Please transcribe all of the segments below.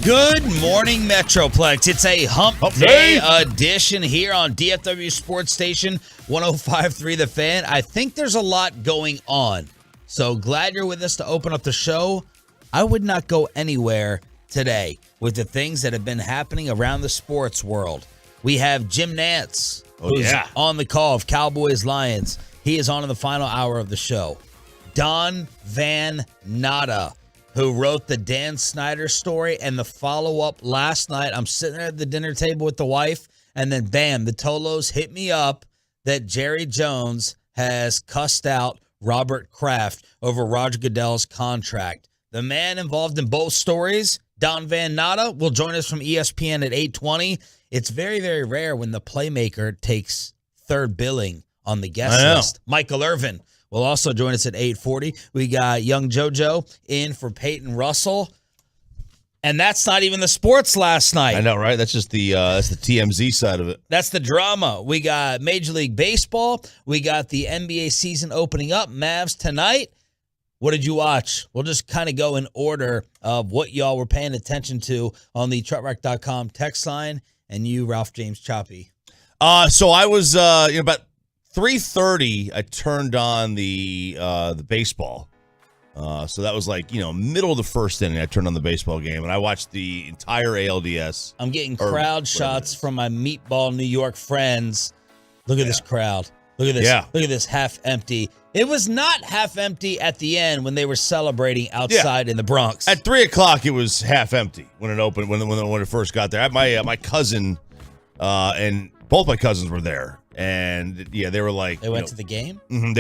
Good morning, Metroplex. It's a hump day edition here on DFW Sports Station 105.3 The Fan. I think there's a lot going on, so glad you're with us to open up the show. I would not go anywhere today with the things that have been happening around the sports world. We have Jim Nantz, who's on the call of Cowboys Lions. He is on in the final hour of the show. Don Van Natta, who wrote the Dan Snyder story and the follow-up last night. I'm sitting at the dinner table with the wife, and then bam, the Tolos hit me up that Jerry Jones has cussed out Robert Kraft over Roger Goodell's contract. The man involved in both stories, Don Van Natta, will join us from ESPN at 8:20. It's very, very rare when the playmaker takes third billing on the guest list. Michael Irvin will also join us at 8:40. We got young JoJo in for Peyton Russell. And that's not even the sports last night. I know, right? That's just the TMZ side of it. That's the drama. We got Major League Baseball. We got the NBA season opening up. Mavs tonight. What did you watch? We'll just kind of go in order of what y'all were paying attention to on the truckrack.com text line. And you, Ralph James Choppy. So I was about 3:30, I turned on the baseball. So that was middle of the first inning. I turned on the baseball game, and I watched the entire ALDS. I'm getting crowd shots from my Meatball New York friends. Look at this crowd. Look at this. Yeah. Look at this half empty. It was not half empty at the end when they were celebrating outside in the Bronx. At 3 o'clock, it was half empty when it opened. When it first got there, my cousin and both my cousins were there. And they were like, they went to the game. Mm-hmm,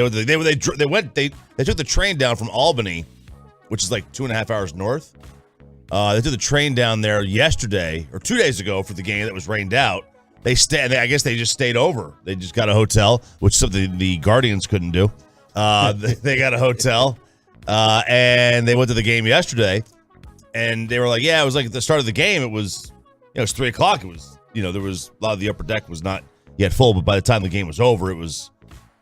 they took the train down from Albany, which is like 2.5 hours north. They took the train down there yesterday or 2 days ago for the game that was rained out. I guess they just stayed over. They just got a hotel, which is something the Guardians couldn't do. They got a hotel, and they went to the game yesterday. And they were like, it was like at the start of the game. It was 3 o'clock. It was there was a lot of the upper deck was not yet full, but by the time the game was over, it was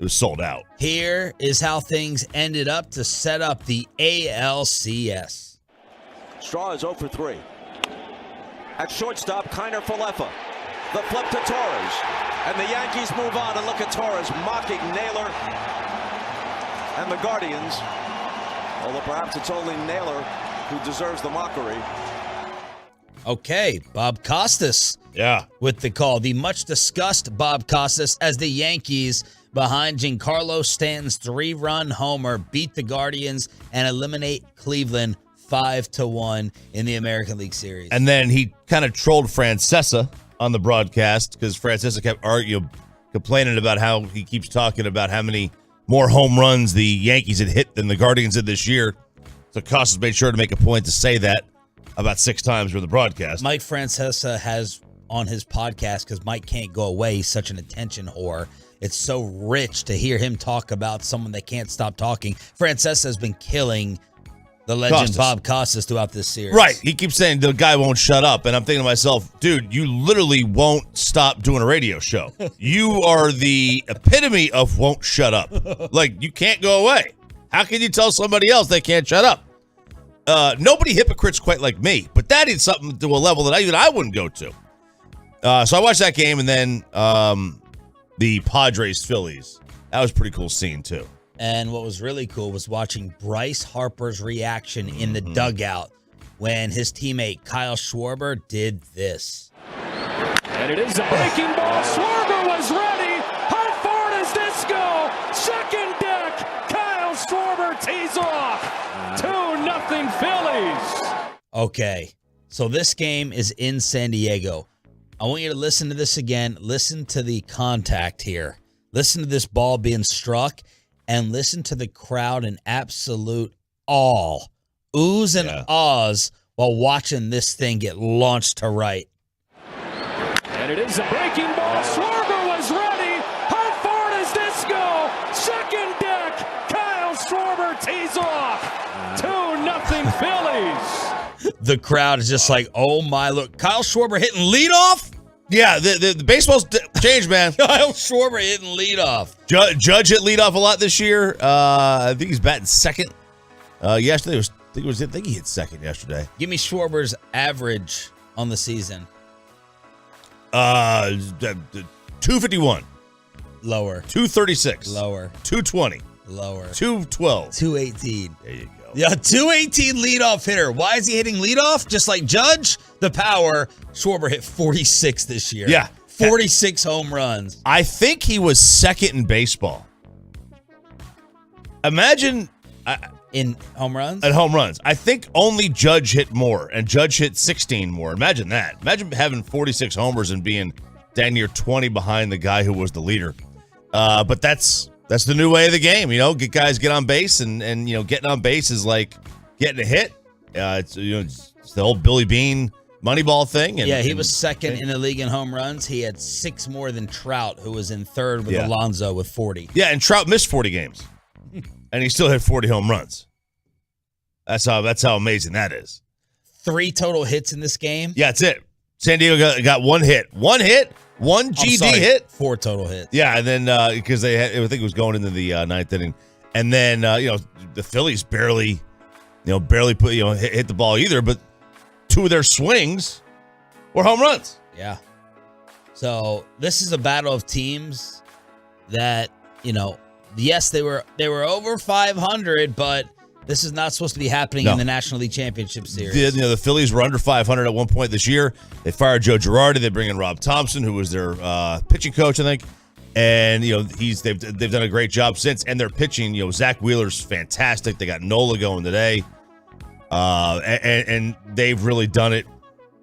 sold out. Here is how things ended up to set up the ALCS. Straw is 0 for 3. At shortstop, Kiner Falefa. The flip to Torres. And the Yankees move on, and look at Torres mocking Naylor and the Guardians. Although perhaps it's only Naylor who deserves the mockery. Okay, Bob Costas. With the call. The much-discussed Bob Costas as the Yankees, behind Giancarlo Stanton's 3-run homer, beat the Guardians and eliminate Cleveland 5-1 in the American League Series. And then he kind of trolled Francesa on the broadcast because Francesa kept complaining about how he keeps talking about how many more home runs the Yankees had hit than the Guardians did this year. So Costas made sure to make a point to say that about 6 times during the broadcast. Mike Francesa has on his podcast, because Mike can't go away. He's such an attention whore. It's so rich to hear him talk about someone that can't stop talking. Francesa has been killing The legend Bob Costas throughout this series. Right. He keeps saying the guy won't shut up. And I'm thinking to myself, dude, you literally won't stop doing a radio show. You are the epitome of won't shut up. Like, you can't go away. How can you tell somebody else they can't shut up? Nobody hypocrites quite like me, but that is something to a level that I wouldn't go to. So I watched that game, and then the Padres-Phillies. That was a pretty cool scene, too. And what was really cool was watching Bryce Harper's reaction in the dugout when his teammate Kyle Schwarber did this. And it is a breaking ball. Schwarber was ready. How far does this go? Second deck. Kyle Schwarber tees off. 2-0 Phillies. Okay, so this game is in San Diego. I want you to listen to this again. Listen to the contact here. Listen to this ball being struck. And listen to the crowd in absolute awe, oohs and ahs while watching this thing get launched to right. And it is a breaking ball. Schwarber was ready. How far does this go? Second deck. Kyle Schwarber tees off. 2-0 Phillies. The crowd is just like, oh my, look. Kyle Schwarber hitting leadoff? Yeah, the baseball's changed, man. Kyle Schwarber hitting leadoff. Judge hit leadoff a lot this year. I think he's batting second. Yesterday I think he hit second yesterday. Give me Schwarber's average on the season. 251. Lower. 236. Lower. 220. Lower. 212. 218. There you go. Yeah, 218 leadoff hitter. Why is he hitting leadoff? Just like Judge, the power. Schwarber hit 46 this year. Yeah. 46 home runs. I think he was second in baseball. Imagine in home runs? At home runs. I think only Judge hit more, and Judge hit 16 more. Imagine that. Imagine having 46 homers and being down near 20 behind the guy who was the leader. But that's the new way of the game, you know. Guys get on base, and you know, getting on base is like getting a hit. It's the old Billy Bean Moneyball thing. And, yeah, he was second in the league in home runs. He had 6 more than Trout, who was in third with Alonso with 40. Yeah, and Trout missed 40 games, and he still hit 40 home runs. That's how amazing that is. 3 total hits in this game. Yeah, that's it. San Diego got 1 hit. 1 hit. 1 GD hit. 4 total hits. Yeah, and then because they had, I think it was going into the 9th inning, and then the Phillies barely put hit the ball either, but 2 of their swings were home runs. Yeah. So this is a battle of teams that, yes, they were over 500, but this is not supposed to be happening in the National League Championship Series. The Phillies were under 500 at one point this year. They fired Joe Girardi. They bring in Rob Thompson, who was their pitching coach, I think. And they've done a great job since. And their pitching, Zach Wheeler's fantastic. They got Nola going today, and they've really done it.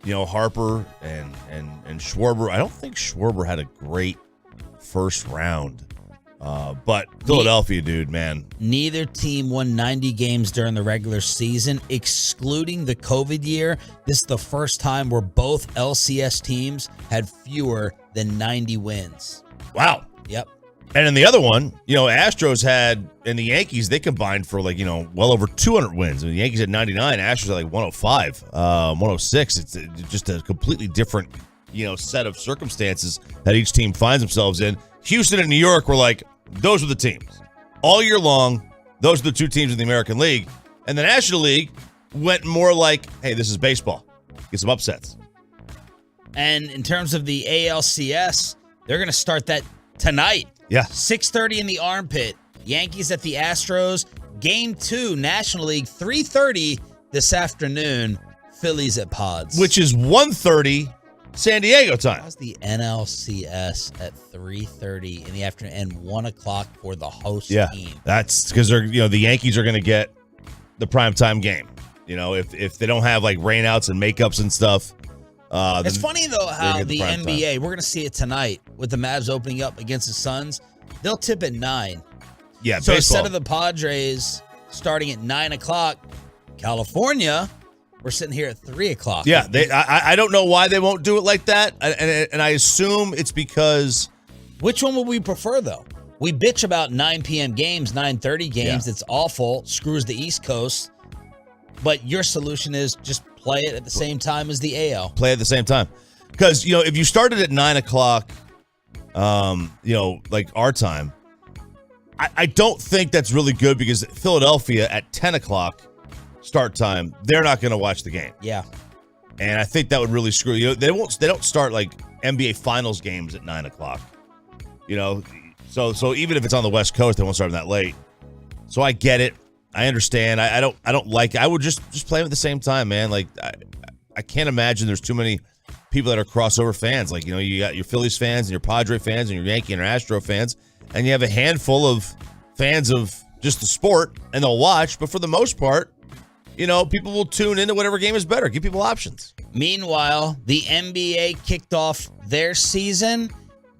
Harper and Schwarber. I don't think Schwarber had a great first round. But Philadelphia, dude, man. Neither team won 90 games during the regular season, excluding the COVID year. This is the first time where both LCS teams had fewer than 90 wins. Wow. Yep. And in the other one, Astros had, and the Yankees, they combined for well over 200 wins. I mean, the Yankees had 99, Astros had 105, 106. It's just a completely different, set of circumstances that each team finds themselves in. Houston and New York were like, those are the teams. All year long, those are the 2 teams in the American League. And the National League went more like, hey, this is baseball. Get some upsets. And in terms of the ALCS, they're going to start that tonight. Yeah. 6:30 in the Armpit. Yankees at the Astros. Game 2, National League, 3:30 this afternoon. Phillies at Pods. Which is 1:30 San Diego time. How's the NLCS at 3:30 in the afternoon and 1 o'clock for the host team? That's because they're the Yankees are going to get the primetime game. If they don't have like rainouts and makeups and stuff. It's funny though how the NBA, time. we're going to see it tonight with the Mavs opening up against the Suns. They'll tip at 9. Yeah, so baseball. Instead of the Padres starting at 9 o'clock, California, we're sitting here at 3 o'clock. Yeah, I don't know why they won't do it like that, and I assume it's because. Which one would we prefer, though? We bitch about 9 p.m. games, 9:30 games. Yeah. It's awful. Screws the East Coast. But your solution is just play it at the same time as the AL. Play at the same time. Because, if you started at 9 o'clock, like our time, I don't think that's really good because Philadelphia at 10 o'clock start time, they're not going to watch the game. Yeah. And I think that would really screw you. They don't start like NBA Finals games at 9 o'clock. So even if it's on the West Coast, they won't start them that late. So I get it. I understand. I don't like it. I would just play them at the same time, man. Like I can't imagine there's too many people that are crossover fans. Like, you got your Phillies fans and your Padre fans and your Yankee and your Astro fans, and you have a handful of fans of just the sport, and they'll watch. But for the most part, people will tune into whatever game is better. Give people options. Meanwhile, the NBA kicked off their season.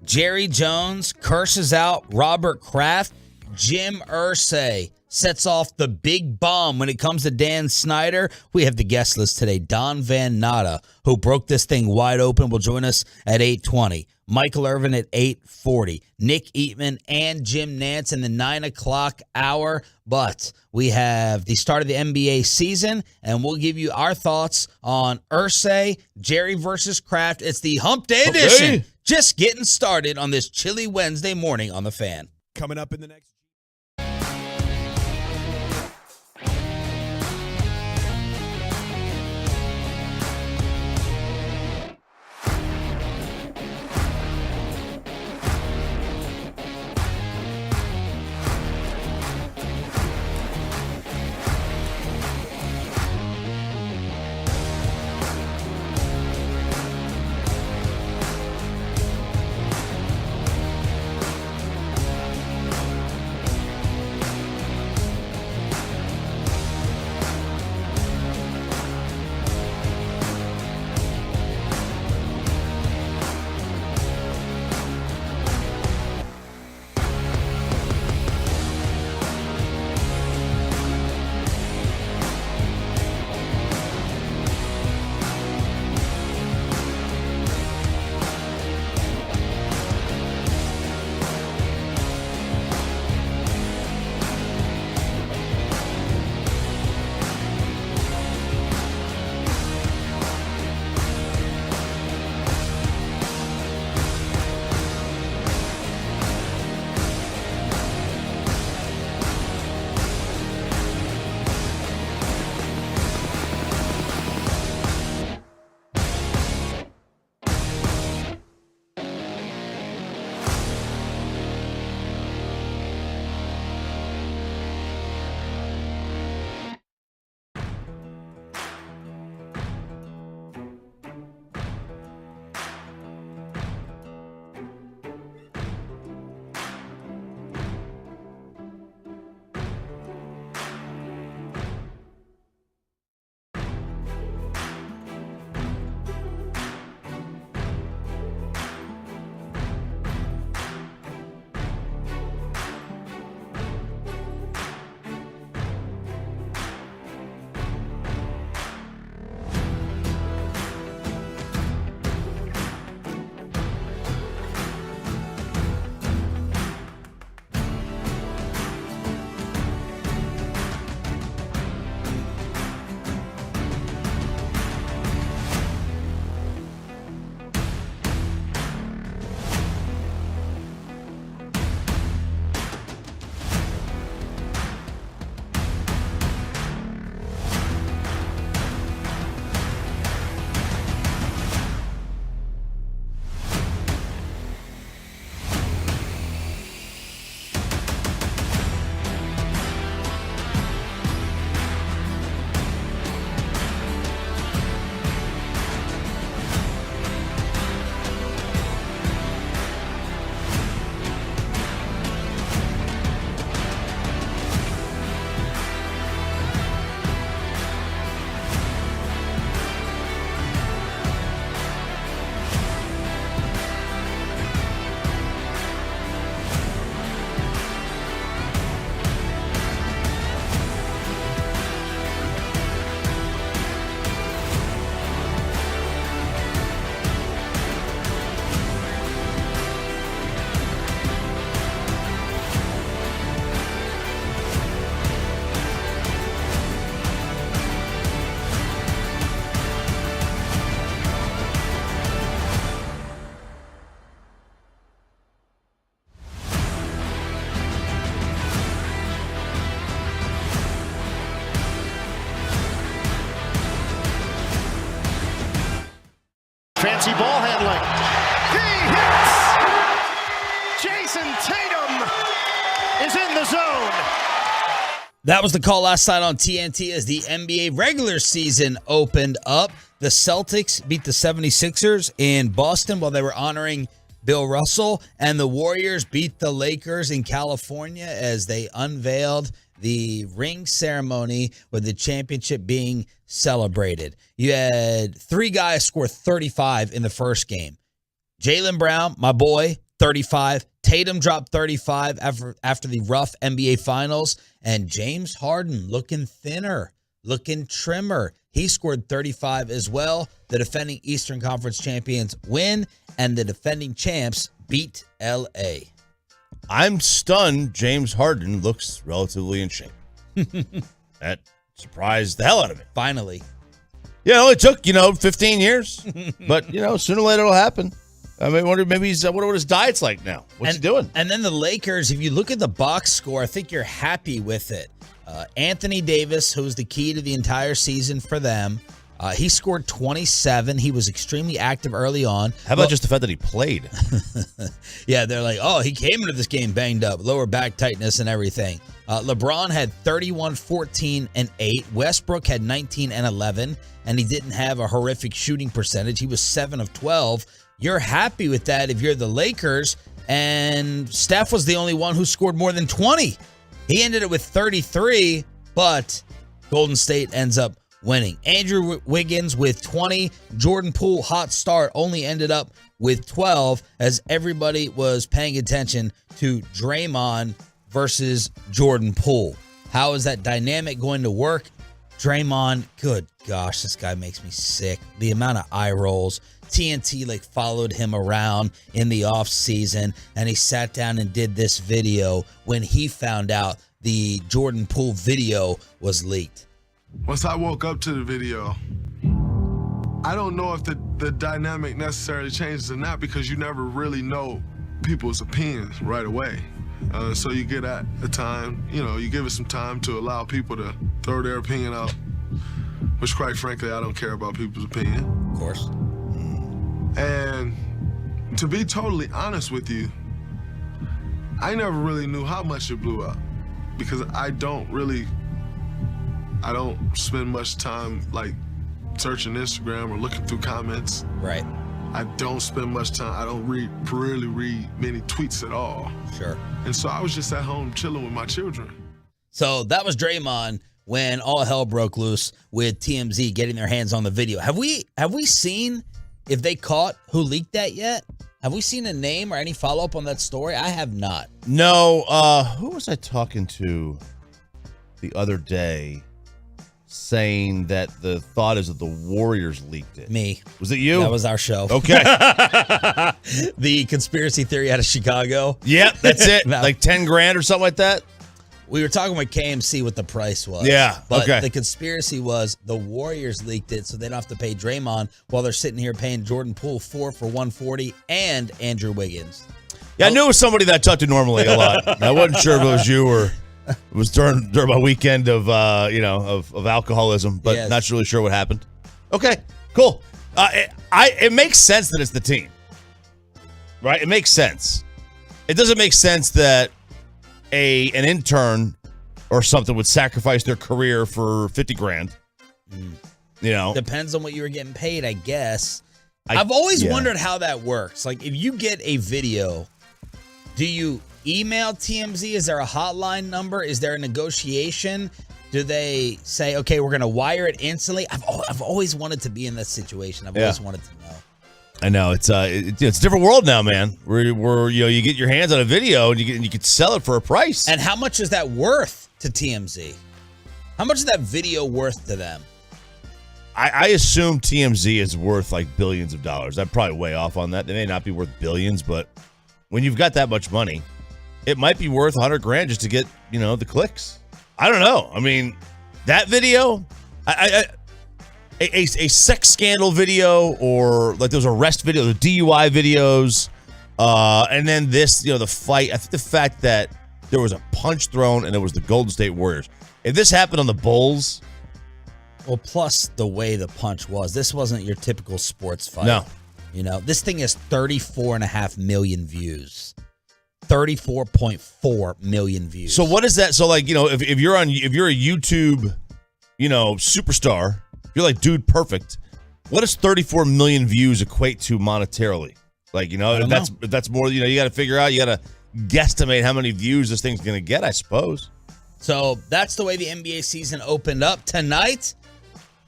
Jerry Jones curses out Robert Kraft. Jim Irsay sets off the big bomb when it comes to Dan Snyder. We have the guest list today. Don Van Natta, who broke this thing wide open, will join us at 8:20. Michael Irvin at 8:40. Nick Eatman and Jim Nantz in the 9 o'clock hour. But we have the start of the NBA season, and we'll give you our thoughts on Irsay, Jerry versus Kraft. It's the Hump Day edition. Just getting started on this chilly Wednesday morning on The Fan. Coming up in the next... Jason Tatum is in the zone. That was the call last night on TNT as the NBA regular season opened up. The Celtics beat the 76ers in Boston while they were honoring Bill Russell, and the Warriors beat the Lakers in California as they unveiled the ring ceremony with the championship being celebrated. You had 3 guys score 35 in the first game. Jaylen Brown, my boy, 35. Tatum dropped 35 after the rough NBA Finals. And James Harden looking thinner, looking trimmer. He scored 35 as well. The defending Eastern Conference champions win, and the defending champs beat L.A. I'm stunned James Harden looks relatively in shape. That surprised the hell out of me. Finally. Yeah, it took, 15 years. But, sooner or later it'll happen. I mean, I wonder what his diet's like now. What's he doing? And then the Lakers, if you look at the box score, I think you're happy with it. Anthony Davis, who was the key to the entire season for them, he scored 27. He was extremely active early on. How about just the fact that he played? Yeah, they're like, oh, he came into this game banged up, lower back tightness and everything. LeBron had 31, 14, and 8. Westbrook had 19 and 11, and he didn't have a horrific shooting percentage. He was 7 of 12. You're happy with that if you're the Lakers, and Steph was the only one who scored more than 20. He ended it with 33, but Golden State ends up winning. Andrew Wiggins with 20. Jordan Poole, hot start, only ended up with 12 as everybody was paying attention to Draymond versus Jordan Poole. How is that dynamic going to work? Draymond, good gosh, this guy makes me sick. The amount of eye rolls. TNT followed him around in the off season, and he sat down and did this video when he found out the Jordan Poole video was leaked. Once I woke up to the video, I don't know if the dynamic necessarily changes or not, because you never really know people's opinions right away. So you get at a time, you give it some time to allow people to throw their opinion out, which quite frankly, I don't care about people's opinion. Of course. And to be totally honest with you, I never really knew how much it blew up, because I don't spend much time searching Instagram or looking through comments. Right. I don't spend much time. I don't really read many tweets at all. Sure. And so I was just at home chilling with my children. So that was Draymond when all hell broke loose with TMZ getting their hands on the video. Have we seen if they caught who leaked that yet? Have we seen a name or any follow-up on that story? I have not. No. Who was I talking to the other day saying that the thought is that the Warriors leaked it? Me. Was it you? That was our show. Okay. The conspiracy theory out of Chicago. Yep, that's it. No. Like 10 grand or something like that? We were talking with KMC what the price was. Yeah, but okay. The conspiracy was the Warriors leaked it so they don't have to pay Draymond while they're sitting here paying Jordan Poole 4 for 140 and Andrew Wiggins. Yeah, I knew it was somebody that I talked to normally a lot. I wasn't sure if it was you or it was during my weekend of of alcoholism, but Yes. not really sure what happened. Okay, cool. It makes sense that it's the team, right? It makes sense. It doesn't make sense that an intern or something would sacrifice their career for 50 grand. Depends on what you were getting paid, I guess. I've always wondered how that works. Like, if you get a video, do you email TMZ? Is there a hotline number? Is there a negotiation? Do they say, okay, we're going to wire it instantly? I've always wanted to be in that situation. I've always wanted to know. I know it's a different world now, man. Where you get your hands on a video and you can sell it for a price. And how much is that worth to TMZ? How much is that video worth to them? I assume TMZ is worth billions of dollars. I'm probably way off on that. They may not be worth billions, but when you've got that much money, it might be worth 100 grand just to get the clicks. I don't know. I mean, that video, a sex scandal video, or those arrest videos, the DUI videos, and then this, the fight. I think the fact that there was a punch thrown and it was the Golden State Warriors. If this happened on the Bulls, well, plus the way the punch was, this wasn't your typical sports fight. No, this thing has 34.5 million views. 34.4 million views. So what is that? So like, if you're a YouTube, superstar, you're like Dude Perfect. What does 34 million views equate to monetarily? Like, if that's more, you got to figure out, you got to guesstimate how many views this thing's going to get, I suppose. So that's the way the NBA season opened up. Tonight,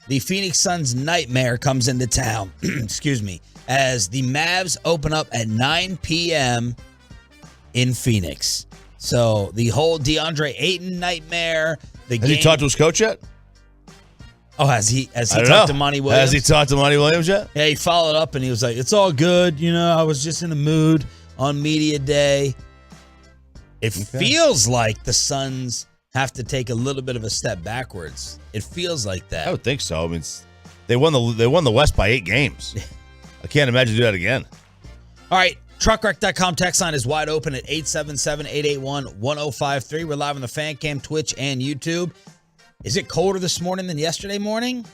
the Phoenix Suns nightmare comes into town. Excuse me. As the Mavs open up at 9 p.m. in Phoenix. So the whole DeAndre Ayton nightmare. Has he talked to his coach yet? Oh, has he talked to Monty Williams? Has he talked to Monty Williams yet? Yeah, he followed up and he was like, it's all good. I was just in the mood on media day. It feels like the Suns have to take a little bit of a step backwards. It feels like that. I would think so. I mean, they won the West by 8 games. I can't imagine do that again. All right. Truckwreck.com text line is wide open at 877-881-1053. We're live on the Fan Cam, Twitch, and YouTube. Is it colder this morning than yesterday morning?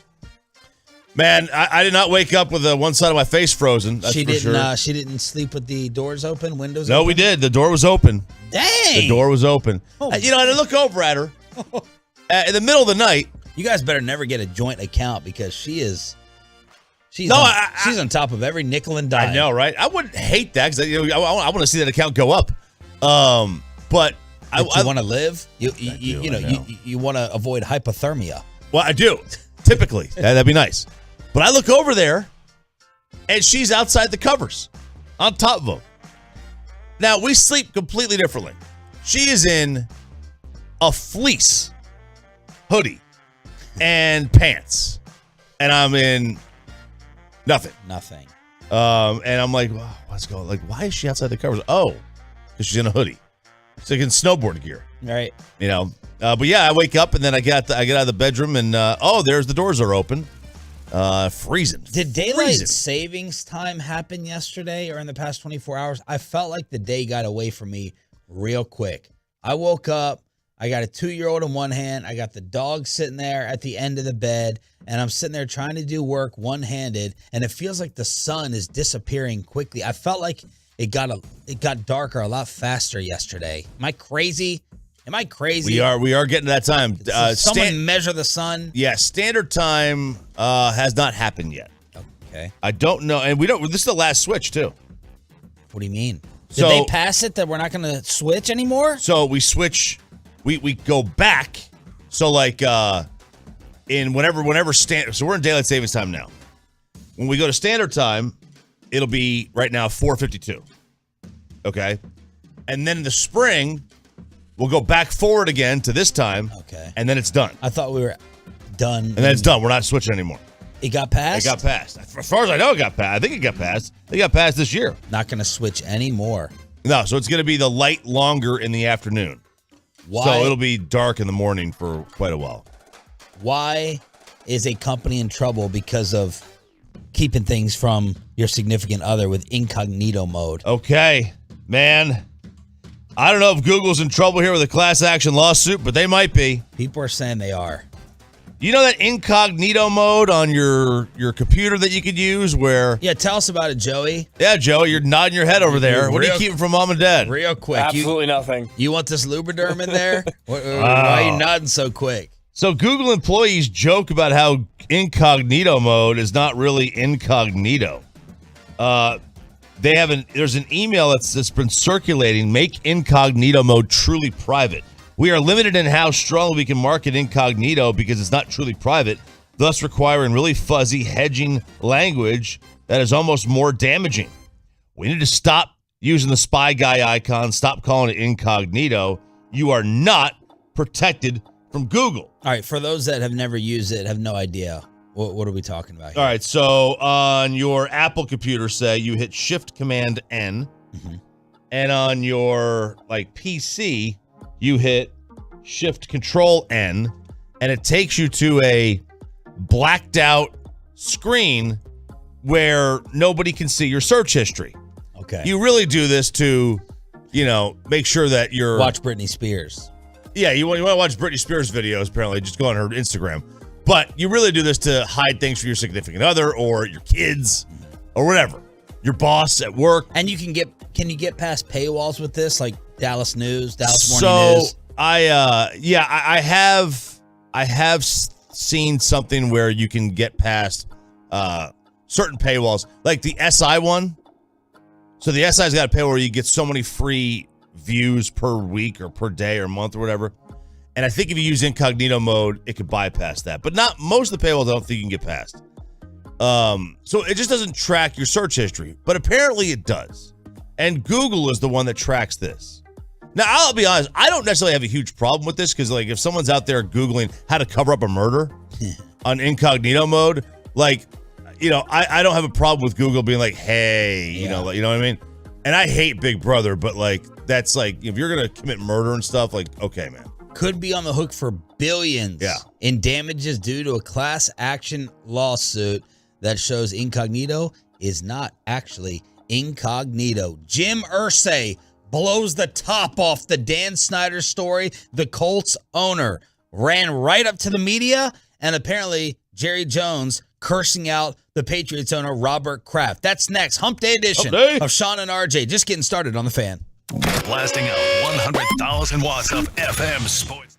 Man, I did not wake up with one side of my face frozen. That's She for didn't. sure. She didn't sleep with the doors open, windows No, open. we did. The door was open. Dang. The door was open. Oh, And I look over at her in the middle of the night. You guys better never get a joint account because she's on top of every nickel and dime. I know, right? I wouldn't hate that because I want to see that account go up. But you want to live. You want to avoid hypothermia. Well, I do. Typically, that'd be nice. But I look over there, and she's outside the covers, on top of them. Now, we sleep completely differently. She is in a fleece hoodie and pants, and I'm in nothing. And I'm like, wow, what's going on? Like, why is she outside the covers? Oh, because she's in a hoodie. She's like in snowboard gear. Right. But yeah, I wake up, and then I get out of the bedroom, and there's the doors are open. Freezing. Did daylight savings time happen yesterday or in the past 24 hours? I felt like the day got away from me real quick. I woke up. I got a 2-year-old in one hand. I got the dog sitting there at the end of the bed, and I'm sitting there trying to do work one-handed, and it feels like the sun is disappearing quickly. I felt like it got darker a lot faster yesterday. Am I crazy? We are getting to that time. Someone measure the sun. Yeah, standard time has not happened yet. Okay. I don't know, and we don't. This is the last switch too. What do you mean? Did they pass it that we're not going to switch anymore? So we switch. We go back. So like in whenever standard. So we're in daylight savings time now. When we go to standard time, it'll be right now 4:52. Okay, and then in the spring, we'll go back forward again to this time. Okay. And then it's done. I thought we were done. And then it's done. We're not switching anymore. It got passed? It got passed. As far as I know, it got passed. I think it got passed. It got passed this year. Not going to switch anymore. No, so it's going to be the light longer in the afternoon. Why? So it'll be dark in the morning for quite a while. Why is a company in trouble because of keeping things from your significant other with incognito mode? Okay, man. I don't know if Google's in trouble here with a class action lawsuit, but they might be. People are saying they are. You know that incognito mode on your computer that you could use where... Yeah, tell us about it, Joey. Yeah, Joe, you're nodding your head over there. What are you keeping from mom and dad? Real quick. Absolutely nothing. You want this Lubriderm in there? Why are you nodding so quick? So Google employees joke about how incognito mode is not really incognito. There's an email that's been circulating, make incognito mode truly private. We are limited in how strongly we can market incognito because it's not truly private, thus requiring really fuzzy hedging language that is almost more damaging. We need to stop using the spy guy icon, stop calling it incognito. You are not protected from Google. All right, for those that have never used it, have no idea, what are we talking about here? All right, so on your Apple computer, say, you hit Shift-Command-N, and on your PC, you hit Shift-Control-N, and it takes you to a blacked-out screen where nobody can see your search history. Okay. You really do this to, make sure that you're... Watch Britney Spears. Yeah, you want to watch Britney Spears videos, apparently. Just go on her Instagram. But you really do this to hide things from your significant other or your kids or whatever. your boss at work. And can you get past paywalls with this, like Dallas News, Dallas Morning News? So I have seen something where you can get past certain paywalls, like the SI one. So the SI's got a paywall where you get so many free views per week or per day or month or whatever. And I think if you use incognito mode, it could bypass that. But not most of the paywalls I don't think you can get past. So it just doesn't track your search history. But apparently it does. And Google is the one that tracks this. Now, I'll be honest, I don't necessarily have a huge problem with this because, like, if someone's out there Googling how to cover up a murder on incognito mode, like, you know, I don't have a problem with Google being like, hey, you know what I mean? And I hate Big Brother, but, like, that's like, if you're going to commit murder and stuff, like, okay, man. Could be on the hook for billions in damages due to a class action lawsuit that shows incognito is not actually incognito. Jim Irsay blows the top off the Dan Snyder story. The Colts owner ran right up to the media, and apparently Jerry Jones cursing out the Patriots owner Robert Kraft. That's next. Hump Day edition of Sean and RJ. Just getting started on the Fan. Blasting out 100,000 watts of FM sports.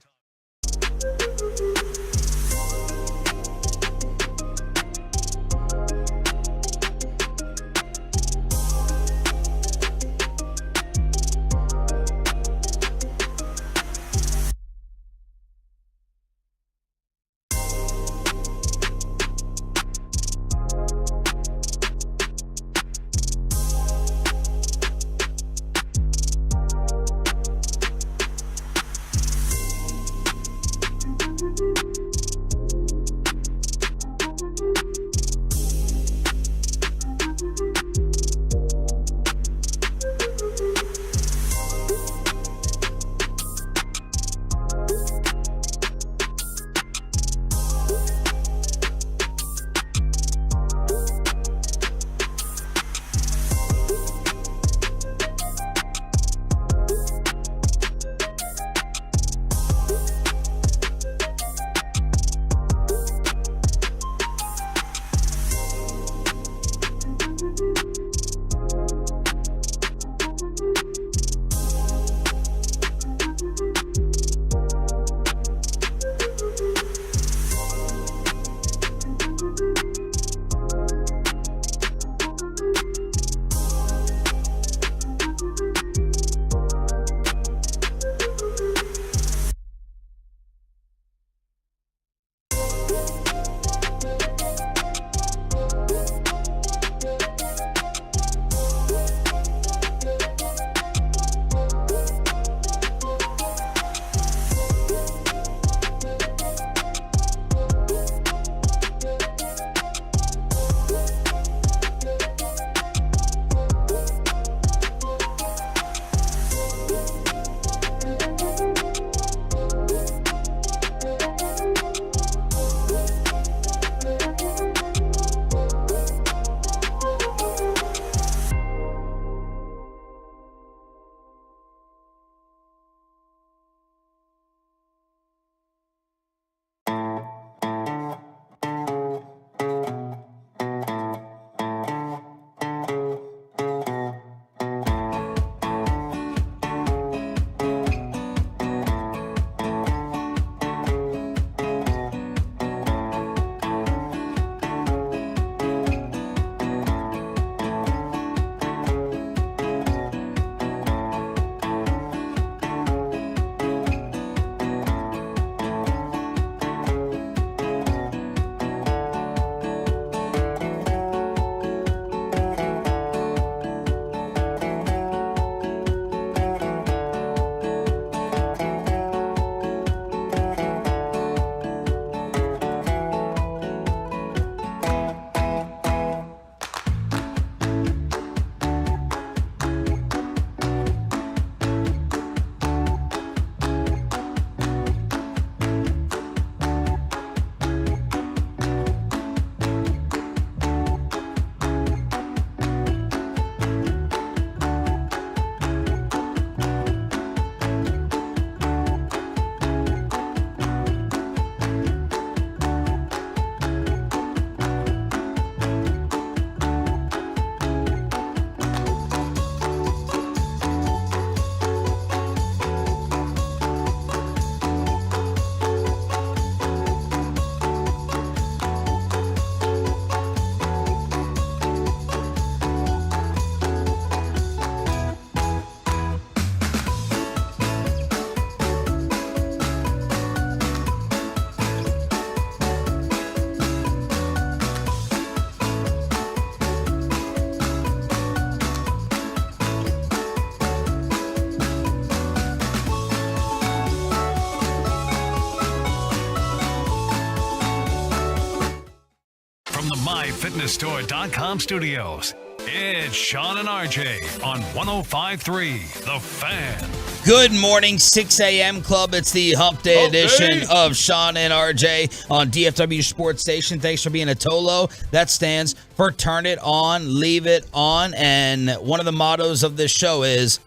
the MyFitnessStore.com studios, it's Sean and RJ on 105.3 The Fan. Good morning, 6 a.m. Club. It's the Hump Day edition of Sean and RJ on DFW Sports Station. Thanks for being a Tolo. That stands for Turn It On, Leave It On. And one of the mottos of this show is,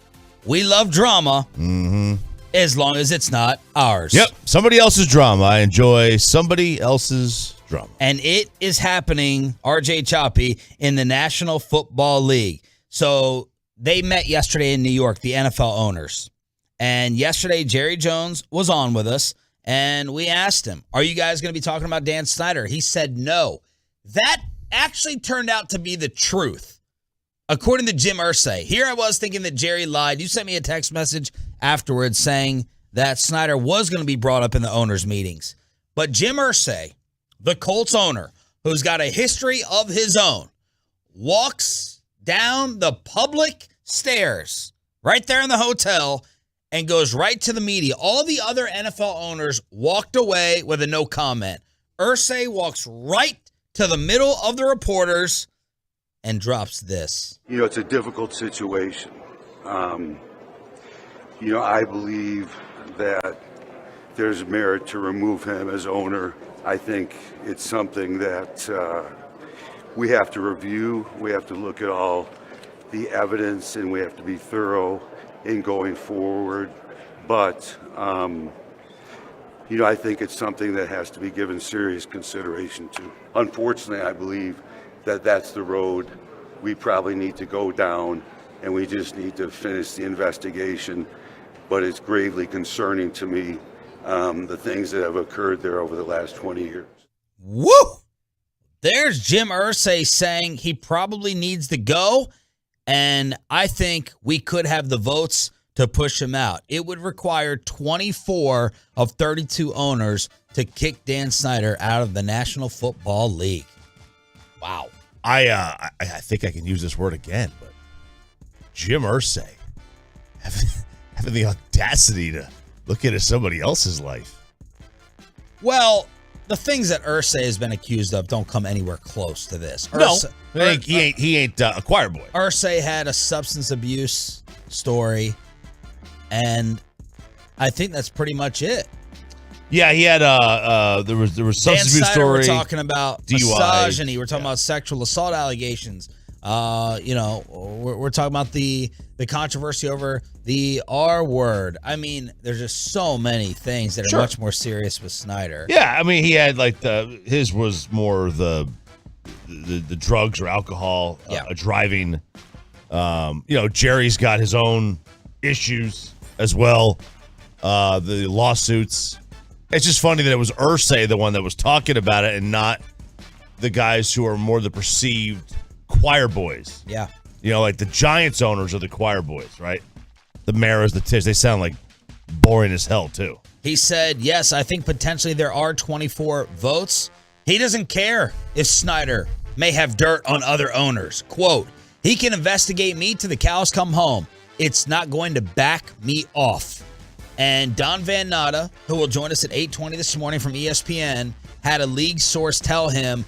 we love drama as long as it's not ours. Yep. Somebody else's drama. I enjoy somebody else's drama. And it is happening, RJ Choppy, in the National Football League. So they met yesterday in New York, the NFL owners. And yesterday, Jerry Jones was on with us, and we asked him, are you guys going to be talking about Dan Snyder? He said no. That actually turned out to be the truth, according to Jim Irsay. Here I was thinking that Jerry lied. You sent me a text message afterwards saying that Snyder was going to be brought up in the owners' meetings. But Jim Irsay, the Colts owner, who's got a history of his own, walks down the public stairs right there in the hotel and goes right to the media. All the other NFL owners walked away with a no comment. Irsay walks right to the middle of the reporters and drops this. You know, it's a difficult situation. I believe that there's merit to remove him as owner. I think it's something that we have to review. We have to look at all the evidence, and we have to be thorough in going forward. But, I think it's something that has to be given serious consideration to. Unfortunately, I believe that that's the road we probably need to go down, and we just need to finish the investigation. But it's gravely concerning to me, the things that have occurred there over the last 20 years. Woo! There's Jim Irsay saying he probably needs to go, and I think we could have the votes to push him out. It would require 24 of 32 owners to kick Dan Snyder out of the National Football League. Wow. I think I can use this word again, but Jim Irsay having the audacity to look into somebody else's life. Well, the things that Irsay has been accused of don't come anywhere close to this. He ain't a choir boy. Irsay had a substance abuse story, and I think that's pretty much it. Yeah, he had there was substance abuse story. We're talking about DUI. misogyny. We're talking about sexual assault allegations. We're talking about the controversy over the R word. I mean, there's just so many things that are much more serious with Snyder. Yeah, I mean, he had his was more the drugs or alcohol driving. Jerry's got his own issues as well. The lawsuits. It's just funny that it was Irsay, the one that was talking about it, and not the guys who are more the perceived choir boys. Yeah. Like the Giants owners are the choir boys, right? The Maras, the Tish, they sound like boring as hell, too. He said, yes, I think potentially there are 24 votes. He doesn't care if Snyder may have dirt on other owners. Quote, he can investigate me till the cows come home. It's not going to back me off. And Don Van Natta, who will join us at 8:20 this morning from ESPN, had a league source tell him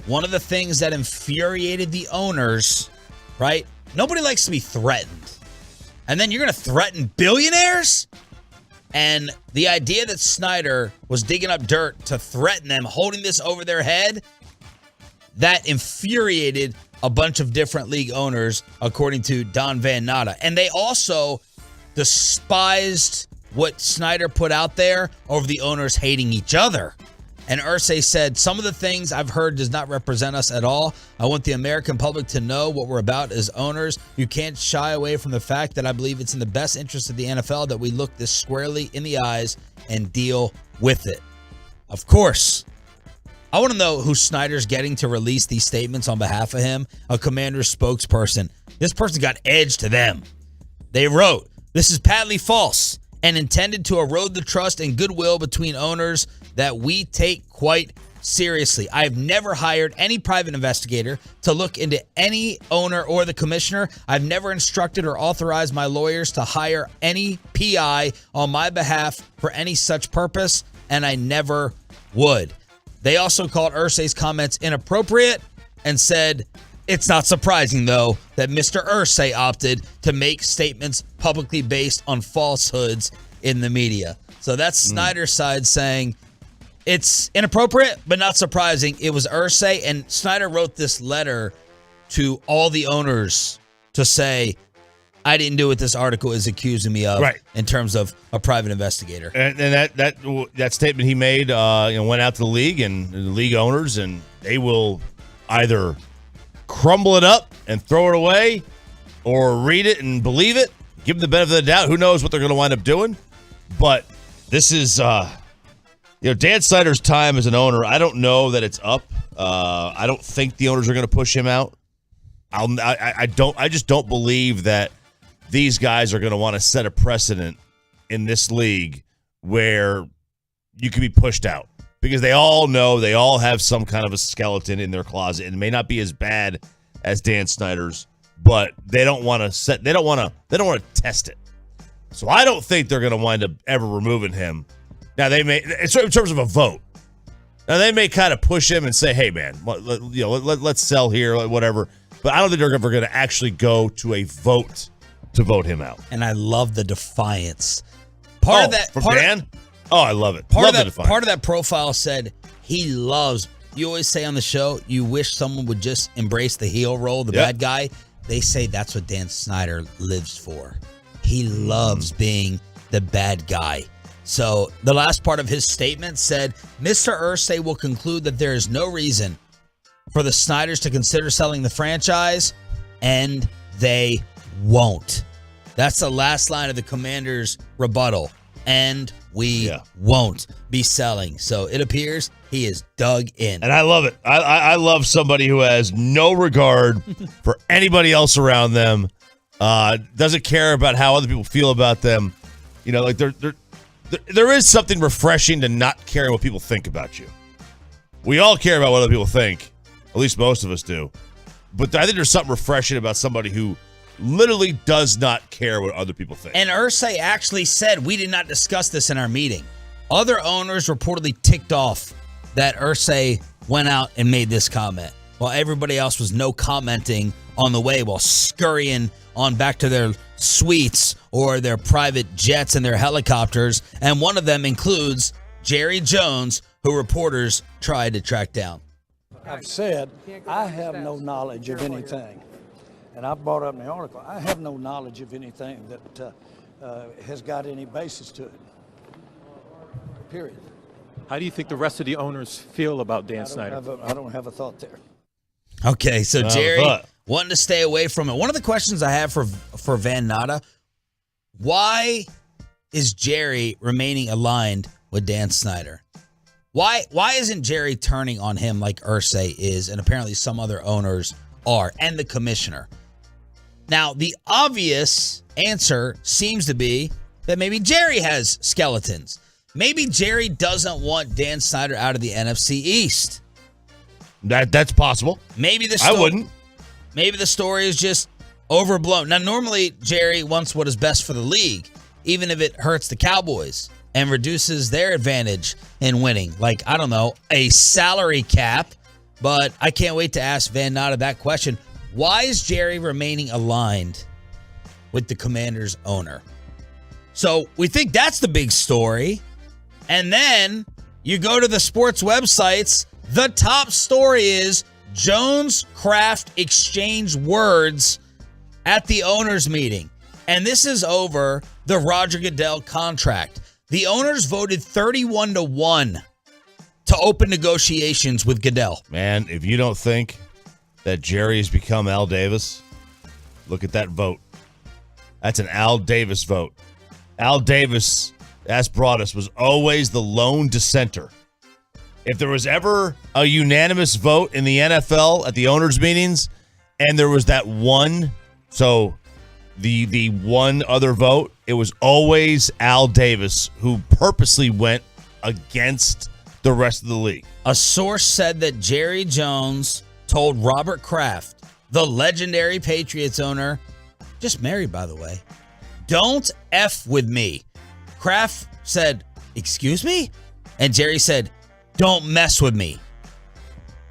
one of the things that infuriated the owners, right? Nobody likes to be threatened. And then you're going to threaten billionaires? And the idea that Snyder was digging up dirt to threaten them, holding this over their head, that infuriated a bunch of different league owners, according to Don Van Natta. And they also despised what Snyder put out there over the owners hating each other. And Irsay said, some of the things I've heard does not represent us at all. I want the American public to know what we're about as owners. You can't shy away from the fact that I believe it's in the best interest of the NFL that we look this squarely in the eyes and deal with it. Of course, I want to know who Snyder's getting to release these statements on behalf of him. A Commander's spokesperson. This person got edge to them. They wrote, this is patently false and intended to erode the trust and goodwill between owners that we take quite seriously. I have never hired any private investigator to look into any owner or the commissioner. I've never instructed or authorized my lawyers to hire any PI on my behalf for any such purpose, and I never would. They also called Irsay's comments inappropriate and said, it's not surprising, though, that Mr. Irsay opted to make statements publicly based on falsehoods in the media. So that's Snyder's side saying it's inappropriate, but not surprising. It was Irsay, and Snyder wrote this letter to all the owners to say, I didn't do what this article is accusing me of in terms of a private investigator. And that statement he made went out to the league and the league owners, and they will either crumble it up and throw it away or read it and believe it, give them the benefit of the doubt. Who knows what they're going to wind up doing? But this is, Dan Snyder's time as an owner. I don't know that it's up. I don't think the owners are going to push him out. I just don't believe that these guys are going to want to set a precedent in this league where you can be pushed out. Because they all know, they all have some kind of a skeleton in their closet. It may not be as bad as Dan Snyder's, but they don't want to test it. So I don't think they're going to wind up ever removing him. Now they may, in terms of a vote. Now they may kind of push him and say, "Hey man, let's sell here, whatever." But I don't think they're ever going to actually go to a vote to vote him out. And I love the defiance. Part of that from Dan. I love it. Part of that profile said he loves. You always say on the show, you wish someone would just embrace the heel role, the bad guy. They say that's what Dan Snyder lives for. He loves being the bad guy. So the last part of his statement said, Mr. Irsay will conclude that there is no reason for the Snyders to consider selling the franchise, and they won't. That's the last line of the Commanders' rebuttal. And we won't be selling. So it appears he is dug in. And I love it. I love somebody who has no regard for anybody else around them, doesn't care about how other people feel about them. Like there is something refreshing to not caring what people think about you. We all care about what other people think. At least most of us do. But I think there's something refreshing about somebody who literally does not care what other people think. And Irsay actually said, we did not discuss this in our meeting. Other owners reportedly ticked off that Irsay went out and made this comment, while everybody else was no commenting on the way while scurrying on back to their suites or their private jets and their helicopters. And one of them includes Jerry Jones, who reporters tried to track down. I've said I have no knowledge of anything. And I brought up in the article, I have no knowledge of anything that has got any basis to it. Period. How do you think the rest of the owners feel about Dan Snyder? I don't have a thought there. Okay, so Jerry wanting to stay away from it. One of the questions I have for Van Natta, why is Jerry remaining aligned with Dan Snyder? Why isn't Jerry turning on him like Irsay is, and apparently some other owners are, and the commissioner? Now, the obvious answer seems to be that maybe Jerry has skeletons. Maybe Jerry doesn't want Dan Snyder out of the NFC East. That's possible. Maybe I wouldn't. Maybe the story is just overblown. Now, normally Jerry wants what is best for the league, even if it hurts the Cowboys and reduces their advantage in winning. Like, I don't know, a salary cap. But I can't wait to ask Van Natta that question. Why is Jerry remaining aligned with the Commanders owner? So we think that's the big story. And then you go to the sports websites. The top story is Jones-Kraft exchanged words at the owners' meeting. And this is over the Roger Goodell contract. The owners voted 31-1 to open negotiations with Goodell. Man, if you don't think that Jerry has become Al Davis, look at that vote. That's an Al Davis vote. Al Davis, as Broadus, was always the lone dissenter. If there was ever a unanimous vote in the NFL at the owners' meetings, and there was that one, so the one other vote, it was always Al Davis who purposely went against the rest of the league. A source said that Jerry Jones told Robert Kraft, the legendary Patriots owner, just married by the way, don't F with me. Kraft said, excuse me? And Jerry said, don't mess with me.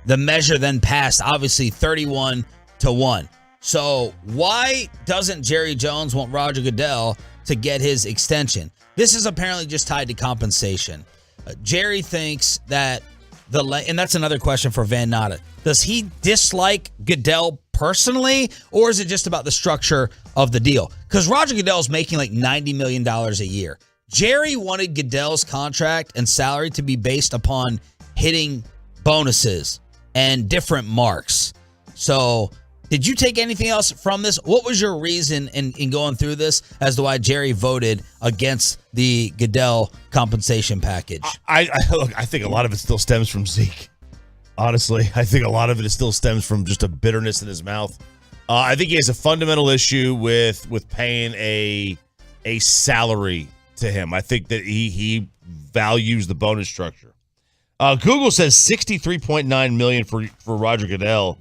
the measure then passed, obviously 31-1. So why doesn't Jerry Jones want Roger Goodell to get his extension? This is apparently just tied to compensation. Jerry thinks that and that's another question for Van Natta. Does he dislike Goodell personally, or is it just about the structure of the deal? Because Roger Goodell's making like $90 million a year. Jerry wanted Goodell's contract and salary to be based upon hitting bonuses and different marks. So did you take anything else from this? What was your reason in going through this as to why Jerry voted against the Goodell compensation package? I think a lot of it still stems from Zeke. Honestly, I think a lot of it still stems from just a bitterness in his mouth. I think he has a fundamental issue with paying a salary to him. I think that he values the bonus structure. Google says $63.9 million for Roger Goodell.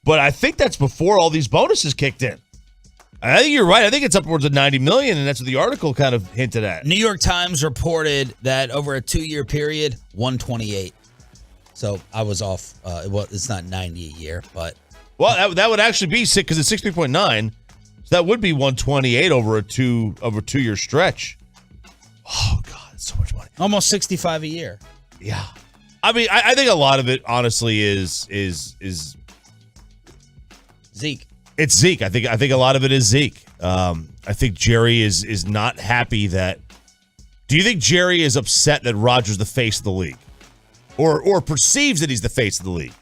But I think that's before all these bonuses kicked in. I think you're right. I think it's upwards of $90 million, and that's what the article kind of hinted at. New York Times reported that over a 2-year period, 128. So I was off. It's not 90 a year, but well, that would actually be sick because it's 6.9. So that would be 128 over a 2-year stretch. Oh God, it's so much money. Almost 65 a year. Yeah, I mean, I think a lot of it, honestly, is Zeke. It's Zeke. I think a lot of it is Zeke. I think Jerry is not happy that. Do you think Jerry is upset that Roger's the face of the league, or perceives that he's the face of the league,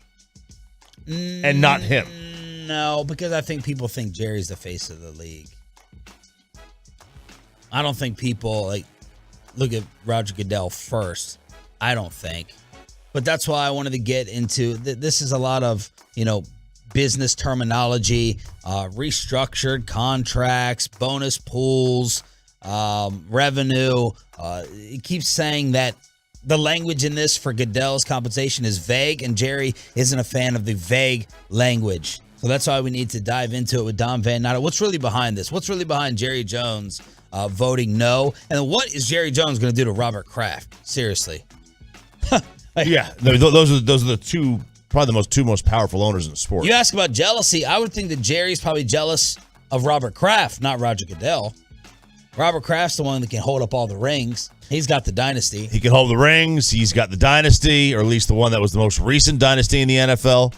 and not him? No, because I think people think Jerry's the face of the league. I don't think people look at Roger Goodell first. I don't think, but that's why I wanted to get into. This is a lot of business terminology, restructured contracts, bonus pools, revenue. It keeps saying that the language in this for Goodell's compensation is vague, and Jerry isn't a fan of the vague language. So that's why we need to dive into it with Don Van Natta. What's really behind this? What's really behind Jerry Jones voting no? And what is Jerry Jones going to do to Robert Kraft? Seriously. Yeah, those are the two. Probably the two most powerful owners in the sport. You ask about jealousy, I would think that Jerry's probably jealous of Robert Kraft, not Roger Goodell. Robert Kraft's the one that can hold up all the rings. He's got the dynasty. He can hold the rings. He's got the dynasty, or at least the one that was the most recent dynasty in the NFL.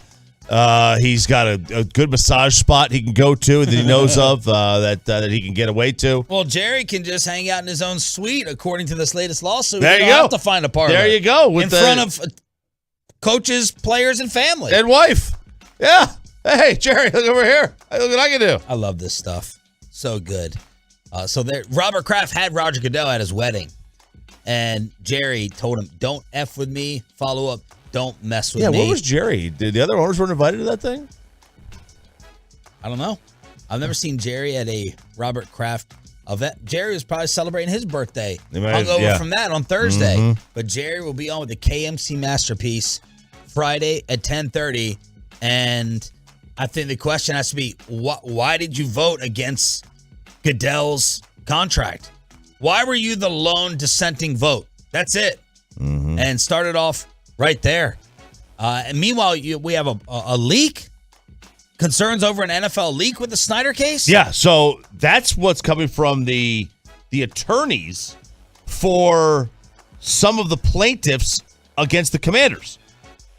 He's got a good massage spot he can go to that he knows of that he can get away to. Well, Jerry can just hang out in his own suite, according to this latest lawsuit. There you don't go. have to find a partner. There you go. In front of coaches, players, and family. And wife. Yeah. Hey, Jerry, look over here. Look what I can do. I love this stuff. So good. Robert Kraft had Roger Goodell at his wedding. And Jerry told him, don't F with me. Follow up, don't mess with me. Yeah, where was Jerry? Did the other owners weren't invited to that thing? I don't know. I've never seen Jerry at a Robert Kraft event. Jerry was probably celebrating his birthday. Hungover from that on Thursday. Mm-hmm. But Jerry will be on with the KMC Masterpiece Friday at 10:30. And I think the question has to be, why did you vote against Goodell's contract? Why were you the lone dissenting vote? That's it. Mm-hmm. And started off right there. And meanwhile, we have a leak. Concerns over an NFL leak with the Snyder case? Yeah, so that's what's coming from the attorneys for some of the plaintiffs against the Commanders.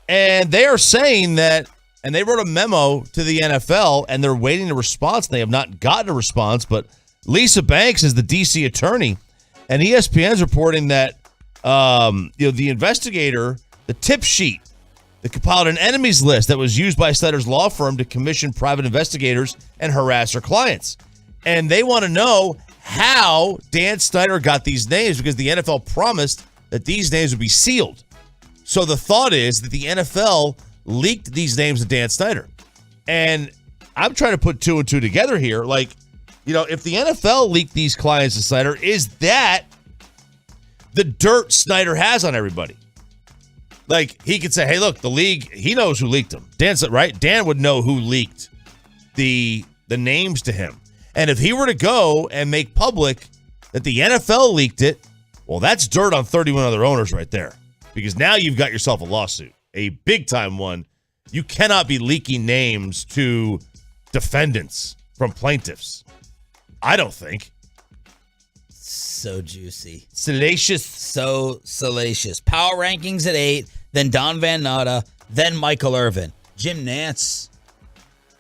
And they are saying that, and they wrote a memo to the NFL, and they're waiting a response. They have not gotten a response, but Lisa Banks is the D.C. attorney, and ESPN's reporting that the investigator, the tip sheet, that compiled an enemies list that was used by Snyder's law firm to commission private investigators and harass her clients. And they want to know how Dan Snyder got these names, because the NFL promised that these names would be sealed. So the thought is that the NFL leaked these names to Dan Snyder. And I'm trying to put two and two together here. If the NFL leaked these clients to Snyder, is that the dirt Snyder has on everybody? He could say, hey, look, the league, he knows who leaked them. Dan said, right? Dan would know who leaked the names to him. And if he were to go and make public that the NFL leaked it, well, that's dirt on 31 other owners right there. Because now you've got yourself a lawsuit, a big-time one You cannot be leaking names to defendants from plaintiffs. I don't think. So juicy. Salacious. So salacious. Power rankings at 8, then Don Van Natta, then Michael Irvin. Jim Nantz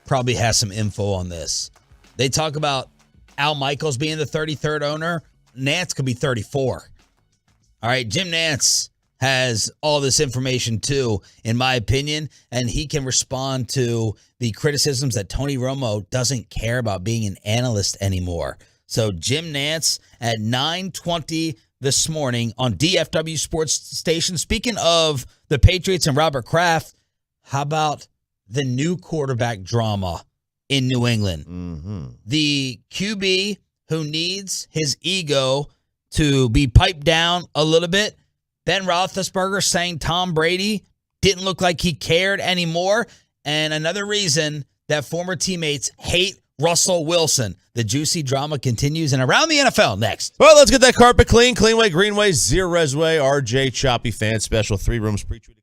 probably has some info on this. They talk about Al Michaels being the 33rd owner. Nantz could be 34. All right, Jim Nantz has all this information too, in my opinion, and he can respond to the criticisms that Tony Romo doesn't care about being an analyst anymore. So Jim Nantz at 9:20 this morning on DFW Sports Station. Speaking of the Patriots and Robert Kraft, how about the new quarterback drama in New England? Mm-hmm. The QB who needs his ego to be piped down a little bit. Ben Roethlisberger saying Tom Brady didn't look like he cared anymore. And another reason that former teammates hate Russell Wilson. The juicy drama continues and around the NFL next. Well, let's get that carpet clean. Cleanway, Greenway, Zero Resway, RJ Choppy Fan Special, 3 rooms pre-treated.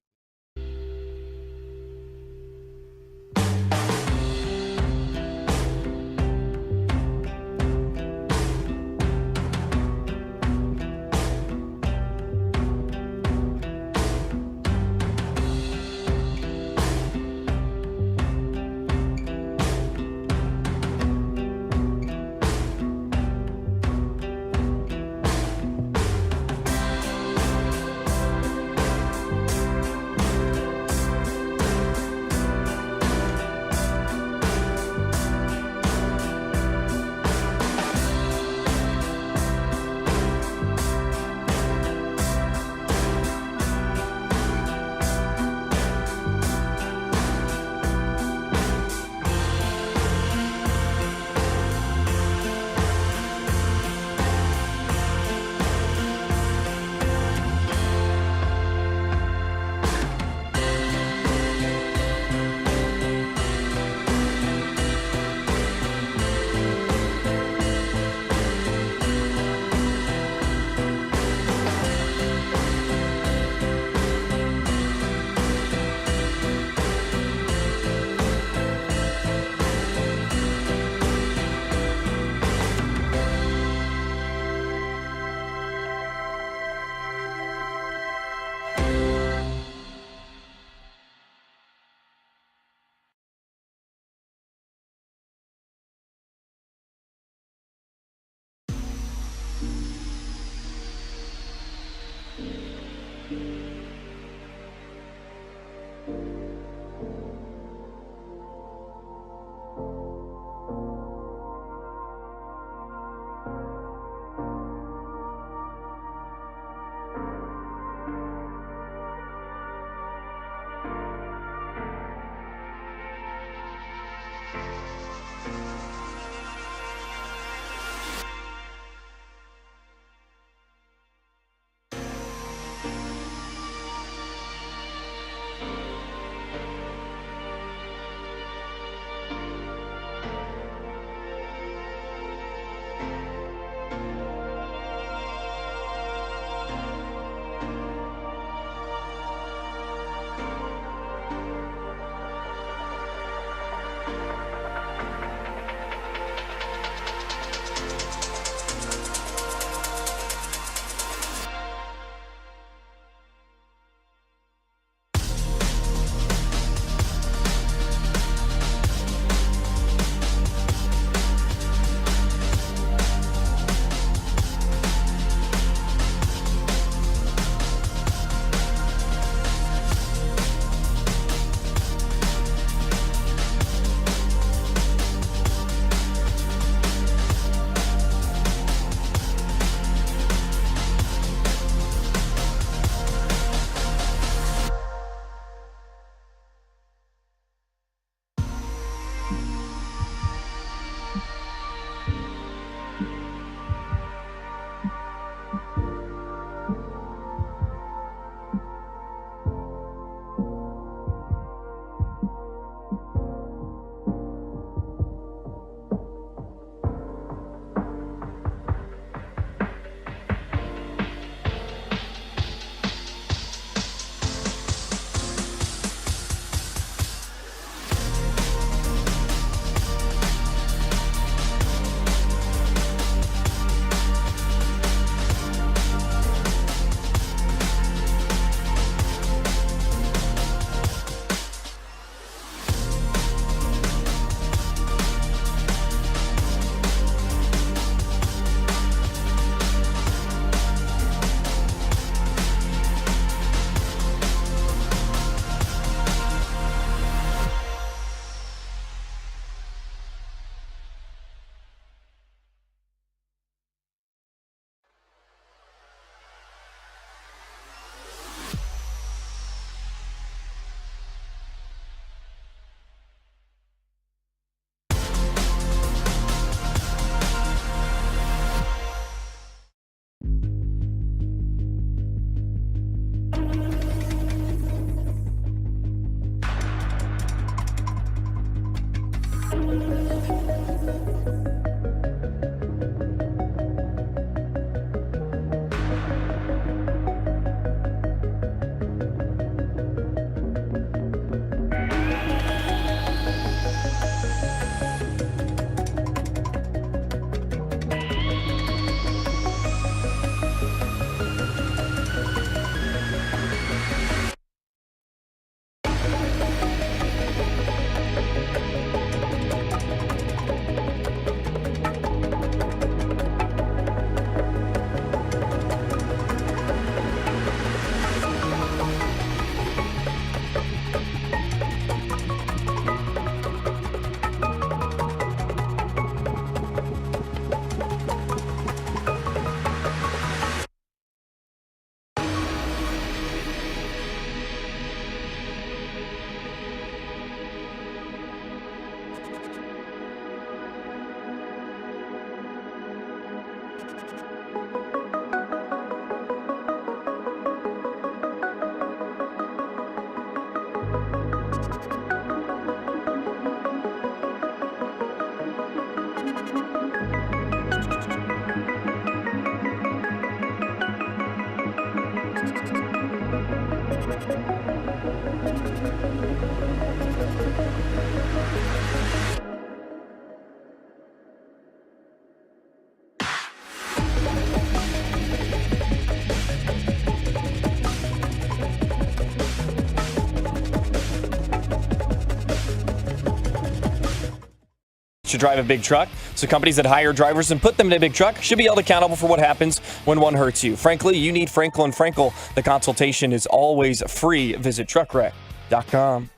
Should drive a big truck, so companies that hire drivers and put them in a big truck should be held accountable for what happens when one hurts you. Frankly, you need Frankel & Frankel. The consultation is always free. Visit truckwreck.com.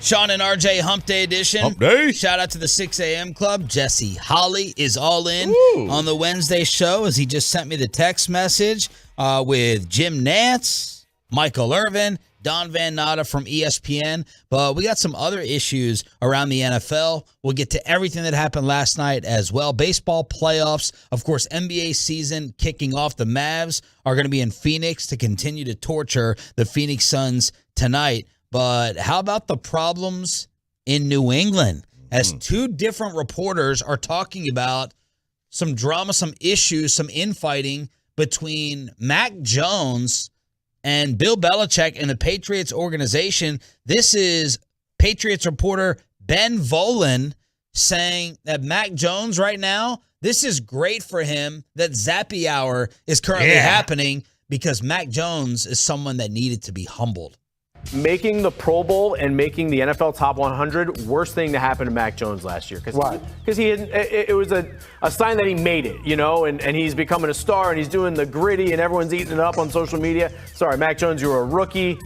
Sean and RJ Hump Day edition. Hump Day. Shout out to the 6 a.m. club. Jesse Holly is all in on the Wednesday show, as he just sent me the text message with Jim Nantz, Michael Irvin, Don Van Natta from ESPN. But we got some other issues around the NFL. We'll get to everything that happened last night as well. Baseball playoffs, of course, NBA season kicking off. The Mavs are going to be in Phoenix to continue to torture the Phoenix Suns tonight. But how about the problems in New England? As two different reporters are talking about some drama, some issues, some infighting between Mac Jones and Bill Belichick and the Patriots organization. This is Patriots reporter Ben Volen saying that Mac Jones right now, this is great for him that Zappy Hour is currently happening, because Mac Jones is someone that needed to be humbled. Making the Pro Bowl and making the NFL Top 100, worst thing to happen to Mac Jones last year. Because it was a sign that he made it, you know, and he's becoming a star, and he's doing the gritty, and everyone's eating it up on social media. Sorry, Mac Jones, you were a rookie.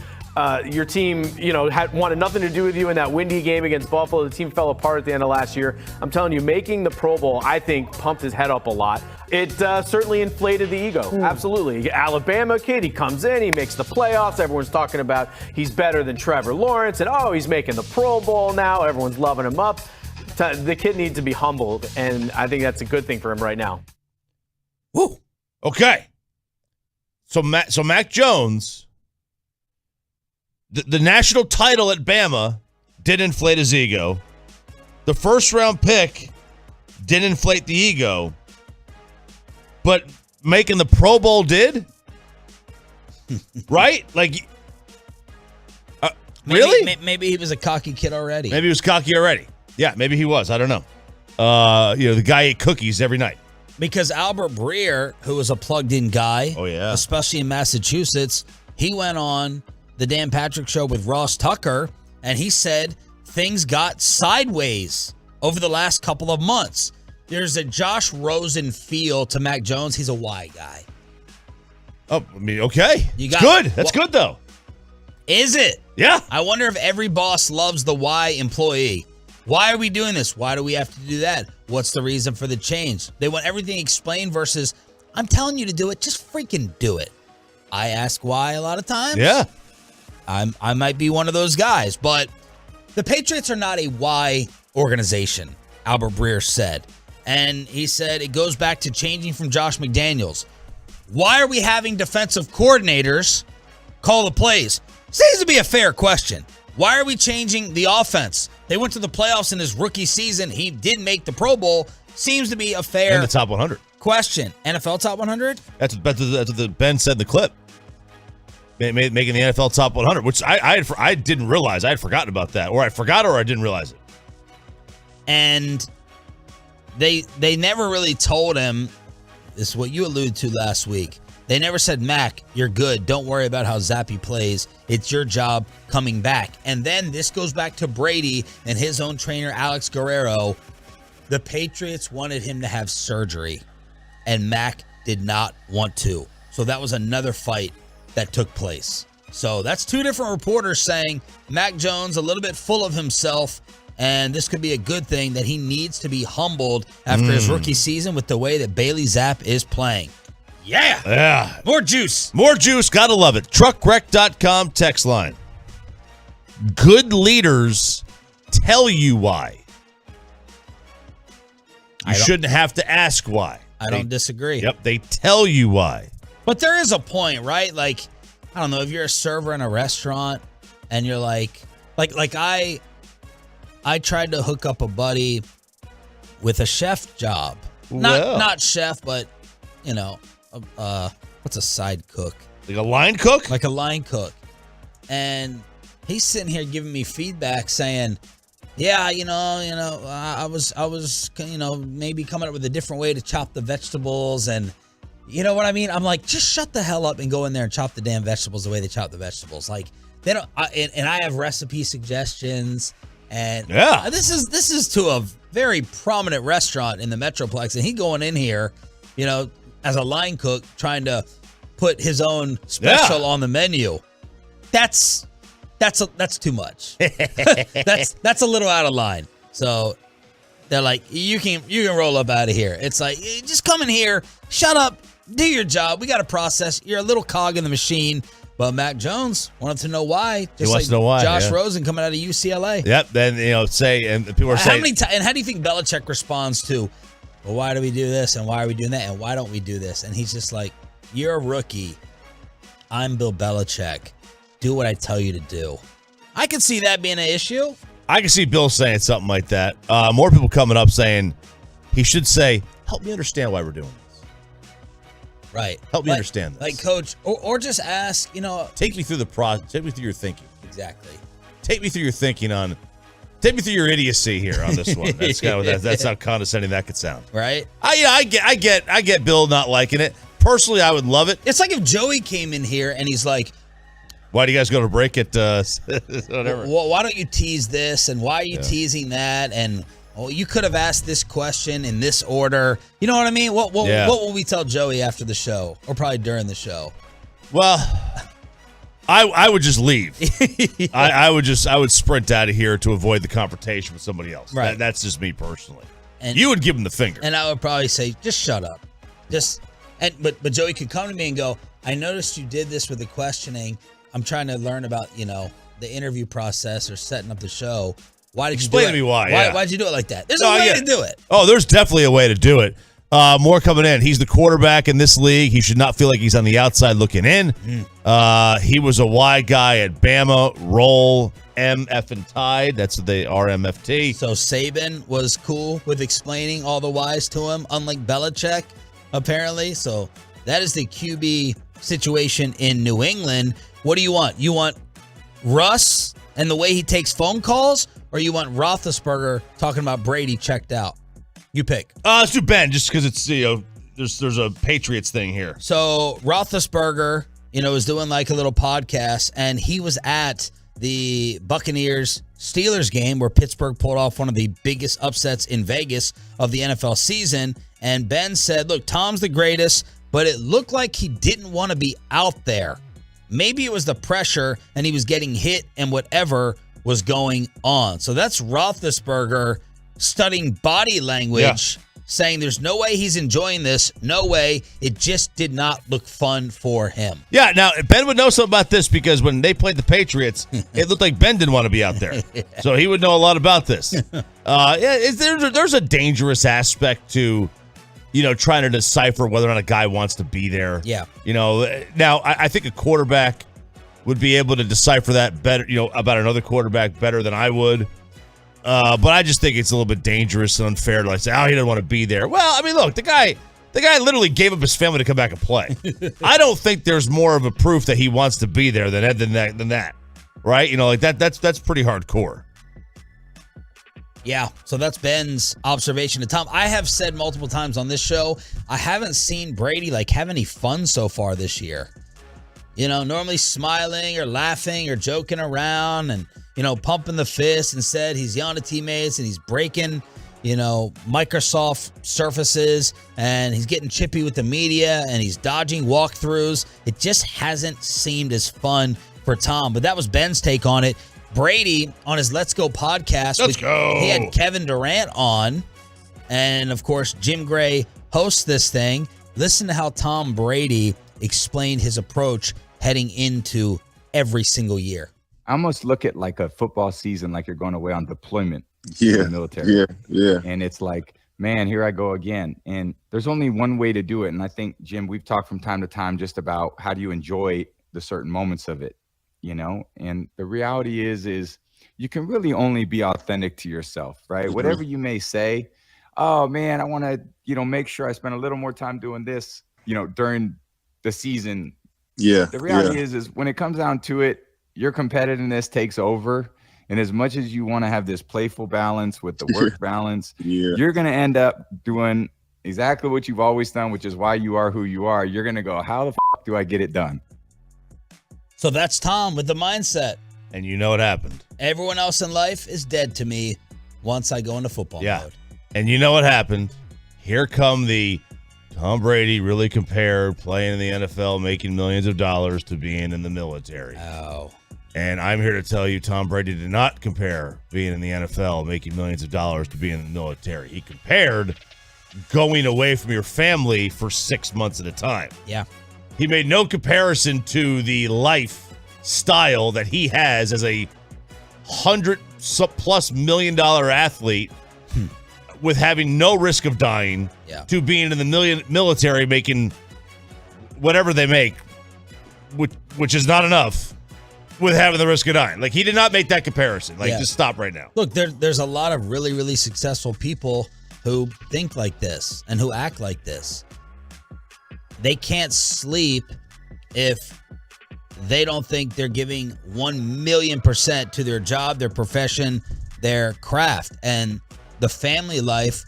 Your team, you know, wanted nothing to do with you in that windy game against Buffalo. The team fell apart at the end of last year. I'm telling you, making the Pro Bowl, I think, pumped his head up a lot. It certainly inflated the ego. Absolutely. Alabama kid, he comes in, he makes the playoffs. Everyone's talking about he's better than Trevor Lawrence, and he's making the Pro Bowl now. Everyone's loving him up. The kid needs to be humbled, and I think that's a good thing for him right now. Woo. Okay. So Mac Jones, the national title at Bama did inflate his ego. The first round pick did inflate the ego. But making the Pro Bowl did? Right? Like, really? Maybe he was a cocky kid already. Maybe he was cocky already. Yeah, maybe he was. I don't know. The guy ate cookies every night. Because Albert Breer, who was a plugged-in guy, especially in Massachusetts, he went on the Dan Patrick Show with Ross Tucker, and he said things got sideways over the last couple of months. There's a Josh Rosen feel to Mac Jones. He's a Y guy. Oh, I mean, okay. Good. That's good, though. Is it? Yeah. I wonder if every boss loves the Y employee. Why are we doing this? Why do we have to do that? What's the reason for the change? They want everything explained versus, I'm telling you to do it, just freaking do it. I ask why a lot of times. Yeah. I might be one of those guys, but the Patriots are not a Y organization, Albert Breer said. And he said it goes back to changing from Josh McDaniels. Why are we having defensive coordinators call the plays? Seems to be a fair question. Why are we changing the offense? They went to the playoffs in his rookie season. He did make the Pro Bowl. Seems to be a fair and the top 100 question. NFL top 100? That's what Ben said in the clip. Making the NFL top 100, which I didn't realize. I had forgotten about that. Or I forgot, or I didn't realize it. And they never really told him, this is what you alluded to last week. They never said, Mac, you're good. Don't worry about how Zappy plays. It's your job coming back. And then this goes back to Brady and his own trainer, Alex Guerrero. The Patriots wanted him to have surgery, and Mac did not want to. So that was another fight that took place. So that's two different reporters saying Mac Jones a little bit full of himself, and this could be a good thing, that he needs to be humbled after his rookie season with the way that Bailey Zapp is playing. Yeah. More juice. More juice. Gotta love it. Truckwreck.com text line. Good leaders tell you why. You shouldn't have to ask why. I don't disagree. Yep, they tell you why. But there is a point, right? Like, I don't know, if you're a server in a restaurant and you're like I tried to hook up a buddy with a chef job. Not chef, but, you know, what's a side cook? Like a line cook? Like a line cook. And He's sitting here giving me feedback saying, yeah, I was maybe coming up with a different way to chop the vegetables, and you know what I mean? I'm like, just shut the hell up and go in there and chop the damn vegetables the way they chop the vegetables. Like, they don't, and I have recipe suggestions, and this is to a very prominent restaurant in the Metroplex, and he going in here, as a line cook trying to put his own special on the menu. That's too much. that's a little out of line. So they're like, you can roll up out of here. It's like, just come in here, shut up, do your job. We got a process. You're a little cog in the machine. But Mac Jones wanted to know why. He wants to know why. Josh Rosen coming out of UCLA. Yep. Then and people are saying, and how do you think Belichick responds to, well, why do we do this and why are we doing that and why don't we do this? And he's just like, you're a rookie. I'm Bill Belichick. Do what I tell you to do. I can see that being an issue. I can see Bill saying something like that. More people coming up saying he should say, help me understand why we're doing this. Right. Help me understand this. Like, coach, or just ask, Take me through the process. Take me through your thinking. Exactly. Take me through your thinking on, take me through your idiocy here on this one. That's kind of that's how condescending that could sound. Right. I get Bill not liking it. Personally, I would love it. It's like if Joey came in here and he's like, why do you guys go to break at whatever? Why don't you tease this and why are you teasing that? And you could have asked this question in this order. You know what I mean? What will we tell Joey after the show or probably during the show? Well, I would just leave. I would sprint out of here to avoid the confrontation with somebody else. Right. That's just me personally. And you would give him the finger. And I would probably say, just shut up. But Joey could come to me and go, I noticed you did this with the questioning. I'm trying to learn about, the interview process or setting up the show. Why did Explain you do it? to me why. Why'd you do it like that? There's a way to do it. Oh, there's definitely a way to do it. More coming in. He's the quarterback in this league. He should not feel like he's on the outside looking in. He was a Y guy at Bama. Roll MF and Tide. That's the RMFT. So Saban was cool with explaining all the Ys to him, unlike Belichick, apparently. So that is the QB situation in New England. What do you want? You want Russ and the way he takes phone calls, or you want Roethlisberger talking about Brady checked out? You pick. Let's do Ben, just because it's there's a Patriots thing here. So Roethlisberger, is doing like a little podcast, and he was at the Buccaneers Steelers game where Pittsburgh pulled off one of the biggest upsets in Vegas of the NFL season. And Ben said, "Look, Tom's the greatest, but it looked like he didn't want to be out there. Maybe it was the pressure and he was getting hit and whatever was going on." So that's Roethlisberger studying body language, saying there's no way he's enjoying this. No way. It just did not look fun for him. Yeah, now Ben would know something about this because when they played the Patriots, it looked like Ben didn't want to be out there. So he would know a lot about this. There's a dangerous aspect to trying to decipher whether or not a guy wants to be there. Yeah. Now I think a quarterback would be able to decipher that better, about another quarterback better than I would. But I just think it's a little bit dangerous and unfair to say, he doesn't want to be there. Well, I mean, look, the guy literally gave up his family to come back and play. I don't think there's more of a proof that he wants to be there than that. Right? That's pretty hardcore. Yeah, so that's Ben's observation to Tom. I have said multiple times on this show, I haven't seen Brady have any fun so far this year. Normally smiling or laughing or joking around and, pumping the fist. Instead, he's yelling at teammates and he's breaking, Microsoft surfaces and he's getting chippy with the media and he's dodging walkthroughs. It just hasn't seemed as fun for Tom. But that was Ben's take on it. Brady on his Let's Go podcast. He had Kevin Durant on. And, of course, Jim Gray hosts this thing. Listen to how Tom Brady explained his approach heading into every single year. I almost look at like a football season like you're going away on deployment in the military. Yeah. And it's like, man, here I go again. And there's only one way to do it. And I think, Jim, we've talked from time to time just about how do you enjoy the certain moments of it, And the reality is you can really only be authentic to yourself, right? Mm-hmm. Whatever you may say, oh, man, I want to, make sure I spend a little more time doing this, during the season. Yeah. The reality is when it comes down to it, your competitiveness takes over. And as much as you want to have this playful balance with the work balance, you're going to end up doing exactly what you've always done, which is why you are who you are. You're going to go, how the f- do I get it done? So that's Tom with the mindset. And you know what happened. Everyone else in life is dead to me once I go into football mode. And you know what happened. Here come the Tom Brady really compared playing in the NFL, making millions of dollars, to being in the military. Oh. And I'm here to tell you Tom Brady did not compare being in the NFL, making millions of dollars, to being in the military. He compared going away from your family for 6 months at a time. Yeah. He made no comparison to the lifestyle that he has as a $100+ million athlete with having no risk of dying to being in the military making whatever they make, which is not enough, with having the risk of dying. Like, he did not make that comparison. Like, just stop right now. Look, there's a lot of really, really successful people who think like this and who act like this. They can't sleep if they don't think they're giving 1,000,000% to their job, their profession, their craft. And the family life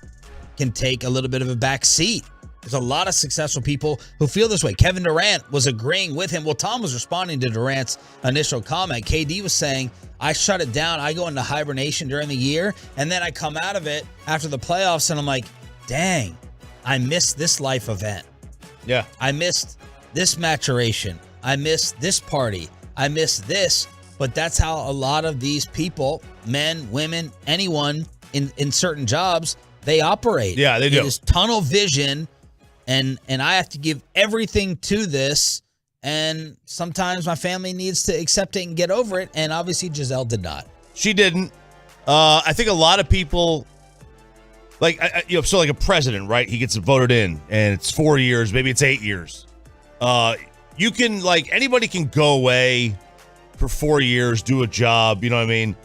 can take a little bit of a back seat. There's a lot of successful people who feel this way. Kevin Durant was agreeing with him. Well, Tom was responding to Durant's initial comment. KD was saying, I shut it down. I go into hibernation during the year, and then I come out of it after the playoffs, and I'm like, dang, I missed this life event. Yeah. I missed this maturation. I missed this party. I missed this. But that's how a lot of these people, men, women, anyone in certain jobs, they operate. Yeah, they do. It is tunnel vision. And I have to give everything to this, and sometimes my family needs to accept it and get over it, and obviously Giselle did not. She didn't. I think a lot of people, like, so like a president, right? He gets voted in, and it's 4 years, maybe it's 8 years. You can, like, anybody can go away for 4 years, do a job, you know what I mean?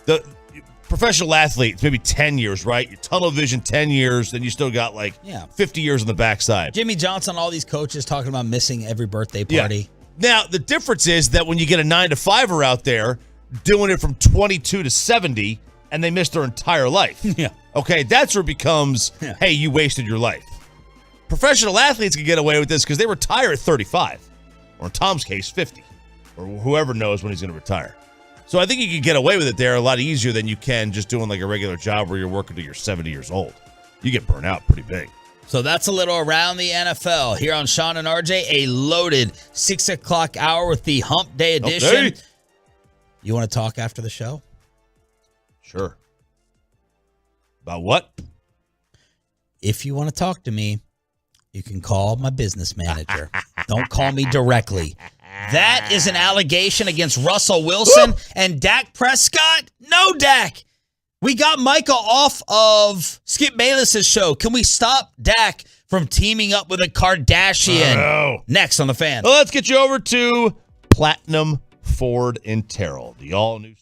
The professional athletes, maybe 10 years, right? Your tunnel vision, 10 years, then you still got 50 years on the backside. Jimmy Johnson, all these coaches talking about missing every birthday party. Yeah. Now, the difference is that when you get a 9-to-5er out there doing it from 22 to 70 and they miss their entire life. Okay, that's where it becomes, hey, you wasted your life. Professional athletes can get away with this because they retire at 35, or in Tom's case, 50, or whoever knows when he's going to retire. So I think you can get away with it there a lot easier than you can just doing like a regular job where you're working till you're 70 years old. You get burnt out pretty big. So that's a little around the NFL here on Sean and RJ, a loaded 6 o'clock hour with the Hump Day edition. Hump Day. You want to talk after the show? Sure. About what? If you want to talk to me, you can call my business manager. Don't call me directly. That is an allegation against Russell Wilson and Dak Prescott. No, Dak. We got Micah off of Skip Bayless's show. Can we stop Dak from teaming up with a Kardashian? No. Next on The Fan. Well, let's get you over to Platinum Ford in Terrell, the all-new store.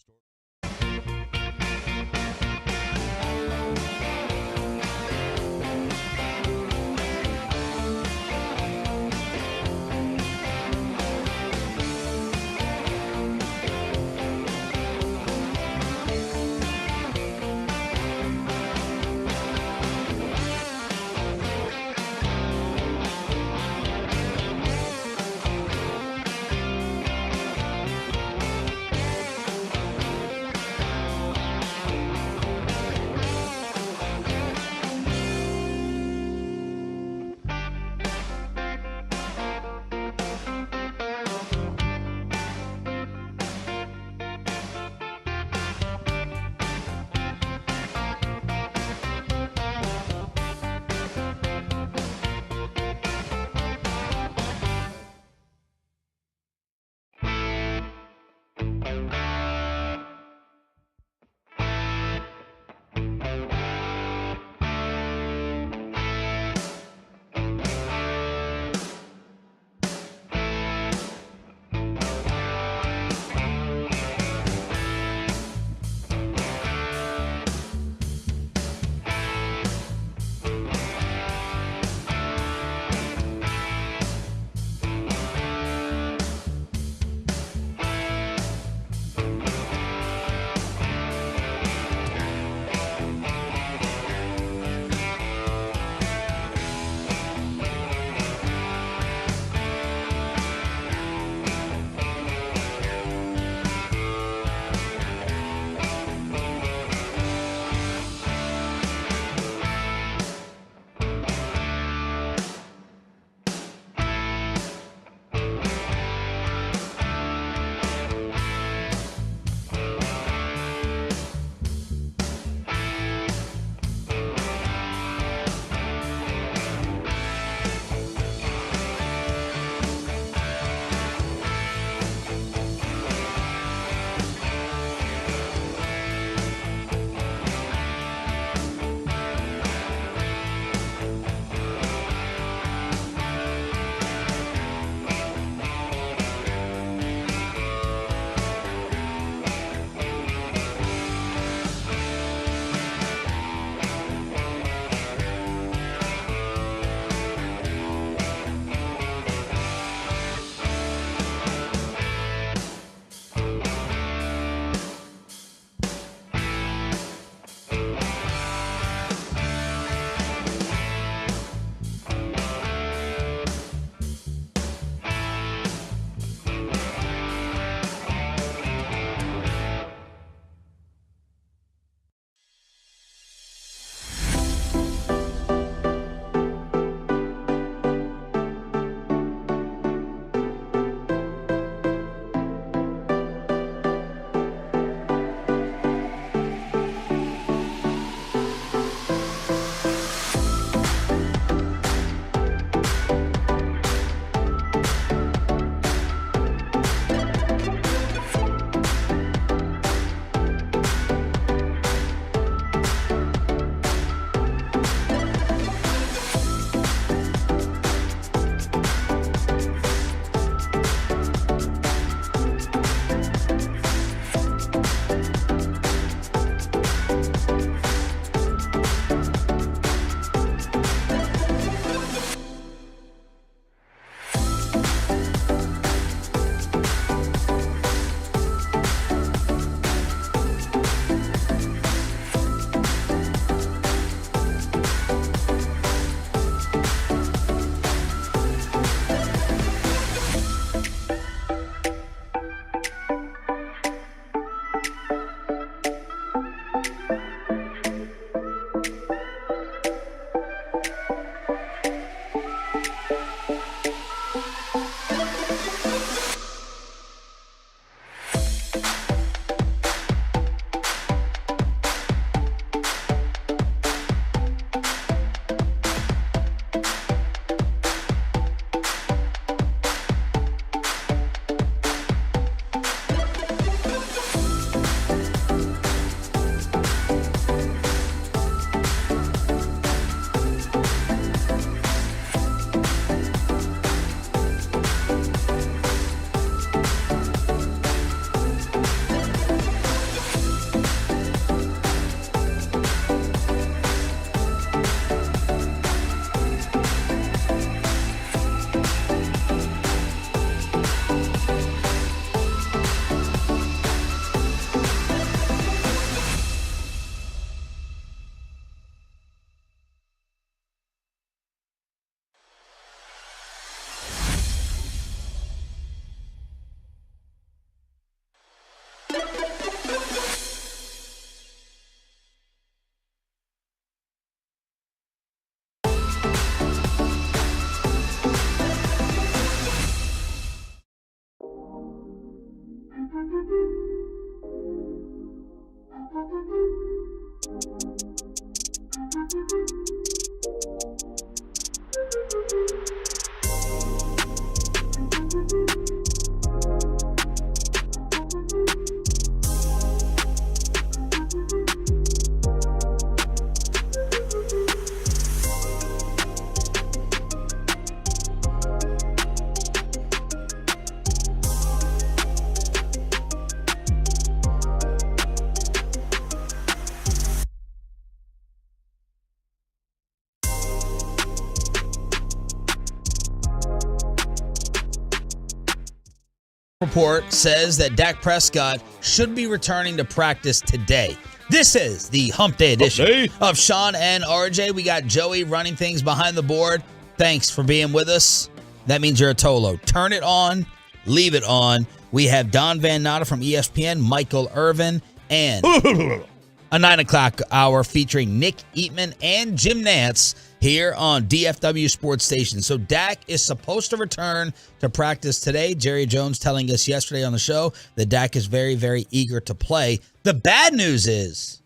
Report says that Dak Prescott should be returning to practice today. This is the Hump Day edition of Sean and RJ. We got Joey running things behind the board. Thanks for being with us. That means you're a Tolo. Turn it on, leave it on. We have Don Van Natta from ESPN, Michael Irvin, and a 9 o'clock hour featuring Nick Eatman and Jim Nantz here on DFW Sports Station. So Dak is supposed to return to practice today. Jerry Jones telling us yesterday on the show that Dak is very, very eager to play. The bad news is,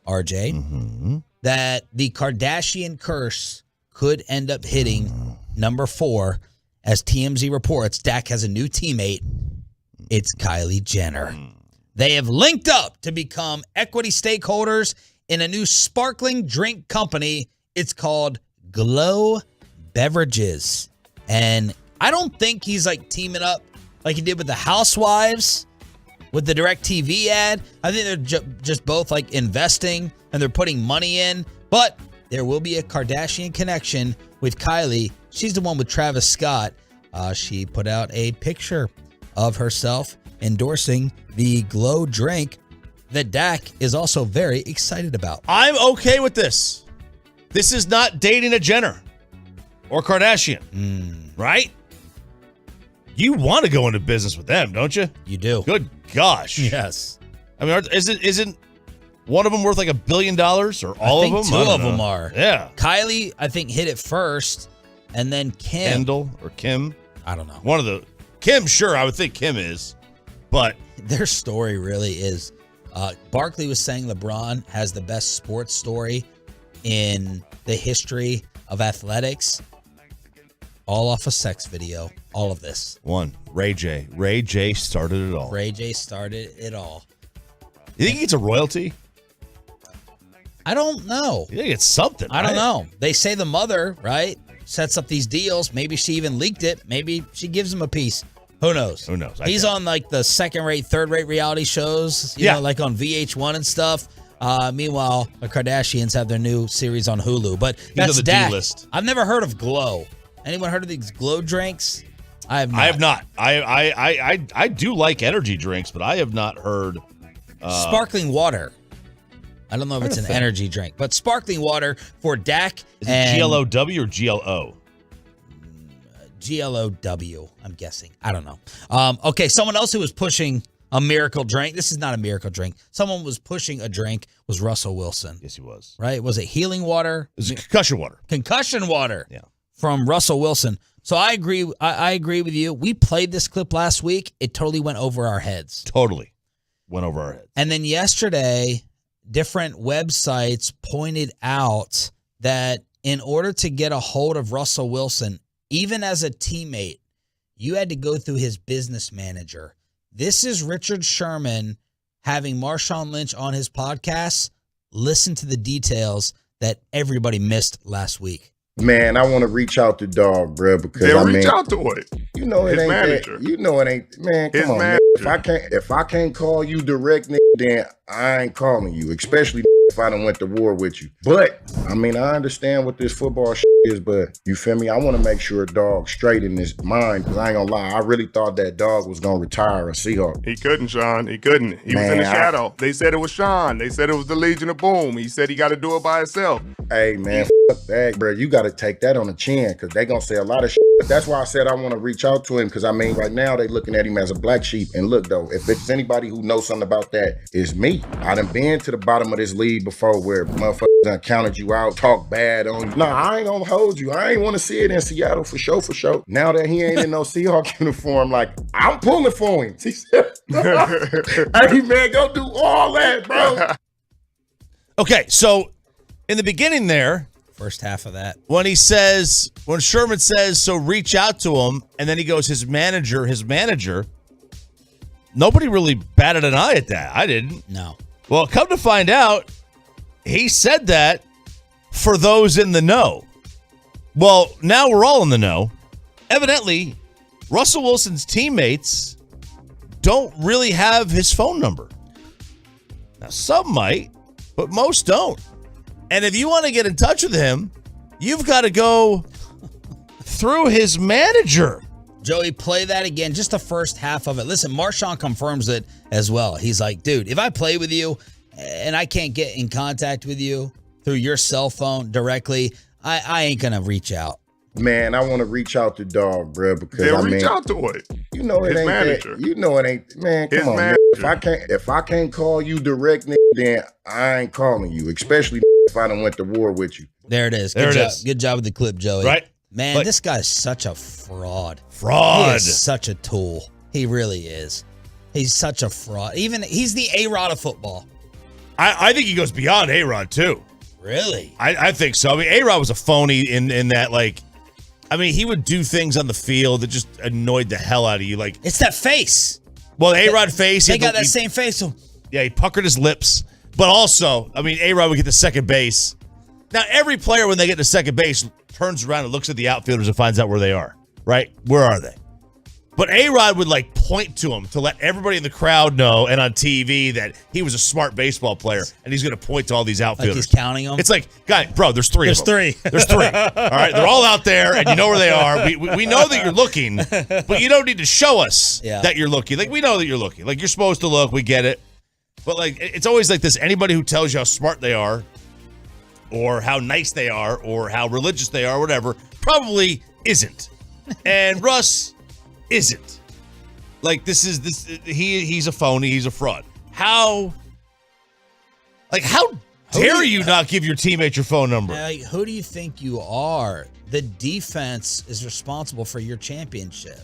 RJ, that the Kardashian curse could end up hitting number 4. As TMZ reports, Dak has a new teammate. It's Kylie Jenner. They have linked up to become equity stakeholders in a new sparkling drink company. It's called Glow Beverages. And I don't think he's like teaming up like he did with the Housewives with the DirecTV ad. I think they're just both like investing and they're putting money in. But there will be a Kardashian connection with Kylie. She's the one with Travis Scott. She put out a picture of herself endorsing the Glow drink that Dak is also very excited about. I'm okay with this. This is not dating a Jenner or Kardashian, right? You want to go into business with them, don't you? You do. Good gosh. Yes. I mean, isn't one of them worth like $1 billion or all of them? Two of them are. Yeah. Kylie, I think, hit it first, and then Kim. Kendall or Kim? I don't know. One of the Kim, sure, I would think Kim is, but their story really is. Barkley was saying LeBron has the best sports story in the history of athletics. All off a sex video. All of this. Ray J. Ray J started it all. Ray J started it all. You think he gets a royalty? I don't know. You think it's something? I don't know. They say the mother, right, sets up these deals. Maybe she even leaked it. Maybe she gives him a piece. Who knows? Who knows? He's on like the second-rate, third-rate reality shows, you know, like on VH1 and stuff. Meanwhile, the Kardashians have their new series on Hulu. But that's the Dak. D-list. I've never heard of Glow. Anyone heard of these Glow drinks? I have not. I do like energy drinks, but I have not heard. Sparkling water. I don't know if it's an energy drink, but sparkling water for Dak. Is it GLOW or GLO? GLOW, I'm guessing. I don't know. Okay, someone else who was pushing a miracle drink. This is not a miracle drink. Someone was pushing a drink was Russell Wilson. Yes, he was. Right? Was it healing water? It was concussion water. Concussion water. Yeah. From Russell Wilson. So I agree. I agree with you. We played this clip last week. It totally went over our heads. Totally went over our heads. And then yesterday, different websites pointed out that in order to get a hold of Russell Wilson, even as a teammate, you had to go through his business manager. This is Richard Sherman having Marshawn Lynch on his podcast. Listen to the details that everybody missed last week. Man, I want to reach out to Dog, bro, because reach out to it. You know it his ain't manager. that. You know it ain't. Man, come His on, man. manager. If I can't call you direct, then I ain't calling you. Especially if I done went to war with you. But I mean, I understand what this football is, but you feel me? I want to make sure Dog straight in his mind. Cause I ain't gonna lie, I really thought that Dog was gonna retire a Seahawk. He couldn't, Sean. He couldn't. He was in the shadow. They said it was Sean. They said it was the Legion of Boom. He said he got to do it by himself. Hey man, fuck that, bro. You got to take that on the chin because they gonna say a lot of shit. But that's why I said I want to reach out to him because I mean, right now they looking at him as a black sheep. And look though, if it's anybody who knows something about that, it's me. I done been to the bottom of this league before where motherfuckers done counted you out, talk bad on you. Nah, I ain't gonna hold you. I ain't want to see it in Seattle for sure. Now that he ain't in no Seahawk uniform, like I'm pulling for him. He said, Hey, man, go do all that, bro. Okay, so in the beginning there, first half of that, when Sherman says, so reach out to him, and then he goes, his manager, nobody really batted an eye at that. I didn't. No. Well, come to find out, he said that for those in the know. Well, now we're all in the know. Evidently, Russell Wilson's teammates don't really have his phone number. Now, some might, but most don't. And if you want to get in touch with him, you've got to go through his manager. Joey, play that again, just the first half of it. Listen, Marshawn confirms it as well. He's like, dude, if I play with you and I can't get in contact with you through your cell phone directly, I ain't going to reach out. Man, I want to reach out to dog, bro, because They'll reach out to it. You know it His ain't manager. that. You know it ain't. Man, come His on, man. manager. If I can't call you direct, then I ain't calling you. Especially if I done went to war with you. There it is. Good job with the clip, Joey. Right? Man, this guy's such a fraud. Fraud. He is such a tool. He really is. He's such a fraud. He's the A-Rod of football. I think he goes beyond A-Rod, too. Really? I think so. I mean, A-Rod was a phony in that, like, I mean, he would do things on the field that just annoyed the hell out of you. Like, it's that face. Well, the A-Rod face. They got that same face. So. Yeah, he puckered his lips. But also, I mean, A-Rod would get to second base. Now, every player, when they get to second base, turns around and looks at the outfielders and finds out where they are, right? Where are they? But A-Rod would, like, point to him to let everybody in the crowd know and on TV that he was a smart baseball player, and he's going to point to all these outfielders. Like he's counting them? It's like, bro, there's three of them. There's three. There's three. All right? They're all out there, and you know where they are. We know that you're looking, but you don't need to show us that you're looking. Like, we know that you're looking. Like, you're supposed to look. We get it. But, like, it's always like this. Anybody who tells you how smart they are or how nice they are or how religious they are, whatever, probably isn't. And Russ isn't. Like, he's a phony, he's a fraud. How dare you not give your teammate your phone number? Who do you think you are? The defense is responsible for your championship.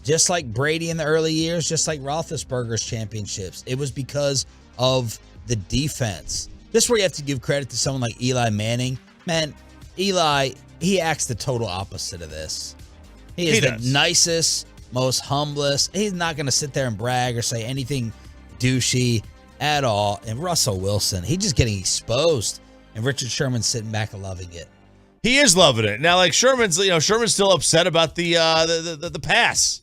Just like Brady in the early years, just like Roethlisberger's championships. It was because of the defense. This is where you have to give credit to someone like Eli Manning. Man, Eli, he acts the total opposite of this. He is the nicest, most humblest. He's not going to sit there and brag or say anything douchey at all. And Russell Wilson, he's just getting exposed. And Richard Sherman's sitting back and loving it. He is loving it. Now, like, Sherman's still upset about the pass.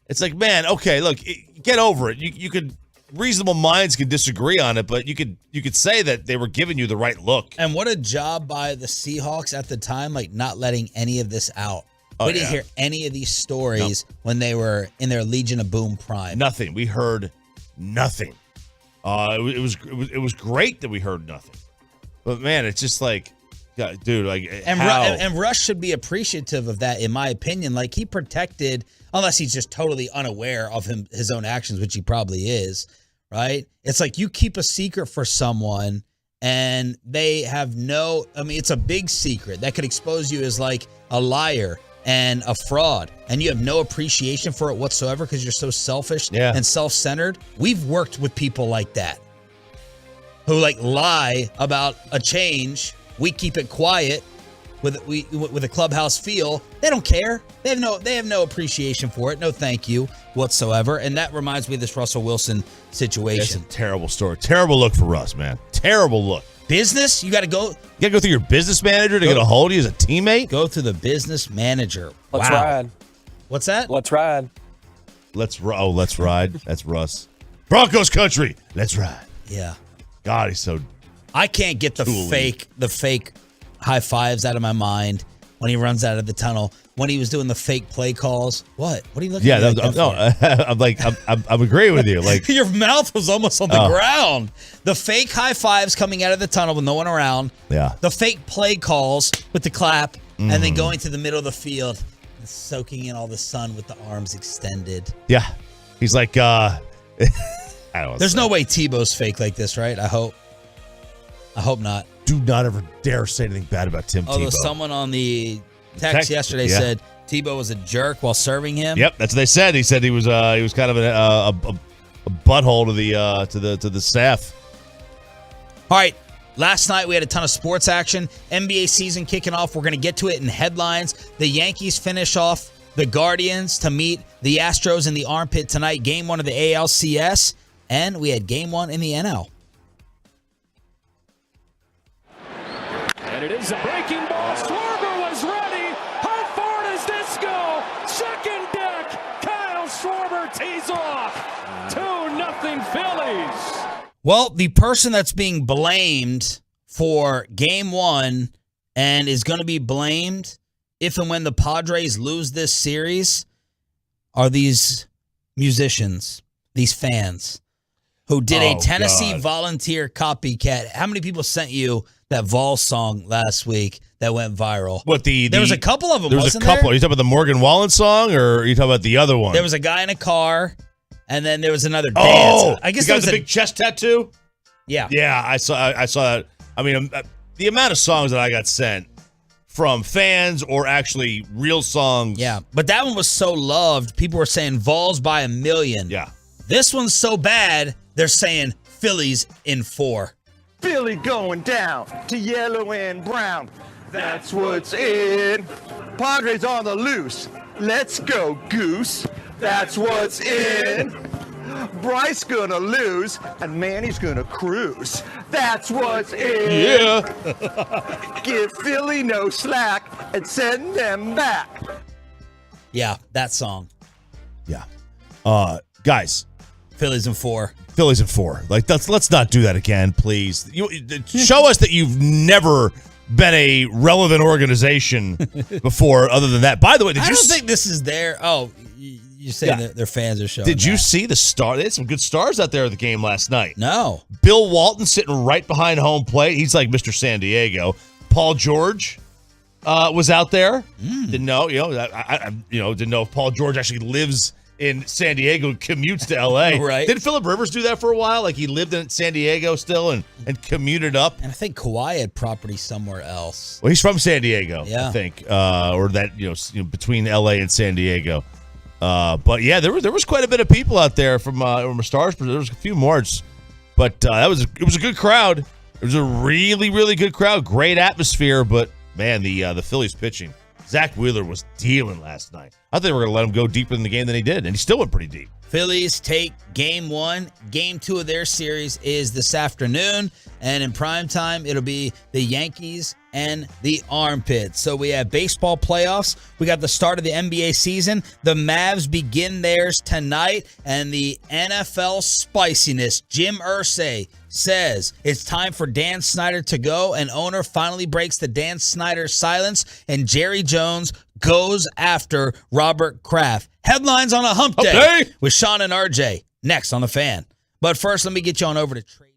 It's like, man, okay, look, get over it. You could, reasonable minds could disagree on it, but you could say that they were giving you the right look. And what a job by the Seahawks at the time, like not letting any of this out. We didn't hear any of these stories when they were in their Legion of Boom prime. Nothing. We heard nothing. It was great that we heard nothing. But man, it's just like, dude, like, and Rush should be appreciative of that, in my opinion. Like, he protected, unless he's just totally unaware of his own actions, which he probably is, right? It's like you keep a secret for someone and they have it's a big secret that could expose you as like a liar and a fraud, and you have no appreciation for it whatsoever because you're so selfish and self-centered. We've worked with people like that who like lie about a change. We keep it quiet with a clubhouse feel. They don't care. They have no appreciation for it. No thank you whatsoever. And that reminds me of this Russell Wilson situation. That's a terrible story. Terrible look for Russ, man. Terrible look. Business? You got to go through your business manager to get a hold of you as a teammate? Go through the business manager. Let's ride. What's that? Let's ride. Let's ride. That's Russ. Broncos country. Let's ride. Yeah. God, he's so I can't get the fake high fives out of my mind when he runs out of the tunnel. When he was doing the fake play calls. What are you looking at? I'm agreeing with you. Like, your mouth was almost on the ground. The fake high fives coming out of the tunnel with no one around. Yeah. The fake play calls with the clap, and then going to the middle of the field and soaking in all the sun with the arms extended. Yeah. He's like, I don't know. There's no way Tebow's fake like this, right? I hope not. Do not ever dare say anything bad about Tim Tebow. Although someone on the text yesterday said Tebow was a jerk while serving him. Yep, that's what they said. He said he was kind of a butthole to the staff. All right. Last night we had a ton of sports action. NBA season kicking off. We're going to get to it in headlines. The Yankees finish off the Guardians to meet the Astros in the armpit tonight. Game 1 of the ALCS. And we had Game 1 in the NL. And it is a breaking ball. Schwarber was ready. How far does this go? Second deck. Kyle Schwarber tees off. 2-0 Phillies. Well, the person that's being blamed for Game 1 and is going to be blamed if and when the Padres lose this series are these musicians, these fans, who did a Tennessee Volunteer copycat. How many people sent you that Vol song last week that went viral? There was a couple of them, wasn't there? Are you talking about the Morgan Wallen song, or are you talking about the other one? There was a guy in a car, and then there was another dance. Oh, I guess the guy there was with the big chest tattoo? Yeah. Yeah, I saw that. I mean, the amount of songs that I got sent from fans or actually real songs. Yeah, but that one was so loved. People were saying Vols by 1 million. Yeah. This one's so bad, they're saying Phillies in 4. Philly going down to yellow and brown. That's what's in. Padres on the loose. Let's go, Goose. That's what's in. Bryce gonna lose and Manny's gonna cruise. That's what's in. Yeah. Give Philly no slack and send them back. Yeah, that song. Yeah. Guys. Phillies in 4. Phillies in 4. Like, let's not do that again, please. Show us that you've never been a relevant organization before other than that. By the way, I don't think this is their... Oh, you're saying that their fans are showing Did you that. see the star? They had some good stars out there at the game last night. No. Bill Walton sitting right behind home plate. He's like Mr. San Diego. Paul George was out there. Didn't know. I didn't know if Paul George actually lives in San Diego, commutes to L.A. Right. Didn't Phillip Rivers do that for a while? Like, he lived in San Diego still and commuted up. And I think Kawhi had property somewhere else. Well, he's from San Diego, Yeah. I think, or that between L.A. and San Diego. But yeah, there was quite a bit of people out there from a Stars. There was a few more, but it was a good crowd. It was a really, really good crowd. Great atmosphere, but man, the Phillies pitching. Zach Wheeler was dealing last night. I thought they were going to let him go deeper in the game than he did, and he still went pretty deep. Phillies take Game 1. Game 2 of their series is this afternoon. And in prime time, it'll be the Yankees and the armpit. So we have baseball playoffs. We got the start of the NBA season. The Mavs begin theirs tonight. And the NFL spiciness. Jim Irsay says it's time for Dan Snyder to go. And owner finally breaks the Dan Snyder silence. And Jerry Jones goes after Robert Kraft. Headlines on a hump day with Sean and RJ next on The Fan. But first, let me get you on over to trade.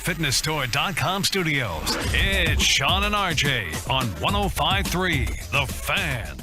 FitnessStore.com studios. It's Sean and RJ on 105.3 The Fan.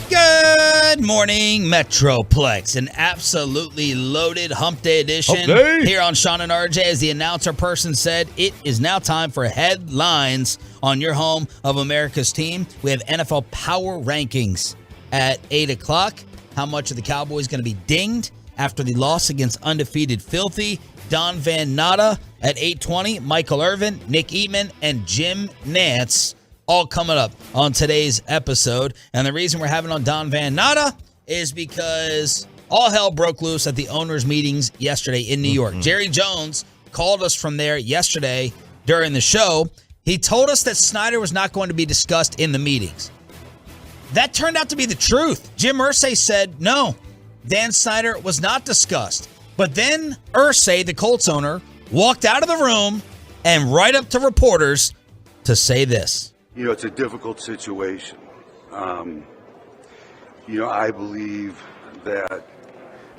Good morning, Metroplex. An absolutely loaded Hump Day edition here on Sean and RJ. As the announcer person said, it is now time for headlines on your home of America's team. We have NFL Power Rankings at 8 o'clock. How much of the Cowboys going to be dinged after the loss against undefeated Filthy? Don Van Natta at 8:20. Michael Irvin, Nick Eatman, and Jim Nantz all coming up on today's episode. And the reason we're having on Don Van Natta is because all hell broke loose at the owners' meetings yesterday in New York. Jerry Jones called us from there yesterday during the show. He told us that Snyder was not going to be discussed in the meetings. That turned out to be the truth. Jim Irsay said, no, Dan Snyder was not discussed. But then Irsay, the Colts owner, walked out of the room and right up to reporters to say this. You know, it's a difficult situation. I believe that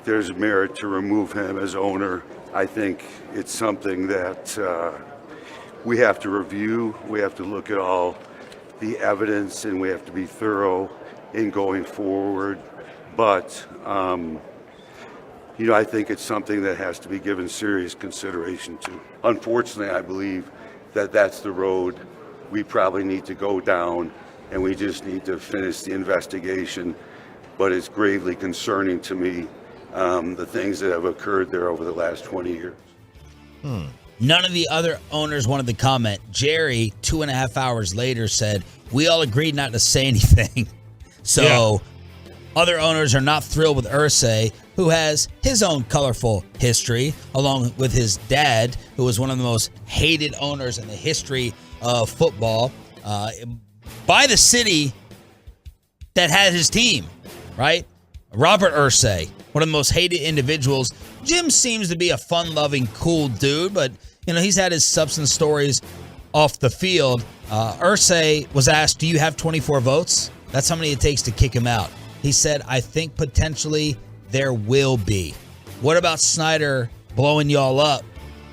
there's merit to remove him as owner. I think it's something that we have to review. We have to look at all the evidence, and we have to be thorough in going forward. But, I think it's something that has to be given serious consideration to. Unfortunately, I believe that that's the road we probably need to go down, and we just need to finish the investigation. But it's gravely concerning to me, the things that have occurred there over the last 20 years. None of the other owners wanted to comment. Jerry, 2.5 hours later, said, we all agreed not to say anything. So other owners are not thrilled with Irsay, who has his own colorful history, along with his dad, who was one of the most hated owners in the history of football, by the city that had his team, right? Robert Irsay, one of the most hated individuals. Jim seems to be a fun-loving, cool dude, but he's had his substance stories off the field. Irsay was asked, do you have 24 votes? That's how many it takes to kick him out. He said, I think potentially there will be. What about Snyder blowing y'all up,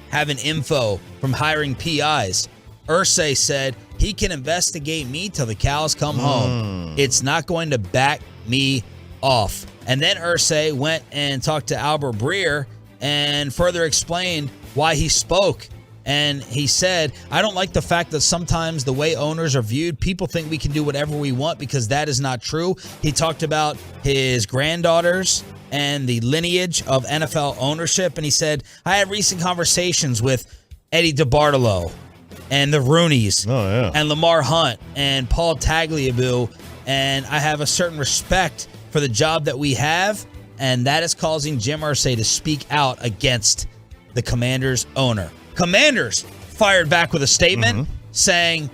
having info from hiring PIs? Irsay said he can investigate me till the cows come home. It's not going to back me off. And then Irsay went and talked to Albert Breer and further explained why he spoke. And he said, I don't like the fact that sometimes the way owners are viewed, people think we can do whatever we want, because that is not true. He talked about his granddaughters and the lineage of NFL ownership. And he said, I had recent conversations with Eddie DeBartolo and the Rooneys and Lamar Hunt and Paul Tagliabue, and I have a certain respect for the job that we have, and that is causing Jim Irsay to speak out against the Commanders owner. Commanders fired back with a statement saying,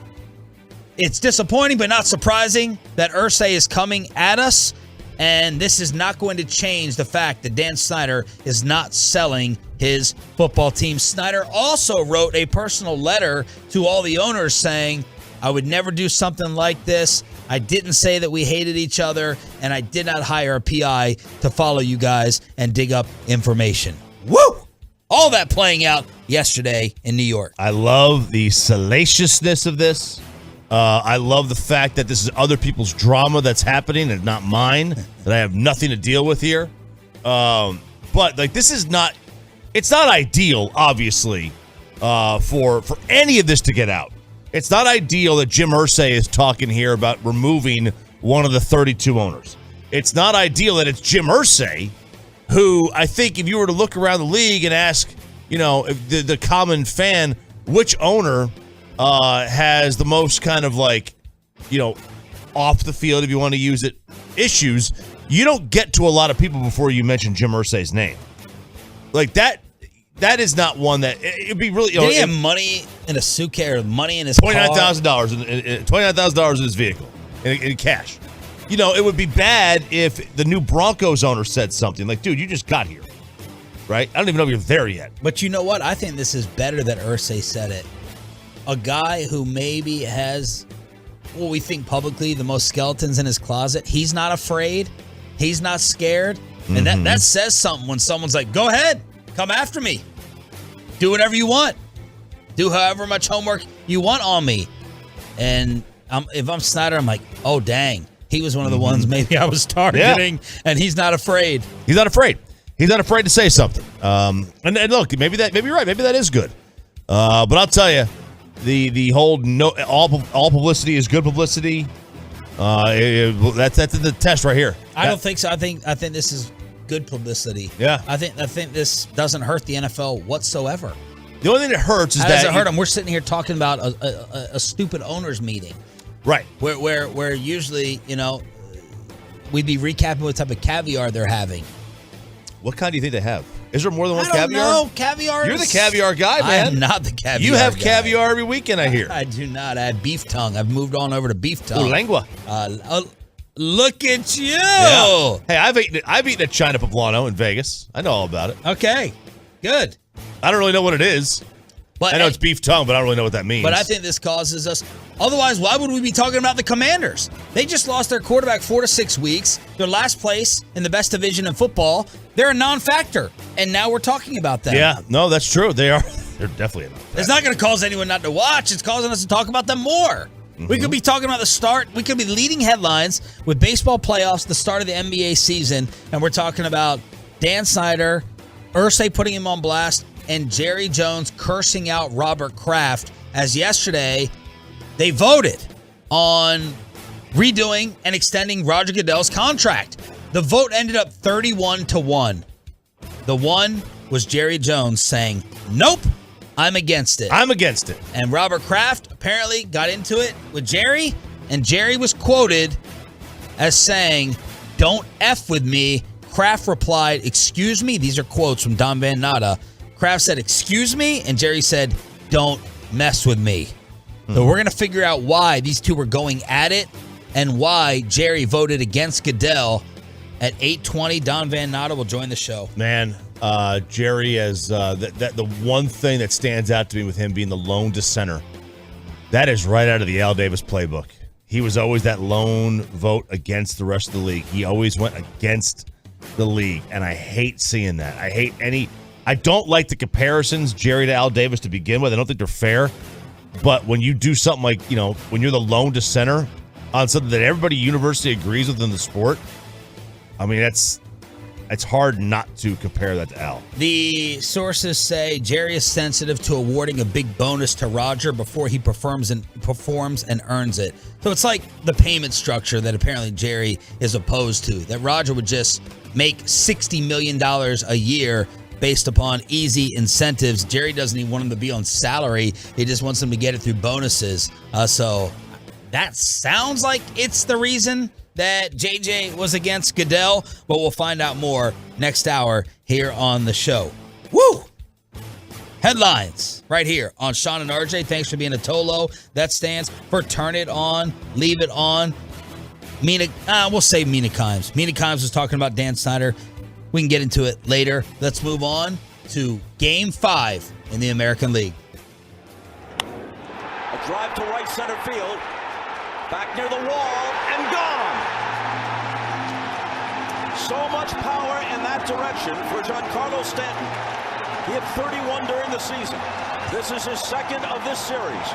it's disappointing but not surprising that Irsay is coming at us, and this is not going to change the fact that Dan Snyder is not selling his football team. Snyder also wrote a personal letter to all the owners saying, I would never do something like this. I didn't say that we hated each other, and I did not hire a PI to follow you guys and dig up information. Woo! All that playing out yesterday in New York. I love the salaciousness of this. I love the fact that this is other people's drama that's happening and not mine, that I have nothing to deal with here. But this is not, it's not ideal, obviously, for any of this to get out. It's not ideal that Jim Irsay is talking here about removing one of the 32 owners. It's not ideal that it's Jim Irsay, who I think if you were to look around the league and ask, if the common fan, which owner has the most kind of off the field, if you want to use it, issues, you don't get to a lot of people before you mention Jim Irsay's name. That is not one that it'd be really. Did he have money in a suitcase or money in his car? $29,000 in his vehicle in cash. It would be bad if the new Broncos owner said something like, dude, you just got here, right? I don't even know if you're there yet. But you know what? I think this is better that Irsay said it. A guy who maybe has, what we think publicly, the most skeletons in his closet. He's not afraid. He's not scared. And that says something when someone's like, go ahead, come after me. Do whatever you want. Do however much homework you want on me. And if I'm Snyder, I'm like, oh, dang. He was one of the ones maybe I was targeting, and he's not afraid. He's not afraid. He's not afraid to say something. And look, maybe you're right. Maybe that is good. But I'll tell you, the whole all publicity is good publicity. That's the test right here. I don't think so. I think this is good publicity. Yeah. I think this doesn't hurt the NFL whatsoever. The only thing that hurts is How that does it hurt them? We're sitting here talking about a stupid owners meeting, right? Where usually we'd be recapping what type of caviar they're having. What kind do you think they have? Is there more than one I don't caviar? know. Caviar. You're the caviar guy, man. I am not the caviar. You have guy. caviar every weekend, I hear. I do not. I had beef tongue. I've moved on over to beef tongue. Ooh, lengua. Look at you. Yeah. Hey, I've eaten a China poblano in Vegas. I know all about it. Okay, good. I don't really know what it is. But I know it's beef tongue, but I don't really know what that means. But I think this causes us. Otherwise, why would we be talking about the Commanders? They just lost their quarterback 4 to 6 weeks. They're last place in the best division in football. They're a non-factor, and now we're talking about them. Yeah, no, that's true. They are. They're definitely a non-factor. It's not going to cause anyone not to watch. It's causing us to talk about them more. We could be talking about the start. We could be leading headlines with baseball playoffs, the start of the NBA season, and we're talking about Dan Snyder, Irsay putting him on blast, and Jerry Jones cursing out Robert Kraft, as yesterday they voted on redoing and extending Roger Goodell's contract. The vote ended up 31-1. The one was Jerry Jones saying, nope, I'm against it. I'm against it. And Robert Kraft apparently got into it with Jerry, and Jerry was quoted as saying, don't F with me. Kraft replied, excuse me. These are quotes from Don Van Natta. Kraft said, excuse me, and Jerry said, don't mess with me. So we're going to figure out why these two were going at it and why Jerry voted against Goodell. At 8:20, Don Van Natta will join the show. Man, Jerry has the one thing that stands out to me with him being the lone dissenter. That is right out of the Al Davis playbook. He was always that lone vote against the rest of the league. He always went against the league, and I hate seeing that. I don't like the comparisons, Jerry to Al Davis, to begin with. I don't think they're fair. But when you do something like, when you're the lone dissenter on something that everybody universally agrees with in the sport, I mean, it's hard not to compare that to Al. The sources say Jerry is sensitive to awarding a big bonus to Roger before he performs and earns it. So it's like the payment structure that apparently Jerry is opposed to, that Roger would just make $60 million a year based upon easy incentives. Jerry doesn't even want him to be on salary. He just wants him to get it through bonuses. So that sounds like it's the reason that JJ was against Goodell, but we'll find out more next hour here on the show. Woo! Headlines right here on Sean and RJ. Thanks for being a Tolo. That stands for Turn It On, Leave It On. We'll say Mina Kimes. Mina Kimes was talking about Dan Snyder. We can get into it later. Let's move on to Game 5 in the American League. A drive to right center field. Back near the wall and gone. So much power in that direction for Giancarlo Stanton. He had 31 during the season. This is his second of this series.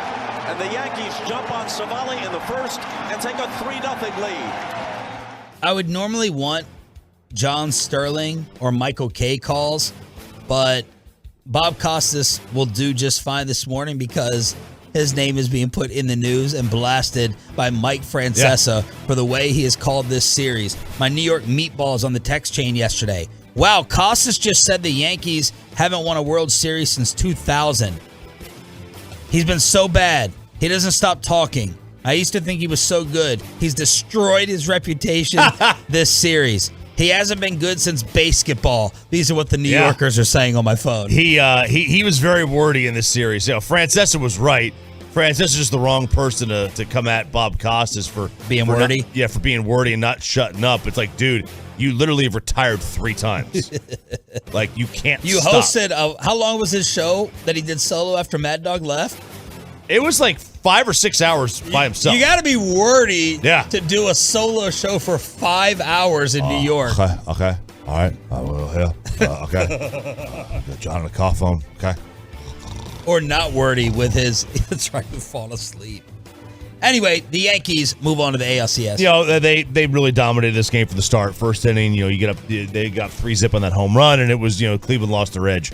And the Yankees jump on Savali in the first and take a 3-0 lead. I would normally want John Sterling or Michael Kay calls, but Bob Costas will do just fine this morning because his name is being put in the news and blasted by Mike Francesa for the way he has called this series. My New York Meatballs on the text chain yesterday. Wow, Costas just said the Yankees haven't won a World Series since 2000. He's been so bad. He doesn't stop talking. I used to think he was so good. He's destroyed his reputation this series. He hasn't been good since basketball. These are what the New Yorkers are saying on my phone. He was very wordy in this series. Francesa was right. Francesa's just the wrong person to come at Bob Costas for being wordy. For being wordy and not shutting up. It's like, dude, you literally have retired 3 times. Like, you can't. You stop. hosted. How long was his show that he did solo after Mad Dog left? It was like 5 or 6 hours by himself. You got to be wordy to do a solo show for 5 hours in New York. Okay. All right. Okay. Got John on the call phone. Okay. Or not wordy with his trying to fall asleep. Anyway, the Yankees move on to the ALCS. You know, they really dominated this game from the start. First inning, you know, they got 3-zip on that home run, and it was, you know, Cleveland lost their edge.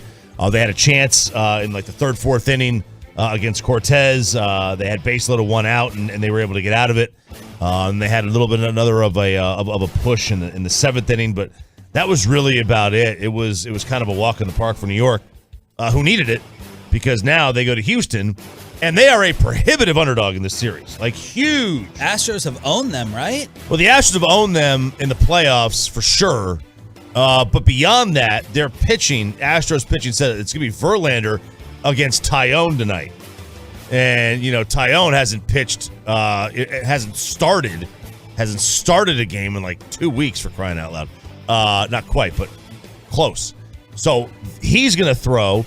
They had a chance in like the third, fourth inning against Cortez. They had base load of 1 out, and they were able to get out of it. And they had a little bit of a push in the seventh inning, but that was really about it. It was kind of a walk in the park for New York, who needed it, because now they go to Houston. And they are a prohibitive underdog in this series. Like, huge. Astros have owned them, right? Well, the Astros have owned them in the playoffs for sure. But beyond that, their pitching, Astros pitching, said it's going to be Verlander against Tyone tonight. And, you know, Tyone hasn't pitched, hasn't started a game in like 2 weeks, for crying out loud. Not quite, but close. So he's going to throw.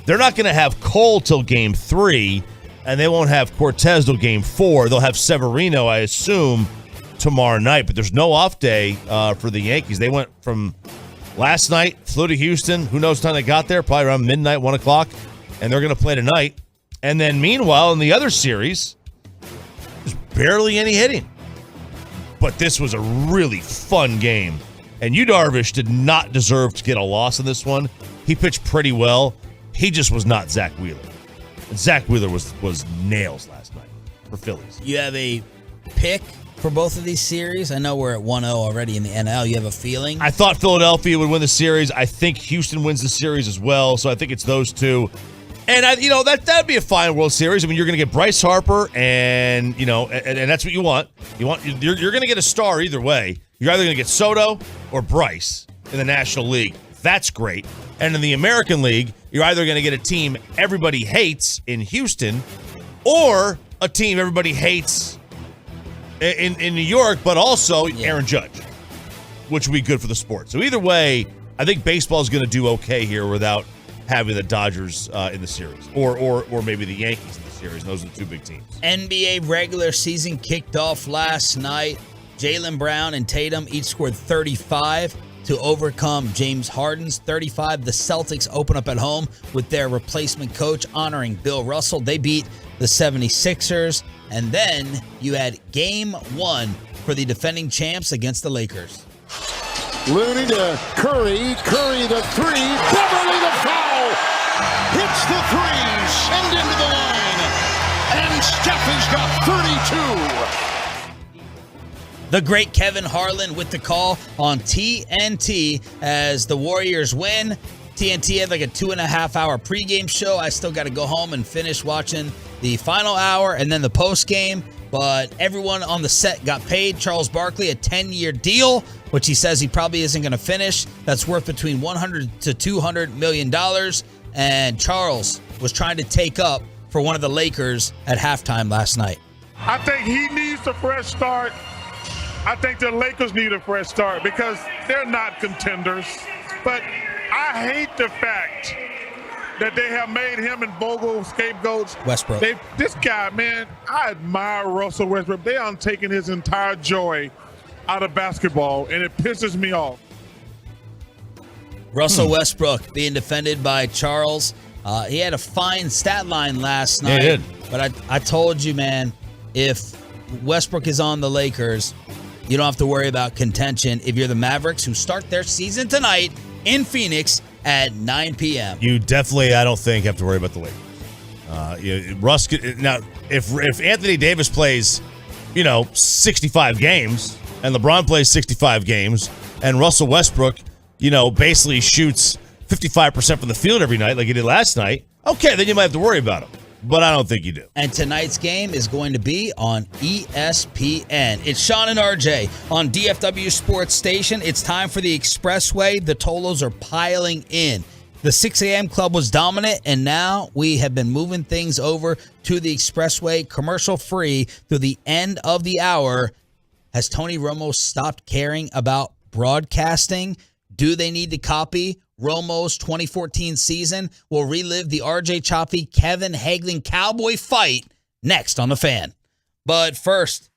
They're not going to have Cole till game 3. And they won't have Cortez till game 4. They'll have Severino, I assume, tomorrow night. But there's no off day for the Yankees. They went from last night, flew to Houston. Who knows what time they got there? Probably around midnight, 1 o'clock. And they're going to play tonight. And then meanwhile, in the other series, there's barely any hitting. But this was a really fun game. And Yu Darvish did not deserve to get a loss in this one. He pitched pretty well. He just was not Zach Wheeler. Zach Wheeler was nails last night for Phillies. You have a pick for both of these series? I know we're at 1-0 already in the NL. You have a feeling? I thought Philadelphia would win the series. I think Houston wins the series as well, so I think it's those two. And, that'd be a fine World Series. I mean, you're going to get Bryce Harper, and that's what you want. You're going to get a star either way. You're either going to get Soto or Bryce in the National League. That's great. And in the American League, you're either going to get a team everybody hates in Houston or a team everybody hates in New York, but also Aaron Judge, which would be good for the sport. So either way, I think baseball is going to do okay here without having the Dodgers in the series or maybe the Yankees in the series. Those are the two big teams. NBA regular season kicked off last night. Jaylen Brown and Tatum each scored 35 to overcome James Harden's 35. The Celtics open up at home with their replacement coach honoring Bill Russell. They beat the 76ers. And then you had game 1 for the defending champs against the Lakers. Looney to Curry. Curry the 3. Beverly the foul. Hits the 3. Send into the line. And Steph has got 32. The great Kevin Harlan with the call on TNT as the Warriors win. TNT had like a 2.5-hour pregame show. I still got to go home and finish watching the final hour and then the postgame. But everyone on the set got paid. Charles Barkley, a 10-year deal, which he says he probably isn't going to finish. That's worth between $100 to $200 million. And Charles was trying to take up for one of the Lakers at halftime last night. I think he needs a fresh start. I think the Lakers need a fresh start because they're not contenders. But I hate the fact that they have made him and Vogel scapegoats. Westbrook. This guy, man, I admire Russell Westbrook. They are taking his entire joy out of basketball, and it pisses me off. Russell Westbrook being defended by Charles. He had a fine stat line last night. He did. But I told you, man, if Westbrook is on the Lakers, you don't have to worry about contention if you're the Mavericks, who start their season tonight in Phoenix at 9 p.m. You definitely, I don't think, have to worry about the Lakers. Russ could, now, if Anthony Davis plays, 65 games, and LeBron plays 65 games, and Russell Westbrook, basically shoots 55% from the field every night like he did last night, okay, then you might have to worry about him. But I don't think you do. And tonight's game is going to be on ESPN. It's Sean and RJ on DFW Sports Station. It's time for the Expressway. The Tolos are piling in. The 6 a.m. club was dominant, and now we have been moving things over to the Expressway commercial-free through the end of the hour. Has Tony Romo stopped caring about broadcasting? Do they need to copy Romo's 2014 season? We'll relive the RJ Chaffee, Kevin Hagelin Cowboy fight next on The Fan. But first,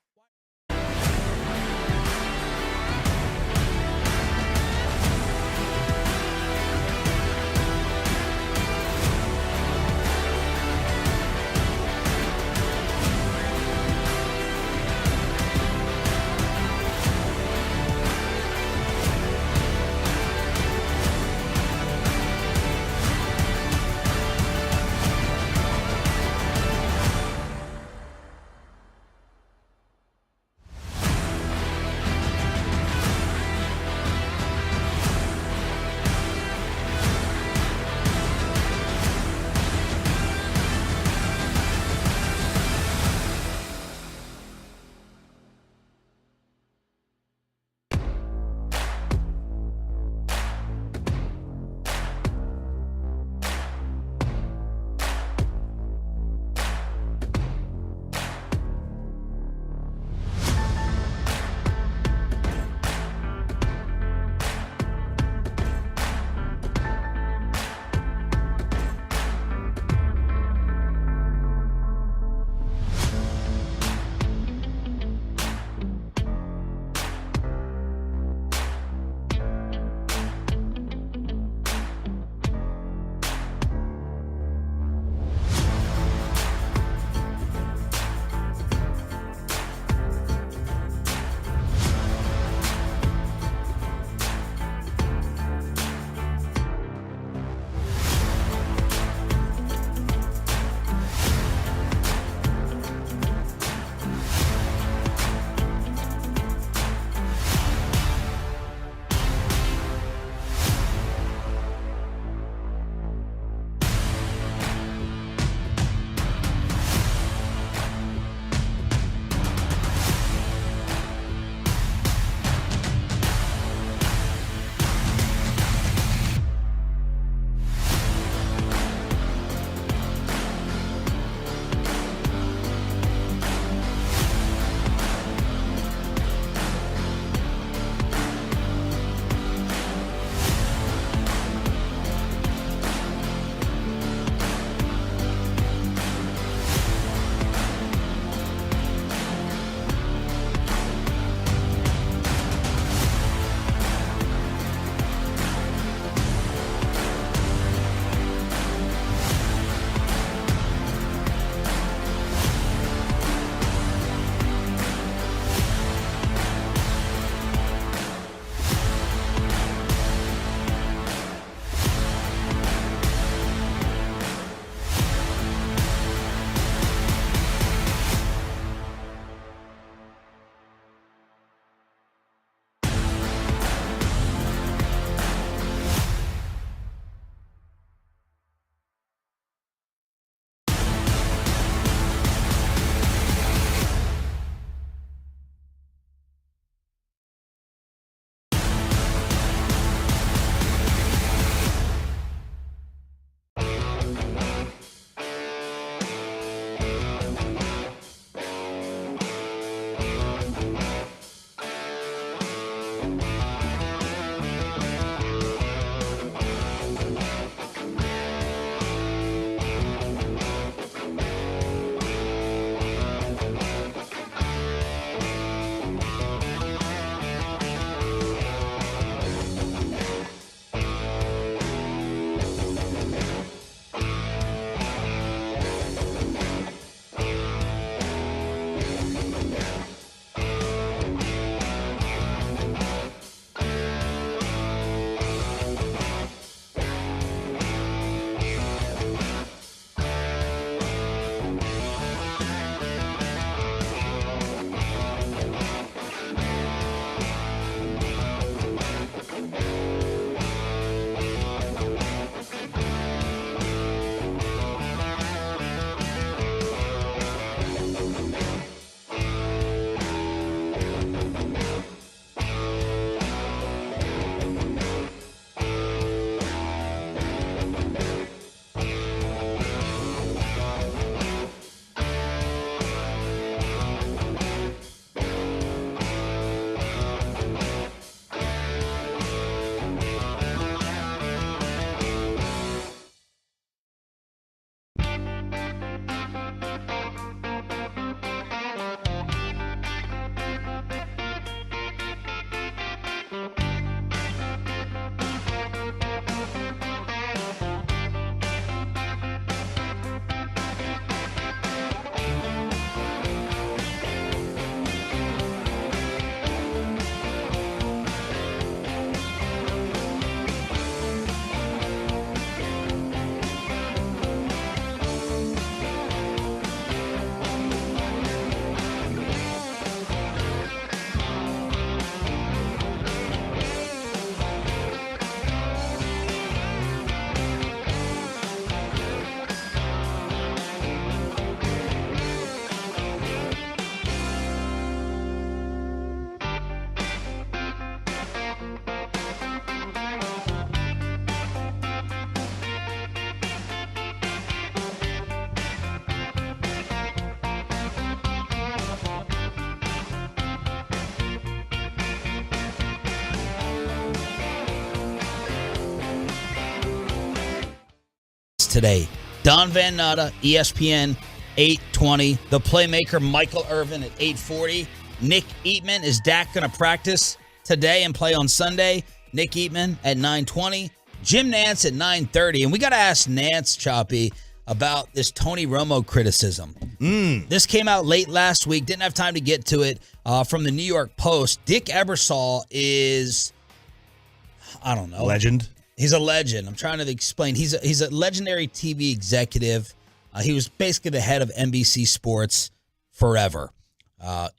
today. Don Van Natta, ESPN, 8:20. The playmaker, Michael Irvin, at 8:40. Nick Eatman, is Dak going to practice today and play on Sunday? Nick Eatman at 9:20. Jim Nantz at 9:30. And we got to ask Nantz, Choppy, about this Tony Romo criticism. This came out late last week. Didn't have time to get to it. From the New York Post, Dick Ebersol is, I don't know. Legend. He's a legend. I'm trying to explain. He's a legendary TV executive. He was basically the head of NBC Sports forever.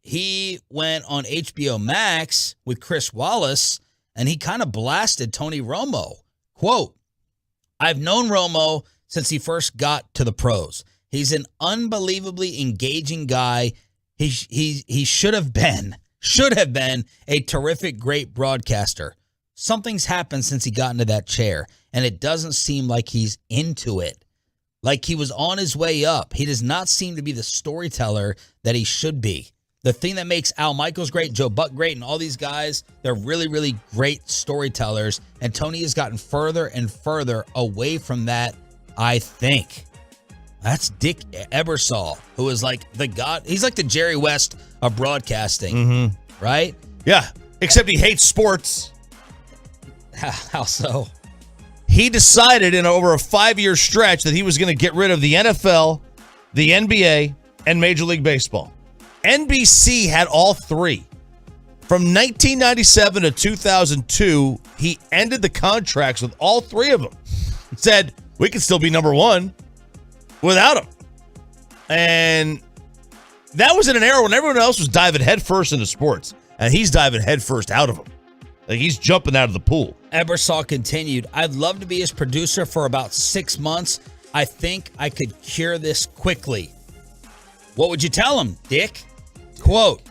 He went on HBO Max with Chris Wallace, and he kind of blasted Tony Romo. Quote, "I've known Romo since he first got to the pros. He's an unbelievably engaging guy. He should have been a terrific, great broadcaster. Something's happened since he got into that chair, and it doesn't seem like he's into it. Like he was on his way up. He does not seem to be the storyteller that he should be. The thing that makes Al Michaels great, Joe Buck great, and all these guys, they're really, really great storytellers. And Tony has gotten further and further away from that, I think." That's Dick Ebersol, who is like the god. He's like the Jerry West of broadcasting, right? Yeah, except he hates sports. How so? He decided in over a 5-year stretch that he was going to get rid of the NFL, the NBA, and Major League Baseball. NBC had all three. From 1997 to 2002, he ended the contracts with all three of them. Said, we can still be number one without him. And that was in an era when everyone else was diving headfirst into sports. And he's diving headfirst out of them. Like he's jumping out of the pool. Ebersol continued, "I'd love to be his producer for about 6 months. I think I could cure this quickly." What would you tell him, Dick? Quote,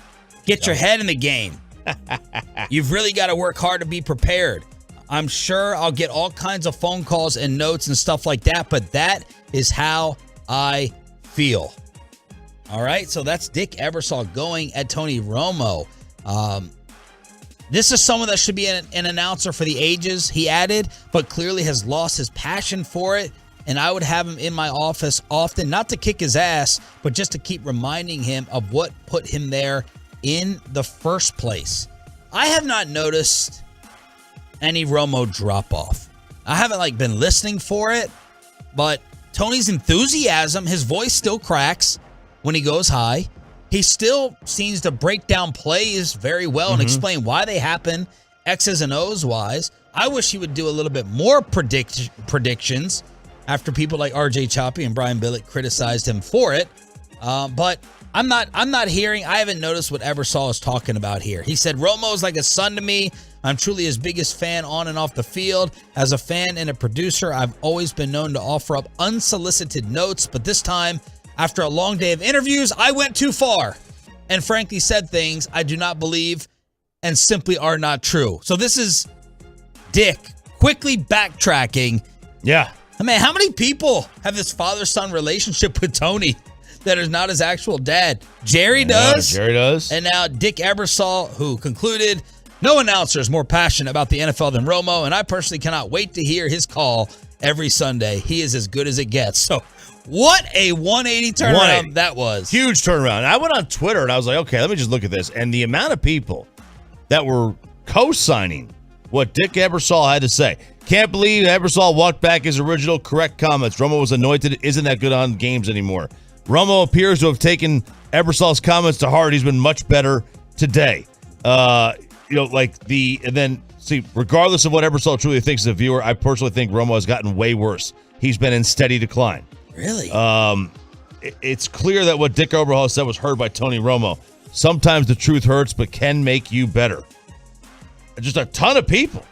"Get your head in the game. You've really got to work hard to be prepared. I'm sure I'll get all kinds of phone calls and notes and stuff like that, but that is how I feel." All right, so that's Dick Ebersol going at Tony Romo. This is someone that should be an announcer for the ages, he added, but clearly has lost his passion for it. And I would have him in my office often, not to kick his ass, but just to keep reminding him of what put him there in the first place. I have not noticed any Romo drop-off. I haven't been listening for it, but Tony's enthusiasm, his voice still cracks when he goes high. He still seems to break down plays very well and explain why they happen, X's and O's wise. I wish he would do a little bit more predictions after people like RJ Choppy and Brian Billick criticized him for it. But I'm not hearing, I haven't noticed what Ebersol is talking about here. He said, "Romo's like a son to me. I'm truly his biggest fan on and off the field. As a fan and a producer, I've always been known to offer up unsolicited notes, but this time, after a long day of interviews, I went too far and frankly said things I do not believe and simply are not true." So this is Dick quickly backtracking. Yeah. Man, how many people have this father-son relationship with Tony that is not his actual dad? Jerry does. Jerry does. And now Dick Ebersol, who concluded, "No announcer is more passionate about the NFL than Romo, and I personally cannot wait to hear his call every Sunday. He is as good as it gets." So what a 180 turnaround that was. Huge turnaround. I went on Twitter and I was like, okay, let me just look at this. And the amount of people that were co-signing what Dick Ebersol had to say. "Can't believe Ebersol walked back his original correct comments. Romo was anointed. Isn't that good on games anymore. Romo appears to have taken Ebersol's comments to heart. He's been much better today." Regardless of what Ebersol truly thinks as a viewer, I personally think Romo has gotten way worse. He's been in steady decline. Really? It's clear that what Dick Ebersol said was heard by Tony Romo. "Sometimes the truth hurts, but can make you better." Just a ton of people.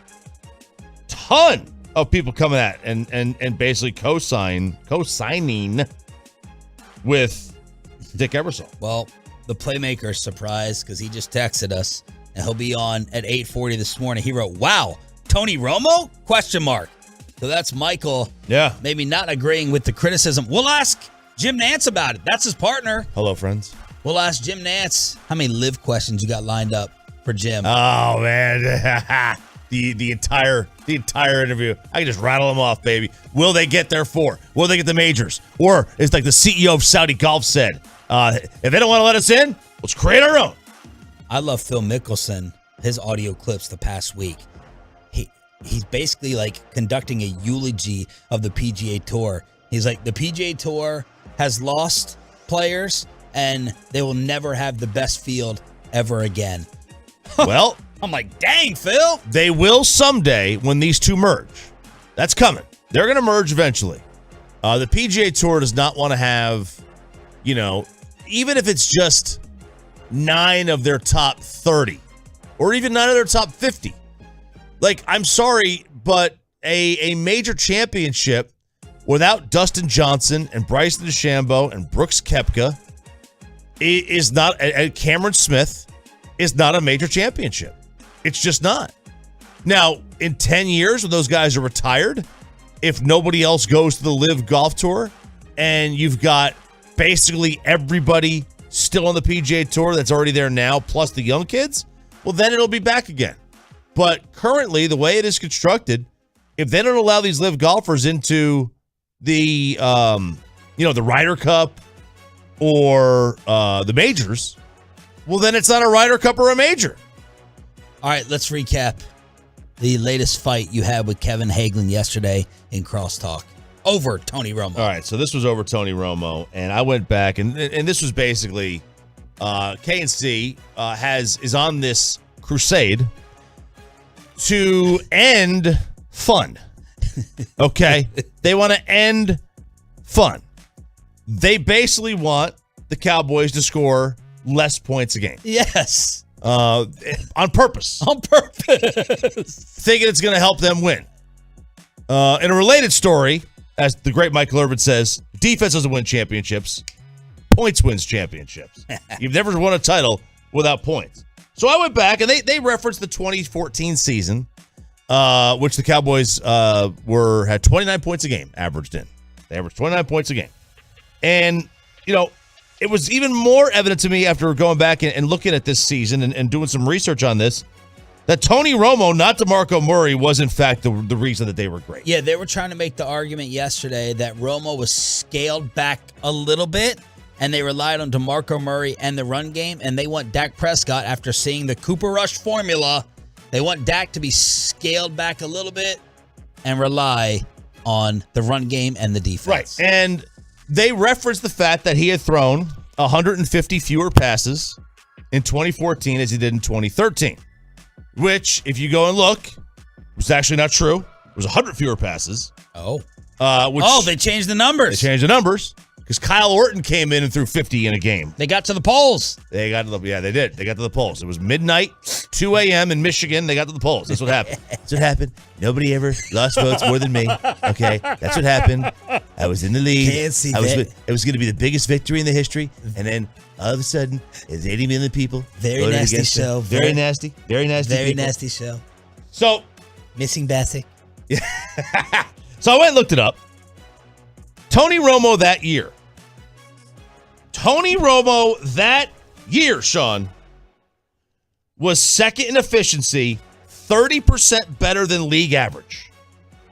Ton of people coming at and basically co-signing with Dick Ebersol. Well, the playmaker is surprised because he just texted us, and he'll be on at 8:40 this morning. He wrote, "Wow, Tony Romo? ? So that's Michael. Yeah. Maybe not agreeing with the criticism. We'll ask Jim Nantz about it. That's his partner. Hello, friends. We'll ask Jim Nantz how many live questions you got lined up for Jim. Oh, man. the entire interview. I can just rattle them off, baby. Will they get their 4? Will they get the majors? Or it's like the CEO of Saudi Golf said, if they don't want to let us in, let's create our own. I love Phil Mickelson, his audio clips the past week. He's basically like conducting a eulogy of the PGA Tour. He's like, the PGA Tour has lost players, and they will never have the best field ever again. Well, I'm like, dang, Phil. They will someday when these two merge. That's coming. They're going to merge eventually. The PGA Tour does not want to have, even if it's just 9 of their top 30 or even 9 of their top 50. Like, I'm sorry, but a major championship without Dustin Johnson and Bryson DeChambeau and Brooks Koepka is not, and Cameron Smith is not a major championship. It's just not. Now, in 10 years when those guys are retired, if nobody else goes to the LIV Golf Tour and you've got basically everybody still on the PGA Tour that's already there now, plus the young kids, well, then it'll be back again. But currently, the way it is constructed, if they don't allow these LIV golfers into the, the Ryder Cup or the majors, well, then it's not a Ryder Cup or a major. All right, let's recap the latest fight you had with Kevin Hagelin yesterday in Crosstalk over Tony Romo. All right, so this was over Tony Romo, and I went back, and this was basically KMC is on this crusade to end fun. Okay? They want to end fun. They basically want the Cowboys to score less points a game. Yes. On purpose. On purpose. Thinking it's going to help them win. In a related story, as the great Michael Irvin says, defense doesn't win championships. Points wins championships. You've never won a title without points. So I went back, and they referenced the 2014 season, which the Cowboys had 29 points a game averaged in. They averaged 29 points a game. And, it was even more evident to me after going back and looking at this season and doing some research on this, that Tony Romo, not DeMarco Murray, was in fact the reason that they were great. Yeah, they were trying to make the argument yesterday that Romo was scaled back a little bit, and they relied on DeMarco Murray and the run game, and they want Dak Prescott, after seeing the Cooper Rush formula, they want Dak to be scaled back a little bit and rely on the run game and the defense. Right, and they referenced the fact that he had thrown 150 fewer passes in 2014 as he did in 2013, which, if you go and look, was actually not true. It was 100 fewer passes. They changed the numbers. They changed the numbers because Kyle Orton came in and threw 50 in a game. They got to the polls. They did. They got to the polls. It was midnight, 2 a.m. in Michigan. They got to the polls. That's what happened. That's what happened. Nobody ever lost votes more than me. Okay, that's what happened. I was in the lead. Can't see it was going to be the biggest victory in the history, and then all of a sudden, it's 80 million people. Very nasty show. Very nasty. Very nasty. Very people. nasty show. So missing Bassick. So I went and looked it up. Tony Romo that year, Sean, was second in efficiency, 30% better than league average.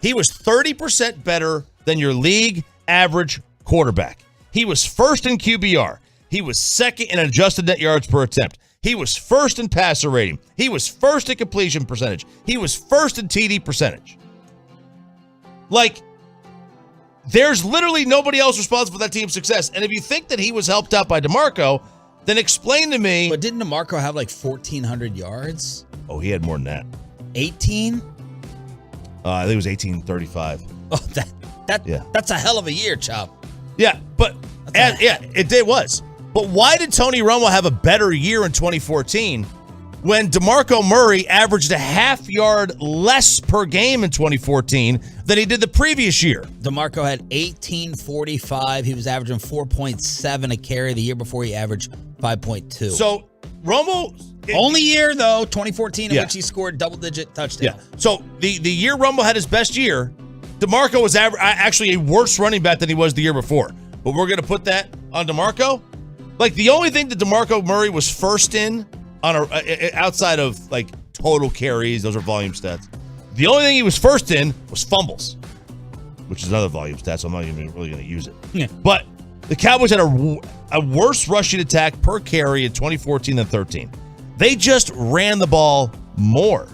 He was 30% better than your league average quarterback. He was first in QBR. He was second in adjusted net yards per attempt. He was first in passer rating. He was first in completion percentage. He was first in TD percentage. Like, there's literally nobody else responsible for that team's success. And if you think that he was helped out by DeMarco, then explain to me. But didn't DeMarco have like 1,400 yards? Oh, he had more than that. 18? I think it was 1835. Oh, that's a hell of a year, Chop. Yeah, but it was. But why did Tony Romo have a better year in 2014 when DeMarco Murray averaged a half yard less per game in 2014 than he did the previous year? DeMarco had 1845. He was averaging 4.7 a carry. The year before, he averaged 5.2. So Romo only year though, 2014, in which he scored double-digit touchdowns. Yeah. So the year Romo had his best year, DeMarco was actually a worse running back than he was the year before. But we're going to put that on DeMarco. Like, the only thing that DeMarco Murray was first in on outside of like total carries. Those are volume stats. The only thing he was first in was fumbles, which is another volume stat, so I'm not even really going to use it. Yeah. But the Cowboys had a worse rushing attack per carry in 2014 than 13. They just ran the ball more.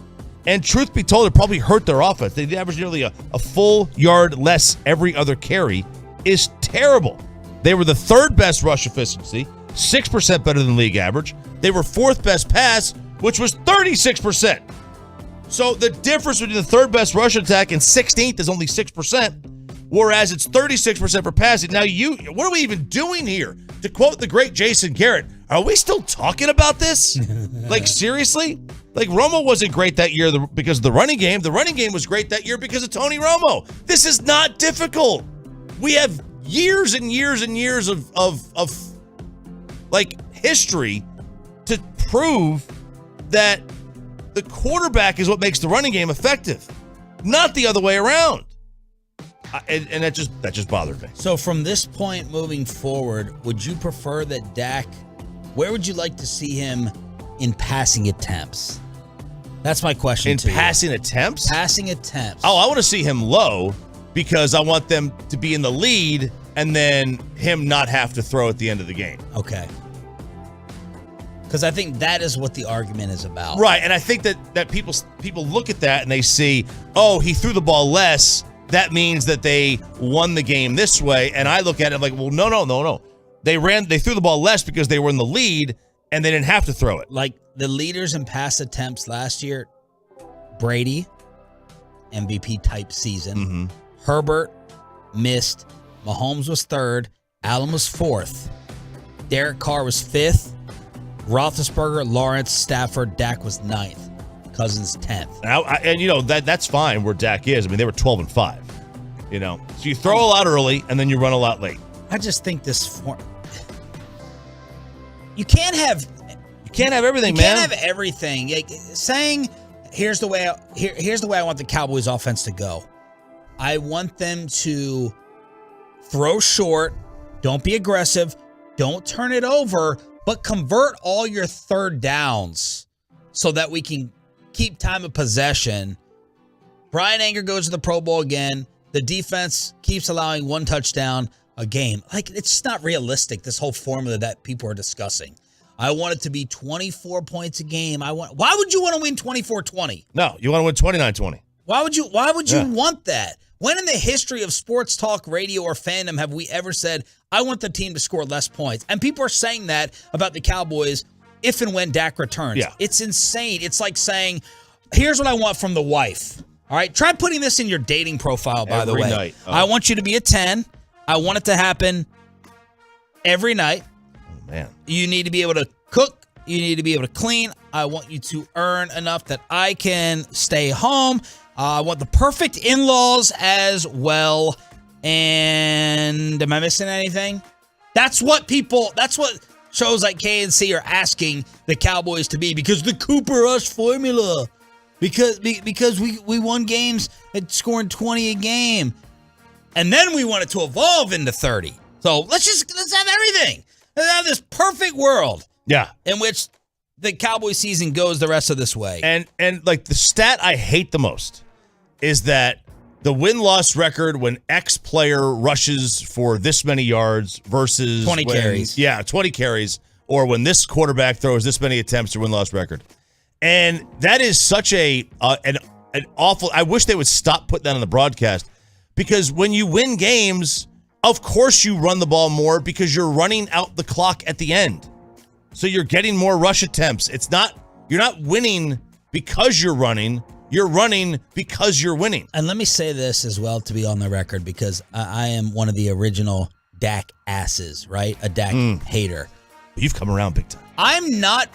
And truth be told, it probably hurt their offense. They averaged nearly a full yard less every other carry. Is terrible. They were the third best rush efficiency, 6% better than league average. They were fourth best pass, which was 36%. So the difference between the third best rush attack and 16th is only 6%, whereas it's 36% for passing. Now, what are we even doing here? To quote the great Jason Garrett, are we still talking about this? Like, seriously? Like, Romo wasn't great that year because of the running game. The running game was great that year because of Tony Romo. This is not difficult. We have years and years and years of like history to prove that the quarterback is what makes the running game effective, not the other way around. And that just bothered me. So from this point moving forward, would you prefer that Dak, where would you like to see him in passing attempts? That's my question. In passing attempts? Passing attempts. Oh, I want to see him low because I want them to be in the lead and then him not have to throw at the end of the game. Okay. Because I think that is what the argument is about. Right, and I think that people look at that and they see, oh, he threw the ball less. That means that they won the game this way. And I look at it like, well, no. They threw the ball less because they were in the lead and they didn't have to throw it. Like the leaders in pass attempts last year, Brady, MVP type season. Mm-hmm. Herbert missed. Mahomes was third. Allen was fourth. Derek Carr was fifth. Roethlisberger, Lawrence, Stafford, Dak was ninth. Cousins 10th. And that's fine where Dak is. I mean, they were 12-5. So you throw a lot early and then you run a lot late. I just think this you can't have everything, man. You can't have everything. Like, saying here's the way I want the Cowboys offense to go. I want them to throw short, don't be aggressive, don't turn it over, but convert all your third downs so that we can keep time of possession. Brian Anger goes to the Pro Bowl again. The defense keeps allowing one touchdown a game. Like, it's just not realistic, this whole formula that people are discussing. I want it to be 24 points a game. Why would you want to win 24-20? No, you want to win 29-20. Why would you want that? When in the history of sports talk, radio, or fandom have we ever said, I want the team to score less points? And people are saying that about the Cowboys if and when Dak returns. Yeah. It's insane. It's like saying, here's what I want from the wife. All right, try putting this in your dating profile, by the way. Every night. Oh. I want you to be a 10. I want it to happen every night. Oh, man. You need to be able to cook. You need to be able to clean. I want you to earn enough that I can stay home. I want the perfect in-laws as well. And am I missing anything? That's what shows like KMC are asking the Cowboys to be, because the Cooper Rush formula. Because we won games at scoring 20 a game. And then we want it to evolve into 30. So let's have everything. Let's have this perfect world. Yeah. In which the Cowboy season goes the rest of this way. And like the stat I hate the most is that the win-loss record when X player rushes for this many yards versus 20 carries. Yeah, 20 carries, or when this quarterback throws this many attempts, or win-loss record. And that is such an awful. I wish they would stop putting that on the broadcast, because when you win games, of course you run the ball more because you're running out the clock at the end. So you're getting more rush attempts. You're not winning because you're running. You're running because you're winning. And let me say this as well, to be on the record, because I am one of the original Dak asses, right? A Dak hater. You've come around big time. I'm not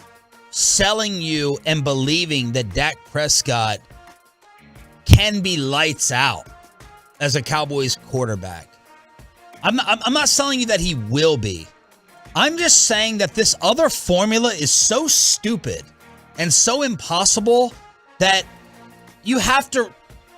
selling you and believing that Dak Prescott can be lights out as a Cowboys quarterback. I'm not selling you that he will be. I'm just saying that this other formula is so stupid and so impossible that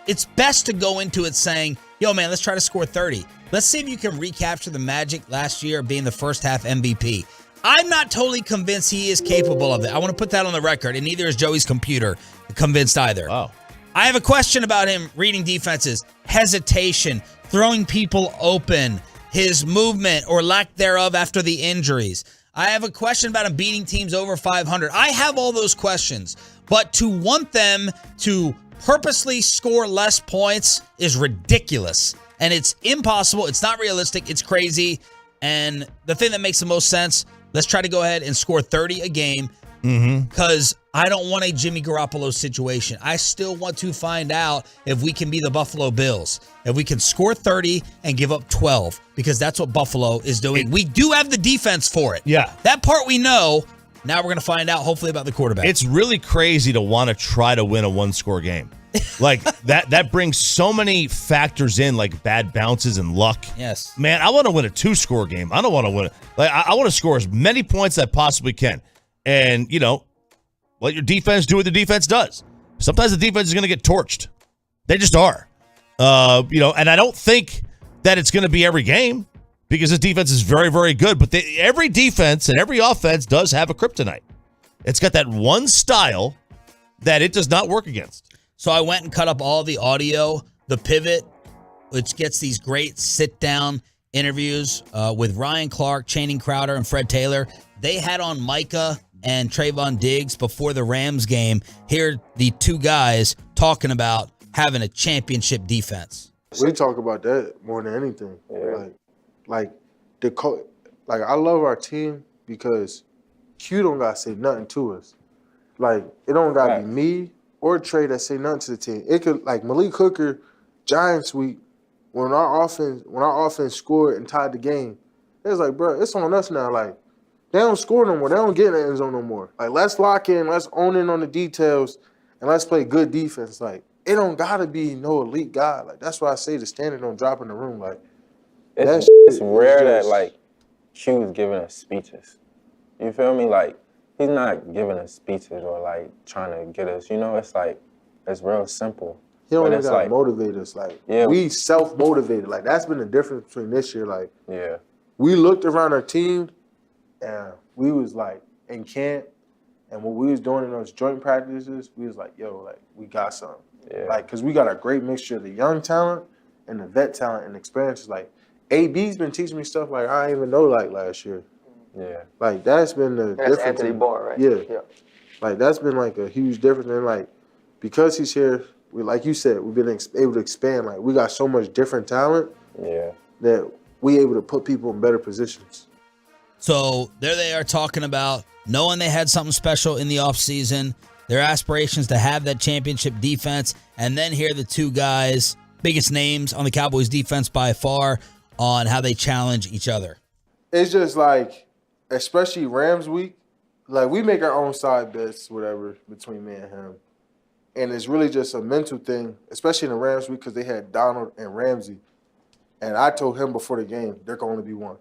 it's best to go into it saying, yo, man, let's try to score 30. Let's see if you can recapture the magic last year of being the first half MVP. I'm not totally convinced he is capable of it. I want to put that on the record, and neither is Joey's computer convinced either. Wow. I have a question about him reading defenses, hesitation, throwing people open, his movement or lack thereof after the injuries. I have a question about him beating teams over 500. I have all those questions, but to want them to purposely score less points is ridiculous, and it's impossible. It's not realistic. It's crazy, and the thing that makes the most sense, let's try to go ahead and score 30 a game because I don't want a Jimmy Garoppolo situation. I still want to find out if we can be the Buffalo Bills, if we can score 30 and give up 12, because that's what Buffalo is doing. We do have the defense for it. Yeah. That part we know. Now we're going to find out, hopefully, about the quarterback. It's really crazy to want to try to win a one-score game. Like, that brings so many factors in, like bad bounces and luck. Yes. Man, I want to win a two-score game. I don't want to win it. Like, I want to score as many points as I possibly can. And, let your defense do what the defense does. Sometimes the defense is going to get torched. They just are. And I don't think that it's going to be every game because this defense is very, very good. But every defense and every offense does have a kryptonite. It's got that one style that it does not work against. So I went and cut up all the audio, the pivot, which gets these great sit-down interviews with Ryan Clark, Channing Crowder, and Fred Taylor. They had on Micah and Trayvon Diggs before the Rams game. Here, the two guys talking about having a championship defense. We talk about that more than anything. Yeah. Like I love our team because Q don't gotta say nothing to us. Like, it don't gotta be me or Trey that say nothing to the team. It could, like Malik Hooker, Giants week, when our offense scored and tied the game, it was like, bro, it's on us now. Like, they don't score no more. They don't get in the end zone no more. Like, let's lock in, let's own in on the details, and let's play good defense. Like, it don't gotta be no elite guy. Like, that's why I say the standard don't drop in the room. Like, it's rare that, like, Q's giving us speeches. You feel me? Like, he's not giving us speeches or, like, trying to get us, it's like, it's real simple. He don't even gotta motivate us. Like, yeah, we self-motivated. Like, that's been the difference between this year. Like, we looked around our team, and we was, like, in camp, and what we was doing in those joint practices, we was like, yo, like, we got something. Yeah. Like, because we got a great mixture of the young talent and the vet talent and experiences. Like, AB's been teaching me stuff like I didn't even know, like, last year. Yeah. Like, that's been the difference. That's Anthony Barr, right? Yeah. Like, that's been, like, a huge difference. And, like, because he's here, like you said, we've been able to expand. Like, we got so much different talent that we able to put people in better positions. So there they are talking about knowing they had something special in the offseason, their aspirations to have that championship defense, and then here are the two guys, biggest names on the Cowboys defense by far, on how they challenge each other. It's just like, especially Rams week, like, we make our own side bets, whatever, between me and him. And it's really just a mental thing, especially in the Rams week, because they had Donald and Ramsey. And I told him before the game, there can only be one.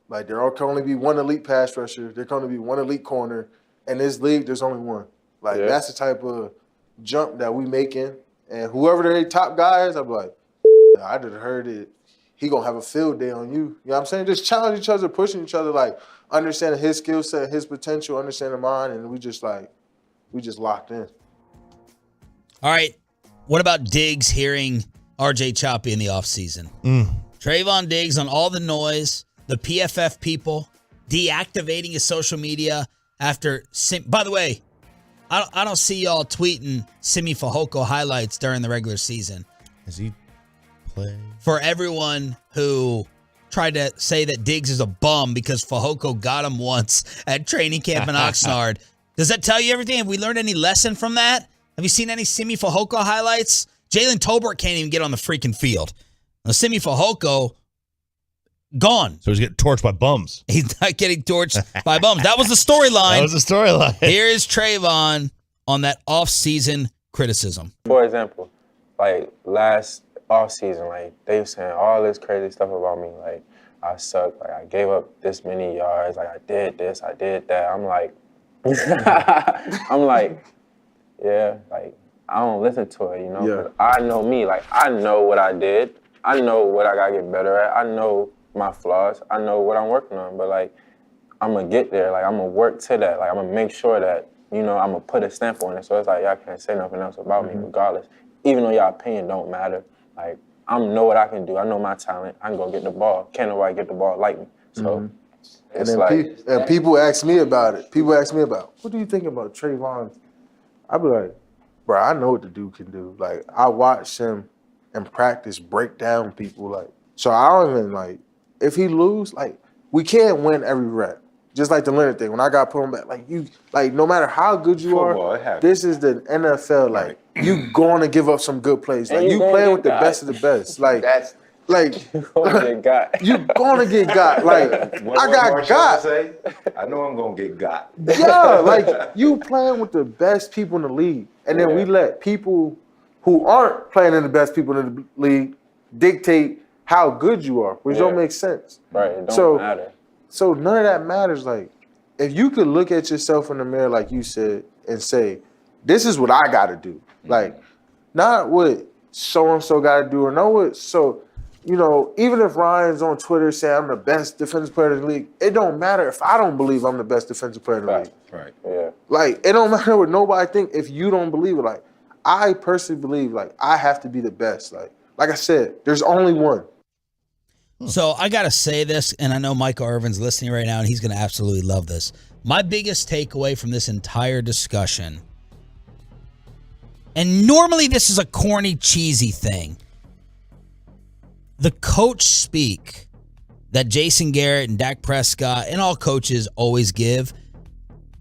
Like, there can only be one elite pass rusher. There can only be one elite corner. In this league, there's only one. Like, that's the type of jump that we making. And whoever their top guy is, I'm like, I just heard it. He going to have a field day on you. You know what I'm saying? Just challenge each other, pushing each other, like, understanding his skill set, his potential, understanding mine, and we just locked in. All right. What about Diggs hearing RJ Choppy in the offseason? Trayvon Diggs on all the noise, the PFF people deactivating his social media after. By the way, I don't see y'all tweeting Simi Fehoko highlights during the regular season. Has he played? For everyone who tried to say that Diggs is a bum because Fehoko got him once at training camp in Oxnard, does that tell you everything? Have we learned any lesson from that? Have you seen any Simi Fehoko highlights? Jalen Tolbert can't even get on the freaking field. Now, Simi Fehoko, gone. So he's getting torched by bums. He's not getting torched by bums. That was the storyline. Here is Trayvon on that off-season criticism. For example, like last off-season, like they were saying all this crazy stuff about me. Like, I suck. Like, I gave up this many yards. Like, I did this, I did that. I'm like, yeah, like, I don't listen to it, you know? Yeah. 'Cause I know me. Like, I know what I did. I know what I got to get better at. I know my flaws. I know what I'm working on. But, like, I'm going to get there. Like, I'm going to work to that. Like, I'm going to make sure that, you know, I'm going to put a stamp on it. So it's like, y'all can't say nothing else about me regardless. Even though y'all opinion don't matter. Like, I know what I can do. I know my talent. I can go get the ball. Can't nobody get the ball like me. So it's and people ask me about it. People ask me about, what do you think about Trayvon? I be like, bro, I know what the dude can do. Like, I watched him in practice break down people. Like, so I don't even, like, if he lose, like, we can't win every rep. Just like the Leonard thing. When I got put on back, like, you, like, no matter how good you are, this is the NFL. Like, you going to give up some good plays. Like, you playing with the best of the best. Like, you're going to get got. You're going to get got. Like, I got got. Say, I know I'm going to get got. Yeah, like, you playing with the best people in the league. And then we let people who aren't playing in the best people in the league dictate how good you are, which don't make sense. Right, it don't matter. So none of that matters. Like, if you could look at yourself in the mirror, like you said, and say, this is what I got to do. Like, not what so-and-so got to do or know what. So, you know, even if Ryan's on Twitter saying I'm the best defensive player in the league, it don't matter if I don't believe I'm the best defensive player in the league. Right. Yeah. Like, it don't matter what nobody think if you don't believe it. Like, I personally believe, like, I have to be the best. Like I said, there's only one. So I got to say this, and I know Michael Irvin's listening right now, and he's going to absolutely love this. My biggest takeaway from this entire discussion, and normally this is a corny, cheesy thing, the coach speak that Jason Garrett and Dak Prescott and all coaches always give,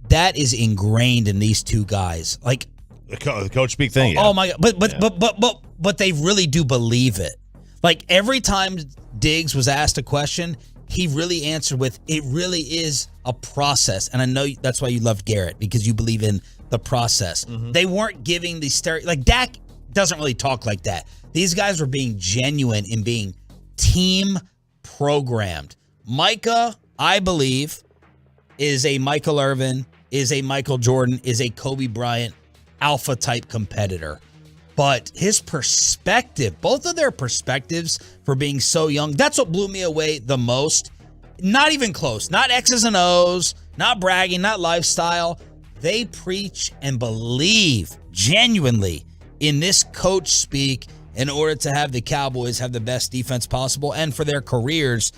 that is ingrained in these two guys. Like the coach speak thing. Oh my God! But they really do believe it. Like, every time Diggs was asked a question, he really answered with, it really is a process. And I know that's why you loved Garrett, because you believe in the process. They weren't giving the like, Dak doesn't really talk like that. These guys were being genuine in being team programmed. Micah, I believe, is a Michael Irvin, is a Michael Jordan, is a Kobe Bryant alpha type competitor. But his perspective, both of their perspectives for being so young, that's what blew me away the most. Not even close. Not X's and O's, not bragging, not lifestyle. They preach and believe genuinely in this coach speak in order to have the Cowboys have the best defense possible and for their careers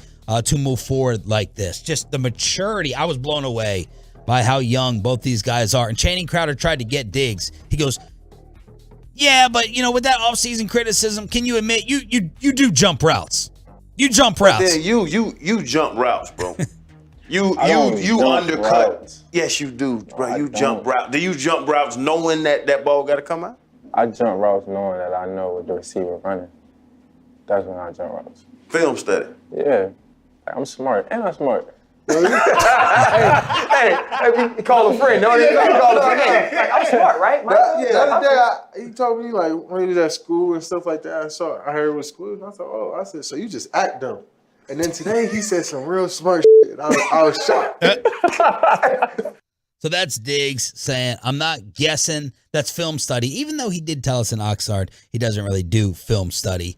to move forward like this. Just the maturity. I was blown away by how young both these guys are. And Channing Crowder tried to get Diggs. He goes, yeah, but, you know, with that offseason criticism, can you admit you do jump routes? You jump routes. But then you jump routes, bro. You undercut. Routes. Yes, you do, bro. You jump routes. Do you jump routes knowing that ball got to come out? I jump routes knowing that I know what the receiver running. That's when I jump routes. Film study. Yeah. I'm smart, and I'm smart. hey, call a friend. No, call a friend. Like, I'm smart, right? The other day, he told me, like, when he was at school and stuff like that, I heard it was school, and I thought, I said, so you just act dumb. And then today, he said some real smart shit. I was shocked. So that's Diggs saying, I'm not guessing. That's film study. Even though he did tell us in Oxnard, he doesn't really do film study.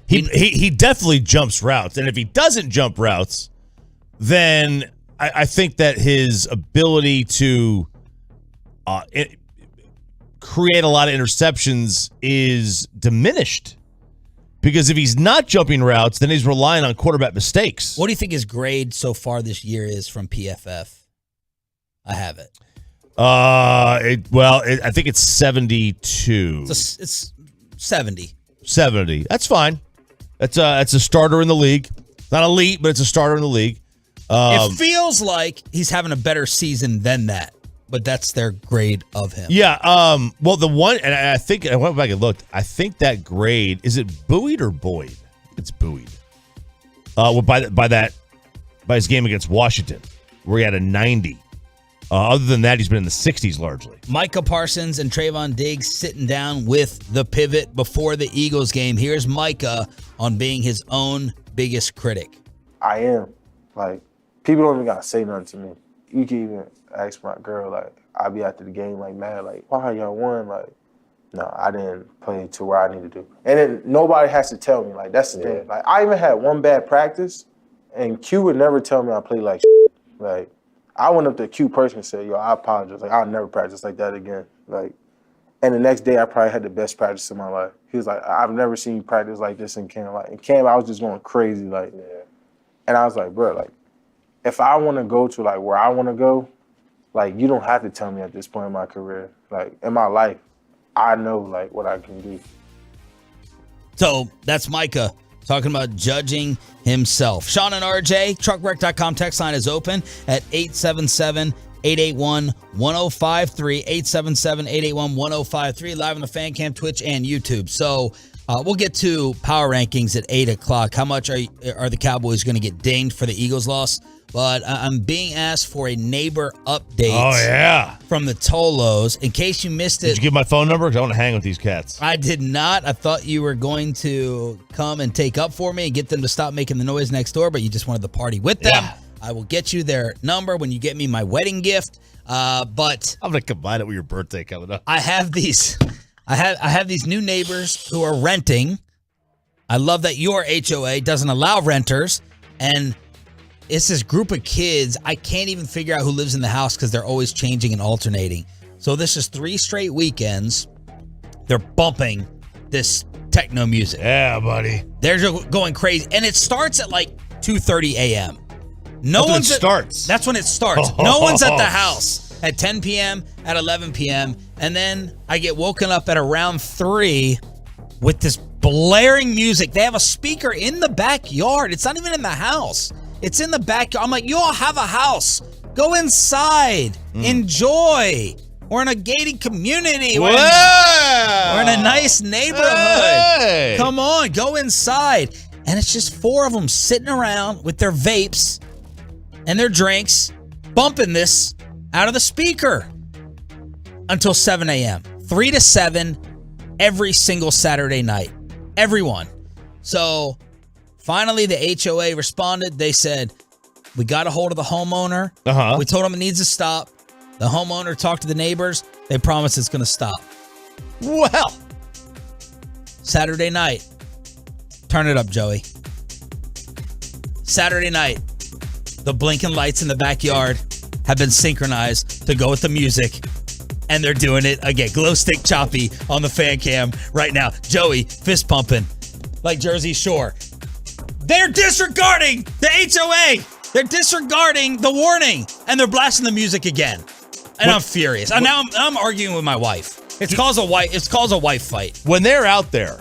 He definitely jumps routes. And if he doesn't jump routes, then I think that his ability to create a lot of interceptions is diminished. Because if he's not jumping routes, then he's relying on quarterback mistakes. What do you think his grade so far this year is from PFF? I have it. I think it's 72. It's 70. 70. That's fine. That's a starter in the league. Not elite, but it's a starter in the league. It feels like he's having a better season than that, but that's their grade of him. Yeah. Well, the one, and I think I went back and looked. I think that grade, is it buoyed or buoyed? It's buoyed. By his game against Washington, where he had a 90. Other than that, he's been in the 60s largely. Micah Parsons and Trayvon Diggs sitting down with the pivot before the Eagles game. Here's Micah on being his own biggest critic. I am. Like, people don't even got to say nothing to me. You can even ask my girl, like, I'll be after the game, like, mad, like, why y'all won? Like, no, I didn't play to where I need to do. And then nobody has to tell me. Like, that's the thing. Like, I even had one bad practice, and Q would never tell me I played like shit. Like, I went up to a cute person and said, yo, I apologize. Like, I'll never practice like that again. Like, and the next day I probably had the best practice of my life. He was like, I've never seen you practice like this in camp. Like, in camp, I was just going crazy. Like, and I was like, bro, like, if I want to go to, like, where I want to go, like, you don't have to tell me at this point in my career. Like, in my life, I know, like, what I can do. So that's Micah talking about judging himself. Sean and RJ, truckwreck.com text line is open at 877-881-1053, 877-881-1053, live on the Fan Cam, Twitch, and YouTube. So we'll get to power rankings at 8 o'clock. How much are the Cowboys going to get dinged for the Eagles loss? But I'm being asked for a neighbor update. Oh, yeah. From the Tolos. In case you missed it. Did you give my phone number? Because I want to hang with these cats. I did not. I thought you were going to come and take up for me and get them to stop making the noise next door, but you just wanted to party with them. Yeah. I will get you their number when you get me my wedding gift. But I'm going to combine it with your birthday coming up. I have these new neighbors who are renting. I love that your HOA doesn't allow renters, and it's this group of kids. I can't even figure out who lives in the house because they're always changing and alternating. So this is 3 straight weekends. They're bumping this techno music. Yeah, buddy. They're going crazy. And it starts at like 2:30 a.m. That's when it starts. No one's at the house at 10 p.m., at 11 p.m. And then I get woken up at around 3 with this blaring music. They have a speaker in the backyard. It's not even in the house. It's in the backyard. I'm like, you all have a house. Go inside. Enjoy. We're in a gated community. We're in a nice neighborhood. Hey. Come on, go inside. And it's just 4 of them sitting around with their vapes and their drinks, bumping this out of the speaker until 7 a.m. 3 to 7 every single Saturday night. Everyone. So finally, the HOA responded. They said, we got a hold of the homeowner. We told him it needs to stop. The homeowner talked to the neighbors. They promised it's going to stop. Well, Saturday night. Turn it up, Joey. Saturday night. The blinking lights in the backyard have been synchronized to go with the music. And they're doing it again. Glow stick choppy on the fan cam right now. Joey fist pumping like Jersey Shore. They're disregarding the HOA. They're disregarding the warning, and they're blasting the music again. And I'm furious. And now I'm arguing with my wife. It's caused a wife fight. When they're out there,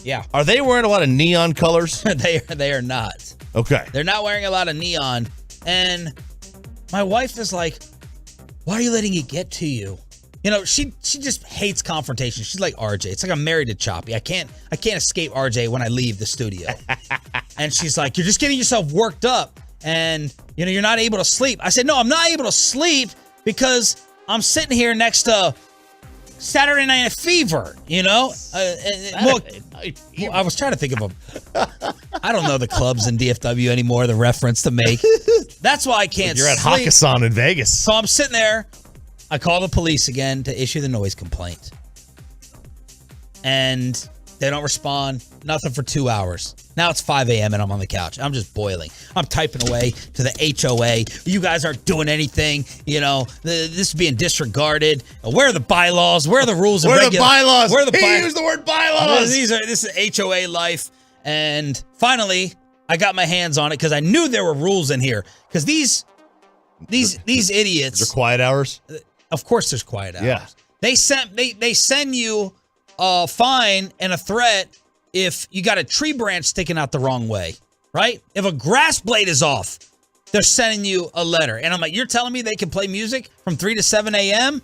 yeah, are they wearing a lot of neon colors? They are not. Okay. They're not wearing a lot of neon. And my wife is like, why are you letting it get to you? You know, she just hates confrontation. She's like RJ. It's like I'm married to Choppy. I can't escape RJ when I leave the studio. And she's like, you're just getting yourself worked up and you know you're not able to sleep. I said, no, I'm not able to sleep because I'm sitting here next to Saturday Night Fever, you know? I was trying to think of I don't know the clubs in DFW anymore, the reference to make. That's why I can't You're at sleep. Hakkasan in Vegas. So I'm sitting there. I call the police again to issue the noise complaint. And they don't respond. Nothing for 2 hours. Now it's 5 a.m. and I'm on the couch. I'm just boiling. I'm typing away to the HOA. You guys aren't doing anything. You know, this is being disregarded. Where are the bylaws? Where are the rules? Where are the bylaws? Where are the He used the word bylaws. This is HOA life. And finally, I got my hands on it because I knew there were rules in here. Because these idiots. Is there quiet hours? Of course there's quiet hours. Yeah. They send you a fine and a threat if you got a tree branch sticking out the wrong way, right? If a grass blade is off, they're sending you a letter. And I'm like, you're telling me they can play music from 3 to 7 a.m.?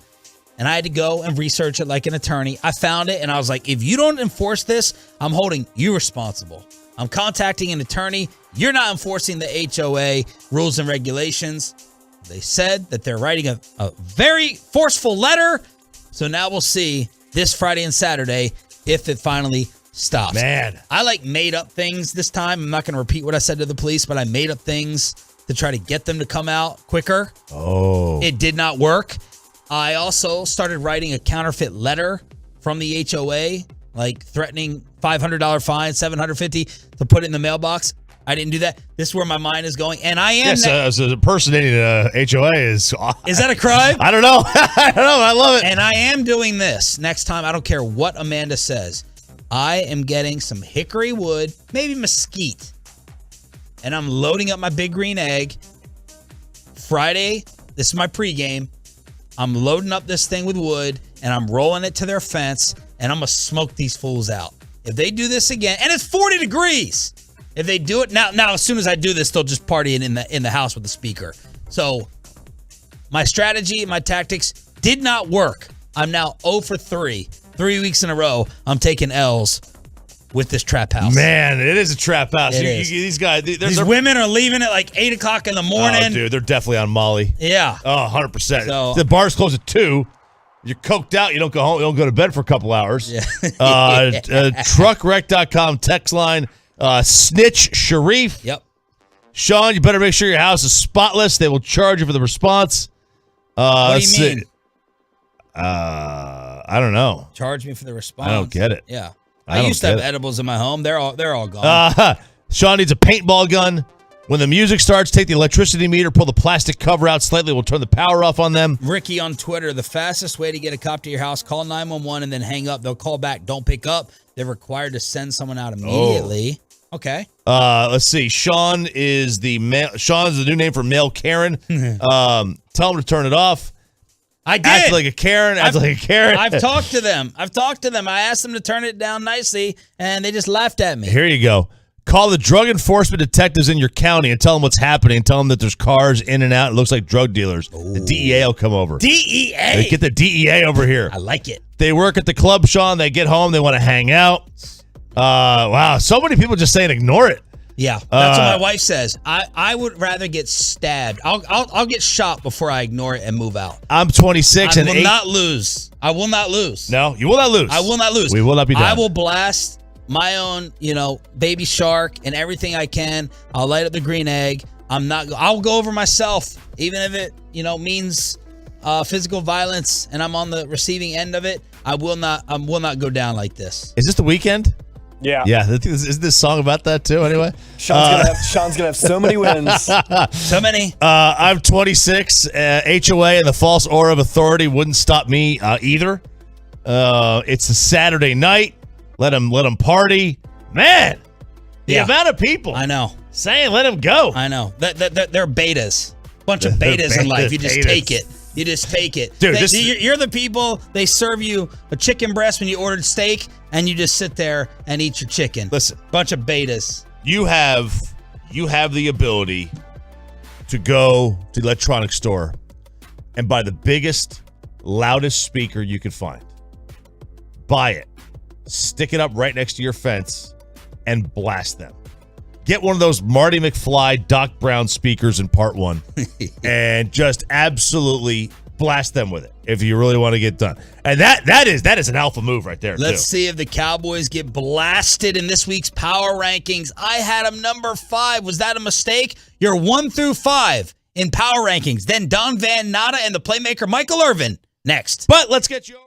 And I had to go and research it like an attorney. I found it, and I was like, if you don't enforce this, I'm holding you responsible. I'm contacting an attorney. You're not enforcing the HOA rules and regulations. They said that they're writing a very forceful letter. So now we'll see this Friday and Saturday if it finally stops. Man. I made up things this time. I'm not going to repeat what I said to the police, but I made up things to try to get them to come out quicker. Oh. It did not work. I also started writing a counterfeit letter from the HOA, like threatening $500 fine, $750 to put it in the mailbox. I didn't do that. This is where my mind is going. And I am. Yes, as a impersonating HOA is. Is that a crime? I don't know. I don't know. I love it. And I am doing this next time. I don't care what Amanda says. I am getting some hickory wood, maybe mesquite. And I'm loading up my big green egg. Friday, this is my pregame. I'm loading up this thing with wood, and I'm rolling it to their fence, and I'm going to smoke these fools out. If they do this again, and it's 40 degrees. If they do it now, as soon as I do this, they'll just party in the house with the speaker. So my strategy, my tactics did not work. I'm now 0 for 3. 3 weeks in a row, I'm taking L's with this trap house. Man, it is a trap house. These guys, these women are leaving at like 8 o'clock in the morning. Oh, dude, they're definitely on Molly. Yeah. Oh, 100%. So, the bars close at 2. You're coked out. You don't go home. You don't go to bed for a couple hours. Yeah. Truckwreck.com text line. Snitch Sharif. Yep. Sean, you better make sure your house is spotless. They will charge you for the response. What do you mean? I don't know. Charge me for the response. I don't get it. Yeah. I used to have edibles in my home. They're all gone. Sean needs a paintball gun. When the music starts, take the electricity meter, pull the plastic cover out slightly. We'll turn the power off on them. Ricky on Twitter, the fastest way to get a cop to your house, call 911 and then hang up. They'll call back. Don't pick up. They're required to send someone out immediately. Oh. Okay. Let's see. Sean is the new name for male Karen. Tell him to turn it off. I did. Act like a Karen. I've talked to them. I asked them to turn it down nicely, and they just laughed at me. Here you go. Call the drug enforcement detectives in your county and tell them what's happening. Tell them that there's cars in and out. It looks like drug dealers. Ooh. The DEA will come over. DEA. Get the DEA over here. I like it. They work at the club, Sean. They get home. They want to hang out. Wow. So many people just saying ignore it. Yeah, that's what my wife says. I would rather get stabbed. I'll get shot before I ignore it and move out. I'm 26 and I will not lose. I will not lose. No, you will not lose. I will not lose. We will not be done. I will blast my own, baby shark and everything I can. I'll light up the green egg. I'll go over myself, even if it, means physical violence and I'm on the receiving end of it. I will not go down like this. Is this the weekend? Yeah. Yeah. Isn't this song about that too? Anyway, Sean's gonna have so many wins. So many. I'm 26. HOA and the false aura of authority wouldn't stop me either. It's a Saturday night. Let them party. Man, the amount of people. I know. Saying let them go. I know. They're betas. Bunch of betas in life. You just take it. You just take it. Dude, you're the people, they serve you a chicken breast when you ordered steak, and you just sit there and eat your chicken. Listen. Bunch of betas. You have the ability to go to the electronics store and buy the biggest, loudest speaker you can find. Buy it. Stick it up right next to your fence and blast them. Get one of those Marty McFly, Doc Brown speakers in part 1 and just absolutely blast them with it if you really want to get done. And that is an alpha move right there. Let's see if the Cowboys get blasted in this week's power rankings. I had them number 5. Was that a mistake? You're 1 through 5 in power rankings. Then Don Van Natta and the playmaker Michael Irvin next. But let's get you over.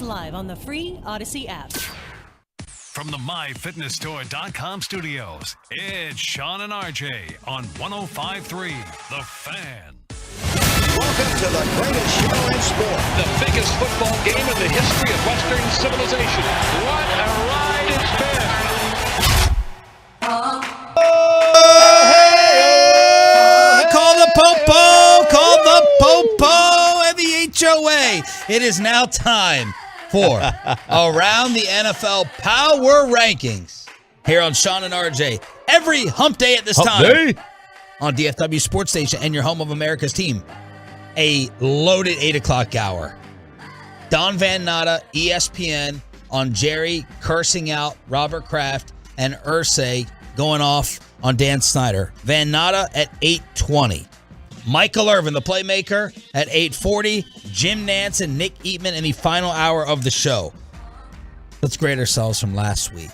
live on the free Odyssey app. From the MyFitnessStore.com studios, it's Sean and RJ on 105.3 The Fan. Welcome to the greatest show in sport. The biggest football game in the history of Western civilization. What a ride it's been. Call the Popo, and the HOA. It is now time for Around the NFL Power Rankings here on Sean and RJ. Every hump day at this time on DFW Sports Station and your home of America's team. A loaded 8 o'clock hour. Don Van Natta, ESPN, on Jerry cursing out Robert Kraft and Irsay going off on Dan Snyder. Van Natta at 8:20. Michael Irvin, the playmaker, at 8:40. Jim Nantz and Nick Eatman in the final hour of the show. Let's grade ourselves from last week.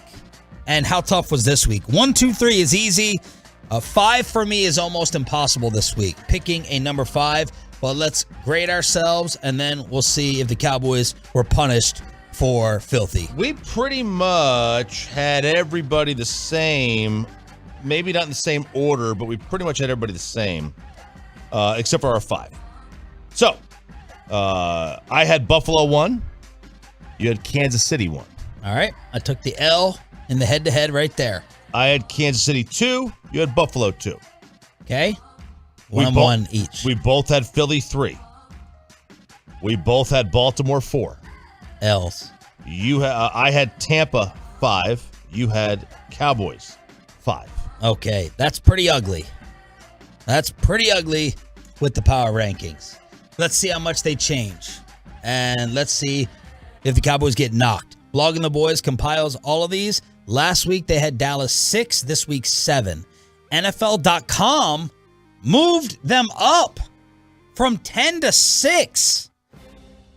And how tough was this week? 1, 2, 3 is easy. 5 for me is almost impossible this week. Picking a number 5. But let's grade ourselves, and then we'll see if the Cowboys were punished for filthy. We pretty much had everybody the same. Maybe not in the same order, but we pretty much had everybody the same, except for our 5. So, I had Buffalo 1. You had Kansas City 1. All right. I took the L in the head-to-head right there. I had Kansas City 2. You had Buffalo 2. Okay. 1 each. We both had Philly 3. We both had Baltimore 4. L's. I had Tampa 5. You had Cowboys 5. Okay, that's pretty ugly. That's pretty ugly with the power rankings. Let's see how much they change. And let's see if the Cowboys get knocked. Blogging the Boys compiles all of these. Last week they had Dallas 6. This week 7. NFL.com moved them up from 10 to 6.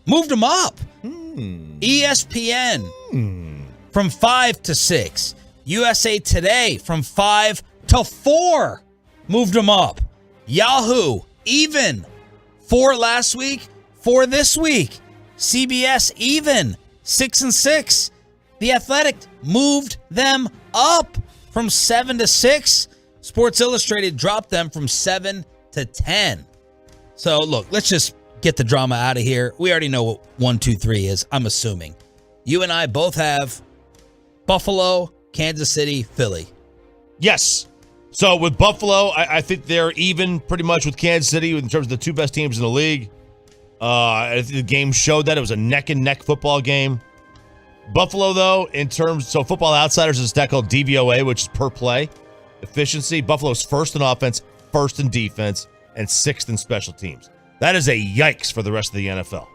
Moved them up. ESPN from 5 to 6. USA Today from 5 to 4. Moved them up. Yahoo, even. 4 last week, 4 this week. CBS, even. 6 and 6. The Athletic moved them up from 7 to 6. Sports Illustrated dropped them from 7 to 10. So, look, let's just get the drama out of here. We already know what 1, 2, 3 is, I'm assuming. You and I both have Buffalo, Kansas City, Philly. Yes. So, with Buffalo, I think they're even pretty much with Kansas City in terms of the 2 best teams in the league. I think the game showed that. It was a neck-and-neck football game. Buffalo, though, so Football Outsiders is a stat called DVOA, which is per play. Efficiency, Buffalo's first in offense, first in defense, and 6th in special teams. That is a yikes for the rest of the NFL.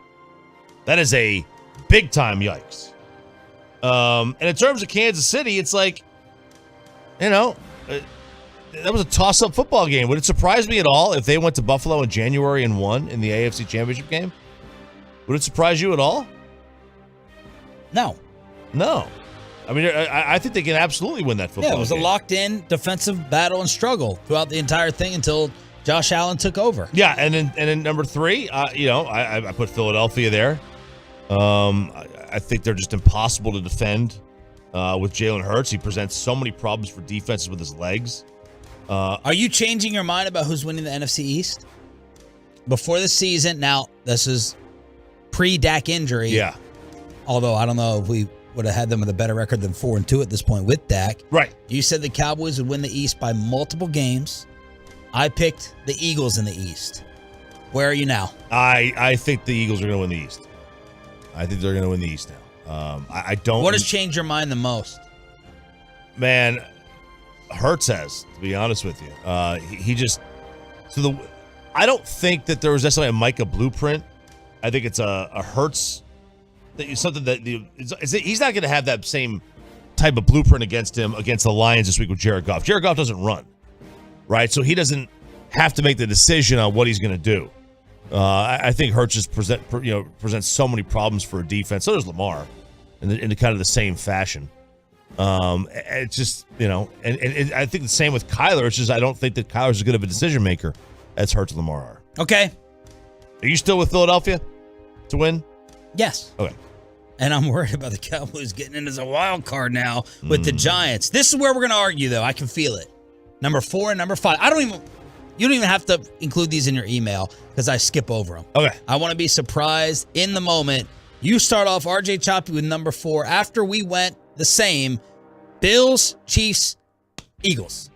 That is a big-time yikes. And in terms of Kansas City, it's like, that was a toss-up football game. Would it surprise me at all if they went to Buffalo in January and won in the AFC Championship game? Would it surprise you at all? No. I mean, I think they can absolutely win that football game. Yeah, it was a locked-in defensive battle and struggle throughout the entire thing until Josh Allen took over. Yeah, and then number 3, I put Philadelphia there. I think they're just impossible to defend with Jalen Hurts. He presents so many problems for defenses with his legs. Are you changing your mind about who's winning the NFC East? Before the season, now this is pre-Dak injury. Yeah. Although I don't know if we would have had them with a better record than 4-2 at this point with Dak. Right. You said the Cowboys would win the East by multiple games. I picked the Eagles in the East. Where are you now? I think the Eagles are going to win the East. I think they're going to win the East now. I don't. What has changed your mind the most? Man, Hurts has, to be honest with you. He just I don't think that there was necessarily a Micah blueprint. I think it's a Hurts. Something that he's not going to have that same type of blueprint against him against the Lions this week with Jared Goff. Jared Goff doesn't run, right? So he doesn't have to make the decision on what he's going to do. I think Hurts just presents so many problems for a defense. So does Lamar, in kind of the same fashion. It's just and I think the same with Kyler. It's just I don't think that Kyler's as good of a decision maker as Hurts and Lamar are. Okay. Are you still with Philadelphia to win? Yes. Okay. And I'm worried about the Cowboys getting in as a wild card now with the Giants. This is where we're going to argue, though. I can feel it. Number 4 and number 5. You don't even have to include these in your email because I skip over them. Okay. I want to be surprised in the moment. You start off, RJ Choppy, with number 4. After we went the same, Bills, Chiefs, Eagles.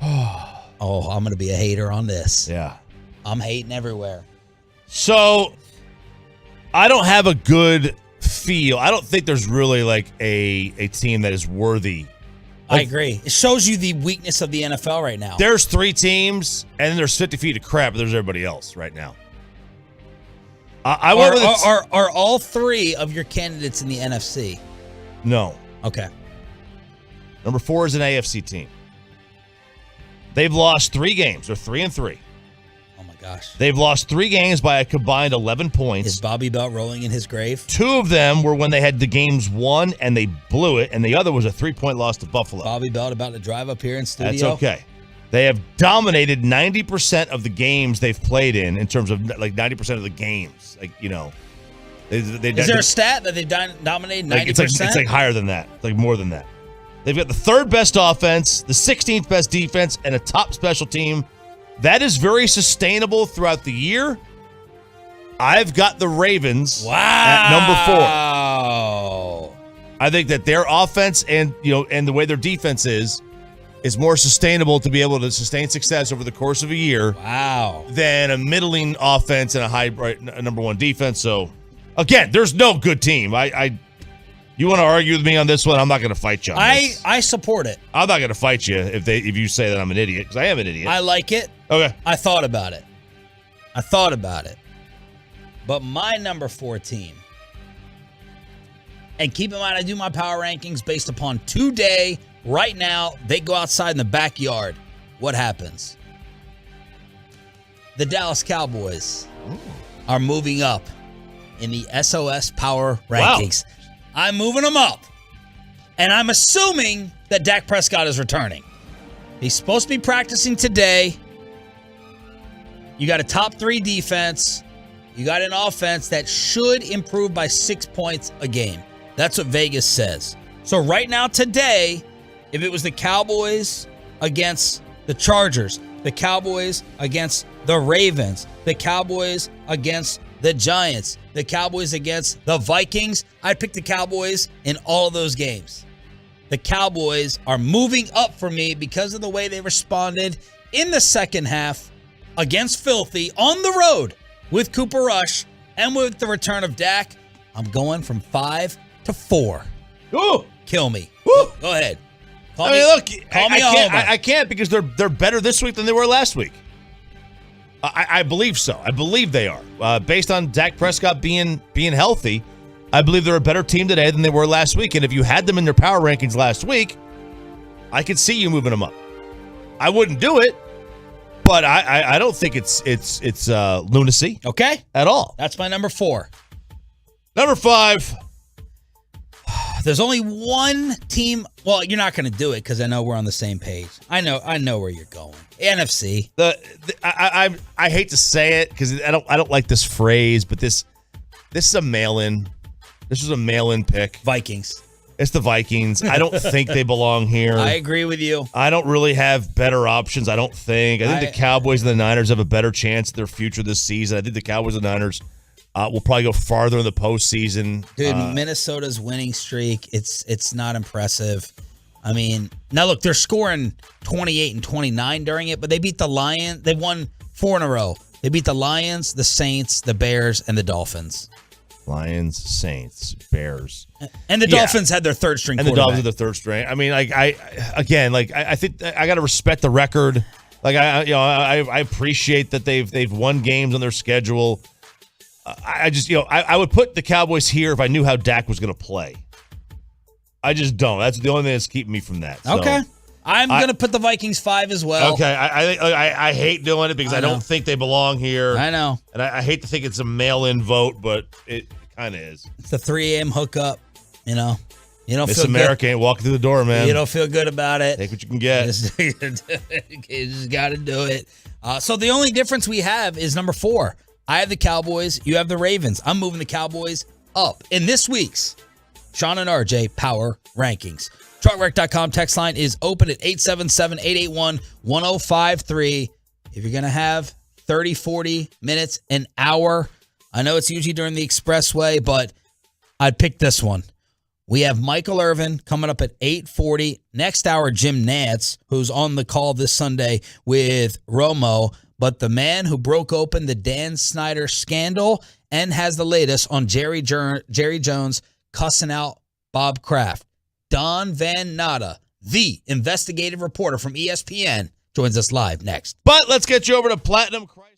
Oh, I'm going to be a hater on this. Yeah. I'm hating everywhere. So, I don't have a good feel. I don't think there's really like a team that is worthy. I agree. It shows you the weakness of the NFL right now. There's 3 teams, and then there's 50 feet of crap, but there's everybody else right now. Are all 3 of your candidates in the NFC? No. Okay. Number 4 is an AFC team. They've lost 3 games. They're 3-3. Oh my gosh. They've lost 3 games by a combined 11 points. Is Bobby Belt rolling in his grave? 2 of them were when they had the games won and they blew it, and the other was a 3-point loss to Buffalo. Bobby Belt about to drive up here in studio. That's okay. They have dominated 90% of the games they've played in terms of like 90% of the games. Like, you know. Is there a stat that they've dominated 90%? It's like higher than that. It's like more than that. They've got the 3rd best offense, the 16th best defense, and a top special team. That is very sustainable throughout the year. I've got the Ravens at number 4. I think that their offense and the way their defense is more sustainable to be able to sustain success over the course of a year. Wow. Than a middling offense and a number 1 defense. So, again, there's no good team. You want to argue with me on this one? I'm not going to fight you on this. I support it. I'm not going to fight you if you say that I'm an idiot, because I am an idiot. I like it. Okay. I thought about it. But my number 4 team, and keep in mind I do my power rankings based upon today. Right now, they go outside in the backyard. What happens? The Dallas Cowboys are moving up in the SOS power rankings. Wow. I'm moving them up. And I'm assuming that Dak Prescott is returning. He's supposed to be practicing today. You got a top 3 defense. You got an offense that should improve by 6 points a game. That's what Vegas says. So right now, today, if it was the Cowboys against the Chargers, the Cowboys against the Ravens, the Cowboys against the Giants, the Cowboys against the Vikings, I'd pick the Cowboys in all of those games. The Cowboys are moving up for me because of the way they responded in the second half against Filthy on the road with Cooper Rush and with the return of Dak. I'm going from 5 to 4. Ooh. Kill me. Ooh. Go ahead. I can't because they're better this week than they were last week. I believe so. I believe they are. Based on Dak Prescott being healthy, I believe they're a better team today than they were last week. And if you had them in their power rankings last week, I could see you moving them up. I wouldn't do it, but I don't think it's lunacy. Okay. At all. That's my number 4. Number 5. There's only one team. Well, you're not going to do it because I know we're on the same page. I know where you're going. NFC. I hate to say it because I don't like this phrase, but this is a mail-in. This was a mail-in pick. Vikings. It's the Vikings. I don't think they belong here. I agree with you. I don't really have better options. I don't think. I think the Cowboys and the Niners have a better chance at their future this season. I think the Cowboys and the Niners will probably go farther in the postseason. Dude, Minnesota's winning streak, it's not impressive. I mean, now look, they're scoring 28 and 29 during it, but they beat the Lions. They won 4 in a row. They beat the Lions, the Saints, the Bears, and the Dolphins. Lions, Saints, Bears. And the Dolphins had their third string quarterback. And the Dolphins had their third string. I mean, I think I got to respect the record. Like I appreciate that they've won games on their schedule. I would put the Cowboys here if I knew how Dak was going to play. I just don't. That's the only thing that's keeping me from that. So. Okay. I'm going to put the Vikings 5 as well. Okay. I hate doing it because I don't think they belong here. I know. And I hate to think it's a mail-in vote, but it kind of is. It's the 3 a.m. hookup, you know. You don't Miss feel America good. Ain't walking through the door, man. You don't feel good about it. Take what you can get. You just got to do it. So the only difference we have is number 4. I have the Cowboys. You have the Ravens. I'm moving the Cowboys up in this week's Sean and RJ Power Rankings. TruckWreck.com text line is open at 877-881-1053. If you're going to have 30, 40 minutes, an hour, I know it's usually during the expressway, but I'd pick this one. We have Michael Irvin coming up at 8:40. Next hour, Jim Nantz, who's on the call this Sunday with Romo, but the man who broke open the Dan Snyder scandal and has the latest on Jerry Jones cussing out Bob Kraft. Don Van Natta, the investigative reporter from ESPN, joins us live next. But let's get you over to Platinum Christ.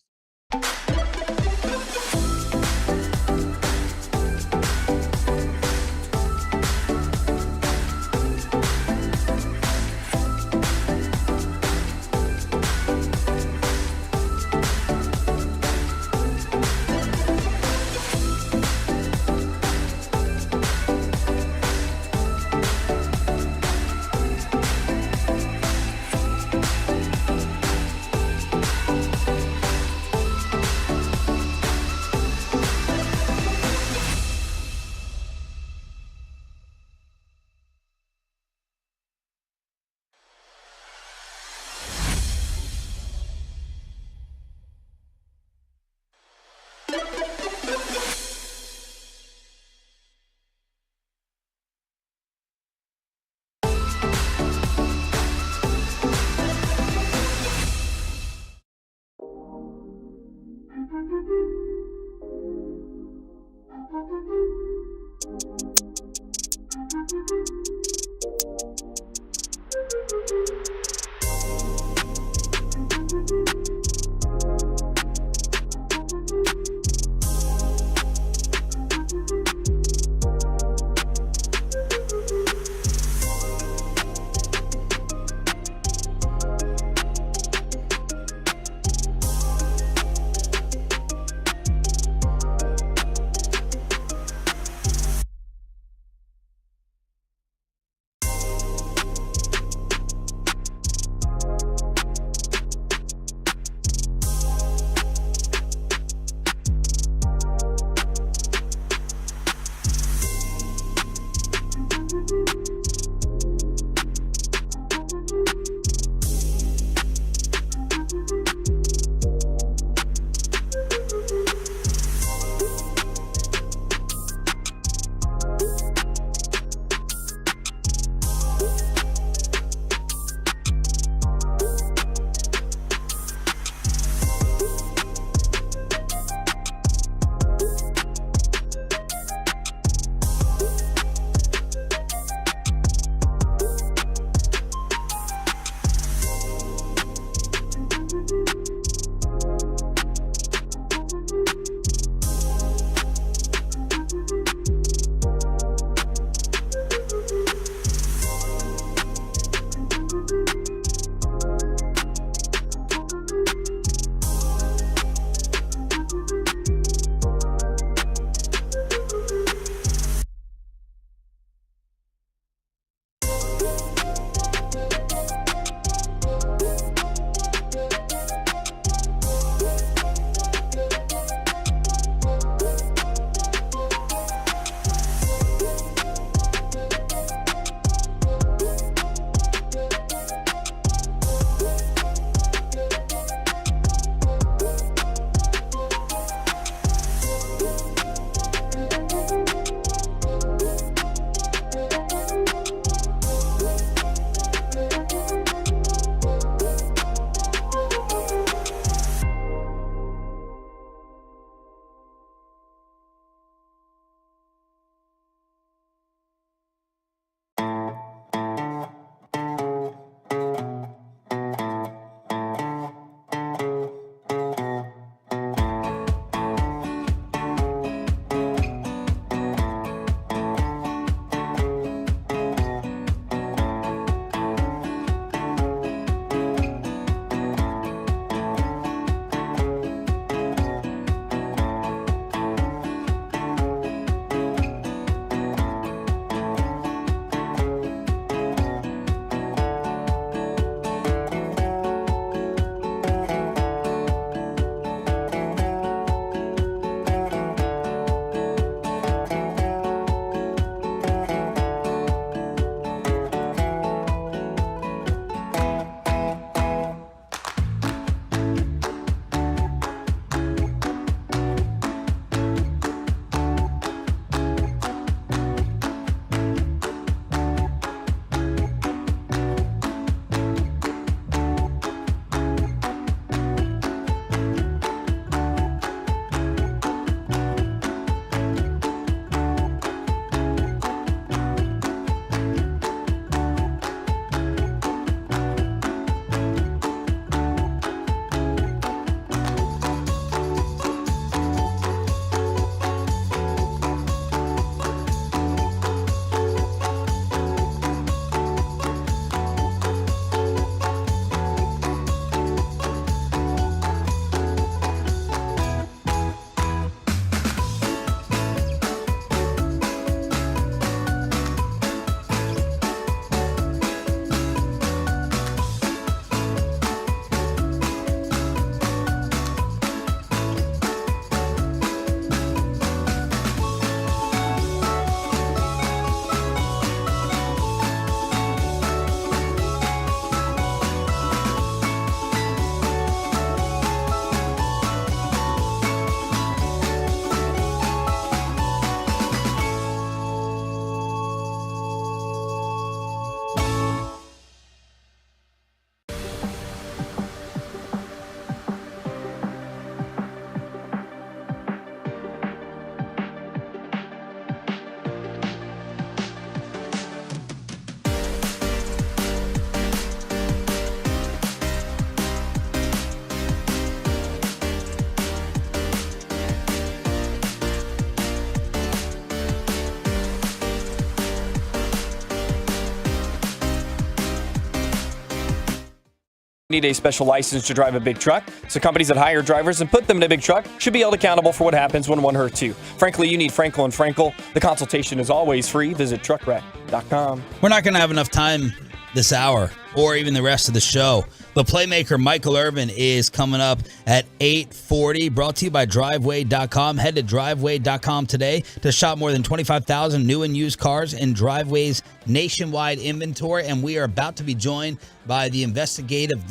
Need a special license to drive a big truck, so companies that hire drivers and put them in a big truck should be held accountable for what happens when one hurts you. Frankly, you need Frankel and Frankel. The consultation is always free. Visit truckwreck.com. We're not going to have enough time this hour or even the rest of the show. The playmaker Michael Irvin is coming up at 8:40, brought to you by Driveway.com. Head to Driveway.com today to shop more than 25,000 new and used cars in Driveway's nationwide inventory. And we are about to be joined by the investigative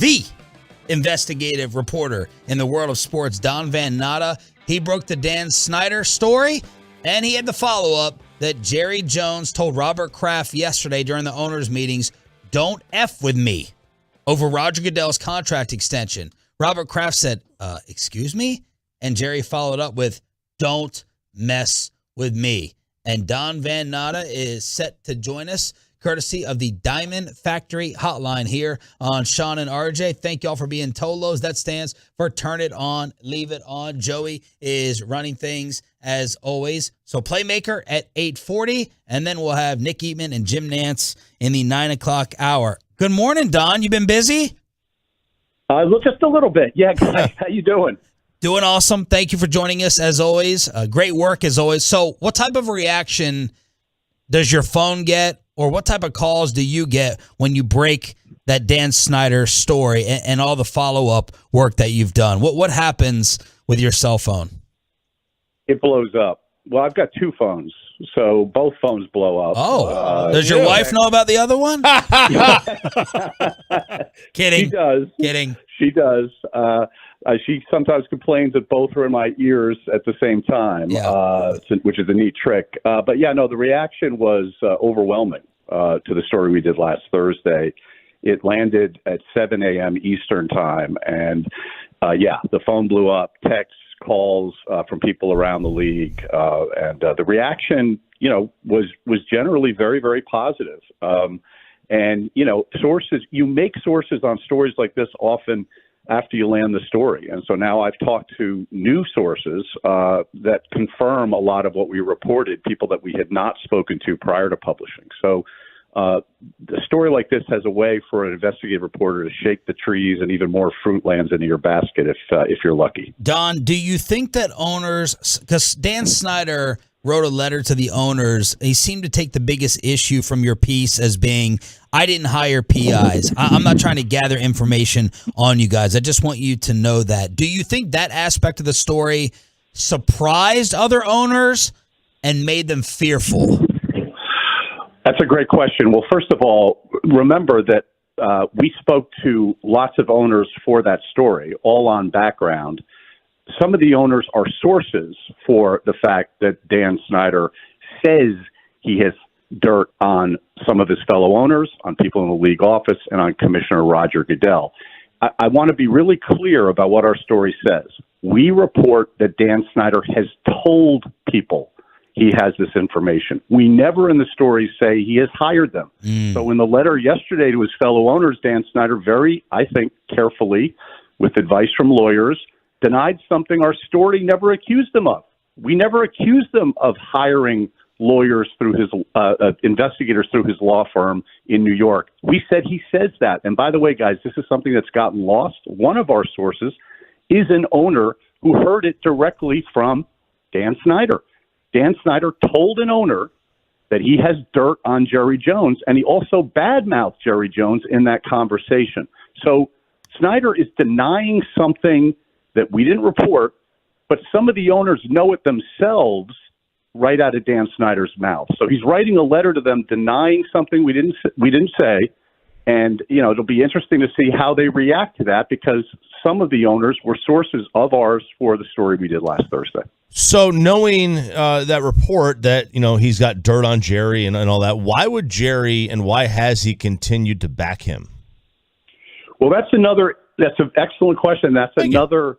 reporter in the world of sports, Don Van Natta. He broke the Dan Snyder story, and he had the follow-up that Jerry Jones told Robert Kraft yesterday during the owners' meetings, "Don't F with me," over Roger Goodell's contract extension. Robert Kraft said, excuse me? And Jerry followed up with, "Don't mess with me." And Don Van Natta is set to join us, courtesy of the Diamond Factory Hotline here on Sean and RJ. Thank y'all for being Tolos. That stands for Turn It On, Leave It On. Joey is running things as always. So Playmaker at 8:40, and then we'll have Nick Eatman and Jim Nantz in the 9 o'clock hour. Good morning, Don. You been busy? Just a little bit. Yeah, guys, how you doing? Doing awesome. Thank you for joining us as always. Great work as always. So what type of reaction does your phone get, or what type of calls do you get when you break that Dan Snyder story and all the follow-up work that you've done? What happens with your cell phone? It blows up. Well, I've got two phones, so both phones blow up. Oh, does your wife know about the other one? Kidding. She does. Kidding. She does. She sometimes complains that both are in my ears at the same time, which is a neat trick. But yeah, no, the reaction was overwhelming to the story we did last Thursday. It landed at 7 a.m. Eastern time, and the phone blew up. Texts, calls from people around the league, and the reaction, was generally very, very positive. And sources, you make sources on stories like this often after you land the story. And so now I've talked to new sources that confirm a lot of what we reported, people that we had not spoken to prior to publishing. So a story like this has a way for an investigative reporter to shake the trees, and even more fruit lands into your basket if you're lucky. Don, do you think that owners, because Dan Snyder wrote a letter to the owners, he seemed to take the biggest issue from your piece as being, I didn't hire PIs. I'm not trying to gather information on you guys. I just want you to know that. Do you think that aspect of the story surprised other owners and made them fearful? That's a great question. Well, first of all, remember that we spoke to lots of owners for that story, all on background. Some of the owners are sources for the fact that Dan Snyder says he has dirt on some of his fellow owners, on people in the league office, and on Commissioner Roger Goodell. I want to be really clear about what our story says. We report that Dan Snyder has told people he has this information. We never in the story say he has hired them. So in the letter yesterday to his fellow owners, Dan Snyder very, I think, carefully, with advice from lawyers, denied something our story never accused them of. We never accused them of hiring lawyers through his investigators through his law firm in New York. We said he says that. And by the way, guys, this is something that's gotten lost. One of our sources is an owner who heard it directly from Dan Snyder. Dan Snyder told an owner that he has dirt on Jerry Jones, and he also badmouthed Jerry Jones in that conversation. So Snyder is denying something that we didn't report, but some of the owners know it themselves right out of Dan Snyder's mouth. So he's writing a letter to them denying something we didn't say, and it'll be interesting to see how they react to that, because some of the owners were sources of ours for the story we did last Thursday. So knowing that report that, he's got dirt on Jerry and all that, why would Jerry and why has he continued to back him? Well, that's an excellent question. That's another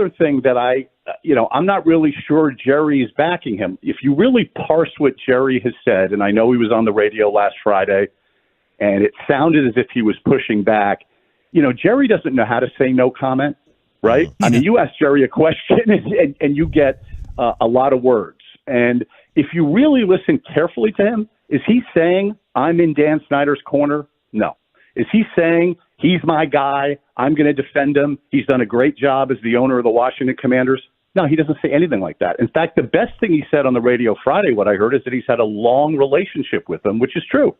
thing that I'm not really sure Jerry is backing him. If you really parse what Jerry has said, and I know he was on the radio last Friday, and it sounded as if he was pushing back. Jerry doesn't know how to say no comment, right? I mean, you ask Jerry a question and you get a lot of words. And if you really listen carefully to him, is he saying, I'm in Dan Snyder's corner? No. Is he saying he's my guy. I'm going to defend him. He's done a great job as the owner of the Washington Commanders. No, he doesn't say anything like that. In fact, the best thing he said on the radio Friday, what I heard, is that he's had a long relationship with them, which is true.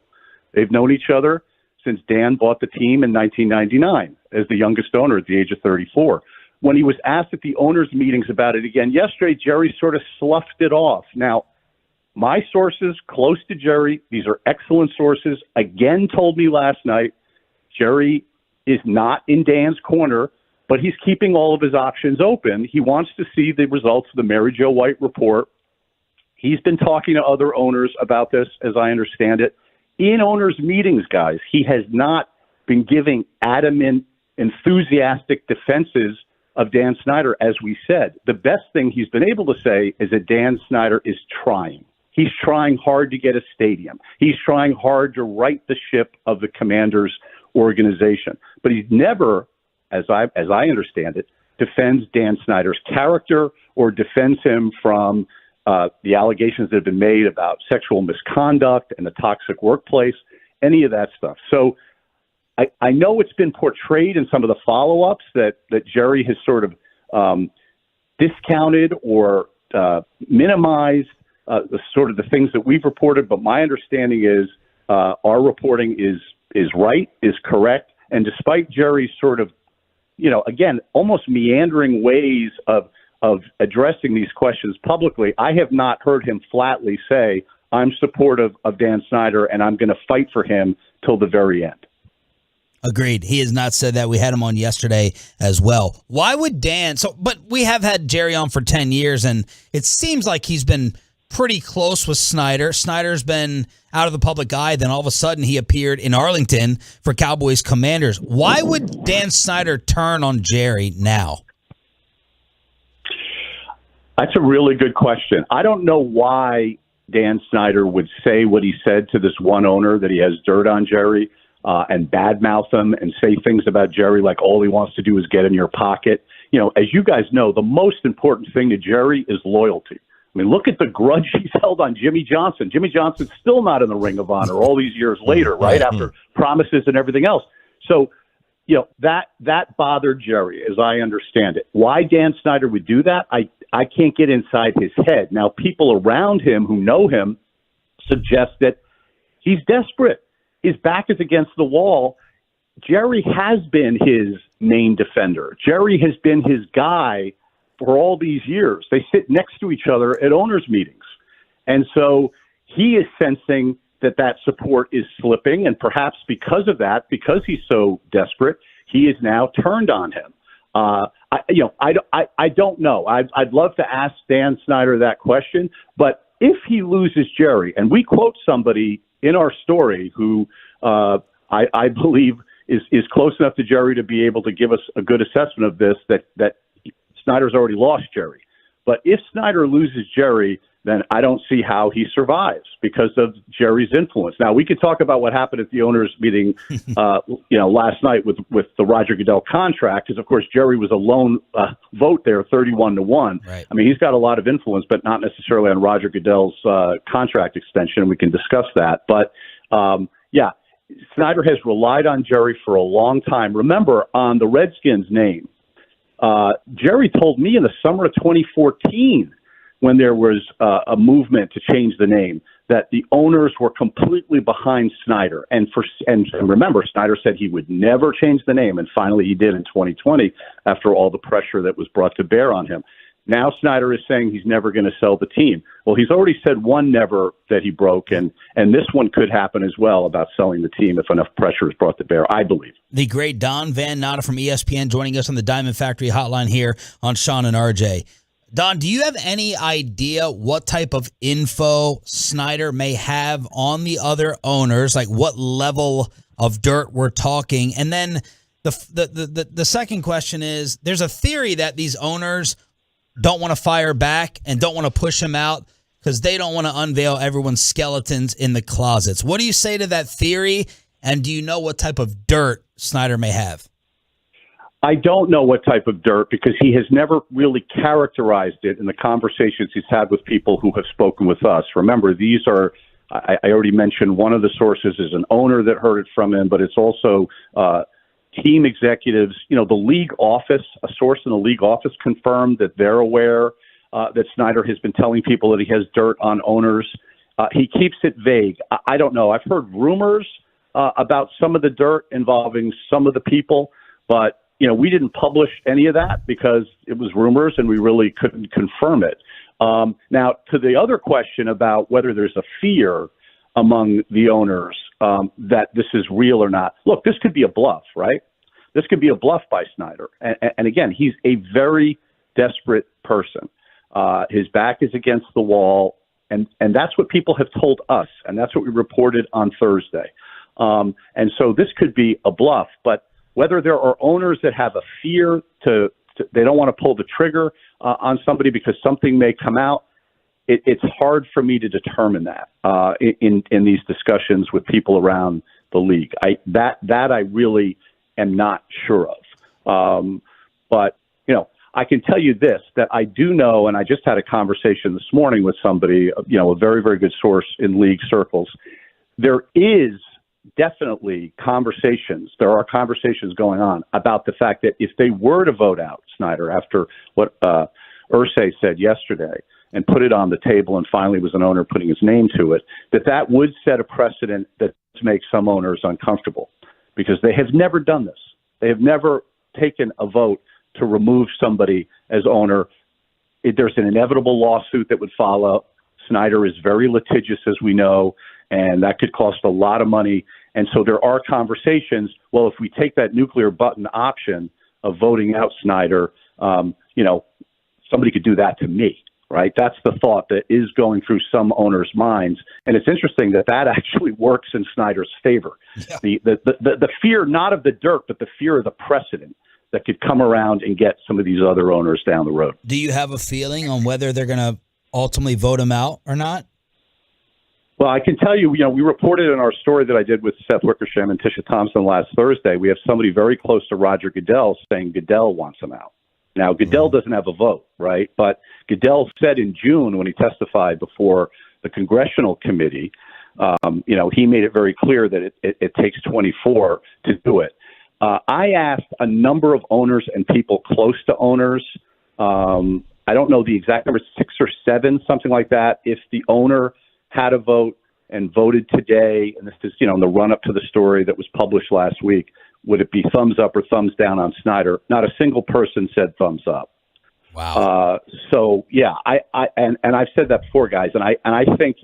They've known each other since Dan bought the team in 1999 as the youngest owner at the age of 34. When he was asked at the owners' meetings about it again yesterday, Jerry sort of sloughed it off. Now, my sources close to Jerry, these are excellent sources, again told me last night, Jerry is not in Dan's corner, but he's keeping all of his options open. He wants to see the results of the Mary Jo White report. He's been talking to other owners about this, as I understand it. In owners' meetings, guys, he has not been giving adamant, enthusiastic defenses of Dan Snyder, as we said. The best thing he's been able to say is that Dan Snyder is trying. He's trying hard to get a stadium. He's trying hard to right the ship of the Commanders organization. But he's never, as I understand it, defends Dan Snyder's character or defends him from the allegations that have been made about sexual misconduct and the toxic workplace, any of that stuff. So I know it's been portrayed in some of the follow-ups that Jerry has sort of discounted or minimized the things that we've reported, but my understanding is our reporting is right, is correct, and despite Jerry's sort of, again, almost meandering ways of addressing these questions publicly, I have not heard him flatly say, I'm supportive of Dan Snyder and I'm going to fight for him till the very end. Agreed. He has not said that. We had him on yesterday as well. Why would Dan? But we have had Jerry on for 10 years, and it seems like he's been pretty close with Snyder. Snyder's been out of the public eye. Then all of a sudden he appeared in Arlington for Cowboys Commanders. Why would Dan Snyder turn on Jerry now? That's a really good question. I don't know why Dan Snyder would say what he said to this one owner, that he has dirt on Jerry, and badmouth him and say things about Jerry like all he wants to do is get in your pocket. As you guys know, the most important thing to Jerry is loyalty. I mean, look at the grudge he's held on Jimmy Johnson. Jimmy Johnson's still not in the Ring of Honor all these years later, right, after promises and everything else. So, that bothered Jerry, as I understand it. Why Dan Snyder would do that, I can't get inside his head. Now, people around him who know him suggest that he's desperate. His back is against the wall. Jerry has been his main defender. Jerry has been his guy for all these years. They sit next to each other at owners' meetings. And so he is sensing that support is slipping, and perhaps because of that, because he's so desperate, he is now turned on him. I don't know. I'd love to ask Dan Snyder that question, but if he loses Jerry, and we quote somebody in our story who I believe is close enough to Jerry to be able to give us a good assessment of this, that Snyder's already lost Jerry. But if Snyder loses Jerry, then I don't see how he survives because of Jerry's influence. Now, we could talk about what happened at the owners' meeting, last night with the Roger Goodell contract, because of course Jerry was a lone vote there, 31-1. Right. I mean, he's got a lot of influence, but not necessarily on Roger Goodell's contract extension. We can discuss that, but Snyder has relied on Jerry for a long time. Remember, on the Redskins' name, Jerry told me in the summer of 2014, when there was a movement to change the name, that the owners were completely behind Snyder. And remember, Snyder said he would never change the name, and finally he did in 2020 after all the pressure that was brought to bear on him. Now Snyder is saying he's never going to sell the team. Well, he's already said one never that he broke, and this one could happen as well about selling the team if enough pressure is brought to bear, I believe. The great Don Van Natta from ESPN joining us on the Diamond Factory hotline here on Sean and RJ. Don, do you have any idea what type of info Snyder may have on the other owners, like what level of dirt we're talking? And then the second question is, there's a theory that these owners don't want to fire back and don't want to push him out because they don't want to unveil everyone's skeletons in the closets. What do you say to that theory? And do you know what type of dirt Snyder may have? I don't know what type of dirt because he has never really characterized it in the conversations he's had with people who have spoken with us. Remember, these are, I already mentioned one of the sources is an owner that heard it from him, but it's also team executives, the league office, a source in the league office confirmed that they're aware that Snyder has been telling people that he has dirt on owners. He keeps it vague. I don't know. I've heard rumors about some of the dirt involving some of the people, but we didn't publish any of that because it was rumors and we really couldn't confirm it. Now, to the other question about whether there's a fear among the owners that this is real or not. Look, this could be a bluff, right? This could be a bluff by Snyder. And again, he's a very desperate person. His back is against the wall. And that's what people have told us. And that's what we reported on Thursday. And so this could be a bluff. But whether there are owners that have a fear they don't want to pull the trigger on somebody because something may come out, it's hard for me to determine that in these discussions with people around the league. That I really am not sure of. But I can tell you this, that I do know, and I just had a conversation this morning with somebody, a very, very good source in league circles. There is definitely conversations. There are conversations going on about the fact that if they were to vote out Snyder after what Irsay said yesterday and put it on the table and finally was an owner putting his name to it, that would set a precedent that makes some owners uncomfortable because they have never done this. They have never taken a vote to remove somebody as owner. There's an inevitable lawsuit that would follow. Snyder is very litigious, as we know, and that could cost a lot of money. And so there are conversations, well, if we take that nuclear button option of voting out Snyder, somebody could do that to me, right? That's the thought that is going through some owners' minds. And it's interesting that actually works in Snyder's favor. Yeah. The fear, not of the dirt, but the fear of the precedent that could come around and get some of these other owners down the road. Do you have a feeling on whether they're going to ultimately vote him out or not? Well, I can tell you, we reported in our story that I did with Seth Wickersham and Tisha Thompson last Thursday, we have somebody very close to Roger Goodell saying Goodell wants him out. Now, Goodell doesn't have a vote, right? But Goodell said in June when he testified before the congressional committee, he made it very clear that it takes 24 to do it. I asked a number of owners and people close to owners, I don't know the exact number, 6 or 7, something like that, if the owner had a vote and voted today, and this is, in the run-up to the story that was published last week, would it be thumbs up or thumbs down on Snyder? Not a single person said thumbs up. Wow. So, yeah, and I've said that before, guys, and I think,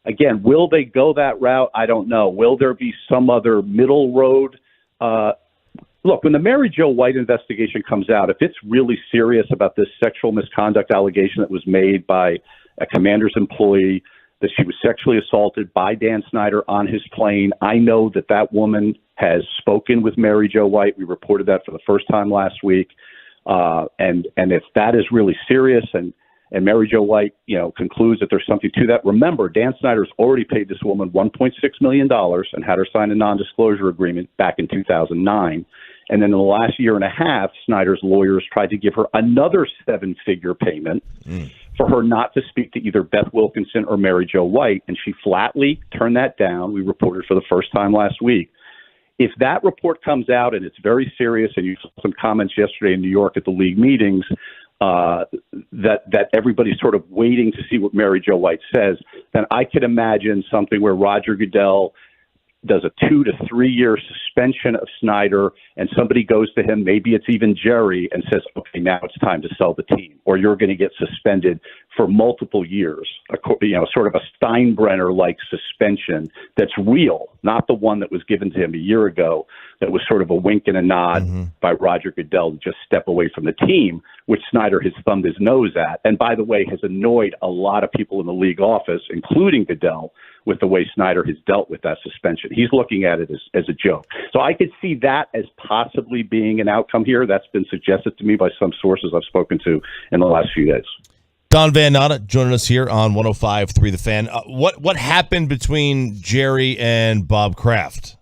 again, will they go that route? I don't know. Will there be some other middle road? Look, when the Mary Jo White investigation comes out, if it's really serious about this sexual misconduct allegation that was made by a Commander's employee, that she was sexually assaulted by Dan Snyder on his plane, I know that woman has spoken with Mary Jo White. We reported that for the first time last week. And if that is really serious and Mary Jo White, concludes that there's something to that, remember, Dan Snyder's already paid this woman $1.6 million and had her sign a non-disclosure agreement back in 2009. And then in the last year and a half, Snyder's lawyers tried to give her another 7-figure payment for her not to speak to either Beth Wilkinson or Mary Jo White, and she flatly turned that down. We reported for the first time last week. If that report comes out and it's very serious, and you saw some comments yesterday in New York at the league meetings, that everybody's sort of waiting to see what Mary Jo White says, then I could imagine something where Roger Goodell does a 2 to 3 year suspension of Snyder, and somebody goes to him, maybe it's even Jerry, and says, okay, now it's time to sell the team, or you're going to get suspended for multiple years, sort of a Steinbrenner-like suspension that's real, not the one that was given to him a year ago that was sort of a wink and a nod by Roger Goodell to just step away from the team, which Snyder has thumbed his nose at, and by the way, has annoyed a lot of people in the league office, including Goodell, with the way Snyder has dealt with that suspension. He's looking at it as a joke. So I could see that as possibly being an outcome here. That's been suggested to me by some sources I've spoken to in the last few days. Don Van Natta joining us here on 105.3 The Fan. What happened between Jerry and Bob Kraft?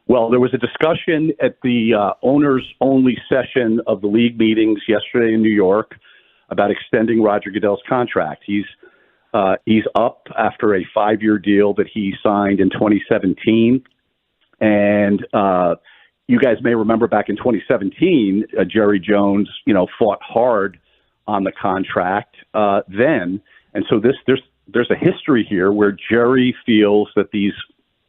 Well, there was a discussion at the owners-only session of the league meetings yesterday in New York about extending Roger Goodell's contract. He's up after a 5-year deal that he signed in 2017. And you guys may remember back in 2017, Jerry Jones, fought hard on the contract then. And so there's a history here where Jerry feels that these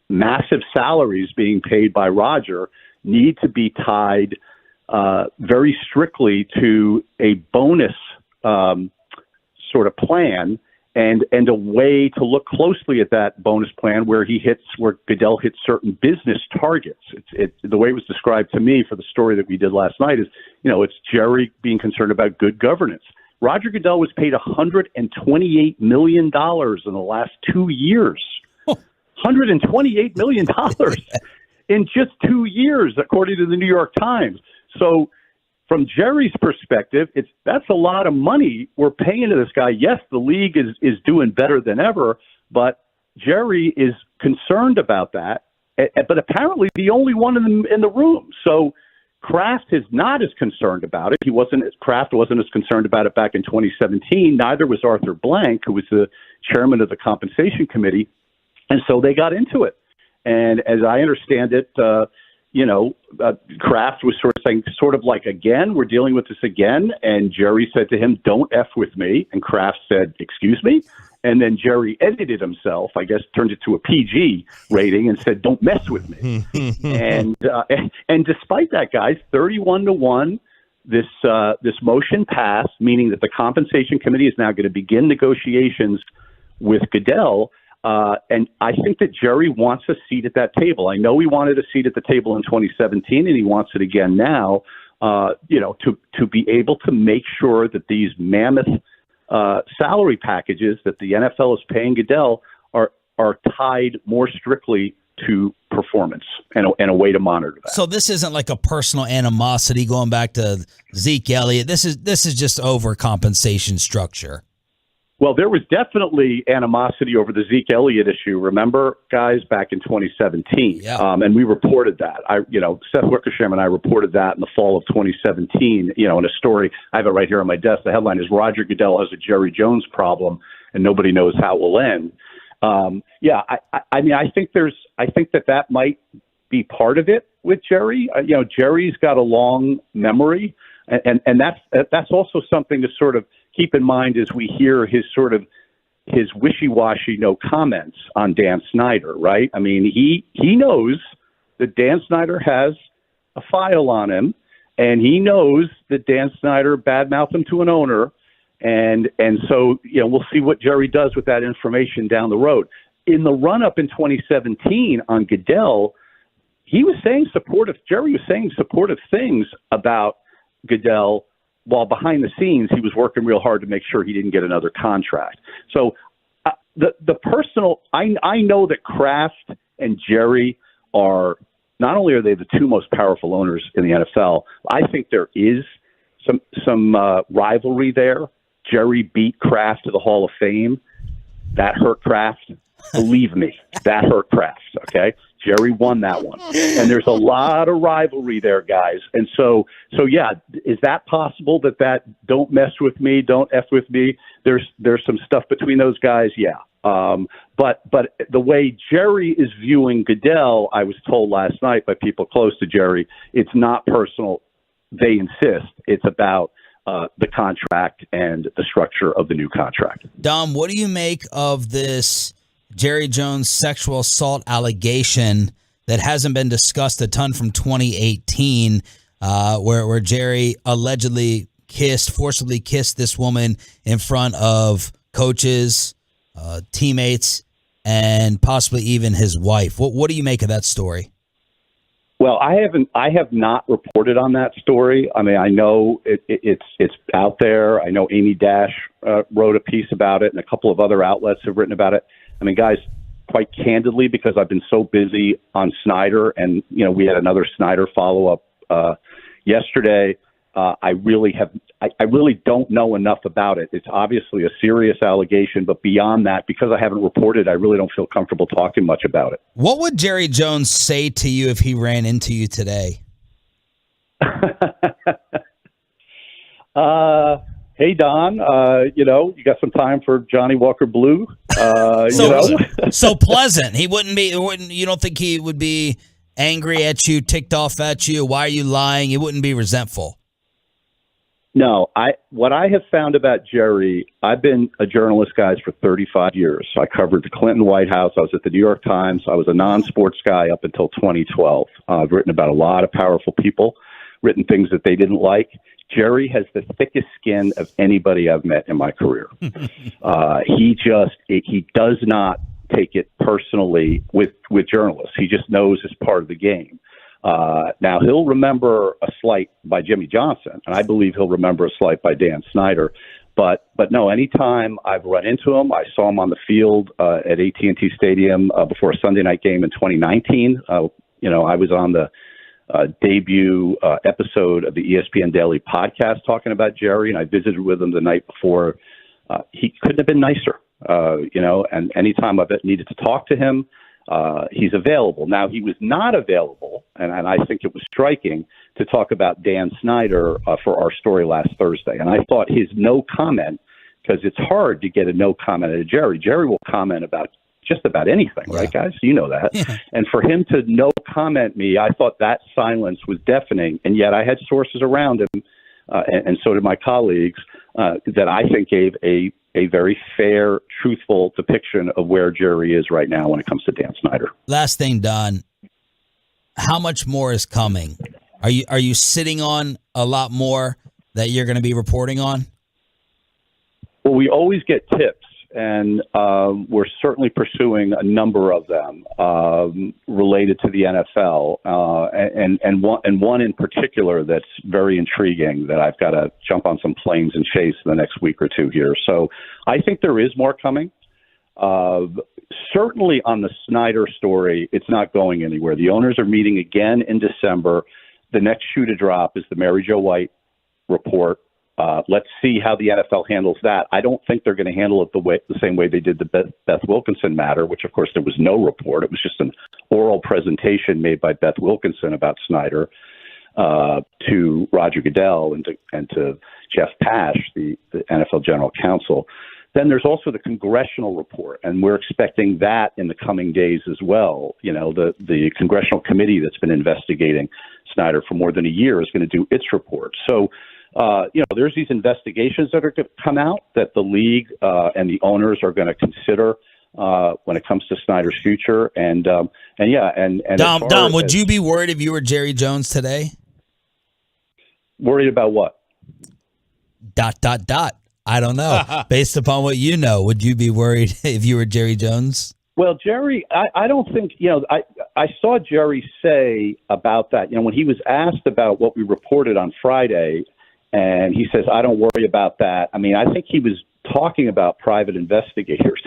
massive salaries being paid by Roger need to be tied very strictly to a bonus sort of plan and a way to look closely at that bonus plan where Goodell hits certain business targets. The way it was described to me for the story that we did last night is, it's Jerry being concerned about good governance. Roger Goodell was paid $128 million in the last 2 years. $128 million in just 2 years, according to the New York Times. So from Jerry's perspective, that's a lot of money we're paying to this guy. Yes, the league is doing better than ever, but Jerry is concerned about that, but apparently the only one in the room. So Kraft is not as concerned about it. Kraft wasn't as concerned about it back in 2017. Neither was Arthur Blank, who was the chairman of the compensation committee. And so they got into it. And as I understand it, Kraft was sort of like, again, we're dealing with this again. And Jerry said to him, "Don't F with me." And Kraft said, "Excuse me?" And then Jerry edited himself, I guess, turned it to a PG rating and said, "Don't mess with me." and despite that, guys, 31-1, this motion passed, meaning that the compensation committee is now going to begin negotiations with Goodell. And I think that Jerry wants a seat at that table. I know he wanted a seat at the table in 2017, and he wants it again now, to be able to make sure that these mammoth salary packages that the NFL is paying Goodell are tied more strictly to performance and a way to monitor that. So this isn't like a personal animosity going back to Zeke Elliott. This is just overcompensation structure. Well, there was definitely animosity over the Zeke Elliott issue. Remember, guys, back in 2017, and we reported that. Seth Wickersham and I reported that in the fall of 2017. In a story I have it right here on my desk. The headline is "Roger Goodell has a Jerry Jones problem, and nobody knows how it will end." I think that might be part of it with Jerry. Jerry's got a long memory, and that's also something to sort of keep in mind as we hear his wishy-washy no comments on Dan Snyder, right? I mean, he knows that Dan Snyder has a file on him, and he knows that Dan Snyder badmouthed him to an owner, and so we'll see what Jerry does with that information down the road. In the run-up in 2017 on Goodell, Jerry was saying supportive things about Goodell, while behind the scenes, he was working real hard to make sure he didn't get another contract. So the personal, I know that Kraft and Jerry are, not only are they the two most powerful owners in the NFL, I think there is some rivalry there. Jerry beat Kraft to the Hall of Fame. That hurt Kraft. Believe me, that hurt Kraft, okay? Jerry won that one. And there's a lot of rivalry there, guys. And so yeah, is that possible that don't mess with me, don't F with me? There's some stuff between those guys, yeah. But the way Jerry is viewing Goodell, I was told last night by people close to Jerry, it's not personal. They insist. It's about the contract and the structure of the new contract. Dom, what do you make of this Jerry Jones sexual assault allegation that hasn't been discussed a ton from 2018, where Jerry allegedly forcibly kissed this woman in front of coaches, teammates, and possibly even his wife? What do you make of that story? Well, I have not reported on that story. I mean, I know it's out there. I know Amy Dash wrote a piece about it, and a couple of other outlets have written about it. I mean, guys, quite candidly, because I've been so busy on Snyder, and we had another Snyder follow-up yesterday. I really don't know enough about it. It's obviously a serious allegation, but beyond that, because I haven't reported, I really don't feel comfortable talking much about it. What would Jerry Jones say to you if he ran into you today? Hey, Don, you got some time for Johnny Walker Blue? So pleasant. He wouldn't be. You don't think he would be angry at you, ticked off at you? Why are you lying? He wouldn't be resentful. No, what I have found about Jerry, I've been a journalist, guys, for 35 years. I covered the Clinton White House. I was at the New York Times. I was a non-sports guy up until 2012. I've written about a lot of powerful people, written things that they didn't like. Jerry has the thickest skin of anybody I've met in my career. He does not take it personally with journalists. He just knows it's part of the game. Now, he'll remember a slight by Jimmy Johnson, and I believe he'll remember a slight by Dan Snyder. But no, anytime I've run into him, I saw him on the field at AT&T Stadium before a Sunday night game in 2019. I was on the debut episode of the ESPN Daily podcast talking about Jerry, and I visited with him the night before. He couldn't have been nicer, and anytime I've needed to talk to him, he's available. Now, he was not available, and I think it was striking, to talk about Dan Snyder for our story last Thursday. And I thought his no comment, because it's hard to get a no comment out of Jerry. Jerry will comment about just about anything, right, guys? You know that. Yeah. And for him to no comment me, I thought that silence was deafening. And yet I had sources around him, and so did my colleagues, that I think gave a very fair, truthful depiction of where Jerry is right now when it comes to Dan Snyder. Last thing, Don, how much more is coming? Are you sitting on a lot more that you're going to be reporting on? Well, we always get tips, and we're certainly pursuing a number of them related to the NFL, and one in particular that's very intriguing that I've got to jump on some planes and chase in the next week or two here. So I think there is more coming. Certainly on the Snyder story, it's not going anywhere. The owners are meeting again in December. The next shoe to drop is the Mary Jo White report. Let's see how the NFL handles that. I don't think they're going to handle it the same way they did the Beth Wilkinson matter, which, of course, there was no report. It was just an oral presentation made by Beth Wilkinson about Snyder to Roger Goodell and to Jeff Pash, the NFL general counsel. Then there's also the congressional report, and we're expecting that in the coming days as well. The congressional committee that's been investigating Snyder for more than a year is going to do its report. So, there's these investigations that are going to come out that the league and the owners are going to consider when it comes to Snyder's future. And Dom, would you be worried if you were Jerry Jones today? Worried about what? ... I don't know. Based upon what you know, would you be worried if you were Jerry Jones? Well, Jerry, I don't think, I saw Jerry say about that, when he was asked about what we reported on Friday, and he says, I don't worry about that. I mean, I think he was talking about private investigators.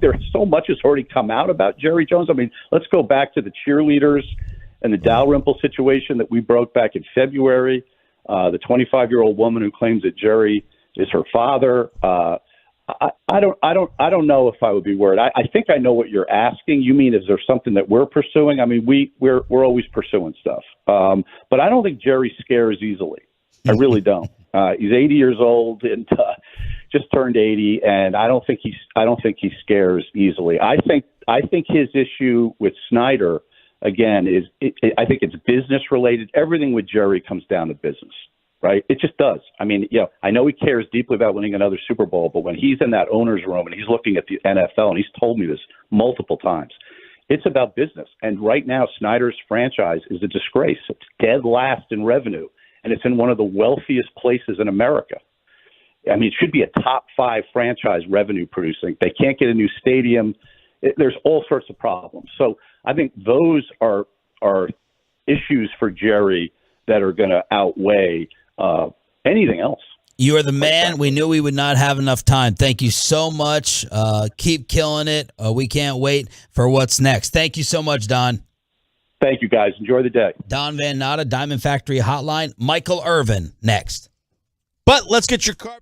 There's so much has already come out about Jerry Jones. I mean, let's go back to the cheerleaders and the Dalrymple situation that we broke back in February. The 25-year-old woman who claims that Jerry is her father. I don't know if I would be worried. I think I know what you're asking. You mean, is there something that we're pursuing? I mean, we're always pursuing stuff. But I don't think Jerry scares easily. I really don't. He's 80 years old and just turned 80, and I don't think he scares easily. I think his issue with Snyder, again, I think it's business related. Everything with Jerry comes down to business. Right? It just does. I mean, I know he cares deeply about winning another Super Bowl, but when he's in that owner's room and he's looking at the NFL, and he's told me this multiple times, it's about business. And right now, Snyder's franchise is a disgrace. It's dead last in revenue, and it's in one of the wealthiest places in America. I mean, it should be a top 5 franchise revenue producing. They can't get a new stadium. There's all sorts of problems. So I think those are issues for Jerry that are going to outweigh anything else. You are the man. We knew we would not have enough time. Thank you so much. Keep killing it. We can't wait for what's next. Thank you so much, Don. Thank you, guys. Enjoy the day. Don Van Natta, Diamond Factory Hotline. Michael Irvin next. But let's get your carpet.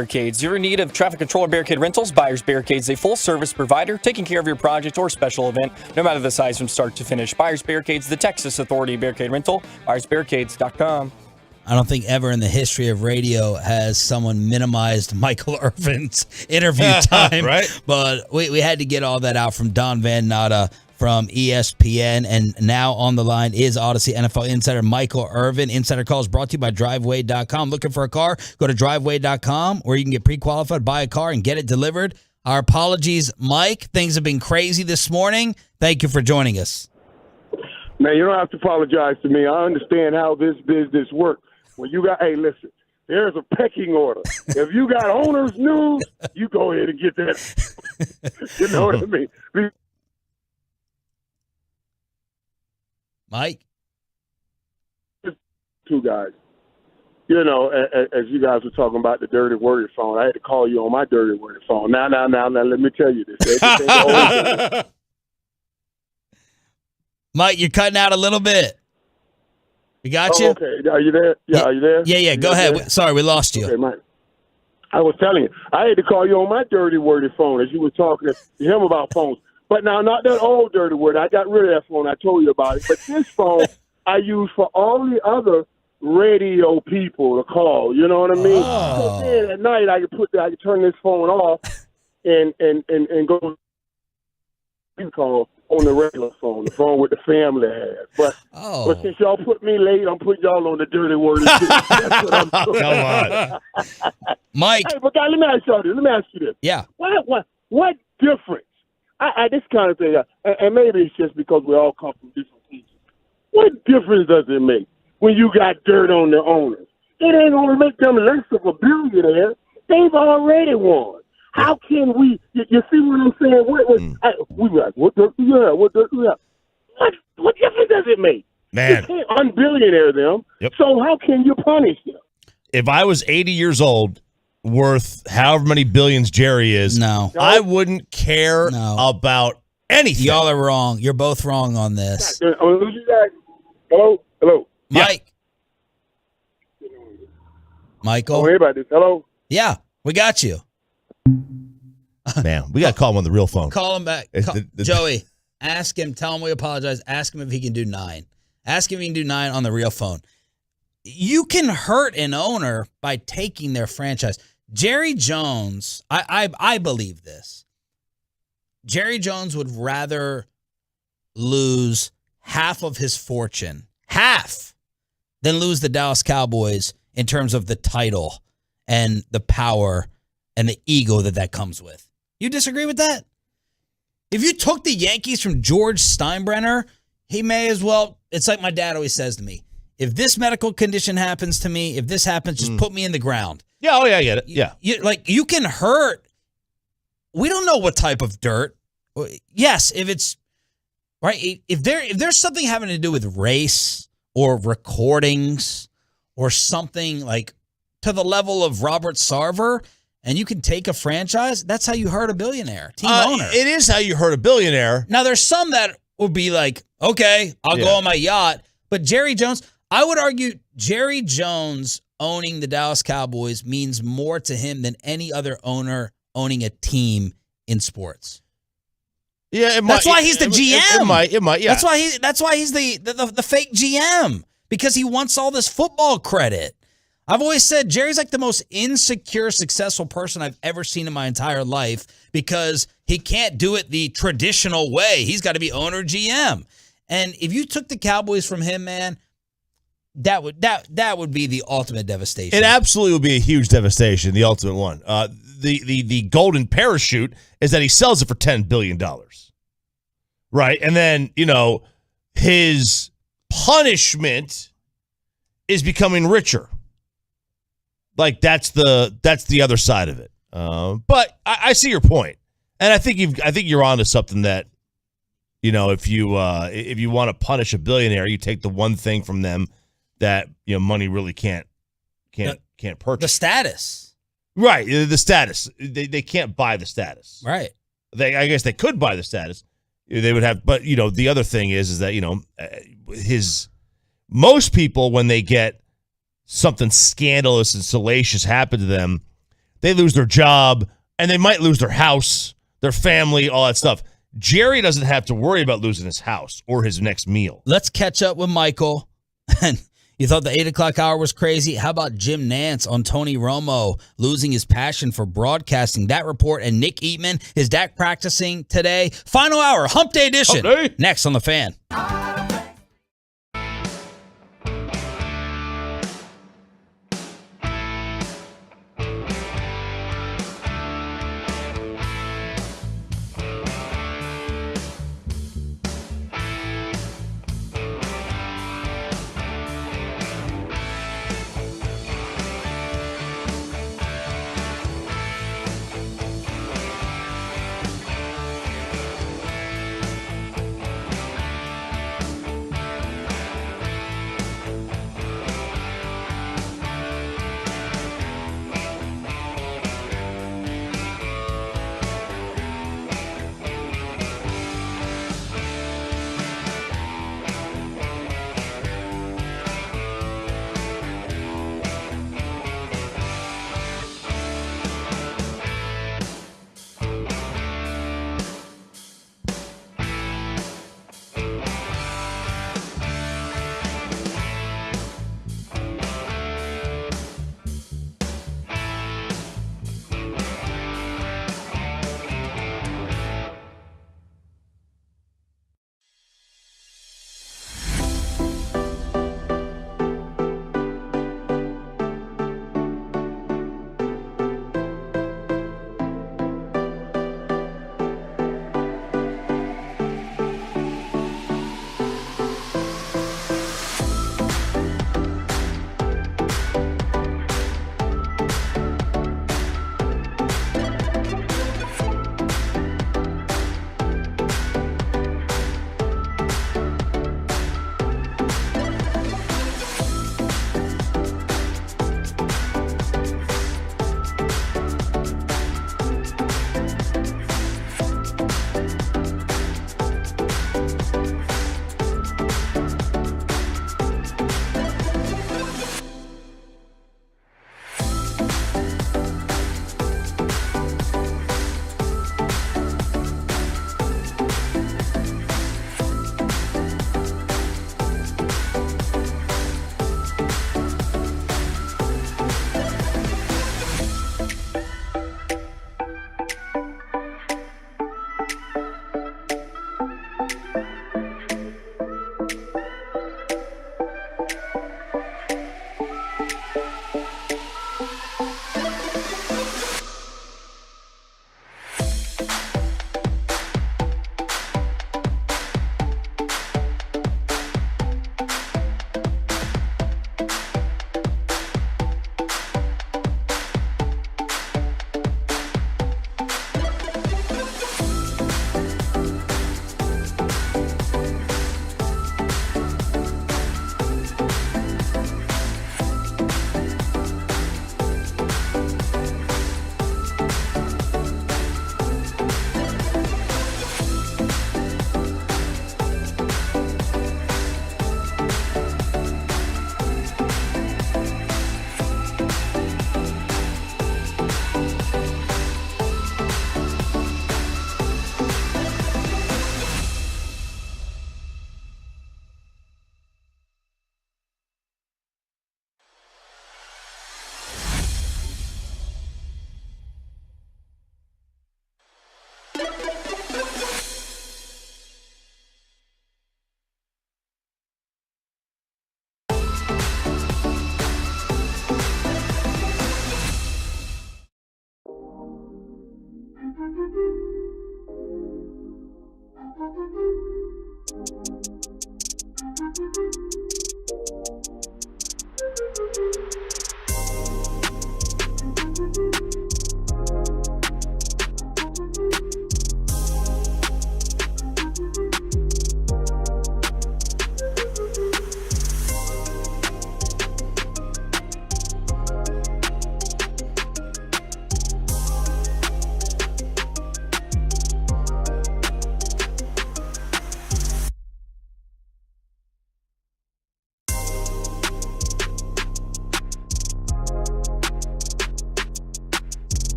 Barricades. You're in need of traffic control or barricade rentals. Buyers Barricades, a full-service provider taking care of your project or special event, no matter the size from start to finish. Buyers Barricades, the Texas Authority barricade rental. BuyersBarricades.com. I don't think ever in the history of radio has someone minimized Michael Irvin's interview time. Right? But we had to get all that out from Don Van Natta from ESPN. And now on the line is Odyssey NFL insider Michael Irvin. Insider Calls brought to you by Driveway.com. Looking for a car? Go to Driveway.com where you can get pre-qualified, buy a car, and get it delivered. Our apologies, Mike. Things have been crazy this morning. Thank you for joining us. Man, you don't have to apologize to me. I understand how this business works. When you got, hey, listen, there's a pecking order. If you got owner's news, you go ahead and get that. You know what I mean? Mike? Two guys. You know, as you guys were talking about the dirty word phone, I had to call you on my dirty word phone. Now, let me tell you this. Mike, you're cutting out a little bit. We got you? Okay. Are you there? Yeah, are you there? Yeah. Go ahead. Sorry, we lost you. Okay, Mike. I was telling you, I had to call you on my dirty worded phone as you were talking to him about phones. But now, not that old dirty word. I got rid of that phone. I told you about it. But this phone I use for all the other radio people to call. You know what I mean? So then at night, I can turn this phone off and go call on the regular phone, the phone with the family has. But since y'all put me late, I'm putting y'all on the dirty word. That's what I'm doing. Come on, Mike. Hey, but guys, let me ask you this. Yeah. What difference? This kind of thing, and maybe it's just because we all come from different teams. What difference does it make when you got dirt on the owners? It ain't going to make them less of a billionaire. They've already won. How can we? You see what I'm saying? What dirt do you have? What dirt do you have? What difference does it make? Man. You can't unbillionaire them. Yep. So how can you punish them? If I was 80 years old, worth however many billions Jerry is, I wouldn't care about anything. Y'all are wrong. You're both wrong on this. Hello? Mike. Michael? Oh, everybody. Hello? Yeah, we got you. Man, we got to call him on the real phone. Call him back. Joey, ask him. Tell him we apologize. Ask him if he can do 9. Ask him if he can do 9 on the real phone. You can hurt an owner by taking their franchise. Jerry Jones, I believe this. Jerry Jones would rather lose half of his fortune, than lose the Dallas Cowboys in terms of the title and the power and the ego that comes with. You disagree with that? If you took the Yankees from George Steinbrenner, he may as well, it's like my dad always says to me, if this medical condition happens to me, if this happens, just put me in the ground. Yeah, I get it. Yeah. You can hurt. We don't know what type of dirt. Yes, if it's right, if there's something having to do with race or recordings or something like to the level of Robert Sarver, and you can take a franchise, that's how you hurt a billionaire, team owner. It is how you hurt a billionaire. Now, there's some that would be like, okay, I'll go on my yacht. But Jerry Jones, I would argue Jerry Jones owning the Dallas Cowboys means more to him than any other owner owning a team in sports. Yeah, it might. That's why he's the GM. It might. Yeah. That's why he's the fake GM, because he wants all this football credit. I've always said Jerry's like the most insecure, successful person I've ever seen in my entire life because he can't do it the traditional way. He's got to be owner GM. And if you took the Cowboys from him, man, that would be the ultimate devastation. It absolutely would be a huge devastation, the ultimate one. The golden parachute is that he sells it for $10 billion. Right? And then, his punishment is becoming richer. Like that's the other side of it. But I see your point. And I think you're onto something that, if you want to punish a billionaire, you take the one thing from them that money really can't purchase. The status. Right, the status. They can't buy the status. Right. I guess they could buy the status. They would have, but the other thing is that most people, when they get something scandalous and salacious happen to them, they lose their job, and they might lose their house, their family, all that stuff. Jerry doesn't have to worry about losing his house or his next meal. Let's catch up with Michael. And you thought the 8 o'clock hour was crazy? How about Jim Nantz on Tony Romo losing his passion for broadcasting? That report. And Nick Eatman, is Dak practicing today? Final hour, Hump Day edition. Hump Day. Next on The Fan.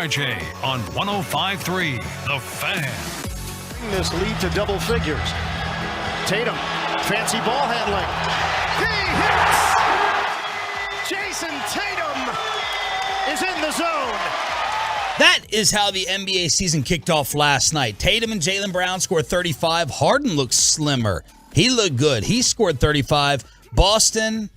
RJ on 105.3 The Fan. This lead to double figures. Tatum, fancy ball handling. He hits! Jason Tatum is in the zone. That is how the NBA season kicked off last night. Tatum and Jaylen Brown scored 35. Harden looked slimmer. He looked good. He scored 35. Boston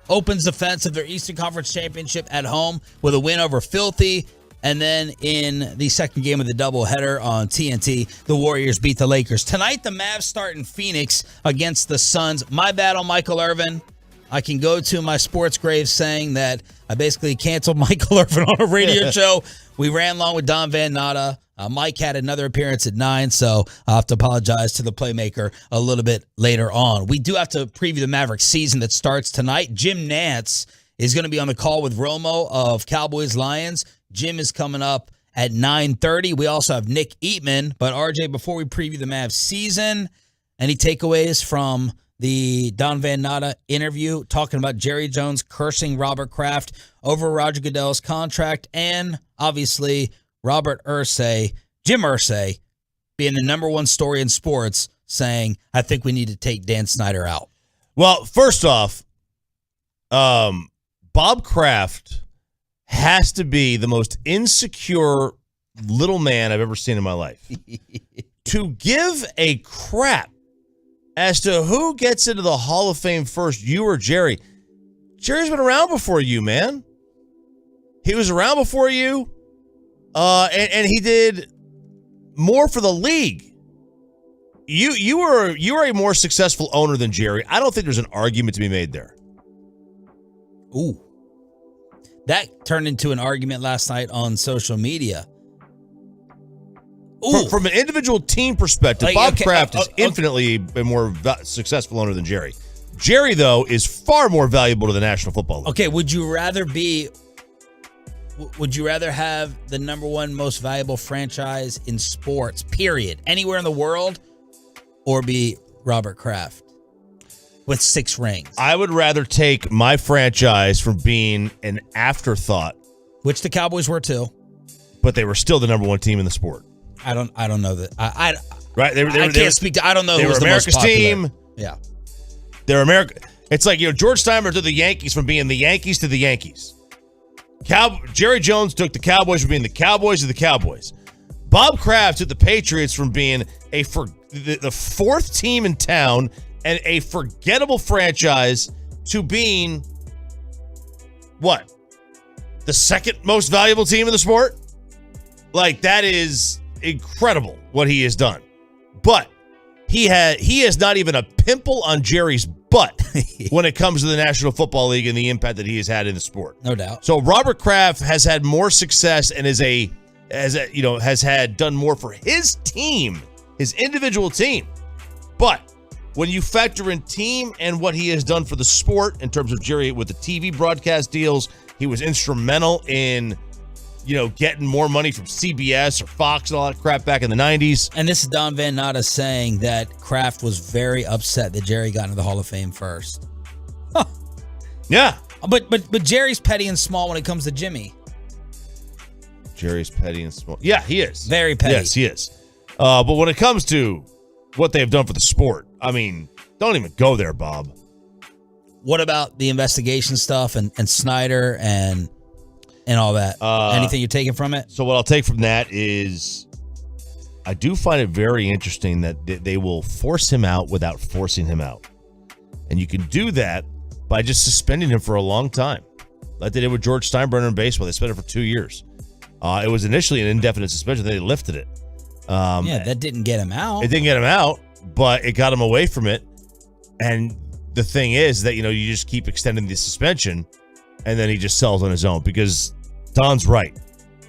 opens the fence of their Eastern Conference Championship at home with a win over Filthy. And then in the second game of the doubleheader on TNT, the Warriors beat the Lakers. Tonight, the Mavs start in Phoenix against the Suns. My bad on Michael Irvin. I can go to my sports grave saying that I basically canceled Michael Irvin on a radio show. We ran long with Don Van Natta. Mike had another appearance at 9, so I'll have to apologize to the playmaker a little bit later on. We do have to preview the Mavericks season that starts tonight. Jim Nantz is going to be on the call with Romo of Cowboys Lions. Jim is coming up at 9:30. We also have Nick Eatman. But, RJ, before we preview the Mavs season, any takeaways from the Don Van Natta interview talking about Jerry Jones cursing Robert Kraft over Roger Goodell's contract, and obviously Jim Irsay, being the number one story in sports, saying, I think we need to take Dan Snyder out? Well, first off, Bob Kraft has to be the most insecure little man I've ever seen in my life. To give a crap as to who gets into the Hall of Fame first, you or Jerry. Jerry's been around before you, man. He was around before you, and he did more for the league. You are a more successful owner than Jerry. I don't think there's an argument to be made there. Ooh. That turned into an argument last night on social media. From an individual team perspective, Bob Kraft is infinitely a more successful owner than Jerry. Jerry, though, is far more valuable to the National Football League. Okay, would you rather have the number one most valuable franchise in sports, period, anywhere in the world, or be Robert Kraft with 6 rings? I would rather take my franchise from being an afterthought, which the Cowboys were too, but they were still the number one team in the sport. I don't know that. I can't speak to. I don't know. They who were was the America's most popular team. Yeah, they're America. It's like, George Steinbrenner took the Yankees from being the Yankees to the Yankees. Jerry Jones took the Cowboys from being the Cowboys to the Cowboys. Bob Kraft took the Patriots from being the fourth team in town and a forgettable franchise to being what? The second most valuable team in the sport? Like, that is incredible what he has done. But he has not even a pimple on Jerry's butt when it comes to the National Football League and the impact that he has had in the sport. No doubt. So Robert Kraft has had more success and has done more for his team, his individual team. But when you factor in team and what he has done for the sport in terms of Jerry with the TV broadcast deals, he was instrumental in getting more money from CBS or Fox and all that crap back in the 90s. And this is Don Van Natta saying that Kraft was very upset that Jerry got into the Hall of Fame first. Huh. Yeah. But Jerry's petty and small when it comes to Jimmy. Jerry's petty and small. Yeah, he is. Very petty. Yes, he is. But when it comes to what they've done for the sport, I mean, don't even go there, Bob. What about the investigation stuff and Snyder and all that? Anything you're taking from it? So what I'll take from that is I do find it very interesting that they will force him out without forcing him out. And you can do that by just suspending him for a long time. Like they did with George Steinbrenner in baseball. They suspended him for 2 years. It was initially an indefinite suspension. Then they lifted it. That didn't get him out. It didn't get him out, but it got him away from it. And the thing is that, you just keep extending the suspension, and then he just sells on his own because Don's right.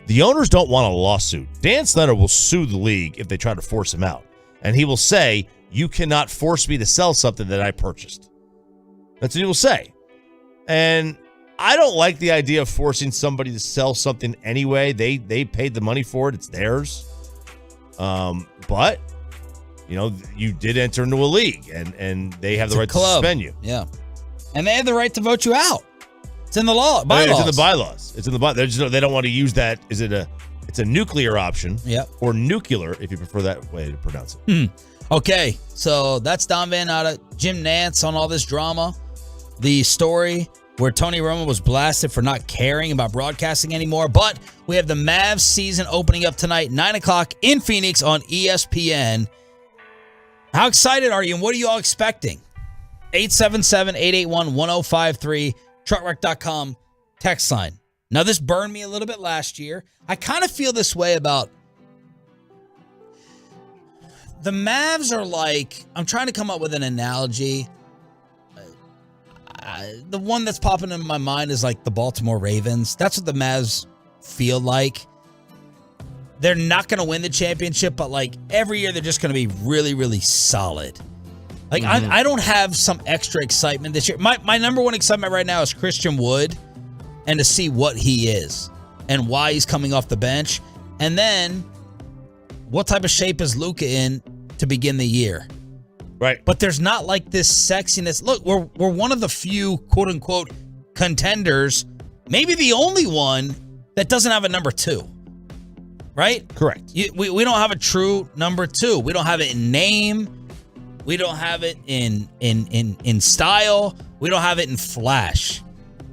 The owners don't want a lawsuit. Dan Snyder will sue the league if they try to force him out. And he will say, you cannot force me to sell something that I purchased. That's what he will say. And I don't like the idea of forcing somebody to sell something anyway. They paid the money for it. It's theirs. But, you did enter into a league, and they have the right to suspend you. Yeah. And they have the right to vote you out. It's in the law. Bylaws. It's in the bylaws. It's in the bylaws. They don't want to use that. Is it It's a nuclear option. Yep. Or nuclear, if you prefer that way to pronounce it. Okay, so that's Don Van Natta, Jim Nantz on all this drama. The story where Tony Romo was blasted for not caring about broadcasting anymore. But we have the Mavs season opening up tonight, 9 o'clock in Phoenix on ESPN. How excited are you, and what are you all expecting? 877-881-1053, truckwreck.com, text line. Now, this burned me a little bit last year. I kind of feel this way about the Mavs are like, I'm trying to come up with an analogy. The one that's popping in my mind is like the Baltimore Ravens. That's what the Mavs feel like. They're not going to win the championship, but like every year they're just going to be really, really solid. Like I don't have some extra excitement this year. My number one excitement right now is Christian Wood and to see what he is and why he's coming off the bench. And then what type of shape is Luka in to begin the year? Right. But there's not like this sexiness. Look, we're one of the few quote unquote contenders, maybe the only one that doesn't have a number 2. Right? Correct. We don't have a true number 2. We don't have it in name. We don't have it in style. We don't have it in flash.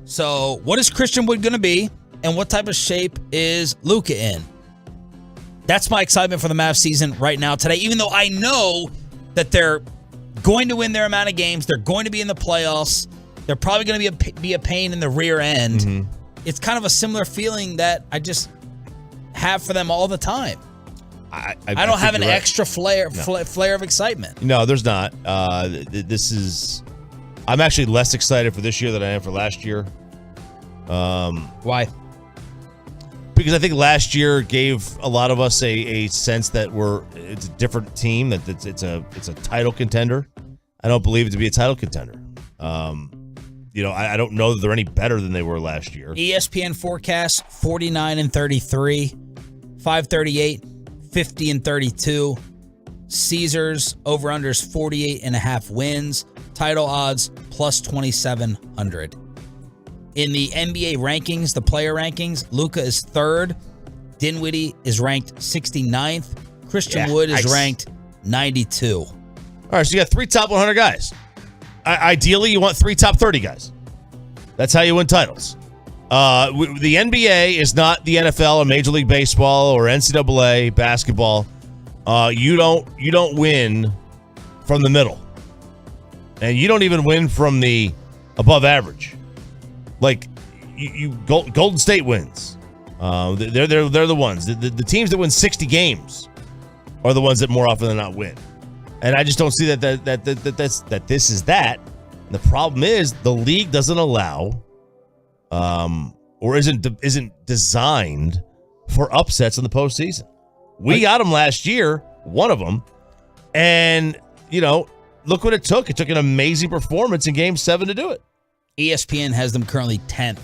So what is Christian Wood going to be? And what type of shape is Luka in? That's my excitement for the Mavs season right now today, even though I know that they're going to win their amount of games. They're going to be in the playoffs. They're probably going to be a pain in the rear end. Mm-hmm. It's kind of a similar feeling that I just have for them all the time. I don't have an extra flare of excitement. No, there's not. I'm actually less excited for this year than I am for last year. Why? Because I think last year gave a lot of us a sense that it's a different team, that it's a title contender. I don't believe it to be a title contender. I don't know that they're any better than they were last year. ESPN forecast 49-33, 538, 50-32. Caesars over-unders 48.5 wins. Title odds plus 2,700. In the NBA rankings, the player rankings, Luka is 3rd. Dinwiddie is ranked 69th. Christian Wood is ranked 92. All right, so you got 3 top 100 guys. Ideally, you want 3 top 30 guys. That's how you win titles. The NBA is not the NFL or Major League Baseball or NCAA basketball. You don't win from the middle, and you don't even win from the above average. Like Golden State wins. They're the ones. The teams that win 60 games are the ones that more often than not win. And I just don't see that this is that. And the problem is the league doesn't allow, or isn't designed for upsets in the postseason. We got them last year, one of them, and look what it took. It took an amazing performance in Game 7 to do it. ESPN has them currently 10th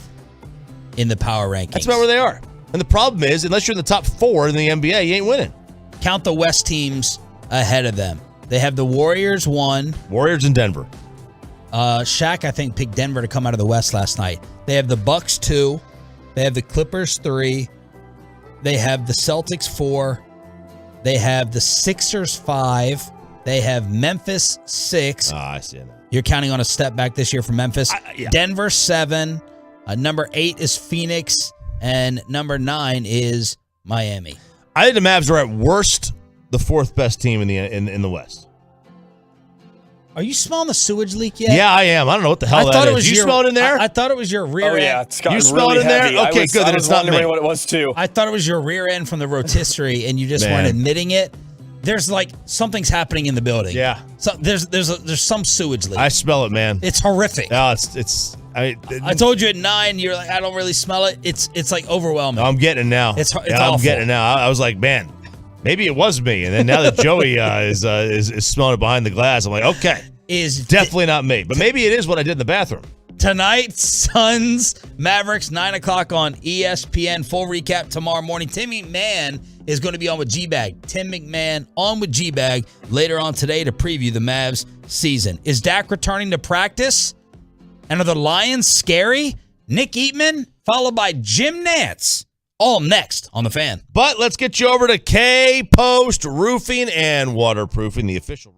in the power rankings. That's about where they are. And the problem is, unless you're in the top 4 in the NBA, you ain't winning. Count the West teams ahead of them. They have the Warriors 1. Warriors in Denver. Shaq, I think, picked Denver to come out of the West last night. They have the Bucks 2. They have the Clippers 3. They have the Celtics 4. They have the Sixers 5. They have Memphis 6. I see that. You're counting on a step back this year for Memphis. Denver 7. Number 8 is Phoenix. And number 9 is Miami. I think the Mavs are at worst the 4th best team in the West. Are you smelling the sewage leak yet? Yeah, I am. I don't know what the hell that is. You smell it in there? I thought it was your rear end. Oh, yeah. It's gotten You smell really it in there? heavy. Okay, good. Then it's not me. I was wondering what it was, too. I thought it was your rear end from the rotisserie, and you just weren't admitting it. There's like something's happening in the building. Yeah. So there's some sewage leak. I smell it, man. It's horrific. No, I told you at 9. You're like, I don't really smell it. It's like overwhelming. I'm getting it now. It's awful. I'm getting it now. I was like, man, maybe it was me. And then now that Joey is smelling it behind the glass, I'm like, okay, is definitely not me. But maybe it is what I did in the bathroom. Tonight, Suns, Mavericks, 9 o'clock on ESPN. Full recap tomorrow morning. Tim McMahon is going to be on with G-Bag. Tim McMahon on with G-Bag later on today to preview the Mavs season. Is Dak returning to practice? And are the Lions scary? Nick Eatman, followed by Jim Nantz All next on The Fan. But let's get you over to K-Post Roofing and Waterproofing, the official.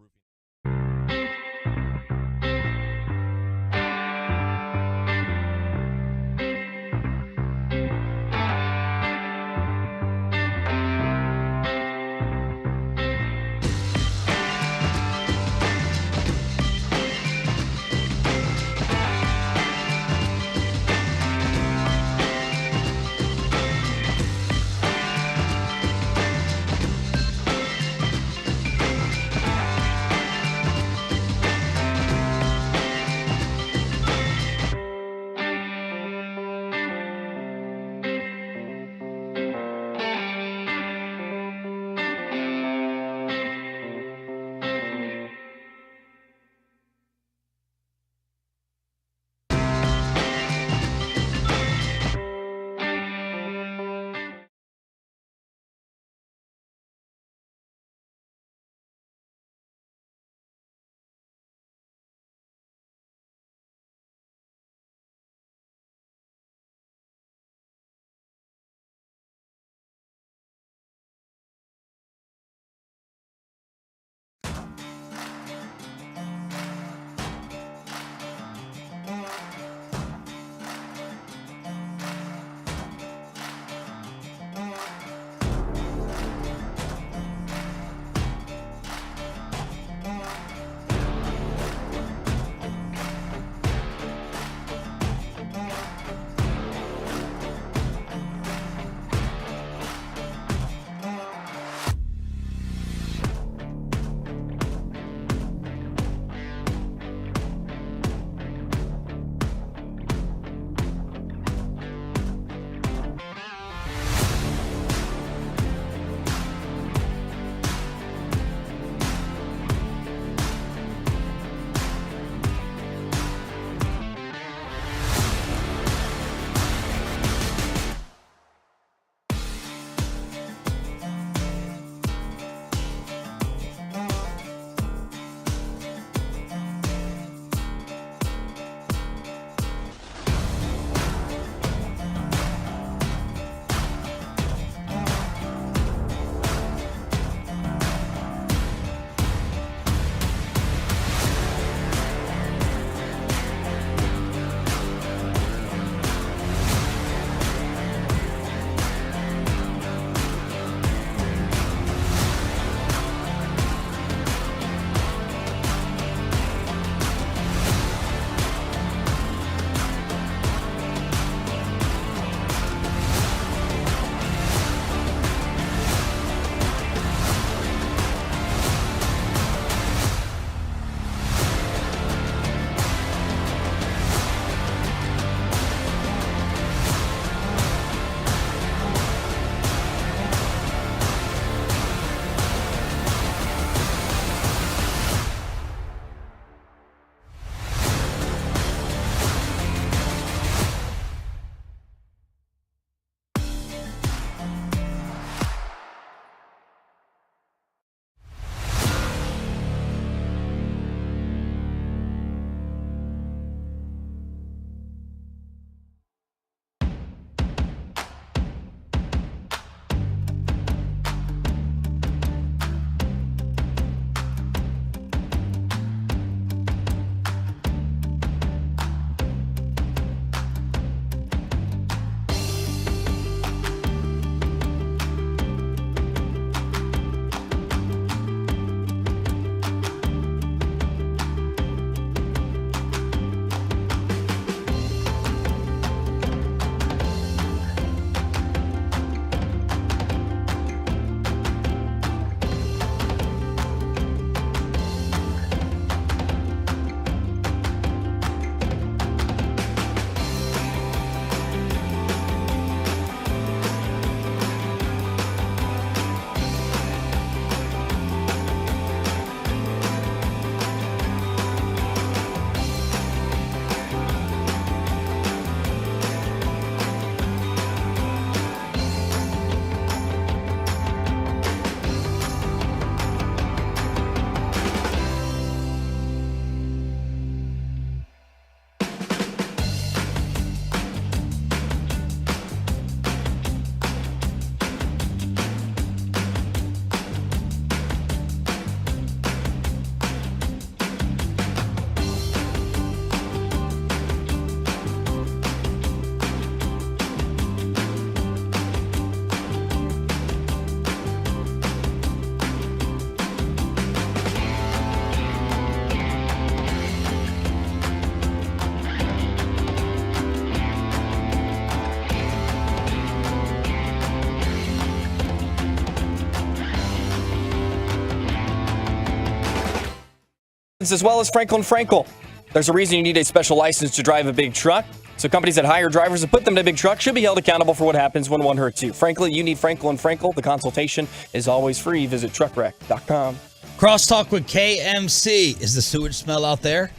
as well as Frankel. There's a reason you need a special license to drive a big truck. So companies that hire drivers and put them in a big truck should be held accountable for what happens when one hurts you. Frankly, you need Frankel. The consultation is always free. Visit truckwreck.com. Crosstalk with KMC. Is the sewage smell out there?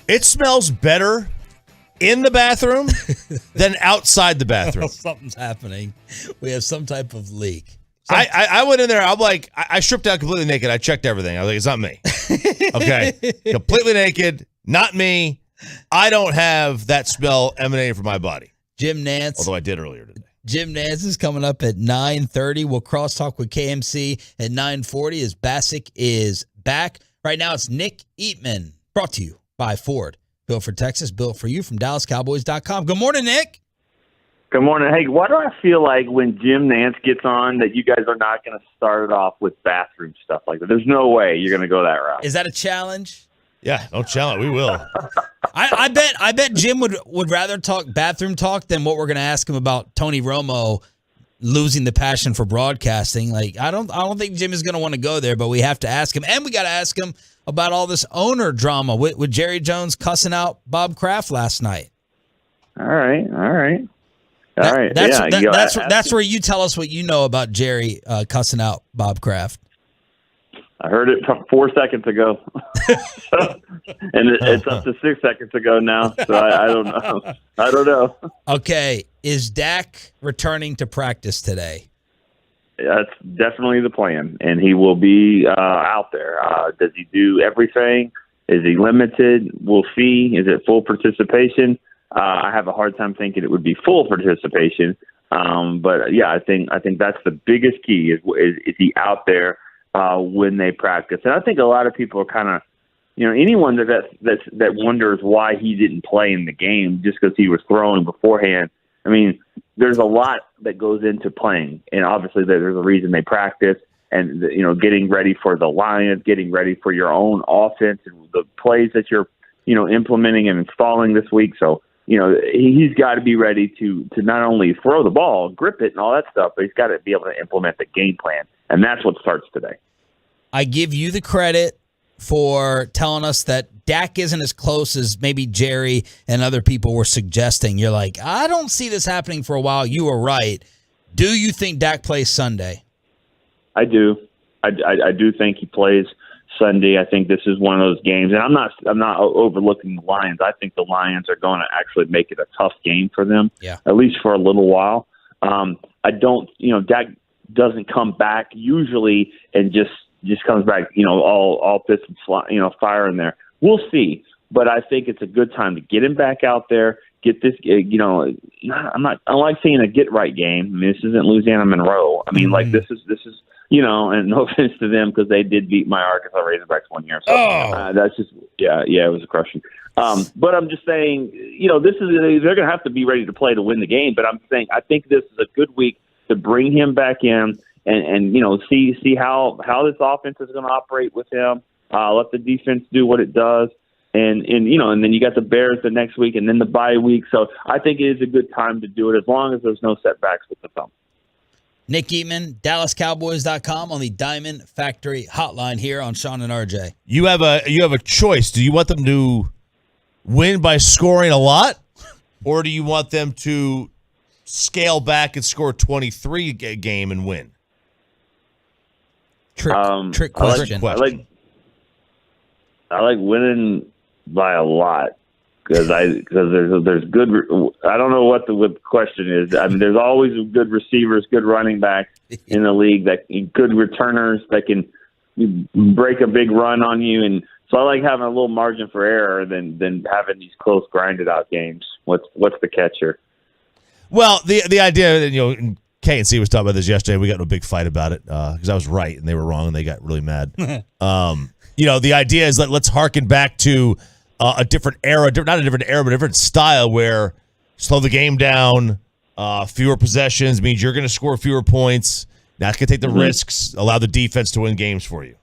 It smells better in the bathroom than outside the bathroom. Something's happening. We have some type of leak. I went in there. I'm like, I stripped out completely naked. I checked everything. I was like, it's not me. Okay. Completely naked. Not me. I don't have that smell emanating from my body. Jim Nantz. Although I did earlier today. Jim Nantz is coming up at 9:30. We'll crosstalk with KMC at 9:40 as Bassick is back. Right now it's Nick Eatman, brought to you by Ford. Built for Texas, built for you from DallasCowboys.com. Good morning, Nick. Good morning. Hey, why do I feel like when Jim Nantz gets on that you guys are not going to start it off with bathroom stuff like that? There's no way you're going to go that route. Is that a challenge? Yeah, don't challenge. We will. I bet Jim would rather talk bathroom talk than what we're going to ask him about Tony Romo losing the passion for broadcasting. Like I don't think Jim is going to want to go there, but we have to ask him, and we got to ask him about all this owner drama with Jerry Jones cussing out Bob Kraft last night. All right. That's where you tell us what you know about Jerry cussing out Bob Kraft. I heard it 4 seconds ago, and it's up to 6 seconds ago now. So I don't know. I don't know. Okay, is Dak returning to practice today? That's definitely the plan, and he will be out there. Does he do everything? Is he limited? We'll see. Is it full participation? I have a hard time thinking it would be full participation. But yeah, I think that's the biggest key is he out there when they practice. And I think a lot of people are kind of, anyone that wonders why he didn't play in the game just because he was throwing beforehand. I mean, there's a lot that goes into playing, and obviously there's a reason they practice. And getting ready for the Lions, getting ready for your own offense and the plays that you're implementing and installing this week. So he's got to be ready to not only throw the ball, grip it, and all that stuff, but he's got to be able to implement the game plan. And that's what starts today. I give you the credit for telling us that Dak isn't as close as maybe Jerry and other people were suggesting. You're like, I don't see this happening for a while. You were right. Do you think Dak plays Sunday? I do. I do think he plays Sunday. I think this is one of those games, and I'm not overlooking the Lions. I think the Lions are going to actually make it a tough game for them, at least for a little while. I don't, Dak doesn't come back usually and just comes back, all pissed and fire in there. We'll see, but I think it's a good time to get him back out there. Get this, I like saying a get right game. I mean, this isn't Louisiana Monroe. I mean, like this is, and no offense to them because they did beat my Arkansas Razorbacks one year. So that's just, it was a crushing. But I'm just saying, they're going to have to be ready to play to win the game. But I'm saying, I think this is a good week to bring him back in and see how this offense is going to operate with him. Let the defense do what it does. And then you got the Bears the next week and then the bye week. So I think it is a good time to do it as long as there's no setbacks with the thumb. Nick Eatman, DallasCowboys.com on the Diamond Factory hotline here on Sean and RJ. You have a choice. Do you want them to win by scoring a lot, or do you want them to scale back and score 23 a game and win? Trick question. I like winning by a lot because there's good. I don't know what the question is. I mean, there's always good receivers, good running backs in the league good returners that can break a big run on you, and so I like having a little margin for error than having these close, grinded out games. What's the catch here? Well, the idea that KNC was talking about this yesterday. We got in a big fight about it because I was right and they were wrong, and they got really mad. The idea is let's harken back to a different era, not a different era, but a different style where slow the game down, fewer possessions means you're going to score fewer points. Not going to take the risks, allow the defense to win games for you.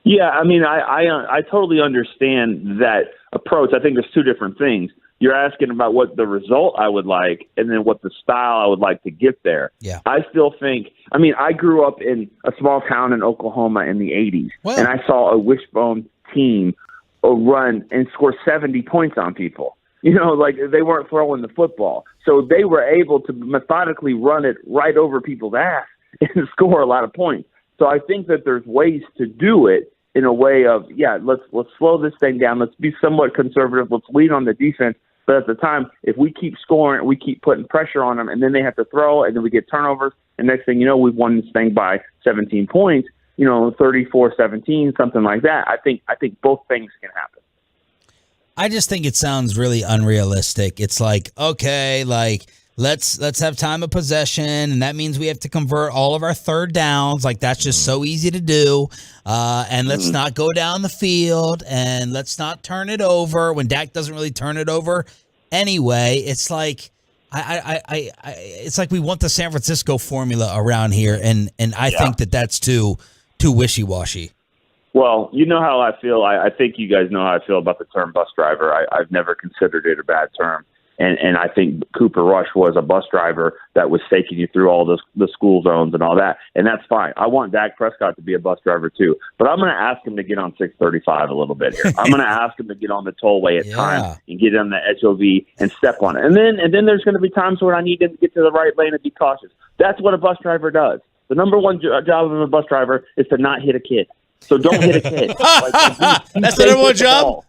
Yeah, I mean, I totally understand that approach. I think there's two different things. you're asking about what the result I would like and then what the style I would like to get there. Yeah. I still think, I mean, I grew up in a small town in Oklahoma in the 80s, and I saw a wishbone team run and score 70 points on people. You know, like they weren't throwing the football. So they were able to methodically run it right over people's ass and score a lot of points. So I think that there's ways to do it in a way of, let's slow this thing down. Let's be somewhat conservative. Let's lean on the defense. But at the time, if we keep scoring, we keep putting pressure on them, and then they have to throw, and then we get turnovers, and next thing you know, we've won this thing by 17 points, 34-17, something like that. I think both things can happen. I just think it sounds really unrealistic. It's like, okay, like let's have time of possession, and that means we have to convert all of our third downs. Like that's just so easy to do. And let's not go down the field, and let's not turn it over when Dak doesn't really turn it over anyway. It's like it's like we want the San Francisco formula around here, and I think that's too wishy-washy. Well, you know how I feel. I think you guys know how I feel about the term bus driver. I've never considered it a bad term. And I think Cooper Rush was a bus driver that was taking you through all the school zones and all that. And that's fine. I want Dak Prescott to be a bus driver too. But I'm going to ask him to get on 635 a little bit here. I'm going to ask him to get on the tollway at times and get on the HOV and step on it. And then there's going to be times where I need him to get to the right lane and be cautious. That's what a bus driver does. The number one job of a bus driver is to not hit a kid. So don't hit a kid. That's the number one job?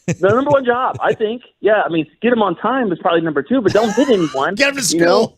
The number one job, I think. Yeah, I mean, get him on time is probably number two, but don't hit anyone. Get him to school.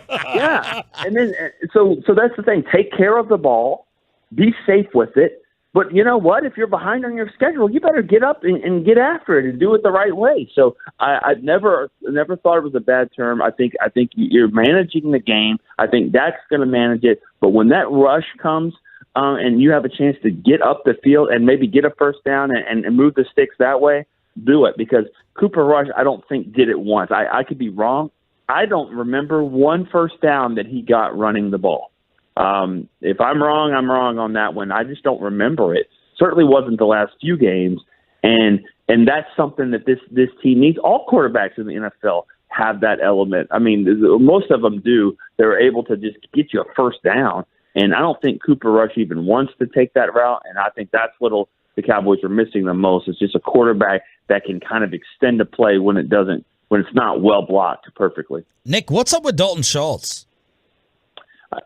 Yeah, and then so that's the thing. Take care of the ball, be safe with it. But you know what? If you're behind on your schedule, you better get up and get after it and do it the right way. So I've never thought it was a bad term. I think you're managing the game. I think Dak's going to manage it. But when that rush comes, and you have a chance to get up the field and maybe get a first down and move the sticks that way, do it. Because Cooper Rush, I don't think, did it once. I could be wrong. I don't remember one first down that he got running the ball. If I'm wrong, I'm wrong on that one. I just don't remember it. Certainly wasn't the last few games. And that's something that this team needs. All quarterbacks in the NFL have that element. I mean, most of them do. They're able to just get you a first down. And I don't think Cooper Rush even wants to take that route, and I think that's what the Cowboys are missing the most. It's just a quarterback that can kind of extend a play when it's not well blocked perfectly. Nick, what's up with Dalton Schultz?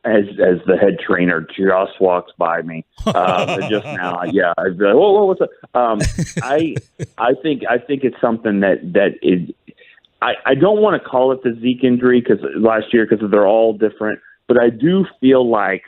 As the head trainer just walks by me just now, I'd be like, whoa, what's up? I think it's something that is. I don't want to call it the Zeke injury because they're all different, but I do feel like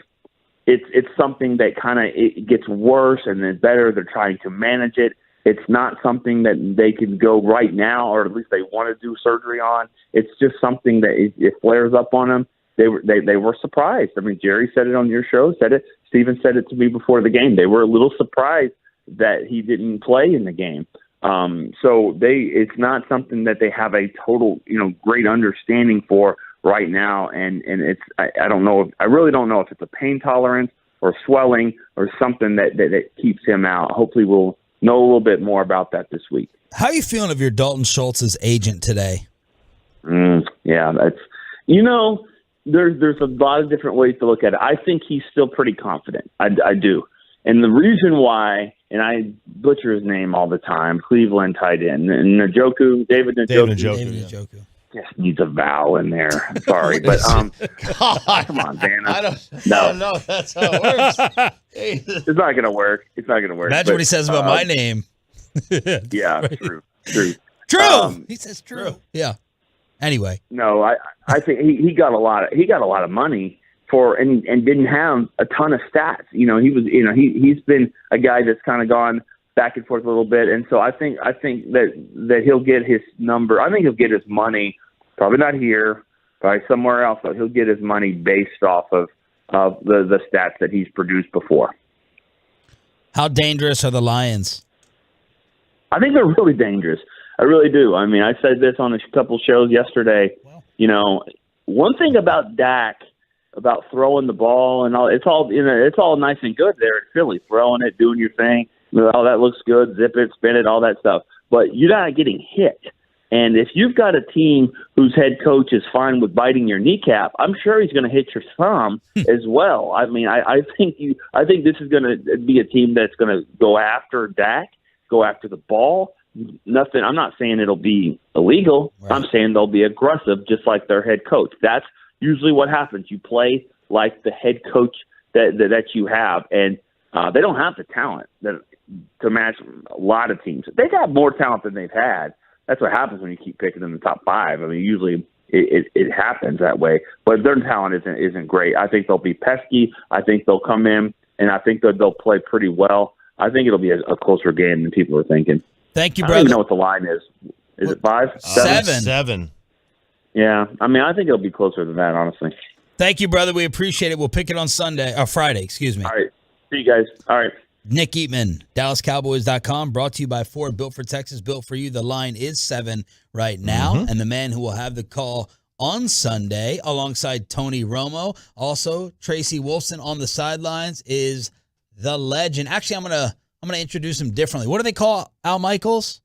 it's something that kind of it gets worse and then better. They're trying to manage it. It's not something that they can go right now, or at least they want to do surgery on. It's just something that it flares up on them. They were surprised. I mean, Jerry said it on your show, said it. Steven said it to me before the game. They were a little surprised that he didn't play in the game. So it's not something that they have a total, great understanding for right now, and I don't know. I really don't know if it's a pain tolerance or swelling or something that keeps him out. Hopefully, we'll know a little bit more about that this week. How are you feeling of your Dalton Schultz's agent today? Yeah, that's there's a lot of different ways to look at it. I think he's still pretty confident. I do, and the reason why, and I butcher his name all the time, Cleveland tight end, David Njoku. Just needs a vowel in there. I'm sorry, but come on, Dan. I don't know. That's how it works. It's not going to work. Imagine what he says about my name. Yeah, true. True. He says true. Yeah. Anyway, no, I think he got a lot of money for and didn't have a ton of stats. He's been a guy that's kind of gone back and forth a little bit, and so I think that he'll get his number. I think he'll get his money, probably not here, probably somewhere else, but he'll get his money based off of the stats that he's produced before. How dangerous are the Lions? I think they're really dangerous. I really do. I mean, I said this on a couple shows yesterday. One thing about Dak, about throwing the ball and all, it's all nice and good there at Philly, throwing it, doing your thing. Oh, that looks good. Zip it, spin it, all that stuff. But you're not getting hit. And if you've got a team whose head coach is fine with biting your kneecap, I'm sure he's going to hit your thumb as well. I mean, I think this is going to be a team that's going to go after Dak, go after the ball. Nothing. I'm not saying it'll be illegal. Right. I'm saying they'll be aggressive, just like their head coach. That's usually what happens. You play like the head coach that you have, and they don't have the talent to match a lot of teams. They got more talent than they've had. That's what happens when you keep picking in the top 5. I mean, usually it happens that way, but their talent isn't great. I think they'll be pesky. I think they'll come in, and I think that they'll play pretty well. I think it'll be a closer game than people are thinking. Thank you, I brother. don't even know what the line is. Is it 5? 7. Yeah, I mean, I think it'll be closer than that, honestly. Thank you, brother. We appreciate it. We'll pick it on Friday, excuse me. All right. See you guys. All right. Nick Eatman, DallasCowboys.com, brought to you by Ford, built for Texas, built for you. The line is 7 right now, and the man who will have the call on Sunday alongside Tony Romo, also Tracy Wolfson on the sidelines, is the legend. Actually, I'm gonna introduce him differently. What do they call Al Michaels?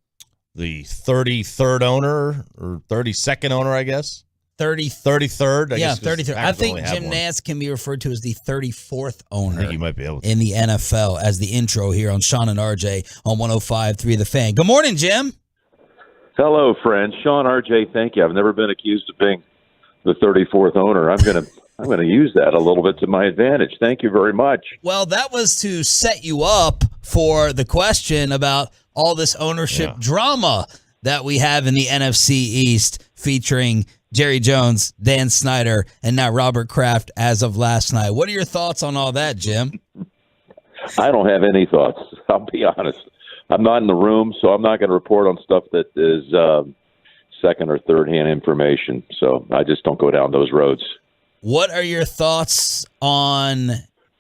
The 33rd owner or 32nd owner, I guess. 33rd. I guess 33rd. I think Jim Nantz can be referred to as the 34th owner. I think you might be able to. In the NFL as the intro here on Sean and RJ on 105.3 The Fan. Good morning, Jim. Hello, friends. Sean, RJ, thank you. I've never been accused of being the 34th owner. I'm gonna use that a little bit to my advantage. Thank you very much. Well, that was to set you up for the question about all this ownership drama that we have in the NFC East featuring Jerry Jones, Dan Snyder, and now Robert Kraft as of last night. What are your thoughts on all that, Jim? I don't have any thoughts. I'll be honest. I'm not in the room, so I'm not going to report on stuff that is second or third hand information. So I just don't go down those roads. What are your thoughts on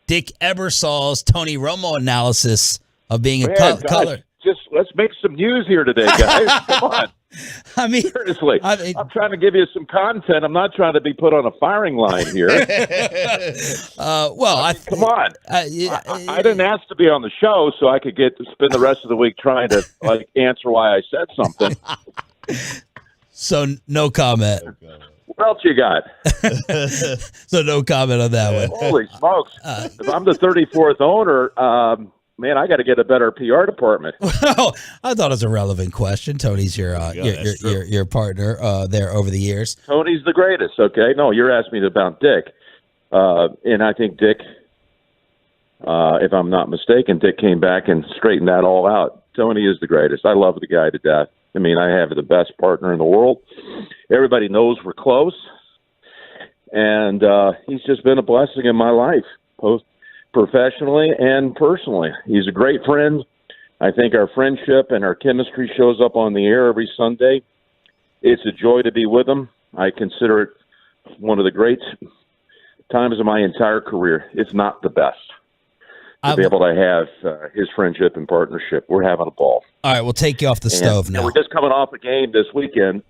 Dick Ebersol's Tony Romo analysis of being a color? Just let's make some news here today, guys. Come on. I mean, seriously, I'm trying to give you some content. I'm not trying to be put on a firing line here. Come on. I didn't ask to be on the show, so I could spend the rest of the week trying to answer why I said something. So no comment. What else you got? So no comment on that one. Holy smokes! If I'm the 34th owner. Man, I got to get a better PR department. Well, I thought it was a relevant question. Tony's your partner there over the years. Tony's the greatest. Okay, no, you're asking me about Dick, and I think Dick, if I'm not mistaken, Dick came back and straightened that all out. Tony is the greatest. I love the guy to death. I mean, I have the best partner in the world. Everybody knows we're close, and he's just been a blessing in my life, both professionally and personally. He's a great friend. I think our friendship and our chemistry shows up on the air every Sunday. It's a joy to be with him. I consider it one of the great times of my entire career, if not the best, to be able to have his friendship and partnership. We're having a ball. All right, we'll take you off the stove now. We're just coming off a game this weekend.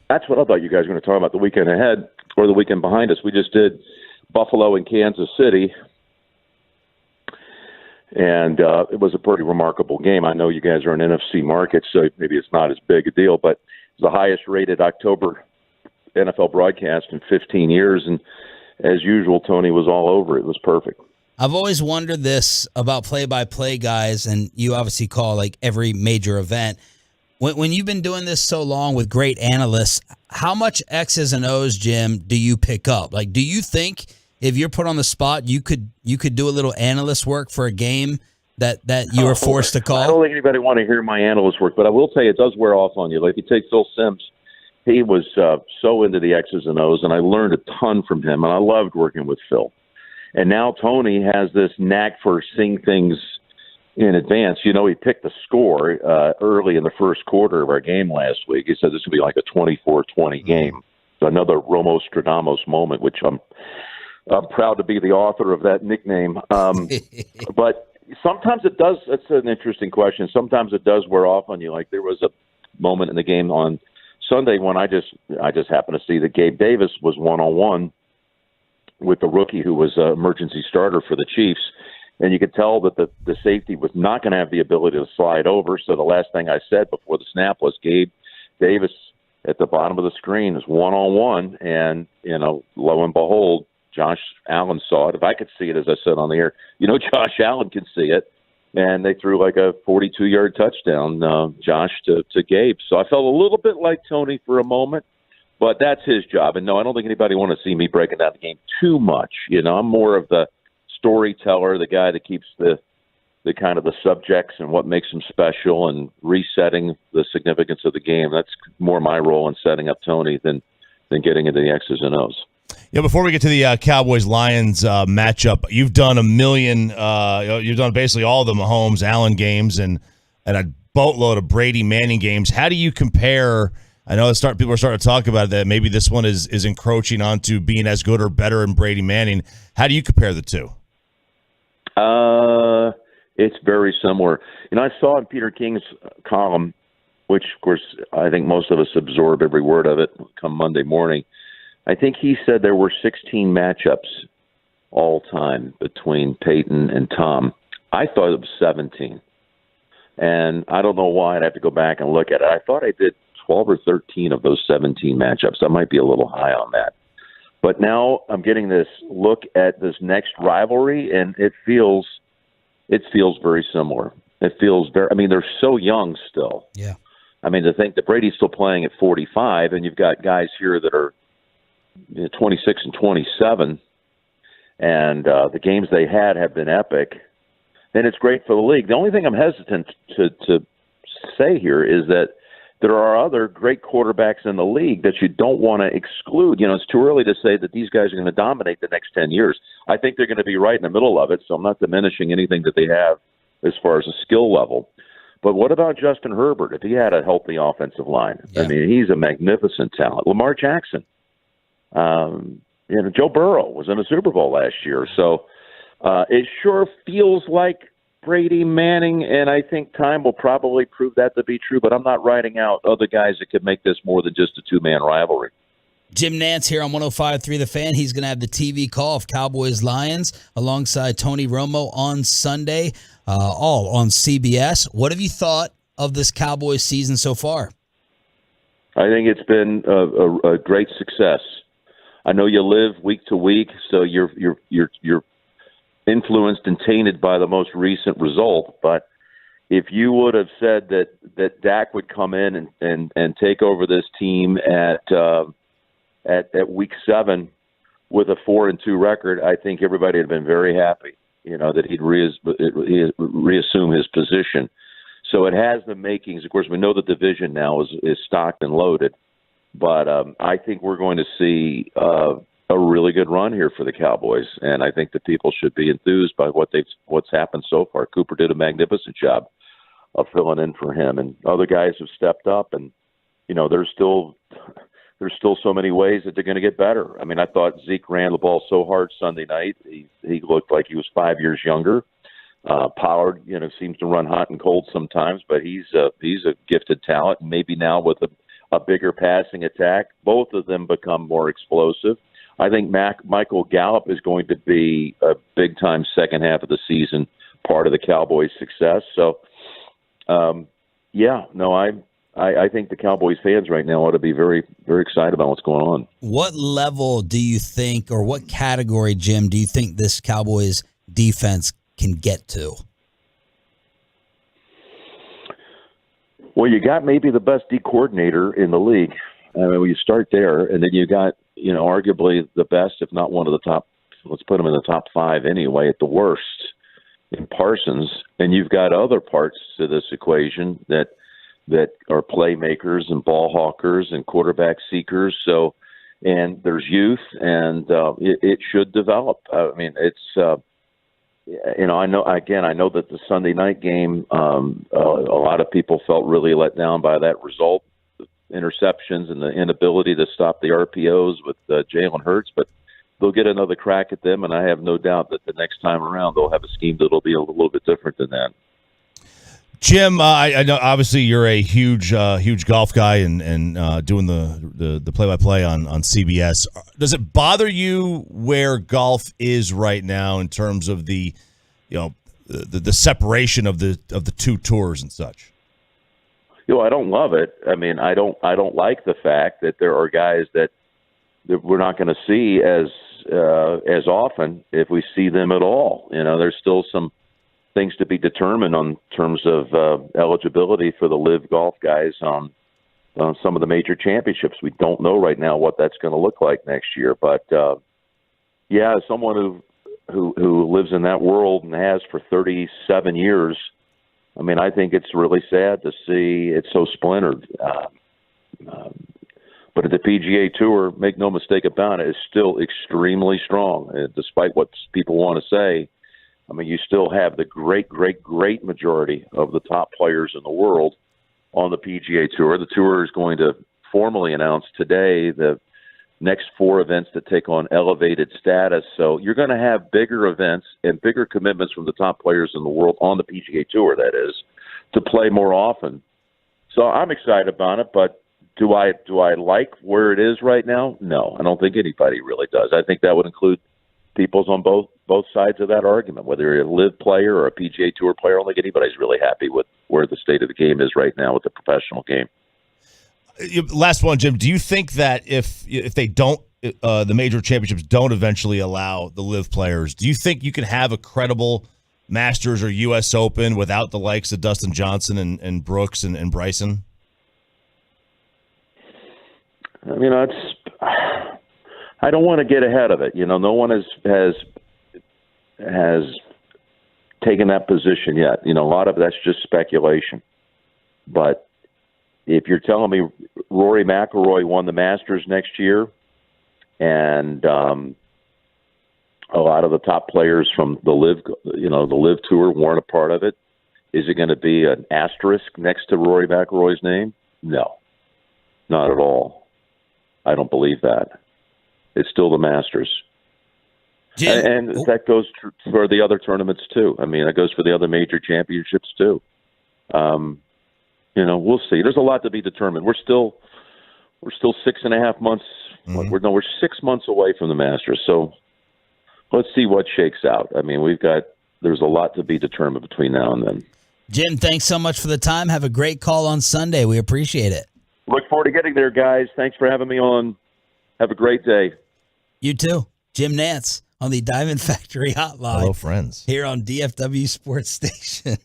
That's what I thought you guys were going to talk about, the weekend ahead or the weekend behind us. We just did Buffalo and Kansas City. And it was a pretty remarkable game. I know you guys are an NFC market, so maybe it's not as big a deal, but it's the highest-rated October NFL broadcast in 15 years. And as usual, Tony was all over it. It was perfect. I've always wondered this about play-by-play guys, and you obviously call like every major event. When you've been doing this so long with great analysts, how much X's and O's, Jim, do you pick up? Like, do you think if you're put on the spot, you could do a little analyst work for a game that you were forced to call? I don't think anybody want to hear my analyst work, but I will tell you it does wear off on you. Like, if you take Phil Simms, he was so into the X's and O's, and I learned a ton from him, and I loved working with Phil. And now Tony has this knack for seeing things in advance. You know, he picked the score early in the first quarter of our game last week. He said this would be like a 24-20 game. So another Romo Stradamus moment, which I'm proud to be the author of that nickname. But sometimes it does. That's an interesting question. Sometimes it does wear off on you. Like there was a moment in the game on Sunday when I just happened to see that Gabe Davis was one-on-one with the rookie who was an emergency starter for the Chiefs. And you could tell that the safety was not going to have the ability to slide over. So the last thing I said before the snap was Gabe Davis at the bottom of the screen is one-on-one, and, lo and behold, Josh Allen saw it. If I could see it, as I said on the air, Josh Allen can see it, and they threw like a 42-yard touchdown, Josh, to Gabe. So I felt a little bit like Tony for a moment, but that's his job. And, no, I don't think anybody want to see me breaking down the game too much. I'm more of the storyteller, the guy that keeps the kind of the subjects and what makes them special and resetting the significance of the game. That's more my role in setting up Tony than getting into the X's and O's. Yeah, before we get to the Cowboys-Lions matchup, you've done you've done basically all the Mahomes, Allen games and a boatload of Brady Manning games. How do you compare? I know people are starting to talk about that. Maybe this one is encroaching onto being as good or better in Brady Manning. How do you compare the two? It's very similar. I saw in Peter King's column, which, of course, I think most of us absorb every word of it come Monday morning. I think he said there were 16 matchups all time between Peyton and Tom. I thought it was 17. And I don't know why. I'd have to go back and look at it. I thought I did 12 or 13 of those 17 matchups. I might be a little high on that. But now I'm getting this look at this next rivalry, and it feels very similar. It feels they're so young still. Yeah. To think that Brady's still playing at 45, and you've got guys here that are 26 and 27, and the games they have been epic, then it's great for the league. The only thing I'm hesitant to say here is that there are other great quarterbacks in the league that you don't want to exclude. It's too early to say that these guys are going to dominate the next 10 years. I think they're going to be right in the middle of it, so I'm not diminishing anything that they have as far as a skill level. But what about Justin Herbert if he had a healthy offensive line? Yeah. He's a magnificent talent. Lamar Jackson. Joe Burrow was in a Super Bowl last year. So it sure feels like Brady Manning, and I think time will probably prove that to be true, but I'm not writing out other guys that could make this more than just a two-man rivalry. Jim Nantz here on 105.3 The Fan. He's going to have the TV call of Cowboys-Lions alongside Tony Romo on Sunday, all on CBS. What have you thought of this Cowboys season so far? I think it's been a great success. I know you live week to week, so you're influenced and tainted by the most recent result. But if you would have said that Dak would come in and take over this team at week 7 with a 4-2 record, I think everybody had been very happy, that he'd reassume his position. So it has the makings. Of course, we know the division now is stocked and loaded, but I think we're going to see a really good run here for the Cowboys, and I think the people should be enthused by what's happened so far. Cooper did a magnificent job of filling in for him, and other guys have stepped up, and there's still so many ways that they're going to get better. I thought Zeke ran the ball so hard Sunday night. He looked like he was 5 years younger. Pollard, seems to run hot and cold sometimes, but he's a gifted talent. And maybe now with a bigger passing attack, both of them become more explosive. I think Michael Gallup is going to be a big-time second half of the season part of the Cowboys' success. So, I think the Cowboys fans right now ought to be very, very excited about what's going on. What level do you think, or what category, Jim, do you think this Cowboys defense can get to? Well, you got maybe the best D coordinator in the league. You start there, and then you got, arguably the best, if not one of the top, let's put them in the top 5 anyway, at the worst, in Parsons. And you've got other parts to this equation that are playmakers and ball hawkers and quarterback seekers. So, and there's youth, and it should develop. It's I know that the Sunday night game, a lot of people felt really let down by that result, interceptions and the inability to stop the RPOs with Jalen Hurts, but they'll get another crack at them, and I have no doubt that the next time around they'll have a scheme that'll be a little bit different than that. Jim, I know obviously you're a huge golf guy and doing the play-by-play on CBS. Does it bother you where golf is right now in terms of the separation of the two tours and such? I don't love it. I mean, I don't like the fact that there are guys that we're not going to see as often if we see them at all. There's still some things to be determined on terms of eligibility for the live golf guys on some of the major championships. We don't know right now what that's going to look like next year. But as someone who lives in that world and has for 37 years, I mean, I think it's really sad to see it so splintered. But at the PGA Tour, make no mistake about it, is still extremely strong, despite what people want to say. I mean, you still have the great majority of the top players in the world on the PGA Tour. The Tour is going to formally announce today the next 4 events that take on elevated status. So you're going to have bigger events and bigger commitments from the top players in the world on the PGA Tour, that is, to play more often. So I'm excited about it, but do I like where it is right now? No, I don't think anybody really does. I think that would include people's on both sides of that argument, whether you're a live player or a PGA Tour player. I don't think anybody's really happy with where the state of the game is right now with the professional game. Last one, Jim. Do you think that if they don't, the major championships don't eventually allow the live players, do you think you can have a credible Masters or U.S. Open without the likes of Dustin Johnson and Brooks and Bryson? I mean, I don't want to get ahead of it. No one has taken that position yet. A lot of that's just speculation. But if you're telling me Rory McIlroy won the Masters next year, and a lot of the top players from the live tour weren't a part of it, is it going to be an asterisk next to Rory McIlroy's name? No, not at all. I don't believe that. It's still the Masters. And that goes for the other tournaments too. I mean, that goes for the other major championships too. We'll see. There's a lot to be determined. We're still 6.5 months. Mm-hmm. We're 6 months away from the Masters. So let's see what shakes out. I mean, there's a lot to be determined between now and then. Jim, thanks so much for the time. Have a great call on Sunday. We appreciate it. Look forward to getting there, guys. Thanks for having me on. Have a great day. You too. Jim Nantz on the Diamond Factory Hotline. Hello, friends. Here on DFW Sports Station.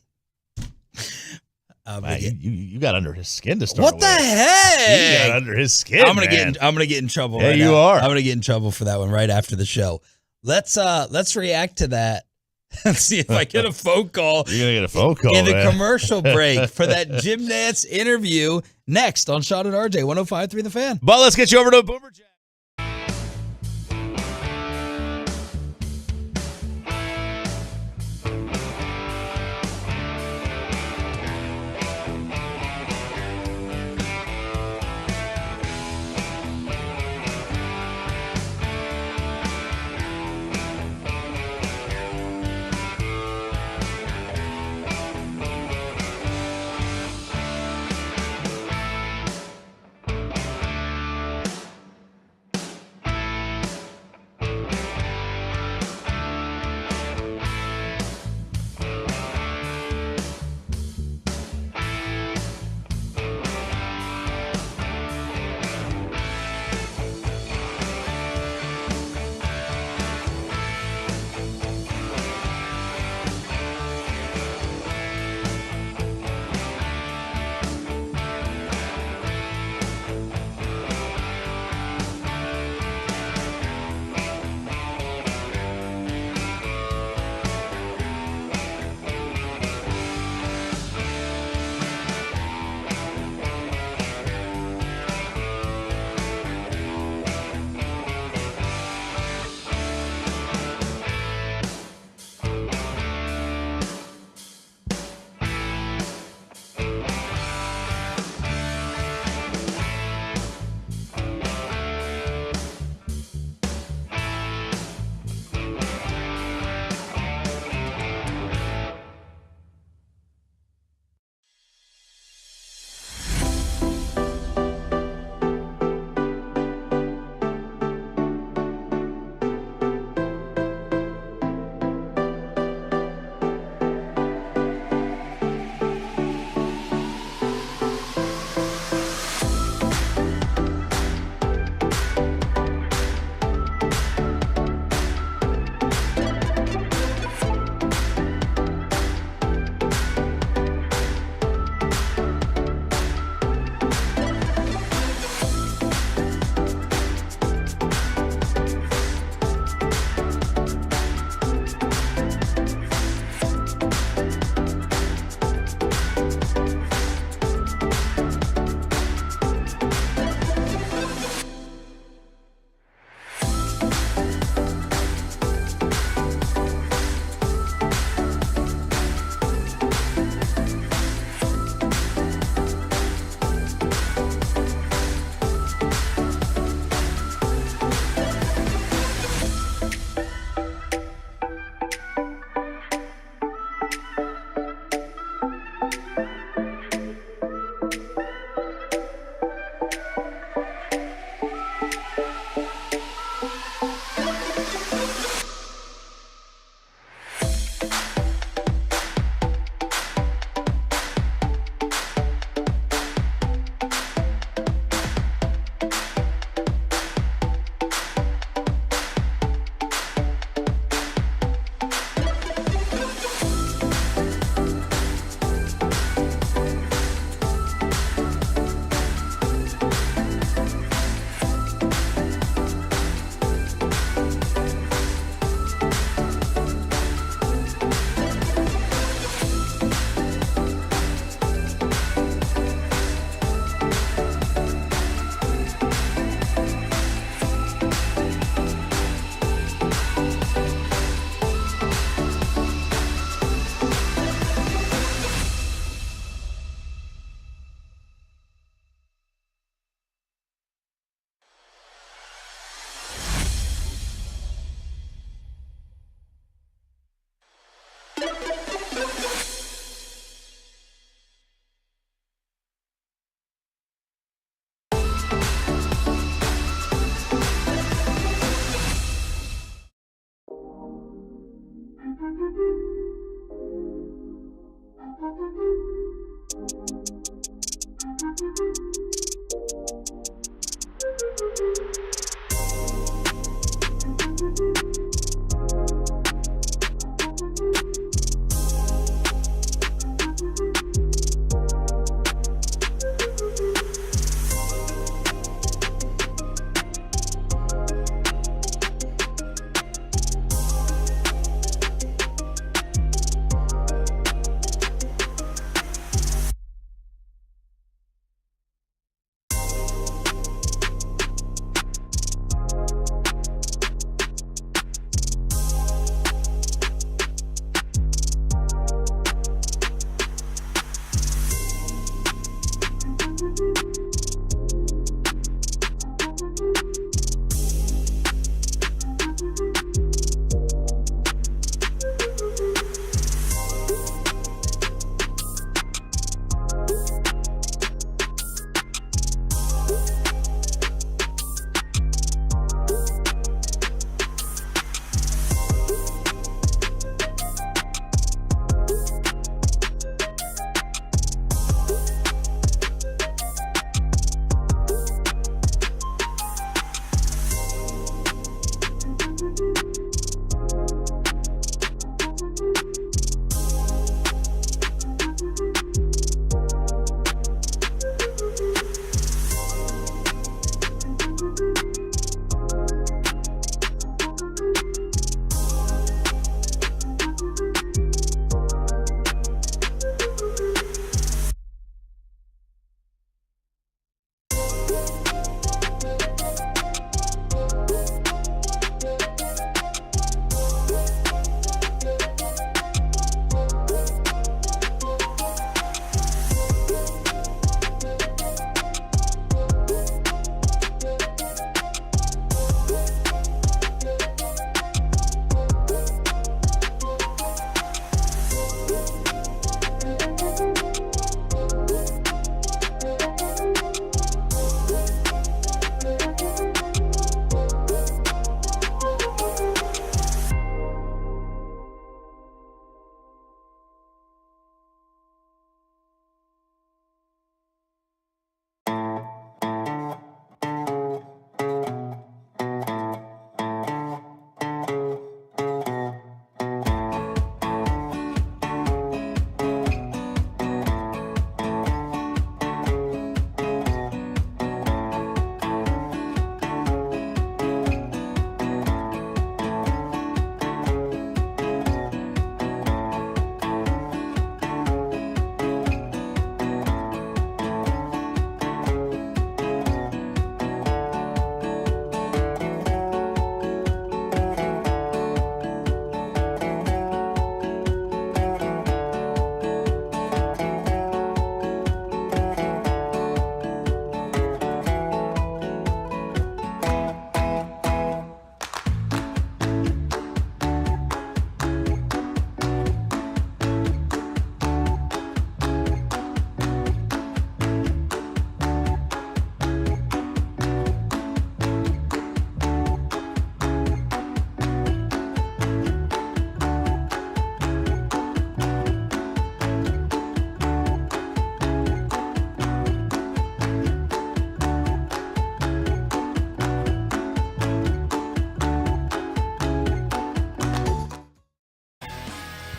You got under his skin to start. What the heck? You got under his skin. I'm gonna get in trouble. Yeah, right you now. are. I'm gonna get in trouble for that one right after the show. Let's react to that. Let's see if I get a phone call. You're gonna get a phone call in the man. commercial break for that Jim Nantz interview next on Sean and RJ 105.3 The Fan. But let's get you over to Boomer Jack.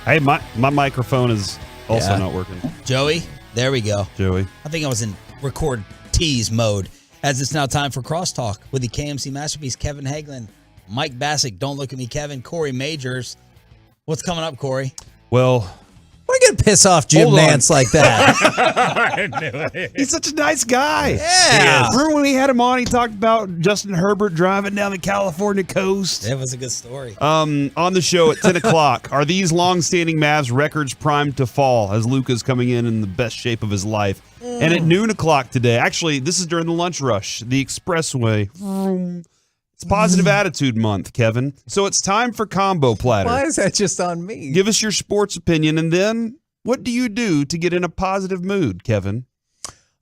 Hey, my microphone is also not working. Joey, there we go. Joey. I think I was in record tease mode, as it's now time for Crosstalk with the KMC Masterpiece, Kevin Hagelin, Mike Bassick, Don't Look at Me, Kevin, Corey Majors. What's coming up, Corey? Well, why are you going to piss off Jim Nantz like that? I knew it. He's such a nice guy. Yeah. Remember when we had him on, he talked about Justin Herbert driving down the California coast? That was a good story. On the show at 10 o'clock, are these long-standing Mavs records primed to fall as Luka's coming in the best shape of his life? And at noon o'clock today, actually, this is during the lunch rush, the expressway. It's Positive Attitude Month, Kevin. So it's time for Combo Platter. Why is that just on me? Give us your sports opinion, and then what do you do to get in a positive mood, Kevin?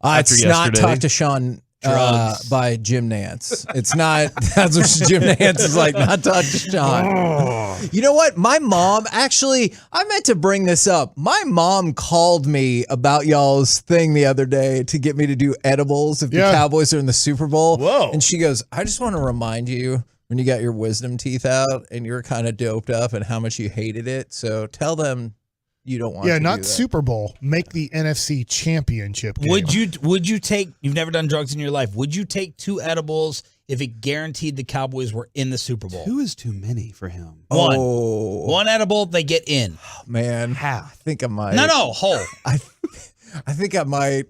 It's not Talk to Sean by Jim Nantz. It's not. That's what Jim Nantz is like, not Talk to Sean. You know what? My mom, actually, I meant to bring this up. My mom called me about y'all's thing the other day to get me to do edibles if the Cowboys are in the Super Bowl. Whoa. And she goes, I just want to remind you when you got your wisdom teeth out and you were kind of doped up and how much you hated it. So tell them you don't want to do not that. Super Bowl. Make the NFC Championship game. Would you take, you've never done drugs in your life, would you take 2 edibles if it guaranteed the Cowboys were in the Super Bowl? 2 is too many for him. One edible, they get in. Oh, man, I think I might. No, whole. I think I might.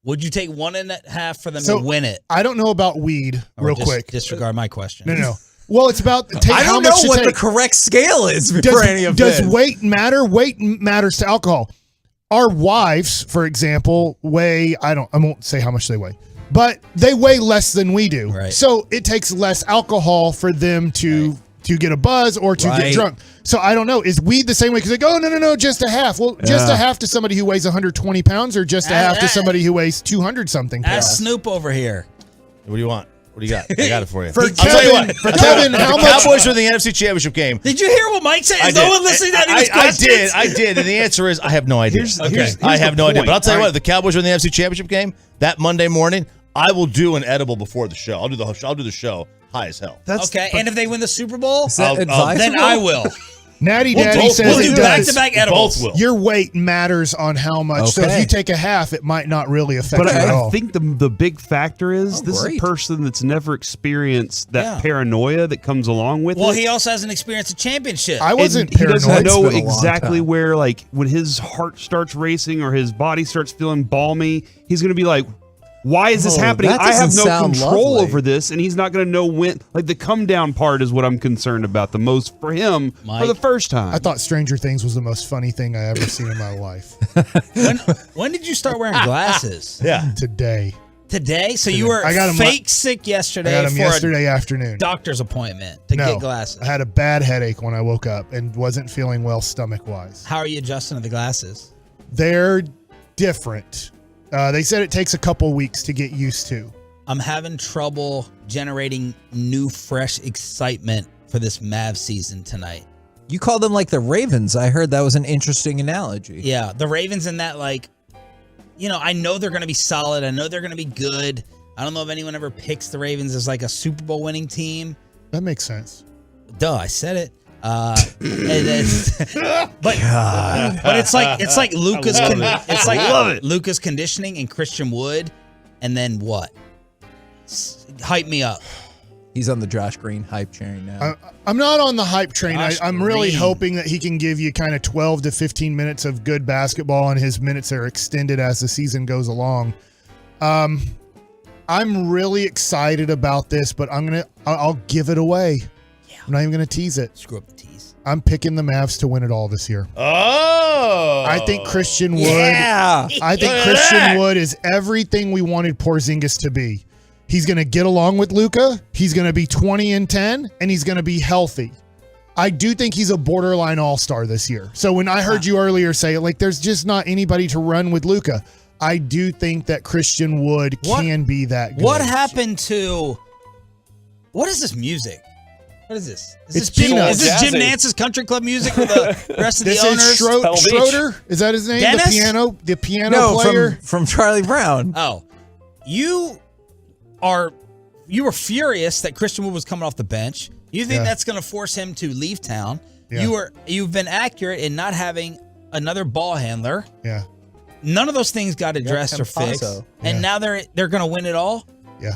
Would you take 1.5 for them to win it? I don't know about weed, real quick. Disregard my question. No. Well, it's about I don't know what the correct scale is for any of this. Does weight matter? Weight matters to alcohol. Our wives, for example, weigh, I won't say how much they weigh, but they weigh less than we do. Right. So it takes less alcohol for them to get a buzz or to get drunk. So I don't know. Is weed the same way? Because they go, no, just a half. Well, just a half to somebody who weighs 120 pounds or just a half to somebody who weighs 200-something pounds? Ask Snoop over here. What do you want? What do you got? I got it for you. For I'll tell you what. Kevin, how the much? Cowboys are in the NFC Championship game. Did you hear what Mike said? Is no one listening to any of his questions? I did. And the answer is I have no idea. I have no idea. But I'll tell you what, if the Cowboys are in the NFC Championship game that Monday morning, I will do an edible before the show. I'll do the show high as hell. Okay, and if they win the Super Bowl, that then I will. Natty Daddy says we'll it do does. back-to-back edibles. Both will. Your weight matters on how much. So if you take a half, it might not really affect But you at I all. think the big factor is this is a great. person that's never experienced that paranoia that comes along with Well, it. he also hasn't experienced a championship. I wasn't He doesn't paranoid. know It's been a long exactly time. where, like, when his heart starts racing or his body starts feeling balmy, he's going to be like, why is this happening? that I have doesn't no sound control lovely. over this, and he's not going to know when. Like, the come down part is what I'm concerned about the most for him for the first time. I thought Stranger Things was the most funny thing I ever seen in my life. When did you start wearing glasses? Today. Today? So you were I got 'em fake sick yesterday I got them for yesterday a afternoon. doctor's appointment to get glasses. I had a bad headache when I woke up and wasn't feeling well stomach-wise. How are you adjusting to the glasses? They're different. They said it takes a couple weeks to get used to. I'm having trouble generating new, fresh excitement for this Mavs season tonight. You call them like the Ravens. I heard that was an interesting analogy. Yeah, the Ravens in that, like, I know they're going to be solid. I know they're going to be good. I don't know if anyone ever picks the Ravens as like a Super Bowl winning team. That makes sense. Duh, I said it. But it's like Luka's Luka's conditioning and Christian Wood, and then what? Hype me up. He's on the Josh Green hype train now. I'm not on the hype train. Josh I'm really Green. hoping that he can give you kind of 12 to 15 minutes of good basketball, and his minutes are extended as the season goes along. I'm really excited about this, but I'll give it away. Yeah. I'm not even going to tease it. Screw up the tease. I'm picking the Mavs to win it all this year. Oh. I think Christian Wood. Yeah. I think Christian Wood is everything we wanted Porzingis to be. He's going to get along with Luka. He's going to be 20 and 10, and he's going to be healthy. I do think he's a borderline all-star this year. So when I heard you earlier say, like, there's just not anybody to run with Luka, I do think that Christian Wood can be that good. What happened to... What is this music? What is this? It's Peanuts. Is this Jim Nantz's country club music with the rest of the owners? This is Schroeder? Is that his name? Dennis? The piano player? From Charlie Brown. Oh. You were furious that Christian Wood was coming off the bench. You think that's going to force him to leave town? Yeah. You've been accurate in not having another ball handler. Yeah. None of those things got addressed or fixed, and now they're going to win it all. Yeah.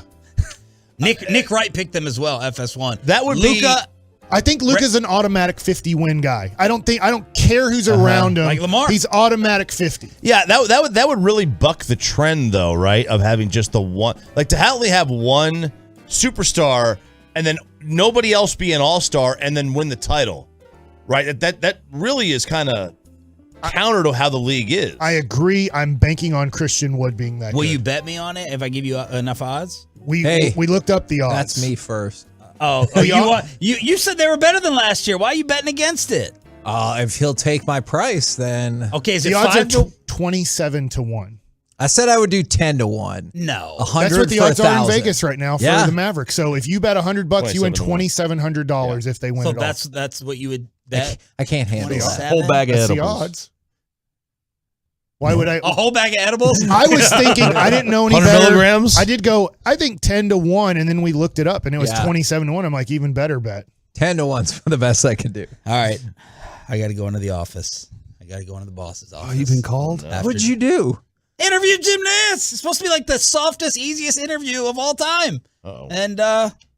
Nick Wright picked them as well. FS1. That would Luka. I think Luka's an automatic 50 win guy. I don't care who's around him. Like Lamar. He's automatic 50. Yeah, that would really buck the trend though, right? Of having just the one, like to only have one superstar and then nobody else be an all-star and then win the title. Right? That really is kind of counter to how the league is. I agree. I'm banking on Christian Wood being that Will good. you bet me on it if I give you enough odds? We looked up the odds. That's me first. You said they were better than last year. Why are you betting against it? If he'll take my price, then okay. Is the it odds 5 are 27 to 1. I said I would do 10 to 1. No, 100 that's what the for odds are in 1,000. Vegas right now for the Mavericks. So if you bet $100, you win $2,700 if they win so it all. That's what you would bet. I can't handle that. Whole bag of That's edibles. the odds. Why would I? A whole bag of edibles? I was thinking, I didn't know any 100 better. milligrams? I did go, I think 10 to 1, and then we looked it up, and it was 27 to 1. I'm like, even better bet. 10 to 1's for the best I can do. All right. I got to go into the office. I got to go into the boss's office. Oh, you've been called? What'd you do? Interview Jim Nantz. It's supposed to be like the softest, easiest interview of all time. Uh-oh. And,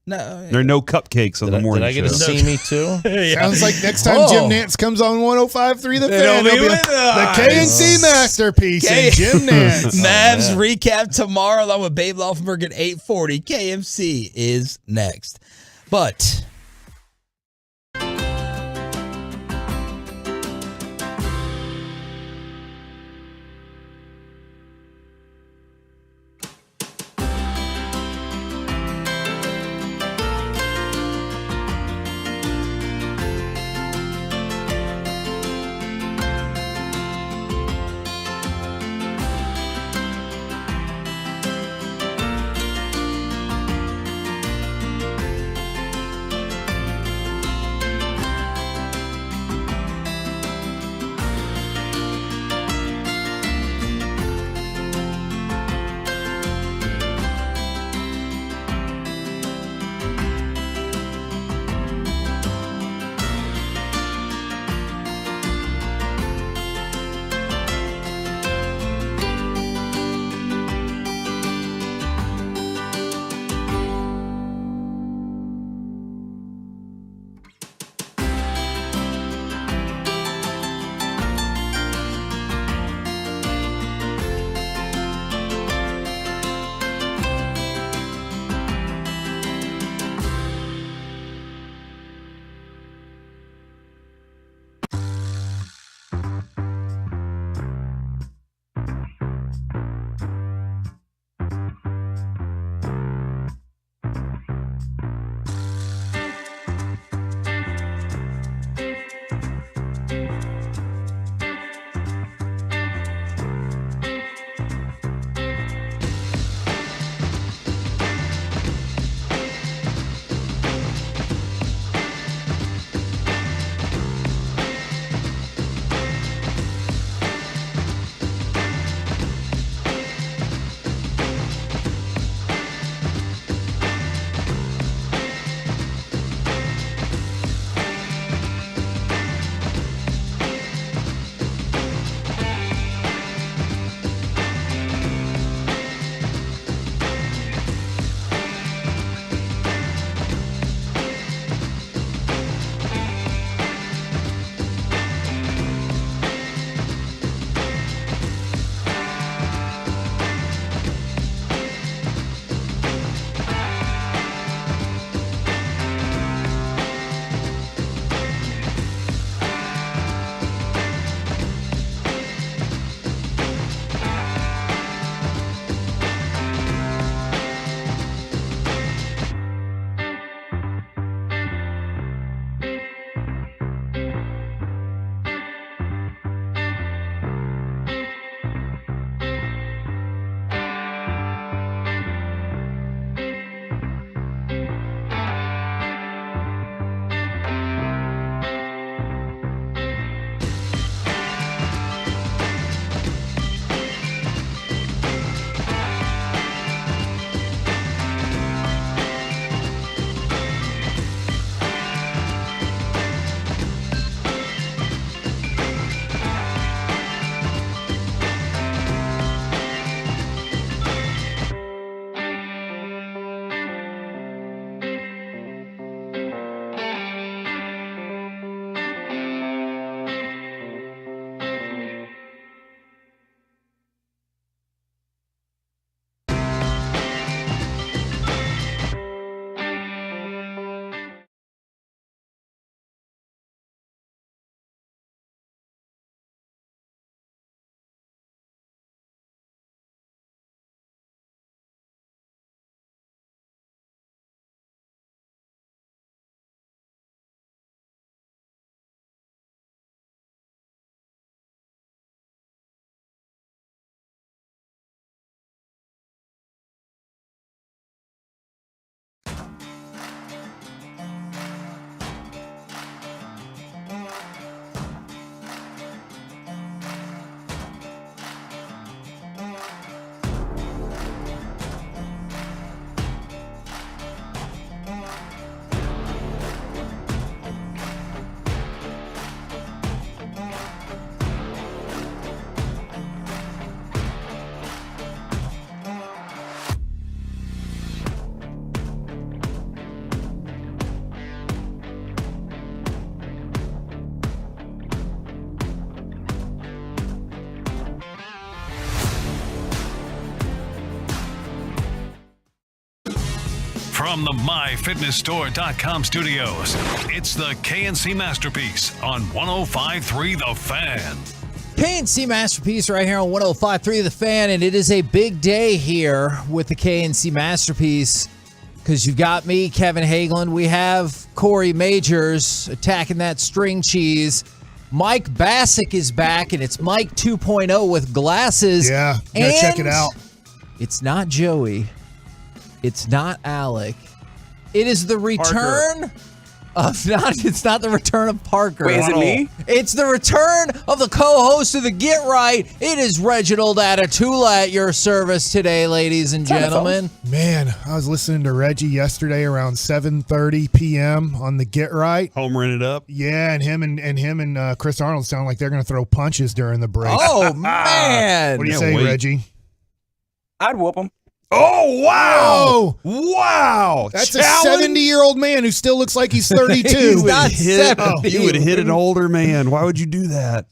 no. There are no cupcakes on the morning show. Did I get to see me too? Sounds like next time Jim Nantz comes on 105.3 The Fan, It'll he'll be be with the us. KMC Masterpiece and Jim Nantz. Mavs recap tomorrow along with Babe Laufenberg at 8:40. KMC is next. But From the MyFitnessStore.com studios, it's the KMC Masterpiece on 105.3 The Fan. KMC Masterpiece right here on 105.3 The Fan, and it is a big day here with the KMC Masterpiece because you've got me, Kevin Hagelin. We have Corey Majors attacking that string cheese. Mike Bassick is back, and it's Mike 2.0 with glasses. Yeah, gotta check it out. It's not Joey. It's not Alec. It is the return it's not the return of Parker. Wait, is it me? It's the return of the co-host of the Get Right. It is Reginald Atatula at your service today, ladies and gentlemen. Man, I was listening to Reggie yesterday around 7:30 p.m. on the Get Right. Homering it up. Yeah, and him and Chris Arnold sound like they're going to throw punches during the break. Oh, man. What do you say, Reggie? I'd whoop him. Oh, wow. Wow. That's a 70-year-old man who still looks like he's 32. He's not 70. You would hit an older man. Why would you do that?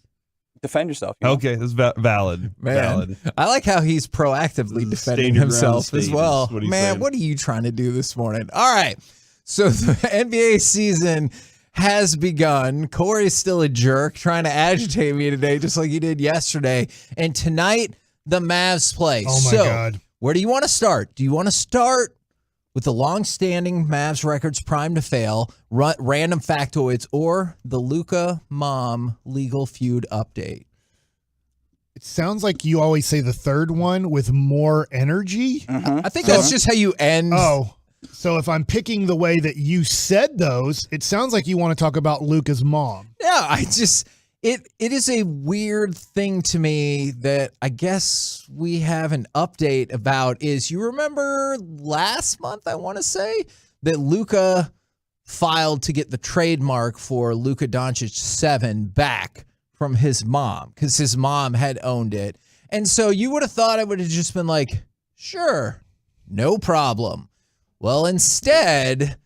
Defend yourself. You know? Okay, that's valid. Man, Valid. I like how he's proactively defending himself as well. What he's Man, saying. what are you trying to do this morning? All right. So the NBA season has begun. Corey's still a jerk trying to agitate me today, just like he did yesterday. And tonight, the Mavs play. Oh, my God. Where do you want to start? Do you want to start with the long-standing Mavs records primed to fail, random factoids, or the Luka mom legal feud update? It sounds like you always say the third one with more energy. I think that's just how you end. Oh, so if I'm picking the way that you said those, it sounds like you want to talk about Luka's mom. Yeah, it is a weird thing to me that I guess we have an update about. Is you remember last month, I want to say, that Luka filed to get the trademark for Luka Doncic 7 back from his mom because his mom had owned it. And so you would have thought I would have just been like, sure, no problem. Well, instead,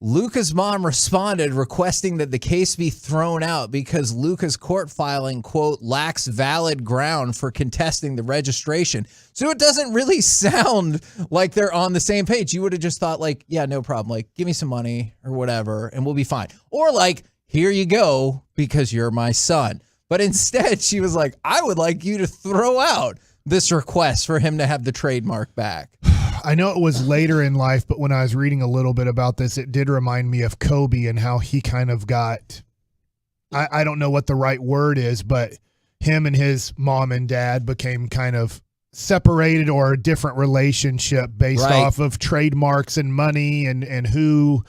Luka's mom responded requesting that the case be thrown out because Luka's court filing, quote, lacks valid ground for contesting the registration. So it doesn't really sound like they're on the same page. You would have just thought like, yeah, no problem. Like, give me some money or whatever and we'll be fine. Or like, here you go because you're my son. But instead she was like, I would like you to throw out this request for him to have the trademark back. I know it was later in life, but when I was reading a little bit about this, it did remind me of Kobe and how he kind of got, I don't know what the right word is, but him and his mom and dad became kind of separated or a different relationship based off of trademarks and money and who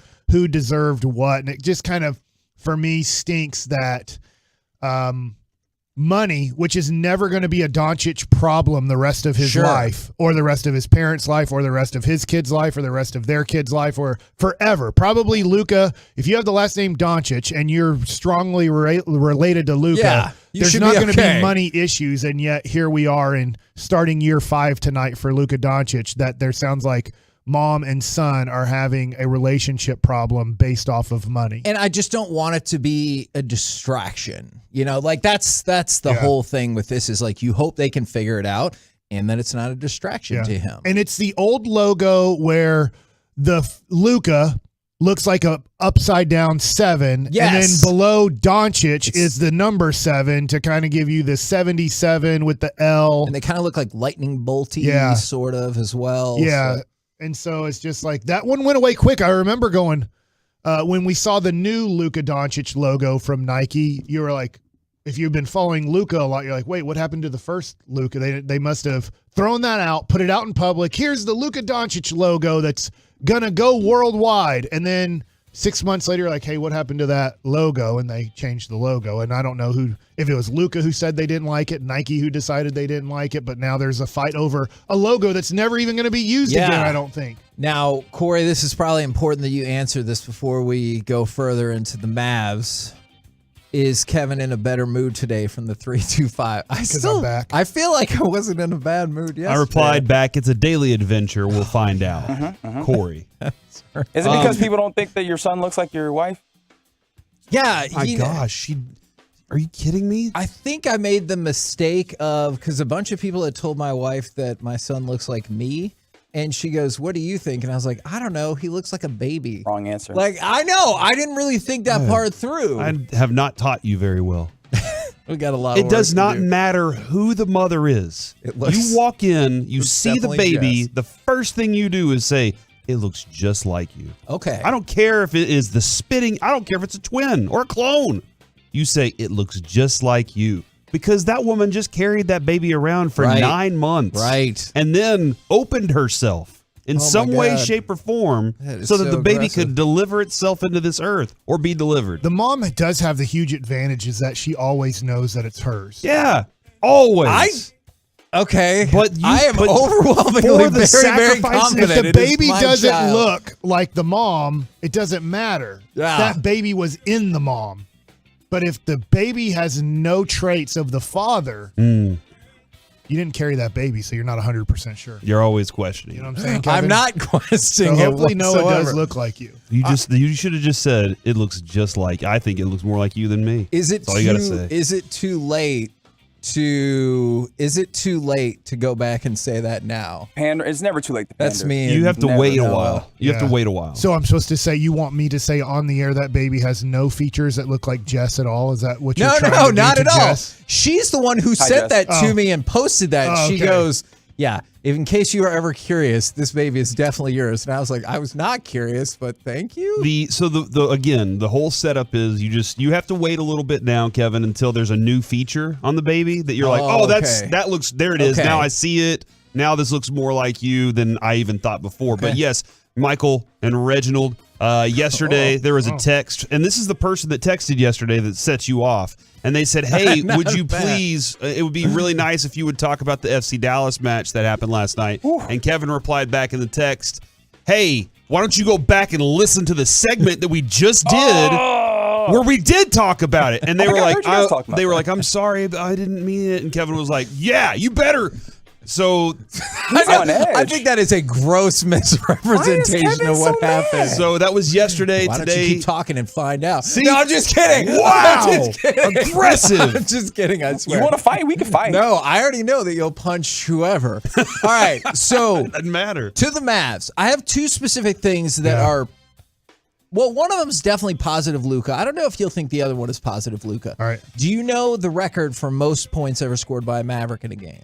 deserved what. And it just kind of, for me, stinks that money, which is never going to be a Doncic problem the rest of his life or the rest of his parents' life or the rest of his kids' life or the rest of their kids' life or forever. Probably Luka, if you have the last name Doncic and you're strongly related to Luka, there's not going to be money issues. And yet here we are in starting year 5 tonight for Luka Doncic that there sounds like mom and son are having a relationship problem based off of money. And I just don't want it to be a distraction. You know, like that's the whole thing with this is like you hope they can figure it out and that it's not a distraction to him. And it's the old logo where the Luka looks like a upside down 7. Yes. And then below Doncic is the number 7 to kind of give you the 77 with the L. And they kind of look like lightning bolty sort of as well. Yeah. So. And so it's just like that one went away quick. I remember going when we saw the new Luka Doncic logo from Nike, you were like, if you've been following Luka a lot, you're like, wait, what happened to the first Luka? They must have thrown that out, put it out in public. Here's the Luka Doncic logo that's going to go worldwide. And then 6 months later, you're like, hey, what happened to that logo? And they changed the logo. And I don't know if it was Luka who said they didn't like it, Nike who decided they didn't like it, but now there's a fight over a logo that's never even going to be used again, I don't think. Now, Corey, this is probably important that you answer this before we go further into the Mavs. Is Kevin in a better mood today from the 325? I'm back. I feel like I wasn't in a bad mood yesterday. I replied back, it's a daily adventure. We'll find out. Corey. Is it because people don't think that your son looks like your wife? Yeah. My gosh. Are you kidding me? I think I made the mistake of, because a bunch of people had told my wife that my son looks like me. And she goes, what do you think? And I was like, I don't know. He looks like a baby. Wrong answer. Like, I know. I didn't really think that part through. I have not taught you very well. We got a lot of It work does to not do. matter who the mother is. You walk in, you see the baby. Jess. The first thing you do is say, it looks just like you. Okay. I don't care if it is the spitting. I don't care if it's a twin or a clone. You say, it looks just like you. Because that woman just carried that baby around for 9 months. Right. And then opened herself in some way, shape, or form so that the baby could deliver itself into this earth or be delivered. The mom does have the huge advantage is that she always knows that it's hers. Yeah, always. Okay. But I am overwhelmingly very confident. If the baby doesn't child. look like the mom, it doesn't matter. Yeah. That baby was in the mom. But if the baby has no traits of the father, you didn't carry that baby, so you're not 100% sure. You're always questioning. You know what I'm saying, Kevin? I'm not questioning so it hopefully Noah whatsoever. does look like you. You should have just said it looks just like. I think it looks more like you than me. Is it That's all you gotta say. Is it too late to go back and say that now? It's never too late to pander. That's me. You have to Never wait a Noah. while. You have to wait a while. So I'm supposed to say you want me to say on the air that baby has no features that look like Jess at all? Is that what you're trying to do not to at all. Jess? She's the one who Hi, sent Jess. that to me and posted that. Oh, She okay. goes, yeah, if in case you are ever curious, this baby is definitely yours. And I was like, I was not curious, but thank you. The whole setup is you have to wait a little bit now, Kevin, until there's a new feature on the baby that you're like, okay. that looks, there it is. Okay. Now I see it. Now this looks more like you than I even thought before. But yes, Michael and Reginald, yesterday there was a text, and this is the person that texted yesterday that sets you off. And they said, hey, would you please, it would be really nice if you would talk about the FC Dallas match that happened last night. And Kevin replied back in the text, hey, why don't you go back and listen to the segment that we just did where we did talk about it? And they were like, I'm sorry, but I didn't mean it. And Kevin was like, yeah, you better. So I think that is a gross misrepresentation of what happened. So that was yesterday. Why Today, don't you keep talking and find out? See? No, I'm just kidding. Wow. I'm just kidding. Aggressive. I'm just kidding. I swear. You want to fight? We can fight. No, I already know that you'll punch whoever. All right, so doesn't matter. To the Mavs, I have two specific things that are. Well, one of them is definitely positive Luka. I don't know if you'll think the other one is positive Luka. All right. Do you know the record for most points ever scored by a Maverick in a game?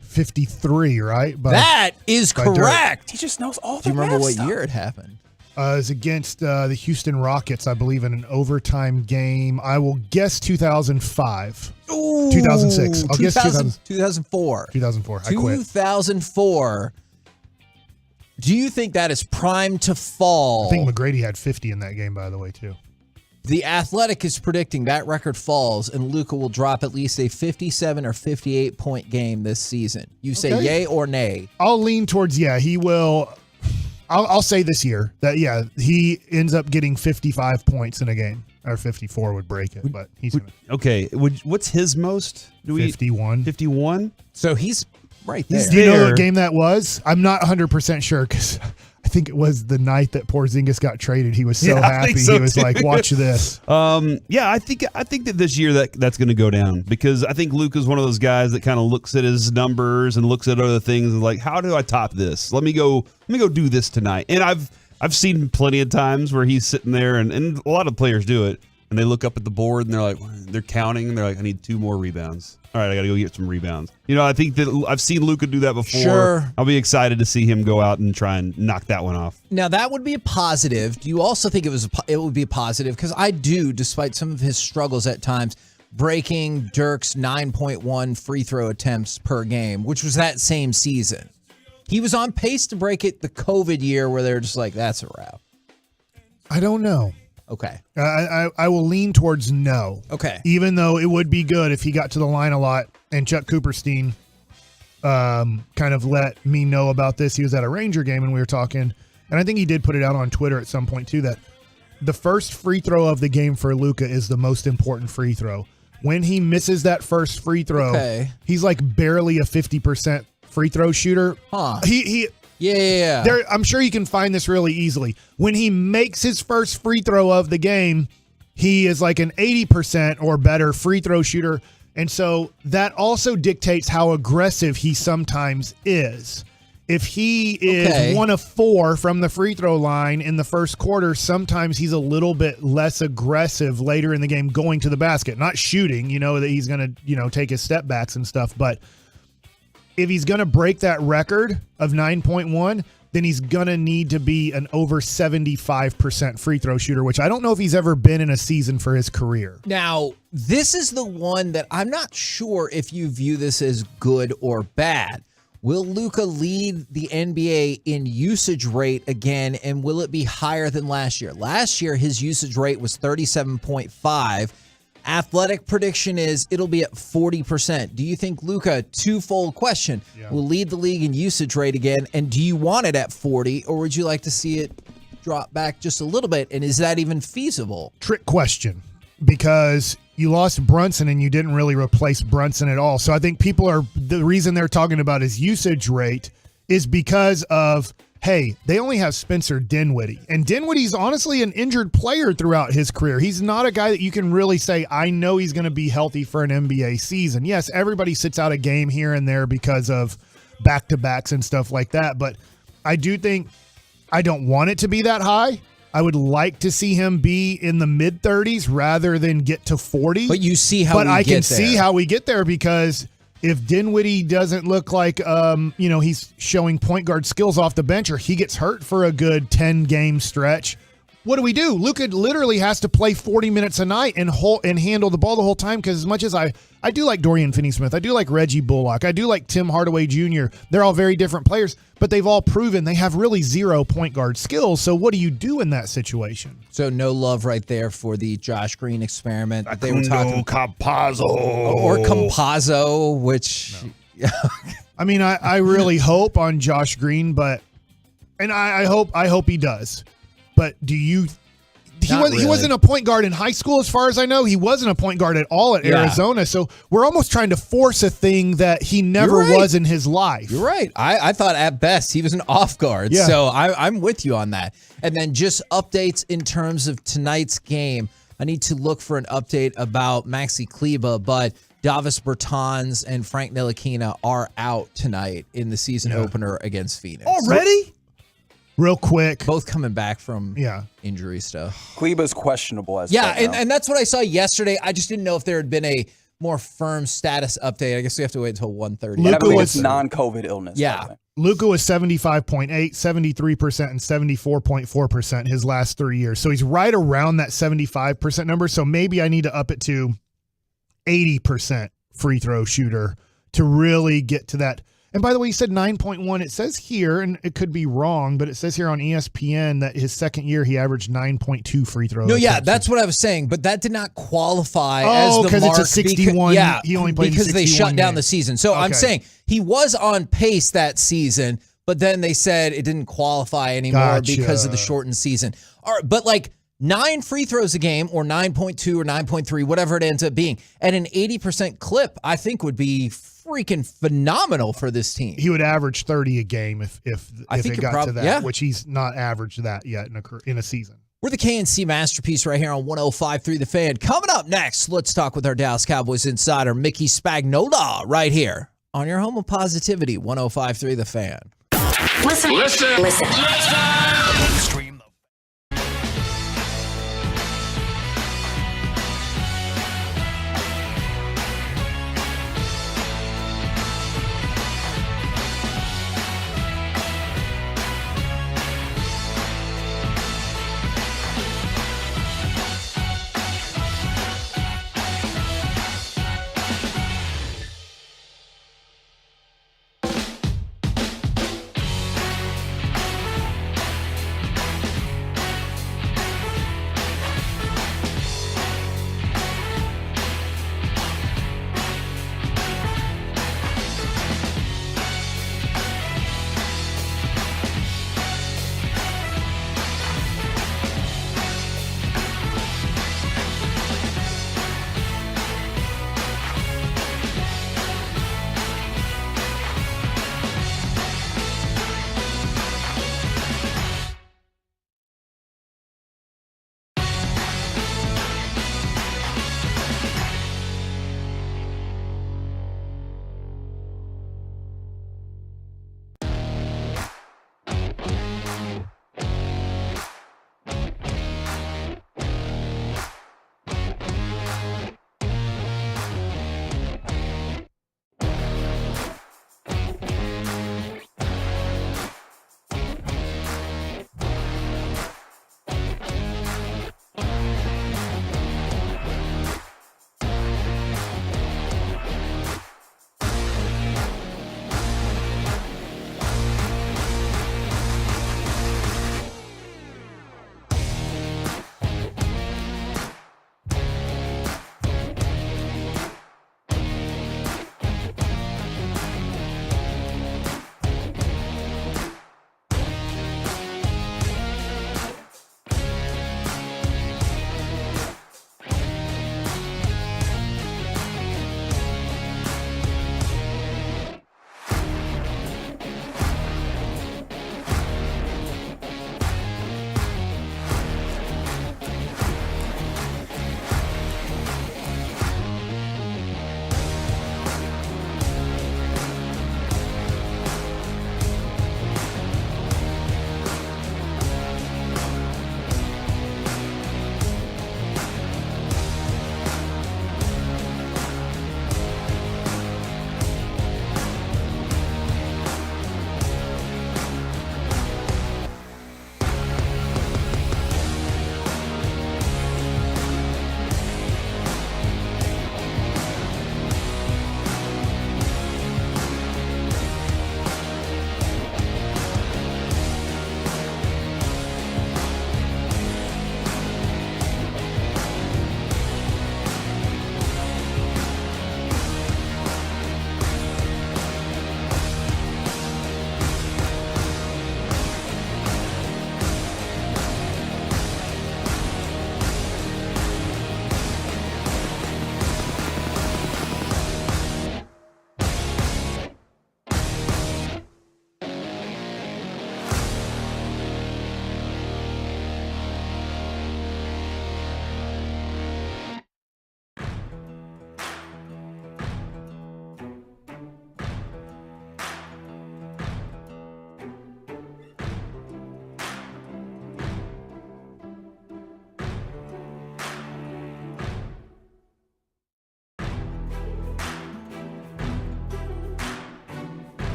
53, right? That is correct. He just knows all the Do you remember Mavs what stuff. year it happened? It was against the Houston Rockets, I believe, in an overtime game. I will guess 2005. Ooh, 2006. I'll guess 2004. 2004. I quit. 2004. Do you think that is primed to fall? I think McGrady had 50 in that game, by the way, too. The Athletic is predicting that record falls and Luka will drop at least a 57 or 58 point game this season. You say yay or nay? I'll lean towards, he will. I'll say this year that, he ends up getting 55 points in a game. Or 54 would break it, but he's going to. Okay. What's his most? 51. 51? So he's right there. Do you know what game that was? I'm not 100% sure because I think it was the night that Porzingis got traded. He was so happy. He was like, watch this. I think that this year that's going to go down because I think Luka's one of those guys that kind of looks at his numbers and looks at other things and like, how do I top this? Let me go do this tonight. And I've seen plenty of times where he's sitting there and a lot of players do it and they look up at the board and they're counting and they're like, I need 2 more rebounds. All right, I got to go get some rebounds. I think that I've seen Luka do that before. Sure. I'll be excited to see him go out and try and knock that one off. Now, that would be a positive. Do you also think it would be a positive? Because I do, despite some of his struggles at times, breaking Dirk's 9.1 free throw attempts per game, which was that same season. He was on pace to break it the COVID year where they're just like, that's a wrap. I don't know. Okay. I will lean towards no. Okay. Even though it would be good if he got to the line a lot and Chuck Cooperstein kind of let me know about this. He was at a Ranger game and we were talking, and I think he did put it out on Twitter at some point too, that the first free throw of the game for Luka is the most important free throw. When he misses that first free throw, he's like barely a 50% free throw shooter. Huh. Yeah. I'm sure you can find this really easily. When he makes his first free throw of the game, he is like an 80% or better free throw shooter. And so that also dictates how aggressive he sometimes is If he is 1 of 4 from the free throw line in the first quarter, sometimes he's a little bit less aggressive later in the game going to the basket. Not shooting, that he's going to, take his step backs and stuff. But if he's going to break that record of 9.1, then he's going to need to be an over 75% free throw shooter, which I don't know if he's ever been in a season for his career. Now, this is the one that I'm not sure if you view this as good or bad. Will Luka lead the NBA in usage rate again, and will it be higher than last year? Last year, his usage rate was 37.5. Athletic prediction is it'll be at 40%. Do you think Luka, twofold question, will lead the league in usage rate again, and do you want it at 40, or would you like to see it drop back just a little bit, and is that even feasible? Trick question, because you lost Brunson and you didn't really replace Brunson at all. So I think the reason they're talking about his usage rate is because of, hey, they only have Spencer Dinwiddie. And Dinwiddie's honestly an injured player throughout his career. He's not a guy that you can really say, I know he's going to be healthy for an NBA season. Yes, everybody sits out a game here and there because of back-to-backs and stuff like that. But I do think I don't want it to be that high. I would like to see him be in the mid-30s rather than get to 40. But you see how But we I get can there. see how we get there, because if Dinwiddie doesn't look like, he's showing point guard skills off the bench, or he gets hurt for a good 10-game stretch, what do? Luka literally has to play 40 minutes a night and handle the ball the whole time, because as much as I do like Dorian Finney-Smith, I do like Reggie Bullock, I do like Tim Hardaway Jr., they're all very different players, but they've all proven they have really zero point guard skills. So what do you do in that situation? So no love right there for the Josh Green experiment that they were talking Campazzo. or Campazzo, which I mean, I really hope on Josh Green, and I hope he does. But do you? He wasn't a point guard in high school, as far as I know. He wasn't a point guard at all at Arizona. So we're almost trying to force a thing that he never was in his life. You're right. I thought at best he was an off guard. Yeah. So I'm with you on that. And then just updates in terms of tonight's game. I need to look for an update about Maxi Kleba, but Davis Bertans and Frank Ntilikina are out tonight in the season opener against Phoenix. Already? Real quick. Both coming back from injury stuff. Kleba's questionable as and that's what I saw yesterday. I just didn't know if there had been a more firm status update. I guess we have to wait until 1:30. I believe it's non-COVID illness. Yeah. Luka was 75.8, 73%, and 74.4% his last 3 years. So he's right around that 75% number. So maybe I need to up it to 80% free throw shooter to really get to that. And by the way, you said 9.1. It says here, and it could be wrong, but it says here on ESPN that his second year he averaged 9.2 free throws. No, that's what I was saying, but that did not qualify as the because mark. it's a 61. He only played because they shut down games. the season. So I'm saying he was on pace that season, but then they said it didn't qualify anymore because of the shortened season. All right, but 9 free throws a game, or 9.2 or 9.3, whatever it ends up being, at an 80% clip, I think would be freaking phenomenal for this team. He would average 30 a game if it got to that, yeah. which he's not averaged that yet in a season. We're the KMC Masterpiece right here on 105.3 The Fan. Coming up next, let's talk with our Dallas Cowboys insider, Mickey Spagnola, right here on your home of positivity, 105.3 The Fan. Listen.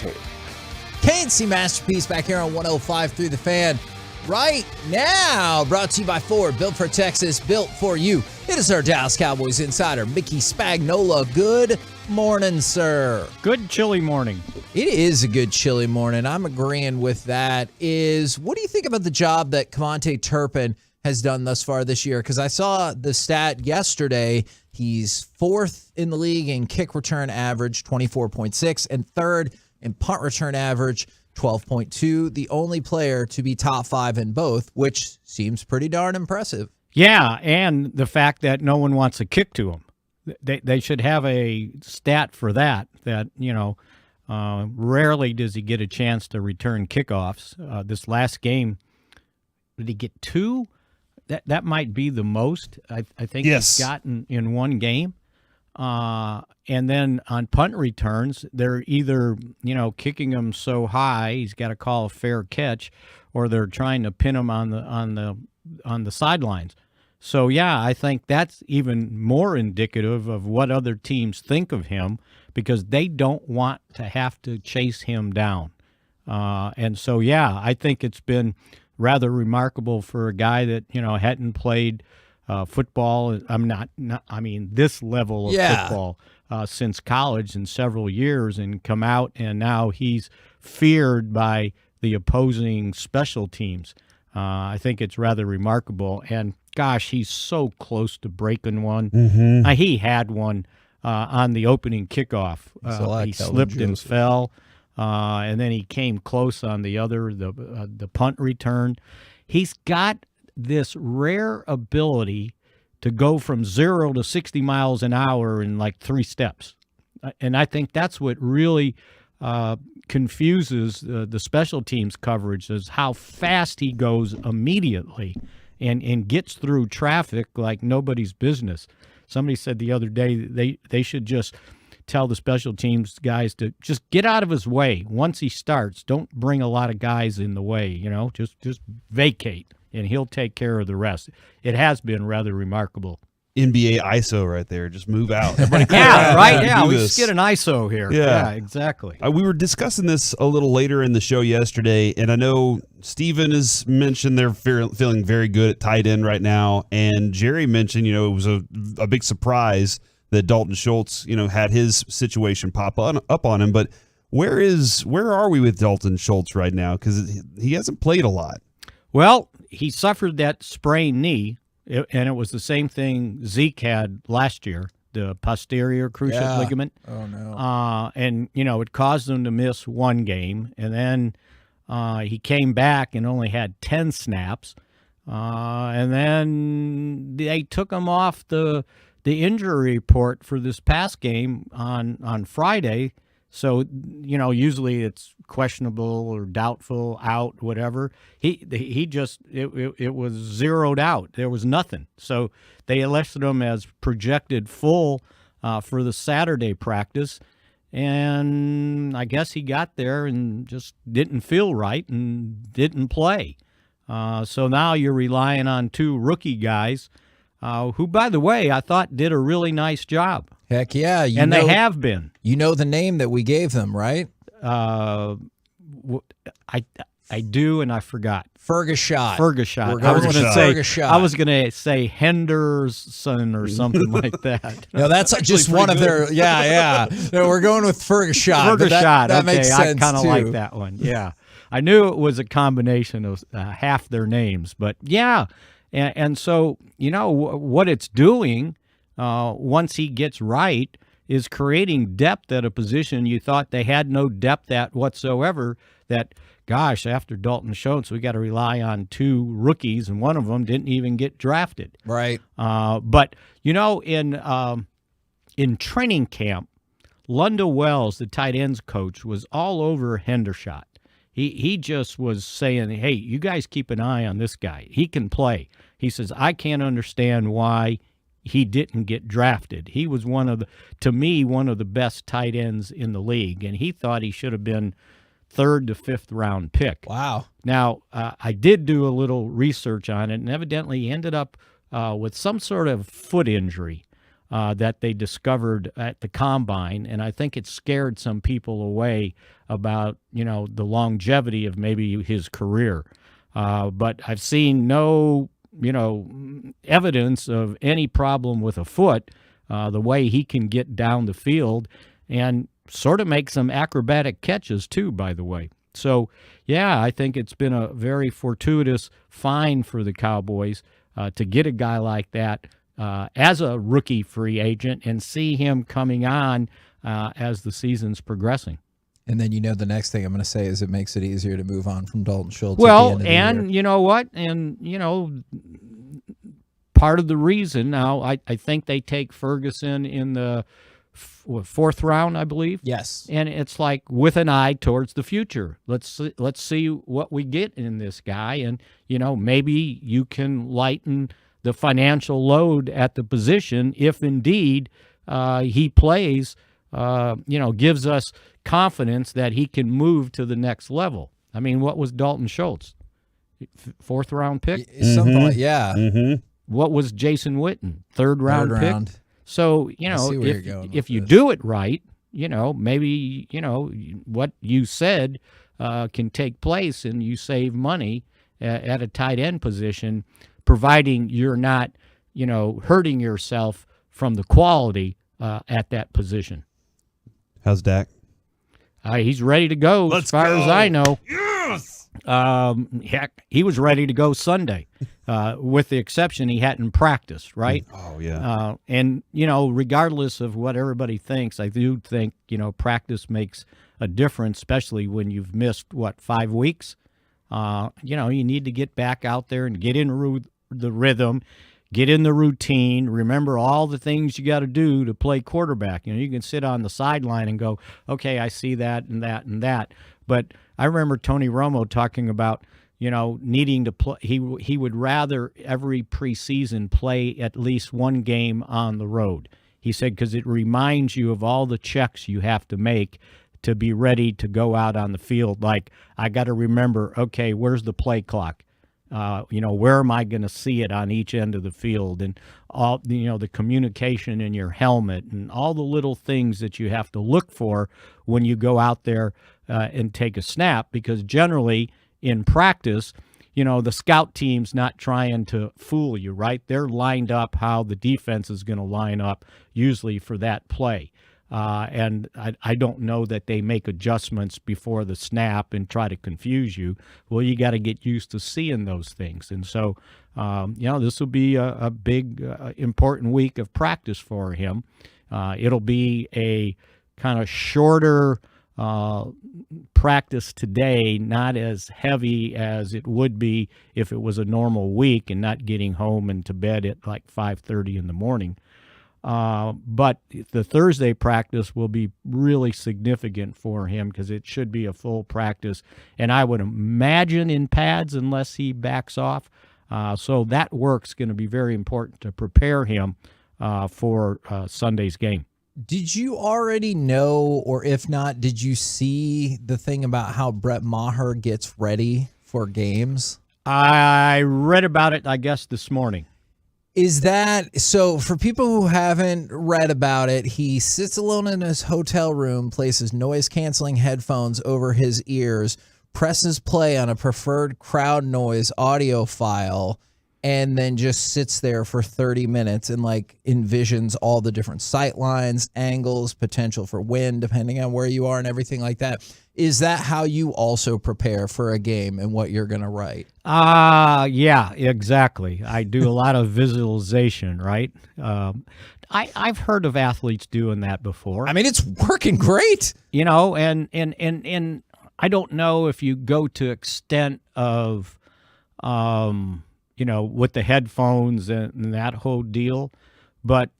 complicated. KMC Masterpiece back here on 105.3 The Fan. Right now, brought to you by Ford, built for Texas, built for you. It is our Dallas Cowboys insider, Mickey Spagnola. Good morning, sir. Good chilly morning. It is a good chilly morning. I'm agreeing with that. What do you think about the job that Cavante Turpin has done thus far this year? Because I saw the stat yesterday. He's fourth in the league in kick return average, 24.6, and third in punt return average, 12.2. The only player to be top five in both, which seems pretty darn impressive. Yeah, and the fact that no one wants a kick to him. They should have a stat for that, rarely does he get a chance to return kickoffs. This last game, did he get two? That might be the most I think he's gotten in one game. And then on punt returns, they're either, kicking him so high he's got to call a fair catch, or they're trying to pin him on the sidelines. So yeah, I think that's even more indicative of what other teams think of him, because they don't want to have to chase him down. And so yeah, I think it's been rather remarkable for a guy that hadn't played football. This level of football since college in several years, and come out, and now he's feared by the opposing special teams. I think it's rather remarkable. And gosh, he's so close to breaking one. Mm-hmm. He had one on the opening kickoff. He slipped and fell, and then he came close on the other, the punt return. He's got this rare ability to go from 0 to 60 miles an hour in like 3 steps. And I think that's what really confuses the special teams coverage, is how fast he goes immediately and gets through traffic like nobody's business. Somebody said the other day they should just tell the special teams guys to just get out of his way once he starts. Don't bring a lot of guys in the way, just vacate, and he'll take care of the rest. It has been rather remarkable. NBA ISO right there. Just move out. Everybody we just get an ISO here. Yeah, exactly. We were discussing this a little later in the show yesterday, and I know Steven has mentioned they're feeling very good at tight end right now, and Jerry mentioned, it was a big surprise that Dalton Schultz, had his situation pop up on him. But where are we with Dalton Schultz right now? Because he hasn't played a lot. Well, he suffered that sprained knee, and it was the same thing Zeke had last year, the posterior cruciate ligament. Oh, no. And, it caused him to miss one game. And then he came back and only had 10 snaps. And then they took him off the injury report for this past game on Friday. So, usually it's questionable or doubtful, out, whatever. He just, it was zeroed out. There was nothing. So they listed him as projected full for the Saturday practice. And I guess he got there and just didn't feel right and didn't play. So now you're relying on 2 rookie guys who, by the way, I thought did a really nice job. Heck yeah. They have been. You know the name that we gave them, right? I do, and I forgot. Fergushot. I was going to say Henderson or something like that. No, that's just one of their. Yeah. No, we're going with Fergushot. That makes sense. I kind of like that one. Yeah, I knew it was a combination of half their names, but yeah, and so what it's doing once he gets right is creating depth at a position you thought they had no depth at whatsoever. That, gosh, after Dalton Schultz, we got to rely on 2 rookies, and one of them didn't even get drafted. Right. But, in training camp, Lunda Wells, the tight ends coach, was all over Hendershot. He just was saying, hey, you guys keep an eye on this guy. He can play. He says, I can't understand why he didn't get drafted. He was one of the best tight ends in the league, and he thought he should have been 3rd to 5th round pick. Wow. Now, I did do a little research on it, and evidently he ended up with some sort of foot injury. that they discovered at the combine, and I think it scared some people away about, the longevity of maybe his career. But I've seen no, evidence of any problem with a foot, the way he can get down the field and sort of make some acrobatic catches too, by the way. So, yeah, I think it's been a very fortuitous find for the Cowboys to get a guy like that as a rookie free agent and see him coming on as the season's progressing. And then the next thing I'm going to say is it makes it easier to move on from Dalton Schultz. Well, at the end of the and year. you know what? And, part of the reason now, I think they take Ferguson in the fourth round, I believe. Yes. And it's like with an eye towards the future. Let's see what we get in this guy. And, maybe you can lighten the financial load at the position if indeed he plays, gives us confidence that he can move to the next level. I mean, what was Dalton Schultz? Fourth round pick? Something like, yeah. Mm-hmm. What was Jason Witten? Third round pick? So, if you do it right, maybe, what you said can take place and you save money at a tight end position, providing you're not, hurting yourself from the quality at that position. How's Dak? He's ready to go as far as I know. Yes! Heck, he was ready to go Sunday, with the exception he hadn't practiced, right? Oh, yeah. And, regardless of what everybody thinks, I do think, practice makes a difference, especially when you've missed, 5 weeks? You need to get back out there and get in the rhythm, get in the routine, remember all the things you got to do to play quarterback. You can sit on the sideline and go, okay, I see that and that and that. But I remember Tony Romo talking about, needing to play. He would rather every preseason play at least one game on the road. He said, because it reminds you of all the checks you have to make to be ready to go out on the field. Like, I got to remember, okay, where's the play clock? Where am I going to see it on each end of the field? And all, the communication in your helmet and all the little things that you have to look for when you go out there and take a snap, because generally in practice, the scout team's not trying to fool you, right? They're lined up how the defense is going to line up usually for that play. And I don't know that they make adjustments before the snap and try to confuse you. Well, you got to get used to seeing those things. And so, this will be a big, important week of practice for him. It'll be a kind of shorter practice today, not as heavy as it would be if it was a normal week and not getting home and to bed at like 5:30 in the morning. But the Thursday practice will be really significant for him because it should be a full practice. And I would imagine in pads unless he backs off. So that work's going to be very important to prepare him for Sunday's game. Did you already know, or if not, did you see the thing about how Brett Maher gets ready for games? I read about it, I guess, this morning. Is that so? For people who haven't read about it, he sits alone in his hotel room, places noise-canceling headphones over his ears, presses play on a preferred crowd noise audio file, and then just sits there for 30 minutes and envisions all the different sight lines, angles, potential for wind, depending on where you are and everything like that. Is that how you also prepare for a game and what you're going to write? Yeah, exactly. I do a lot of visualization, right? I've heard of athletes doing that before. I mean, it's working great. And I don't know if you go to extent of, with the headphones and that whole deal, but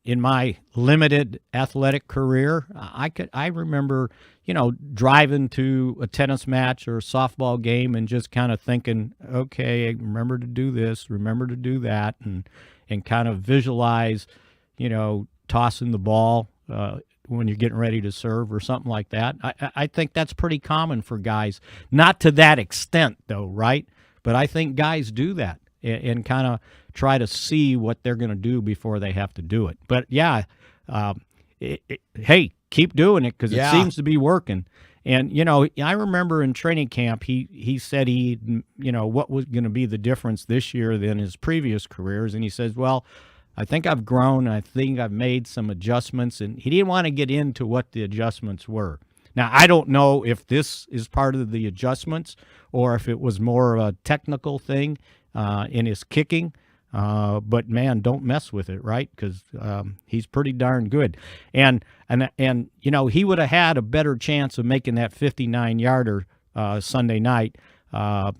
in my limited athletic career, I remember, driving to a tennis match or a softball game and just kind of thinking, okay, remember to do this, remember to do that, and kind of visualize, tossing the ball when you're getting ready to serve or something like that. I think that's pretty common for guys. Not to that extent, though, right? But I think guys do that and kind of try to see what they're going to do before they have to do it. But yeah, hey, keep doing it because it seems to be working. And, I remember in training camp, he said what was going to be the difference this year than his previous careers. And he says, well, I think I've grown. I think I've made some adjustments. And he didn't want to get into what the adjustments were. Now, I don't know if this is part of the adjustments or if it was more of a technical thing in his kicking. But man, don't mess with it, right? Because he's pretty darn good, and he would have had a better chance of making that 59-yarder Sunday night. I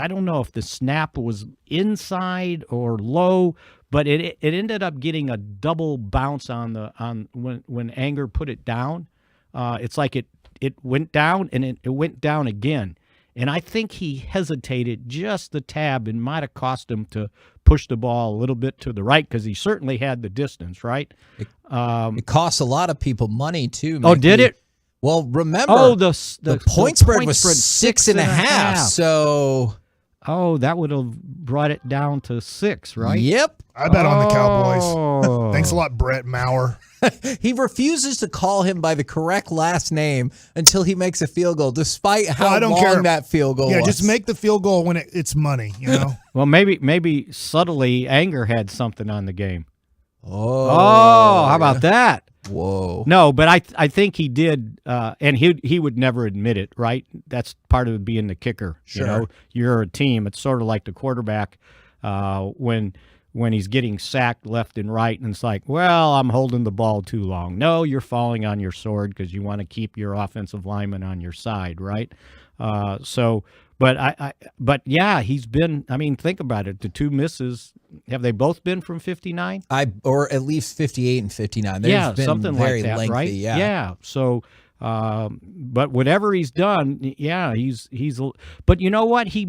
don't know if the snap was inside or low, but it ended up getting a double bounce on when Anger put it down. It's like it went down and it went down again. And I think he hesitated just the tad and might have cost him to push the ball a little bit to the right because he certainly had the distance, right? It costs a lot of people money, too. Oh, did it? Well, remember, the point spread was 6.5. So, that would have brought it down to 6, right? Yep. I bet on the Cowboys. Thanks a lot, Brett Maurer. He refuses to call him by the correct last name until he makes a field goal, despite how long that field goal was. Yeah, just make the field goal when it's money, Well, maybe subtly Anger had something on the game. Oh, how about that? Whoa. No, but I think he did, and he would never admit it, right? That's part of being the kicker. Sure. You're a team. It's sort of like the quarterback when he's getting sacked left and right, and it's like, well, I'm holding the ball too long. No, you're falling on your sword because you want to keep your offensive lineman on your side, right? But yeah, he's been. I mean, think about it. The two misses, have they both been from 59? Or at least 58 and 59. Yeah, been something very like that, lengthy, right? Yeah. So, but whatever he's done, he's. But you know what? He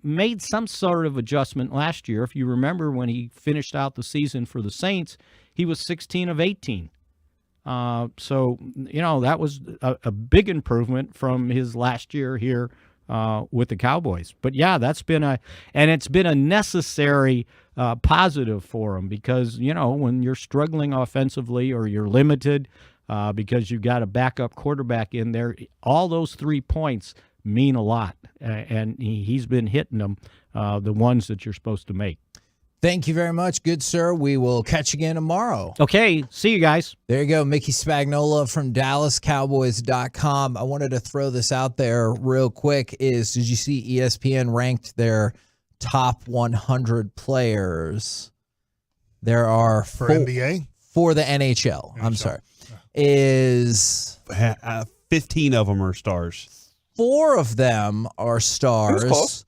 made some sort of adjustment last year. If you remember when he finished out the season for the Saints, he was 16 of 18. So that was a big improvement from his last year here with the Cowboys. But yeah, it's been a necessary positive for him because when you're struggling offensively or you're limited because you've got a backup quarterback in there, all those 3 points mean a lot, and he's been hitting them, the ones that you're supposed to make. Thank you very much, good sir. We will catch you again tomorrow. Okay, see you guys. There you go, Mickey Spagnola from DallasCowboys.com. I wanted to throw this out there real quick. Did you see ESPN ranked their top 100 players? There are for NBA? For the NHL. I'm sorry. Is 15 of them are stars. 4 of them are stars.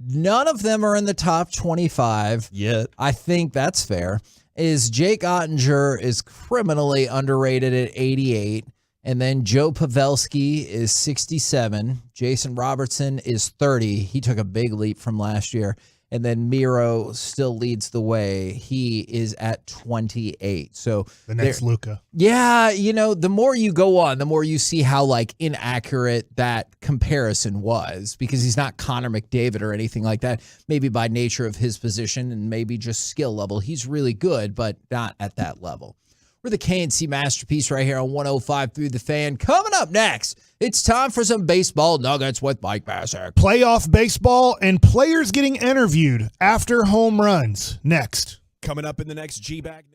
None of them are in the top 25 yet. I think that's fair. Jake Ottinger is criminally underrated at 88. And then Joe Pavelski is 67. Jason Robertson is 30. He took a big leap from last year. And then Miro still leads the way. He is at 28. So the next Luka. Yeah, the more you go on, the more you see how inaccurate that comparison was, because he's not Connor McDavid or anything like that. Maybe by nature of his position and maybe just skill level. He's really good, but not at that level. We're the KMC Masterpiece right here on 105.3 The Fan. Coming up next, it's time for some baseball nuggets with Mike Bassett. Playoff baseball and players getting interviewed after home runs. Next. Coming up in the next G-Bag.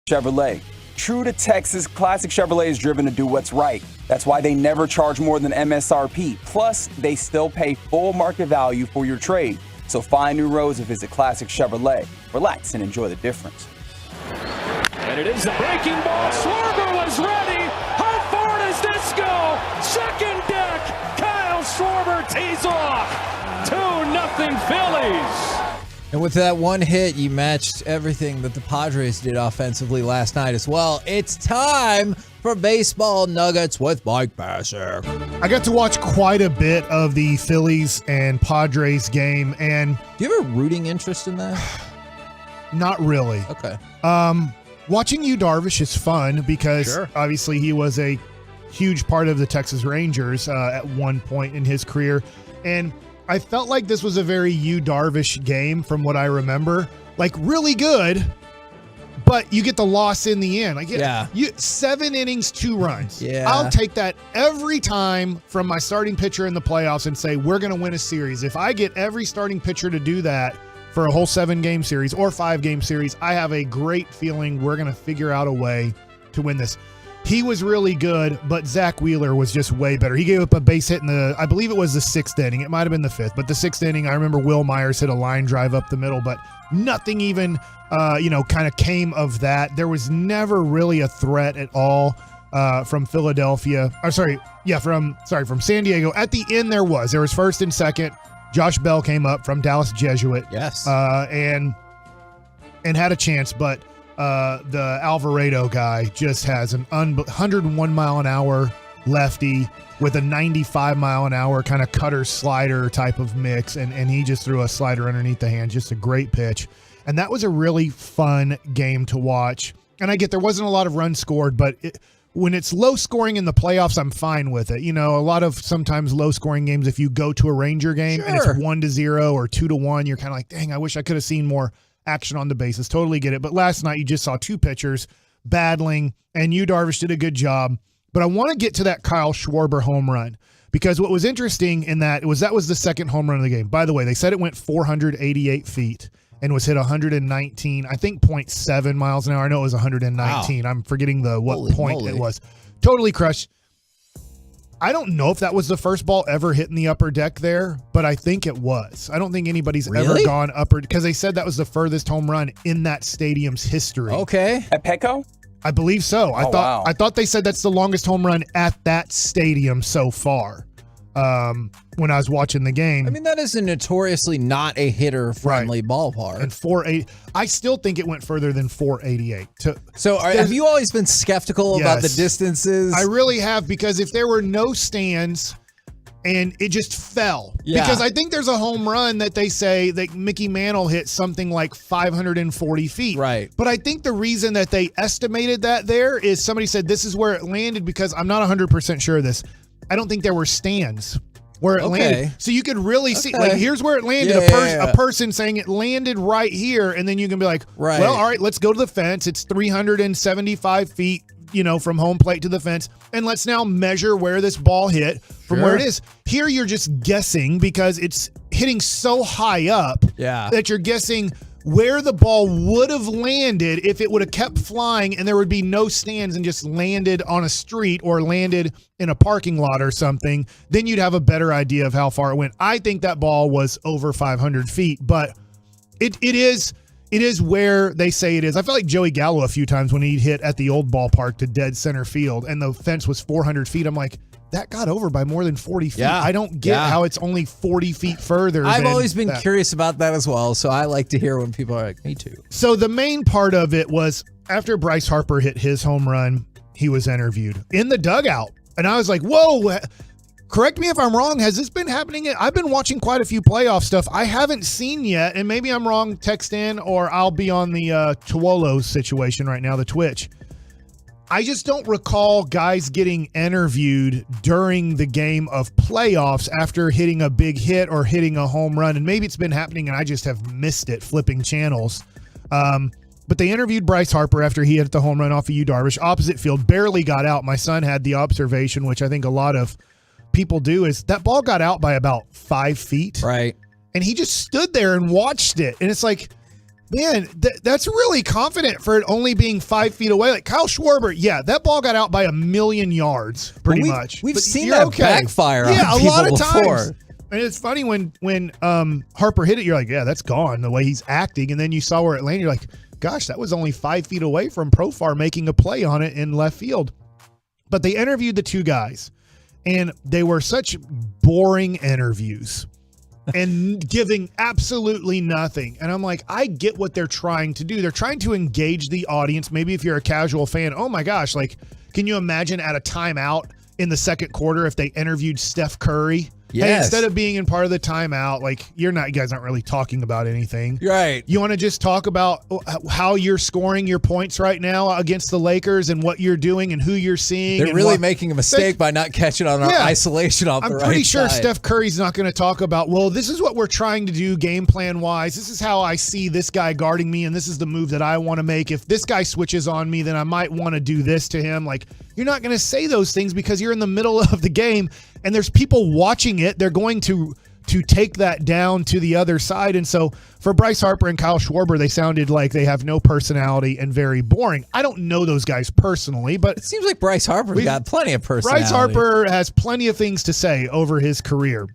Chevrolet. True to Texas, Classic Chevrolet is driven to do what's right. That's why they never charge more than MSRP. Plus, they still pay full market value for your trade. So find new roads and visit Classic Chevrolet. Relax and enjoy the difference. And it is a breaking ball. Schwarber was ready. How far does this go? Second deck. Kyle Schwarber tees off. 2-0 Phillies. And with that one hit, you matched everything that the Padres did offensively last night as well. It's time for Baseball Nuggets with Mike Bassett. I got to watch quite a bit of the Phillies and Padres game, and do you have a rooting interest in that? Not really. Okay. Watching Yu Darvish is fun because obviously he was a huge part of the Texas Rangers at one point in his career, and I felt like this was a very Yu Darvish game from what I remember. Like, really good, but you get the loss in the end. Like, 7 innings, 2 runs. Yeah. I'll take that every time from my starting pitcher in the playoffs and say, we're going to win a series. If I get every starting pitcher to do that for a whole 7-game series or 5-game series, I have a great feeling we're going to figure out a way to win this. He was really good, but Zach Wheeler was just way better. He gave up a base hit in I believe it was the 6th inning. It might have been the 5th, but the 6th inning, I remember Will Myers hit a line drive up the middle, but nothing even, kind of came of that. There was never really a threat at all from Philadelphia. From San Diego. At the end, there was first and second. Josh Bell came up from Dallas Jesuit. Yes. And had a chance, but the Alvarado guy just has an 101 mile an hour lefty with a 95 mile an hour kind of cutter slider type of mix. And he just threw a slider underneath the hand. Just a great pitch. And that was a really fun game to watch. And I get there wasn't a lot of runs scored, but when it's low scoring in the playoffs, I'm fine with it. You know, a lot of sometimes low scoring games, if you go to a Ranger game and it's 1-0 or 2-1, you're kind of like, dang, I wish I could have seen more action on the bases. Totally get it. But last night you just saw 2 pitchers battling, and Yu Darvish did a good job. But I want to get to that Kyle Schwarber home run, because what was interesting in that was the second home run of the game. By the way, they said it went 488 feet and was hit 119, I think 0.7 miles an hour. I know it was 119. Wow. I'm forgetting what point it was. Totally crushed. I don't know if that was the first ball ever hit in the upper deck there, but I think it was. I don't think anybody's ever gone upper because they said that was the furthest home run in that stadium's history. Okay. At Petco? I believe so. Oh, wow. I thought they said that's the longest home run at that stadium so far. When I was watching the game. I mean, that is a notoriously not a hitter-friendly ballpark. And 480, I still think it went further than 488. Have you always been skeptical about the distances? I really have, because if there were no stands and it just fell. Yeah. Because I think there's a home run that they say that Mickey Mantle hit something like 540 feet. Right. But I think the reason that they estimated that there is somebody said this is where it landed, because I'm not 100% sure of this. I don't think there were stands where it landed. So you could really see, like, here's where it landed. A person saying it landed right here, and then you can be like, well, all right, let's go to the fence. It's 375 feet, from home plate to the fence, and let's now measure where this ball hit from where it is. Here you're just guessing because it's hitting so high up that you're guessing where the ball would have landed if it would have kept flying and there would be no stands and just landed on a street or landed in a parking lot or something. Then you'd have a better idea of how far it went. I think that ball was over 500 feet, but it is where they say it is. I felt like Joey Gallo a few times when he hit at the old ballpark to dead center field and the fence was 400 feet. I'm like, that got over by more than 40 feet. I don't get how it's only 40 feet further. I've always been curious about that as well, so I like to hear when people are like, me too. So the main part of it was after Bryce Harper hit his home run, he was interviewed in the dugout. And I was like, whoa, correct me if I'm wrong. Has this been happening? I've been watching quite a few playoff stuff I haven't seen yet, and maybe I'm wrong. Text in, or I'll be on the Tuolo situation right now, the Twitch. I just don't recall guys getting interviewed during the game of playoffs after hitting a big hit or hitting a home run. And maybe it's been happening and I just have missed it flipping channels. But they interviewed Bryce Harper after he hit the home run off of Yu Darvish. Opposite field, barely got out. My son had the observation, which I think a lot of people do, is that ball got out by about 5 feet. Right. And he just stood there and watched it. And it's like, man, that's really confident for it only being 5 feet away. Like Kyle Schwarber, that ball got out by 1,000,000 yards, pretty much. We've seen that backfire on a people lot of before. times. And it's funny when Harper hit it, you're like, yeah, that's gone, the way he's acting. And then you saw where it landed, you're like, gosh, that was only 5 feet away from Profar making a play on it in left field. But they interviewed the two guys, and they were such boring interviews. And giving absolutely nothing. And I'm like, I get what they're trying to do. They're trying to engage the audience. Maybe if you're a casual fan, oh my gosh, like, can you imagine at a timeout in the second quarter if they interviewed Steph Curry? Yes. Hey, instead of being in part of the timeout, like, you guys aren't really talking about anything. Right. You want to just talk about how you're scoring your points right now against the Lakers and what you're doing and who you're seeing. They're really making a mistake by not catching on our isolation off the right side. I'm pretty sure Steph Curry's not going to talk about, well, this is what we're trying to do game plan wise. This is how I see this guy guarding me, and this is the move that I want to make. If this guy switches on me, then I might want to do this to him. Like, you're not going to say those things because you're in the middle of the game and there's people watching it. They're going to take that down to the other side. And so for Bryce Harper and Kyle Schwarber, they sounded like they have no personality and very boring. I don't know those guys personally, but it seems like Bryce Harper's got plenty of personality. Bryce Harper has plenty of things to say over his career.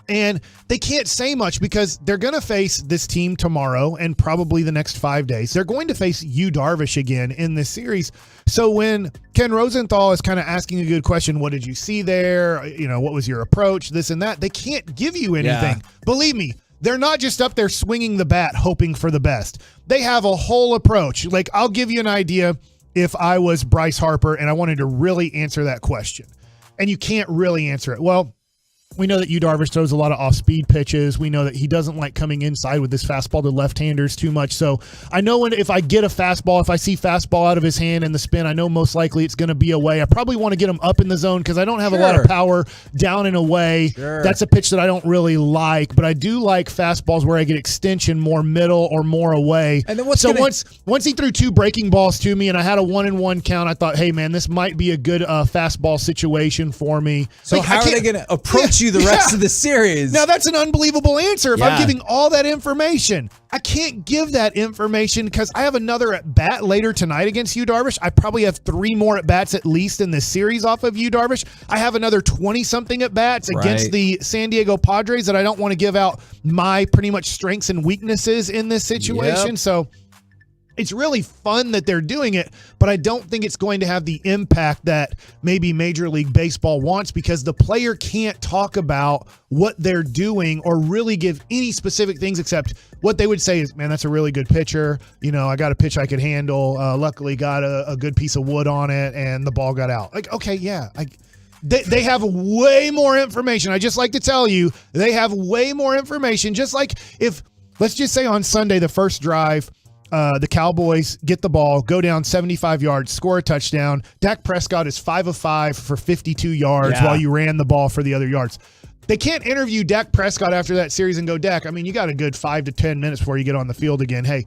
And they can't say much because they're going to face this team tomorrow and probably the next 5 days. They're going to face Yu Darvish again in this series. So when Ken Rosenthal is kind of asking a good question, what did you see there? What was your approach? This and that. They can't give you anything. Yeah. Believe me, they're not just up there swinging the bat, hoping for the best. They have a whole approach. Like, I'll give you an idea if I was Bryce Harper and I wanted to really answer that question. And you can't really answer it. Well, we know that Yu Darvish throws a lot of off-speed pitches. We know that he doesn't like coming inside with this fastball to left-handers too much. So I know if I get a fastball, if I see fastball out of his hand and the spin, I know most likely it's going to be away. I probably want to get him up in the zone because I don't have a lot of power down and away. That's a pitch that I don't really like, but I do like fastballs where I get extension more middle or more away. And then once he threw two breaking balls to me and I had a 1-1 count, I thought, hey man, this might be a good fastball situation for me. So how are they going to approach you you the rest of the series. Now, that's an unbelievable answer. If I'm giving all that information, I can't give that information because I have another at-bat later tonight against Yu Darvish. I probably have 3 more at-bats at least in this series off of Yu Darvish. I have another 20-something at-bats against the San Diego Padres that I don't want to give out my pretty much strengths and weaknesses in this situation. Yep. So it's really fun that they're doing it, but I don't think it's going to have the impact that maybe Major League Baseball wants because the player can't talk about what they're doing or really give any specific things except what they would say is, man, that's a really good pitcher. You know, I got a pitch I could handle. Luckily got a good piece of wood on it and the ball got out. Like, okay, yeah. They have way more information. I just like to tell you, they have way more information. Just like if, let's just say on Sunday, the first drive, the Cowboys get the ball, go down 75 yards, score a touchdown. Dak Prescott is 5 of 5 for 52 yards while you ran the ball for the other yards. They can't interview Dak Prescott after that series and go, Dak, I mean, you got a good 5 to 10 minutes before you get on the field again. Hey,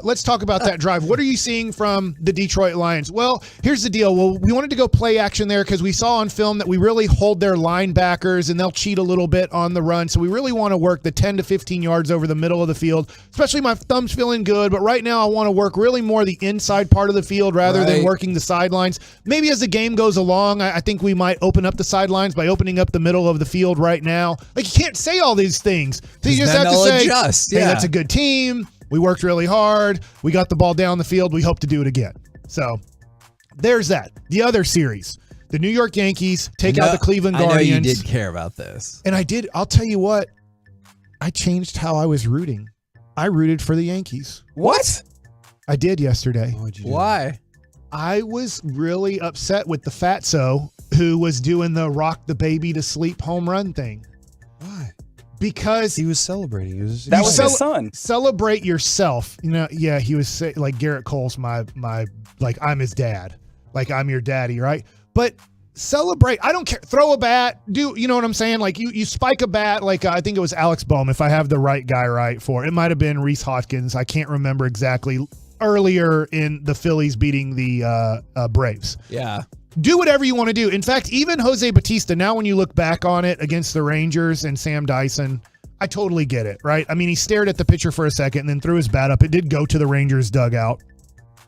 let's talk about that drive. What are you seeing from the Detroit Lions? Well, here's the deal. Well, we wanted to go play action there because we saw on film that we really hold their linebackers and they'll cheat a little bit on the run. So we really want to work the 10 to 15 yards over the middle of the field, especially my thumb's feeling good. But right now I want to work really more the inside part of the field rather than working the sidelines. Maybe as the game goes along, I think we might open up the sidelines by opening up the middle of the field right now. Like, you can't say all these things. So you just have to say, hey, that's a good team. We worked really hard. We got the ball down the field. We hope to do it again. So there's that. The other series, the New York Yankees take out the Cleveland Guardians. I know you did care about this. And I did. I'll tell you what. I changed how I was rooting. I rooted for the Yankees. What? I did yesterday. Why? I was really upset with the fatso who was doing the rock the baby to sleep home run thing. Why? Because he was celebrating. That was his son. Celebrate yourself. You know, yeah, he was like Garrett Cole's my like I'm his dad. Like I'm your daddy, right? But celebrate. I don't care. Throw a bat. Do you know what I'm saying? Like you spike a bat. Like I think it was Alex Bohm, if I have the right guy right for. It might have been Reese Hoskins. I can't remember exactly. Earlier in the Phillies beating the Braves. Yeah. Do whatever you want to do. In fact, even Jose Bautista, now when you look back on it against the Rangers and Sam Dyson, I totally get it, right? I mean, he stared at the pitcher for a second and then threw his bat up. It did go to the Rangers dugout.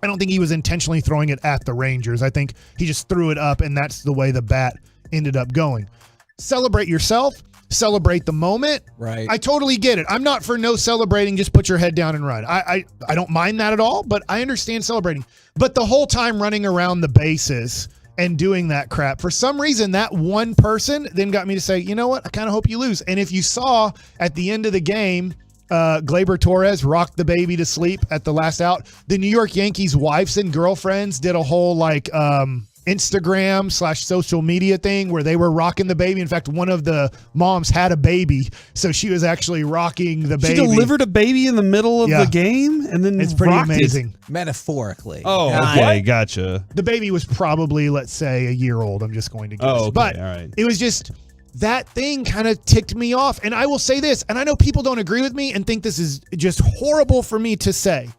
I don't think he was intentionally throwing it at the Rangers. I think he just threw it up, and that's the way the bat ended up going. Celebrate yourself. Celebrate the moment. Right. I totally get it. I'm not for no celebrating, just put your head down and run. I don't mind that at all, but I understand celebrating. But the whole time running around the bases and doing that crap, for some reason, that one person then got me to say, you know what? I kind of hope you lose. And if you saw at the end of the game, Gleyber Torres rocked the baby to sleep at the last out. The New York Yankees wives and girlfriends did a whole Instagram/social media thing where they were rocking the baby. In fact, one of the moms had a baby, so she was actually rocking the baby. She delivered a baby in the middle of the game, and then it's pretty amazing. Metaphorically. Oh, okay, gotcha. The baby was probably, let's say, a year old. I'm just going to guess. Oh, okay, but all right. It was just that thing kind of ticked me off. And I will say this, and I know people don't agree with me and think this is just horrible for me to say,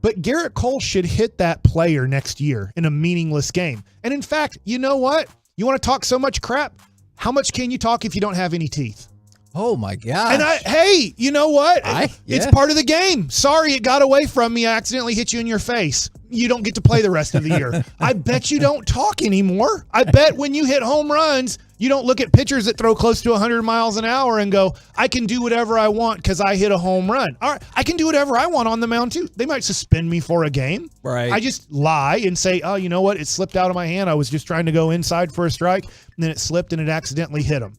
but Garrett Cole should hit that player next year in a meaningless game. And in fact, you know what? You want to talk so much crap? How much can you talk if you don't have any teeth? Oh my God. And hey, you know what? It's part of the game. Sorry, it got away from me. I accidentally hit you in your face. You don't get to play the rest of the year. I bet you don't talk anymore. I bet when you hit home runs, you don't look at pitchers that throw close to 100 miles an hour and go, I can do whatever I want because I hit a home run. All right, I can do whatever I want on the mound too. They might suspend me for a game. Right. I just lie and say, oh, you know what? It slipped out of my hand. I was just trying to go inside for a strike, and then it slipped and it accidentally hit him.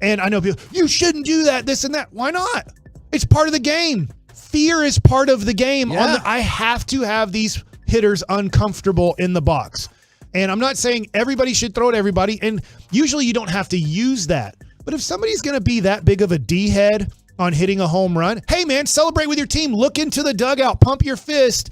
And I know people, you shouldn't do that, this and that. Why not? It's part of the game. Fear is part of the game. Yeah. I have to have these hitters uncomfortable in the box. And I'm not saying everybody should throw at everybody. And usually you don't have to use that. But if somebody's going to be that big of a D-head on hitting a home run, hey, man, celebrate with your team. Look into the dugout. Pump your fist.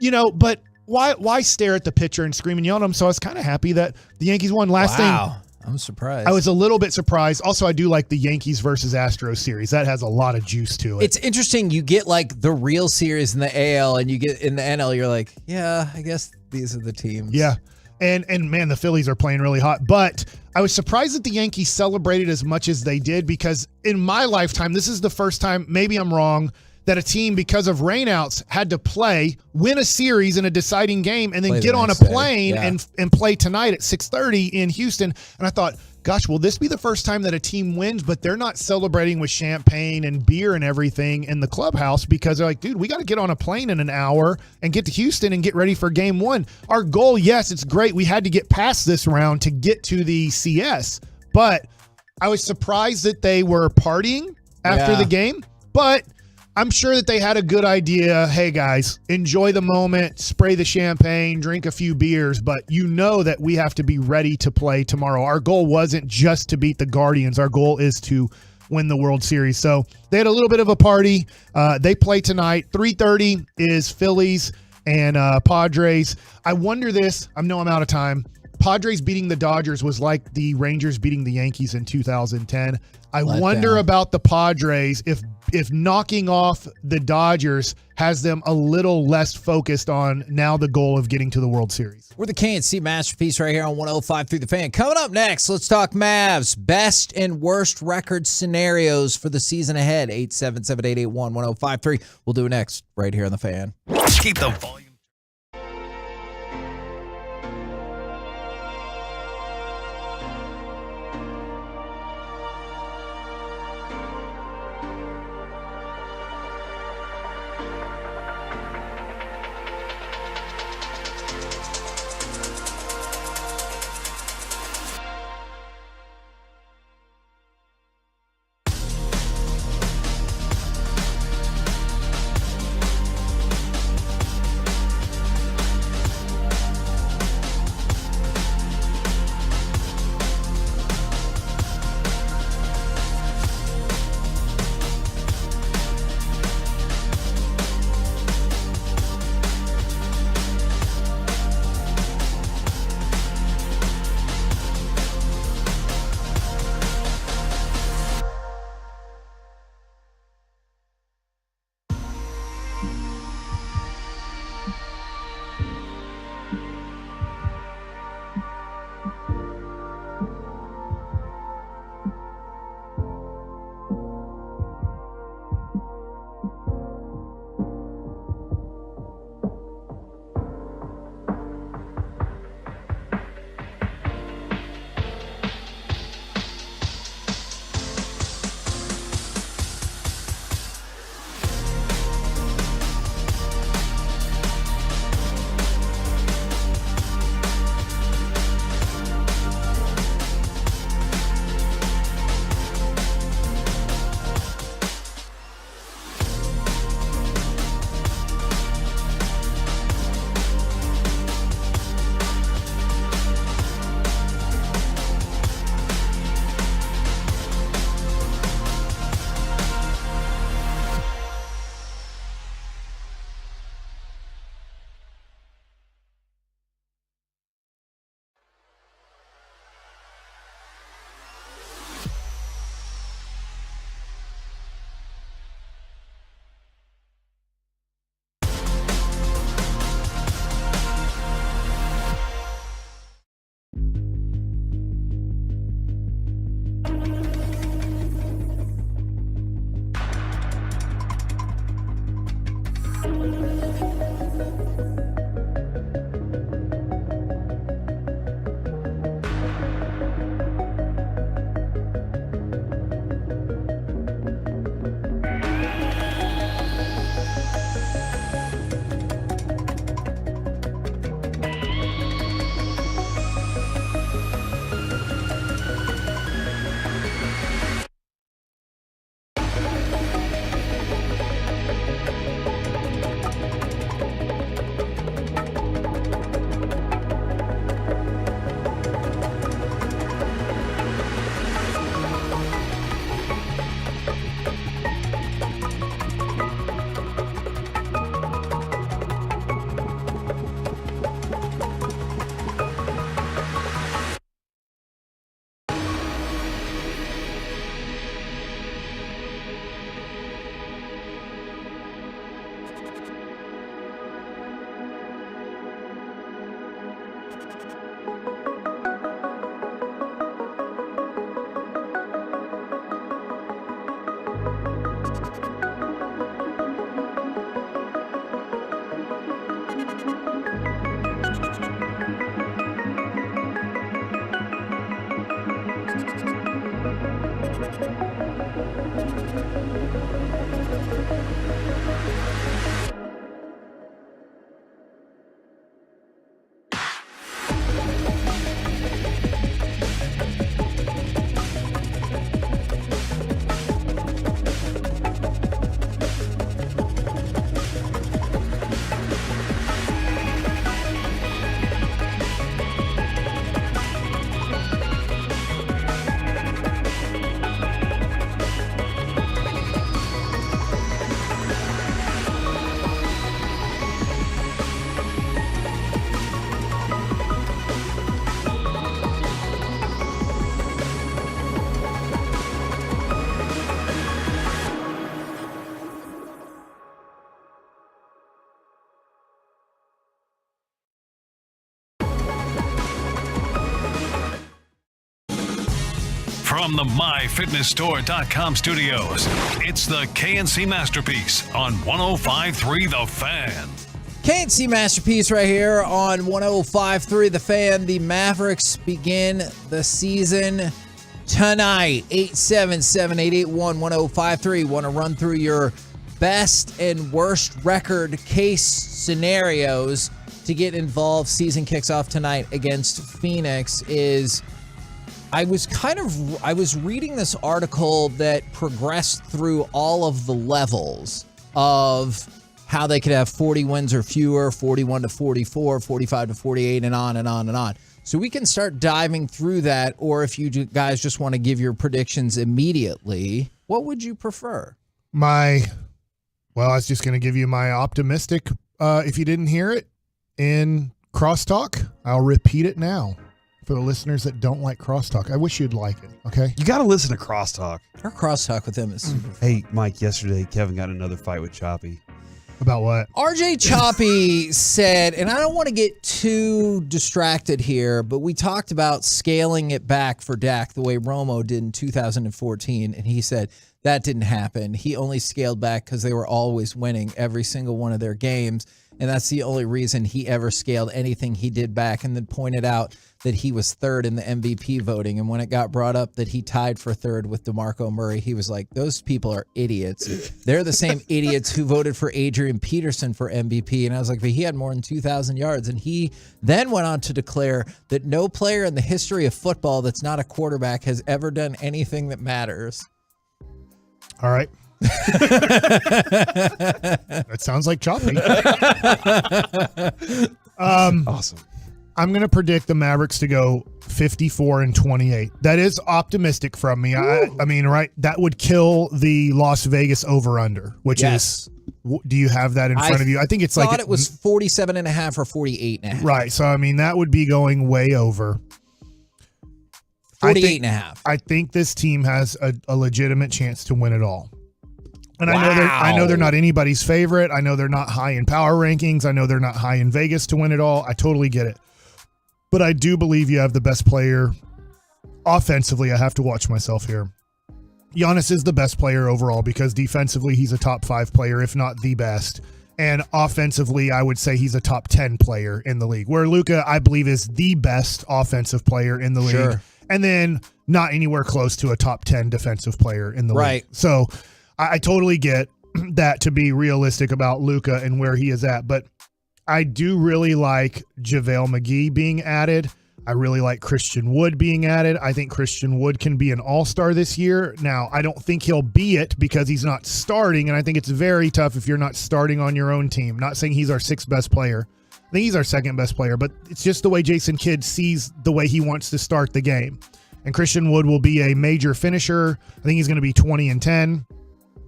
But why stare at the pitcher and scream and yell at him? So I was kind of happy that the Yankees won. Last thing. I'm surprised. I was a little bit surprised. Also, I do like the Yankees versus Astros series. That has a lot of juice to it. It's interesting. You get like the real series in the AL, and you get in the NL, you're like, yeah, I guess these are the teams. Yeah. And man, the Phillies are playing really hot. But I was surprised that the Yankees celebrated as much as they did, because in my lifetime, this is the first time, maybe I'm wrong, that a team, because of rainouts, had to win a series in a deciding game, and then get on a plane and play tonight at 6:30 in Houston. And I thought, gosh, will this be the first time that a team wins, but they're not celebrating with champagne and beer and everything in the clubhouse, because they're like, dude, we got to get on a plane in an hour and get to Houston and get ready for game one. Our goal, yes, it's great. We had to get past this round to get to the CS, but I was surprised that they were partying after the game, but I'm sure that they had a good idea. Hey, guys, enjoy the moment, spray the champagne, drink a few beers, but you know that we have to be ready to play tomorrow. Our goal wasn't just to beat the Guardians. Our goal is to win the World Series. So they had a little bit of a party. They play tonight. 3:30 is Phillies and Padres. I wonder this. I know I'm out of time. Padres beating the Dodgers was like the Rangers beating the Yankees in 2010. I wonder about the Padres if knocking off the Dodgers has them a little less focused on now the goal of getting to the World Series. We're the KMC Masterpiece right here on 105.3 The Fan. Coming up next, let's talk Mavs. Best and worst record scenarios for the season ahead. 877-881-1053. We'll do it next right here on The Fan. Keep the volume. From the MyFitnessStore.com studios, it's the KMC Masterpiece on 105.3 The Fan. KMC Masterpiece right here on 105.3 The Fan. The Mavericks begin the season tonight. 877-881-1053. Want to run through your best and worst record case scenarios to get involved. Season kicks off tonight against Phoenix. I was reading this article that progressed through all of the levels of how they could have 40 wins or fewer, 41 to 44, 45 to 48, and on and on and on. So we can start diving through that, or if you guys just want to give your predictions immediately, what would you prefer? I was just going to give you my optimistic, if you didn't hear it, in crosstalk. I'll repeat it now for the listeners that don't like crosstalk. I wish you'd like it, okay? You got to listen to crosstalk. Our crosstalk with them is super fun. Hey, Mike, yesterday Kevin got another fight with Choppy. About what? RJ Choppy said, and I don't want to get too distracted here, but we talked about scaling it back for Dak the way Romo did in 2014, and he said that didn't happen. He only scaled back because they were always winning every single one of their games, and that's the only reason he ever scaled anything he did back, and then pointed out that he was third in the MVP voting. And when it got brought up that he tied for third with DeMarco Murray, he was like, those people are idiots. They're the same idiots who voted for Adrian Peterson for MVP. And I was like, but he had more than 2,000 yards. And he then went on to declare that no player in the history of football that's not a quarterback has ever done anything that matters. All right. That sounds like Choppy. Awesome. I'm going to predict the Mavericks to go 54-28. That is optimistic from me. I mean, right? That would kill the Las Vegas over-under, which is, do you have that in front of you? I think it's thought it was 47.5 or 48.5. Right. So, I mean, that would be going way over. 48.5. I think this team has a legitimate chance to win it all. And I know they're not anybody's favorite. I know they're not high in power rankings. I know they're not high in Vegas to win it all. I totally get it. But I do believe you have the best player offensively. I have to watch myself here. Giannis is the best player overall because defensively he's a top 5 player, if not the best. And offensively, I would say he's a top 10 player in the league. Where Luka, I believe, is the best offensive player in the league. And then not anywhere close to a top 10 defensive player in the league. So I totally get that to be realistic about Luka and where he is at. But I do really like JaVale McGee being added. I really like Christian Wood being added. I think Christian Wood can be an all-star this year. Now, I don't think he'll be it because he's not starting, and I think it's very tough if you're not starting on your own team. Not saying he's our 6th best player. I think he's our 2nd best player, but it's just the way Jason Kidd sees the way he wants to start the game. And Christian Wood will be a major finisher. I think he's going to be 20-10.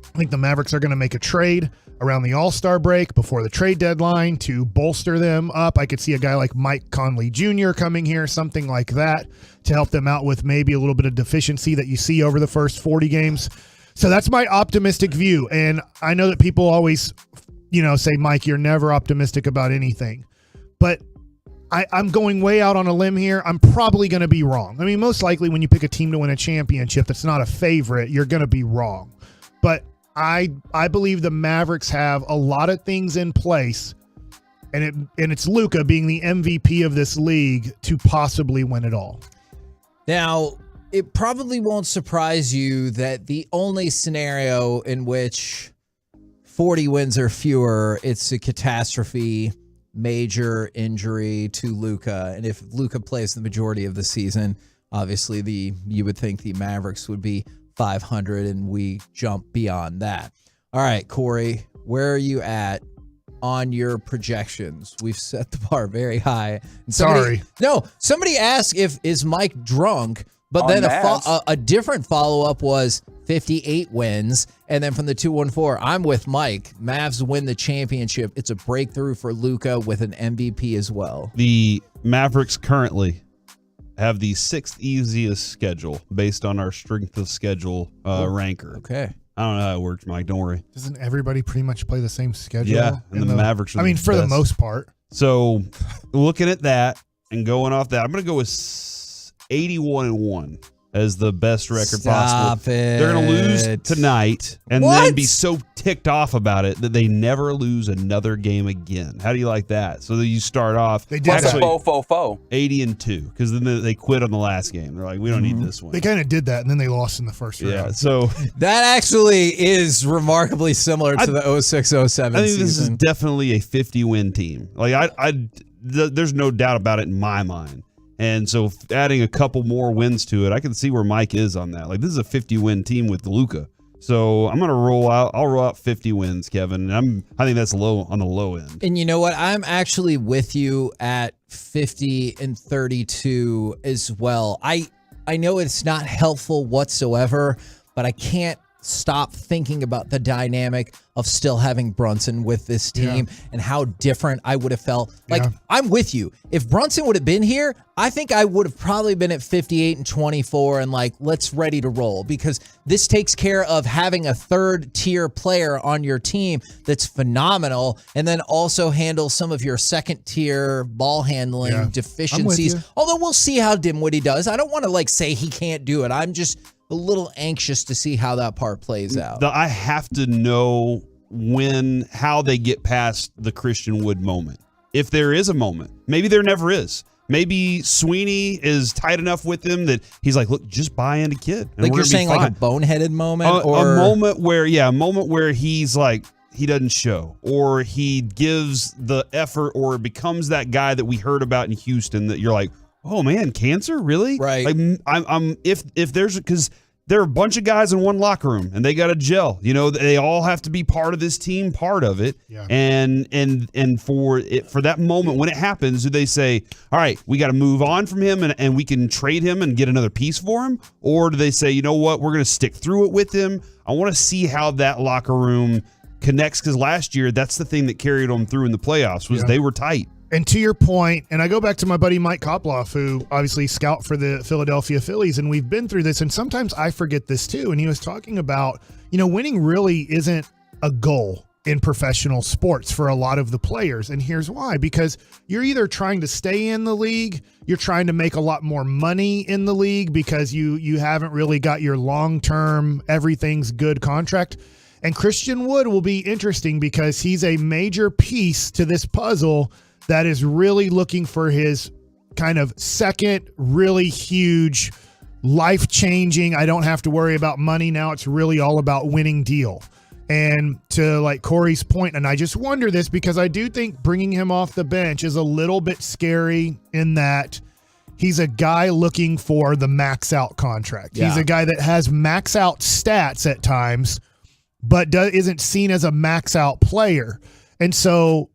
I think the Mavericks are going to make a trade around the All-Star break before the trade deadline to bolster them up. I could see a guy like Mike Conley Jr. coming here, something like that, to help them out with maybe a little bit of deficiency that you see over the first 40 games. So that's my optimistic view. And I know that people always, say, Mike, you're never optimistic about anything. But I'm going way out on a limb here. I'm probably going to be wrong. I mean, most likely when you pick a team to win a championship that's not a favorite, you're going to be wrong. But I believe the Mavericks have a lot of things in place, and it's Luka being the MVP of this league to possibly win it all. Now, it probably won't surprise you that the only scenario in which 40 wins or fewer, it's a catastrophe, major injury to Luka. And if Luka plays the majority of the season, obviously you would think the Mavericks would be 500 and we jump beyond that. All right, Corey, where are you at on your projections? We've set the bar very high. And somebody asked is Mike drunk, but then a different follow-up was 58 wins. And then from the 214, I'm with Mike. Mavs win the championship. It's a breakthrough for Luka with an MVP as well. The Mavericks currently have the 6th easiest schedule based on our strength of schedule ranker. Okay. I don't know how it works, Mike. Don't worry. Doesn't everybody pretty much play the same schedule? Yeah, and the Mavericks are for the most part. So looking at that and going off that, I'm going to go with 81-1. as the best record Stop possible. it. They're going to lose tonight and then be so ticked off about it that they never lose another game again. How do you like that? So that you start off They did actually that. 80-2 because then they quit on the last game. They're like, we don't need this one. They kind of did that, and then they lost in the first round. Yeah, so That actually is remarkably similar to the 06-07 season. I think this is definitely a 50-win team. Like there's no doubt about it in my mind. And so adding a couple more wins to it, I can see where Mike is on that. Like this is a 50-win team with Luka. So I'm gonna I'll roll out 50 wins, Kevin. And I think that's low on the low end. And you know what? I'm actually with you at 50 and 32 as well. I know it's not helpful whatsoever, but I can't stop thinking about the dynamic of still having Brunson with this team and how different I would have felt. Like, I'm with you. If Brunson would have been here, I think I would have probably been at 58 and 24 and like, let's ready to roll, because this takes care of having a third tier player on your team that's phenomenal and then also handle some of your second tier ball handling deficiencies. Although we'll see how Dimwitty does. I don't want to like say he can't do it. I'm just a little anxious to see how that part plays out. I have to know how they get past the Christian Wood moment. If there is a moment, maybe there never is. Maybe Sweeney is tight enough with him that he's like, look, just buy into kid. Like you're saying like a boneheaded moment? Or a moment where he's like, he doesn't show, or he gives the effort, or becomes that guy that we heard about in Houston that you're like, oh man, cancer, really? Right. Like if there's, because there are a bunch of guys in one locker room and they got to gel. You know, they all have to be part of this team, part of it. Yeah. And for that moment when it happens, do they say, all right, we got to move on from him and we can trade him and get another piece for him? Or do they say, you know what, we're going to stick through it with him? I want to see how that locker room connects, because last year that's the thing that carried them through in the playoffs was they were tight. And to your point, and I go back to my buddy Mike Koploff, who obviously scout for the Philadelphia Phillies, and we've been through this, and sometimes I forget this too. And he was talking about, winning really isn't a goal in professional sports for a lot of the players. And here's why: because you're either trying to stay in the league, you're trying to make a lot more money in the league because you haven't really got your long-term everything's good contract. And Christian Wood will be interesting because he's a major piece to this puzzle that is really looking for his kind of second really huge, life-changing, I don't have to worry about money now, it's really all about winning deal. And to like Corey's point, and I just wonder this because I do think bringing him off the bench is a little bit scary in that he's a guy looking for the max out contract. Yeah. He's a guy that has max out stats at times, but isn't seen as a max out player. And so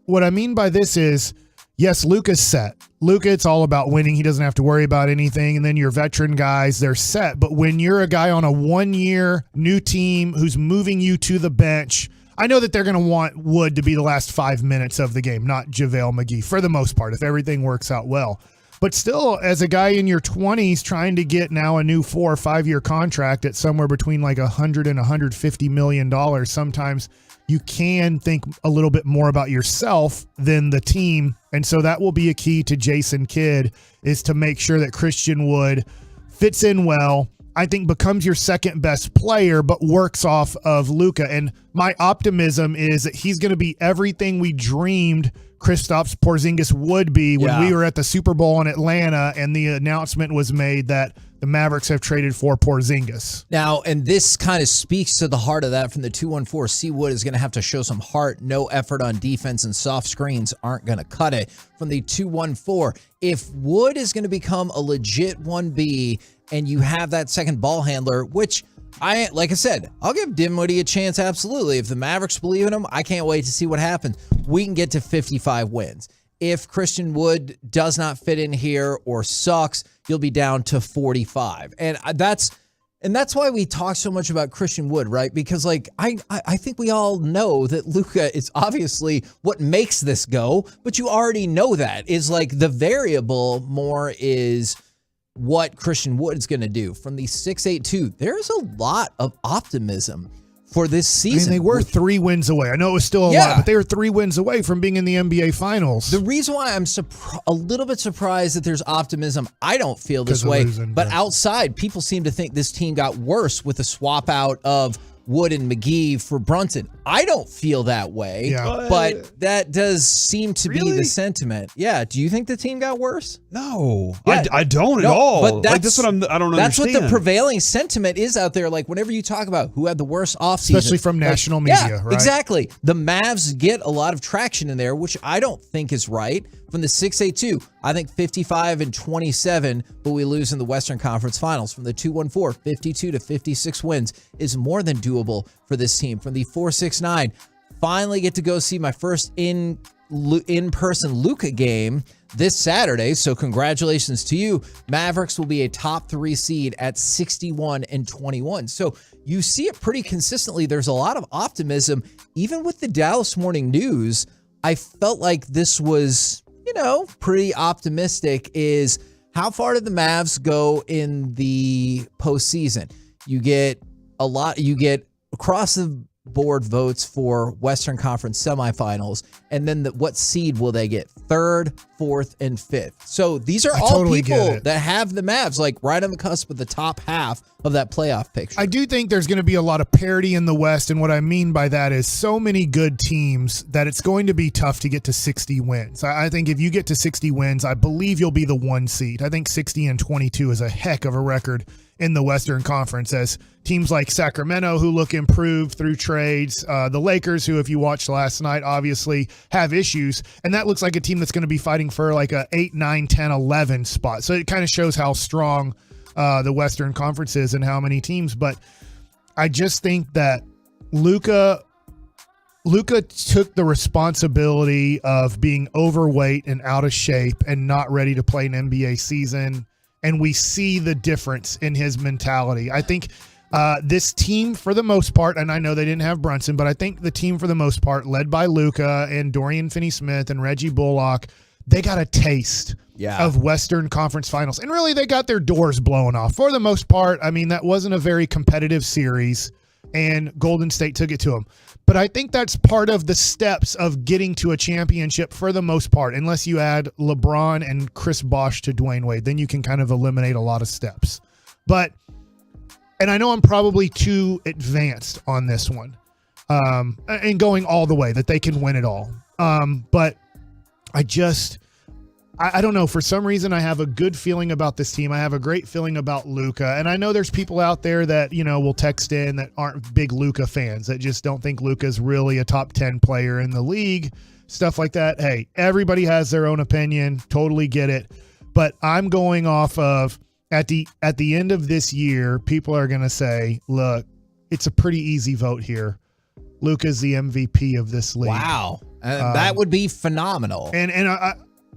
what I mean by this is, yes, Luka's set. Luka, it's all about winning. He doesn't have to worry about anything. And then your veteran guys, they're set. But when you're a guy on a 1-year new team who's moving you to the bench, I know that they're going to want Wood to be the last 5 minutes of the game, not JaVale McGee, for the most part, if everything works out well. But still, as a guy in your 20s trying to get now a new 4 or 5 year contract at somewhere between like $100 and $150 million, sometimes you can think a little bit more about yourself than the team. And so that will be a key to Jason Kidd, is to make sure that Christian Wood fits in well, I think becomes your second best player, but works off of Luka. And my optimism is that he's going to be everything we dreamed Kristaps Porzingis would be when we were at the Super Bowl in Atlanta and the announcement was made that the Mavericks have traded for Porzingis. Now, and this kind of speaks to the heart of that from the 214. C. Wood is going to have to show some heart. No effort on defense and soft screens aren't going to cut it. From the 214, if Wood is going to become a legit 1B and you have that second ball handler, which like I said, I'll give Dinwiddie a chance, absolutely. If the Mavericks believe in him, I can't wait to see what happens. We can get to 55 wins. If Christian Wood does not fit in here or sucks, you'll be down to 45. And that's why we talk so much about Christian Wood, right? Because like I think we all know that Luka is obviously what makes this go, but you already know that is like the variable more is what Christian Wood is going to do. From the 682, there's a lot of optimism for this season. I mean, they were 3 wins away. I know it was still a lot, but they were 3 wins away from being in the NBA Finals. The reason why I'm a little bit surprised that there's optimism, I don't feel this way, but outside, people seem to think this team got worse with the swap out of Wood and McGee for Brunson. I don't feel that way, but that does seem to be the sentiment. Yeah. Do you think the team got worse? No, I don't at all. But that's what I don't understand. That's what the prevailing sentiment is out there. Like whenever you talk about who had the worst offseason. Especially from national media, right? Exactly. The Mavs get a lot of traction in there, which I don't think is right. From the 6-8-2, I think 55-27, but we lose in the Western Conference Finals. From the 2-1-4, 52-56 wins is more than doable for this team. From the 4-6-9, finally get to go see my first in-person Luka game this Saturday. So congratulations to you. Mavericks will be a top 3 seed at 61-21. So you see it pretty consistently. There's a lot of optimism. Even with the Dallas Morning News, I felt like this was, pretty optimistic. Is how far did the Mavs go in the postseason? You get across the board votes for Western Conference semifinals, and then what seed will they get? 3rd, 4th, and 5th. So these are all people that have the Mavs like right on the cusp of the top half of that playoff picture. I do think there's going to be a lot of parity in the West, and what I mean by that is so many good teams that it's going to be tough to get to 60 wins. I think if you get to 60 wins, I believe you'll be the 1 seed. I think 60-22 is a heck of a record in the Western Conference, as teams like Sacramento, who look improved through trades, the Lakers, who, if you watched last night, obviously have issues, and that looks like a team that's going to be fighting for like a 8, 9, 10, 11 spot. So it kind of shows how strong the Western Conference is and how many teams. But I just think that Luka took the responsibility of being overweight and out of shape and not ready to play an NBA season. And we see the difference in his mentality. I think this team, for the most part, and I know they didn't have Brunson, but I think the team, for the most part, led by Luka and Dorian Finney-Smith and Reggie Bullock, they got a taste of Western Conference Finals. And really, they got their doors blown off. For the most part, I mean, that wasn't a very competitive series, and Golden State took it to them. But I think that's part of the steps of getting to a championship for the most part, unless you add LeBron and Chris Bosh to Dwayne Wade. Then you can kind of eliminate a lot of steps. But, and I know I'm probably too advanced on this one, and going all the way that they can win it all. But I don't know. For some reason, I have a good feeling about this team. I have a great feeling about Luka. And I know there's people out there that, will text in that aren't big Luka fans, that just don't think Luka's really a top 10 player in the league, stuff like that. Hey, everybody has their own opinion. Totally get it. But I'm going off of at the end of this year, people are going to say, look, it's a pretty easy vote here. Luka's the MVP of this league. Wow. That would be phenomenal. And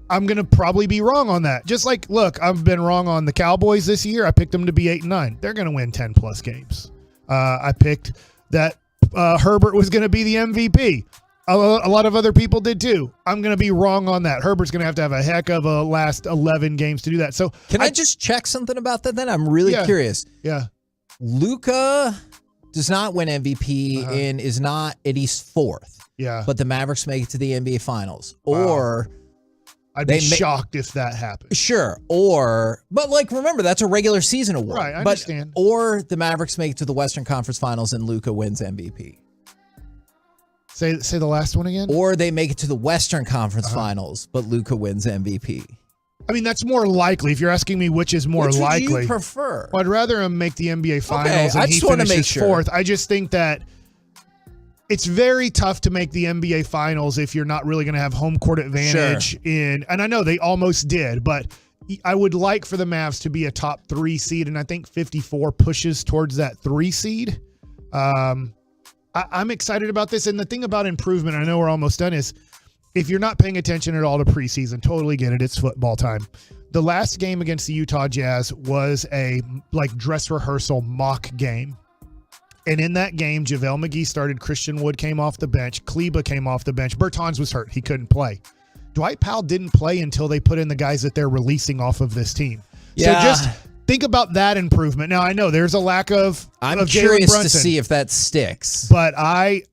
I'm going to probably be wrong on that. Just like, look, I've been wrong on the Cowboys this year. I picked them to be 8-9. They're going to win 10-plus games. I picked that Herbert was going to be the MVP. A lot of other people did too. I'm going to be wrong on that. Herbert's going to have a heck of a last 11 games to do that. So can I just check something about that then? I'm really curious. Yeah. Luka does not win MVP and is not at least 4th. Yeah. But the Mavericks make it to the NBA Finals. Wow. Or I'd be shocked if that happened. Sure. But remember, that's a regular season award. Right, I understand. Or the Mavericks make it to the Western Conference Finals and Luka wins MVP. Say the last one again? Or they make it to the Western Conference Finals, but Luka wins MVP. I mean, that's more likely. If you're asking me which is more likely. Which would you prefer? Well, I'd rather him make the NBA Finals and he finishes 4th. I just think that it's very tough to make the NBA Finals if you're not really going to have home court advantage and I know they almost did, but I would like for the Mavs to be a top 3 seed, and I think 54 pushes towards that 3 seed. I'm excited about this, and the thing about improvement, I know we're almost done, is if you're not paying attention at all to preseason, totally get it. It's football time. The last game against the Utah Jazz was a dress rehearsal mock game. And in that game, JaVale McGee started. Christian Wood came off the bench. Kleba came off the bench. Bertans was hurt. He couldn't play. Dwight Powell didn't play until they put in the guys that they're releasing off of this team. Yeah. So think about that improvement. Now, I know there's a lack of I'm of Jalen curious to Brunson, see if that sticks. but I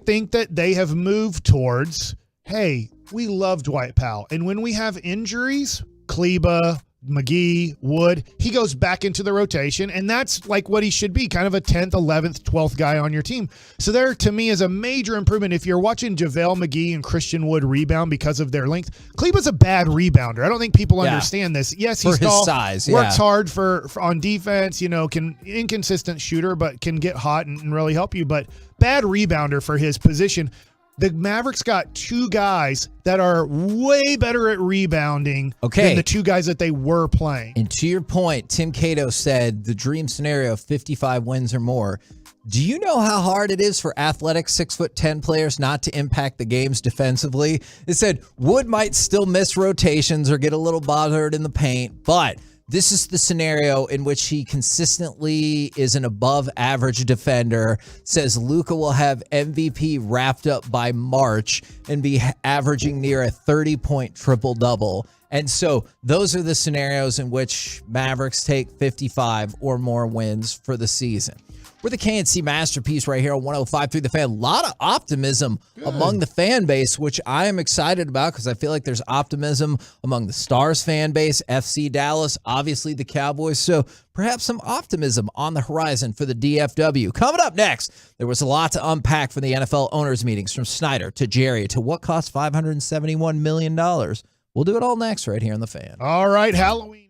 think that they have moved towards, hey, we love Dwight Powell. And when we have injuries, Kleba, McGee, Wood, he goes back into the rotation, and that's like what he should be, kind of a 10th, 11th, 12th guy on your team. So there, to me, is a major improvement. If you're watching JaVale McGee and Christian Wood rebound because of their length, Kleba's a bad rebounder. I don't think people understand this. Yes, he's For his tall, size, works hard for on defense, inconsistent shooter, but can get hot and really help you. But bad rebounder for his position. The Mavericks got two guys that are way better at rebounding than the two guys that they were playing. And to your point, Tim Cato said the dream scenario of 55 wins or more. Do you know how hard it is for athletic 6'10" players not to impact the games defensively? It said Wood might still miss rotations or get a little bothered in the paint, but this is the scenario in which he consistently is an above average defender. Says Luka will have MVP wrapped up by March and be averaging near a 30-point triple-double. And so those are the scenarios in which Mavericks take 55 or more wins for the season. We're the KMC Masterpiece right here on 105.3 The Fan. A lot of optimism among the fan base, which I am excited about because I feel like there's optimism among the Stars fan base, FC Dallas, obviously the Cowboys. So perhaps some optimism on the horizon for the DFW. Coming up next, there was a lot to unpack from the NFL owners' meetings, from Snyder to Jerry to what cost $571 million. We'll do it all next right here on The Fan. All right, Halloween.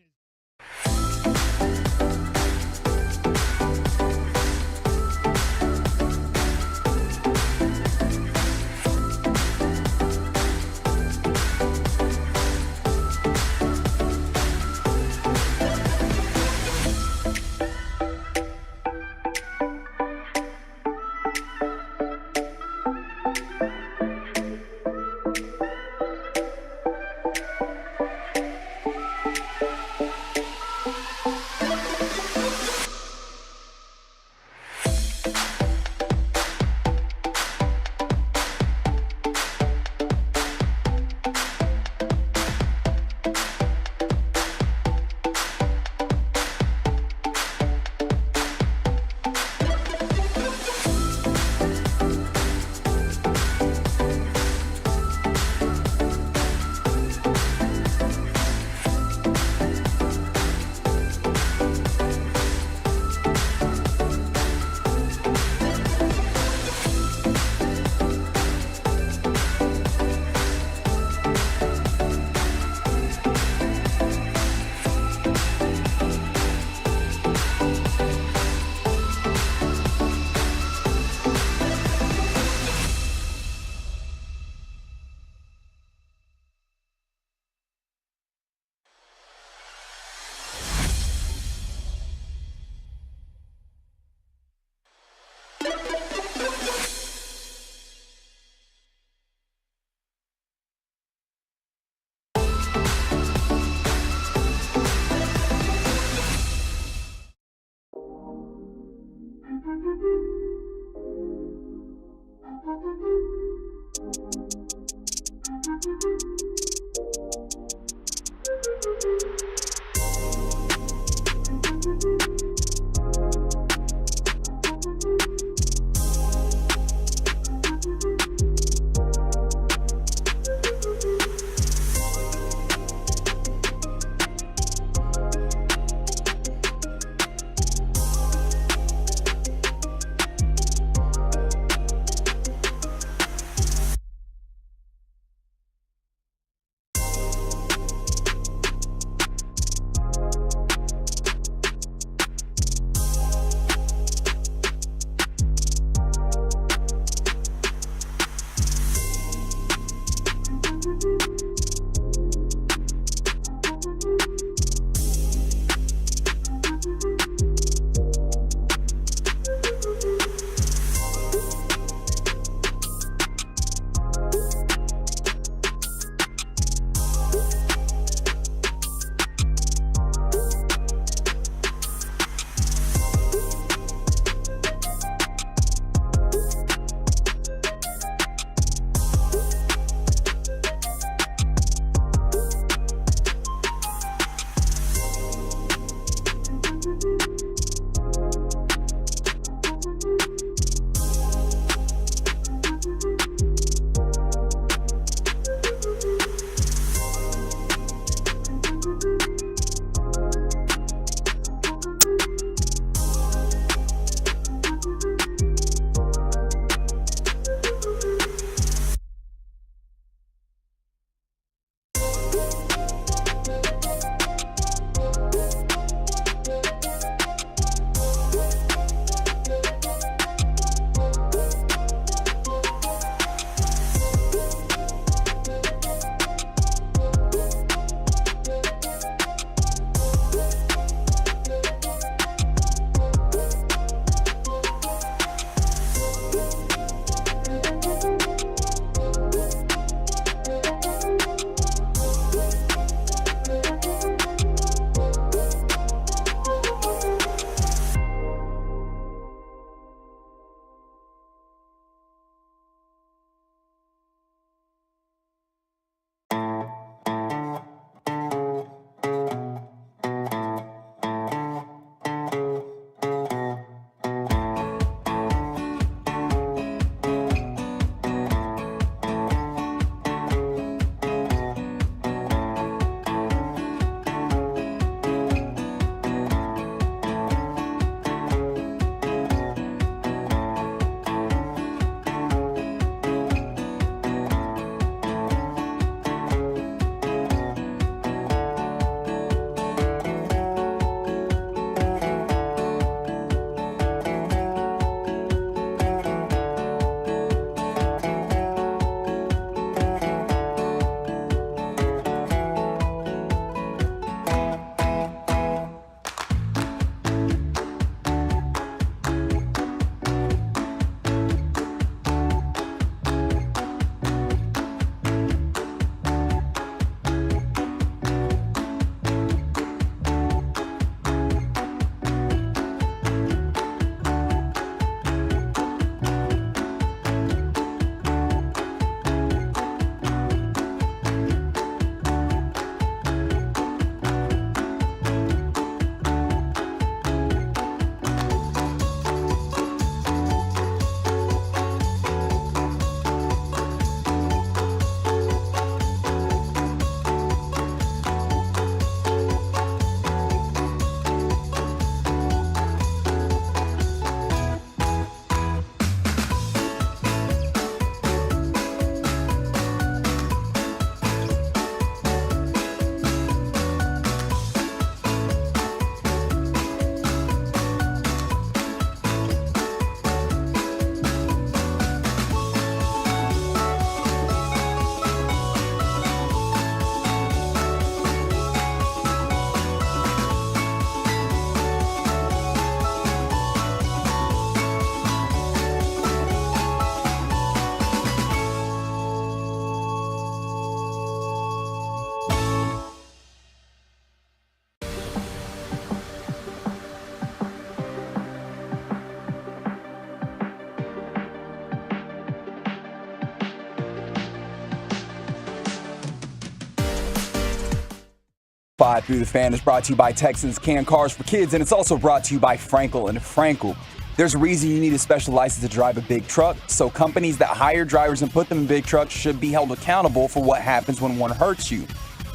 105.3 The Fan is brought to you by Texans Can Cars for Kids, and it's also brought to you by Frankel and Frankel. There's a reason you need a special license to drive a big truck, so companies that hire drivers and put them in big trucks should be held accountable for what happens when one hurts you.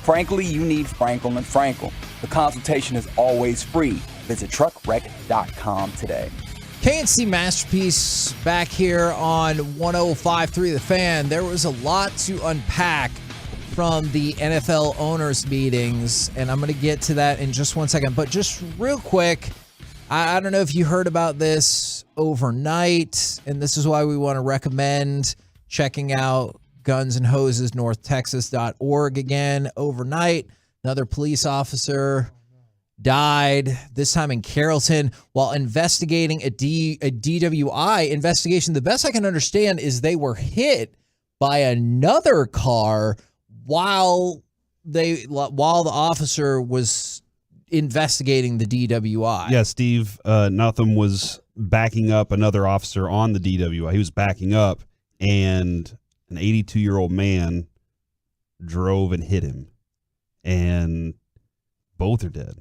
Frankly, you need Frankel and Frankel. The consultation is always free. Visit truckwreck.com today. KMC Masterpiece back here on 105.3 The Fan. There was a lot to unpack from the NFL owners meetings, and I'm going to get to that in just one second. But just real quick, I don't know if you heard about this overnight, and this is why we want to recommend checking out gunsandhosesnorthtexas.org again. Overnight, another police officer died, this time in Carrollton, while investigating a DWI investigation. The best I can understand is they were hit by another car while the officer was investigating the DWI. Yeah, Steve, Notham was backing up another officer on the DWI. He was backing up, and an 82-year-old man drove and hit him, and both are dead.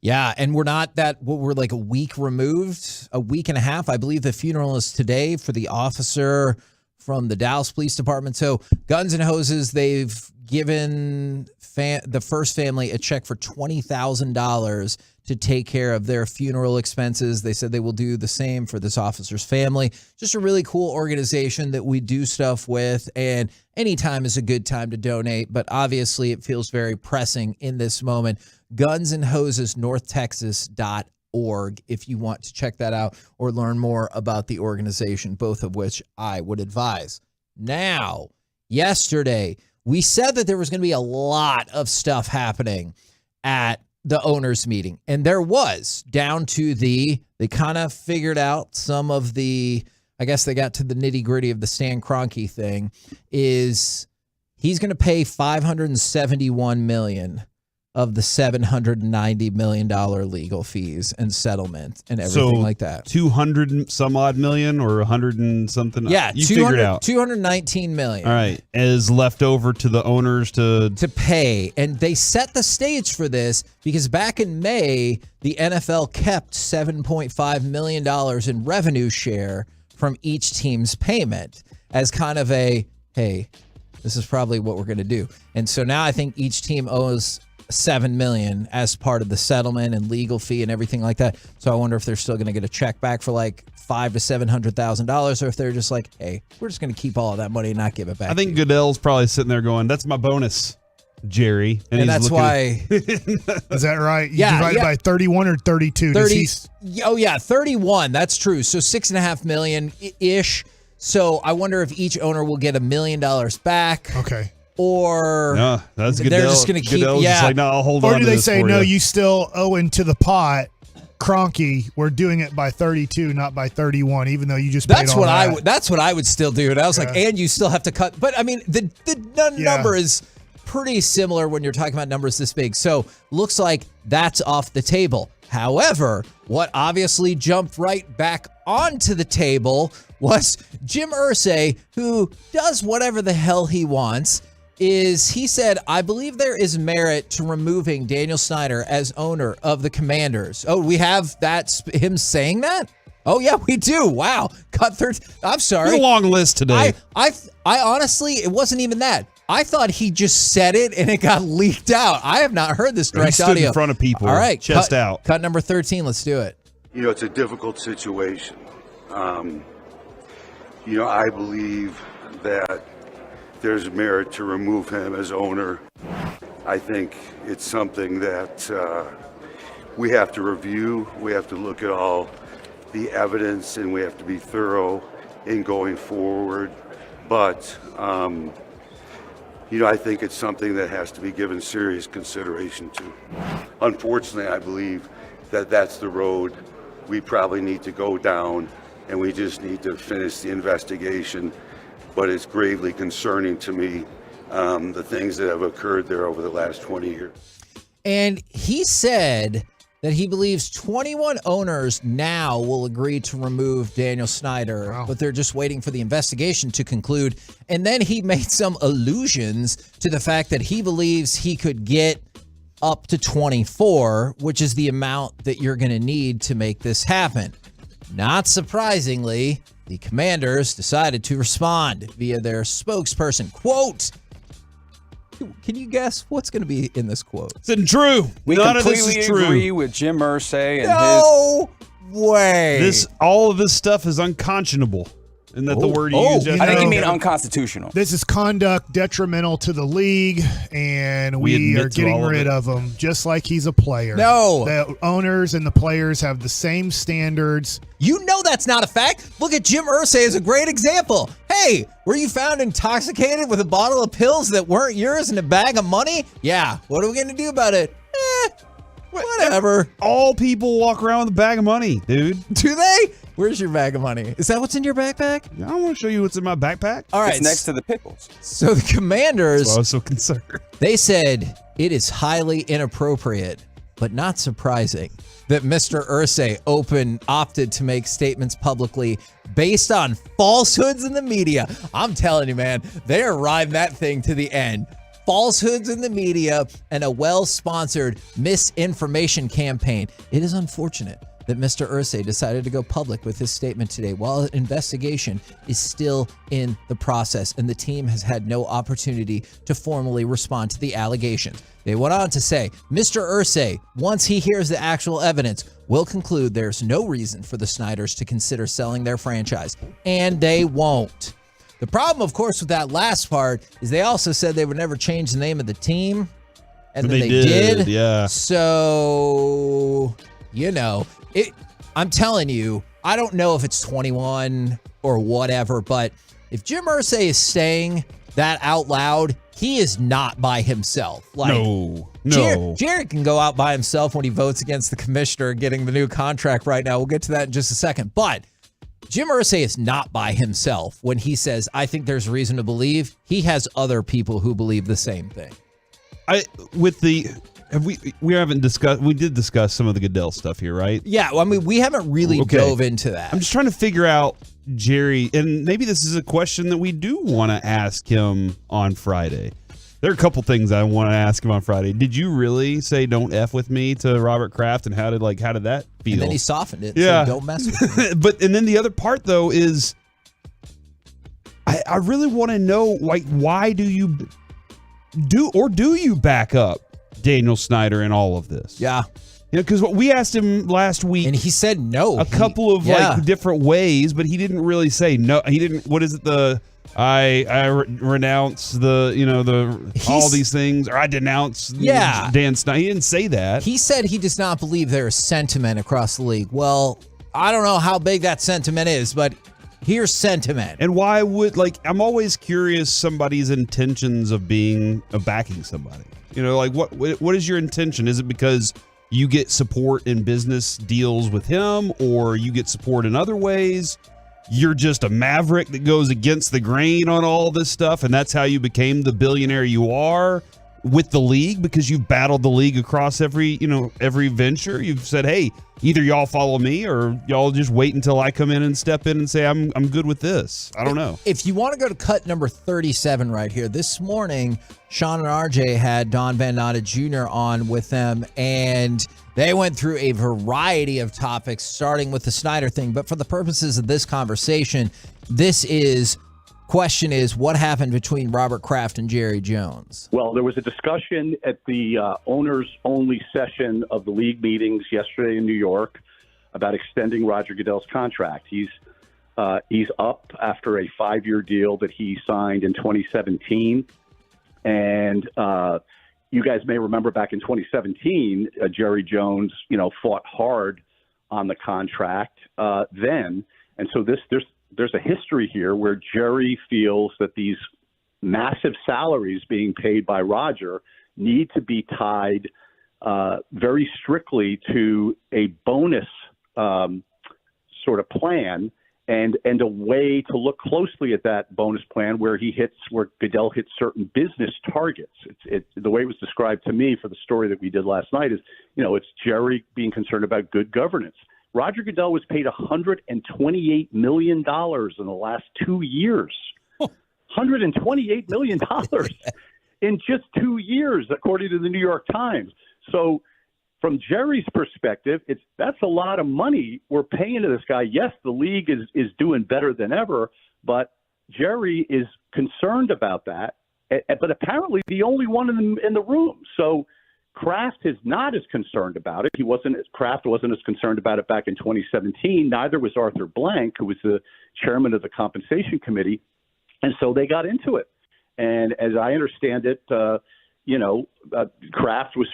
Yeah, and we're like a week removed, a week and a half. I believe the funeral is today for the officer from the Dallas Police Department. So Guns and Hoses, they've given the first family a check for $20,000 to take care of their funeral expenses. They said they will do the same for this officer's family. Just a really cool organization that we do stuff with, and anytime is a good time to donate, but obviously it feels very pressing in this moment. gunsandhosesnorthtexas.org if you want to check that out or learn more about the organization, both of which I would advise. Now, yesterday, we said that there was going to be a lot of stuff happening at the owners meeting, and there was, down to they kind of figured out some of the, I guess they got to the nitty gritty of the Stan Kroenke thing, is he's going to pay $571 million of the $790 million legal fees and settlement and everything like that. 200 some odd million or 100 and something? Yeah, you figured it out. $219 million. All right, is left over to the owners to pay. And they set the stage for this because back in May, the NFL kept $7.5 million in revenue share from each team's payment as kind of a, hey, this is probably what we're going to do. And so now I think each team owes $7 million as part of the settlement and legal fee and everything like that. So I wonder if they're still going to get a check back for like $500,000 to $700,000, or if they're just like, hey, we're just going to keep all of that money and not give it back. I think Goodell's probably sitting there going, "That's my bonus, Jerry," and he's that's why. Is that right? You Yeah, divided by 31 or 32? 30. Oh yeah, 31. That's true. So $6.5 million ish. So I wonder if each owner will get $1 million back. Okay. Or no, that's they're just going to keep. Goodell's just like, no, I'll hold on. Or do they say, no, you still owe into the pot, Kroenke? We're doing it by 32, not by 31, even though you just paid all that. That's what I would still do. And I was like, and you still have to cut. But I mean, the number is pretty similar when you're talking about numbers this big. So looks like that's off the table. However, what obviously jumped right back onto the table was Jim Irsay, who does whatever the hell he wants. He said, I believe there is merit to removing Daniel Snyder as owner of the Commanders. Oh, we have him saying that? Oh, yeah, we do. Wow. I'm sorry. There's a long list today. I honestly, it wasn't even that. I thought he just said it and it got leaked out. I have not heard this direct audio. He stood audio. in front of people, all right, chest out. Cut number 13. Let's do it. You know, it's a difficult situation. I believe that there's merit to remove him as owner. I think it's something that we have to review. We have to look at all the evidence, and we have to be thorough in going forward. But, I think it's something that has to be given serious consideration to. Unfortunately, I believe that that's the road we probably need to go down, and we just need to finish the investigation. But it's gravely concerning to me, the things that have occurred there over the last 20 years. And he said that he believes 21 owners now will agree to remove Daniel Snyder, but they're just waiting for the investigation to conclude. And then he made some allusions to the fact that he believes he could get up to 24, which is the amount that you're going to need to make this happen. Not surprisingly, the Commanders decided to respond via their spokesperson. Quote, can you guess what's going to be in this quote? It's true. We None of completely this is true. agree with Jim Irsay and No way. All of this stuff is unconscionable. Isn't that the word you used? I think you mean unconstitutional. This is conduct detrimental to the league, and we are getting rid of him, just like he's a player. No. The owners and the players have the same standards. You know that's not a fact. Look at Jim Irsay as a great example. Hey, were you found intoxicated with a bottle of pills that weren't yours and a bag of money? Yeah. What are we going to do about it? Whatever. All people walk around with a bag of money, dude. Do they? Where's your bag of money? Is that what's in your backpack? I want to show you what's in my backpack. All right. It's next to the pickles. So the Commanders, That's why I was so concerned. They said it is highly inappropriate, but not surprising, that Mr. Irsay opted to make statements publicly based on falsehoods in the media. I'm telling you, man, they are riding that thing to the end. Falsehoods in the media and a well-sponsored misinformation campaign. It is unfortunate that Mr. Irsay decided to go public with his statement today while an investigation is still in the process and the team has had no opportunity to formally respond to the allegations. They went on to say, Mr. Irsay, once he hears the actual evidence, will conclude there's no reason for the Snyders to consider selling their franchise, and they won't. The problem, of course, with that last part is they also said they would never change the name of the team, and then they did. Yeah. So, I'm telling you, I don't know if it's 21 or whatever, but if Jim Irsay is saying that out loud, he is not by himself. No. Jared can go out by himself when he votes against the commissioner getting the new contract right now. We'll get to that in just a second. But Jim Irsay is not by himself when he says, I think there's reason to believe. He has other people who believe the same thing. We haven't discussed. We did discuss some of the Goodell stuff here, right? Yeah, well, I mean, we haven't really dove into that. I'm just trying to figure out Jerry, and maybe this is a question that we do want to ask him on Friday. There are a couple things I want to ask him on Friday. Did you really say "Don't F with me" to Robert Kraft, and how did that feel? And then he softened it. Yeah, so don't mess with me. and then the other part though is, I really want to know, why do you back up Daniel Snyder in all of this? Yeah. Because what we asked him last week, and he said no. A couple of different ways, but he didn't really say no. He didn't. What is it? I renounce all these things, or I denounce Dan Snyder. He didn't say that. He said he does not believe there is sentiment across the league. Well, I don't know how big that sentiment is, but here's sentiment. And why would I'm always curious somebody's intentions of backing somebody. What is your intention? Is it because you get support in business deals with him, or you get support in other ways? You're just a maverick that goes against the grain on all this stuff, and that's how you became the billionaire you are with the league, because you've battled the league across every venture. You've said, hey, either y'all follow me or y'all just wait until I come in and step in and say I'm good with this. I don't know. If you want to go to cut number 37 right here, this morning, Sean and RJ had Don Van Natta Jr. on with them, and they went through a variety of topics, starting with the Snyder thing. But for the purposes of this conversation, question is, what happened between Robert Kraft and Jerry Jones? Well, there was a discussion at the owners-only session of the league meetings yesterday in New York about extending Roger Goodell's contract. He's up after a 5-year deal that he signed in 2017. And you guys may remember back in 2017, Jerry Jones, fought hard on the contract then. And so there's a history here where Jerry feels that these massive salaries being paid by Roger need to be tied very strictly to a bonus sort of plan and a way to look closely at that bonus plan where Goodell hits certain business targets. The way it was described to me for the story that we did last night is, it's Jerry being concerned about good governance. Roger Goodell was paid $128 million in the last 2 years. $128 million in just 2 years, according to the New York Times. So from Jerry's perspective, that's a lot of money we're paying to this guy. Yes, the league is doing better than ever, but Jerry is concerned about that. But apparently the only one in the room. So Kraft is not as concerned about it. Kraft wasn't as concerned about it back in 2017. Neither was Arthur Blank, who was the chairman of the compensation committee. And so they got into it. And as I understand it, Kraft was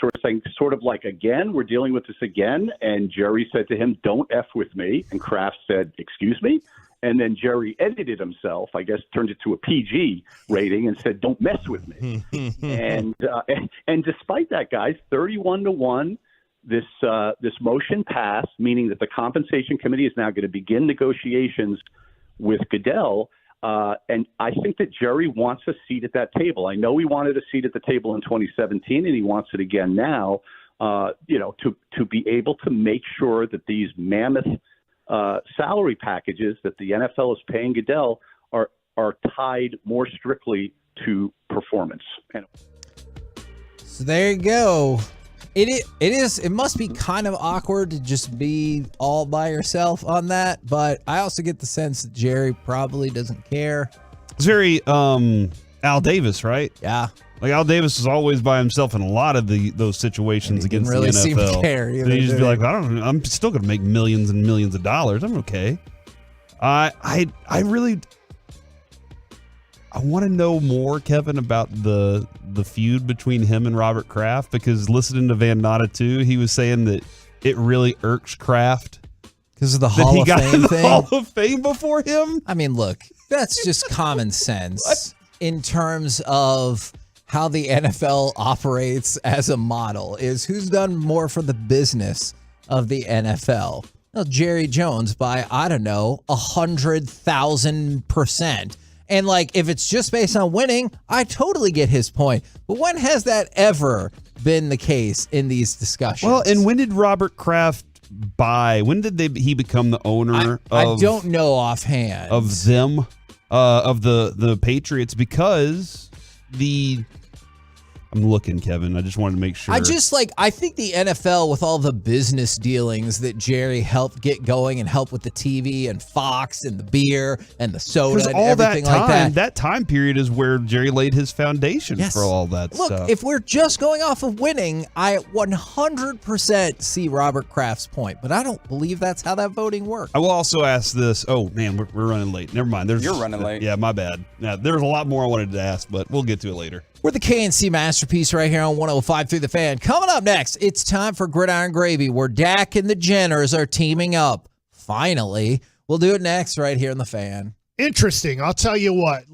sort of like, again, we're dealing with this again. And Jerry said to him, "Don't F with me." And Kraft said, "Excuse me?" And then Jerry edited himself, I guess, turned it to a PG rating and said, "Don't mess with me." and despite that, guys, 31-1, this motion passed, meaning that the compensation committee is now going to begin negotiations with Goodell. And I think that Jerry wants a seat at that table. I know he wanted a seat at the table in 2017, and he wants it again now, to be able to make sure that these mammoth salary packages that the NFL is paying Goodell are tied more strictly to performance. So there you go. It must be kind of awkward to just be all by yourself on that, but I also get the sense that Jerry probably doesn't care. It's very Al Davis, right? Yeah. Like Al Davis is always by himself in a lot of those situations against really the NFL. Seem to care either, He'd just be like, I'm still going to make millions and millions of dollars. I'm okay. I want to know more, Kevin, about the feud between him and Robert Kraft, because listening to Van Natta too, he was saying that it really irks Kraft because of the Hall of Fame thing. Hall of Fame before him. I mean, look, that's just common sense in terms of how the NFL operates as a model. Is who's done more for the business of the NFL? Well, Jerry Jones by 100,000%. And like, if it's just based on winning, I totally get his point. But when has that ever been the case in these discussions? Well, and when did Robert Kraft buy? When did he become the owner I don't know offhand. Of them, of the Patriots, because I'm looking, Kevin. I just wanted to make sure. I think the NFL, with all the business dealings that Jerry helped get going and help with the TV and Fox and the beer and the soda and everything like that. That time period is where Jerry laid his foundation for all that stuff. Look, if we're just going off of winning, I 100% see Robert Kraft's point, but I don't believe that's how that voting works. I will also ask this. Oh, man, we're running late. Never mind. You're running late. Yeah, my bad. Yeah, there's a lot more I wanted to ask, but we'll get to it later. We're the KMC Masterpiece right here on 105.3 The Fan. Coming up next, it's time for Gridiron Gravy, where Dak and the Jenners are teaming up. Finally. We'll do it next right here on The Fan. Interesting. I'll tell you what.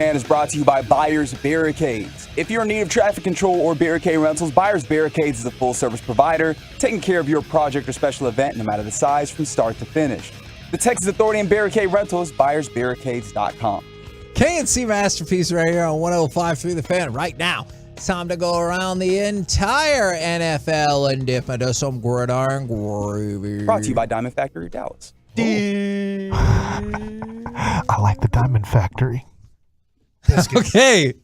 And is brought to you by Buyers Barricades. If you're in need of traffic control or barricade rentals, Buyers Barricades is a full-service provider taking care of your project or special event, no matter the size, from start to finish. The Texas Authority and Barricade Rental is buyersbarricades.com. KMC Masterpiece right here on 105.3 The Fan. Right now, it's time to go around the entire NFL and dip into some gridiron gravy. Brought to you by Diamond Factory Dallas. I like the Diamond Factory. Okay.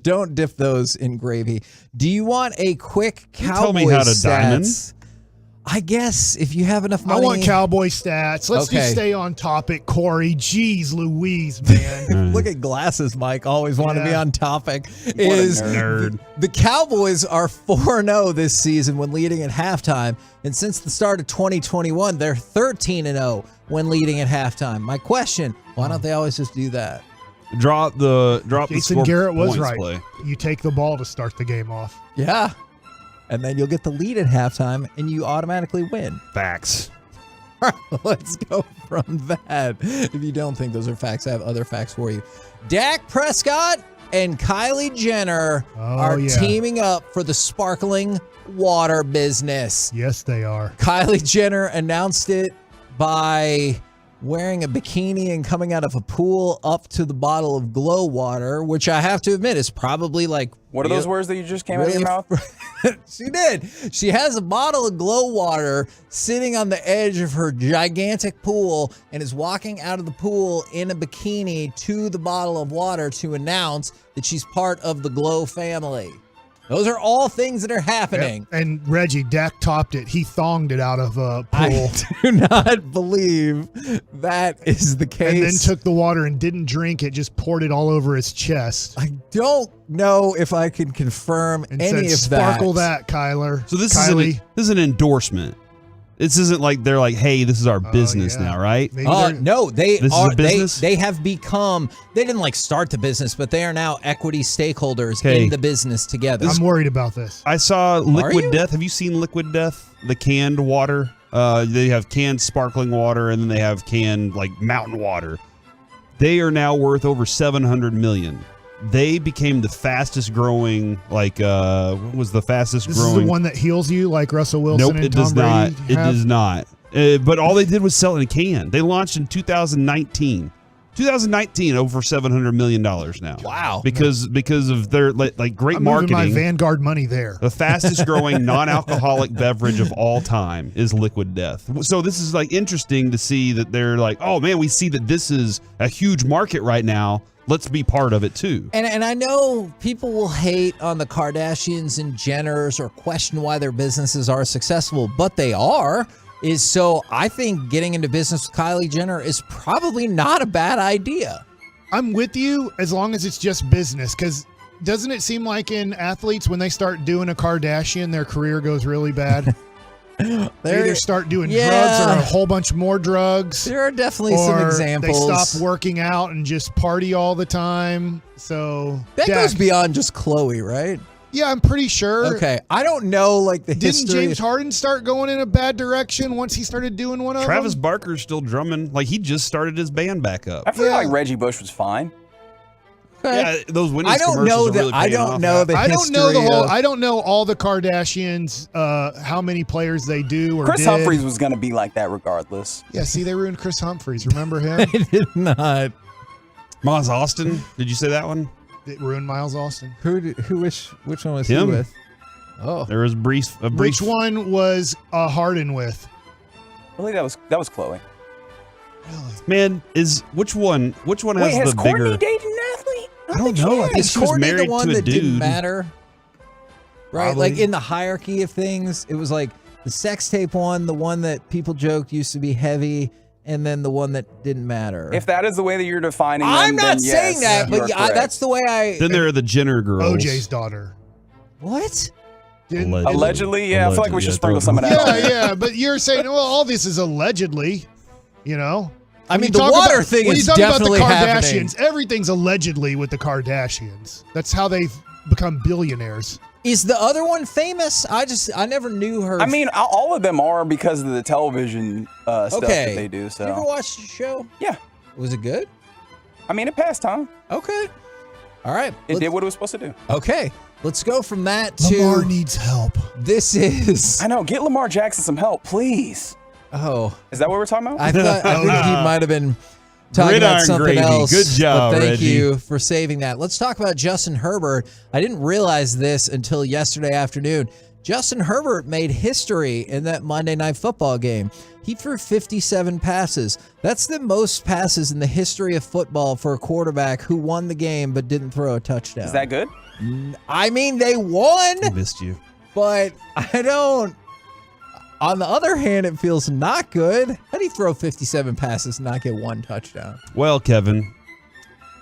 Don't dip those in gravy. Do you want a quick Cowboys tell me how to stats? diamond? I guess if you have enough money. I want Cowboy stats. Let's just stay on topic, Corey. Jeez Louise, man. Look at glasses, Mike. Always want to be on topic. What a nerd. The Cowboys are 4-0 this season when leading at halftime. And since the start of 2021, they're 13-0 when leading at halftime. My question, why don't they always just do that? Drop the Jason score Garrett was points right. play. You take the ball to start the game off. Yeah. And then you'll get the lead at halftime, and you automatically win. Facts. Let's go from that. If you don't think those are facts, I have other facts for you. Dak Prescott and Kylie Jenner are teaming up for the sparkling water business. Yes, they are. Kylie Jenner announced it by wearing a bikini and coming out of a pool up to the bottle of glow water, which I have to admit is probably like... What are those words that you just came out of your mouth? She did. She has a bottle of glow water sitting on the edge of her gigantic pool and is walking out of the pool in a bikini to the bottle of water to announce that she's part of the Glow family. Those are all things that are happening. Yep. And Reggie, Dak topped it. He thonged it out of a pool. I do not believe that is the case. And then took the water and didn't drink it, just poured it all over his chest. I don't know if I can confirm and any said, of that. Sparkle that, Kyler. So this Kylie. is an endorsement. This isn't like they're like, hey, this is our business now, right? No, they this are. Is a business? They have become. They didn't like start the business, but they are now equity stakeholders in the business together. I'm worried about this. I saw Liquid Death. Have you seen Liquid Death? The canned water. They have canned sparkling water, and then they have canned like mountain water. They are now worth over $700 million. They became the fastest growing, like, what was the fastest growing? This is the one that heals you, like Russell Wilson Nope, and it Tom does Brady not. It have? does not. But all they did was sell it in a can. They launched in 2019. 2019, over $700 million now. Wow. Because of their like great I'm marketing. moving my Vanguard money there. The fastest growing non-alcoholic beverage of all time is Liquid Death. So this is like interesting to see that they're like, oh man, we see that this is a huge market right now. Let's be part of it too. And I know people will hate on the Kardashians and Jenners or question why their businesses are successful, but they are. So I think getting into business with Kylie Jenner is probably not a bad idea. I'm with you as long as it's just business, because doesn't it seem like in athletes when they start doing a Kardashian, their career goes really bad? They either start doing drugs or a whole bunch more drugs. There are definitely some examples. They stop working out and just party all the time. So that goes beyond just Chloe, right? Yeah, I'm pretty sure. Okay, I don't know like the Didn't history. James Harden start going in a bad direction once he started doing one of Travis them? Barker's still drumming. Like he just started his band back up. I feel like Reggie Bush was fine. Yeah, those Wendy's I don't know commercials are that. really I paying don't off. know the I don't know history the whole. of- I don't know all the Kardashians. How many players they do or Chris did. Humphries was going to be like that regardless. Yeah, see, they ruined Chris Humphries. Remember him? They did not. Miles Austin. Did you say that one? It ruined Miles Austin. Which one was Him. he with? Oh, There was a brief. Which one was Harden with? I believe that was Chloe. Man, which one has Wait, has the Courtney bigger? dated an athlete? I don't know. I think is she was Courtney married the one to a that didn't dude. matter? Right, Probably. like in the hierarchy of things, it was like the sex tape one, the one that people joked used to be heavy, and then the one that didn't matter. If that is the way that you're defining I'm them, not then saying yes, that, you but are correct. that's the way I. Then there are the Jenner girls. OJ's daughter. What? Allegedly, yeah. I feel like we should sprinkle some of that. Yeah, yeah, but you're saying, well, all this is allegedly, you know. I mean, When you the talk water about- thing when is you talk definitely about the happening. Kardashians, everything's allegedly with the Kardashians. That's how they've become billionaires. Is the other one famous? I never knew her. I mean, all of them are because of the television stuff that Okay. they do. So You ever watched the show? yeah, Was it good? I mean, it passed time. Okay. All right. It did what it was supposed to do. Okay. Let's go from that to Lamar needs help. This is. I know. Get Lamar Jackson some help, please. Oh. Is that what we're talking about? I think he might have been talking about something gravy. else. Good job, but thank Reggie. you for saving that. Let's talk about Justin Herbert. I didn't realize this until yesterday afternoon. Justin Herbert made history in that Monday Night Football game. He threw 57 passes. That's the most passes in the history of football for a quarterback who won the game but didn't throw a touchdown. Is that good? I mean, they won. I missed you. But I don't. On the other hand, it feels not good. How do you throw 57 passes and not get one touchdown? Well, Kevin,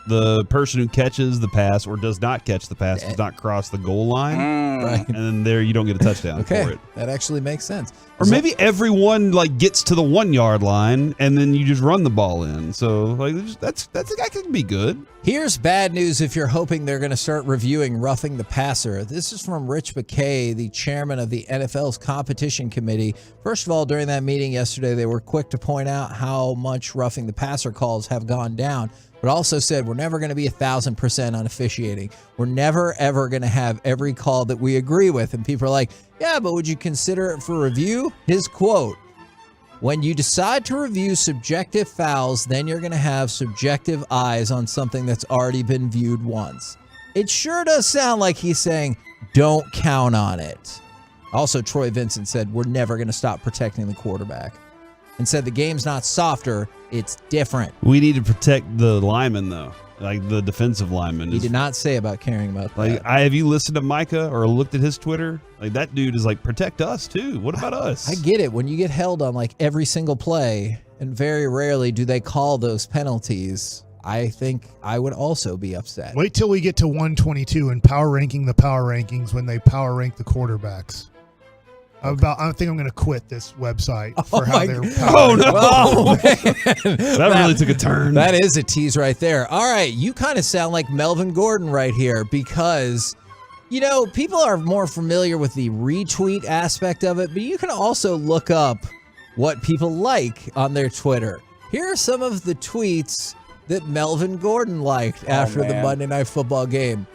the person who catches the pass or does not catch the pass does not cross the goal line. Right. And then there you don't get a touchdown Okay, for it. that actually makes sense. Or maybe everyone like gets to the 1 yard line and then you just run the ball in. So like that can be good. Here's bad news if you're hoping they're going to start reviewing roughing the passer. This is from Rich McKay, the chairman of the NFL's competition committee. First of all, during that meeting yesterday, they were quick to point out how much roughing the passer calls have gone down, but also said we're never going to be 1,000% on officiating. We're never, ever going to have every call that we agree with. And people are like, yeah, but would you consider it for review? His quote, when you decide to review subjective fouls, then you're going to have subjective eyes on something that's already been viewed once. It sure does sound like he's saying, don't count on it. Also, Troy Vincent said, we're never going to stop protecting the quarterback. And said the game's not softer, it's different. We need to protect the lineman, though, like the defensive lineman. He did not say about caring about that. Have you listened to Micah or looked at his Twitter? Like that dude is like, protect us too. What about us? I get it. When you get held on like every single play, and very rarely do they call those penalties, I think I would also be upset. Wait till we get to 122 and power ranking the power rankings when they power rank the quarterbacks. I think I'm going to quit this website for how they're power ranking. Oh, man. That really took a turn. That is a tease right there. All right, you kind of sound like Melvin Gordon right here because, you know, people are more familiar with the retweet aspect of it, but you can also look up what people like on their Twitter. Here are some of the tweets that Melvin Gordon liked after the Monday Night Football game.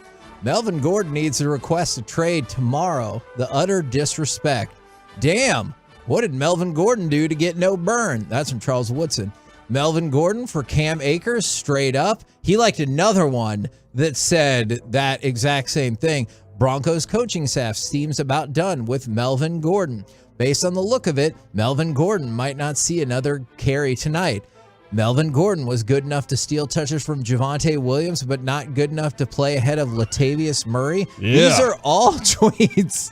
Melvin Gordon needs to request a trade tomorrow. The utter disrespect. Damn, what did Melvin Gordon do to get no burn? That's from Charles Woodson. Melvin Gordon for Cam Akers, straight up. He liked another one that said that exact same thing. Broncos coaching staff seems about done with Melvin Gordon. Based on the look of it, Melvin Gordon might not see another carry tonight. Melvin Gordon was good enough to steal touches from Javonte Williams, but not good enough to play ahead of Latavius Murray. Yeah. These are all tweets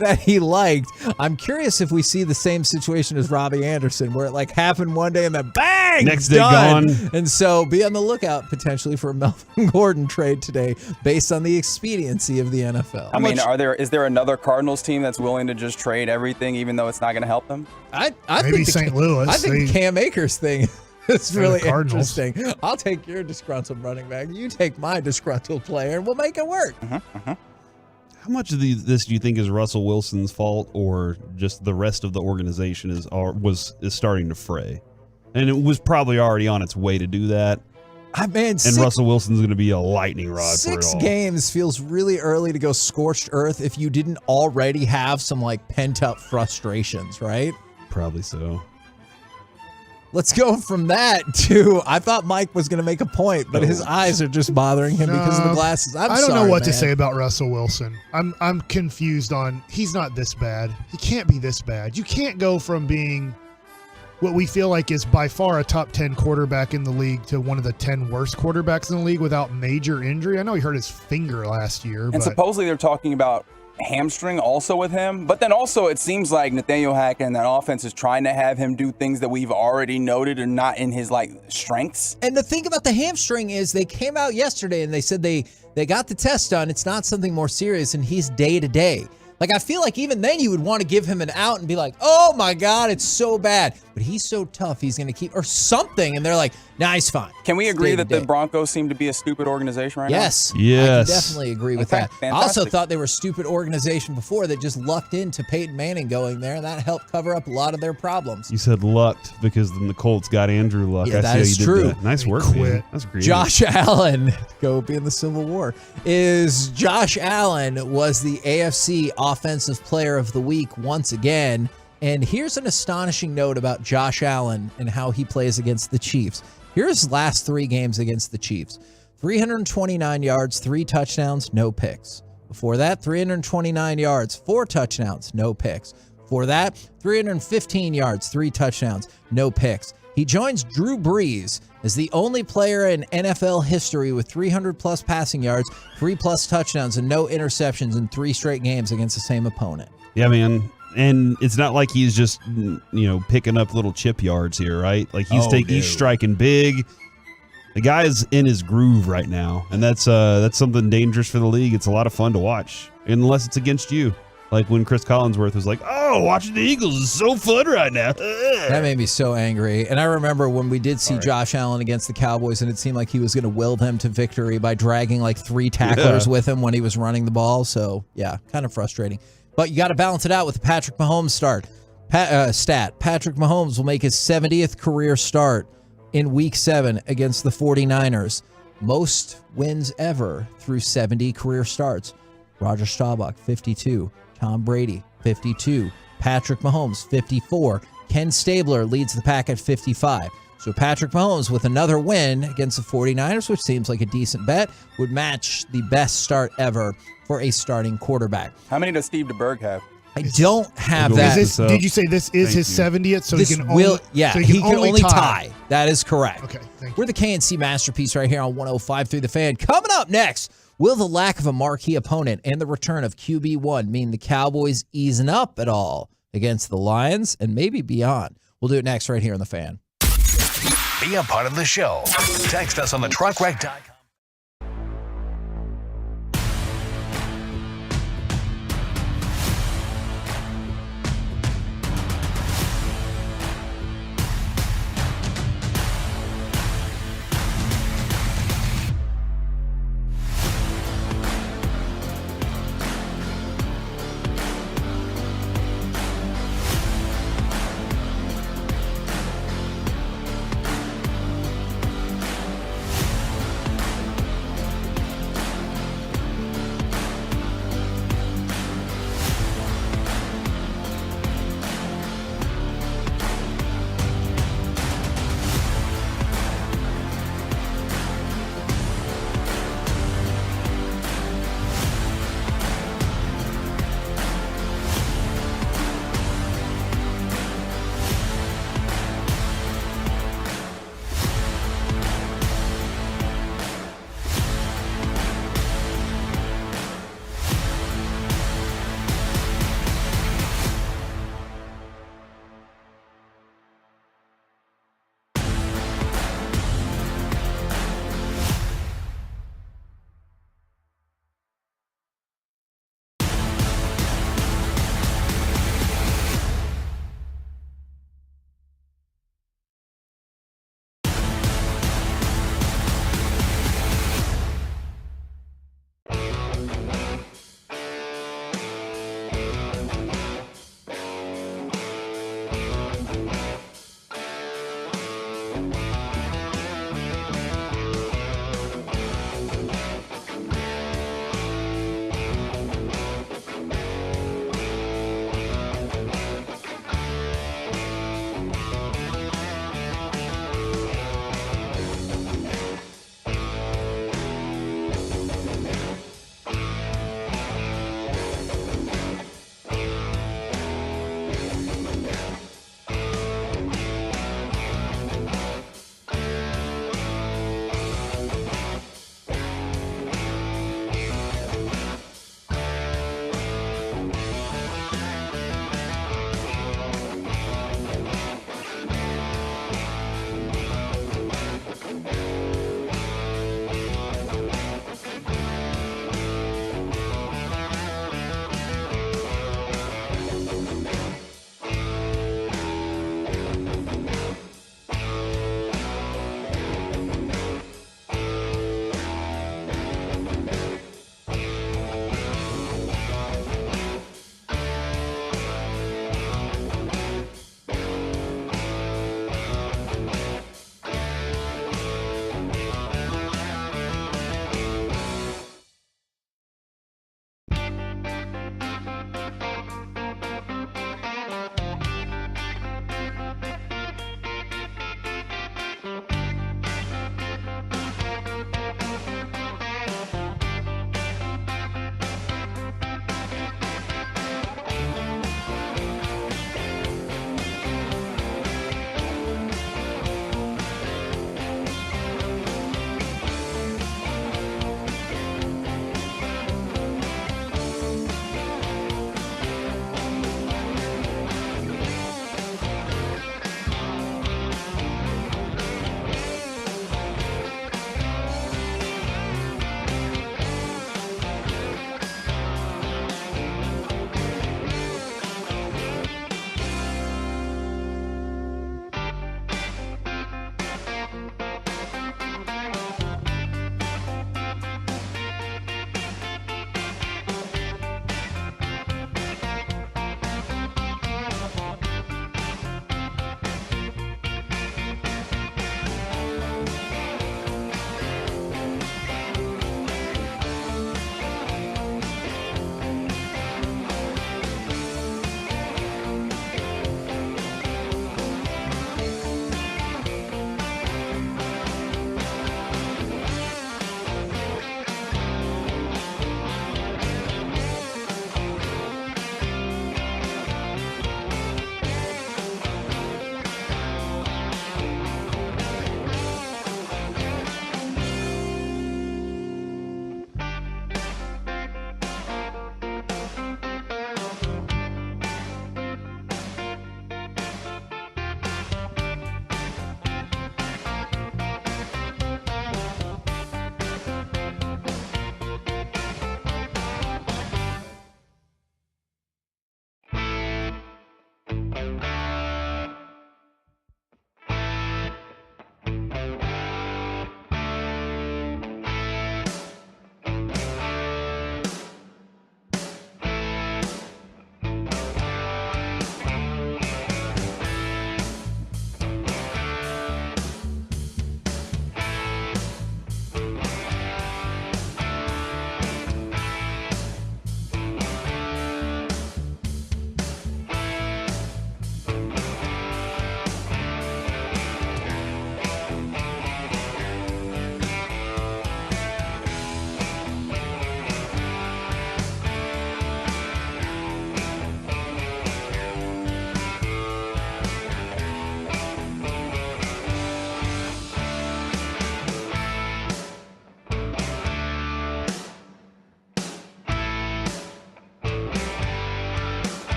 that he liked. I'm curious if we see the same situation as Robbie Anderson, where it like happened one day and then bang, next day done. gone. And so be on the lookout potentially for a Melvin Gordon trade today based on the expediency of the NFL. I mean, is there another Cardinals team that's willing to just trade everything even though it's not going to help them? I Maybe think St. Louis. I think the Cam Akers thing is really Cardinals. interesting. I'll take your disgruntled running back. You take my disgruntled player, and we'll make it work. How much of this do you think is Russell Wilson's fault, or just the rest of the organization is starting to fray? And it was probably already on its way to do that. Russell Wilson's going to be a lightning rod for it all. 6 games feels really early to go scorched earth if you didn't already have some like pent up frustrations, right? Probably so. Let's go from that to, I thought Mike was going to make a point, but his eyes are just bothering him because of the glasses. I don't know what to say about Russell Wilson. I'm confused on, he's not this bad. He can't be this bad. You can't go from being what we feel like is by far a top 10 quarterback in the league to one of the 10 worst quarterbacks in the league without major injury. I know he hurt his finger last year. And supposedly they're talking about hamstring also with him, but then also it seems like Nathaniel Hackett and that offense is trying to have him do things that we've already noted are not in his like strengths. And the thing about the hamstring is they came out yesterday and they said they got the test done. It's not something more serious, and he's day to day. Like, I feel like even then you would want to give him an out and be like, oh my God, it's so bad. but he's so tough, he's going to keep, or something. And they're like, nah, he's fine. Can we agree that the day. Broncos seem to be a stupid organization right Yes. now? I can definitely agree with that. Fantastic. I also thought they were a stupid organization before that just lucked into Peyton Manning going there, and that helped cover up a lot of their problems. You said lucked because then the Colts got Andrew Luck. Yeah, I that see is how you true. did that. Nice work, man. That's great. Josh Allen, go be in the Civil War, Josh Allen was the AFC Offensive Player of the Week once again. And here's an astonishing note about Josh Allen and how he plays against the Chiefs. Here's his last 3 games against the Chiefs. 329 yards, 3 touchdowns, no picks. Before that, 329 yards, 4 touchdowns, no picks. Before that, 315 yards, 3 touchdowns, no picks. He joins Drew Brees as the only player in NFL history with 300-plus passing yards, 3-plus touchdowns, and no interceptions in 3 straight games against the same opponent. Yeah, man. And it's not like he's just, picking up little chip yards here, right? Like he's striking big. The guy is in his groove right now, and that's something dangerous for the league. It's a lot of fun to watch, unless it's against you. Like when Chris Collinsworth was like, "Oh, watching the Eagles is so fun right now." That made me so angry. And I remember when we did see Josh Allen against the Cowboys, and it seemed like he was going to will them to victory by dragging like 3 tacklers with him when he was running the ball. So, yeah, kind of frustrating. But you got to balance it out with the Patrick Mahomes stat. Patrick Mahomes will make his 70th career start in Week 7 against the 49ers. Most wins ever through 70 career starts. Roger Staubach, 52. Tom Brady, 52. Patrick Mahomes, 54. Ken Stabler leads the pack at 55. So Patrick Mahomes, with another win against the 49ers, which seems like a decent bet, would match the best start ever for a starting quarterback. How many does Steve DeBerg have? I don't have that. Did you say this is his 70th? So this he can will, only, yeah, so he can only tie. That is correct. Okay, thank you. We're the KMC Masterpiece right here on 105.3 The Fan. Coming up next, will the lack of a marquee opponent and the return of QB1 mean the Cowboys easing up at all against the Lions and maybe beyond? We'll do it next right here on The Fan. Be a part of the show. Text us on the truckwreck.com.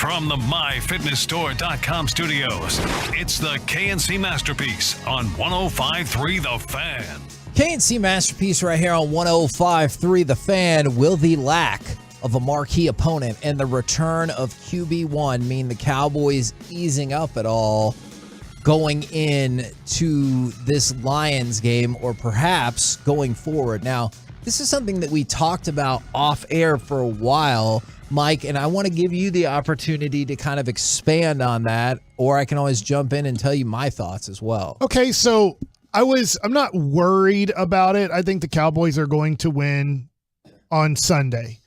From the MyFitnessStore.com studios, it's the KMC Masterpiece on 105.3 The Fan. KMC Masterpiece right here on 105.3 The Fan. Will the lack of a marquee opponent and the return of QB1 mean the Cowboys easing up at all going in to this Lions game, or perhaps going forward? Now, this is something that we talked about off air for a while, Mike, and I want to give you the opportunity to kind of expand on that, or I can always jump in and tell you my thoughts as well. Okay, so I'm not worried about it. I think the Cowboys are going to win on Sunday.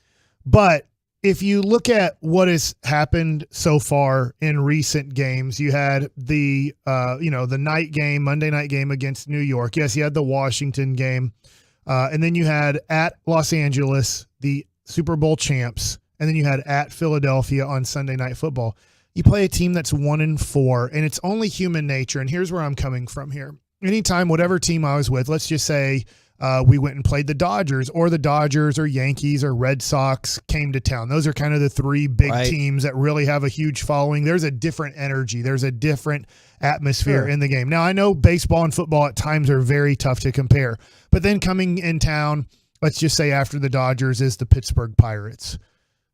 But if you look at what has happened so far in recent games, you had the night game, Monday night game against New York. Yes, you had the Washington game. And then you had at Los Angeles, the Super Bowl champs. And then you had at Philadelphia on Sunday Night Football. You play a team that's 1-4, and it's only human nature. And here's where I'm coming from here. Anytime, whatever team I was with, let's just say we went and played the Dodgers or Yankees or Red Sox came to town. Those are kind of the three big teams that really have a huge following. There's a different energy. There's a different atmosphere in the game. Now, I know baseball and football at times are very tough to compare, but then coming in town, let's just say after the Dodgers is the Pittsburgh Pirates.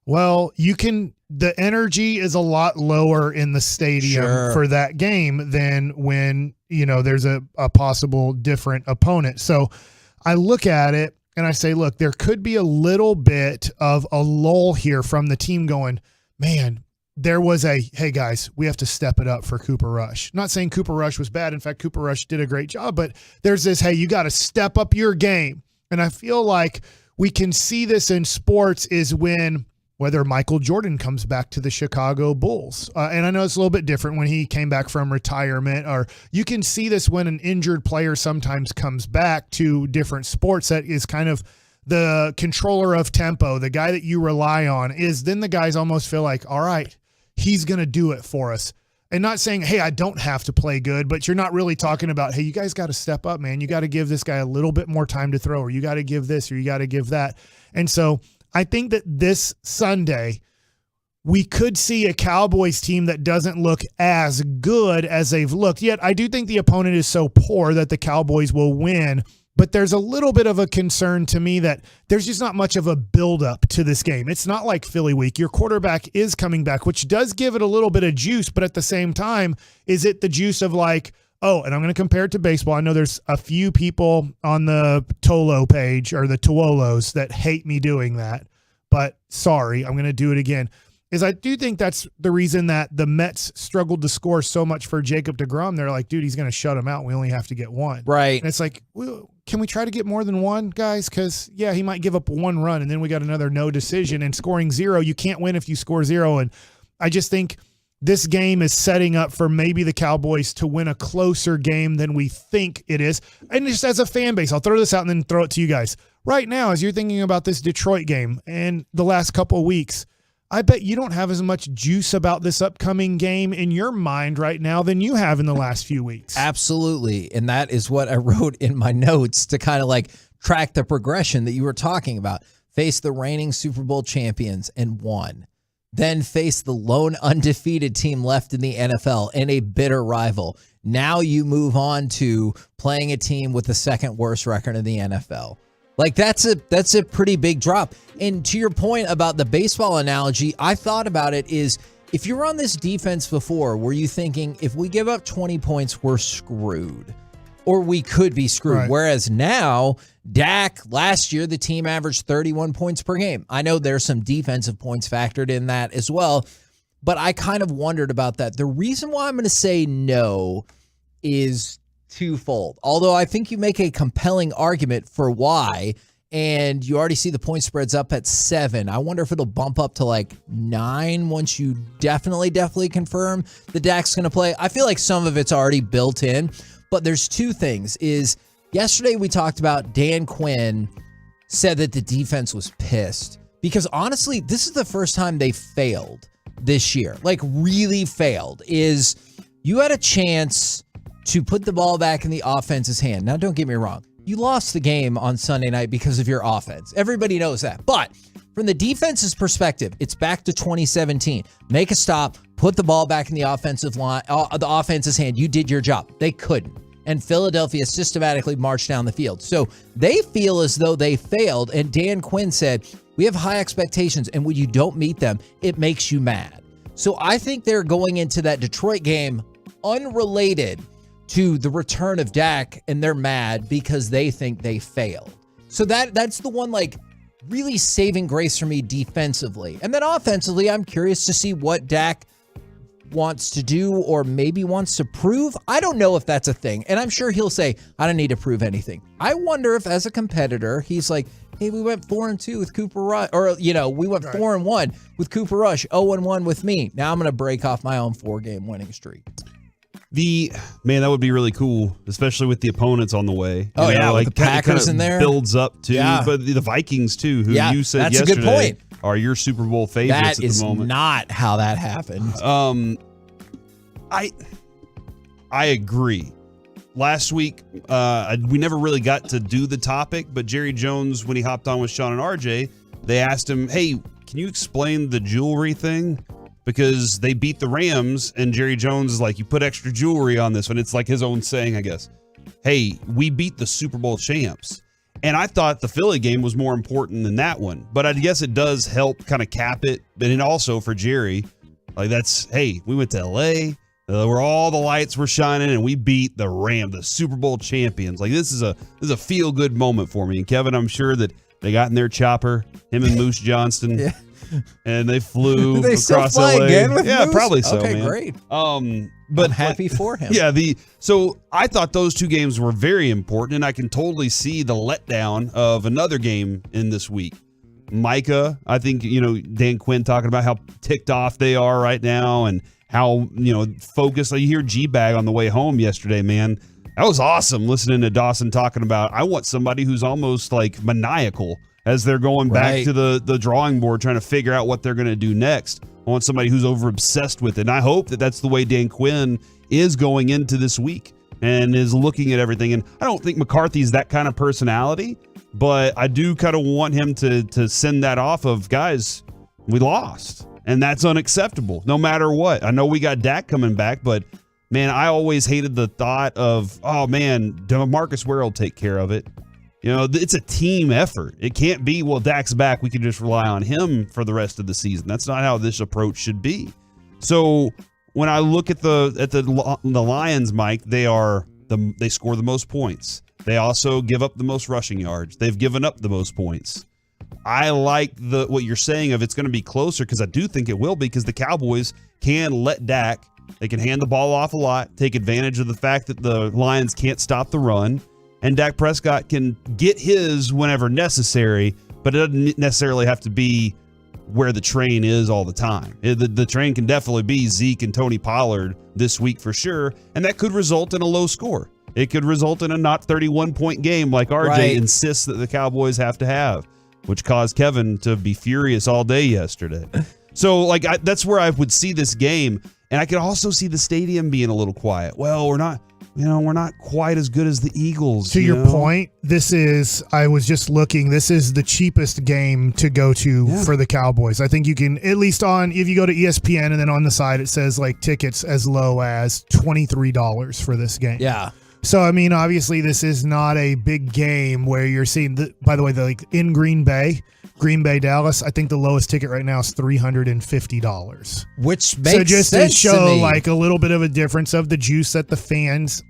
Well, the energy is a lot lower in the stadium for that game than when, there's a possible different opponent. So I look at it and I say, look, there could be a little bit of a lull here from the team going, man, there was hey guys, we have to step it up for Cooper Rush. Not saying Cooper Rush was bad. In fact, Cooper Rush did a great job, but there's this, hey, you got to step up your game. And I feel like we can see this in sports is when, whether Michael Jordan comes back to the Chicago Bulls. And I know it's a little bit different when he came back from retirement, or you can see this when an injured player sometimes comes back to different sports that is kind of the controller of tempo, the guy that you rely on, is then the guys almost feel like, all right, he's going to do it for us. And not saying, hey, I don't have to play good, but you're not really talking about, hey, you guys got to step up, man. You got to give this guy a little bit more time to throw, or you got to give this, or you got to give that. And so I think that this Sunday we could see a Cowboys team that doesn't look as good as they've looked. Yet I do think the opponent is so poor that the Cowboys will win. But there's a little bit of a concern to me that there's just not much of a buildup to this game. It's not like Philly week. Your quarterback is coming back, which does give it a little bit of juice. But at the same time, is it the juice of like, oh, and I'm going to compare it to baseball. I know there's a few people on the Tolo page or the Tuolos that hate me doing that, but sorry, I'm going to do it again. Is I do think that's the reason that the Mets struggled to score so much for Jacob deGrom. They're like, dude, he's going to shut him out. We only have to get one. Right. And it's like, well, can we try to get more than one, guys? Because, yeah, he might give up one run, and then we got another no decision. And scoring zero, you can't win if you score zero. And I just think this game is setting up for maybe the Cowboys to win a closer game than we think it is. And just as a fan base, I'll throw this out and then throw it to you guys. Right now, as you're thinking about this Detroit game and the last couple of weeks, I bet you don't have as much juice about this upcoming game in your mind right now than you have in the last few weeks. Absolutely. And that is what I wrote in my notes to kind of like track the progression that you were talking about. Face the reigning Super Bowl champions and won. Then face the lone undefeated team left in the NFL and a bitter rival. Now you move on to playing a team with the second worst record in the NFL. Like that's a pretty big drop. And to your point about the baseball analogy, I thought about it is if you were on this defense before, were you thinking if we give up 20 points, we're screwed? Or we could be screwed. Right. Whereas now, Dak, last year, the team averaged 31 points per game. I know there's some defensive points factored in that as well, but I kind of wondered about that. The reason why I'm going to say no is twofold. Although I think you make a compelling argument for why, and you already see the point spreads up at 7. I wonder if it'll bump up to like 9 once you definitely confirm the Dak's going to play. I feel like some of it's already built in. But there's two things. Is yesterday we talked about Dan Quinn said that the defense was pissed. Because honestly, this is the first time they failed this year. Like really failed. Is you had a chance to put the ball back in the offense's hand. Now don't get me wrong. You lost the game on Sunday night because of your offense. Everybody knows that. But From the defense's perspective, it's back to 2017. Make a stop, put the ball back in the offensive line, the offense's hand. You did your job. They couldn't. And Philadelphia systematically marched down the field. So they feel as though they failed. And Dan Quinn said, we have high expectations, and when you don't meet them, it makes you mad. So I think they're going into that Detroit game unrelated to the return of Dak, and they're mad because they think they failed. So that's the one, like, really saving grace for me defensively. And then offensively, I'm curious to see what Dak wants to do or maybe wants to prove. I don't know if that's a thing. And I'm sure he'll say, I don't need to prove anything. I wonder if as a competitor, he's like, hey, we went 4-2 with Cooper Rush, or, we went 4-1 with Cooper Rush, 0-1 with me. Now I'm going to break off my own 4-game winning streak. That would be really cool, especially with the opponents on the way. With the Packers in there. Builds up too, but the Vikings too, who you said that's yesterday a good point. Are your Super Bowl favorites that at the moment. That is not how that happened. I agree. Last week, we never really got to do the topic, but Jerry Jones, when he hopped on with Sean and RJ, they asked him, hey, can you explain the jewelry thing? Because they beat the Rams, and Jerry Jones is like, you put extra jewelry on this one. It's like his own saying, I guess. Hey, we beat the Super Bowl champs. And I thought the Philly game was more important than that one. But I guess it does help kind of cap it. But then also for Jerry, like hey, we went to L.A., where all the lights were shining, and we beat the Rams, the Super Bowl champions. Like, this is a feel-good moment for me. And Kevin, I'm sure that they got in their chopper, him and Moose Johnston. Yeah. And they flew they across fly LA. again with Moose? Probably so, okay, man. Great. But I'm happy for him. Yeah, so I thought those two games were very important, and I can totally see the letdown of another game in this week. Micah, I think, Dan Quinn talking about how ticked off they are right now and how, focused. You hear G-Bag on the way home yesterday, man. That was awesome listening to Dawson talking about, I want somebody who's almost like maniacal as they're going back to the drawing board trying to figure out what they're going to do next. I want somebody who's over-obsessed with it. And I hope that that's the way Dan Quinn is going into this week and is looking at everything. And I don't think McCarthy's that kind of personality, but I do kind of want him to send that off of, guys, we lost. And that's unacceptable, no matter what. I know we got Dak coming back, but, man, I always hated the thought of, oh, man, DeMarcus Ware will take care of it. It's a team effort. It can't be, well, Dak's back, we can just rely on him for the rest of the season. That's not how this approach should be. So when I look at the Lions, Mike, they score the most points. They also give up the most rushing yards. They've given up the most points. I like what you're saying of it's going to be closer, because I do think it will be, because the Cowboys can let Dak, they can hand the ball off a lot, take advantage of the fact that the Lions can't stop the run. And Dak Prescott can get his whenever necessary, but it doesn't necessarily have to be where the train is all the time. The train can definitely be Zeke and Tony Pollard this week for sure, and that could result in a low score. It could result in a not 31-point game like RJ insists that the Cowboys have to have, which caused Kevin to be furious all day yesterday. So, that's where I would see this game, and I could also see the stadium being a little quiet. Well, we're not quite as good as the Eagles. To your point, I was just looking, this is the cheapest game to go to for the Cowboys. I think you can, at least if you go to ESPN and then on the side it says tickets as low as $23 for this game. Yeah. So, obviously this is not a big game where you're seeing, by the way, in Green Bay, Dallas, I think the lowest ticket right now is $350. Which makes sense. So just to show a little bit of a difference of the juice that the fans,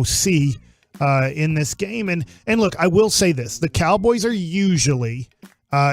see in this game. And look, I will say this. The Cowboys are usually,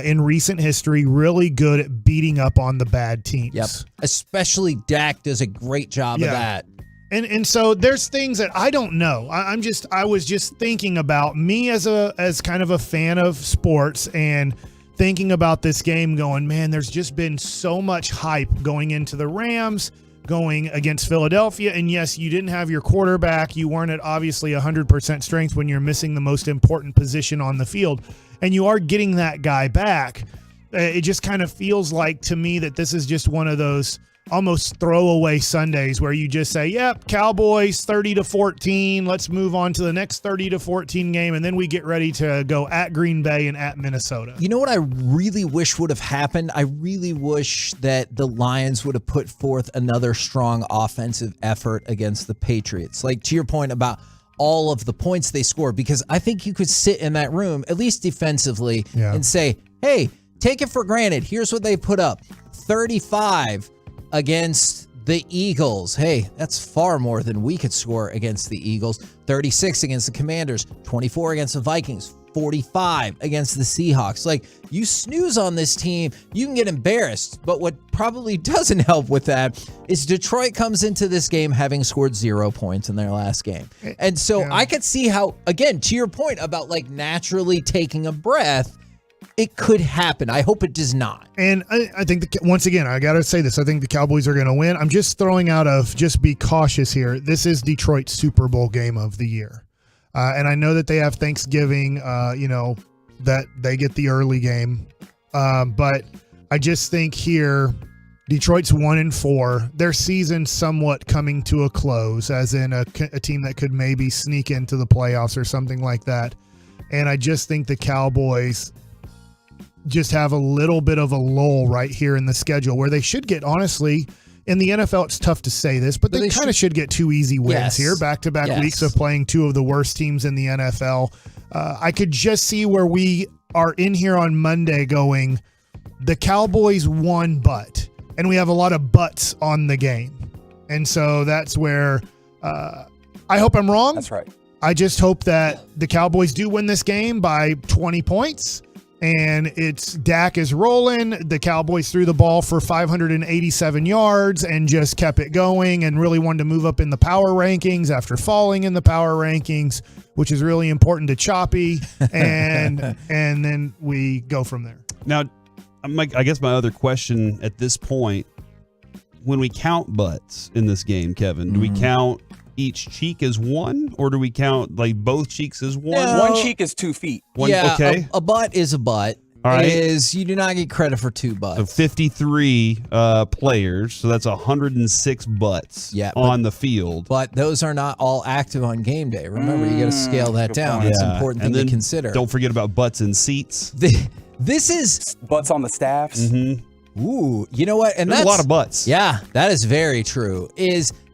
in recent history, really good at beating up on the bad teams. Yep. Especially Dak does a great job of that. And so there's things that I don't know. I was just thinking about me as kind of a fan of sports and thinking about this game going, man, there's just been so much hype going into the Rams, going against Philadelphia. And yes, you didn't have your quarterback. You weren't at obviously 100% strength when you're missing the most important position on the field. And you are getting that guy back. It just kind of feels like to me that this is just one of those almost throwaway Sundays where you just say, yep, Cowboys 30-14. Let's move on to the next 30-14 game. And then we get ready to go at Green Bay and at Minnesota. You know what I really wish would have happened? I really wish that the Lions would have put forth another strong offensive effort against the Patriots. Like, to your point about all of the points they scored, because I think you could sit in that room, at least defensively, and say, hey, take it for granted. Here's what they put up. 35 against the Eagles. Hey, that's far more than we could score against the Eagles. 36 against the Commanders. 24 against the Vikings. 45 against the Seahawks. Like, you snooze on this team, you can get embarrassed. But what probably doesn't help with that is Detroit comes into this game having scored 0 points in their last game. And so I could see how, again, to your point about like naturally taking a breath, it could happen. I hope it does not. And I think, once again, I got to say this. I think the Cowboys are going to win. I'm just throwing out of, just be cautious here. This is Detroit's Super Bowl game of the year. And I know that they have Thanksgiving, that they get the early game. But I just think here, Detroit's 1-4. Their season somewhat coming to a close, as in a team that could maybe sneak into the playoffs or something like that. And I just think the Cowboys just have a little bit of a lull right here in the schedule where they should get, honestly, in the NFL, it's tough to say this, but they kind of should get 2 easy wins here, back-to-back weeks of playing 2 of the worst teams in the NFL. I could just see where we are in here on Monday going, the Cowboys won, but, and we have a lot of buts on the game. And so that's where I hope I'm wrong. That's right. I just hope that the Cowboys do win this game by 20 points. And it's Dak is rolling. The Cowboys threw the ball for 587 yards and just kept it going and really wanted to move up in the power rankings after falling in the power rankings, which is really important to Choppy. And then we go from there. Now, I guess my other question at this point, when we count butts in this game, Kevin, do we count each cheek as one, or do we count like both cheeks as one? No. One cheek is 2 feet. Okay. A butt is a butt. All right. You do not get credit for 2 butts. So 53 players, so that's 106 butts on the field. But those are not all active on game day. Remember, you got to scale that down. That's an important thing to consider. Don't forget about butts in seats. This is butts on the staffs. Mm-hmm. Ooh, you know what? And there's that's a lot of butts. Yeah, that is very true.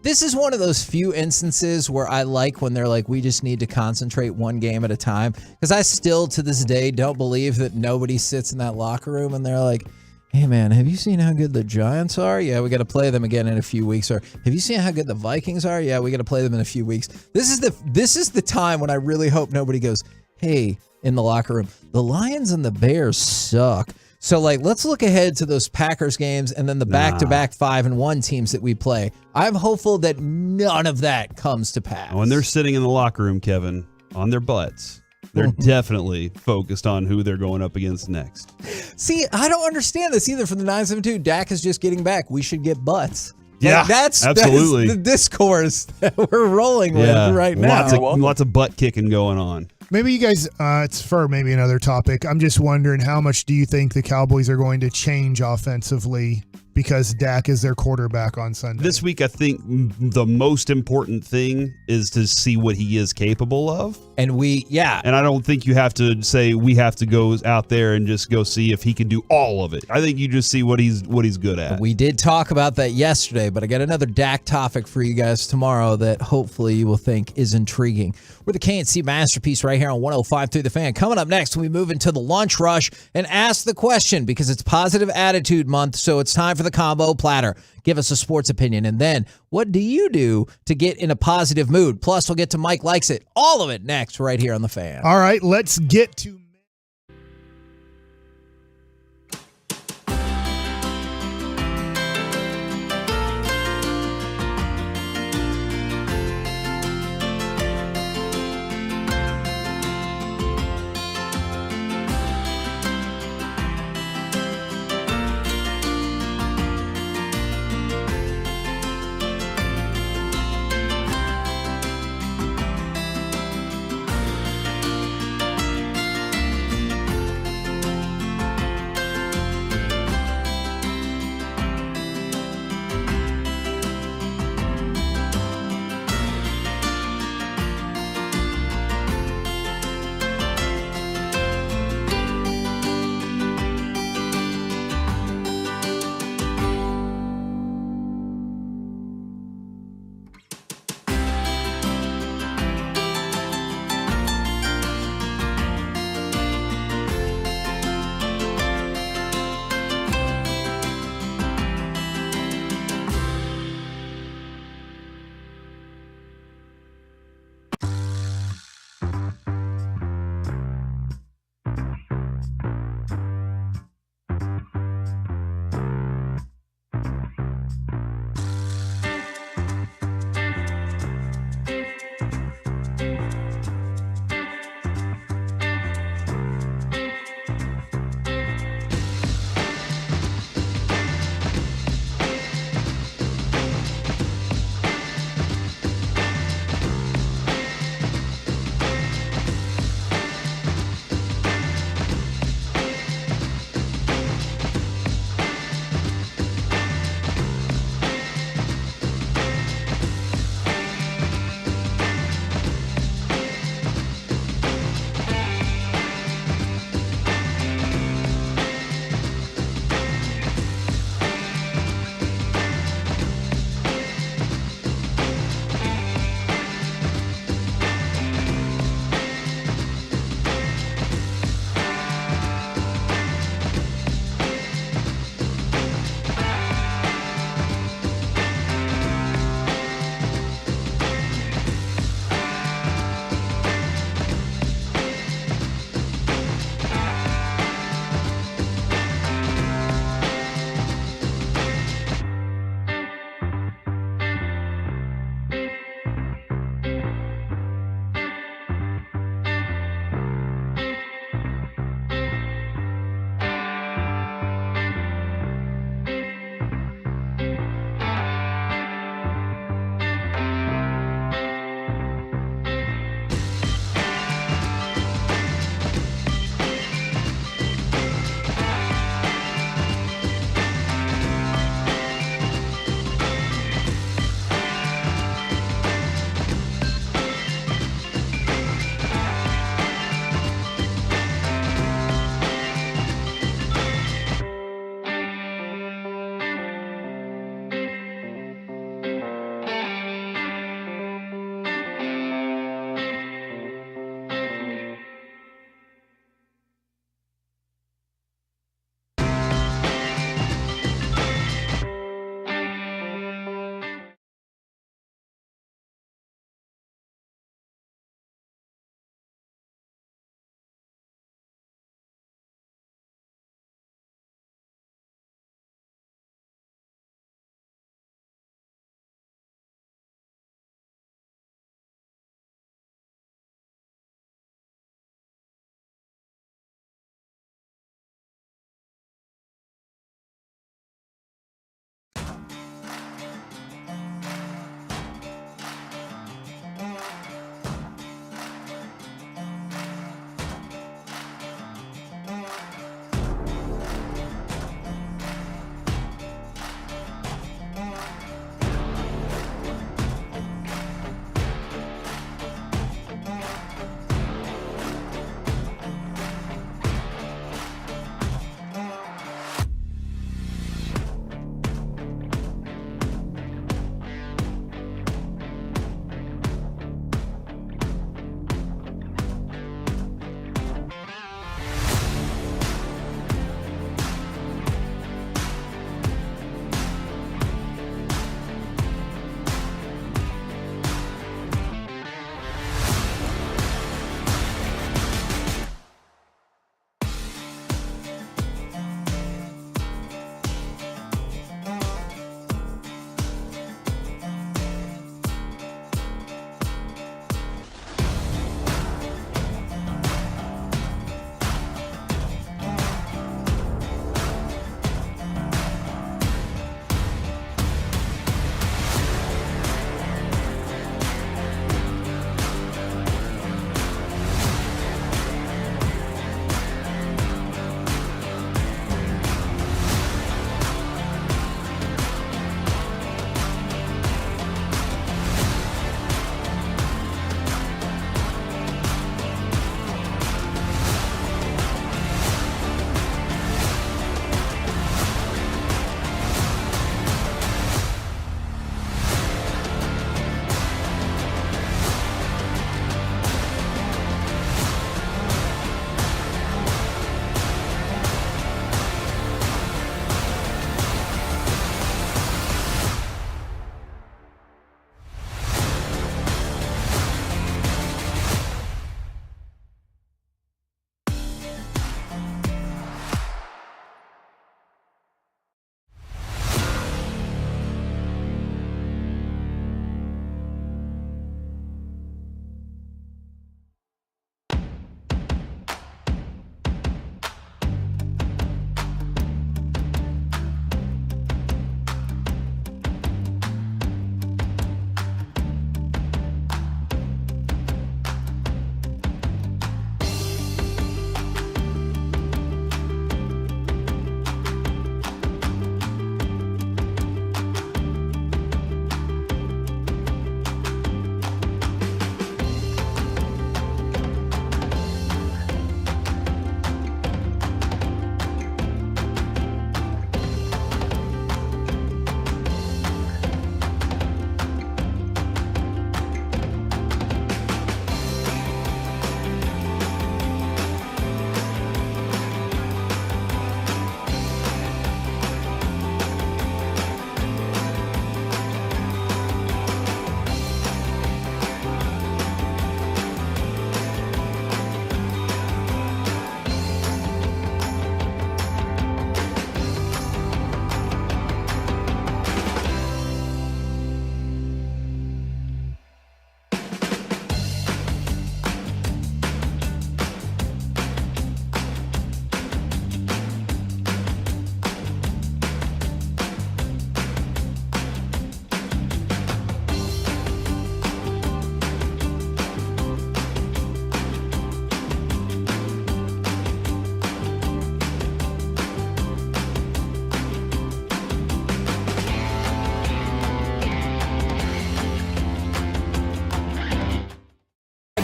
This is one of those few instances where I like when they're like, we just need to concentrate one game at a time. Because I still, to this day, don't believe that nobody sits in that locker room and they're like, hey, man, have you seen how good the Giants are? Yeah, we got to play them again in a few weeks. Or have you seen how good the Vikings are? Yeah, we got to play them in a few weeks. This is the time when I really hope nobody goes, hey, in the locker room, the Lions and the Bears suck. So, let's look ahead to those Packers games and then the back-to-back 5-1 teams that we play. I'm hopeful that none of that comes to pass. When they're sitting in the locker room, Kevin, on their butts, they're definitely focused on who they're going up against next. See, I don't understand this either from the 972. Dak is just getting back. We should get butts. Yeah, that's absolutely the discourse that we're rolling with right now. Lots of butt kicking going on. Maybe you guys, it's for maybe another topic. I'm just wondering, how much do you think the Cowboys are going to change offensively because Dak is their quarterback on Sunday? This week, I think the most important thing is to see what he is capable of. And And I don't think you have to say we have to go out there and just go see if he can do all of it. I think you just see what he's good at. We did talk about that yesterday, but I got another Dak topic for you guys tomorrow that hopefully you will think is intriguing. We're the KMC Masterpiece right here on 105.3 The Fan. Coming up next, we move into the lunch rush and ask the question, because it's Positive Attitude Month, so it's time for the combo platter. Give us a sports opinion, and then what do you do to get in a positive mood? Plus, we'll get to Mike Likes It. All of it next right here on The Fan. All right, let's get to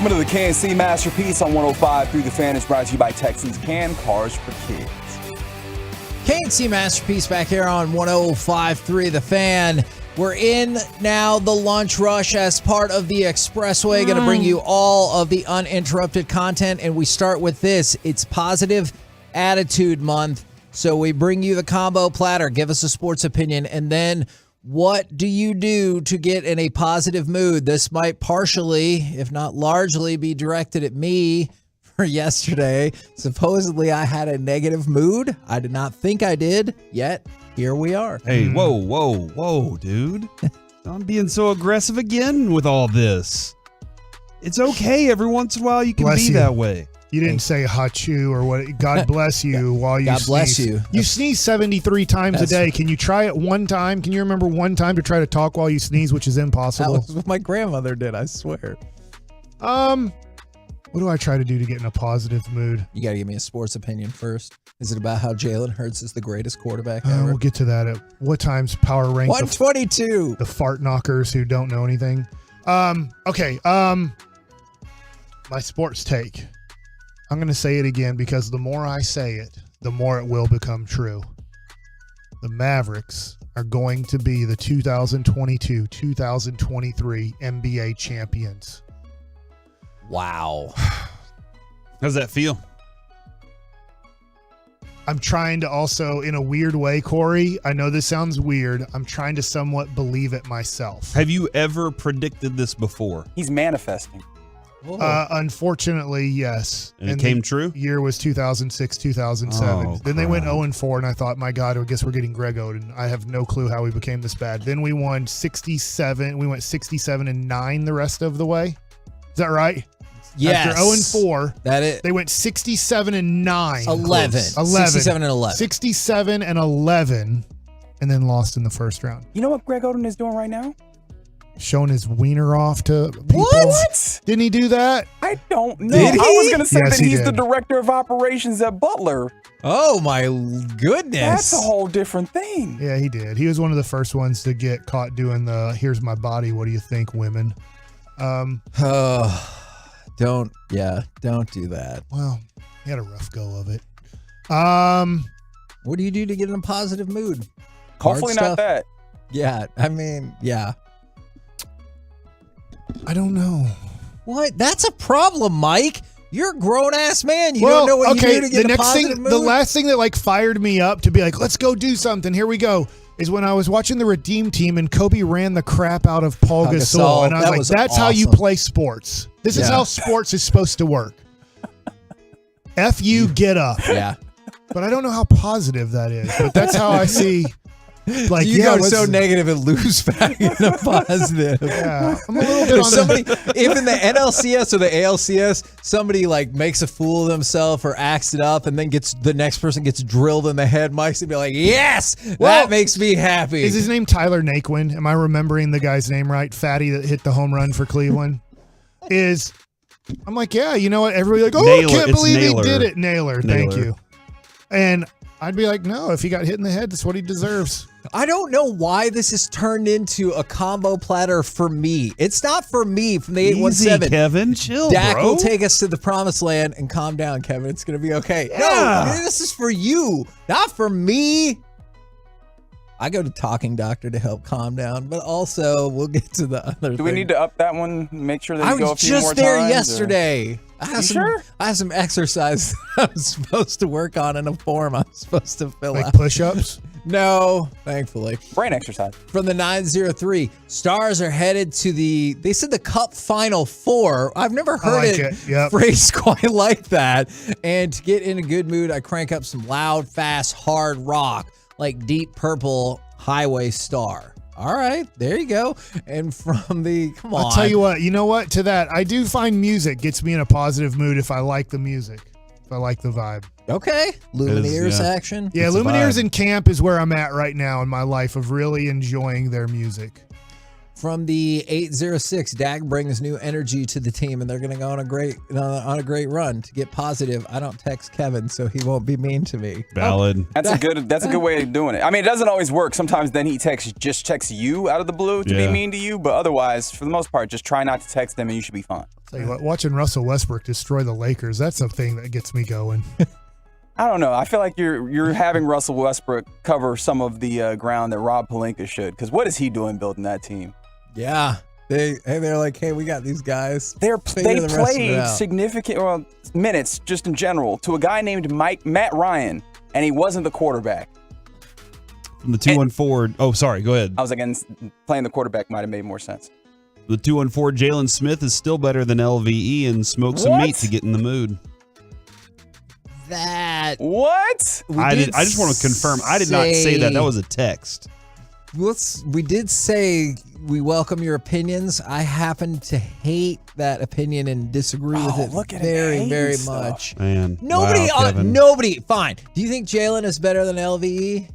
segment of the KMC Masterpiece on 105.3 The Fan is brought to you by Texans Can Cars for Kids. KMC Masterpiece back here on 105.3 The Fan. We're in now the lunch rush as part of the Expressway. Going to bring you all of the uninterrupted content, and we start with this. It's Positive Attitude Month, so we bring you the combo platter. Give us a sports opinion, and then what do you do to get in a positive mood? This might partially, if not largely, be directed at me for yesterday. Supposedly, I had a negative mood. I did not think I did, yet here we are. Hey, whoa, dude. I'm being so aggressive again with all this. It's okay. Every once in a while, you can be that way. You didn't say hachu or what. God bless you while you sneeze. God bless you. You sneeze 73 times a day. Can you try it one time? Can you remember one time to try to talk while you sneeze, which is impossible? That was what my grandmother did, I swear. What do I try to do to get in a positive mood? You got to give me a sports opinion first. Is it about how Jalen Hurts is the greatest quarterback ever? We'll get to that at what time's power rank? 122. The fart knockers who don't know anything. Okay. My sports take. I'm going to say it again because the more I say it, the more it will become true. The Mavericks are going to be the 2022-2023 NBA champions. Wow. How's that feel? I'm trying to also, in a weird way, Corey, I know this sounds weird, I'm trying to somewhat believe it myself. Have you ever predicted this before? He's manifesting. Unfortunately, yes. And it came true? Year was 2006, 2007. Then they went 0-4, and I thought, my God, I guess we're getting Greg Oden. I have no clue how we became this bad. Then we won 67. We went 67-9 the rest of the way. Is that right? Yes. After 0-4, they went 67-9. 11. 67-11. 67-11, and then lost in the first round. You know what Greg Oden is doing right now? Showing his wiener off to people. What? Didn't he do that? I don't know. Did he? I was going to say Yes, that he he's did. the director of operations at Butler. Oh, my goodness. That's a whole different thing. Yeah, he did. He was one of the first ones to get caught doing the "here's my body, what do you think, women?" Don't do that. Well, he had a rough go of it. What do you do to get in a positive mood? Hopefully not that. Yeah, I mean, yeah. I don't know. What? That's a problem, Mike. You're a grown-ass man. You don't know what you do to get in a positive mood? The last thing that fired me up to be like, let's go do something. Here we go. Is when I was watching the Redeem Team and Kobe ran the crap out of Paul Gasol. And I was like, that's how you play sports. This is how sports is supposed to work. F you, get up. Yeah. But I don't know how positive that is. But that's how I see. Like, you go so negative and lose back into positive. Yeah, I'm a little bit on somebody, if in the NLCS or the ALCS, somebody makes a fool of themselves or acts it up, and then the next person gets drilled in the head, Mike's gonna be like, yes, that makes me happy. Is his name Tyler Naquin? Am I remembering the guy's name right? Fatty that hit the home run for Cleveland. I'm like, yeah, you know what? Everybody I can't believe he did it. Naylor, thank you. And I'd be like, no, if he got hit in the head, that's what he deserves. I don't know why this has turned into a combo platter for me. It's not for me from the 817. Easy, Kevin. Chill, Dak bro. will take us to the promised land, and calm down, Kevin. It's going to be okay. Yeah. No, this is for you, not for me. I go to Talking Doctor to help calm down, but also we'll get to the other thing. Do we need to up that one? Make sure that I you go a was few more just there times, yesterday. I have some exercise that I'm supposed to work on in a form I'm supposed to fill out. Like push-ups? No, thankfully. Brain exercise. From the 903, Stars are headed to they said the Cup Final Four. I've never heard it phrased quite like that. And to get in a good mood, I crank up some loud, fast, hard rock like Deep Purple Highway Star. All right, there you go. And from come on. I'll tell you what, to that, I do find music gets me in a positive mood if I like the music, if I like the vibe. Okay. Lumineers action. Yeah, Lumineers in camp is where I'm at right now in my life of really enjoying their music. From the 806, Dak brings new energy to the team, and they're going to go on a great run. To get positive, I don't text Kevin, so he won't be mean to me. Valid. That's a good way of doing it. I mean, it doesn't always work. Sometimes then he just texts you out of the blue to be mean to you, but otherwise, for the most part, just try not to text them, and you should be fine. Tell you what, watching Russell Westbrook destroy the Lakers, that's a thing that gets me going. I don't know. I feel like you're having Russell Westbrook cover some of the ground that Rob Pelinka should, because what is he doing building that team? Yeah. They're like, hey, we got these guys. They played significant minutes just in general to a guy named Matt Ryan, and he wasn't the quarterback. From the 214. Oh, sorry. Go ahead. I was like, playing the quarterback might have made more sense. The 214, Jalen Smith is still better than LVE and smoke some meat to get in the mood. What? I just want to confirm. I did not say that. That was a text. We did say we welcome your opinions. I happen to hate that opinion and disagree with it very, very much. Man, nobody. Fine. Do you think Jalen is better than LVE?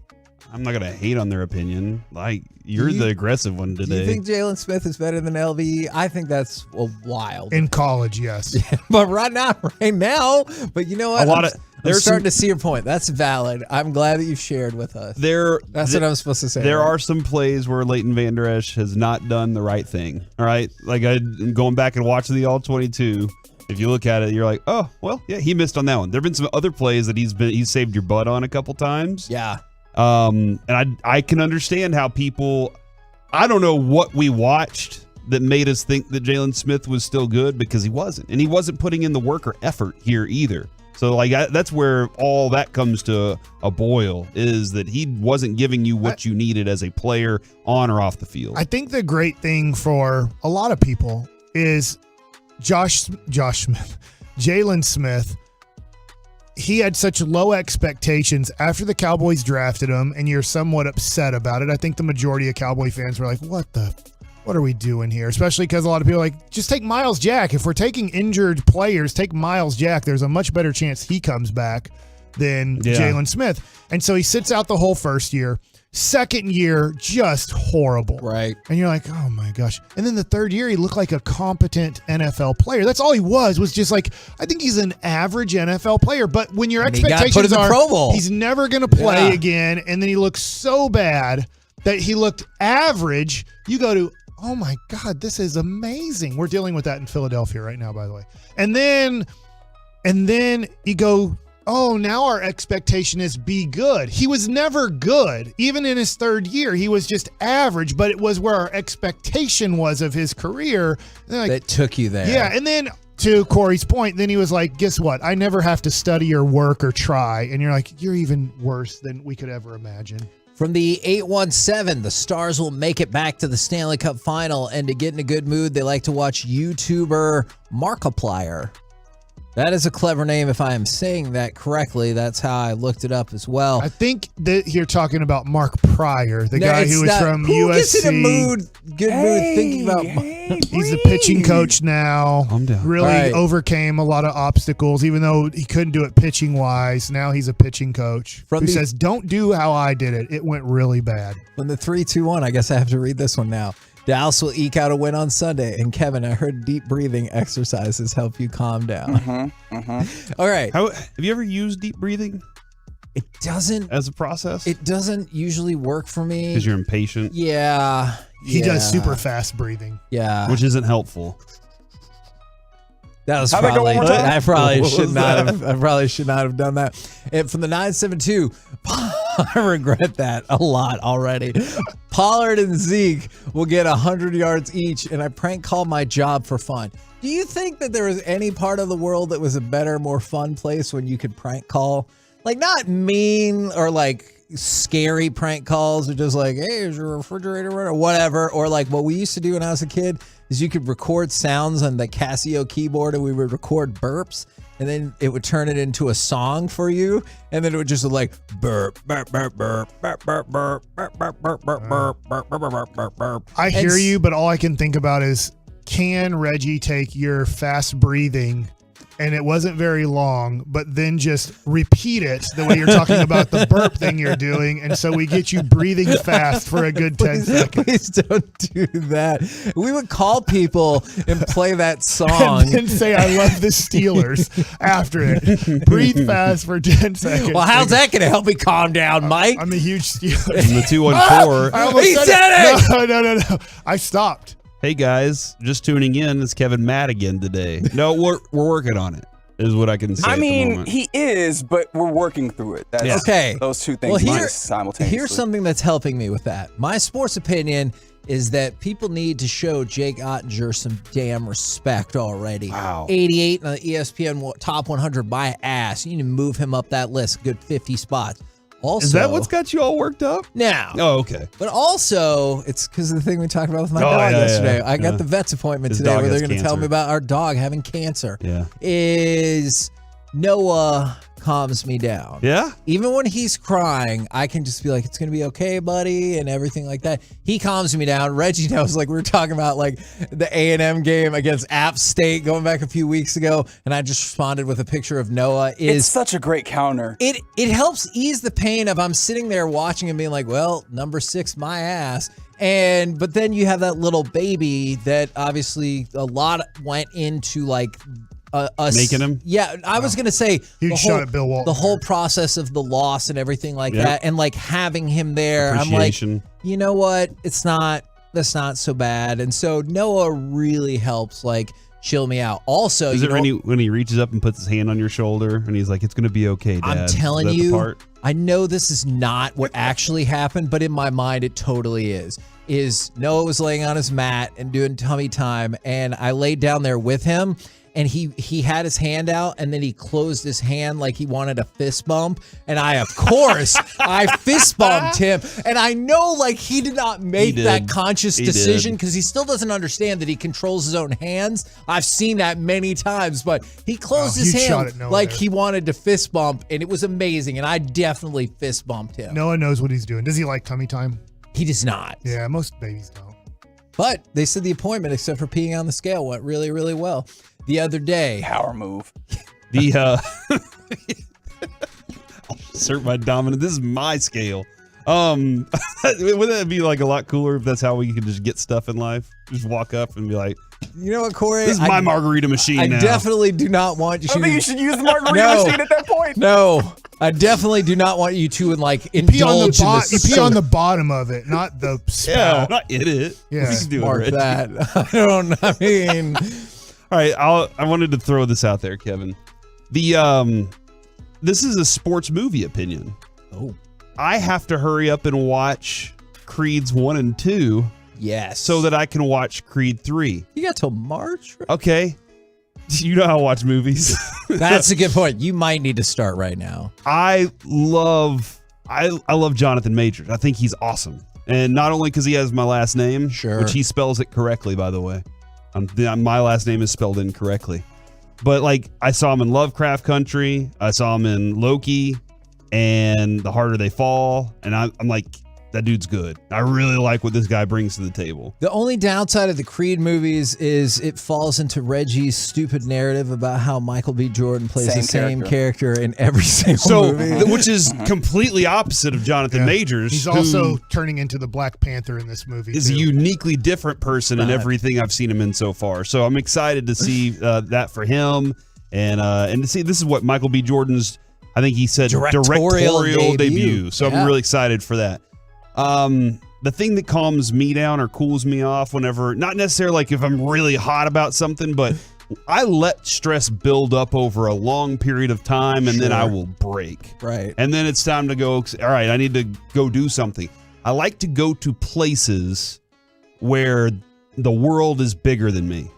I'm not gonna hate on their opinion. Like you're the aggressive one today. Do you think Jalen Smith is better than LVE? I think that's wild. In college, yes. But right now. But you know what? I'm starting to see your point. That's valid. I'm glad that you've shared with us. That's what I'm supposed to say. There are some plays where Leighton Vander Esch has not done the right thing. All right, like going back and watching the All-22. If you look at it, you're like, oh, well, yeah, he missed on that one. There have been some other plays that he's saved your butt on a couple times. Yeah. And I can understand how people. I don't know what we watched that made us think that Jalen Smith was still good, because he wasn't, and he wasn't putting in the work or effort here either. So like that's where all that comes to a boil, is that he wasn't giving you what you needed as a player on or off the field. I think the great thing for a lot of people is Jalen Smith. He had such low expectations after the Cowboys drafted him, and you're somewhat upset about it. I think the majority of Cowboy fans were like, what are we doing here? Especially because a lot of people are like, just take Myles Jack. If we're taking injured players, take Myles Jack. There's a much better chance he comes back than Jalen Smith. And so he sits out the whole first year. Second year, just horrible. Right. And you're like, oh my gosh. And then the third year, he looked like a competent NFL player. That's all he was just like, I think he's an average NFL player. But when your expectations are Pro Bowl. He's never going to play again, and then he looks so bad that he looked average, you go to, oh my God, this is amazing. We're dealing with that in Philadelphia right now, by the way. And then you go, oh, now our expectation is be good. He was never good. Even in his third year, he was just average, but it was where our expectation was of his career. Like, that took you there. Yeah, and then to Corey's point, then he was like, guess what? I never have to study or work or try. And you're like, you're even worse than we could ever imagine. From the 817, the Stars will make it back to the Stanley Cup Final, and to get in a good mood, they like to watch YouTuber Markiplier. That is a clever name, if I am saying that correctly. That's how I looked it up as well. I think that you're talking about Mark Pryor, the guy who was from USC. Who gets in a good mood thinking about... He's the pitching coach now. Really overcame a lot of obstacles, even though he couldn't do it pitching-wise. Now he's a pitching coach who says, don't do how I did it. It went really bad. From the 3-2-1, I guess I have to read this one now. Dallas will eke out a win on Sunday. And Kevin, I heard deep breathing exercises help you calm down. All right. Have you ever used deep breathing? It doesn't. As a process? It doesn't usually work for me. Because you're impatient? Yeah. He does super fast breathing. Yeah. Which isn't helpful. That was probably. I probably should not have. I probably should not have done that. And from the 972, I regret that a lot already. Pollard and Zeke will get 100 yards each, and I prank called my job for fun. Do you think that there was any part of the world that was a better, more fun place when you could prank call? Like, not mean or like scary prank calls, or just like, hey, is your refrigerator running, or whatever. Or like what we used to do when I was a kid is you could record sounds on the Casio keyboard, and we would record burps, and then it would turn it into a song for you, and then it would just like burp, burp, burp, burp, burp, burp, burp, burp, burp, burp, burp, burp, burp, burp, burp. I hear you, but all I can think about is, can Reggie take your fast breathing and it wasn't very long, but then just repeat it the way you're talking about the burp thing you're doing. And so we get you breathing fast for a good 10 seconds. Please don't do that. We would call people and play that song. And then say, I love the Steelers after it. Breathe fast for 10 seconds. Well, how's that going to help me calm down, Mike? I'm a huge Steelers. The 214. He said it! No. I stopped. Hey guys, just tuning in. It's Kevin Matt again today. No, we're working on it, is what I can say. I at the mean, moment. he is, but we're working through it. That's Okay. Those two things simultaneously. Here's something that's helping me with that. My sports opinion is that people need to show Jake Ottinger some damn respect already. Wow. 88 on the ESPN Top 100 by ass. You need to move him up that list, a good 50 spots. Also, Is that what's got you all worked up? Now. Oh, okay. But also, it's because of the thing we talked about with my Oh, dog yeah, yesterday. yeah, I got yeah. the vet's appointment His today dog where they're has going to tell cancer. me about our dog having cancer. Yeah. Is Noah calms me down. Yeah? Even when he's crying, I can just be like, it's going to be okay, buddy, and everything like that. He calms me down. Reggie knows, like we were talking about like the A&M game against App State going back a few weeks ago, and I just responded with a picture of Noah. It's such a great counter. It helps ease the pain of I'm sitting there watching and being like, well, number 6, my ass. But then you have that little baby that obviously a lot went into like Making him? Yeah, I was gonna say Huge shot at Bill Walton. the whole process of the loss and everything like Yep. that, and like having him there. I'm like, Appreciation. you know what? That's not so bad. And so Noah really helps like chill me out. Also, Is you it know, when he reaches up and puts his hand on your shoulder and he's like, it's going to be okay, Dad? I'm telling Is that the you, part? I know this is not what actually happened, but in my mind, it totally is. Noah was laying on his mat and doing tummy time, and I laid down there with him, and he had his hand out, and then he closed his hand like he wanted a fist bump, and I fist bumped him, and I know like he did not make that conscious decision because he still doesn't understand that he controls his own hands. I've seen that many times, but he closed his huge shot hand at Noah like there. he wanted to fist bump, and it was amazing, and I definitely fist bumped him. Noah knows what he's doing. Does he like tummy time? He does not. Yeah, most babies don't. But they said the appointment, except for peeing on the scale, went really, really well. The other day. Power move. I'll assert my dominance. This is my scale. Wouldn't that be like a lot cooler if that's how we could just get stuff in life? Just walk up and be like, you know what, Corey? This is my margarita machine now. I definitely do not want you to. I think you should use the margarita machine at that point. No, I definitely do not want you to Pee on indulge in this. You pee on the bottom of it, not the spout. not in it. Yeah. We can do it, Mark Reggie. that. I mean, All right, I wanted to throw this out there, Kevin. This is a sports movie opinion. Oh. I have to hurry up and watch Creed's 1 and 2. Yes. So that I can watch Creed 3. You got till March? Okay. You know how I watch movies. That's a good point. You might need to start right now. I love Jonathan Majors. I think he's awesome. And not only because he has my last name, which he spells it correctly, by the way. My last name is spelled incorrectly. But like, I saw him in Lovecraft Country. I saw him in Loki and The Harder They Fall. And I'm like, that dude's good. I really like what this guy brings to the table. The only downside of the Creed movies is it falls into Reggie's stupid narrative about how Michael B. Jordan plays the same character in every single movie. Which is completely opposite of Jonathan Majors. He's also turning into the Black Panther in this movie. Is a uniquely different person in everything I've seen him in so far. So I'm excited to see that for him and to see this is what Michael B. Jordan's, I think he said, directorial debut. So I'm really excited for that. The thing that calms me down or cools me off whenever, not necessarily like if I'm really hot about something, but I let stress build up over a long period of time and then I will break. Right. And then it's time to go, all right, I need to go do something. I like to go to places where the world is bigger than me.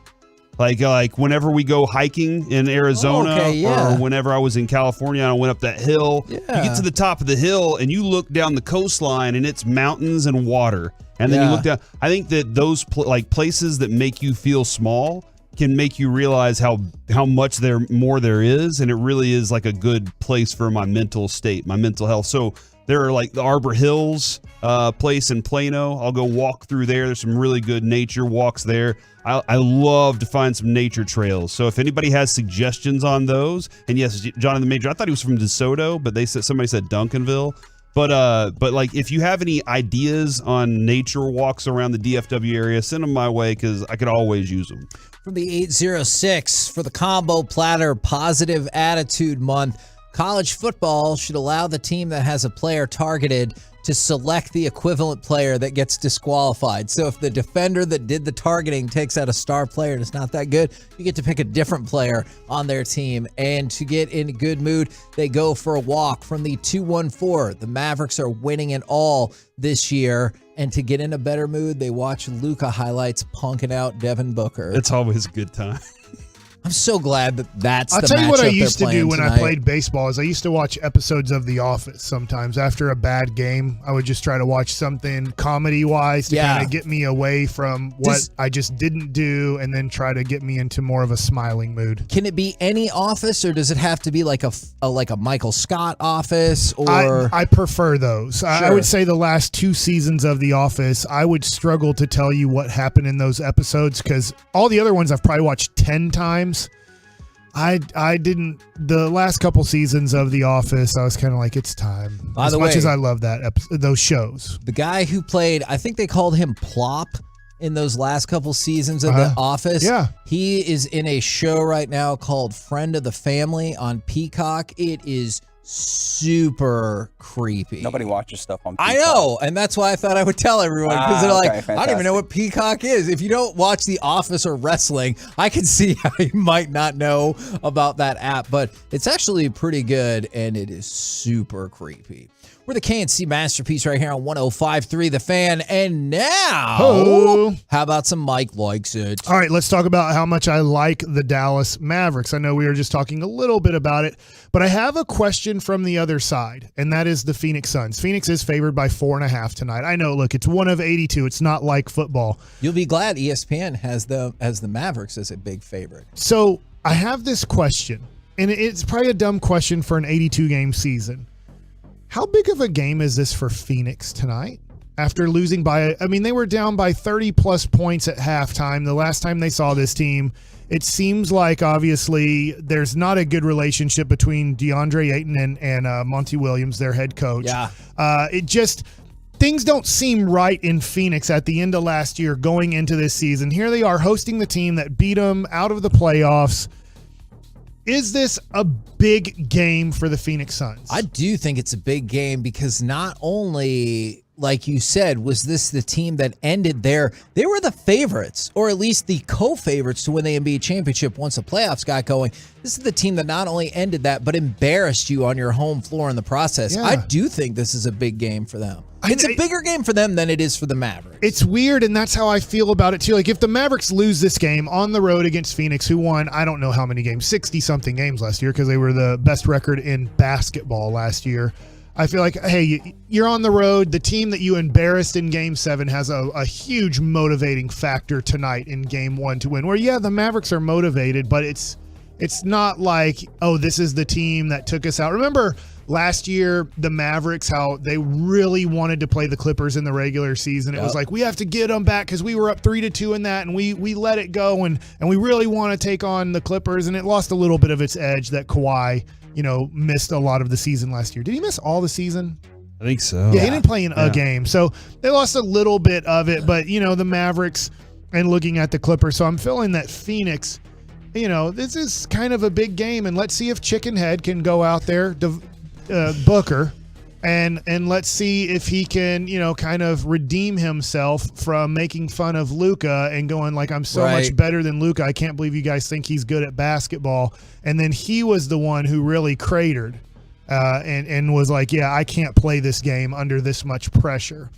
Like whenever we go hiking in Arizona or whenever I was in California and I went up that hill, you get to the top of the hill and you look down the coastline and it's mountains and water. And then you look down. I think that those places that make you feel small can make you realize how much more there is. And it really is like a good place for my mental state, my mental health. So There are like the Arbor Hills place in Plano. I'll go walk through there. There's some really good nature walks there. I love to find some nature trails. So if anybody has suggestions on those, and yes, Jonathan Major, I thought he was from DeSoto, but somebody said Duncanville. But like if you have any ideas on nature walks around the DFW area, send them my way because I could always use them. From the 806 for the Combo Platter Positive Attitude Month, college football should allow the team that has a player targeted to select the equivalent player that gets disqualified. So if the defender that did the targeting takes out a star player and it's not that good, you get to pick a different player on their team. And to get in a good mood, they go for a walk. From the 214, the Mavericks are winning it all this year. And to get in a better mood, they watch Luka highlights punking out Devin Booker. It's always a good time. I'm so glad that's I'll the tell you what I matchup used they're to do playing when tonight. I played baseball is I used to watch episodes of The Office sometimes. After a bad game, I would just try to watch something comedy-wise to kind of get me away from what I just didn't do and then try to get me into more of a smiling mood. Can it be any office, or does it have to be like a Michael Scott office? Or I prefer those. I Sure. would say the last 2 seasons of The Office, I would struggle to tell you what happened in those episodes because all the other ones I've probably watched 10 times. I didn't. The last couple seasons of The Office, I was kind of like, it's time. As much as I love those shows. The guy who played, I think they called him Plop in those last couple seasons of The Office. Yeah. He is in a show right now called Friend of the Family on Peacock. It is super creepy. Nobody watches stuff on Peacock. I know, and that's why I thought I would tell everyone, because they're like, okay, I don't even know what Peacock is. If you don't watch The Office or wrestling, I can see how you might not know about that app, but it's actually pretty good, and it is super creepy. We're the KMC Masterpiece right here on 105.3 The Fan, and now, how about some Mike Likes It? All right, let's talk about how much I like the Dallas Mavericks. I know we were just talking a little bit about it, but I have a question from the other side, and that is the Phoenix Suns. Phoenix is favored by 4.5 tonight. I know, look, it's one of 82. It's not like football. You'll be glad ESPN has the Mavericks as a big favorite. So I have this question, and it's probably a dumb question for an 82-game season. How big of a game is this for Phoenix tonight? After losing they were down by 30-plus points at halftime. The last time they saw this team, it seems like, obviously, there's not a good relationship between DeAndre Ayton and Monty Williams, their head coach. Yeah. Things don't seem right in Phoenix at the end of last year going into this season. Here they are hosting the team that beat them out of the playoffs. Is this a big game for the Phoenix Suns? I do think it's a big game because not only, like you said, was this the team that ended they were the favorites, or at least the co-favorites to win the NBA championship once the playoffs got going. This is the team that not only ended that, but embarrassed you on your home floor in the process. Yeah. I do think this is a big game for them. It's a bigger game for them than it is for the Mavericks. It's weird, and that's how I feel about it, too. Like, if the Mavericks lose this game on the road against Phoenix, who won, I don't know how many games, 60-something games last year, because they were the best record in basketball last year. I feel like, hey, you're on the road. The team that you embarrassed in Game 7 has a huge motivating factor tonight in Game 1 to win, where, yeah, the Mavericks are motivated, but it's not like, oh, this is the team that took us out. Remember last year, the Mavericks, how they really wanted to play the Clippers in the regular season. It was like, we have to get them back because we were up 3-2 in that, and we let it go, and we really want to take on the Clippers, and it lost a little bit of its edge that Kawhi, missed a lot of the season last year. Did he miss all the season? I think so. Yeah, he didn't play in a game. So they lost a little bit of it, but, the Mavericks and looking at the Clippers. So I'm feeling that Phoenix, this is kind of a big game, and let's see if Chickenhead can go out there, Booker, and let's see if he can, kind of redeem himself from making fun of Luka and going like, I'm so much better than Luka. I can't believe you guys think he's good at basketball. And then he was the one who really cratered and was like, yeah, I can't play this game under this much pressure.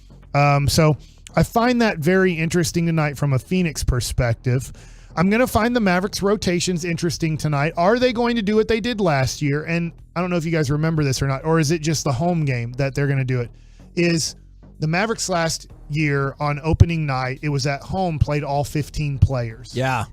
So I find that very interesting tonight from a Phoenix perspective. I'm going to find the Mavericks rotations interesting tonight. Are they going to do what they did last year? And I don't know if you guys remember this or not, or is it just the home game that they're going to do it? Is the Mavericks last year on opening night, it was at home, played all 15 players. Yeah.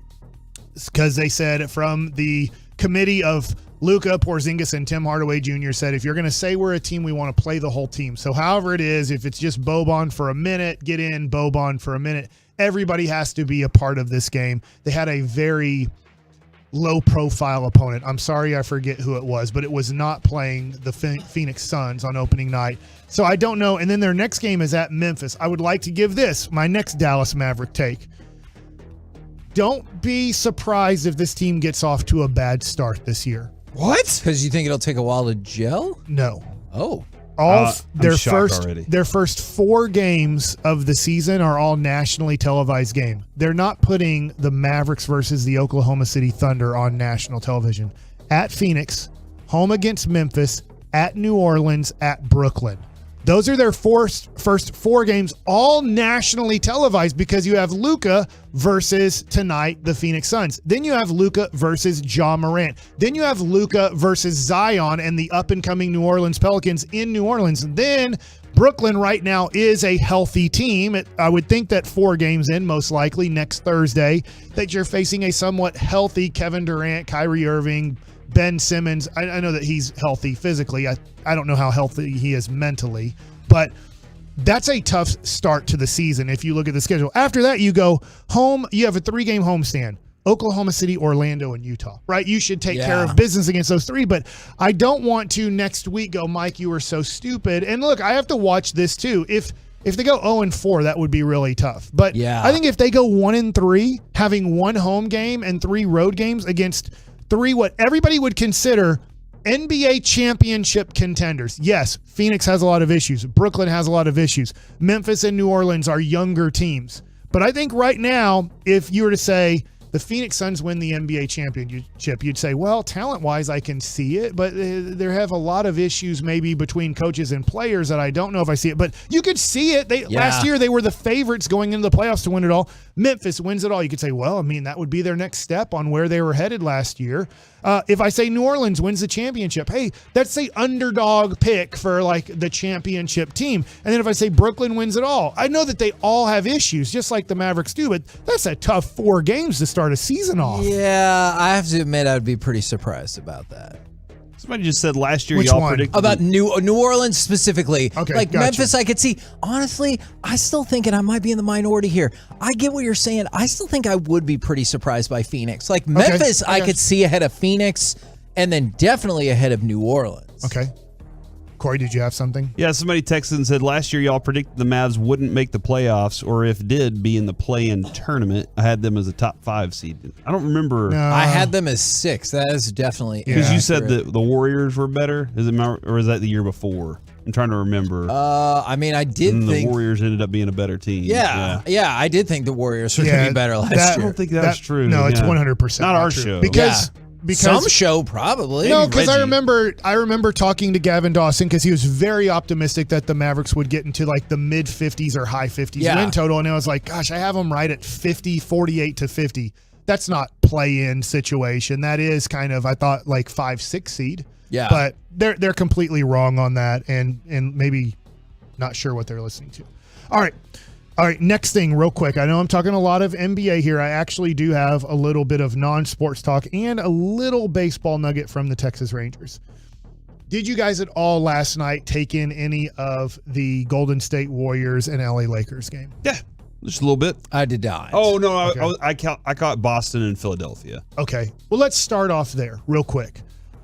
Because they said from the committee of Luka, Porzingis, and Tim Hardaway Jr. said, if you're going to say we're a team, we want to play the whole team. So however it is, if it's just Boban for a minute, get in Boban for a minute. Everybody has to be a part of this game. They had a very low-profile opponent. I'm sorry I forget who it was, but it was not playing the Phoenix Suns on opening night. So I don't know. And then their next game is at Memphis. I would like to give this my next Dallas Maverick take. Don't be surprised if this team gets off to a bad start this year. What? Because you think it'll take a while to gel? No. Oh. Their first 4 games of the season are all nationally televised game. They're not putting the Mavericks versus the Oklahoma City Thunder on national television. At Phoenix, home against Memphis, at New Orleans, at Brooklyn. Those are their first 4 games, all nationally televised, because you have Luka versus tonight the Phoenix Suns. Then you have Luka versus Ja Morant. Then you have Luka versus Zion and the up-and-coming New Orleans Pelicans in New Orleans. Then Brooklyn right now is a healthy team. I would think that 4 games in, most likely next Thursday, that you're facing a somewhat healthy Kevin Durant, Kyrie Irving, Ben Simmons. I know that he's healthy physically. I don't know how healthy he is mentally, but that's a tough start to the season if you look at the schedule. After that, you go home. You have a 3-game homestand. Oklahoma City, Orlando, and Utah, right? You should take care of business against those 3, but I don't want to next week go, Mike, you were so stupid. And look, I have to watch this too. If they go 0-4, that would be really tough. But I think if they go 1-3, having 1 home game and 3 road games against 3 what everybody would consider NBA championship contenders. Yes, Phoenix has a lot of issues. Brooklyn has a lot of issues. Memphis and New Orleans are younger teams. But I think right now, if you were to say the Phoenix Suns win the NBA championship, you'd say, well, talent-wise, I can see it, but they have a lot of issues maybe between coaches and players that I don't know if I see it. But you could see it. Last year, they were the favorites going into the playoffs to win it all. Memphis wins it all. You could say, well, I mean, that would be their next step on where they were headed last year. If I say New Orleans wins the championship, hey, that's the underdog pick for like the championship team. And then if I say Brooklyn wins it all, I know that they all have issues, just like the Mavericks do, but that's a tough 4 games to start a season off. Yeah, I have to admit I'd be pretty surprised about that. Somebody just said last year Which y'all one? predicted About New Orleans specifically. Okay, like gotcha. Memphis, I could see. Honestly, I still think, and I might be in the minority here, I get what you're saying. I still think I would be pretty surprised by Phoenix. Like Memphis, I could see ahead of Phoenix, and then definitely ahead of New Orleans. Okay. Corey, did you have something? Yeah, somebody texted and said last year y'all predicted the Mavs wouldn't make the playoffs, or if did, be in the play-in tournament. I had them as a top 5 seed. I don't remember. I had them as 6. That is definitely because you said that the Warriors were better. Or is that the year before? I'm trying to remember. I mean, I did think the Warriors ended up being a better team. Yeah, I did think the Warriors were going to be better last year. I don't think that's true. No, it's 100% not our true. show. Because some show probably. No, because I remember talking to Gavin Dawson because he was very optimistic that the Mavericks would get into like the mid 50s or high 50s win total, and I was like, gosh, I have them right at 50, 48 to 50. That's not play-in situation. That is kind of, I thought, like 5-6 seed. Yeah, but they're completely wrong on that, and maybe not sure what they're listening to. All right, next thing real quick. I know I'm talking a lot of NBA here. I actually do have a little bit of non-sports talk and a little baseball nugget from the Texas Rangers. Did you guys at all last night take in any of the Golden State Warriors and LA Lakers game? Yeah, just a little bit. I did not. Oh, no, okay. I caught Boston and Philadelphia. Okay, well, let's start off there real quick.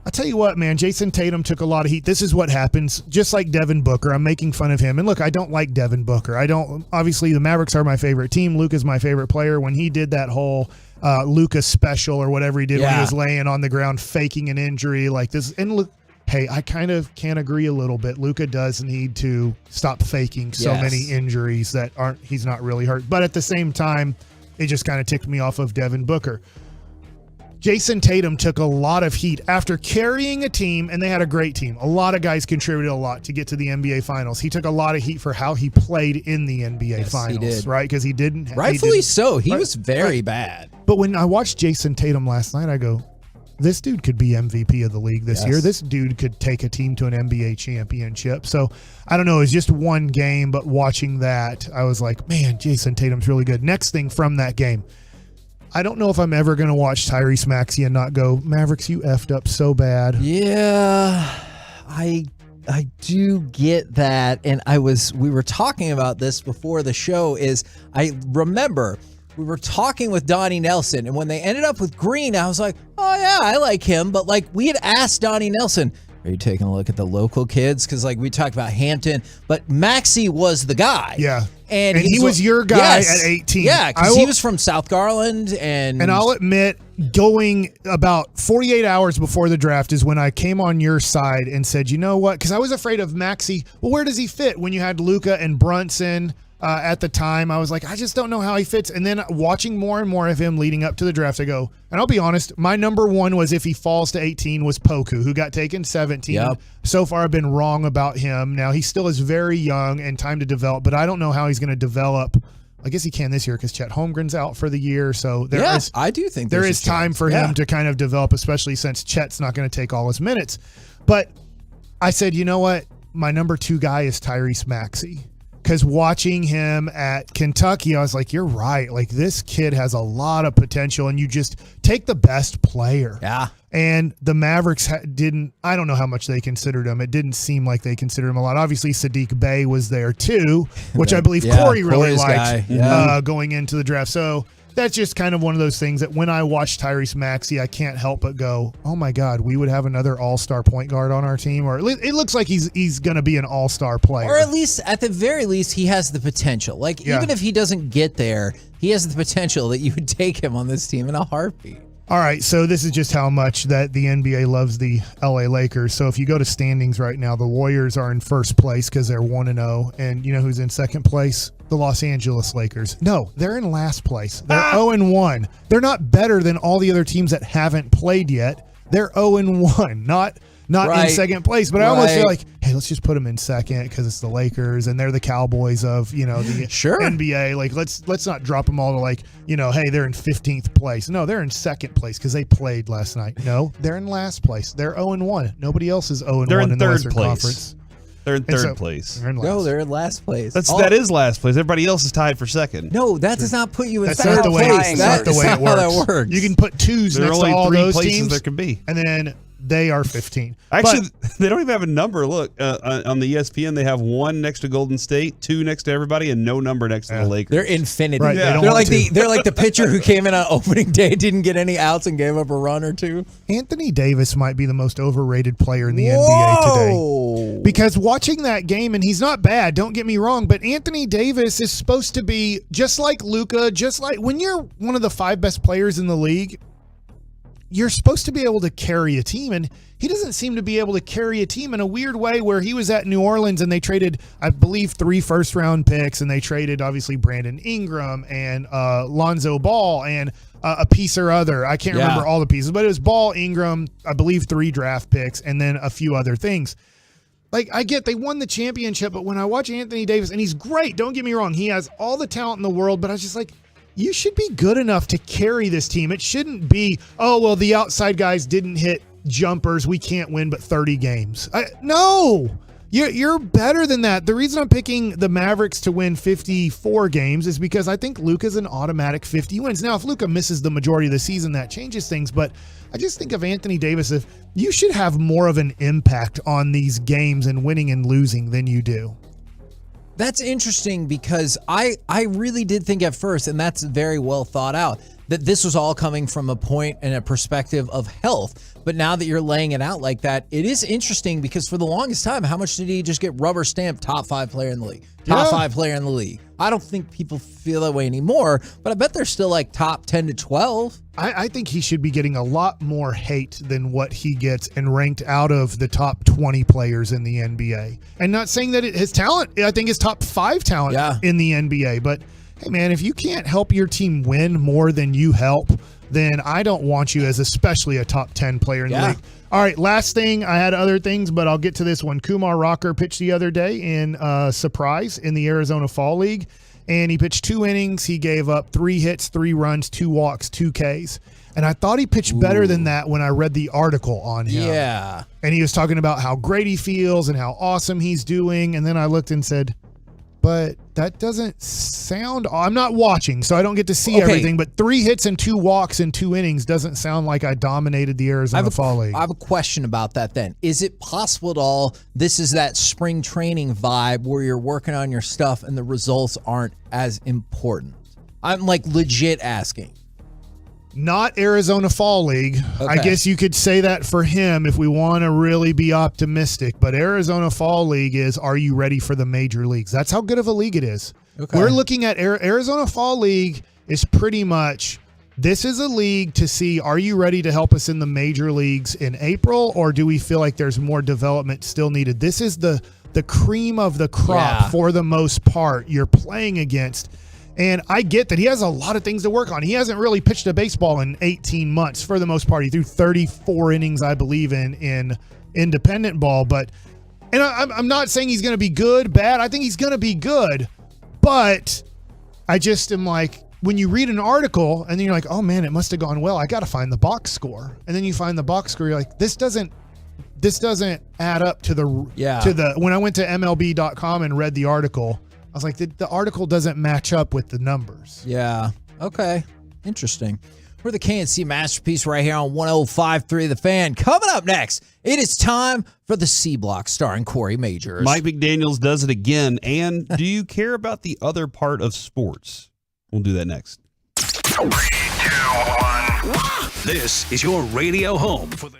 I tell you what, man, Jason Tatum took a lot of heat. This is what happens, just like Devin Booker. I'm making fun of him. And look, I don't like Devin Booker. Obviously, the Mavericks are my favorite team. Luka's my favorite player. When he did that whole Luka special or whatever he did when he was laying on the ground faking an injury like this. And look, hey, I kind of can agree a little bit. Luka does need to stop faking so many injuries that he's not really hurt. But at the same time, it just kind of ticked me off of Devin Booker. Jason Tatum took a lot of heat after carrying a team, and they had a great team. A lot of guys contributed a lot to get to the NBA Finals. He took a lot of heat for how he played in the NBA Finals, he did. right? Because he didn't. Rightfully so. He was very bad. But when I watched Jason Tatum last night, I go, this dude could be MVP of the league this year. This dude could take a team to an NBA championship. So, I don't know. It was just one game, but watching that, I was like, man, Jason Tatum's really good. Next thing from that game. I don't know if I'm ever going to watch Tyrese Maxey and not go, Mavericks, you effed up so bad. Yeah, I do get that, and we were talking about this before the show. I remember we were talking with Donnie Nelson, and when they ended up with Green, I was like, oh yeah, I like him. But like we had asked Donnie Nelson, are you taking a look at the local kids? Because like we talked about Hampton, but Maxey was the guy. Yeah. And he was your guy at 18. Yeah, because he was from South Garland. And I'll admit, going about 48 hours before the draft is when I came on your side and said, you know what? Because I was afraid of Maxey. Well, where does he fit when you had Luka and Brunson at the time? I was like, I just don't know how he fits. And then watching more and more of him leading up to the draft, I go, and I'll be honest, my number one was if he falls to 18 was Poku, who got taken 17. Yep. So far, I've been wrong about him. Now, he still is very young and time to develop, but I don't know how he's going to develop. I guess he can this year because Chet Holmgren's out for the year. So I do think there is time for him to kind of develop, especially since Chet's not going to take all his minutes. But I said, you know what? My number 2 guy is Tyrese Maxey. Because watching him at Kentucky, I was like, you're right. Like, this kid has a lot of potential, and you just take the best player. Yeah. And the Mavericks I don't know how much they considered him. It didn't seem like they considered him a lot. Obviously, Sadiq Bey was there too, which I believe Corey really liked going into the draft. So that's just kind of one of those things that when I watch Tyrese Maxey, I can't help but go, oh my God, we would have another all-star point guard on our team. Or it looks like he's going to be an all-star player. Or at least, at the very least, he has the potential. Like, even if he doesn't get there, he has the potential that you would take him on this team in a heartbeat. All right, so this is just how much that the NBA loves the LA Lakers. So if you go to standings right now, the Warriors are in first place because they're 1-0. And you know who's in second place? The Los Angeles Lakers. No, they're in last place. They're 0-1. They're not better than all the other teams that haven't played yet. They're 0-1, not in second place. But I almost feel like, hey, let's just put them in second because it's the Lakers and they're the Cowboys of, the NBA. Like, let's not drop them all to like, hey, they're in 15th place. No, they're in second place because they played last night. No, they're in last place. They're 0-1. Nobody else is 0-1 in the Western Conference. They're in third place. No, they're in last place. That is last place. Everybody else is tied for second. No, that does not put you in That's third not the way, place. That's not the way it works. How that works. You can put twos there next are only to all 3 those places teams. there can be. And then they are 15. Actually, they don't even have a number. Look, on the ESPN, they have 1 next to Golden State, 2 next to everybody, and no number next to the Lakers. They're infinity. Right, They're like the pitcher who came in on opening day, didn't get any outs, and gave up a run or two. Anthony Davis might be the most overrated player in the NBA today. Because watching that game, and he's not bad, don't get me wrong, but Anthony Davis is supposed to be just like Luka, just like when you're one of the 5 best players in the league, you're supposed to be able to carry a team, and he doesn't seem to be able to carry a team in a weird way where he was at New Orleans and they traded, I believe, 3 first-round picks, and they traded, obviously, Brandon Ingram and Lonzo Ball and a piece or other. I can't remember all the pieces, but it was Ball, Ingram, I believe 3 draft picks, and then a few other things. Like, I get they won the championship, but when I watch Anthony Davis, and he's great, don't get me wrong, he has all the talent in the world, but I was just like, you should be good enough to carry this team. It shouldn't be, oh, well, the outside guys didn't hit jumpers. We can't win but 30 games. No, you're better than that. The reason I'm picking the Mavericks to win 54 games is because I think Luka's an automatic 50 wins. Now, if Luka misses the majority of the season, that changes things. But I just think of Anthony Davis, if you should have more of an impact on these games and winning and losing than you do. That's interesting because I really did think at first, and that's very well thought out, that this was all coming from a point and a perspective of health. But now that you're laying it out like that, it is interesting because for the longest time, how much did he just get rubber stamped top 5 player in the league? Top 5 player in the league. I don't think people feel that way anymore, but I bet they're still like top 10 to 12. I think he should be getting a lot more hate than what he gets and ranked out of the top 20 players in the NBA. And not saying that his talent, I think his top 5 talent in the NBA. But, hey, man, if you can't help your team win more than you help, then I don't want you as especially a top 10 player in the league. All right, last thing. I had other things, but I'll get to this one. Kumar Rocker pitched the other day in Surprise in the Arizona Fall League, and he pitched 2 innings. He gave up 3 hits, 3 runs, 2 walks, 2 Ks. And I thought he pitched better than that when I read the article on him. Yeah. And he was talking about how great he feels and how awesome he's doing. And then I looked and said, but that doesn't sound. I'm not watching, so I don't get to see everything. But 3 hits and 2 walks in 2 innings doesn't sound like I dominated the Arizona Fall League. I have a question about that then. Is it possible at all this is that spring training vibe where you're working on your stuff and the results aren't as important? I'm like legit asking. Not Arizona Fall League. Okay. I guess you could say that for him if we want to really be optimistic. But Arizona Fall League is, are you ready for the major leagues? That's how good of a league it is. Okay. We're looking at Arizona Fall League is pretty much, this is a league to see, are you ready to help us in the major leagues in April, or do we feel like there's more development still needed? This is the cream of the crop for the most part you're playing against. And I get that he has a lot of things to work on. He hasn't really pitched a baseball in 18 months for the most part. He threw 34 innings, I believe, in independent ball. But, and I'm not saying he's going to be good, bad. I think he's going to be good. But I just am like, when you read an article and then you're like, oh man, it must have gone well. I got to find the box score. And then you find the box score. You're like, this doesn't add up to the, when I went to MLB.com and read the article, I was like, the article doesn't match up with the numbers. Yeah. Okay. Interesting. We're the KMC Masterpiece right here on 105.3 The Fan. Coming up next, it is time for the C Block starring Corey Majors. Mike McDaniels does it again. And do you care about the other part of sports? We'll do that next. 3, 2, 1. This is your radio home for the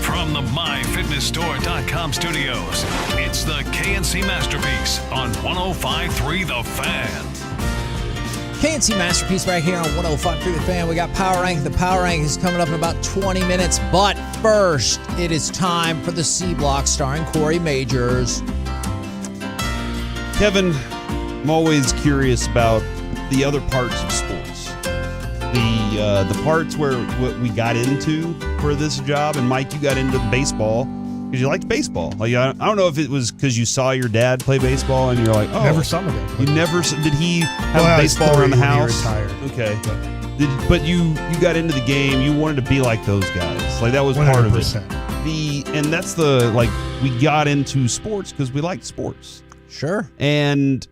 From the MyFitnessStore.com studios, it's the KMC Masterpiece on 105.3 The Fan. KMC Masterpiece right here on 105.3 The Fan. We got Power Rank. The Power Rank is coming up in about 20 minutes. But first, it is time for the C Block starring Corey Majors. Kevin, I'm always curious about the other parts of sports. The parts where what we got into for this job, and Mike, you got into baseball because you liked baseball. Like I don't know if it was because you saw your dad play baseball and you're like, oh, Never saw my dad. You never did he have baseball around the house? He retired. Okay, but you got into the game. You wanted to be like those guys. Like that was 100%. Part of it. And that's we got into sports because we liked sports. Sure. And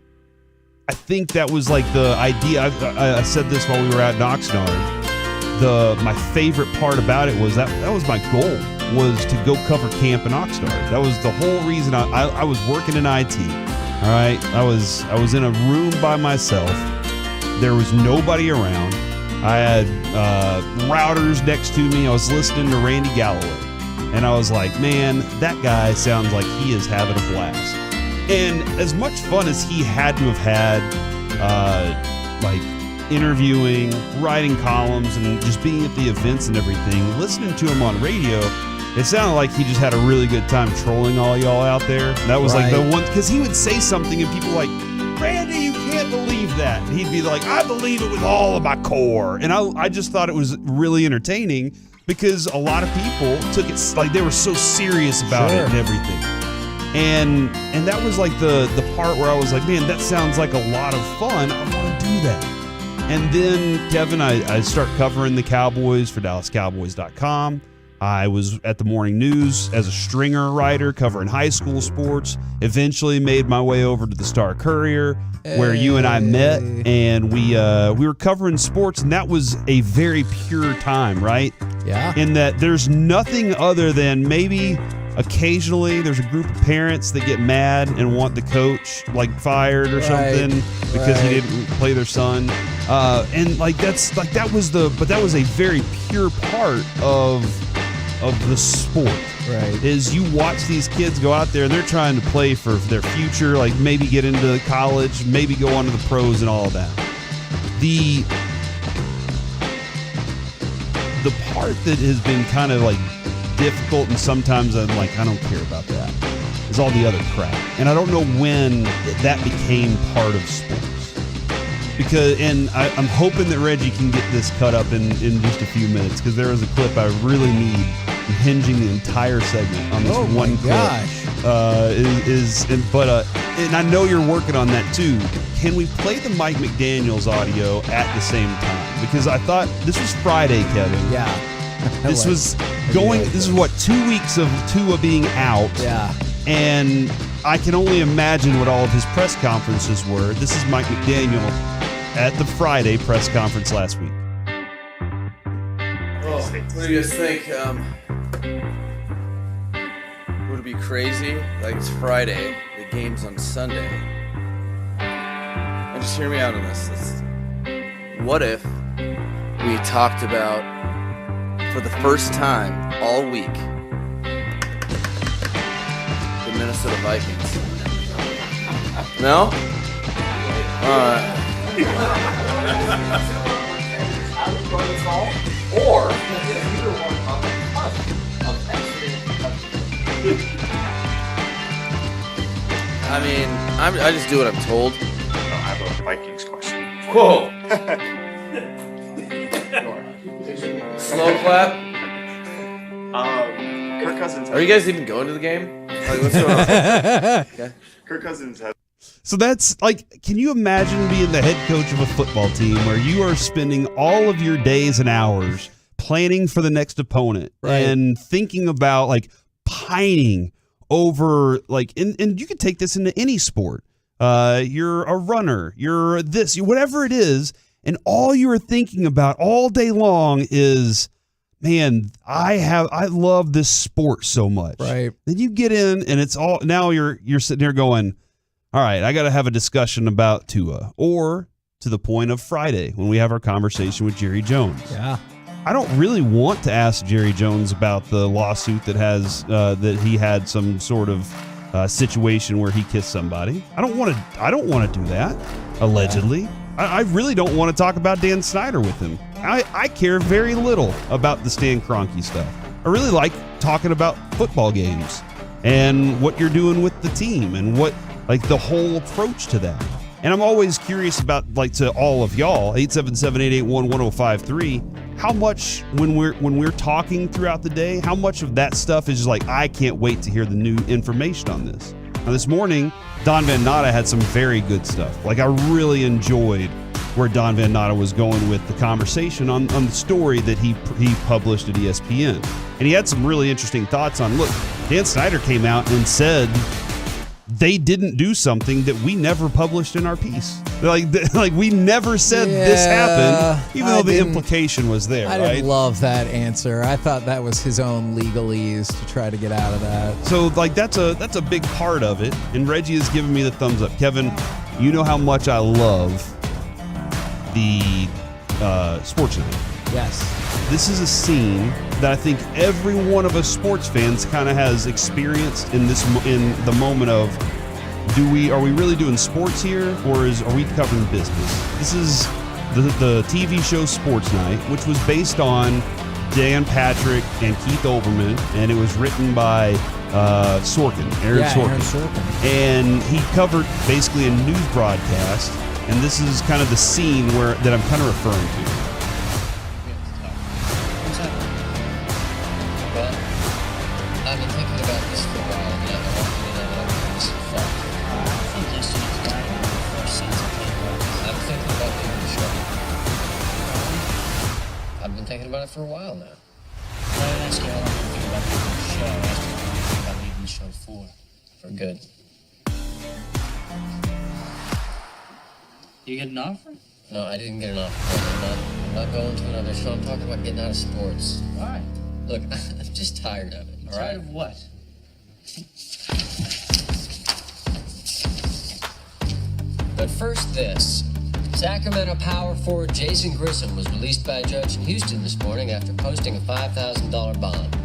I think that was like the idea. I said this while we were at Oxnard. My favorite part about it was that was my goal, was to go cover camp in Oxnard. That was the whole reason I was working in IT. All right, I was in a room by myself. There was nobody around. I had routers next to me. I was listening to Randy Galloway, and I was like, man, that guy sounds like he is having a blast. And as much fun as he had to have had, interviewing, writing columns, and just being at the events and everything, listening to him on radio, it sounded like he just had a really good time trolling all y'all out there. That was like the one, because he would say something and people were like, Randy, you can't believe that. And he'd be like, I believe it with all of my core. And I just thought it was really entertaining because a lot of people took it, like they were so serious about it and everything. And that was like the part where I was like, man, that sounds like a lot of fun. I want to do that. And then, Kevin, I start covering the Cowboys for DallasCowboys.com. I was at the morning news as a stringer writer covering high school sports. Eventually made my way over to the Star Courier, where you and I met, and we were covering sports, and that was a very pure time, right? Yeah. In that there's nothing other than maybe occasionally there's a group of parents that get mad and want the coach fired or something because he didn't play their son. And that was a very pure part of the sport. Right. Is you watch these kids go out there and they're trying to play for their future, like maybe get into college, maybe go on to the pros and all of that. The part that has been kind of difficult, and sometimes I'm like, I don't care about that, is all the other crap. And I don't know when that became part of sports. I'm hoping that Reggie can get this cut up in just a few minutes, because there is a clip I really need. I'm hinging the entire segment on this one clip. And I know you're working on that too. Can we play the Mike McDaniel's audio at the same time? Because I thought this was Friday, Kevin. Yeah. This was 2 weeks of Tua being out. Yeah. And I can only imagine what all of his press conferences were. This is Mike McDaniel at the Friday press conference last week. What do you guys think? Would it be crazy? It's Friday, the game's on Sunday. And just hear me out on this. What if we talked about, for the first time all week, the Minnesota Vikings? No? Alright. Or I just do what I'm told. I have a Vikings question. Whoa! Slow clap. Kirk Cousins. Are you guys even going to the game? What's going on? Okay. Kirk Cousins has. So that's can you imagine being the head coach of a football team where you are spending all of your days and hours planning for the next opponent and thinking about pining over and you could take this into any sport. You're a runner, you're this, whatever it is, and all you are thinking about all day long is, man, I love this sport so much. Right. Then you get in and it's all, now you're sitting there going, all right, I got to have a discussion about Tua, or to the point of Friday when we have our conversation with Jerry Jones. Yeah. I don't really want to ask Jerry Jones about the lawsuit that has that he had some sort of situation where he kissed somebody. I don't want to do that. Allegedly, I really don't want to talk about Dan Snyder with him. I care very little about the Stan Kroenke stuff. I really like talking about football games and what you're doing with the team and what the whole approach to that. And I'm always curious about, to all of y'all, 877-881-1053, how much when we're talking throughout the day, how much of that stuff is just I can't wait to hear the new information on this. Now this morning, Don Van Natta had some very good stuff. I really enjoyed where Don Van Natta was going with the conversation on the story that he published at ESPN. And he had some really interesting thoughts on, look, Dan Snyder came out and said they didn't do something that we never published in our piece. We never said this happened, even though the implication was there. I didn't love that answer. I thought that was his own legalese to try to get out of that. So that's a big part of it. And Reggie has given me the thumbs up. Kevin, you know how much I love the sports event. Yes. This is a scene that I think every one of us sports fans kind of has experienced in the moment of, are we really doing sports here, or are we covering business? This is the TV show Sports Night, which was based on Dan Patrick and Keith Olbermann, and it was written by Aaron Sorkin. And he covered basically a news broadcast, and this is kind of the scene that I'm kind of referring to. I've been thinking about this for a while, and I want you to know that I'm having some fun. I think yesterday's got one of the first scenes I came up. I'm thinking about doing the show. I've been thinking about it for a while now. Can I ask you all? 4 for good. You get an offer? No, I didn't get an offer. I'm not going to another show. I'm talking about getting out of sports. Why? Look, I'm just tired of it. All right? Tired of what? But first, this. Sacramento power forward Jason Grissom was released by a judge in Houston this morning after posting a $5,000 bond.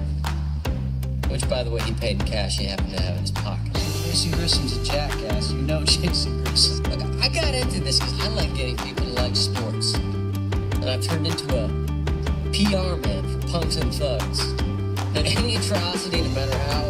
Which, by the way, he paid in cash he happened to have in his pocket. Jason Grissom's a jackass. You know Jason Grissom. Look, I got into this because I like getting people to like sports. And I've turned into a PR man for punks and thugs. And any atrocity, no matter how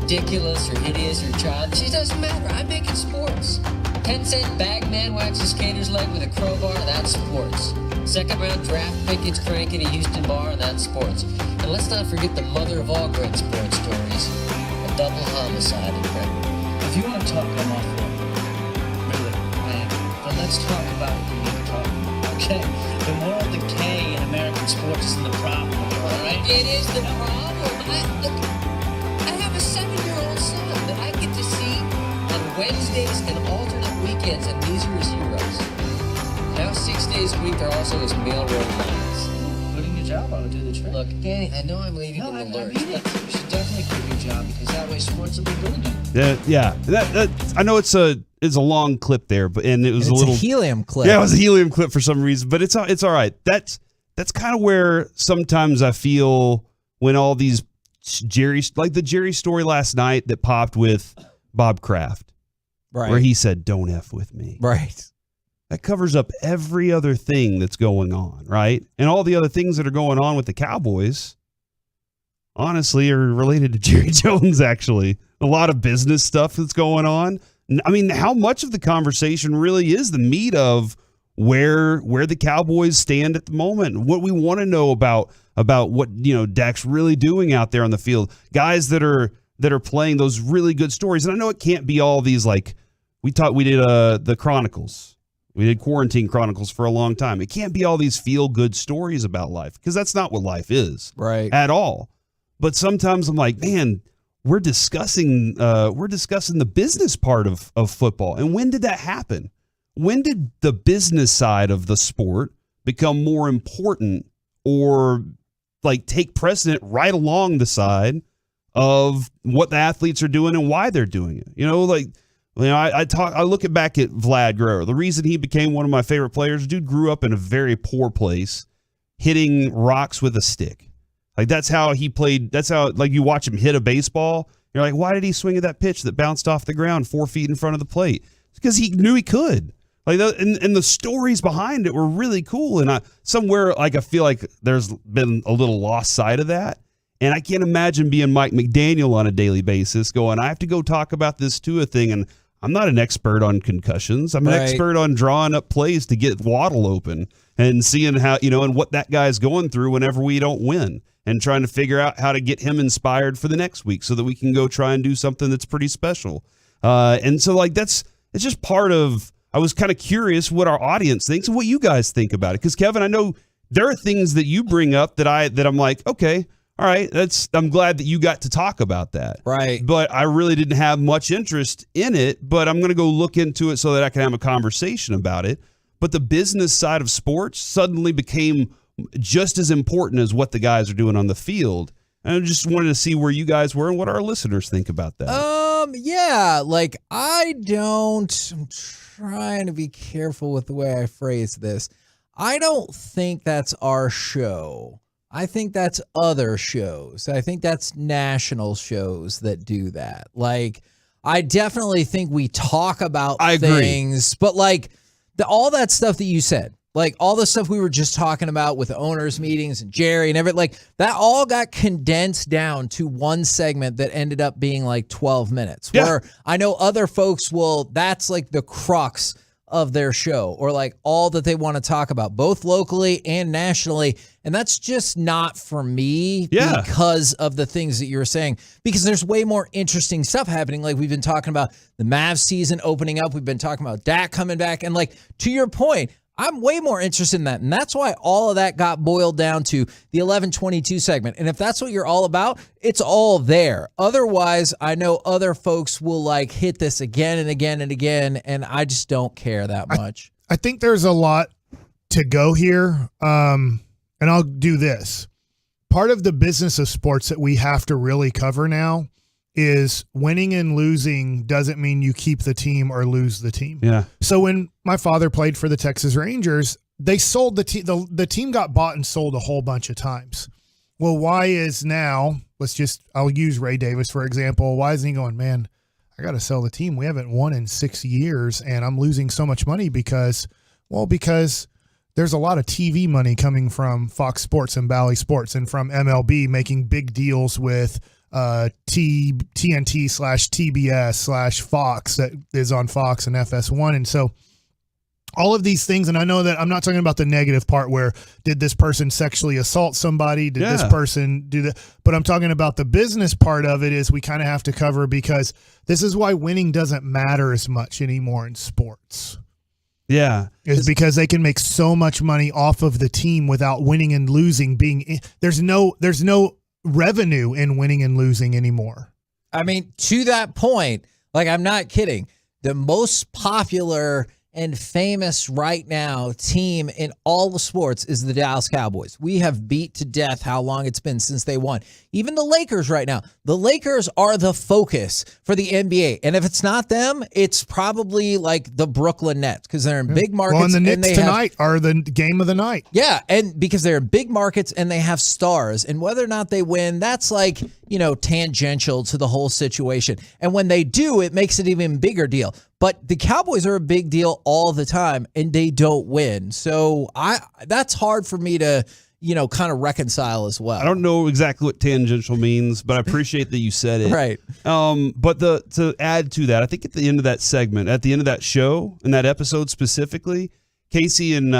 ridiculous or hideous or childish, it doesn't matter. I make it sports. 10-cent bag man whacks a skater's leg with a crowbar, that's sports. Second-round draft pick gets crank at a Houston bar, that's sports. And let's not forget the mother of all great sports stories, a double homicide in Brady. If you want to talk, I'm all for it. Really, I am. But let's talk about what we need to talk about, okay? The moral decay in American sports isn't the problem, all right? It is the problem. I have a 7-year-old son that I get to see on Wednesdays and alternate weekends, and these are his heroes. Now 6 days a week, they're also his mail road lines. Quitting your job, I would do the trick. Look, Danny, I know I'm leaving in the lurch. You should definitely quit your job because that way sports will be good again. Yeah. That I know it's a long clip there, but it was a little helium clip. Yeah, it was a helium clip for some reason, but it's all right. That's kind of where sometimes I feel when all these like the Jerry story last night that popped with Bob Kraft. Right. Where he said, "Don't F with me." Right. That covers up every other thing that's going on, right? And all the other things that are going on with the Cowboys, honestly, are related to Jerry Jones, actually. A lot of business stuff that's going on. I mean, how much of the conversation really is the meat of where the Cowboys stand at the moment? What we want to know about what, Dak's really doing out there on the field. Guys that are playing those really good stories. And I know it can't be all these, like, we did the Chronicles. We did Quarantine Chronicles for a long time. It can't be all these feel-good stories about life because that's not what life is, right? At all. But sometimes I'm like, man, we're discussing the business part of football. And when did that happen? When did the business side of the sport become more important or like take precedent right along the side of what the athletes are doing and why they're doing it? I look back at Vlad Guerrero. The reason he became one of my favorite players, dude grew up in a very poor place, hitting rocks with a stick. Like that's how he played. That's how, like, you watch him hit a baseball. You're like, why did he swing at that pitch that bounced off the ground 4 feet in front of the plate? It's because he knew he could. Like, and the stories behind it were really cool. And I feel like there's been a little lost sight of that. And I can't imagine being Mike McDaniel on a daily basis going, I have to go talk about this Tua thing, and I'm not an expert on concussions. I'm an expert on drawing up plays to get Waddle open and seeing how, and what that guy's going through whenever we don't win and trying to figure out how to get him inspired for the next week so that we can go try and do something that's pretty special. And so, like, it's just part of, I was kind of curious what our audience thinks and what you guys think about it. Because, Kevin, I know there are things that you bring up that I'm like, okay, all right, I'm glad that you got to talk about that. Right. But I really didn't have much interest in it, but I'm going to go look into it so that I can have a conversation about it. But the business side of sports suddenly became just as important as what the guys are doing on the field. And I just wanted to see where you guys were and what our listeners think about that. Yeah, like I'm trying to be careful with the way I phrase this. I don't think that's our show. I think that's other shows. I think that's national shows that do that. Like, I definitely think we talk about things, but like all that stuff that you said, like all the stuff we were just talking about with owners meetings and Jerry and everything, like that all got condensed down to one segment that ended up being like 12 minutes. Yeah. Where I know other folks that's like the crux of their show, or like all that they want to talk about, both locally and nationally. And that's just not for me because of the things that you were saying, because there's way more interesting stuff happening. Like we've been talking about the Mavs season opening up. We've been talking about Dak coming back. And like, to your point, I'm way more interested in that. And that's why all of that got boiled down to the 11:22 segment. And if that's what you're all about, it's all there. Otherwise, I know other folks will like hit this again and again and again, and I just don't care that much. I think there's a lot to go here. And I'll do this. Part of the business of sports that we have to really cover now is winning and losing doesn't mean you keep the team or lose the team. Yeah. So when my father played for the Texas Rangers, they sold the team. The team got bought and sold a whole bunch of times. Well, why is now, I'll use Ray Davis, for example. Why isn't he going, man, I got to sell the team. We haven't won in 6 years and I'm losing so much money because there's a lot of TV money coming from Fox Sports and Bally Sports and from MLB making big deals with TNT/TBS/Fox that is on Fox and FS1. And so all of these things, and I know that I'm not talking about the negative part where did this person sexually assault somebody? Did this person do that? But I'm talking about the business part of it is we kind of have to cover because this is why winning doesn't matter as much anymore in sports. Yeah. Is because they can make so much money off of the team without winning and losing there's no revenue in winning and losing anymore. I mean, to that point, like I'm not kidding, the most popular and famous right now team in all the sports is the Dallas Cowboys. We have beat to death how long it's been since they won. Even the Lakers right now. The Lakers are the focus for the NBA. And if it's not them, it's probably like the Brooklyn Nets because they're in big markets. Well, and the Knicks tonight are the game of the night. Yeah, and because they're in big markets and they have stars. And whether or not they win, that's like, tangential to the whole situation. And when they do, it makes it even bigger deal. But the Cowboys are a big deal all the time, and they don't win. So that's hard for me to, kind of reconcile as well. I don't know exactly what tangential means, but I appreciate that you said it. Right. But to add to that, I think at the end of that segment, at the end of that show, in that episode specifically, Casey and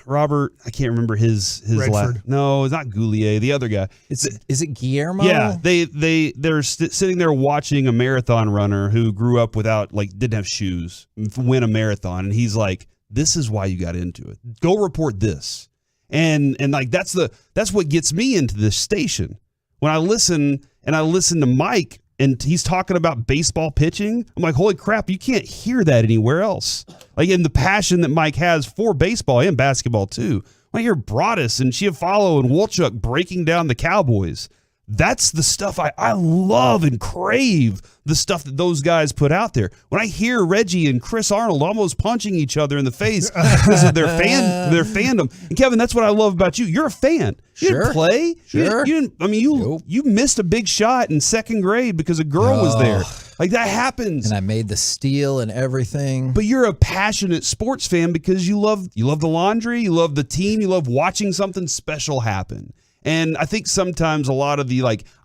Robert, I can't remember his last. No, it's not Goulier, the other guy. Is it Guillermo? Yeah, they're sitting there watching a marathon runner who grew up didn't have shoes win a marathon, and he's like, "This is why you got into it. Go report this." And that's what gets me into this station. When I listen to Mike and he's talking about baseball pitching, I'm like, holy crap, you can't hear that anywhere else. Like in the passion that Mike has for baseball and basketball too. When I hear Broadus and Chiafalo and Wolchuk breaking down the Cowboys, that's the stuff I love and crave, the stuff that those guys put out there. When I hear Reggie and Chris Arnold almost punching each other in the face because of their fandom. And Kevin, that's what I love about you. You're a fan. You didn't play. Sure. You missed a big shot in second grade because a girl was there. Like that happens. And I made the steal and everything. But you're a passionate sports fan because you love the laundry, you love the team, you love watching something special happen. And I think sometimes a lot of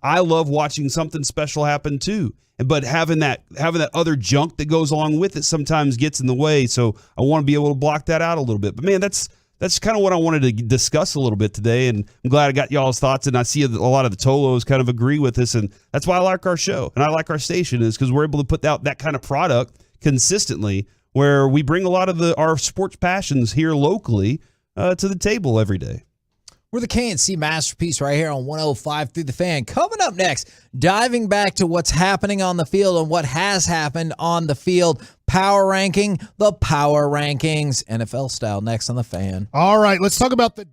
I love watching something special happen too. But having that other junk that goes along with it sometimes gets in the way. So I want to be able to block that out a little bit. But man, that's kind of what I wanted to discuss a little bit today. And I'm glad I got y'all's thoughts. And I see a lot of the Tolos kind of agree with this. And that's why I like our show and I like our station is because we're able to put out that kind of product consistently where we bring a lot of our sports passions here locally to the table every day. We're the KMC Masterpiece right here on 105 The Fan. Coming up next, diving back to what's happening on the field and what has happened on the field. Power ranking, the power rankings, NFL style next on The Fan. All right, let's talk about the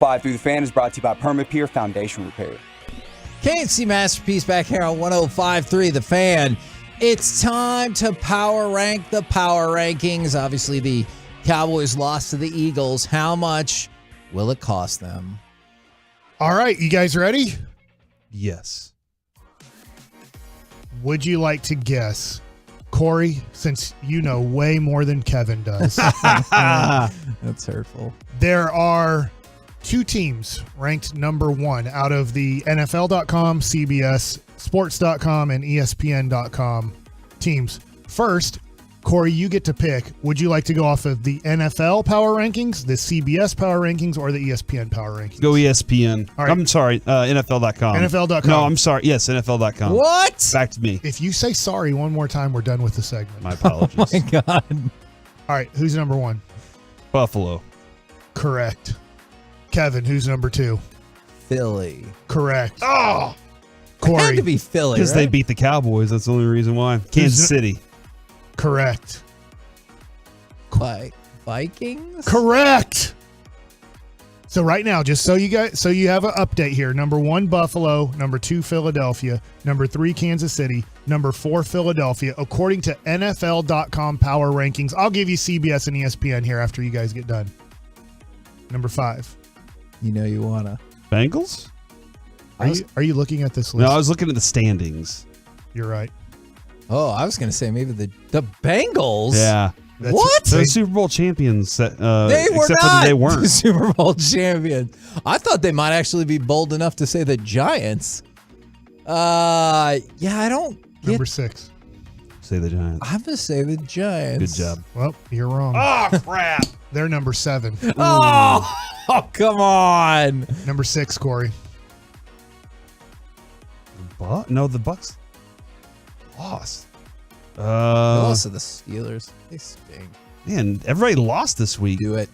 105.3 The Fan is brought to you by Permapeer Foundation Repair. KMC Masterpiece back here on 105.3 The Fan. It's time to power rank the power rankings. Obviously, the Cowboys lost to the Eagles. How much will it cost them? All right, you guys ready? Yes. Would you like to guess, Corey, since you know way more than Kevin does? That's hurtful. There are 2 teams ranked number 1 out of the NFL.com, CBS, Sports.com, and ESPN.com teams. First, Corey, you get to pick. Would you like to go off of the NFL power rankings, the CBS power rankings, or the ESPN power rankings? Go ESPN. All right. I'm sorry, NFL.com. NFL.com. No, I'm sorry. Yes, NFL.com. What? Back to me. If you say sorry one more time, we're done with the segment. My apologies. Oh, my God. All right, who's number 1? Buffalo. Correct. Kevin, who's number 2? Philly. Correct. Oh! Corey. It had to be Philly, Because right? they beat the Cowboys. That's the only reason why. Kansas City. Correct. Vikings? Correct. So right now, just so you have an update here. Number 1, Buffalo. Number 2, Philadelphia. Number 3, Kansas City. Number 4, Philadelphia. According to NFL.com power rankings, I'll give you CBS and ESPN here after you guys get done. Number 5. You know you wanna. Bengals? Are you looking at this list? No, I was looking at the standings. You're right. Oh, I was gonna say maybe the Bengals. Yeah. What? They're Super Bowl champions. They were except not for they weren't. the Super Bowl champions. I thought they might actually be bold enough to say the Giants. Yeah, I don't get. Number 6. Say the Giants. I'm gonna say the Giants. Good job. Well, you're wrong. Oh, crap. They're number 7. Oh, come on. Number 6, Corey. No, the Bucks lost. They lost to the Steelers. They stink. Man, everybody lost this week. Do it.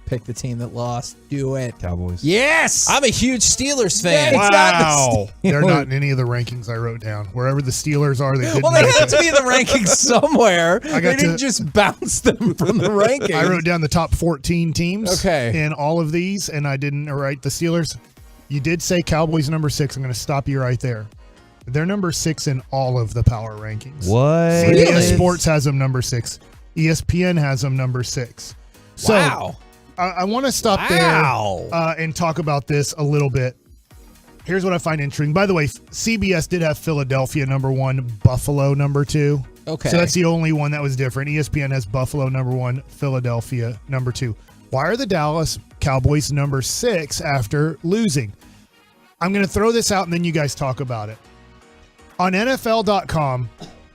Pick the team that lost. Do it. Cowboys. Yes. I'm a huge Steelers fan. Wow. It's not the They're not in any of the rankings I wrote down. Wherever the Steelers are, they didn't Well, they make have it. to be in the rankings somewhere. They didn't just bounce them from the rankings. I wrote down the top 14 teams Okay. in all of these, and I didn't write the Steelers. You did say Cowboys number 6. I'm going to stop you right there. They're number 6 in all of the power rankings. What? CBS Sports has them number 6. ESPN has them number 6. So Wow. I want to stop there and talk about this a little bit. Here's what I find interesting. By the way, CBS did have Philadelphia number 1, Buffalo number 2. Okay. So that's the only one that was different. ESPN has Buffalo number 1, Philadelphia number 2. Why are the Dallas Cowboys number 6 after losing? I'm going to throw this out and then you guys talk about it. On NFL.com,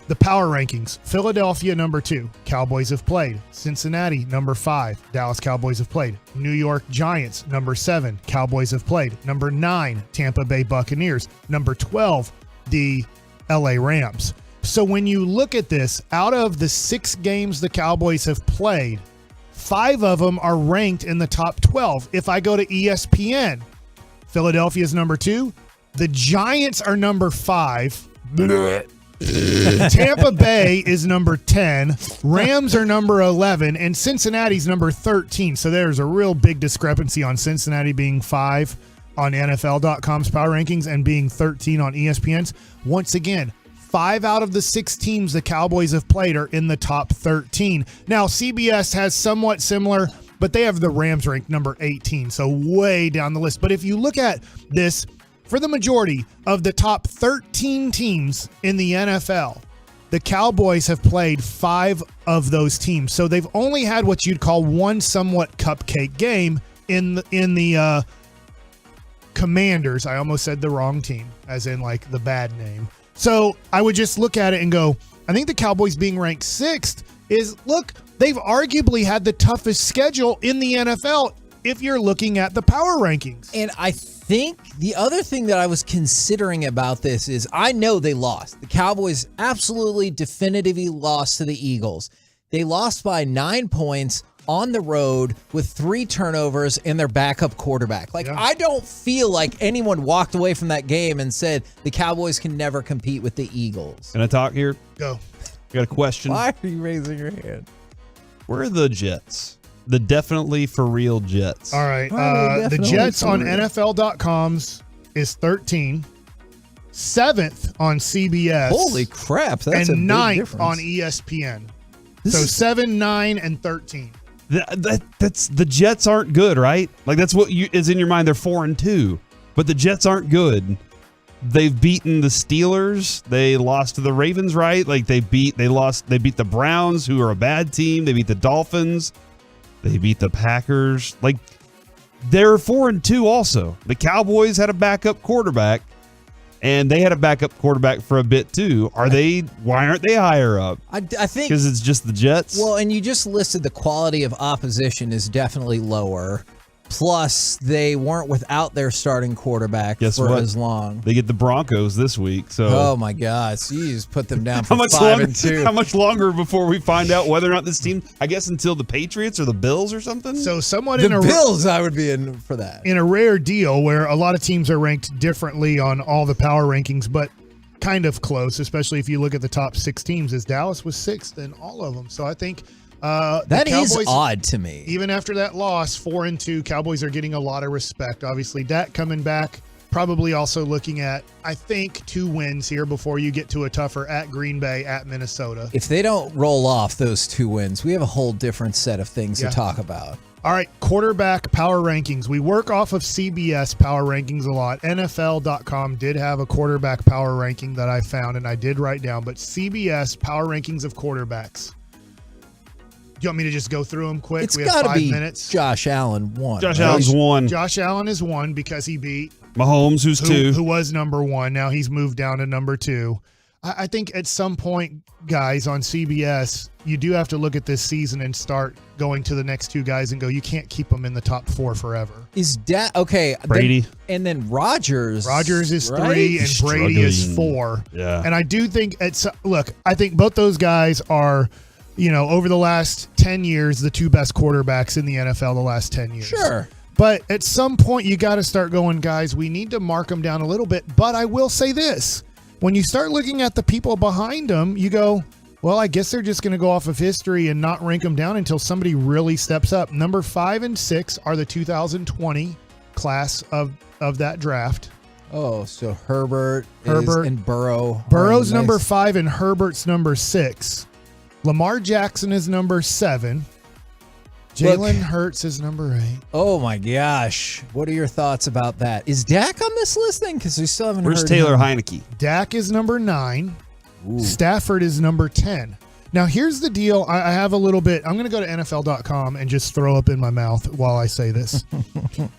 the power rankings, Philadelphia number 2, Cowboys have played. Cincinnati number 5, Dallas Cowboys have played. New York Giants number 7, Cowboys have played. Number 9, Tampa Bay Buccaneers. Number 12, the LA Rams. So when you look at this, out of the 6 games the Cowboys have played, 5 of them are ranked in the top 12. If I go to ESPN, Philadelphia's number 2, the Giants are number 5. Tampa Bay is number 10, Rams are number 11, and Cincinnati's number 13. So there's a real big discrepancy on Cincinnati being 5 on NFL.com's power rankings and being 13 on ESPN's. Once again, 5 out of the 6 teams the Cowboys have played are in the top 13. Now, CBS has somewhat similar, but they have the Rams ranked number 18, so way down the list. But if you look at this, for the majority of the top 13 teams in the NFL, the Cowboys have played 5 of those teams. So they've only had what you'd call one somewhat cupcake game in the Commanders. I almost said the wrong team, as in like the bad name. So I would just look at it and go, I think the Cowboys being ranked 6th is, look, they've arguably had the toughest schedule in the NFL if you're looking at the power rankings. And I think the other thing that I was considering about this is I know they lost. The Cowboys absolutely definitively lost to the Eagles. They lost by 9 points on the road with 3 turnovers and their backup quarterback. I don't feel like anyone walked away from that game and said the Cowboys can never compete with the Eagles. Can I talk here? Go. I got a question. Why are you raising your hand? Where are the Jets? The definitely for real Jets. All right. The Jets on NFL.com's is 13. 7th on CBS. Holy crap. That's a big 9th difference. on ESPN. So 7, 9, and 13. That's the Jets aren't good, right? Like that's what is in your mind. They're 4-2, but the Jets aren't good. They've beaten the Steelers. They lost to the Ravens, right? Like they beat the Browns, who are a bad team. They beat the Dolphins. They beat the Packers. Like they're 4-2 also. The Cowboys had a backup quarterback, and they had a backup quarterback for a bit too. Why aren't they higher up? I think because it's just the Jets. Well, and you just listed the quality of opposition is definitely lower. Plus, they weren't without their starting quarterback for as long. They get the Broncos this week. So, oh my God, so you just put them down for 5-2. How much longer before we find out whether or not this team? I guess until the Patriots or the Bills or something. So, somewhat the Bills, I would be in for that. In a rare deal where a lot of teams are ranked differently on all the power rankings, but kind of close, especially if you look at the top 6 teams. As Dallas was 6th in all of them. So, I think. That Cowboys, is odd to me. Even after that loss, 4-2, Cowboys are getting a lot of respect. Obviously, Dak coming back, probably also looking at, I think, 2 wins here before you get to a tougher at Green Bay, at Minnesota. If they don't roll off those 2 wins, we have a whole different set of things to talk about. All right, quarterback power rankings. We work off of CBS power rankings a lot. NFL.com did have a quarterback power ranking that I found, and I did write down, but CBS power rankings of quarterbacks. You want me to just go through them quick? It's we have 5 be minutes. Josh Allen 1. Allen's 1. Josh Allen is 1 because he beat Mahomes, who's 2. Who was number 1. Now he's moved down to number 2. I think at some point, guys, on CBS, you do have to look at this season and start going to the next 2 guys and go, you can't keep them in the top 4 forever. Is that okay? Brady. And then Rodgers. Rodgers is 3 right? and Brady is 4. Yeah. And I do think I think both those guys are, over the last 10 years, the 2 best quarterbacks in the NFL the last 10 years. Sure. But at some point, you got to start going, guys, we need to mark them down a little bit. But I will say this. When you start looking at the people behind them, you go, well, I guess they're just going to go off of history and not rank them down until somebody really steps up. Number 5 and 6 are the 2020 class of that draft. Oh, so Herbert and Burrow. Burrow's number 5 and Herbert's number 6. Lamar Jackson is number 7. Jalen Hurts is number 8. Oh my gosh. What are your thoughts about that? Is Dak on this list then? Because we still haven't Where's heard Taylor him. Heineke? Dak is number 9. Stafford is number 10. Now, here's the deal. I have a little bit. I'm going to go to NFL.com and just throw up in my mouth while I say this.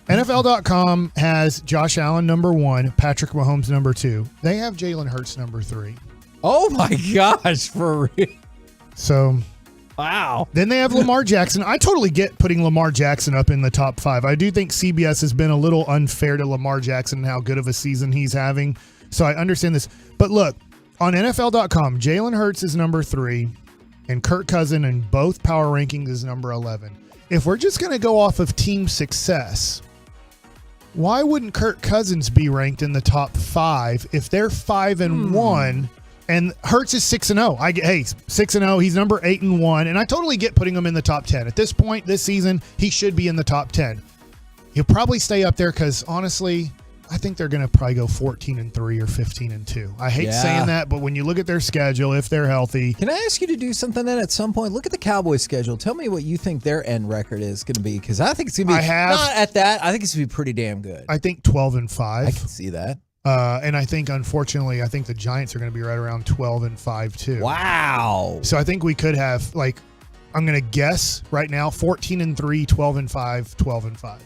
NFL.com has Josh Allen number 1, Patrick Mahomes number 2. They have Jalen Hurts number 3. Oh my gosh, for real. So, wow. Then they have Lamar Jackson. I totally get putting Lamar Jackson up in the top 5. I do think CBS has been a little unfair to Lamar Jackson and how good of a season he's having. So I understand this. But look, on NFL.com, Jalen Hurts is number 3, and Kirk Cousins in both power rankings is number 11. If we're just going to go off of team success, why wouldn't Kirk Cousins be ranked in the top 5 if they're 5 and 1? And Hurts is 6-0. 6-0. He's number 8 and 1, and I totally get putting him in the top 10. At this point this season, he should be in the top 10. He'll probably stay up there because honestly, I think they're going to probably go 14 and 3 or 15 and 2. I hate saying that, but when you look at their schedule, if they're healthy, can I ask you to do something then at some point? Look at the Cowboys schedule. Tell me what you think their end record is going to be, because I think it's going to be not at that. I think it's going to be pretty damn good. I think 12 and 5. I can see that. And I think, unfortunately, the Giants are going to be right around 12 and 5 too. Wow. So I think we could have, I'm going to guess right now, 14 and 3, 12 and 5, 12 and 5.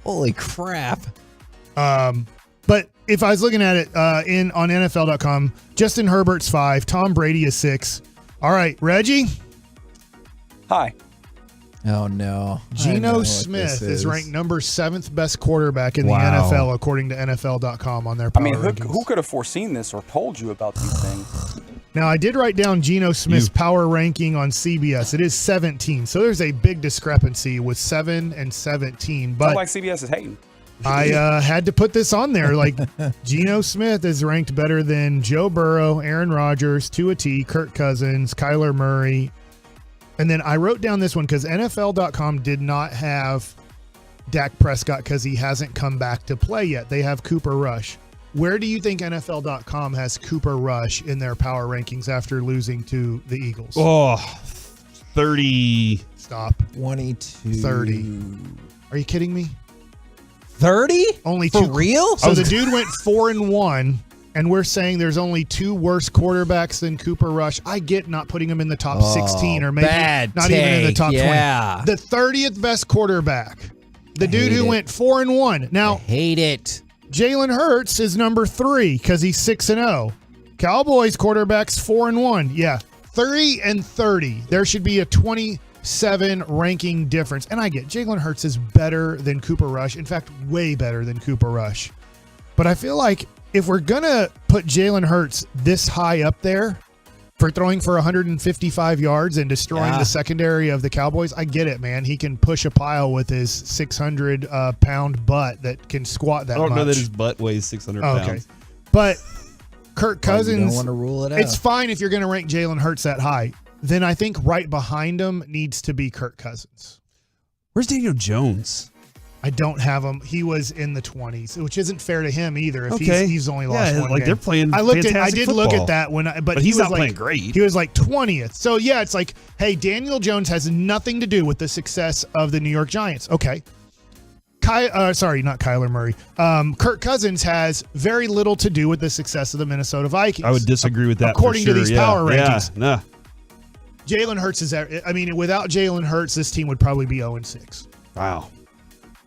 Holy crap. But if I was looking at it on NFL.com, Justin Herbert's 5, Tom Brady is 6. All right, Reggie. Hi. Oh, no. Geno Smith is ranked number 7th best quarterback in the NFL, according to NFL.com on their power rankings. Who could have foreseen this or told you about these things? Now, I did write down Geno Smith's power ranking on CBS. It is 17, so there's a big discrepancy with 7 and 17. But Sounds like CBS is hating. I had to put this on there. Geno Smith is ranked better than Joe Burrow, Aaron Rodgers, Tua T, Kirk Cousins, Kyler Murray, And then I wrote down this one because NFL.com did not have Dak Prescott because he hasn't come back to play yet. They have Cooper Rush. Where do you think NFL.com has Cooper Rush in their power rankings after losing to the Eagles? 30. Stop. 22. 30. Are you kidding me? 30? Only For two. real? So the dude went 4-1, and we're saying there's only two worse quarterbacks than Cooper Rush. I get not putting him in the top 16 or maybe not even in the top 20. The 30th best quarterback. The dude who went 4-1. Now, I hate it. Jalen Hurts is number 3 because he's 6-0. Cowboys quarterback's 4-1. Yeah, 30 and 30. There should be a 27 ranking difference. And I get Jalen Hurts is better than Cooper Rush. In fact, way better than Cooper Rush. But I feel like if we're going to put Jalen Hurts this high up there for throwing for 155 yards and destroying the secondary of the Cowboys, I get it, man. He can push a pile with his 600-pound butt that can squat that much. I don't know that his butt weighs 600 pounds. Okay. But Kirk Cousins, you don't want to rule it out. It's fine if you're going to rank Jalen Hurts that high. Then I think right behind him needs to be Kirk Cousins. Where's Daniel Jones? I don't have him. He was in the 20s, which isn't fair to him either. If he's only lost one game. They're playing. I did look at that but he's not like, playing great. He was like 20th. So yeah, it's like, hey, Daniel Jones has nothing to do with the success of the New York Giants. Okay. Not Kyler Murray. Kirk Cousins has very little to do with the success of the Minnesota Vikings. I would disagree with that. According to these power rankings. Yeah. Jalen Hurts is there. I mean, without Jalen Hurts, this team would probably be 0-6. Wow.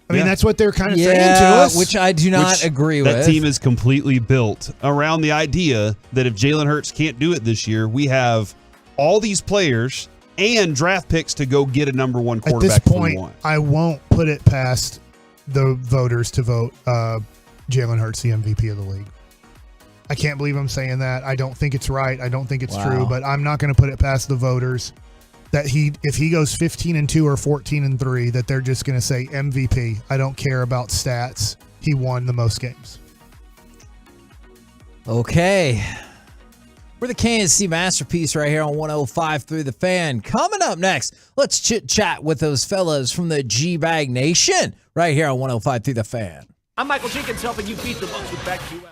I mean, that's what they're kind of saying to us. Which I do not agree with. That team is completely built around the idea that if Jalen Hurts can't do it this year, we have all these players and draft picks to go get a number one quarterback. At this point, I won't put it past the voters to vote Jalen Hurts the MVP of the league. I can't believe I'm saying that. I don't think it's right. I don't think it's true, but I'm not going to put it past the voters that if he goes 15-2 or 14-3, that they're just going to say MVP. I don't care about stats. He won the most games. Okay. We're the KMC Masterpiece right here on 105.3 The Fan. Coming up next, let's chit-chat with those fellas from the G-Bag Nation right here on 105.3 The Fan. I'm Michael Jenkins helping you beat the Bucs with BetQL.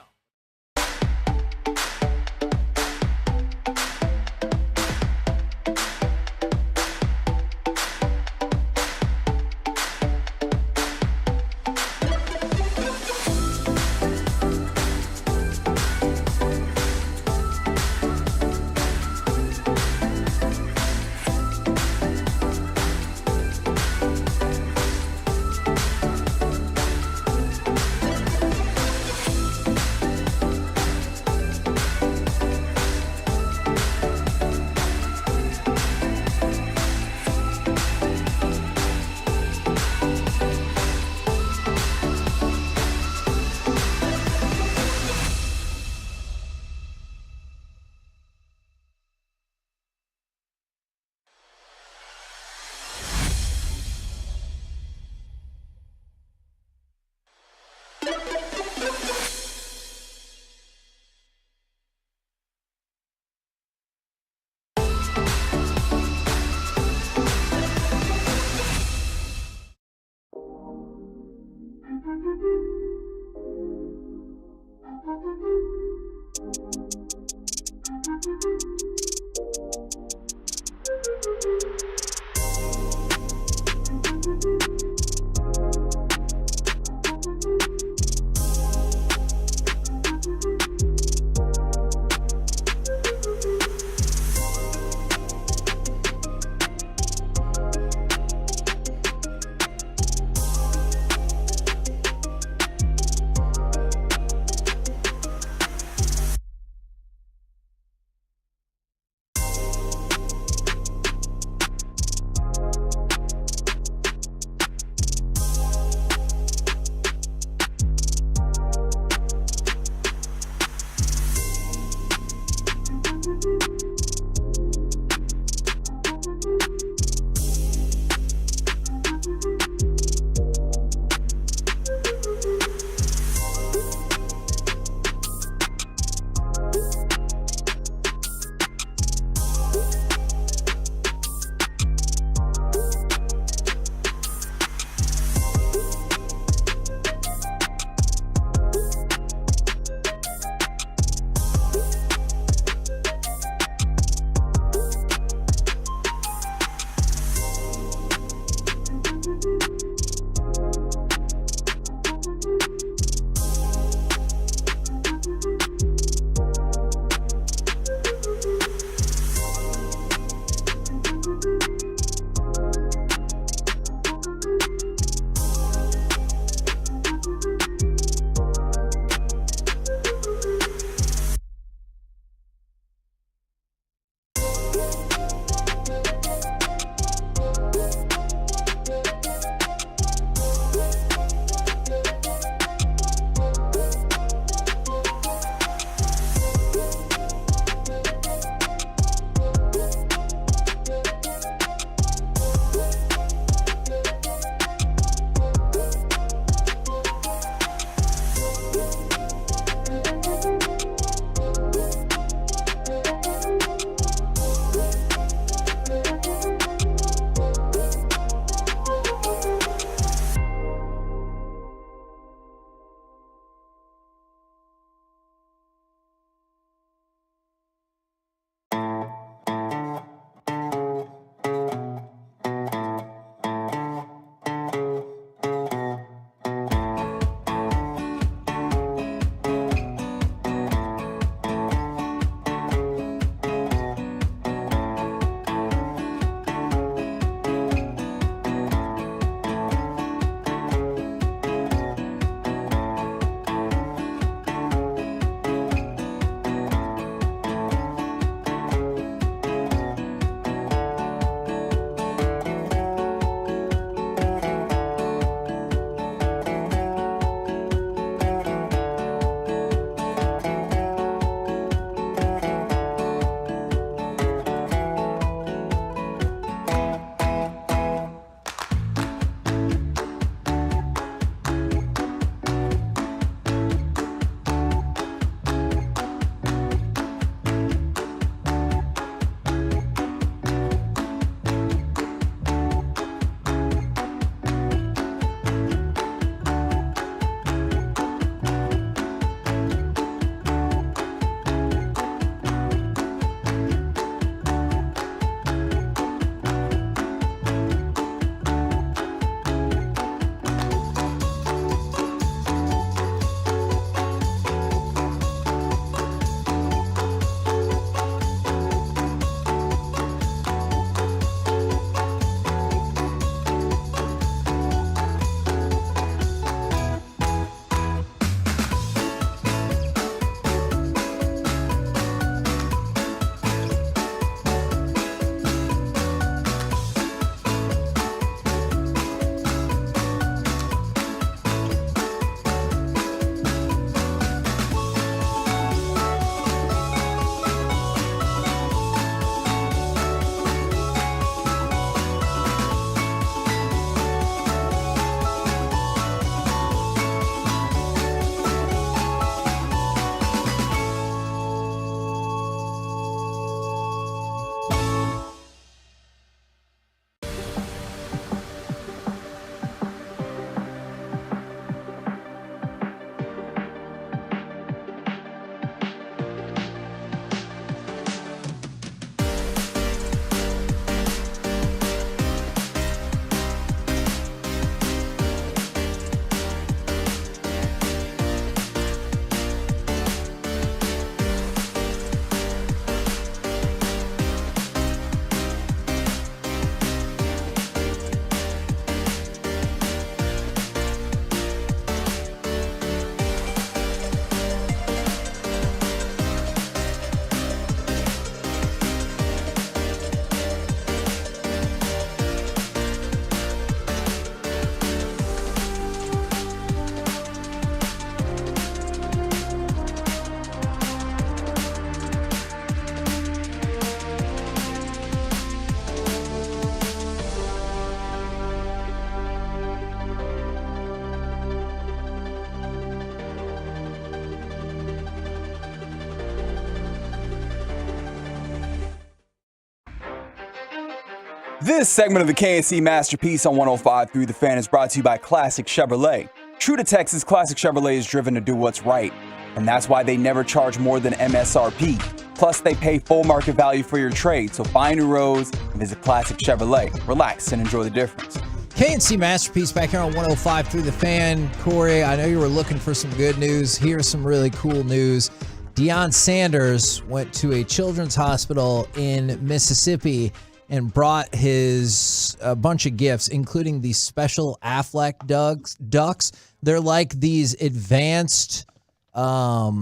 This segment of the KMC Masterpiece on 105.3 The Fan is brought to you by Classic Chevrolet. True to Texas, Classic Chevrolet is driven to do what's right, and that's why they never charge more than MSRP. Plus, they pay full market value for your trade, so find new roads and visit Classic Chevrolet. Relax and enjoy the difference. KMC Masterpiece back here on 105.3 The Fan. Corey, I know you were looking for some good news. Here's some really cool news. Dion Sanders went to a children's hospital in Mississippi and brought a bunch of gifts, including these special Affleck ducks. They're like these advanced, comfort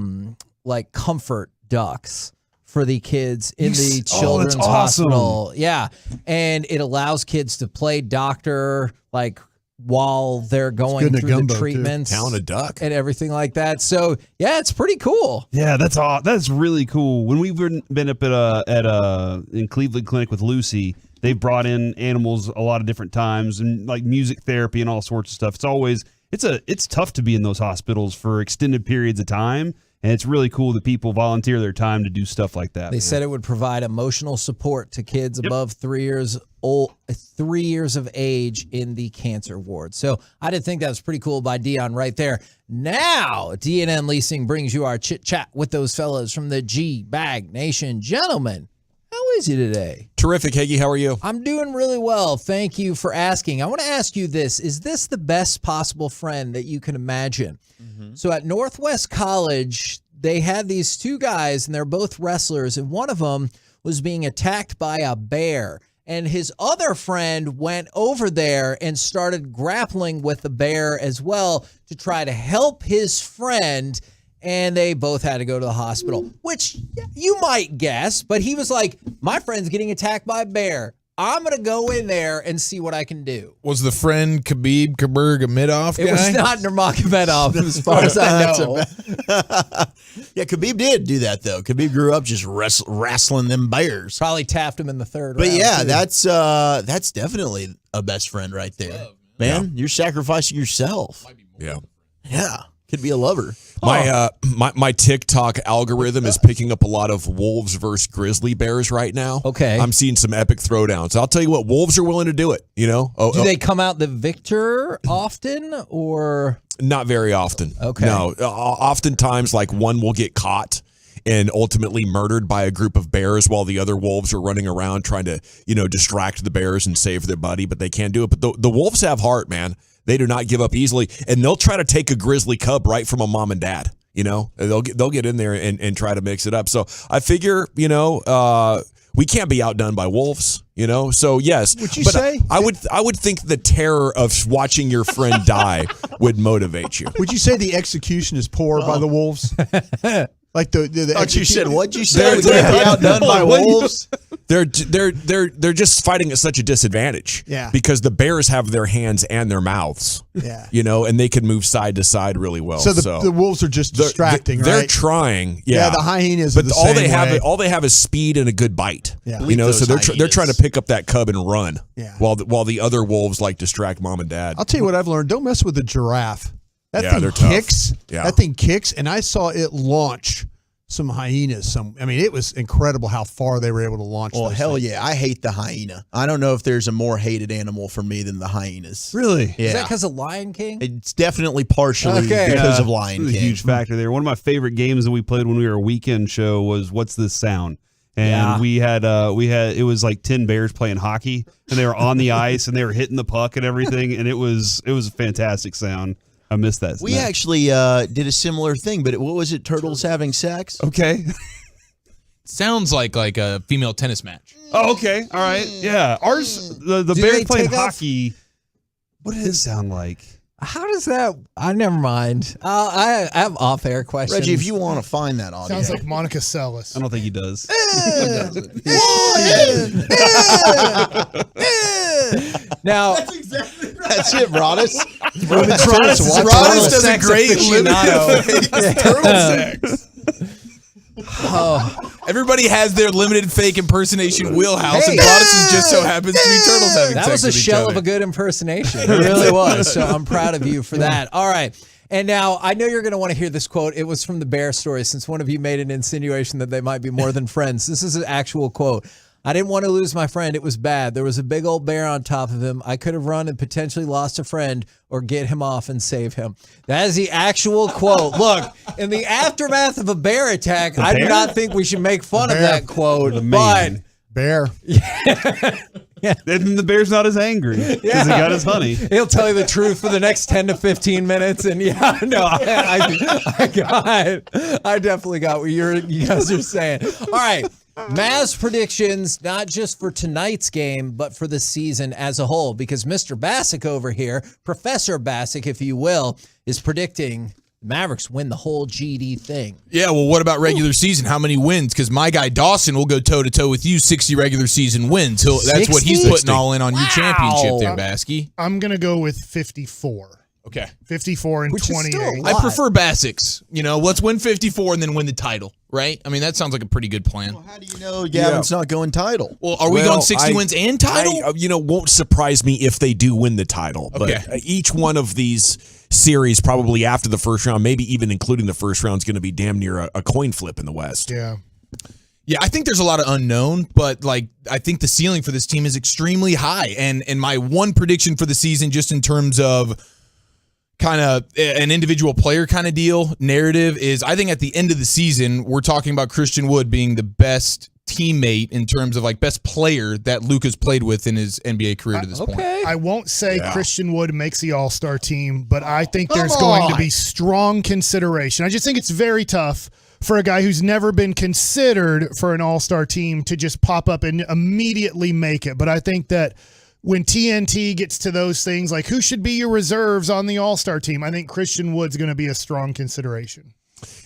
ducks for the kids in the children's hospital. Yeah. And it allows kids to play doctor, while they're going through the treatments. Count a duck. And everything like that. So, yeah, it's pretty cool. Yeah, that's really cool. When we've been up in Cleveland Clinic with Lucy, they've brought in animals a lot of different times and music therapy and all sorts of stuff. It's tough to be in those hospitals for extended periods of time. And it's really cool that people volunteer their time to do stuff like that. They said it would provide emotional support to kids above 3 years old, 3 years of age in the cancer ward. So I did think that was pretty cool by Dion right there. Now, D&N Leasing brings you our chit chat with those fellas from the G-Bag Nation. Gentlemen, how is you today? Terrific, Hagee. How are you? I'm doing really well. Thank you for asking. I want to ask you this. Is this the best possible friend that you can imagine? Mm-hmm. So at Northwest College, they had these two guys, and they're both wrestlers, and one of them was being attacked by a bear. And his other friend went over there and started grappling with the bear as well to try to help his friend. And they both had to go to the hospital, which you might guess, but he was like, my friend's getting attacked by a bear. I'm going to go in there and see what I can do. Was the friend Khabib Nurmagomedov guy? It was not Nurmagomedov, as far as I know. Yeah, Khabib did do that, though. Khabib grew up just wrestling them bears. Probably tapped him in the third round. But yeah, too. that's definitely a best friend right there. Man, you're sacrificing yourself. Yeah. Yeah. Could be a lover. My TikTok algorithm is picking up a lot of wolves versus grizzly bears right now. Okay. I'm seeing some epic throwdowns. I'll tell you what, wolves are willing to do it, you know? Do they come out the victor often or? Not very often. Okay. No. Oftentimes, one will get caught and ultimately murdered by a group of bears while the other wolves are running around trying to, distract the bears and save their buddy, but they can't do it. But the wolves have heart, man. They do not give up easily, and they'll try to take a grizzly cub right from a mom and dad. They'll get in there and try to mix it up. So I figure, we can't be outdone by wolves. So yes. Would you say? I would think the terror of watching your friend die would motivate you. Would you say the execution is poor by the wolves? Like the you said, what'd you say? We can't be outdone by wolves. They're just fighting at such a disadvantage. Yeah. Because the bears have their hands and their mouths. Yeah. And they can move side to side really well. So the wolves are just distracting, right? They're trying. Yeah. The hyenas. But are the all same they have way. all they have is speed and a good bite. Yeah. So they're trying to pick up that cub and run. Yeah. While the other wolves distract mom and dad. I'll tell you what I've learned. Don't mess with the giraffe. That thing they're tough. kicks. Yeah. That thing kicks, and I saw it launch some hyenas. It was incredible how far they were able to launch. Well, those hell things. yeah. I hate the hyena. I don't know if there's a more hated animal for me than the hyenas. Really? Yeah. Is that because of Lion King? It's definitely partially because of Lion King. A huge factor there. One of my favorite games that we played when we were a weekend show was What's This Sound? And we had it was like 10 bears playing hockey, and they were on the ice and they were hitting the puck and everything, and it was a fantastic sound. I missed that. We actually did a similar thing, but what was it? Turtles having sex? Okay. Sounds like a female tennis match. Oh, okay. All right. Yeah. Ours, the bears playing hockey. What did it sound like? How does that? Never mind. I have off-air questions. Reggie, if you want to find that audio. Sounds like Monica Seles. I don't think he does. Now, that's it, Broadus. Broadus does a great turtle sex. Oh. Everybody has their limited fake impersonation wheelhouse, and Broadus just so happens to be turtles having sex. That was a with each shell other. of a good impersonation. It really was. So I'm proud of you for that. All right. And now I know you're going to want to hear this quote. It was from the Bear story, since one of you made an insinuation that they might be more than friends. This is an actual quote. I didn't want to lose my friend. It was bad. There was a big old bear on top of him. I could have run and potentially lost a friend or get him off and save him. That is the actual quote. Look, in the aftermath of a bear attack, I do not think we should make fun of that quote. But bear. Yeah. Then the bear's not as angry because he got his honey. He'll tell you the truth for the next 10 to 15 minutes. And I definitely got what you guys are saying. All right. Mavs predictions, not just for tonight's game, but for the season as a whole, because Mr. Bassick over here, Professor Bassick, if you will, is predicting the Mavericks win the whole GD thing. Yeah, well, what about regular season? How many wins? Because my guy Dawson will go toe-to-toe with you, 60 regular season wins. That's what he's putting all in on your championship there, Baskey. I'm going to go with 54. Okay. 54 and 28. I prefer Bassick's. Let's win 54 and then win the title, right? I mean, that sounds like a pretty good plan. Well, how do you know Gavin's not going title? Well, are we going 60 wins and title? Won't surprise me if they do win the title. But each one of these series, probably after the first round, maybe even including the first round, is going to be damn near a coin flip in the West. Yeah. Yeah, I think there's a lot of unknown, but I think the ceiling for this team is extremely high. And my one prediction for the season, just in terms of kind of an individual player kind of deal narrative, is I think at the end of the season, we're talking about Christian Wood being the best teammate in terms of best player that Luka's played with in his NBA career to this point. I won't say Christian Wood makes the All-Star team, but I think there's going to be strong consideration. I just think it's very tough for a guy who's never been considered for an All-Star team to just pop up and immediately make it. But I think that when TNT gets to those things, like who should be your reserves on the All-Star team, I think Christian Wood's going to be a strong consideration.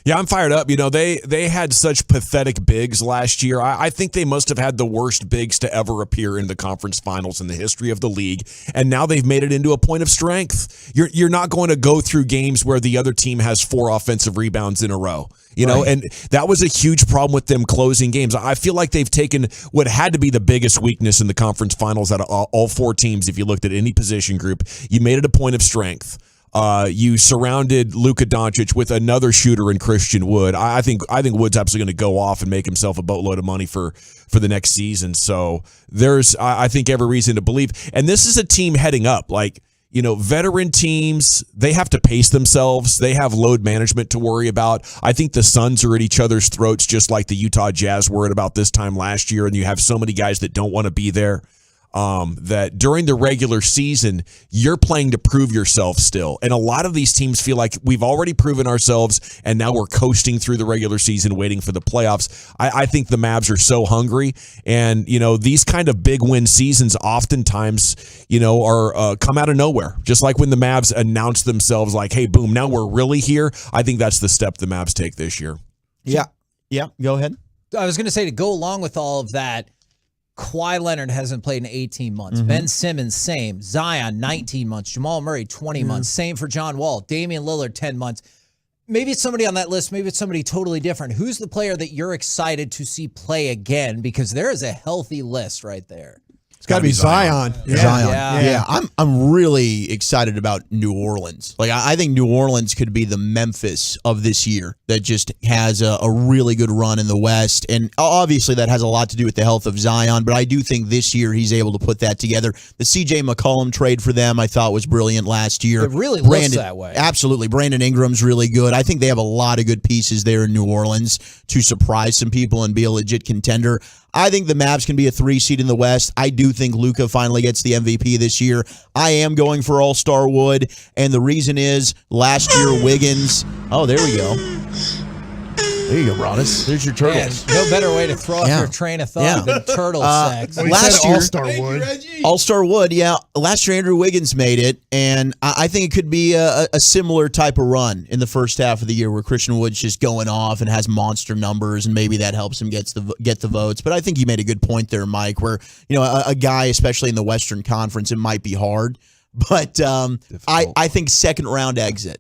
Yeah, I'm fired up. They had such pathetic bigs last year. I think they must have had the worst bigs to ever appear in the conference finals in the history of the league, and now they've made it into a point of strength. You're not going to go through games where the other team has 4 offensive rebounds in a row. And that was a huge problem with them closing games. I feel like they've taken what had to be the biggest weakness in the conference finals out of all 4 teams. If you looked at any position group, you made it a point of strength. You surrounded Luka Doncic with another shooter in Christian Wood. I think Wood's absolutely going to go off and make himself a boatload of money for the next season. So there's, I think, every reason to believe. And this is a team heading up. Veteran teams, they have to pace themselves. They have load management to worry about. I think the Suns are at each other's throats just like the Utah Jazz were at about this time last year, and you have so many guys that don't want to be there. That during the regular season, you're playing to prove yourself still. And a lot of these teams feel like we've already proven ourselves, and now we're coasting through the regular season waiting for the playoffs. I think the Mavs are so hungry. And, these kind of big win seasons oftentimes, are come out of nowhere. Just like when the Mavs announced themselves like, hey, boom, now we're really here. I think that's the step the Mavs take this year. Yeah. Yeah. Go ahead. I was going to say, to go along with all of that, Kawhi Leonard hasn't played in 18 months. Mm-hmm. Ben Simmons, same. Zion, 19 months. Jamal Murray, 20 months. Same for John Wall. Damian Lillard, 10 months. Maybe it's somebody on that list. Maybe it's somebody totally different. Who's the player that you're excited to see play again? Because there is a healthy list right there. It's got to be Zion. Zion. Yeah. I'm really excited about New Orleans. I think New Orleans could be the Memphis of this year that just has a really good run in the West. And obviously that has a lot to do with the health of Zion, but I do think this year he's able to put that together. The CJ McCollum trade for them I thought was brilliant last year. It really looks that way. Absolutely. Brandon Ingram's really good. I think they have a lot of good pieces there in New Orleans to surprise some people and be a legit contender. I think the Mavs can be a 3 seed in the West. I do think Luka finally gets the MVP this year. I am going for All-Star Wood, and the reason is last year Wiggins. Oh, there we go. There you go, Broadus. There's your turtles. Man, no better way to throw off your train of thought than turtle sex. Last year, All-Star Wood. All-Star Wood, yeah. Last year, Andrew Wiggins made it, and I think it could be a similar type of run in the first half of the year where Christian Wood's just going off and has monster numbers, and maybe that helps him get the votes. But I think you made a good point there, Mike, where a guy, especially in the Western Conference, it might be hard. But I think second round exit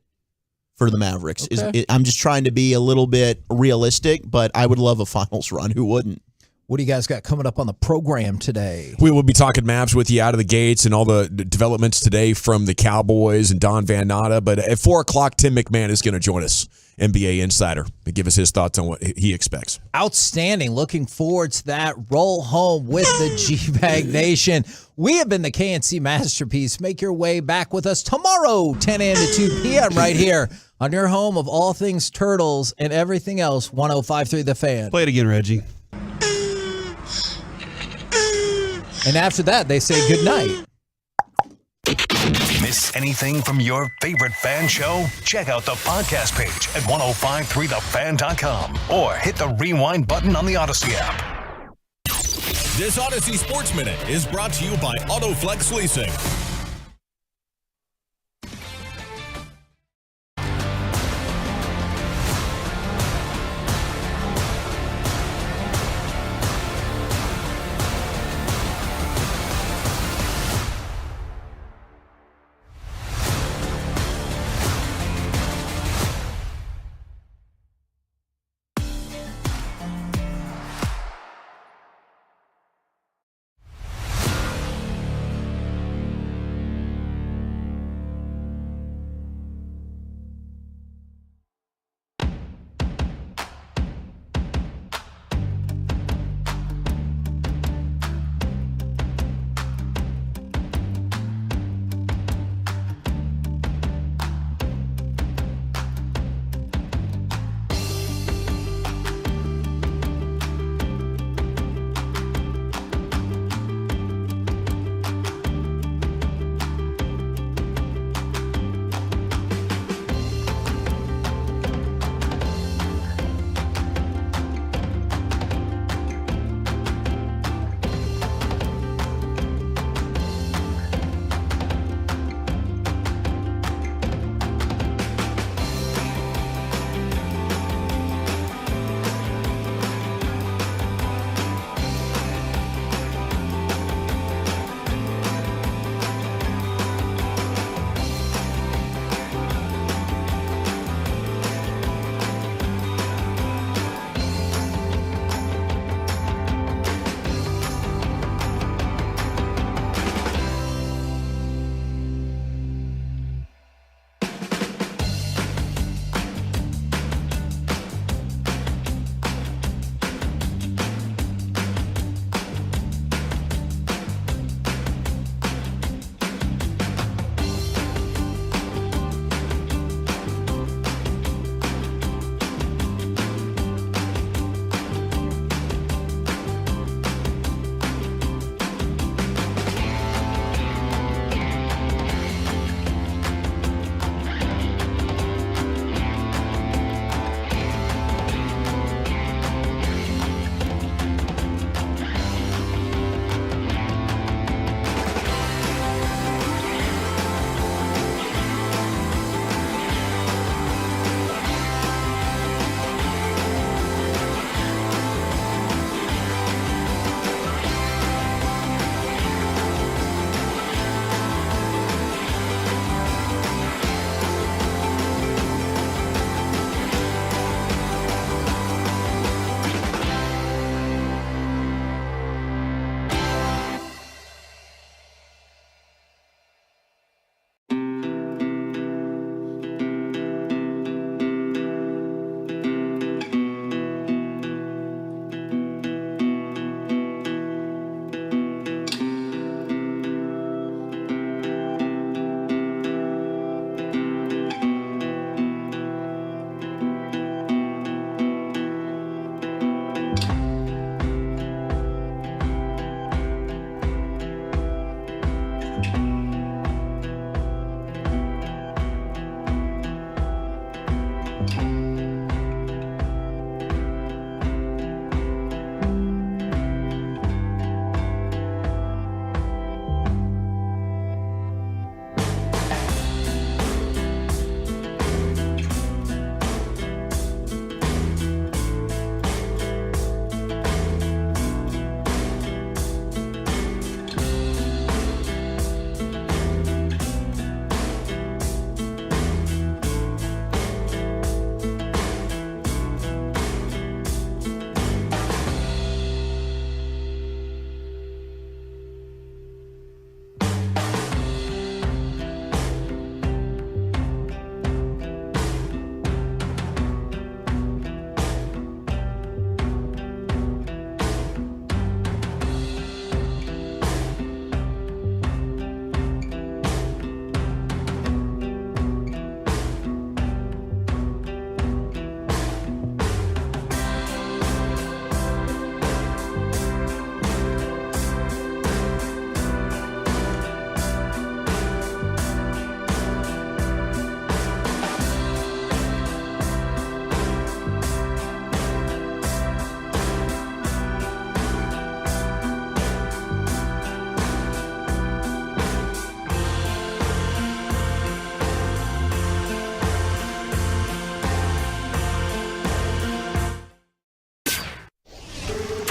for the Mavericks. Okay. I'm just trying to be a little bit realistic, but I would love a finals run. Who wouldn't? What do you guys got coming up on the program today? We will be talking Mavs with you out of the gates and all the developments today from the Cowboys and Don Van Natta. But at 4 o'clock, Tim McMahon is going to join us, NBA Insider, to give us his thoughts on what he expects. Outstanding. Looking forward to that. Roll home with the G-Bag Nation. We have been the KMC Masterpiece. Make your way back with us tomorrow, 10 a.m. to 2 p.m. right here on your home of all things Turtles and everything else, 105.3 The Fan. Play it again, Reggie. And after that, they say good night. Miss anything from your favorite fan show? Check out the podcast page at 1053thefan.com or hit the rewind button on the Odyssey app. This Odyssey Sports Minute is brought to you by AutoFlex Leasing.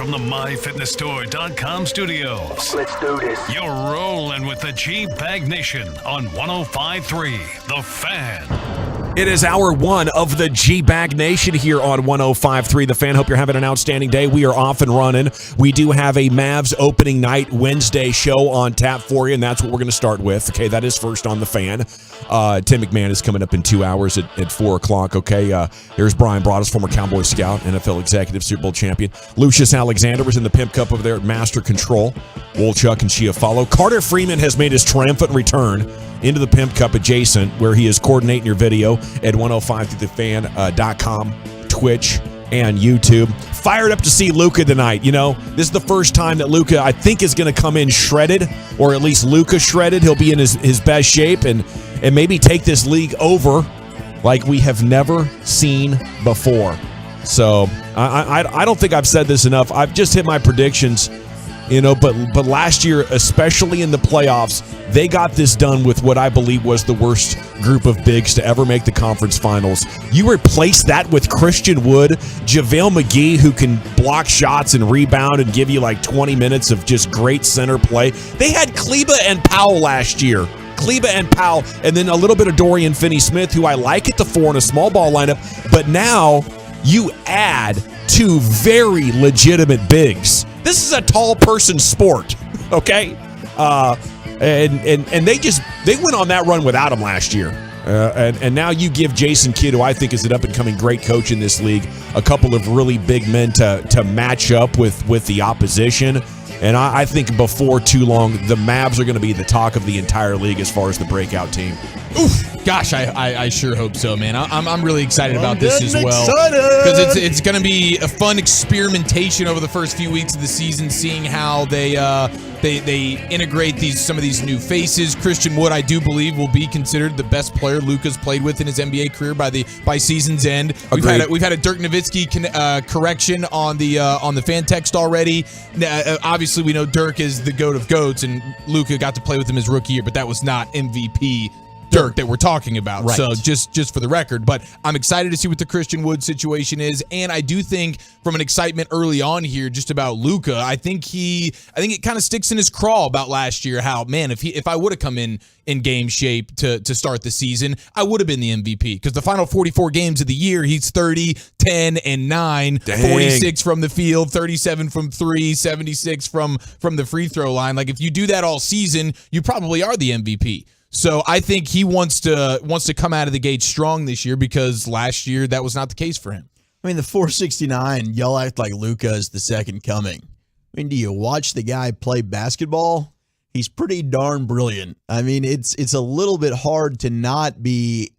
from the MyFitnessStore.com studios. Let's do this. You're rolling with the G-Bag Nation on 105.3 The Fan. It is hour one of the G-Bag Nation here on 105.3 The Fan. Hope you're having an outstanding day. We are off and running. We do have a Mavs opening night Wednesday show on tap for you, and that's what we're going to start with. Okay, that is first on The Fan. Tim McMahon is coming up in 2 hours at 4 o'clock. Okay, here's Brian Broaddus, former Cowboy scout, NFL executive, Super Bowl champion. Lucius Alexander was in the Pimp Cup over there at Master Control. Wolchuk and Chiafalo. Carter Freeman has made his triumphant return into the Pimp Cup adjacent, where he is coordinating your video at 105thethefan.com, Twitch, and YouTube. Fired up to see Luka tonight. You know, this is the first time that Luka, I think, is going to come in shredded, or at least Luka shredded. He'll be in his best shape and maybe take this league over like we have never seen before. So I don't think I've said this enough. I've just hit my predictions. You know, but last year, especially in the playoffs, they got this done with what I believe was the worst group of bigs to ever make the conference finals. You replace that with Christian Wood, JaVale McGee, who can block shots and rebound and give you like 20 minutes of just great center play. They had Kleba and Powell last year. Kleba and Powell, and then a little bit of Dorian Finney-Smith, who I like at the 4 in a small ball lineup. But now you add two very legitimate bigs. This is a tall person sport, okay? And they went on that run without him last year. And now you give Jason Kidd, who I think is an up-and-coming great coach in this league, a couple of really big men to match up with the opposition. And I think before too long, the Mavs are going to be the talk of the entire league as far as the breakout team. Oof, gosh, I sure hope so, man. I'm really excited about this as well, because it's going to be a fun experimentation over the first few weeks of the season, seeing how they integrate some of these new faces. Christian Wood, I do believe, will be considered the best player Luka's played with in his NBA career by season's end. We've had a Dirk Nowitzki correction on the fan text already. Obviously, we know Dirk is the GOAT of GOATs, and Luka got to play with him his rookie year, but that was not MVP Dirk that we're talking about. Right. So just for the record, but I'm excited to see what the Christian Wood situation is, and I do think from an excitement early on here just about Luka, I think it kind of sticks in his craw about last year, how, man, if I would have come in game shape to start the season, I would have been the MVP, because the final 44 games of the year, he's 30, 10, and 9, Dang. 46 from the field, 37 from 3, 76 from the free throw line. Like, if you do that all season, you probably are the MVP. So I think he wants to come out of the gate strong this year, because last year that was not the case for him. I mean, the 469, y'all act like Luka is the second coming. I mean, do you watch the guy play basketball? He's pretty darn brilliant. I mean, it's a little bit hard to not be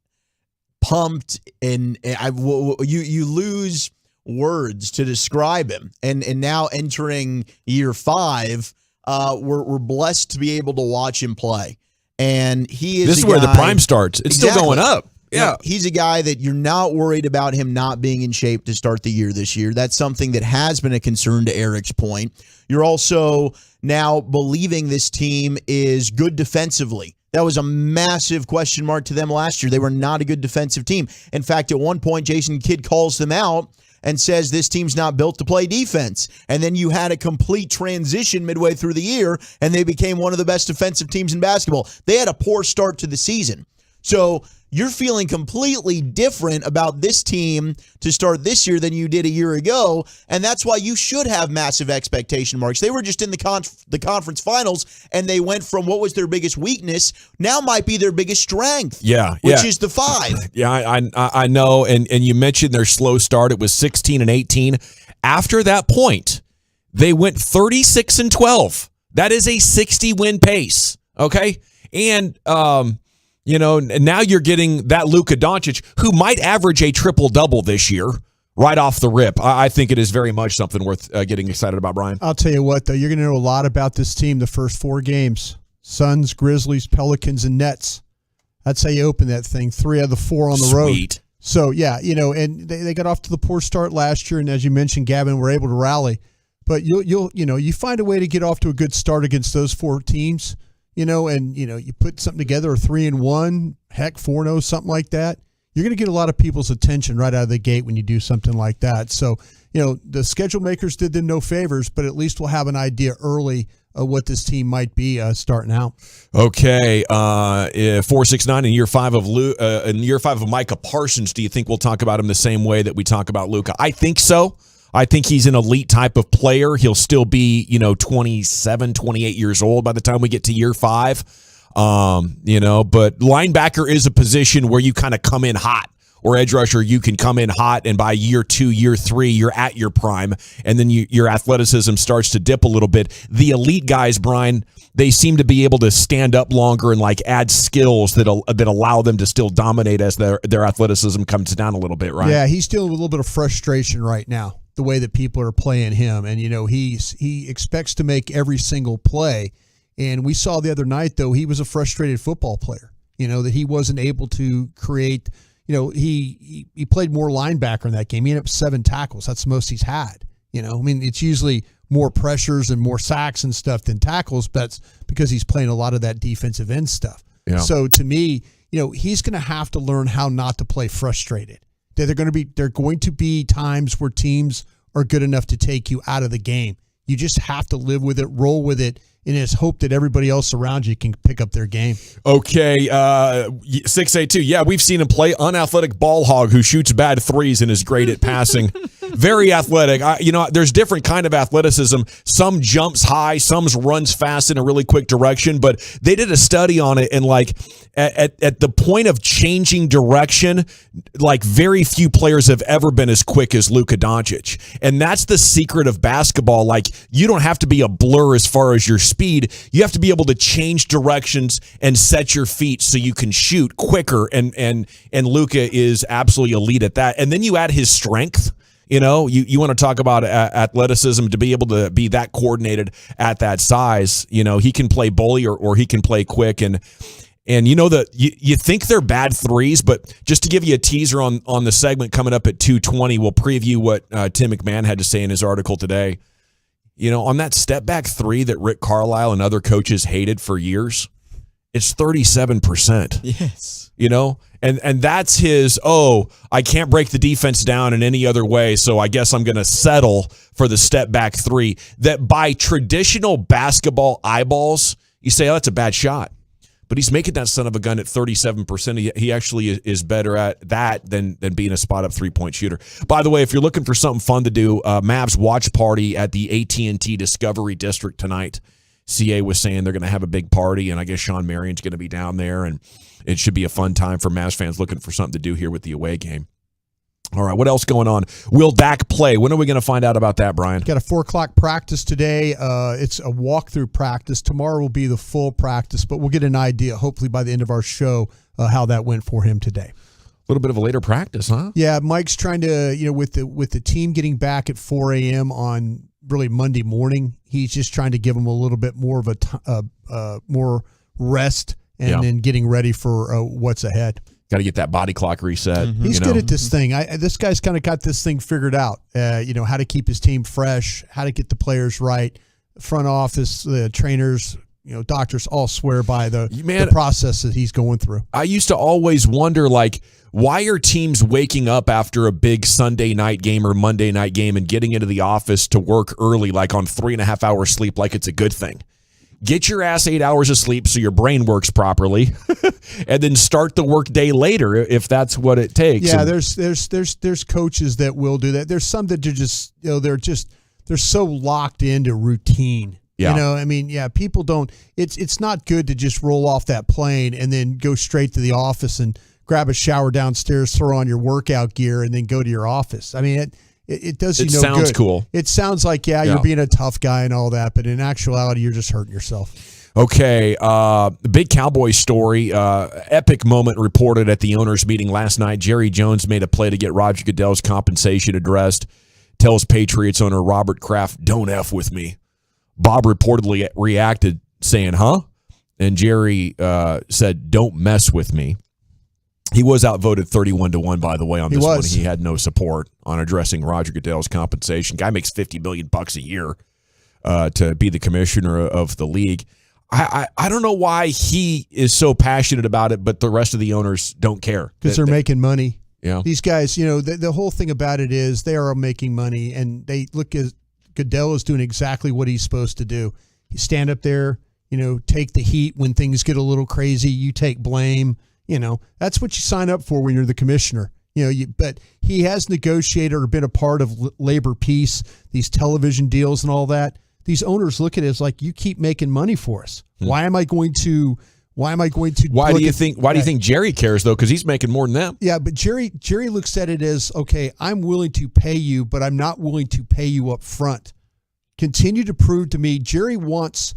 pumped, and you lose words to describe him. And now entering year 5, we're blessed to be able to watch him play. And he is. This is where the prime starts. It's still going up. Yeah. He's a guy that you're not worried about him not being in shape to start the year this year. That's something that has been a concern, to Eric's point. You're also now believing this team is good defensively. That was a massive question mark to them last year. They were not a good defensive team. In fact, at one point, Jason Kidd calls them out and says this team's not built to play defense. And then you had a complete transition midway through the year, and they became one of the best defensive teams in basketball. They had a poor start to the season. So you're feeling completely different about this team to start this year than you did a year ago, and that's why you should have massive expectation marks. They were just in the conference finals, and they went from what was their biggest weakness now might be their biggest strength. Which is the 5. Yeah, I know. And you mentioned their slow start. It was 16 and 18. After that point, they went 36 and 12. That is a 60-win pace. Okay, and you know, now you're getting that Luka Doncic, who might average a triple-double this year, right off the rip. I think it is very much something worth getting excited about, Brian. I'll tell you what, though, you're going to know a lot about this team the first 4 games. Suns, Grizzlies, Pelicans, and Nets. That's how you open that thing. 3 out of the 4 on the road. Sweet. So, yeah, you know, and they got off to the poor start last year, and as you mentioned, Gavin, were able to rally. But you find a way to get off to a good start against those 4 teams. You know, and, you know, you put something together, a 3-1, heck, 4-0, something like that. you're going to get a lot of people's attention right out of the gate when you do something like that. So, the schedule makers did them no favors, but at least we'll have an idea early of what this team might be starting out. Okay, 469 in year 5 of Micah Parsons. Do you think we'll talk about him the same way that we talk about Luka? I think so. I think he's an elite type of player. He'll still be, 27, 28 years old by the time we get to year 5. But linebacker is a position where you kind of come in hot, or edge rusher, you can come in hot, and by year 2, year 3, you're at your prime, and then your athleticism starts to dip a little bit. The elite guys, Brian, they seem to be able to stand up longer and add skills that allow them to still dominate as their athleticism comes down a little bit, right? Yeah, he's dealing with a little bit of frustration right now, the way that people are playing him, and he expects to make every single play. And we saw the other night, though, he was a frustrated football player, that he wasn't able to create. He played more linebacker in that game. He ended up 7 tackles. That's the most he's had. It's usually more pressures and more sacks and stuff than tackles, but that's because he's playing a lot of that defensive end stuff. Yeah. So to me, he's going to have to learn how not to play frustrated. There are going to be times where teams are good enough to take you out of the game. You just have to live with it, roll with it, and just hope that everybody else around you can pick up their game. Okay, 682. Yeah, we've seen him play. Unathletic ball hog who shoots bad threes and is great at passing. Very athletic. There's different kind of athleticism. Some jumps high, some runs fast in a really quick direction. But they did a study on it, and at the point of changing direction, very few players have ever been as quick as Luka Doncic. And that's the secret of basketball. You don't have to be a blur as far as your speed. You have to be able to change directions and set your feet so you can shoot quicker. And Luka is absolutely elite at that. And then you add his strength. You want to talk about athleticism, to be able to be that coordinated at that size. He can play bully or he can play quick. And you think they're bad threes, but just to give you a teaser on the segment coming up at 2:20, we'll preview what Tim McMahon had to say in his article today. On that step back 3 that Rick Carlisle and other coaches hated for years, it's 37%. Yes. And that's his, I can't break the defense down in any other way, so I guess I'm going to settle for the step back 3. That by traditional basketball eyeballs, you say, that's a bad shot. But he's making that son of a gun at 37%. He actually is better at that than being a spot-up three-point shooter. By the way, if you're looking for something fun to do, Mavs watch party at the AT&T Discovery District tonight. CA was saying they're going to have a big party, and I guess Sean Marion's going to be down there, and it should be a fun time for Mavs fans looking for something to do here with the away game. All right, what else going on? Will Dak play? When are we going to find out about that, Brian? Got a 4 o'clock practice today. It's a walkthrough practice. Tomorrow will be the full practice, but we'll get an idea, hopefully by the end of our show, how that went for him today. A little bit of a later practice, huh? Yeah, Mike's trying to, with the team getting back at 4 a.m. on really Monday morning, he's just trying to give them a little bit more of more rest and then getting ready for what's ahead. Got to get that body clock reset. Mm-hmm. He's good at this thing. This guy's kind of got this thing figured out. How to keep his team fresh, how to get the players right. Front office, the trainers, doctors all swear by the process that he's going through. I used to always wonder, why are teams waking up after a big Sunday night game or Monday night game and getting into the office to work early, on 3.5 hours sleep, like it's a good thing? Get your ass 8 hours of sleep so your brain works properly, and then start the work day later if that's what it takes. Yeah, there's coaches that will do that. There's some that are just they're so locked into routine. Yeah. People don't. It's not good to just roll off that plane and then go straight to the office and grab a shower downstairs, throw on your workout gear, and then go to your office. It does you no good. It sounds cool. It sounds like, you're being a tough guy and all that, but in actuality, you're just hurting yourself. Okay, the big Cowboys story, epic moment reported at the owners' meeting last night. Jerry Jones made a play to get Roger Goodell's compensation addressed, tells Patriots owner Robert Kraft, "Don't F with me." Bob reportedly reacted saying, "Huh?" And Jerry said, "Don't mess with me." He was outvoted 31-1, by the way, on this one. He had no support on addressing Roger Goodell's compensation. Guy makes $50 million a year to be the commissioner of the league. I don't know why he is so passionate about it, but the rest of the owners don't care. Because they're making money. Yeah. These guys, the whole thing about it is they are making money, and they look at Goodell is doing exactly what he's supposed to do. You stand up there, take the heat when things get a little crazy. You take blame. That's what you sign up for when you're the commissioner. But he has negotiated or been a part of labor peace, these television deals and all that. These owners look at it as like, you keep making money for us. Why do you think Jerry cares though? Because he's making more than them. Yeah, but Jerry looks at it as, okay, I'm willing to pay you, but I'm not willing to pay you up front. Continue to prove to me Jerry wants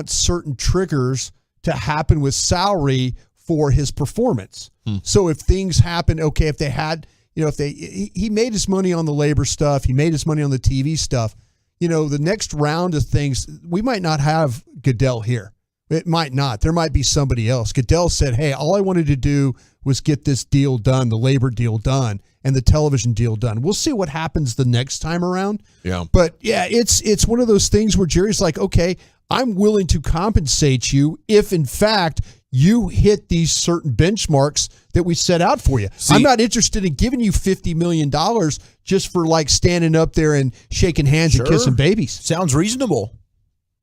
certain triggers to happen with salary for his performance. So if things happen, okay, if they had, he made his money on the labor stuff, he made his money on the TV stuff. The next round of things, we might not have Goodell here. It might not. There might be somebody else. Goodell said, hey, all I wanted to do was get this deal done, the labor deal done, and the television deal done. We'll see what happens the next time around. Yeah. But, yeah, it's one of those things where Jerry's like, okay, I'm willing to compensate you if, in fact, you hit these certain benchmarks that we set out for you. I'm not interested in giving you $50 million just for like standing up there and shaking hands and kissing babies. Sounds reasonable.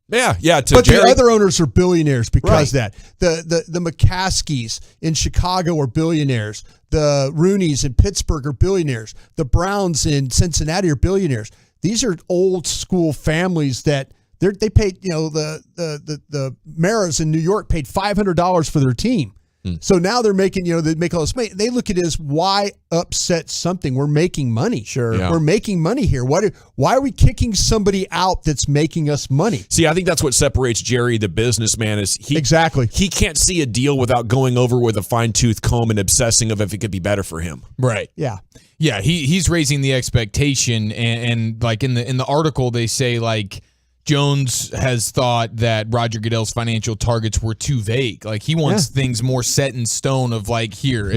Yeah. But Jerry, the other owners are billionaires because that. The McCaskies in Chicago are billionaires. The Rooneys in Pittsburgh are billionaires. The Browns in Cincinnati are billionaires. These are old school families that they paid, the Maras in New York paid $500 for their team. So now they're making, they make all this money. They look at it as, why upset something? We're making money. Sure. Yeah. We're making money here. Why are we kicking somebody out that's making us money? See, I think that's what separates Jerry, the businessman, is he can't see a deal without going over with a fine-tooth comb and obsessing of if it could be better for him. Right. Yeah. Yeah, he's raising the expectation, and like in the article they say, like, Jones has thought that Roger Goodell's financial targets were too vague. Like, he wants things more set in stone of like, here,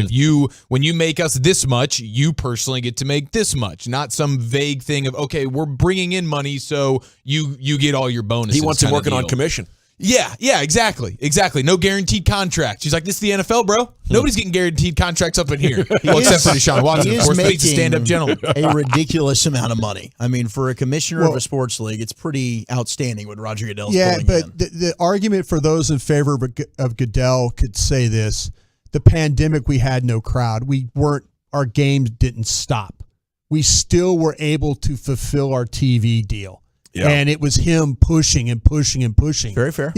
when you make us this much, you personally get to make this much, not some vague thing of, okay, we're bringing in money, so you get all your bonuses. He wants him working on commission. Yeah, exactly. No guaranteed contracts. He's like, this is the NFL, bro. Nobody's getting guaranteed contracts up in here. Well, except for Deshaun Watson, of course, but he's a stand-up gentleman. A ridiculous amount of money. I mean, for a commissioner of a sports league, it's pretty outstanding what Roger Goodell's pulling in. But the argument for those in favor of Goodell could say this: the pandemic, we had no crowd. Our games didn't stop. We still were able to fulfill our TV deal. Yeah. And it was him pushing and pushing and pushing. Very fair.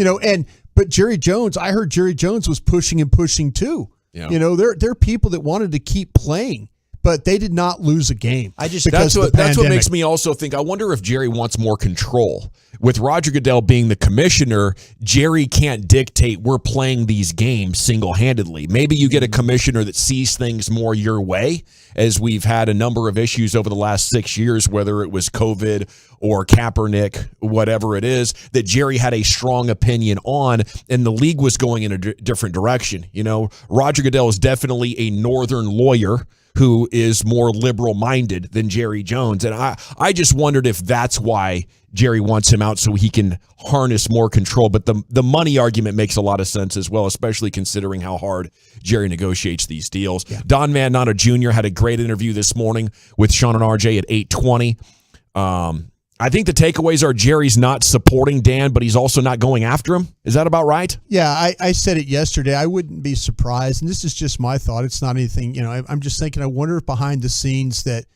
But Jerry Jones, I heard Jerry Jones was pushing and pushing too. Yeah. There are people that wanted to keep playing, but they did not lose a game. That's what makes me also think, I wonder if Jerry wants more control. With Roger Goodell being the commissioner, Jerry can't dictate we're playing these games single-handedly. Maybe you get a commissioner that sees things more your way, as we've had a number of issues over the last 6 years, whether it was COVID or Kaepernick, whatever it is, that Jerry had a strong opinion on, and the league was going in a different direction. Roger Goodell is definitely a northern lawyer who is more liberal-minded than Jerry Jones. And I just wondered if that's why Jerry wants him out, so he can harness more control. But the money argument makes a lot of sense as well, especially considering how hard Jerry negotiates these deals. Yeah. Don Natta Jr. had a great interview this morning with Sean and RJ at 8:20. I think the takeaways are Jerry's not supporting Dan, but he's also not going after him. Is that about right? Yeah, I said it yesterday. I wouldn't be surprised, and this is just my thought. It's not anything, I'm just thinking, I wonder if behind the scenes that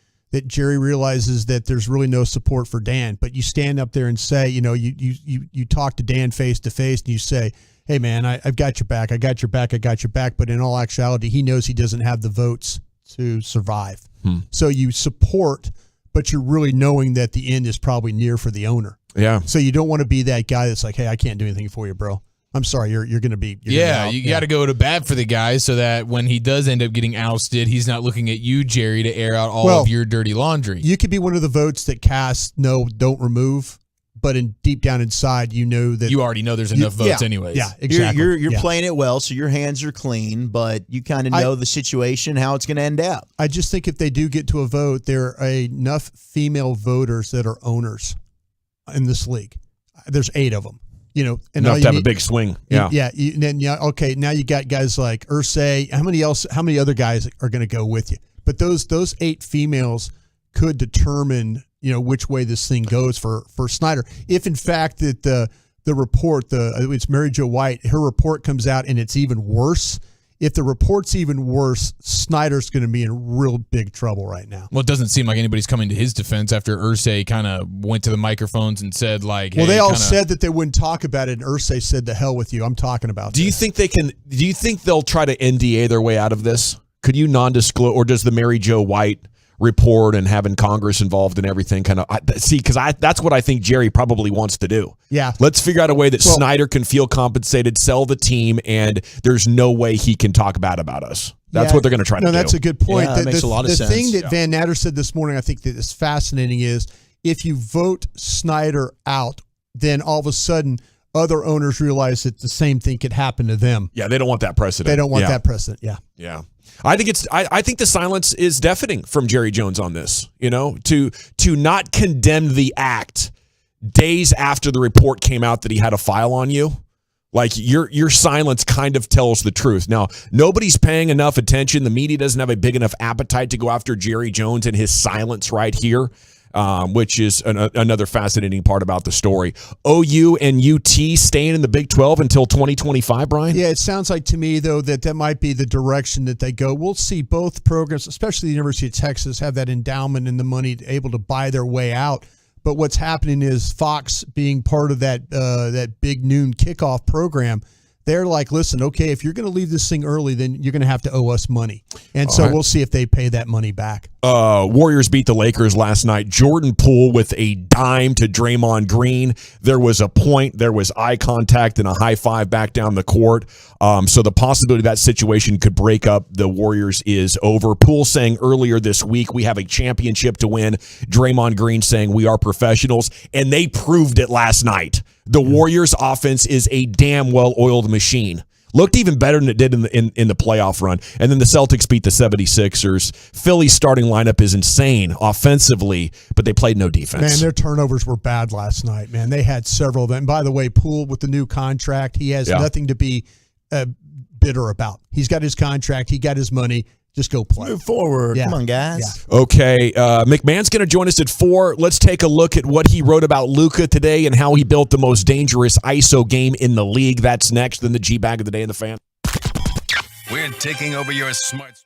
Jerry realizes that there's really no support for Dan. But you stand up there and say, you talk to Dan face to face, and you say, hey, man, I've got your back. I got your back. But in all actuality, he knows he doesn't have the votes to survive. So you support, but you're really knowing that the end is probably near for the owner. Yeah. So you don't want to be that guy that's like, hey, I can't do anything for you, bro. I'm sorry, you're going to be. You got to go to bat for the guy so that when he does end up getting ousted, he's not looking at you, Jerry, to air out all of your dirty laundry. You could be one of the votes that cast no, don't remove, but deep down inside, you know that you already know there's enough votes anyways. Yeah, exactly. You're playing it well, so your hands are clean, but you kind of know the situation, how it's going to end up. I just think if they do get to a vote, there are enough female voters that are owners in this league. There's 8 of them. And enough to have a big swing. Yeah. Okay, now you got guys like Irsay. How many other guys are going to go with you? But those 8 females could determine, which way this thing goes for Snyder. If in fact that the report, it's Mary Jo White, her report comes out and it's even worse. If the report's even worse, Snyder's going to be in real big trouble right now. Well, it doesn't seem like anybody's coming to his defense after Irsay kind of went to the microphones and said, like, well, they all said that they wouldn't talk about it, and Irsay said, "The hell with you, I'm talking about." Do you think they'll try to NDA their way out of this? Could you non-disclose, or does the Mary Jo White report and having Congress involved and everything kind of because that's what I think Jerry probably wants to do. Yeah. Let's figure out a way that Snyder can feel compensated, sell the team, and there's no way he can talk bad about us. That's what they're going to try to do. No, that's a good point. Yeah, that makes a lot of sense. The thing that Van Natter said this morning, I think that is fascinating, is if you vote Snyder out, then all of a sudden other owners realize that the same thing could happen to them. Yeah, they don't want that precedent. They don't want that precedent. Yeah. Yeah. I think the silence is deafening from Jerry Jones on this, to not condemn the act days after the report came out that he had a file on you. Like your silence kind of tells the truth. Now, nobody's paying enough attention. The media doesn't have a big enough appetite to go after Jerry Jones and his silence right here. Which is another fascinating part about the story. OU and UT staying in the Big 12 until 2025, Brian? Yeah, it sounds like to me, though, that might be the direction that they go. We'll see both programs, especially the University of Texas, have that endowment and the money able to buy their way out. But what's happening is Fox, being part of that big noon kickoff program, they're like, listen, okay, if you're going to leave this thing early, then you're going to have to owe us money. And so we'll see if they pay that money back. Warriors beat the Lakers last night. Jordan Poole with a dime to Draymond Green. There was a point, there was eye contact and a high five back down the court. So the possibility that situation could break up the Warriors is over. Poole saying earlier this week, we have a championship to win. Draymond Green saying we are professionals. And they proved it last night. The Warriors offense is a damn well-oiled machine. Looked even better than it did in the playoff run. And then the Celtics beat the 76ers. Philly's starting lineup is insane offensively, but they played no defense. Man, their turnovers were bad last night, man. They had several of them. And by the way, Poole with the new contract, he has nothing to be bitter about. He's got his contract. He got his money. Just go play. Move forward. Yeah. Come on, guys. Yeah. Okay, McMahon's going to join us at 4. Let's take a look at what he wrote about Luka today and how he built the most dangerous ISO game in the league. That's next in the G-Bag of the Day in the Fan. We're taking over your smart speaker.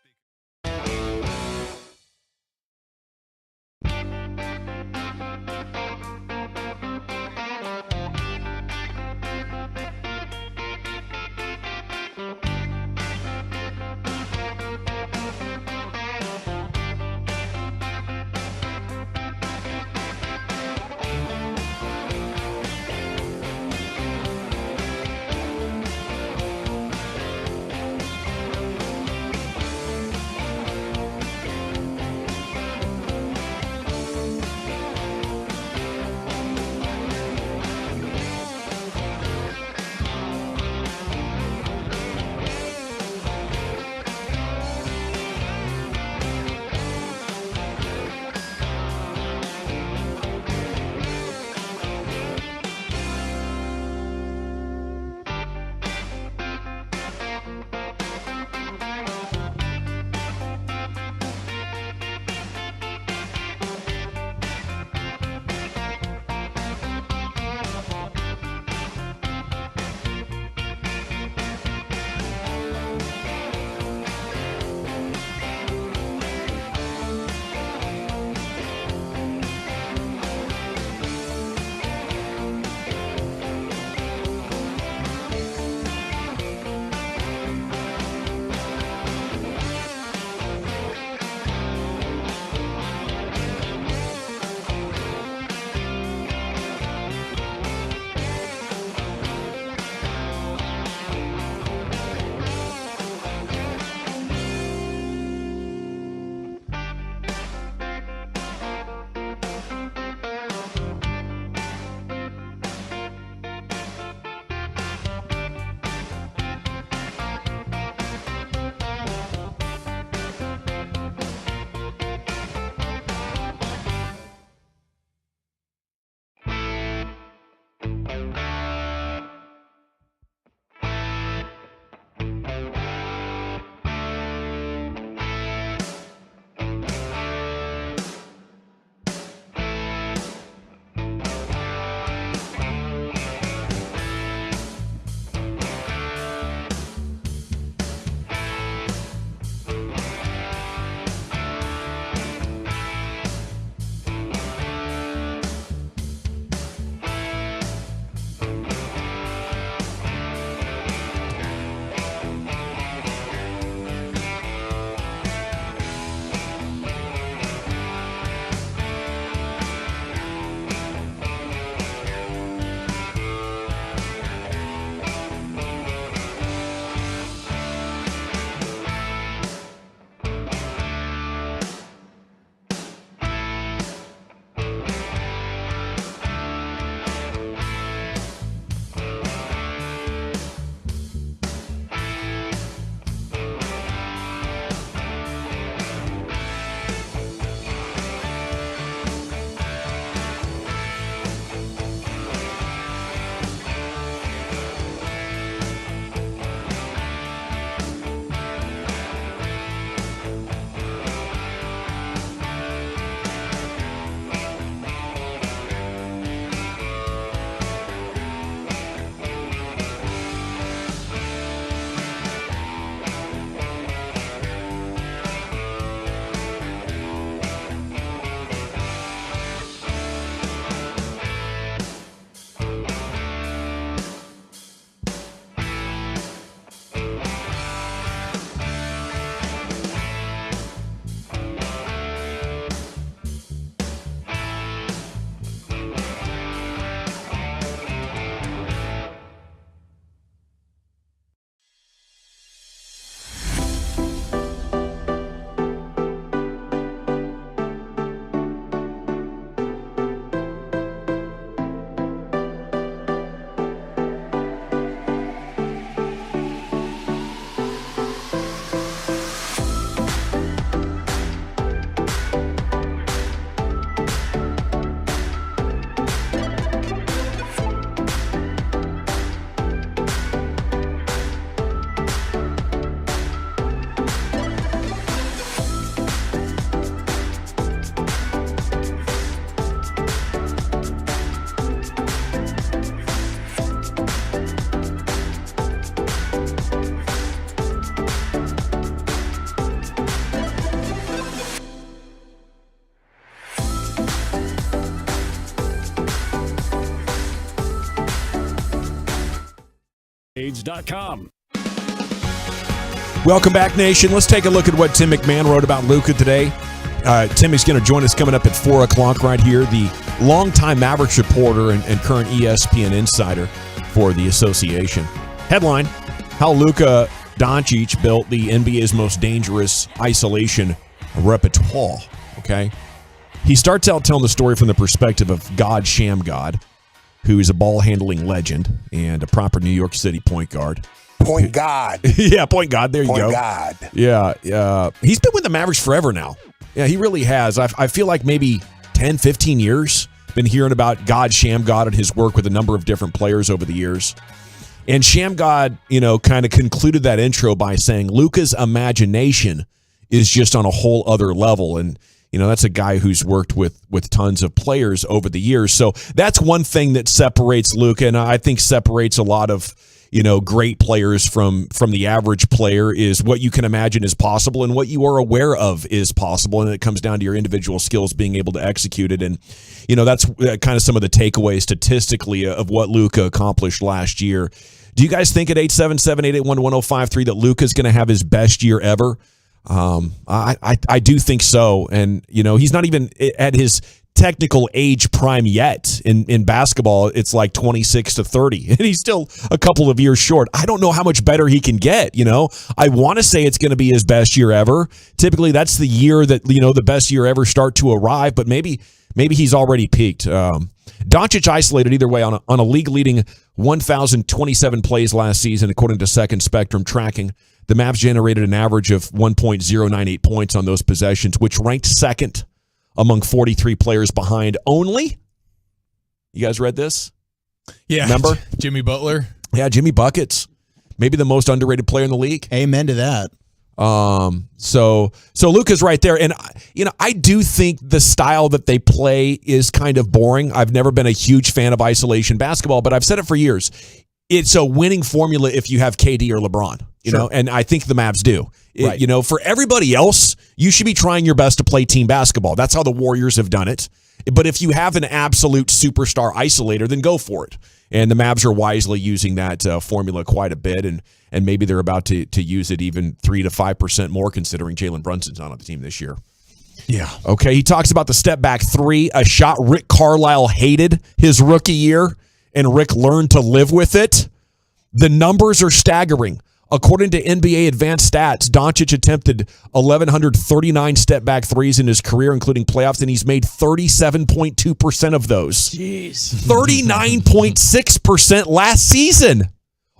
Cowboys.com. Welcome back, Nation. Let's take a look at what Tim McMahon wrote about Luka today. Tim is going to join us coming up at 4 o'clock right here, the longtime Mavericks reporter and current ESPN insider for the association. Headline, how Luka Doncic built the NBA's most dangerous isolation repertoire. Okay? He starts out telling the story from the perspective of God Sham God, who is a ball-handling legend and a proper New York City point guard. Point God. Yeah, point God. There you go. Point God. Yeah. He's been with the Mavericks forever now. Yeah, he really has. I feel like maybe 10, 15 years. Been hearing about God Sham God and his work with a number of different players over the years. And Sham God, kind of concluded that intro by saying Luka's imagination is just on a whole other level. And, that's a guy who's worked with tons of players over the years. So that's one thing that separates Luka, and I think separates a lot of great players from the average player, is what you can imagine is possible and what you are aware of is possible. And it comes down to your individual skills being able to execute it. And, that's kind of some of the takeaways statistically of what Luka accomplished last year. Do you guys think at 877-881-1053 that Luka's going to have his best year ever? I do think so. And, he's not even at his technical age prime yet. In basketball, it's like 26 to 30, and he's still a couple of years short. I don't know how much better he can get. I want to say it's going to be his best year ever. Typically, that's the year that the best year ever start to arrive, but maybe he's already peaked. Doncic isolated either way on a league-leading 1,027 plays last season, according to Second Spectrum tracking. The Mavs generated an average of 1.098 points on those possessions, which ranked second among 43 players behind only. You guys read this? Yeah. Remember? Jimmy Butler. Yeah, Jimmy Buckets. Maybe the most underrated player in the league. Amen to that. So Luka's right there. And, I do think the style that they play is kind of boring. I've never been a huge fan of isolation basketball, but I've said it for years. It's a winning formula if you have KD or LeBron, and I think the Mavs do. Right. For everybody else, you should be trying your best to play team basketball. That's how the Warriors have done it. But if you have an absolute superstar isolator, then go for it. And the Mavs are wisely using that formula quite a bit, and maybe they're about to use it even 3 to 5% more, considering Jalen Brunson's not on the team this year. Yeah. Okay, he talks about the step-back three, a shot Rick Carlisle hated his rookie year, and Rick learned to live with it. The numbers are staggering. According to NBA Advanced Stats, Doncic attempted 1,139 step-back threes in his career, including playoffs, and he's made 37.2% of those. Jeez. 39.6% last season.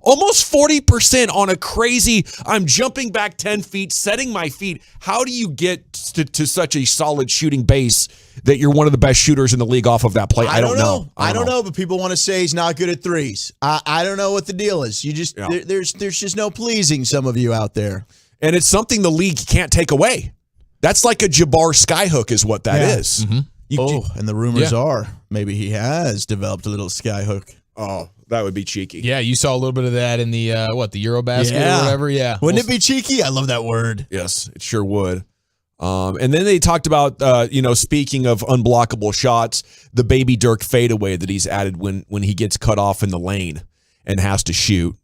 Almost 40% on a crazy, I'm jumping back 10 feet, setting my feet. How do you get to such a solid shooting base that you're one of the best shooters in the league off of that play? I don't know. I don't know, but people want to say he's not good at threes. I don't know what the deal is. You just there's just no pleasing some of you out there. And it's something the league can't take away. That's like a Jabbar skyhook is what that is. Mm-hmm. And the rumors are maybe he has developed a little skyhook. Oh, that would be cheeky. Yeah, you saw a little bit of that in the the Eurobasket or whatever. Yeah, wouldn't it be cheeky? I love that word. Yes, it sure would. And then they talked about speaking of unblockable shots, the baby Dirk fadeaway that he's added when he gets cut off in the lane and has to shoot.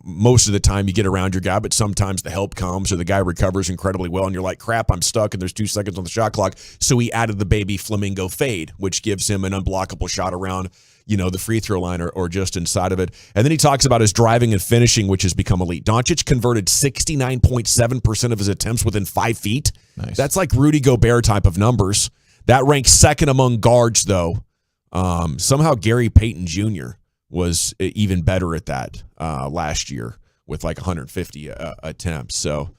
Most of the time you get around your guy, but sometimes the help comes or the guy recovers incredibly well, and you're like, crap, I'm stuck, and there's 2 seconds on the shot clock. So he added the baby flamingo fade, which gives him an unblockable shot around the free throw line or just inside of it. And then he talks about his driving and finishing, which has become elite. Doncic converted 69.7% of his attempts within 5 feet. Nice. That's like Rudy Gobert type of numbers. That ranks second among guards, though. Somehow Gary Payton Jr. was even better at that last year with like 150 attempts. So,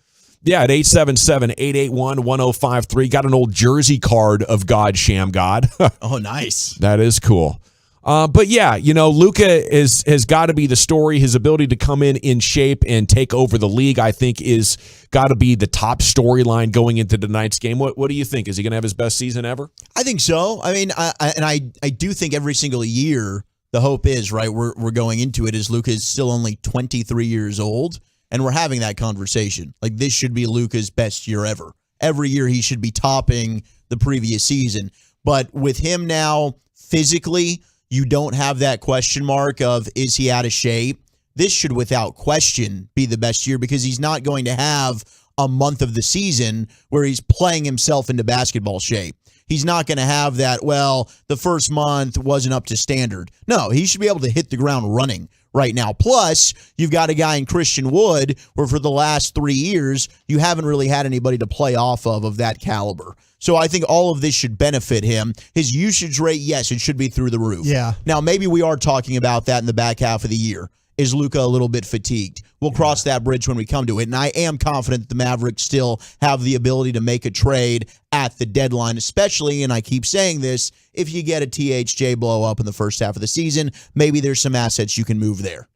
yeah, at 877-881-1053, got an old jersey card of God Sham God. Oh, nice. That is cool. But yeah, Luka has got to be the story. His ability to come in shape and take over the league, I think, is got to be the top storyline going into tonight's game. What do you think? Is he going to have his best season ever? I think so. I mean, I do think every single year the hope is, right, we're going into it as Luka is still only 23 years old, and we're having that conversation. Like, this should be Luka's best year ever. Every year he should be topping the previous season. But with him now physically, you don't have that question mark of, is he out of shape? this should without question be the best year because he's not going to have a month of the season where he's playing himself into basketball shape. He's not going to have that, well, the first month wasn't up to standard. No, he should be able to hit the ground running right now. Plus, you've got a guy in Christian Wood where for the last 3 years, you haven't really had anybody to play off of that caliber. So I think all of this should benefit him. His usage rate, yes, it should be through the roof. Yeah. Now, maybe we are talking about that in the back half of the year. Is Luka a little bit fatigued? We'll cross that bridge when we come to it. And I am confident that the Mavericks still have the ability to make a trade at the deadline, especially, and I keep saying this, if you get a THJ blow up in the first half of the season, maybe there's some assets you can move there.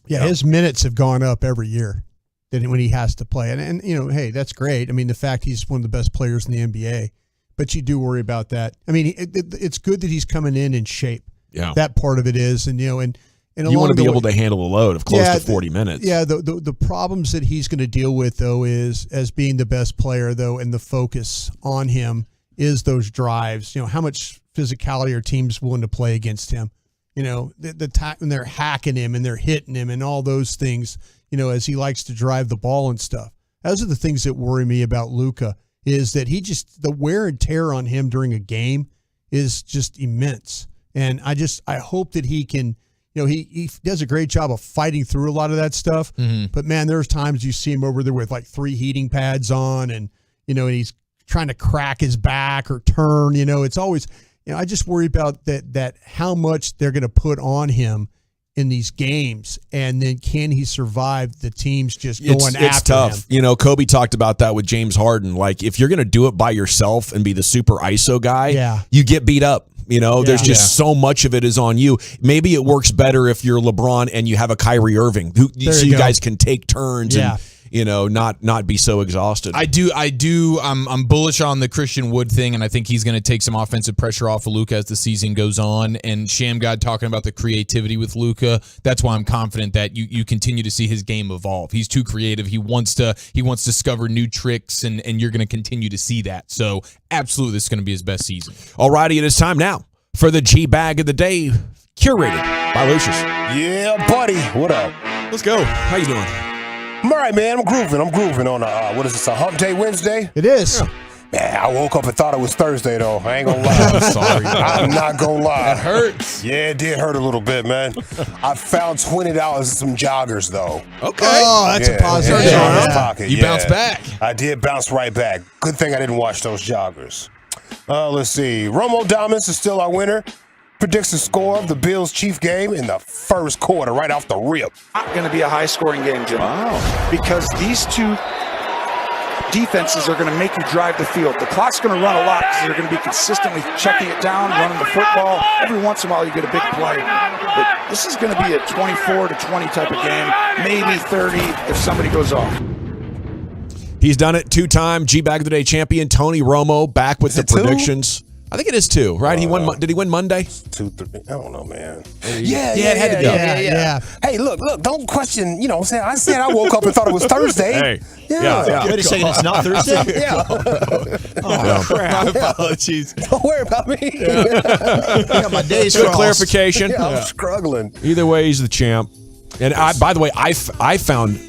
Yeah, his minutes have gone up every year when he has to play. And hey, that's great. I mean, the fact he's one of the best players in the NBA, but you do worry about that. I mean, it's good that he's coming in shape. Yeah. That part of it is, and you want to be able to handle the load of close to 40 minutes. Yeah, the problems that he's going to deal with, though, is as being the best player, though, and the focus on him is those drives. How much physicality are teams willing to play against him? When they're hacking him and they're hitting him and all those things, as he likes to drive the ball and stuff. Those are the things that worry me about Luka, is that the wear and tear on him during a game is just immense. And I hope that he can, he does a great job of fighting through a lot of that stuff. Mm-hmm. But, man, there's times you see him over there with like 3 heating pads on and, and he's trying to crack his back or turn. It's always, I just worry about that how much they're going to put on him in these games. And then can he survive the teams just going after him? It's tough. Kobe talked about that with James Harden. Like, if you're going to do it by yourself and be the super ISO guy, you get beat up. There's just so much of it is on you. Maybe it works better if you're LeBron and you have a Kyrie Irving, so you guys can take turns and not be so exhausted. I do. I'm bullish on the Christian Wood thing, and I think he's going to take some offensive pressure off of Luka as the season goes on. And Shamgod talking about the creativity with Luka. That's why I'm confident that you continue to see his game evolve. He's too creative. He wants to discover new tricks, and you're going to continue to see that. So absolutely, this is going to be his best season. Alrighty, it is time now for the G Bag of the Day, curated by Lucius. Yeah, buddy. What up? Let's go. How you doing? I'm all right, man. I'm grooving on what is this, a hump day Wednesday? It is. Yeah. Man, I woke up and thought it was Thursday, though. I ain't gonna lie. I'm sorry. I'm not gonna lie. That hurts. Yeah, it did hurt a little bit, man. I found $20 in some joggers, though. Okay. Oh, that's a positive. Pocket. You bounced back. I did bounce right back. Good thing I didn't watch those joggers. Let's see. Romo Dominus is still our winner. Predicts the score of the Bills-Chief game in the first quarter, right off the rip. Not going to be a high-scoring game, Jim. Wow. Because these two defenses are going to make you drive the field. The clock's going to run a lot because they're going to be consistently checking it down, running the football. Every once in a while, you get a big play. But this is going to be a 24-20 type of game, maybe 30 if somebody goes off. He's done it 2-time G-Bag of the Day champion, Tony Romo, back with the predictions. I think it is 2, right? He won. Did he win Monday? 2, 3. I don't know, man. Yeah, it had to be. Yeah. Hey, look, don't question. What I'm saying? I said I woke up and thought it was Thursday. Hey. Yeah. Wait a second, it's not Thursday? My apologies. Don't worry about me. I got my days Good crossed. clarification. I'm struggling. Either way, he's the champ. And by the way, I found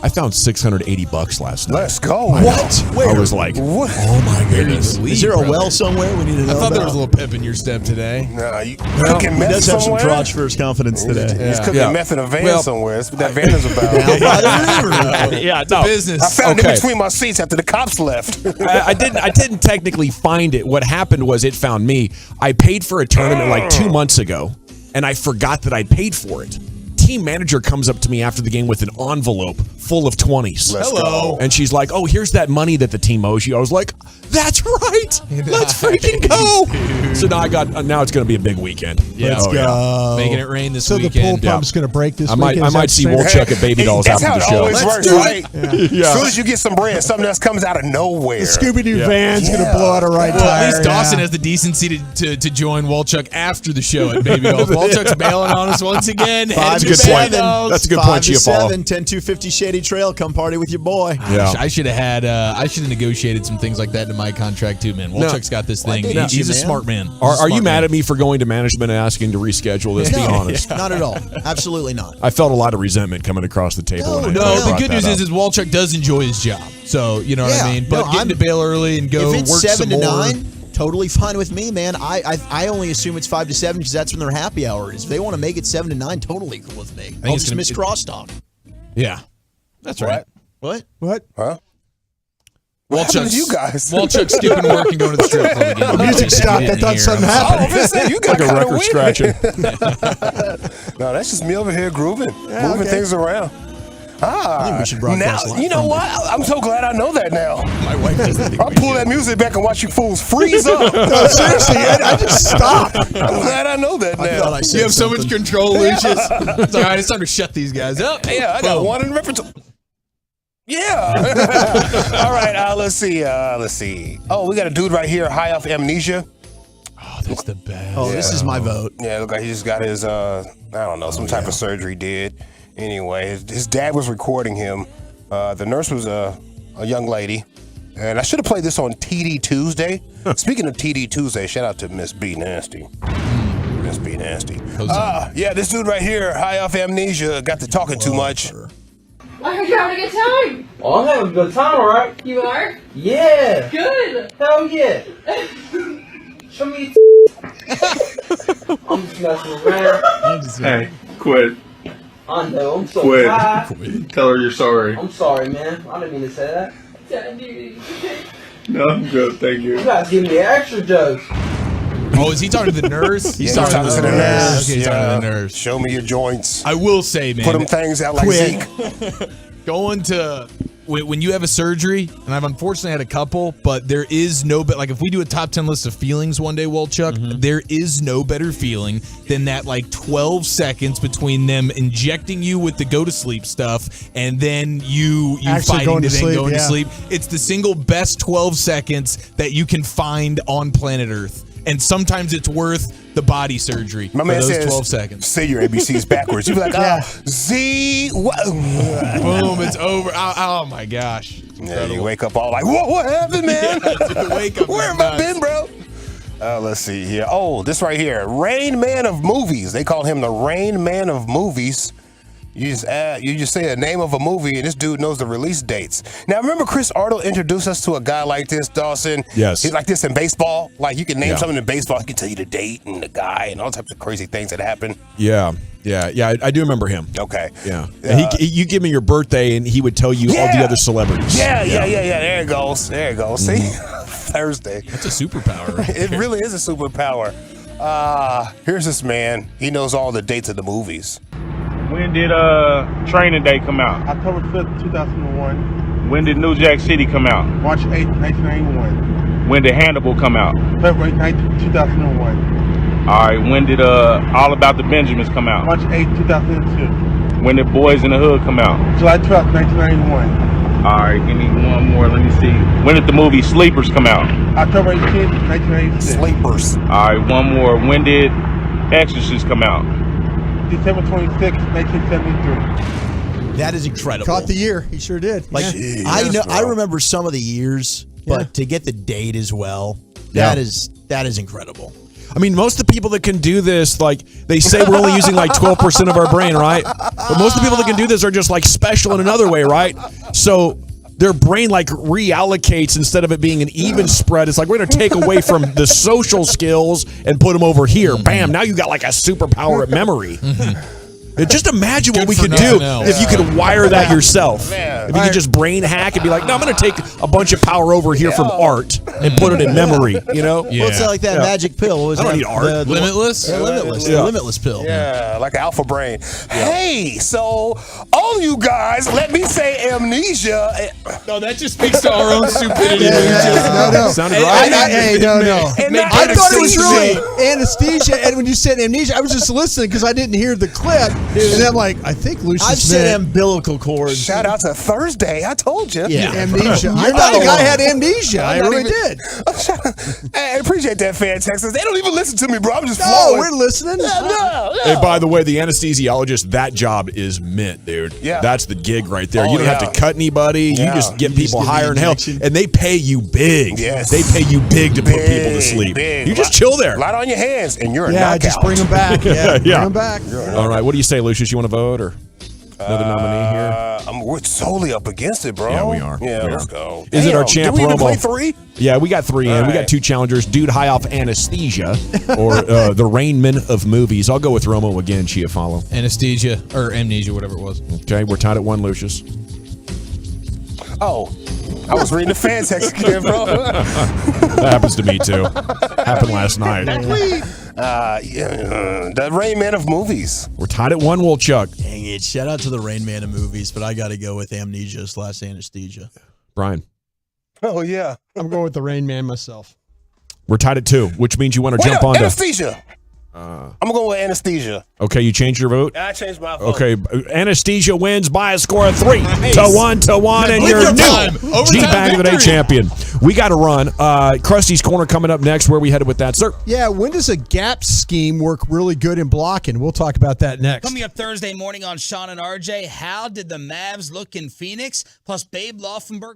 $680 last night. Let's go. What? Where? I was like, what? Oh my goodness. Is there a well somewhere we need to know I thought about? there was a little pep in your step today. Nah, you Well, cooking he meth does have somewhere? some Trotch First confidence today. He's cooking meth in a van somewhere. That's what that van is about. Yeah, no. Business. I found it between my seats after the cops left. I didn't technically find it. What happened was it found me. I paid for a tournament like 2 months ago, and I forgot that I paid for it. Team manager comes up to me after the game with an envelope full of 20s. Hello. And she's like, oh, here's that money that the team owes you. I was like, that's right. Let's freaking go. So now it's going to be a big weekend. Yeah. Let's go. Making it rain this so weekend. So the pool pump's going to break this weekend? I might see Wolchuk at Baby Dolls after the show. That's how it always works, right? As soon as you get some bread, something else comes out of nowhere. The Scooby-Doo van's going to blow out a right tire. At least Dawson has the decency to join Wolchuk after the show at Baby Dolls. Wolchuk's bailing on us once again. Five's good point. That's a good point, Chiafalo. 10-250 Shady Trail. Come party with your boy. Yeah. I should have negotiated some things like that in my contract too, man. Walchuk's got this thing. He's a smart man. Are you mad at me for going to management and asking to reschedule this? Be honest. Not at all. Absolutely not. I felt a lot of resentment coming across the table. No, the good news is Walchuk does enjoy his job. So, you know what I mean? But getting to bail early and go if it's work 7 some to more. 9, totally fine with me, man. I only assume it's 5 to 7 because that's when their happy hour is. If they want to make it 7 to 9, totally cool with me. I'll just miss crosstalk. Yeah. That's right. What? Huh? Walchuk's, happened to you guys? Walchuk's skipping work and going to the strip club again. The music stopped. I thought something happened. You got like a record scratching. No, that's just me over here grooving, moving things around. I think we should broadcast Now, live you know from what? I'm so glad I know that now. My wife doesn't think I'll pull that music back and watch you fools freeze up. No, seriously, I just stopped. I'm glad I know that now. You have so much control, Lucius. It's all right. It's time to shut these guys up. Yeah, I got one in repertoire. Yeah. All right. Let's see. Oh, we got a dude right here, high off amnesia. Oh, that's the best. Oh, this is my vote. Yeah, look like he just got his, I don't know, some type of surgery did. Anyway, his dad was recording him. The nurse was a young lady. And I should have played this on TD Tuesday. Speaking of TD Tuesday, shout out to Miss B Nasty. Miss B Nasty. Yeah, this dude right here, high off amnesia, got to talking too much. Why are you having a good time? Oh, I'm having a good time, all right? You are? Yeah. Good. Hell yeah. Show me your I'm just messing around. Hey, quit. I know, I'm so Quit. tired. Tell her you're sorry. I'm sorry, man. I didn't mean to say that. Dad, do you No, I'm good, thank you. You guys give me extra jokes. Oh, is he talking to the nurse? He's talking to the nurse. Okay, he's talking to the nurse. Show me your joints. I will say, man. Put them things out like Zeke. Going to when you have a surgery, and I've unfortunately had a couple, but there is no like if we do a top 10 list of feelings one day, Walchuk, there is no better feeling than that like 12 seconds between them injecting you with the go to sleep stuff and then you fighting to then going to sleep. It's the single best 12 seconds that you can find on planet Earth. And sometimes it's worth the body surgery My for man those says, 12 seconds. Say your ABCs backwards. You'd be like, Z. What? Boom, it's over. Oh my gosh. Yeah, you wake up all like, what happened, man? Wake up. Where have I been, bro? Let's see here. Oh, this right here. Rain Man of Movies. They call him the Rain Man of Movies. You just say the name of a movie, and this dude knows the release dates. Now, remember Chris Arnold introduced us to a guy like this, Dawson? Yes. He's like this in baseball. Like, you can name something in baseball. He can tell you the date and the guy and all types of crazy things that happen. Yeah. I do remember him. Okay. Yeah. You give me your birthday, and he would tell you all the other celebrities. Yeah. There it goes. See? Thursday. That's a superpower, right? It really is a superpower. Here's this man. He knows all the dates of the movies. When did Training Day come out? October 5th, 2001. When did New Jack City come out? March 8th, 1991. When did Hannibal come out? February 9th, 2001. All right. When did All About the Benjamins come out? March 8th, 2002. When did Boys in the Hood come out? July 12th, 1991. All right. Give me one more. Let me see. When did the movie Sleepers come out? October 18th, 1986. Sleepers. All right. One more. When did Exorcist come out? December 26th, 1973. That is incredible. Caught the year. He sure did. Like I remember some of the years, but to get the date as well, that is incredible. I mean, most of the people that can do this, like, they say we're only using like 12% of our brain, right? But most of the people that can do this are just like special in another way, right? So their brain like reallocates instead of it being an even spread. It's like we're going to take away from the social skills and put them over here. Bam! Now you got like a superpower at memory. Just imagine what we could do if you could wire that yourself. If you could just brain hack and be like, no, I'm going to take a bunch of power over here from art and put it in memory, you know? Well, it's like that magic pill. What was I don't that? need art. Limitless? Limitless. Yeah. The limitless pill. Yeah, like an alpha brain. Hey, so all you guys, let me say amnesia. No, that just speaks to our own stupidity. No. Sounded right. No. I thought it was really anesthesia, and when you said amnesia, I was just listening because I didn't hear the clip. And I'm like, I think Lucius I've said umbilical cords. Shout out to Thursday. I told you. Yeah, amnesia. You're I thought not the guy alone. had amnesia. I really did. Hey, I appreciate that, fan Texas. They don't even listen to me, bro. I'm just No, flowing. we're listening. Hey, by the way, the anesthesiologist, that job is mint, dude. Yeah. That's the gig right there. Oh, you don't have yeah. to cut anybody. Yeah. You just get You just people give the higher in hell. injection. And they pay you big. Yes. They pay you big to put people to sleep. Big. You just chill there. Light on your hands, and you're a Yeah, knockout. just bring them back. Yeah, bring them back. All right, what do you say, Lucius? You want to vote or another nominee here? We're solely up against it, bro. Yeah, we are. Yeah, We let's are. go. Is it our Damn, champ did we even Romo? play 3? Yeah, we got 3 in. All We got right. 2 challengers. Dude high off anesthesia or the Rain Man of movies. I'll go with Romo again, Chiafalo. Anesthesia or amnesia, whatever it was. Okay, we're tied at 1, Lucius. Oh, I was reading the fan text again, bro. That happens to me, too. Happened last night. The Rain Man of movies. We're tied at 1, Wolchuk. Dang it. Shout out to the Rain Man of movies, but I got to go with amnesia/anesthesia. Brian. Oh, yeah. I'm going with the Rain Man myself. We're tied at 2, which means you want to jump on to. Anesthesia. I'm going with anesthesia. Okay, you changed your vote? I changed my vote. Okay, anesthesia wins by a score of 3 to 1 to 1, and you're new G-Bag of the Day champion. We got to run. Krusty's Corner coming up next. Where are we headed with that, sir? Yeah, when does a gap scheme work really good in blocking? We'll talk about that next. Coming up Thursday morning on Sean and RJ, how did the Mavs look in Phoenix? Plus, Babe Laufenberg.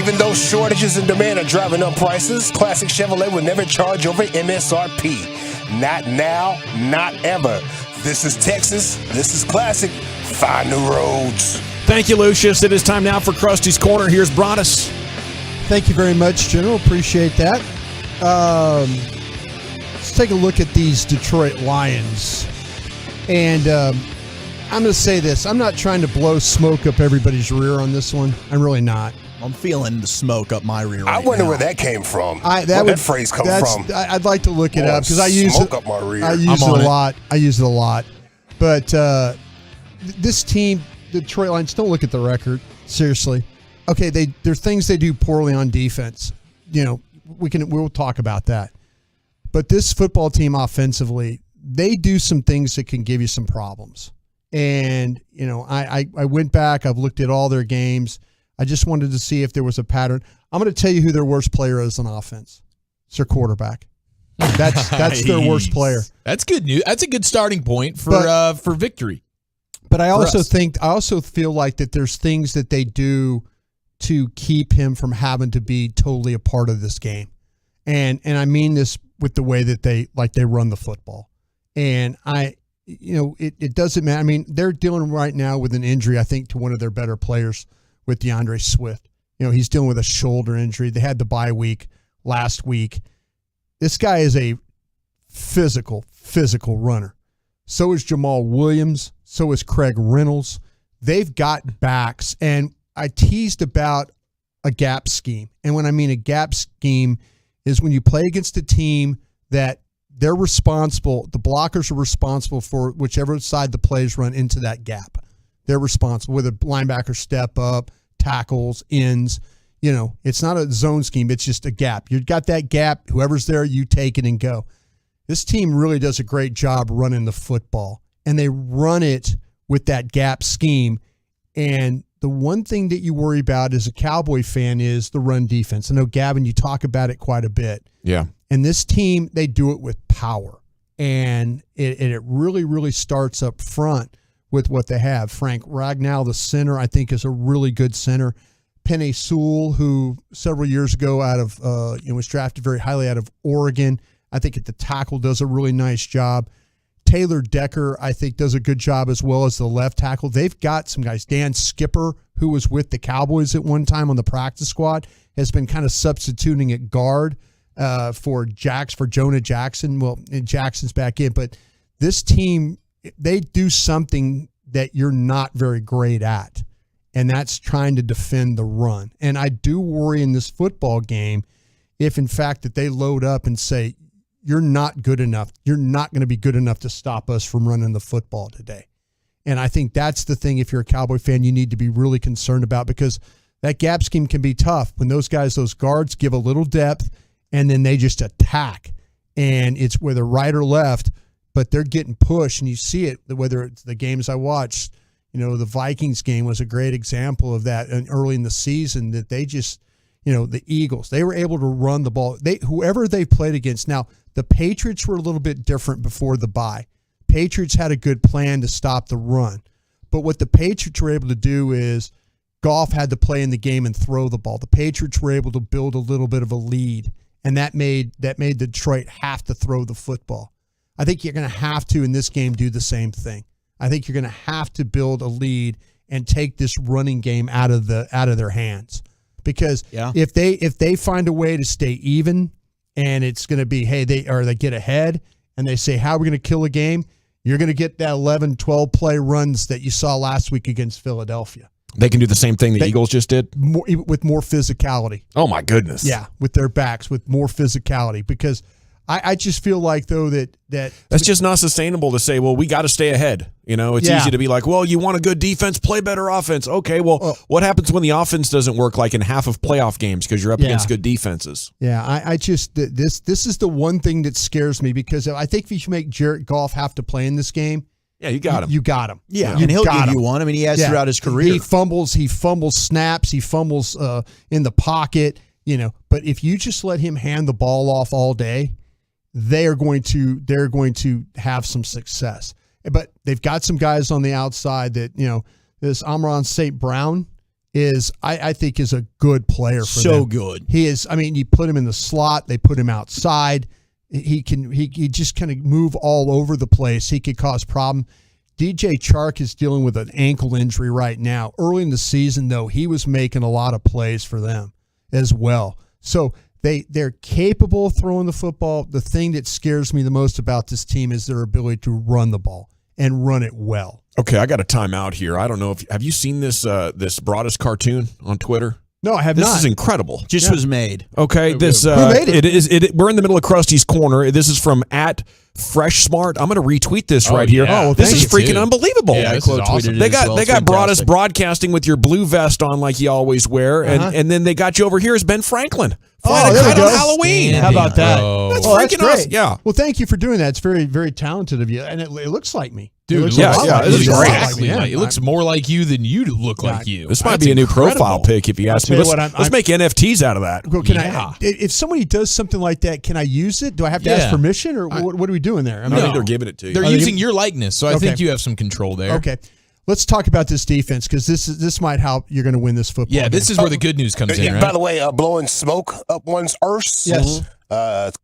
Even though shortages and demand are driving up prices, Classic Chevrolet will never charge over MSRP. Not now, not ever. This is Texas. This is Classic. Find new roads. Thank you, Lucius. It is time now for Krusty's Corner. Here's Broadus. Thank you very much, General. Appreciate that. Let's take a look at these Detroit Lions. And I'm going to say this. I'm not trying to blow smoke up everybody's rear on this one. I'm really not. I'm feeling the smoke up my rear. I wonder where that came from. Where that phrase come from? I'd like to look it up because I use smoke it. Up my rear. I use it a lot. I use it a lot. But this team, the Detroit Lions, don't look at the record. Seriously. Okay, there are things they do poorly on defense. You know, we'll talk about that. But this football team offensively, they do some things that can give you some problems. And, you know, I went back, I've looked at all their games. I just wanted to see if there was a pattern. I'm going to tell you who their worst player is on offense. It's their quarterback. That's their worst player. That's good news. That's a good starting point for victory. But I also feel like that there's things that they do to keep him from having to be totally a part of this game. And I mean this with the way that they run the football. And it doesn't matter. I mean, they're dealing right now with an injury, I think, to one of their better players with DeAndre Swift. You know, he's dealing with a shoulder injury. They had the bye week last week. This guy is a physical runner. So is Jamal Williams. So is Craig Reynolds. They've got backs. And I teased about a gap scheme. And when I mean a gap scheme is when you play against a team that they're responsible, the blockers are responsible for whichever side the plays run into that gap. They're responsible, whether linebackers step up, tackles, ends. You know, it's not a zone scheme. It's just a gap. You've got that gap. Whoever's there, you take it and go. This team really does a great job running the football, and they run it with that gap scheme. And the one thing that you worry about as a Cowboy fan is the run defense. I know, Gavin, you talk about it quite a bit. Yeah. And this team, they do it with power. And it really, really starts up front with what they have. Frank Ragnow, the center, I think is a really good center. Penei Sewell, who several years ago was drafted very highly out of Oregon, I think at the tackle does a really nice job. Taylor Decker, I think, does a good job as well as the left tackle. They've got some guys. Dan Skipper, who was with the Cowboys at one time on the practice squad, has been kind of substituting at guard for Jonah Jackson. Well, Jackson's back in, but this team, they do something that you're not very great at, and that's trying to defend the run. And I do worry in this football game if, in fact, that they load up and say, you're not good enough. You're not going to be good enough to stop us from running the football today. And I think that's the thing, if you're a Cowboy fan, you need to be really concerned about, because that gap scheme can be tough when those guards give a little depth and then they just attack. And it's whether right or left, but they're getting pushed. And you see it, whether it's the games I watched, you know, the Vikings game was a great example of that. And early in the season, that they just, you know, the Eagles, they were able to run the ball. Whoever they played against. Now, the Patriots were a little bit different before the bye. Patriots had a good plan to stop the run. But what the Patriots were able to do is Goff had to play in the game and throw the ball. The Patriots were able to build a little bit of a lead, and that made Detroit have to throw the football. I think you're going to have to, in this game, do the same thing. I think you're going to have to build a lead and take this running game out of their hands. Because if they find a way to stay even, and it's going to be, hey, they get ahead and they say, how are we going to kill a game? You're going to get that 11, 12 play runs that you saw last week against Philadelphia. They can do the same thing the Eagles just did? With more physicality. Oh, my goodness. Yeah, with their backs, with more physicality. Because I just feel like, though, that's just not sustainable to say, well, we got to stay ahead. You know, it's easy to be like, well, you want a good defense, play better offense. Okay, well, what happens when the offense doesn't work, like in half of playoff games, because you're up against good defenses? Yeah, I just this is the one thing that scares me, because I think if you make Jared Goff have to play in this game, yeah, you got him. You got him. Yeah, and he'll give you one. I mean, he has throughout his career. He fumbles snaps, he fumbles in the pocket, you know. But if you just let him hand the ball off all day, they're going to have some success. But they've got some guys on the outside that, you know, this Amon St. Brown is I think is a good player for So them. good. He is. I mean, you put him in the slot, they put him outside. He just kind of move all over the place. He could cause problem. DJ Chark is dealing with an ankle injury right now. Early in the season, though, he was making a lot of plays for them as well. So they're capable of throwing the football. The thing that scares me the most about this team is their ability to run the ball and run it well. Okay, I got a timeout here. I don't know if have you seen this this Broadus cartoon on Twitter? No, I have this not. This is incredible. Just was made. Okay, this Who made it? We're in the middle of Krusty's Corner. This is from @FreshSmart. I'm going to retweet this right here. Oh, well, this is thank you. freaking unbelievable. Yeah, I quote tweeted it They as got well. they It's got Broadus fantastic. broadcasting with your blue vest on like you always wear, and then they got you over here as Ben Franklin. Oh, there we on go. Halloween. How about that? That's Oh, that's freaking great. awesome. Yeah. Well, thank you for doing that. It's very, very talented of you, and it looks like me. Dude, It looks yeah, a lot yeah, like this me. is It looks great. like me, Exactly. yeah. It looks more like you than you look like you. This might That's be a new incredible. profile pic if you ask me. tell you what, Let's make NFTs out of that. Well, can I? If somebody does something like that, can I use it? Do I have to Yeah. ask permission, or what are we doing there? I think they're giving it to you. They're Are they using giving- your likeness, so I Okay. think you have some control there. Okay, let's talk about this defense because this might help. You're going to win this football. Yeah, this game. is where the good news comes in, Yeah, right? by the way, blowing smoke up one's arse. Yes.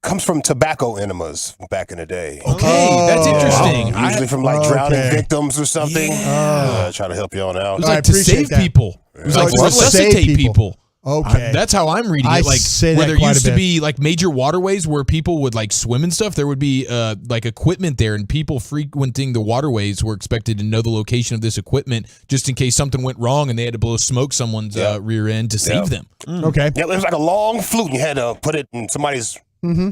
Comes from tobacco enemas back in the day. Okay, that's interesting. Usually from like drowning victims or something. Trying to help you on out. It was I like to appreciate save that. people. It was Oh, like it's to to save resuscitate people. people. Okay. That's how I'm reading I it. Like say where that there quite a used to bit. be like major waterways where people would like swim and stuff, there would be like equipment there, and people frequenting the waterways were expected to know the location of this equipment just in case something went wrong and they had to blow smoke someone's rear end to save them. Okay. Yeah, it was like a long flute, and you had to put it in somebody's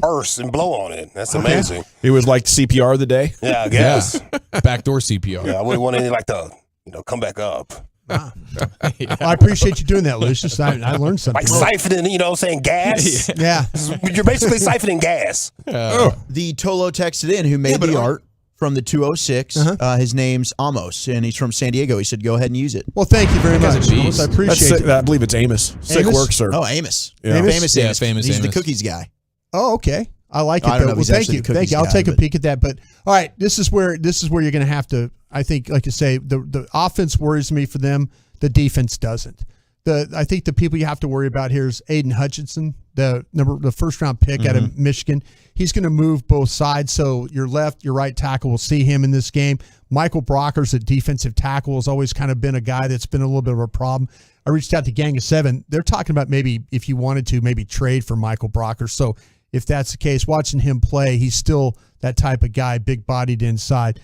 arse and blow on it. That's amazing. It was like CPR of the day. Yeah, I guess. Backdoor CPR. Yeah, I wouldn't want any like to come back up. Well, I appreciate you doing that, Lucius. I learned something. Like siphoning, saying gas. Yeah. You're basically siphoning gas. The Tolo texted in who made the art from the 206. His name's Amos, and he's from San Diego. He said, go ahead and use it. Well, thank you very That much. guy's a beast. Amos. I appreciate it. I believe it's Amos. Sick Amos? work, sir. Oh, Amos. Yeah. Amos? Famous Yeah, Amos. famous He's the Amos. cookies guy. Oh, okay. I like it. I don't know though. if Well, he's thank actually you. the Thank cookies you. I'll guy, take a but- peek at that. But all right, this is where you're going to have to. I think, like you say, the offense worries me for them. The defense doesn't. I think the people you have to worry about here is Aiden Hutchinson, the first round pick out of Michigan. He's going to move both sides, so your left, your right tackle will see him in this game. Michael Brockers at defensive tackle has always kind of been a guy that's been a little bit of a problem. I reached out to Gang of Seven. They're talking about maybe if you wanted to maybe trade for Michael Brockers. So if that's the case, watching him play, he's still that type of guy, big bodied inside.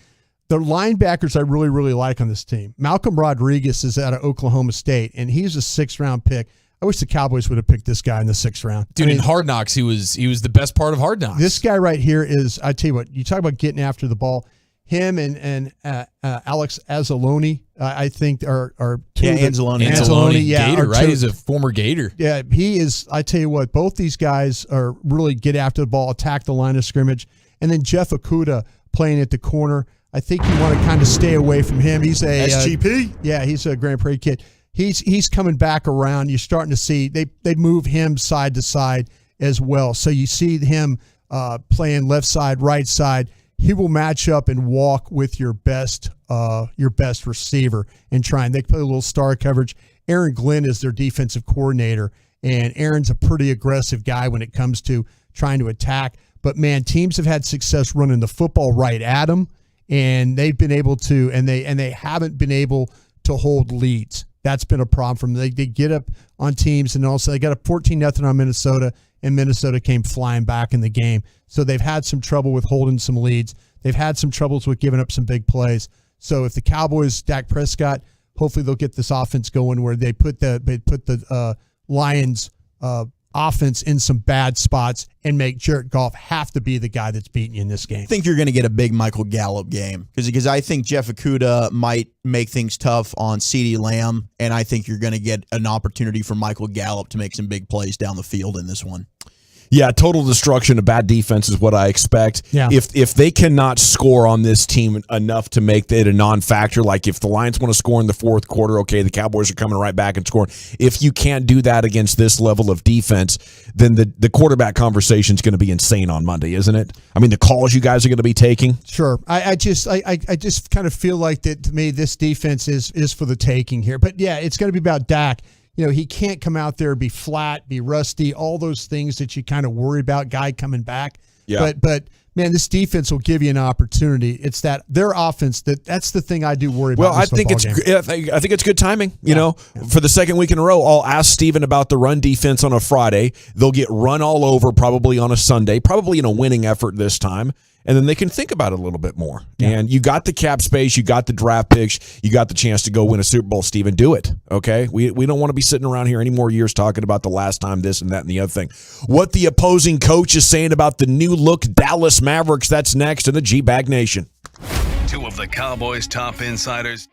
The linebackers I really, really like on this team. Malcolm Rodriguez is out of Oklahoma State, and he's a 6th-round pick. I wish the Cowboys would have picked this guy in the 6th round. Dude, in Hard Knocks, he was the best part of Hard Knocks. This guy right here is, I tell you what, you talk about getting after the ball. Him and Alex Anzalone, I think, are two. Anzalone, yeah, Gator, are right? two. He's a former Gator. Yeah, he is. I tell you what, both these guys are really get after the ball, attack the line of scrimmage. And then Jeff Okudah playing at the corner. I think you want to kind of stay away from him. He's a SGP. Yeah, he's a Grand Prairie kid. He's coming back around. You're starting to see they move him side to side as well. So you see him playing left side, right side. He will match up and walk with your best receiver and try. And they play a little star coverage. Aaron Glenn is their defensive coordinator, and Aaron's a pretty aggressive guy when it comes to trying to attack. But man, teams have had success running the football right at him, and they've been able to, and they haven't been able to hold leads. That's been a problem for them. They get up on teams, and also they got a 14-0 on Minnesota, and Minnesota came flying back in the game. So they've had some trouble with holding some leads. They've had some troubles with giving up some big plays. So if the Cowboys, Dak Prescott, hopefully they'll get this offense going where they put the Lions offense in some bad spots and make Jared Goff have to be the guy that's beating you in this game. I think you're going to get a big Michael Gallup game because I think Jeff Okudah might make things tough on CeeDee Lamb, and I think you're going to get an opportunity for Michael Gallup to make some big plays down the field in this one. Yeah, total destruction of bad defense is what I expect. Yeah. If they cannot score on this team enough to make it a non-factor, like if the Lions want to score in the fourth quarter, okay, the Cowboys are coming right back and scoring. If you can't do that against this level of defense, then the quarterback conversation is going to be insane on Monday, isn't it? I mean, the calls you guys are going to be taking. Sure. I just kind of feel like that to me this defense is for the taking here. But yeah, it's going to be about Dak. You know, he can't come out there, be flat, be rusty, all those things that you kind of worry about, guy coming back. Yeah. But man, this defense will give you an opportunity. It's that their offense that's the thing I do worry about. Well, I think it's good timing. You know, for the second week in a row, I'll ask Steven about the run defense on a Friday. They'll get run all over probably on a Sunday, probably in a winning effort this time. And then they can think about it a little bit more. Yeah. And you got the cap space, you got the draft picks, you got the chance to go win a Super Bowl, Steven. Do it, okay? We don't want to be sitting around here any more years talking about the last time this and that and the other thing. What the opposing coach is saying about the new look Dallas Mavericks, that's next in the G-Bag Nation. Two of the Cowboys' top insiders.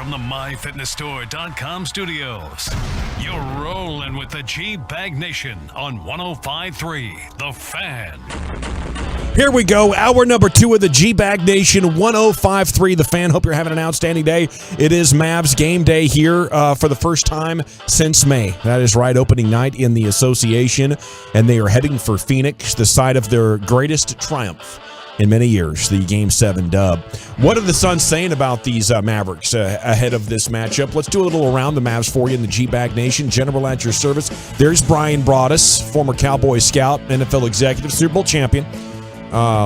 from the MyFitnessStore.com studios. You're rolling with the G-Bag Nation on 105.3 The Fan. Here we go. Hour number 2 of the G-Bag Nation, 105.3 The Fan. Hope you're having an outstanding day. It is Mavs game day here for the first time since May. That is right, opening night in the association, and they are heading for Phoenix, the site of their greatest triumph in many years, the Game 7 dub. What are the Suns saying about these Mavericks ahead of this matchup? Let's do a little around the Mavs for you in the G-Bag Nation. General at your service. There's Brian Broaddus, former Cowboys scout, NFL executive, Super Bowl champion.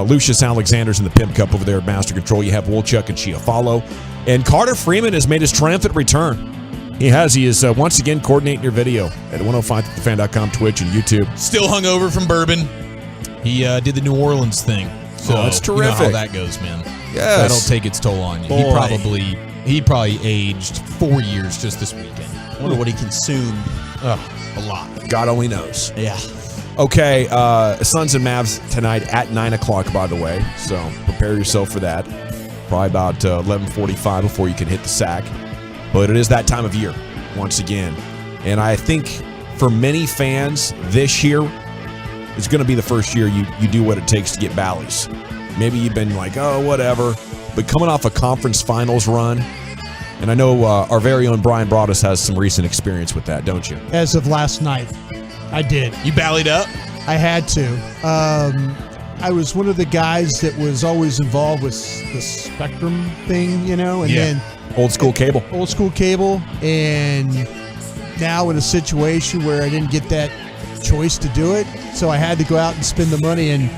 Lucius Alexander's in the Pimp Cup over there at Master Control. You have Wolchuk and Chiafalo. And Carter Freeman has made his triumphant return. He has. He is once again coordinating your video at 105thefan.com, Twitch, and YouTube. Still hungover from bourbon. He did the New Orleans thing. So that's terrific. You know how that goes, man. Yes. That'll take its toll on you. Boy. He probably aged 4 years just this weekend. I wonder what he consumed. A lot. God only knows. Yeah. Okay, Suns and Mavs tonight at 9 o'clock, by the way. So prepare yourself for that. Probably about 11:45 before you can hit the sack. But it is that time of year, once again. And I think for many fans this year, it's going to be the first year you do what it takes to get Bally's. Maybe you've been like, oh, whatever. But coming off a conference finals run, and I know our very own Brian Broaddus has some recent experience with that, don't you? As of last night, I did. You ballied up? I had to. I was one of the guys that was always involved with the Spectrum thing, and then old school cable. Old school cable, and now in a situation where I didn't get that choice to do it, so I had to go out and spend the money, and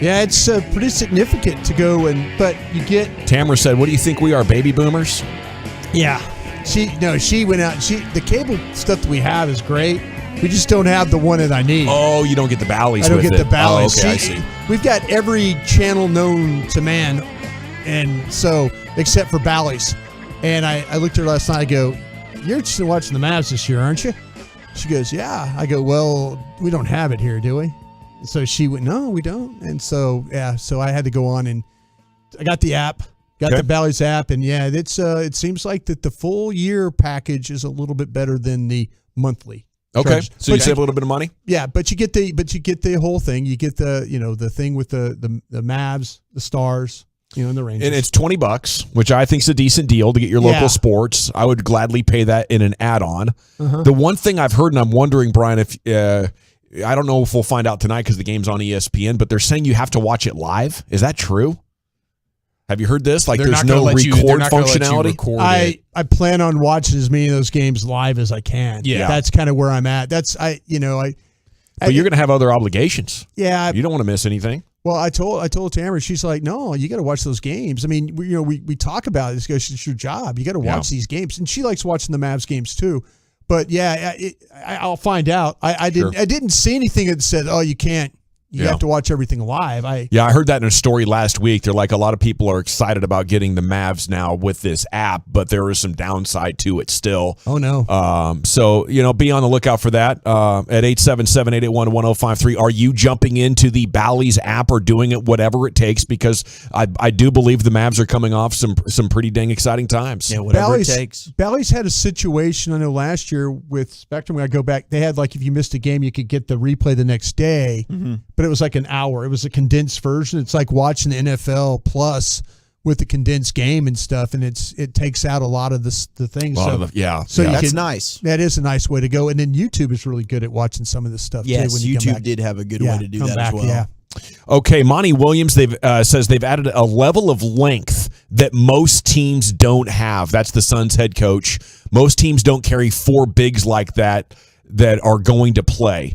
yeah, it's pretty significant to go but you get. Tamara said, "What do you think we are, baby boomers?" Yeah, she went out. The cable stuff that we have is great. We just don't have the one that I need. Oh, you don't get the Bally's. I don't get the Bally's. Oh, okay, I see. We've got every channel known to man, and so except for Bally's. And I looked at her last night. I go, "You're interested in watching the Mavs this year, aren't you?" She goes, "Yeah." I go, "Well, we don't have it here, do we?" And so she went, "No, we don't." And so so I had to go on, and I got the app, the Bally's app, and it seems like that the full year package is a little bit better than the monthly. Okay, charge. so you save a little bit of money. Yeah, but you get the whole thing. You get the thing with the Mavs, the Stars, and the Rangers. And it's $20, which I think is a decent deal to get your local sports. I would gladly pay that in an add-on. Uh-huh. The one thing I've heard, and I'm wondering, Brian, if I don't know if we'll find out tonight because the game's on ESPN, but they're saying you have to watch it live. Is that true? Have you heard this? Like, there's no record functionality. I plan on watching as many of those games live as I can. Yeah, that's kind of where I'm at. But you're going to have other obligations. Yeah, you don't want to miss anything. Well, I told Tamara, she's like, "No, you got to watch those games." I mean, we talk about it. It's your job. You got to watch these games, and she likes watching the Mavs games too. But I'll find out. I didn't see anything that said, "Oh, you can't." You have to watch everything live. I heard that in a story last week. They're like, a lot of people are excited about getting the Mavs now with this app, but there is some downside to it still. Oh, no. So, be on the lookout for that at 877-881-1053. Are you jumping into the Bally's app or doing it whatever it takes? Because I do believe the Mavs are coming off some pretty dang exciting times. Yeah, whatever it takes. Bally's had a situation, I know, last year with Spectrum. When I go back, they had, like, if you missed a game, you could get the replay the next day. Mm-hmm. But it was like an hour. It was a condensed version. It's like watching the NFL Plus with the condensed game and stuff, and it takes out a lot of the things. That's nice. That is a nice way to go. And then YouTube is really good at watching some of this stuff too. Yes, YouTube did have a good way to do that as well. Yeah. Okay, Monty Williams says they've added a level of length that most teams don't have. That's the Suns head coach. Most teams don't carry 4 bigs like that are going to play.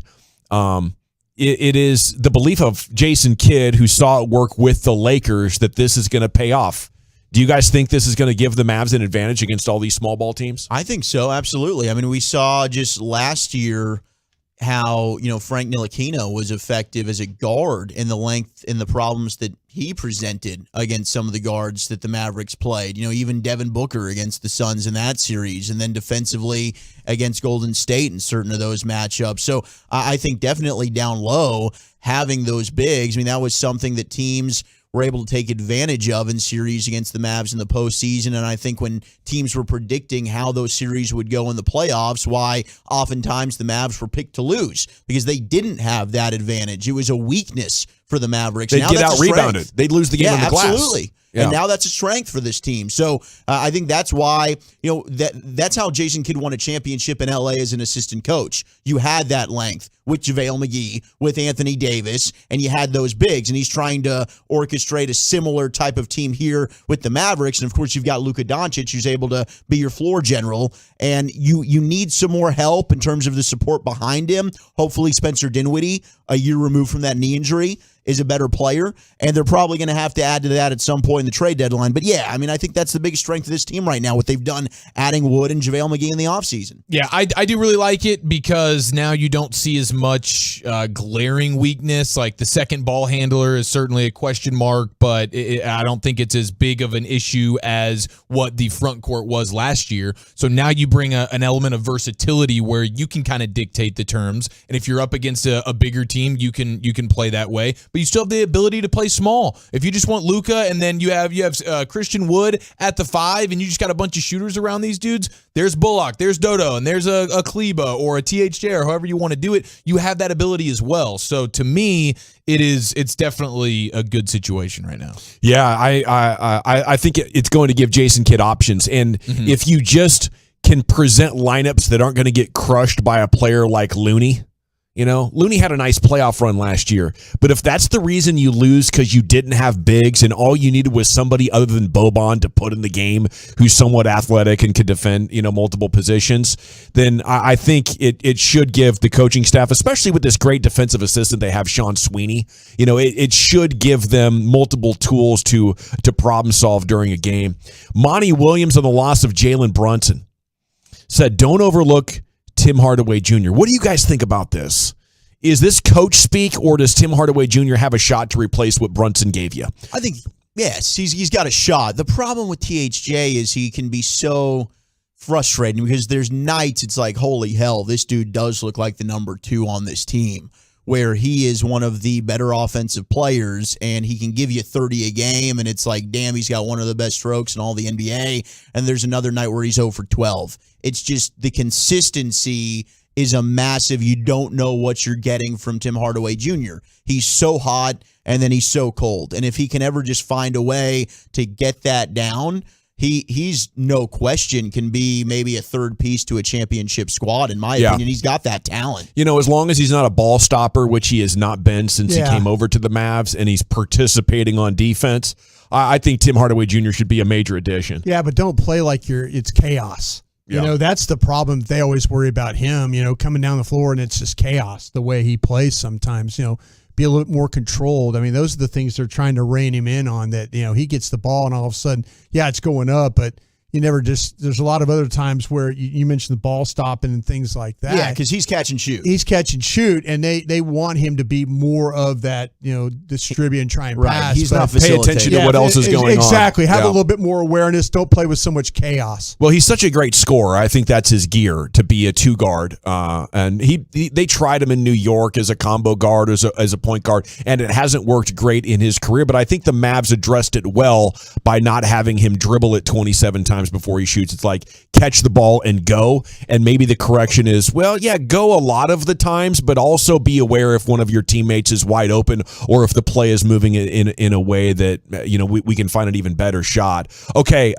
It is the belief of Jason Kidd, who saw it work with the Lakers, that this is going to pay off. Do you guys think this is going to give the Mavs an advantage against all these small ball teams? I think so, absolutely. I mean, we saw just last year how, Frank Ntilikina was effective as a guard in the length and the problems that he presented against some of the guards that the Mavericks played. Even Devin Booker against the Suns in that series, and then defensively against Golden State in certain of those matchups. So I think definitely down low, having those bigs, that was something that teams were able to take advantage of in series against the Mavs in the postseason. And I think when teams were predicting how those series would go in the playoffs, why oftentimes the Mavs were picked to lose, because they didn't have that advantage. It was a weakness for the Mavericks. They'd get out-rebounded. They'd lose the game in the glass. Absolutely. Yeah. And now that's a strength for this team. So I think that's why, that's how Jason Kidd won a championship in LA as an assistant coach. You had that length with JaVale McGee, with Anthony Davis, and you had those bigs. And he's trying to orchestrate a similar type of team here with the Mavericks. And of course, you've got Luka Doncic, who's able to be your floor general. And you need some more help in terms of the support behind him. Hopefully, Spencer Dinwiddie, a year removed from that knee injury, is a better player, and they're probably going to have to add to that at some point in the trade deadline. But yeah, I mean, I think that's the biggest strength of this team right now, what they've done adding Wood and JaVale McGee in the offseason. Yeah, I do really like it because now you don't see as much glaring weakness. Like the second ball handler is certainly a question mark, but I don't think it's as big of an issue as what the front court was last year. So now you bring an element of versatility where you can kind of dictate the terms, and if you're up against a bigger team, you can play that way. But you still have the ability to play small. If you just want Luka and then you have Christian Wood at the 5 and you just got a bunch of shooters around these dudes, there's Bullock, there's Dodo, and there's a Kleba or a THJ or however you want to do it. You have that ability as well. So to me, it's definitely a good situation right now. Yeah, I think it's going to give Jason Kidd options. And if you just can present lineups that aren't going to get crushed by a player like Looney. Looney had a nice playoff run last year, but if that's the reason you lose because you didn't have bigs and all you needed was somebody other than Boban to put in the game who's somewhat athletic and could defend, multiple positions, then I think it should give the coaching staff, especially with this great defensive assistant they have, Sean Sweeney, it should give them multiple tools to problem solve during a game. Monty Williams on the loss of Jalen Brunson said, don't overlook Tim Hardaway Jr. What do you guys think about this? Is this coach speak, or does Tim Hardaway Jr. have a shot to replace what Brunson gave you? I think, yes, he's got a shot. The problem with THJ is he can be so frustrating because there's nights it's like, holy hell, this dude does look like the number 2 on this team, where he is one of the better offensive players and he can give you 30 a game and it's like, damn, he's got one of the best strokes in all the NBA. And there's another night where he's 0 for 12. It's just the consistency is a massive, you don't know what you're getting from Tim Hardaway Jr. He's so hot and then he's so cold. And if he can ever just find a way to get that down, he's no question can be maybe a third piece to a championship squad, in my opinion. He's got that talent. As long as he's not a ball stopper, which he has not been since he came over to the Mavs, and he's participating on defense, I think Tim Hardaway Jr. should be a major addition. Yeah, but don't play like it's chaos. That's the problem. They always worry about him, coming down the floor and it's just chaos the way he plays sometimes, be a little more controlled. I mean, those are the things they're trying to rein him in on, that, he gets the ball and all of a sudden, it's going up, but you never there's a lot of other times where you mentioned the ball stopping and things like that. Yeah, because he's catch and shoot. He's catch and shoot, and they want him to be more of that, distribute and try and pass. He's not pay attention to what else is going on. Exactly. Have a little bit more awareness. Don't play with so much chaos. Well, he's such a great scorer. I think that's his gear, to be a 2 guard. And they tried him in New York as a combo guard, as a point guard, and it hasn't worked great in his career. But I think the Mavs addressed it well by not having him dribble it 27 times before he shoots. It's like, catch the ball and go. And maybe the correction is, go a lot of the times, but also be aware if one of your teammates is wide open or if the play is moving in a way that, we can find an even better shot. Okay,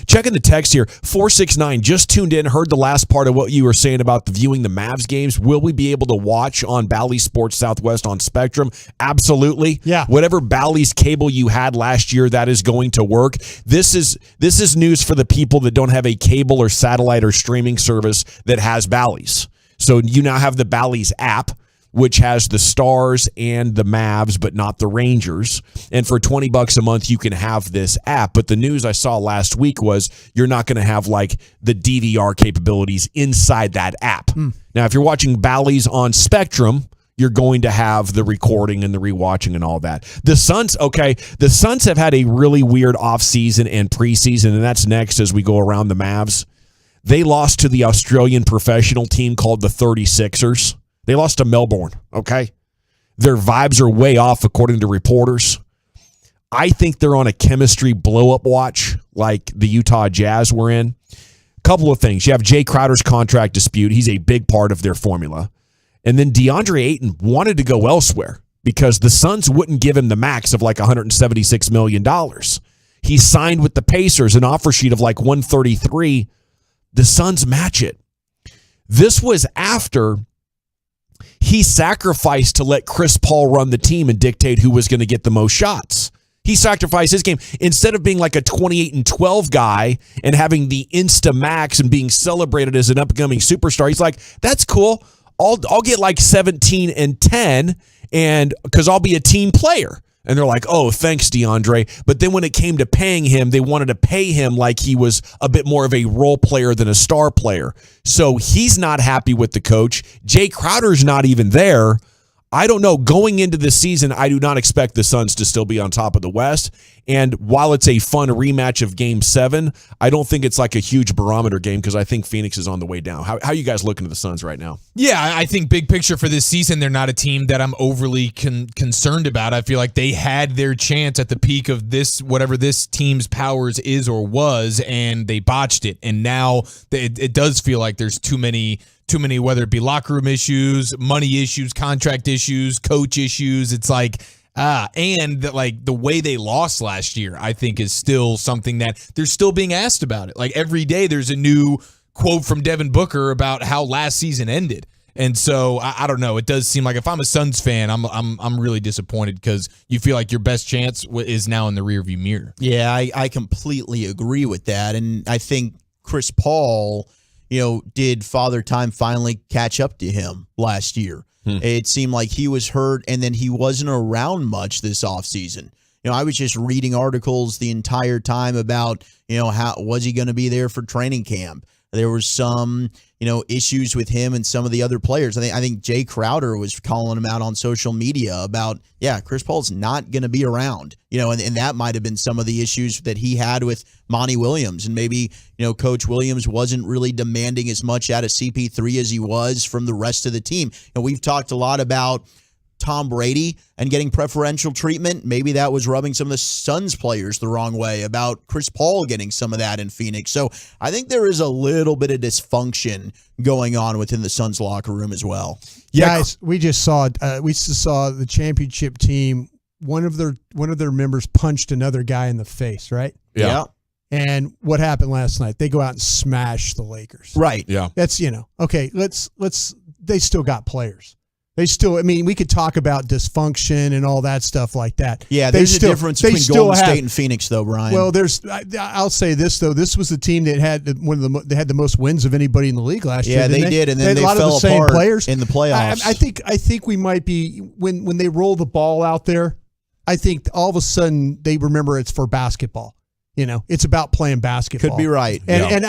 checking the text here. 469 just tuned in, heard the last part of what you were saying about viewing the Mavs games. Will we be able to watch on Bally Sports Southwest on Spectrum? Absolutely. Yeah. Whatever Bally's cable you had last year, that is going to work. This is news for the people that don't have a cable or satellite or streaming service that has Bally's. So you now have the Bally's app, which has the Stars and the Mavs, but not the Rangers. And for $20 a month, you can have this app. But the news I saw last week was you're not going to have like the DVR capabilities inside that app. Now, if you're watching Bally's on Spectrum, you're going to have the recording and the rewatching and all that. The Suns have had a really weird offseason and preseason, and that's next as we go around the Mavs. They lost to the Australian professional team called the 36ers. They lost to Melbourne, okay? Their vibes are way off, according to reporters. I think they're on a chemistry blow-up watch like the Utah Jazz were in. Couple of things. You have Jay Crowder's contract dispute. He's a big part of their formula. And then DeAndre Ayton wanted to go elsewhere because the Suns wouldn't give him the max of like $176 million. He signed with the Pacers, an offer sheet of like 133. The Suns match it. This was after he sacrificed to let Chris Paul run the team and dictate who was going to get the most shots. He sacrificed his game. Instead of being like a 28-12 guy and having the insta max and being celebrated as an upcoming superstar, he's like, that's cool. I'll get like 17-10 and because I'll be a team player. And they're like, oh, thanks, DeAndre. But then when it came to paying him, they wanted to pay him like he was a bit more of a role player than a star player. So he's not happy with the coach. Jay Crowder's not even there. I don't know. Going into this season, I do not expect the Suns to still be on top of the West. And while it's a fun rematch of Game 7, I don't think it's like a huge barometer game because I think Phoenix is on the way down. How are you guys looking at the Suns right now? Yeah, I think big picture for this season, they're not a team that I'm overly concerned about. I feel like they had their chance at the peak of this, whatever this team's powers is or was, and they botched it. And now it does feel like there's too many, whether it be locker room issues, money issues, contract issues, coach issues. It's like, and like the way they lost last year, I think is still something that they're still being asked about it. Like every day there's a new quote from Devin Booker about how last season ended. And so I don't know. It does seem like if I'm a Suns fan, I'm really disappointed because you feel like your best chance is now in the rearview mirror. Yeah, I completely agree with that. And I think Chris Paul, did Father Time finally catch up to him last year? It seemed like he was hurt, and then he wasn't around much this offseason. I was just reading articles the entire time about, how was he going to be there for training camp? There was some, issues with him and some of the other players. I think Jay Crowder was calling him out on social media about, Chris Paul's not going to be around, and that might have been some of the issues that he had with Monty Williams. And maybe, Coach Williams wasn't really demanding as much out of CP3 as he was from the rest of the team. We've talked a lot about Tom Brady and getting preferential treatment. Maybe that was rubbing some of the Suns players the wrong way about Chris Paul getting some of that in Phoenix. So I think there is a little bit of dysfunction going on within the Suns locker room as well. Guys, we just saw the championship team. One of their members punched another guy in the face, right? Yeah. And what happened last night? They go out and smash the Lakers. Right. Yeah. That's, okay, they still got players. We could talk about dysfunction and all that stuff like that. Yeah, there's a difference between Golden State and Phoenix, though, Brian. Well, I'll say this though. This was the team that had they had the most wins of anybody in the league last year. Yeah, they did, and then they fell apart in the playoffs. I think we might be when they roll the ball out there. I think all of a sudden they remember it's for basketball. It's about playing basketball. Could be right. And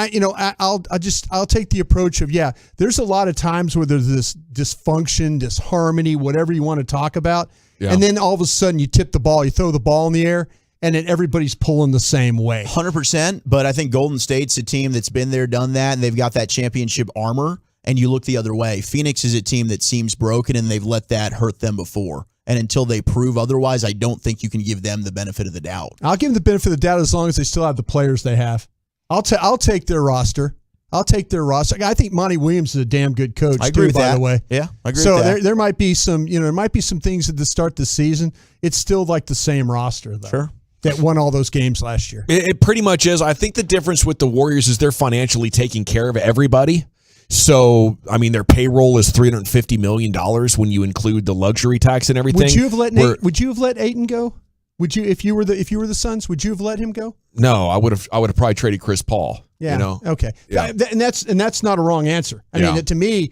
I'll take the approach of, there's a lot of times where there's this dysfunction, disharmony, whatever you want to talk about. Yeah. And then all of a sudden you tip the ball, you throw the ball in the air, and then everybody's pulling the same way. 100%. But I think Golden State's a team that's been there, done that, and they've got that championship armor, and you look the other way. Phoenix is a team that seems broken, and they've let that hurt them before. And until they prove otherwise, I don't think you can give them the benefit of the doubt. I'll give them the benefit of the doubt as long as they still have the players they have. I'll take their roster. I think Monty Williams is a damn good coach, I agree with by that. the way. Yeah, I agree so with that. there might be some, things at the start of the season. It's still like the same roster, though. Sure. That won all those games last year. It pretty much is. I think the difference with the Warriors is they're financially taking care of everybody. So, their payroll is $350 million when you include the luxury tax and everything. Would you have let Ayton go? Would you, if you were the Suns, would you have let him go? No, I would have probably traded Chris Paul. Yeah. Okay. Yeah. And that's not a wrong answer. I mean, to me,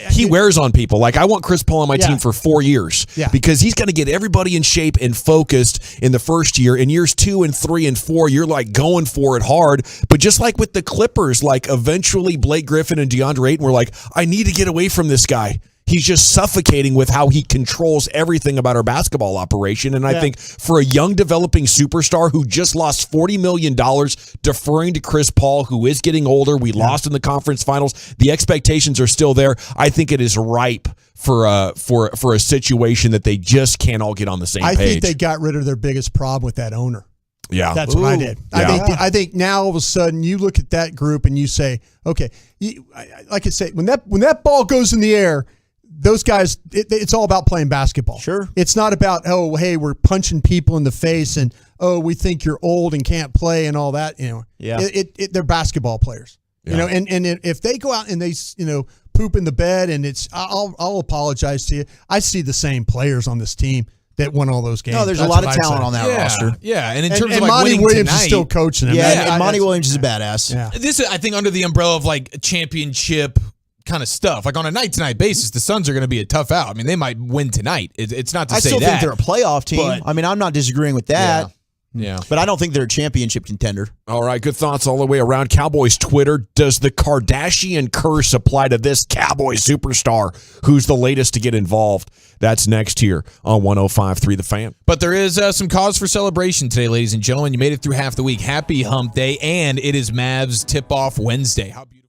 he wears on people. Like, I want Chris Paul on my team for 4 years because he's going to get everybody in shape and focused in the first year. In years 2 and 3 and 4, you're like going for it hard. But just like with the Clippers, like eventually Blake Griffin and DeAndre Ayton were like, I need to get away from this guy. He's just suffocating with how he controls everything about our basketball operation. And I think for a young developing superstar who just lost $40 million deferring to Chris Paul, who is getting older, we lost in the conference finals. The expectations are still there. I think it is ripe for a situation that they just can't all get on the same page. I think they got rid of their biggest problem with that owner. Yeah. That's what I did. I think now all of a sudden you look at that group and you say, okay, like I say, when that ball goes in the air, those guys, it's all about playing basketball. Sure. It's not about, oh, hey, we're punching people in the face and, oh, we think you're old and can't play and all that. Yeah. They're basketball players. Yeah. And if they go out and they, poop in the bed and I'll apologize to you. I see the same players on this team that won all those games. No, there's a lot of talent on that roster. Yeah, and in terms of Monty winning Williams tonight, is still coaching them. Yeah, and Monty Williams is a badass. Yeah. This is, I think, under the umbrella of championship kind of stuff. Like on a night-to-night basis, the Suns are going to be a tough out. I mean, they might win tonight. It's not to say that. I still think they're a playoff team. I mean, I'm not disagreeing with that. Yeah. But I don't think they're a championship contender. All right, good thoughts all the way around. Cowboys Twitter, does the Kardashian curse apply to this Cowboy superstar? Who's the latest to get involved? That's next here on 105.3 The Fan. But there is some cause for celebration today, ladies and gentlemen. You made it through half the week. Happy Hump Day, and it is Mavs Tip-Off Wednesday. How beautiful.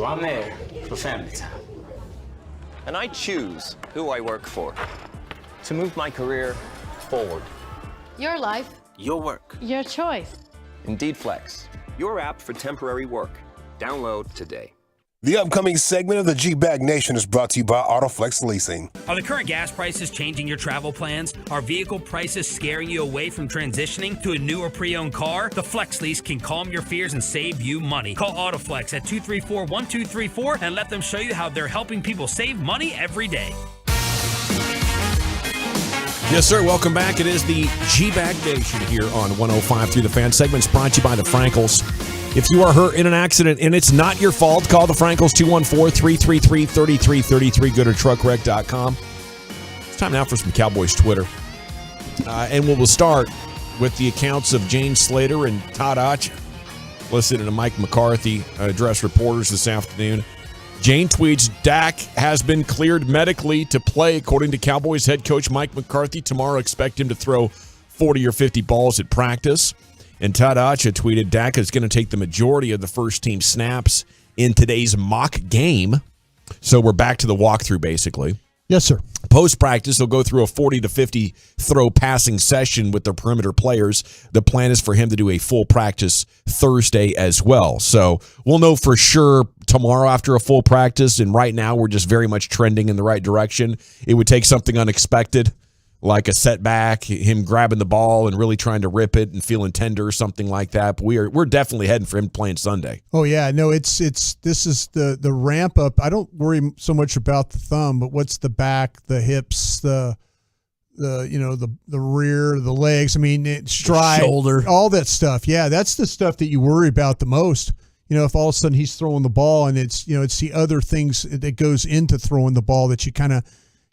So I'm there for family time. And I choose who I work for to move my career forward. Your life, Your work. your choice. Indeed Flex, your app for temporary work. Download today. The upcoming segment of the G-Bag Nation is brought to you by AutoFlex Leasing. Are the current gas prices changing your travel plans? Are vehicle prices scaring you away from transitioning to a new or pre-owned car? The Flex Lease can calm your fears and save you money. Call AutoFlex at 234-1234 and let them show you how they're helping people save money every day. Yes, sir. Welcome back. It is the G-Bag Nation here on 105 through the Fan. Segments brought to you by the Frankels. If you are hurt in an accident and it's not your fault, call the Frankels 214-333-3333. Go to truckwreck.com. It's time now for some Cowboys Twitter. And we'll start with the accounts of Jane Slater and Todd Otch. Listening to Mike McCarthy address reporters this afternoon. Jane tweets, Dak has been cleared medically to play, according to Cowboys head coach Mike McCarthy. Tomorrow, expect him to throw 40 or 50 balls at practice. And Todd Otch tweeted, Dak is going to take the majority of the first-team snaps in today's mock game. So we're back to the walkthrough, basically. Yes, sir. Post-practice, they'll go through a 40 to 50 throw passing session with their perimeter players. The plan is for him to do a full practice Thursday as well. So we'll know for sure tomorrow after a full practice, and right now we're just very much trending in the right direction. It would take something unexpected, like a setback, him grabbing the ball and really trying to rip it and feeling tender or something like that. But we're definitely heading for him playing Sunday. Oh yeah, no, this is the ramp up. I don't worry so much about the thumb, but what's the back, the hips, the rear, the legs. I mean, stride, shoulder, all that stuff. Yeah, that's the stuff that you worry about the most. You know, if all of a sudden he's throwing the ball and it's the other things that goes into throwing the ball that you kind of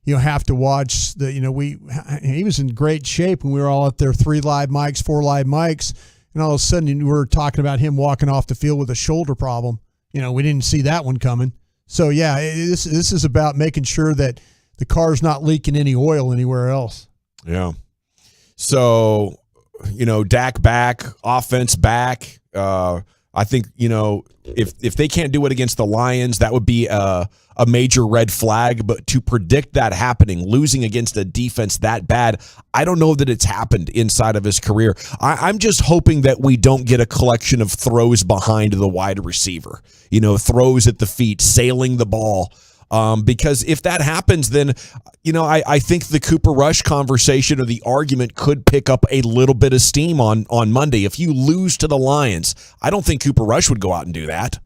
have to watch. He was in great shape when we were all up there, 3 live mics, 4 live mics, and all of a sudden we're talking about him walking off the field with a shoulder problem. We didn't see that one coming. So yeah, this is about making sure that the car's not leaking any oil anywhere else. Yeah. So, Dak back, offense back. I think, if they can't do it against the Lions, that would be a major red flag. But to predict that happening, losing against a defense that bad, I don't know that it's happened inside of his career. I'm just hoping that we don't get a collection of throws behind the wide receiver, throws at the feet, sailing the ball. Because if that happens, then, I think the Cooper Rush conversation or the argument could pick up a little bit of steam on Monday. If you lose to the Lions, I don't think Cooper Rush would go out and do that,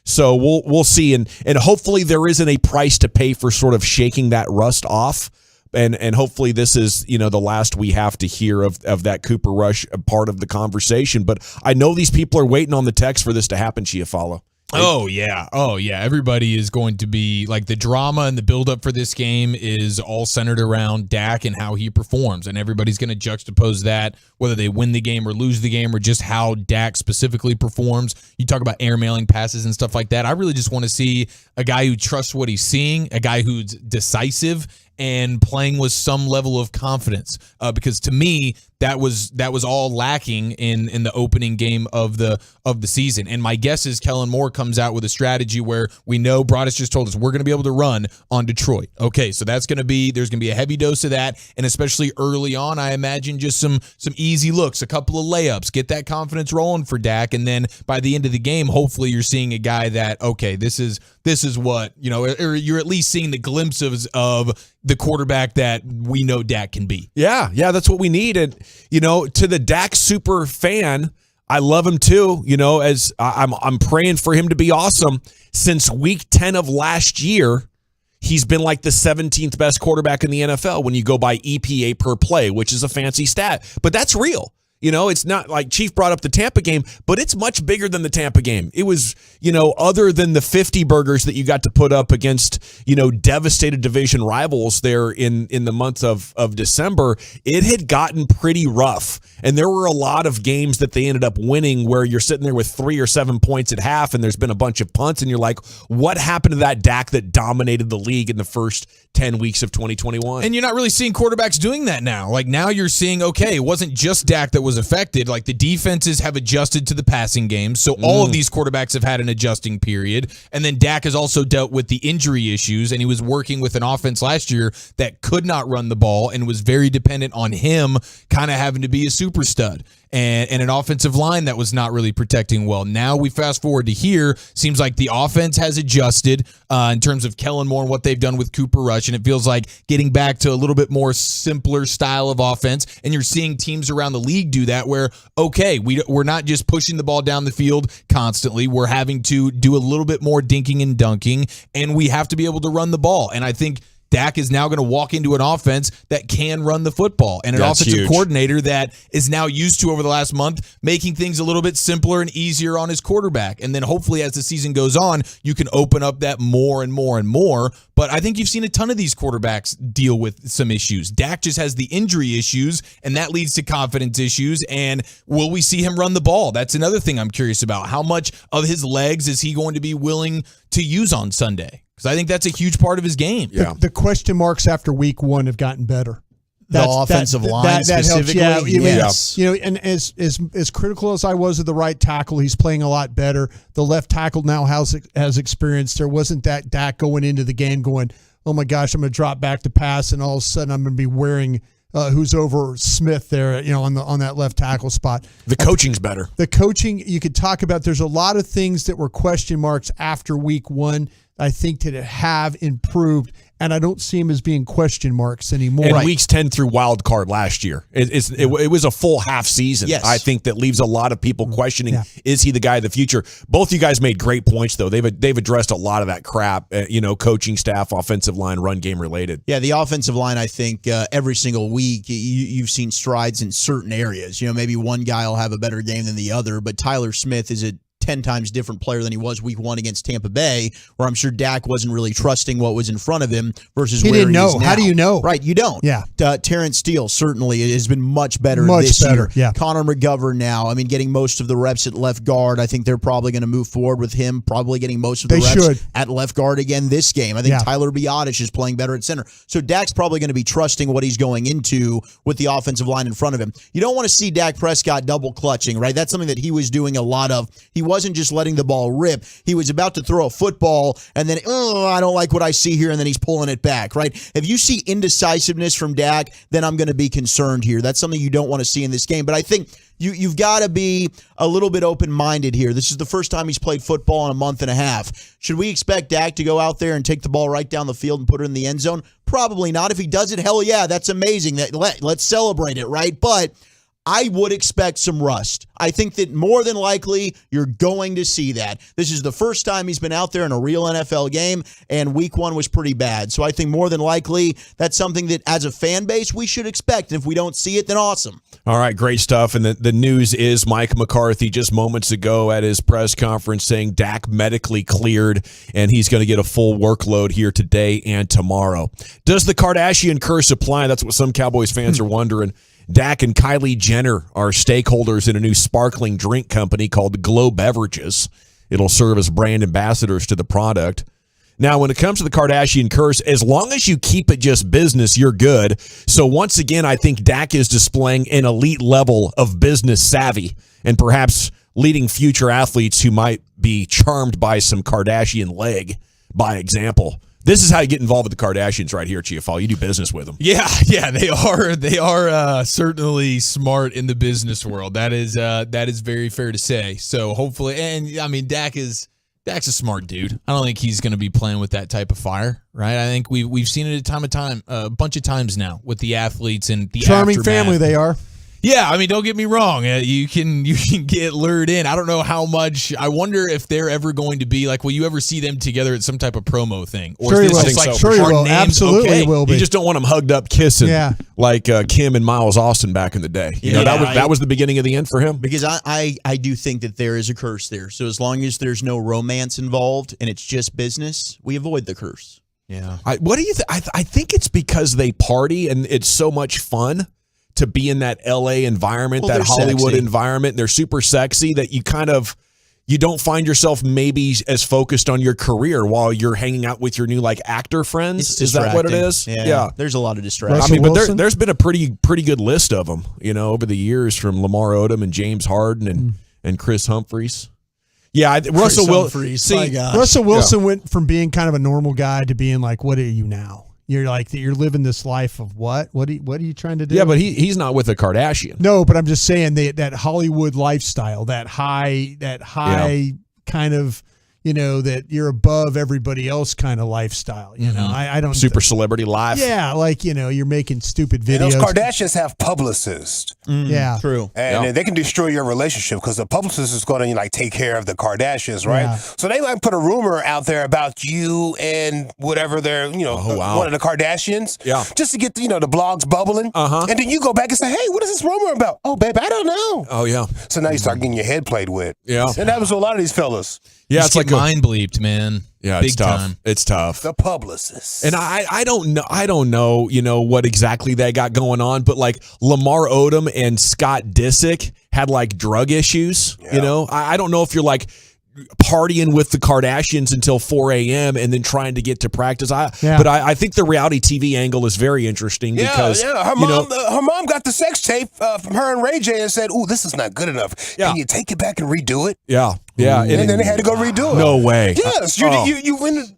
So we'll see. And hopefully there isn't a price to pay for sort of shaking that rust off. And hopefully this is, the last we have to hear of that Cooper Rush part of the conversation. But I know these people are waiting on the text for this to happen, Chiafalo. Oh, yeah. Everybody is going to be like, the drama and the buildup for this game is all centered around Dak and how he performs. And everybody's going to juxtapose that, whether they win the game or lose the game or just how Dak specifically performs. You talk about airmailing passes and stuff like that. I really just want to see a guy who trusts what he's seeing, a guy who's decisive and playing with some level of confidence, because to me that was all lacking in the opening game of the season. And my guess is Kellen Moore comes out with a strategy where we know Broadus just told us we're going to be able to run on Detroit. Okay, so there's going to be a heavy dose of that, and especially early on, I imagine just some easy looks, a couple of layups, get that confidence rolling for Dak, and then by the end of the game, hopefully you're seeing a guy that, okay, this is what, or you're at least seeing the glimpses of the quarterback that we know Dak can be. Yeah, that's what we need. And, to the Dak super fan, I love him too, as I'm praying for him to be awesome. Since week 10 of last year, he's been like the 17th best quarterback in the NFL when you go by EPA per play, which is a fancy stat. But that's real. It's not like Chief brought up the Tampa game, but it's much bigger than the Tampa game. It was, other than the 50 burgers that you got to put up against, devastated division rivals there in the month of December, it had gotten pretty rough. And there were a lot of games that they ended up winning where you're sitting there with 3 or 7 points at half and there's been a bunch of punts and you're like, what happened to that Dak that dominated the league in the first 10 weeks of 2021? And you're not really seeing quarterbacks doing that now. Like now you're seeing, okay, it wasn't just Dak that was was affected. Like, the defenses have adjusted to the passing game, so all of these quarterbacks have had an adjusting period. And then Dak has also dealt with the injury issues, and he was working with an offense last year that could not run the ball and was very dependent on him kind of having to be a super stud. And an offensive line that was not really protecting well. Now we fast forward to here. Seems like the offense has adjusted in terms of Kellen Moore and what they've done with Cooper Rush, and it feels like getting back to a little bit more simpler style of offense. And you're seeing teams around the league do that where, okay, we're not just pushing the ball down the field constantly. We're having to do a little bit more dinking and dunking, and we have to be able to run the ball. And I think Dak is now going to walk into an offense that can run the football, and an offensive coordinator that is now used to, over the last month, making things a little bit simpler and easier on his quarterback. And then hopefully as the season goes on, you can open up that more and more and more. But I think you've seen a ton of these quarterbacks deal with some issues. Dak just has the injury issues, and that leads to confidence issues. And will we see him run the ball? That's another thing I'm curious about. How much of his legs is he going to be willing to use on Sunday? Because I think that's a huge part of his game. Yeah. The question marks after week one have gotten better. The offensive line specifically. Yes. You know, and as critical as I was of the right tackle, he's playing a lot better. The left tackle now has experience. There wasn't that Dak going into the game going, oh my gosh, I'm going to drop back to pass, and all of a sudden I'm going to be wearing who's over Smith there, you know, on that left tackle spot. The coaching's better. The coaching, you could talk about. There's a lot of things that were question marks after week one. I think that have improved, and I don't see him as being question marks anymore. And weeks 10 through wild card last year, it was a full half season. Yes. I think that leaves a lot of people questioning, is he the guy of the future? Both you guys made great points, though. They've addressed a lot of that crap, coaching staff, offensive line, run game related. Yeah, the offensive line, I think every single week you've seen strides in certain areas. You know, maybe one guy will have a better game than the other, but Tyler Smith is a 10 times different player than he was week one against Tampa Bay, where I'm sure Dak wasn't really trusting what was in front of him versus where he is now. How do you know? Right, you don't. Yeah. Terrence Steele certainly has been much better this year. Yeah. Connor McGovern now, I mean, getting most of the reps at left guard. I think they're probably going to move forward with him, probably getting most of the reps at left guard again this game. I think Tyler Biadasz is playing better at center. So Dak's probably going to be trusting what he's going into with the offensive line in front of him. You don't want to see Dak Prescott double clutching, right? That's something that he was doing a lot of. He wasn't just letting the ball rip. He was about to throw a football and then, I don't like what I see here, and then he's pulling it back, right? If you see indecisiveness from Dak, then I'm going to be concerned here. That's something you don't want to see in this game. But I think you've got to be a little bit open-minded here. This is the first time he's played football in a month and a half. Should we expect Dak to go out there and take the ball right down the field and put it in the end zone? Probably not. If he does it, hell yeah, that's amazing. Let's celebrate it, right? But I would expect some rust. I think that more than likely you're going to see that. This is the first time he's been out there in a real NFL game, and week one was pretty bad. So I think more than likely that's something that as a fan base we should expect. And if we don't see it, then awesome. All right, great stuff. And the news is Mike McCarthy just moments ago at his press conference saying Dak medically cleared, and he's going to get a full workload here today and tomorrow. Does the Kardashian curse apply? That's what some Cowboys fans are wondering. Dak and Kylie Jenner are stakeholders in a new sparkling drink company called Glow Beverages. It'll serve as brand ambassadors to the product. Now, when it comes to the Kardashian curse, as long as you keep it just business, you're good. So once again, I think Dak is displaying an elite level of business savvy and perhaps leading future athletes who might be charmed by some Kardashian leg by example. This is how you get involved with the Kardashians right here, Chiafal. You do business with them. Yeah, they are certainly smart in the business world. That is very fair to say. So hopefully, and I mean, Dak's a smart dude. I don't think he's going to be playing with that type of fire, right? I think we've seen it a bunch of times now with the athletes and the charming aftermath. family they are. Yeah, I mean, don't get me wrong. You can get lured in. I don't know how much. I wonder if they're ever going to be like, will you ever see them together at some type of promo thing? Or sure is you this will. just like Sure you will. Absolutely will be. You just don't want them hugged up kissing like Kim and Miles Austin back in the day. You know, that was the beginning of the end for him. Because I do think that there is a curse there. So as long as there's no romance involved and it's just business, we avoid the curse. Yeah. What do you think? I think it's because they party and it's so much fun to be in that LA environment, that Hollywood environment, and they're super sexy that you kind of, you don't find yourself maybe as focused on your career while you're hanging out with your new like actor friends. Is that what it is? Yeah. There's a lot of distraction. I mean, but there's been a pretty good list of them, over the years, from Lamar Odom and James Harden and Chris Humphries. Yeah, Russell Wilson went from being kind of a normal guy to being like, what are you now? You're like, you're living this life of what? What are you trying to do? Yeah, but he's not with a Kardashian. No, but I'm just saying that Hollywood lifestyle, that high kind of, that you're above everybody else kind of lifestyle. I don't super celebrity life. Yeah, like you're making stupid videos. Those Kardashians have publicists. Yeah, true. And they can destroy your relationship because the publicist is going to take care of the Kardashians, right? Yeah. So they might put a rumor out there about you and whatever they're, one of the Kardashians. Yeah. Just to get the blogs bubbling. Uh-huh. And then you go back and say, hey, what is this rumor about? Oh, babe, I don't know. Oh yeah. So now you start getting your head played with. Yeah. And that was a lot of these fellas. Yeah, it's like mind bleeped, man. Yeah, Big it's tough. Time. It's tough. The publicists. And I don't know, what exactly they got going on, but like Lamar Odom and Scott Disick had like drug issues. Yeah. I don't know if you're like partying with the Kardashians until 4 a.m. and then trying to get to practice. But I think the reality TV angle is very interesting because her mom got the sex tape from her and Ray J and said, "Ooh, this is not good enough. Yeah. Can you take it back and redo it?" Yeah. And then they had to go redo it. No way. Yes, you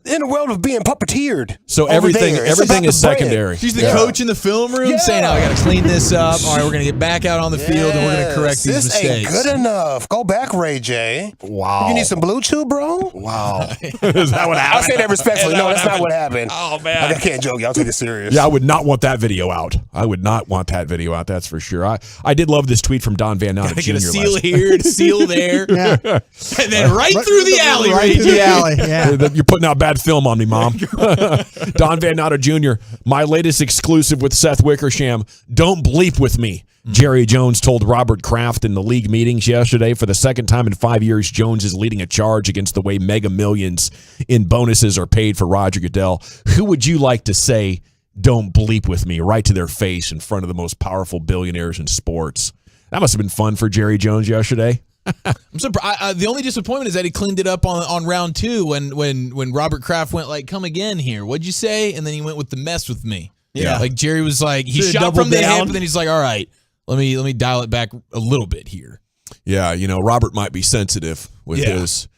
in a world of being puppeteered. So everything is secondary. She's the coach in the film room saying, "Oh, I got to clean this up. All right, we're gonna get back out on the field and we're gonna correct these mistakes." This ain't good enough. Go back, Ray J. Wow. You need some Blue Chew, bro? Wow. Is that what happened? I'll say that respectfully. No, that's not what happened. Oh man, I can't joke. Y'all take it serious. Yeah, I would not want that video out. I would not want that video out. That's for sure. I did love this tweet from Don Van Natta Jr. Get a seal here, a seal there, and then right through the alley, right through the alley. Yeah, you're putting out bad film on me, Mom. Don Van Natta Jr. My latest exclusive with Seth Wickersham. Don't bleep with me. Jerry Jones told Robert Kraft in the league meetings yesterday, for the second time in 5 years, Jones is leading a charge against the way mega millions in bonuses are paid for Roger Goodell. Who would you like to say, don't bleep with me, right to their face in front of the most powerful billionaires in sports? That must have been fun for Jerry Jones yesterday. I'm surprised. The only disappointment is that he cleaned it up on round 2 when Robert Kraft went like, "Come again here. What'd you say?" And then he went with the mess with me. Yeah. Like Jerry was like, he shot from the hip, and then he's like, "All right, let me dial it back a little bit here." Yeah, Robert might be sensitive with his.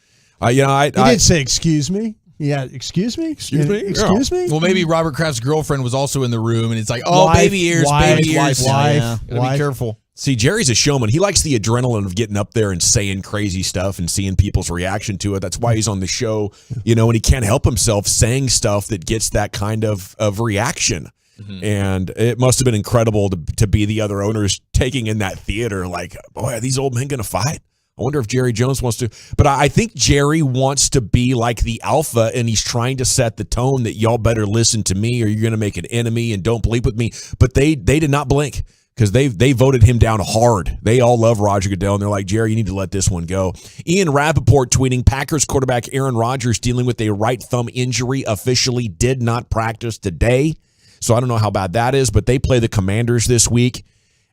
I did say, "Excuse me." Yeah, excuse me? Excuse me? Excuse me? Well, maybe Robert Kraft's girlfriend was also in the room, and it's like, oh, baby ears. Wife. Gotta be careful. See, Jerry's a showman. He likes the adrenaline of getting up there and saying crazy stuff and seeing people's reaction to it. That's why he's on the show, and he can't help himself saying stuff that gets that kind of reaction. Mm-hmm. And it must have been incredible to be the other owners taking in that theater like, boy, are these old men going to fight? I wonder if Jerry Jones wants to. But I think Jerry wants to be like the alpha, and he's trying to set the tone that y'all better listen to me or you're going to make an enemy and don't bleep with me. But they did not blink because they voted him down hard. They all love Roger Goodell, and they're like, Jerry, you need to let this one go. Ian Rappaport tweeting, Packers quarterback Aaron Rodgers dealing with a right thumb injury, officially did not practice today. So I don't know how bad that is, but they play the Commanders this week.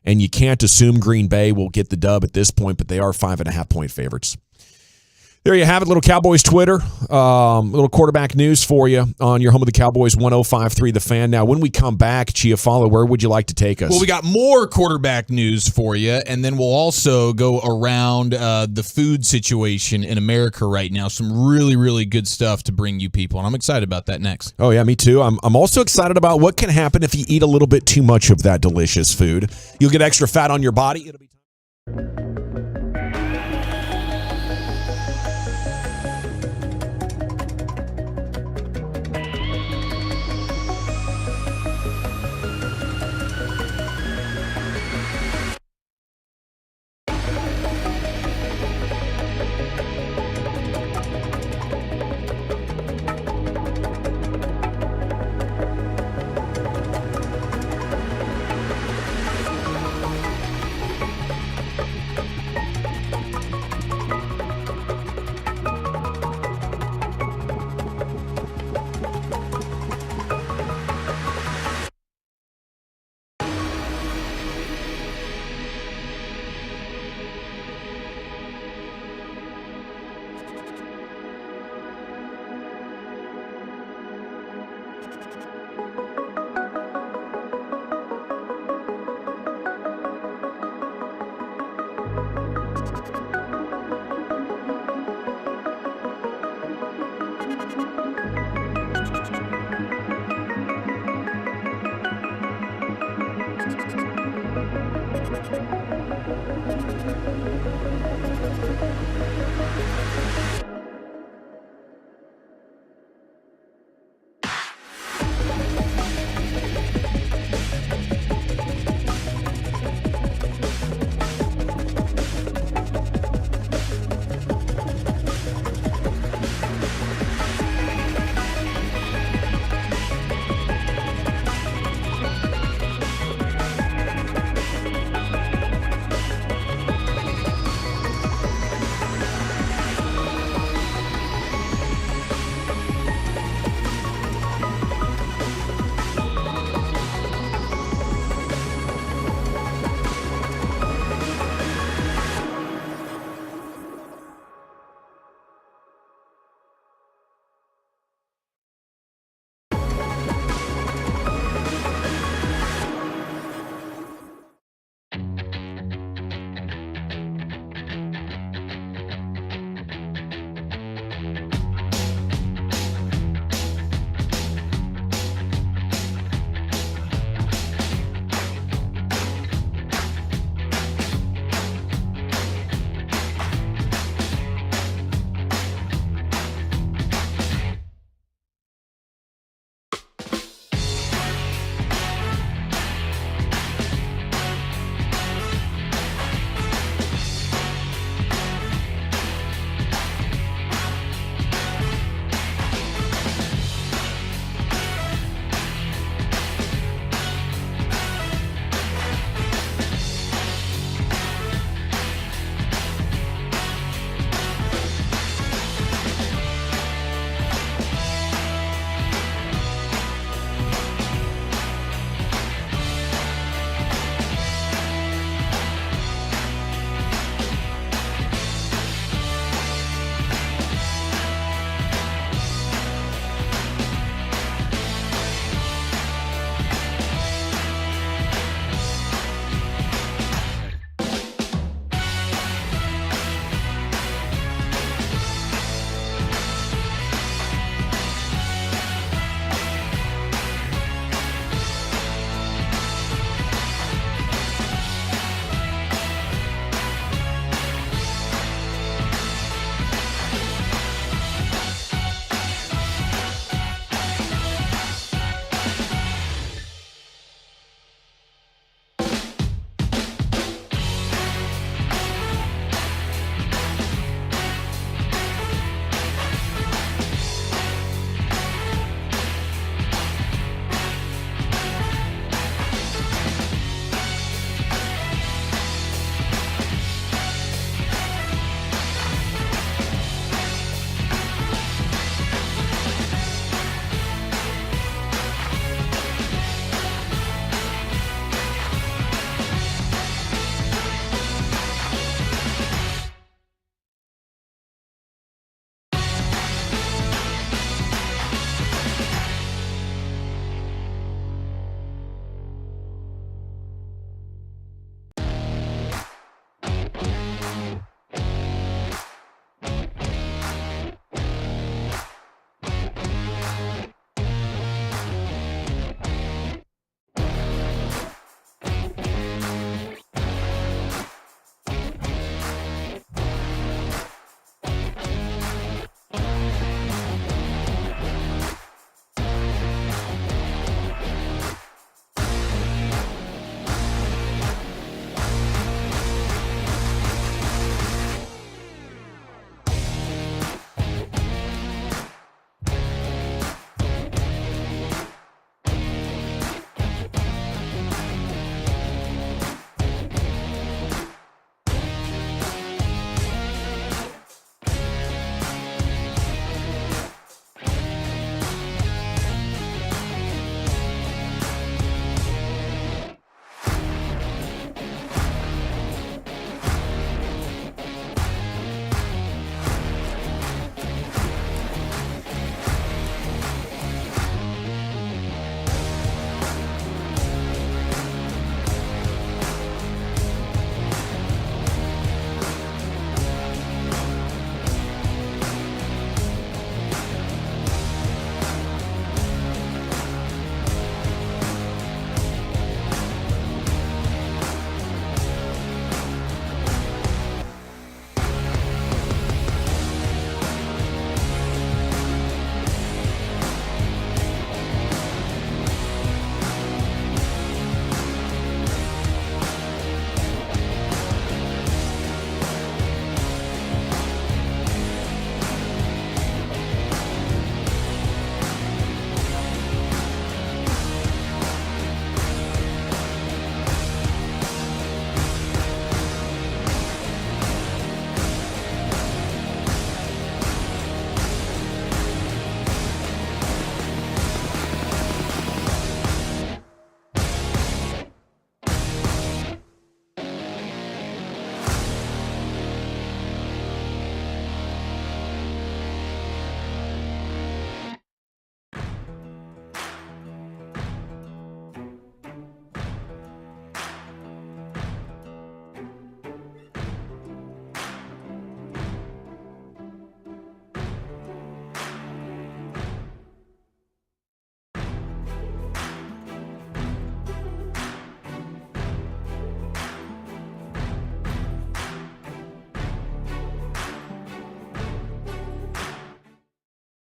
And you can't assume Green Bay will get the dub at this point, but they are 5.5-point favorites. There you have it, little Cowboys Twitter, little quarterback news for you on your home of the Cowboys, 105.3 The Fan. Now, when we come back, Chiafalo, where would you like to take us? Well, we got more quarterback news for you, and then we'll also go around the food situation in America right now. Some really, really good stuff to bring you people, and I'm excited about that next. Oh, yeah, me too. I'm also excited about what can happen if you eat a little bit too much of that delicious food. You'll get extra fat on your body. It'll be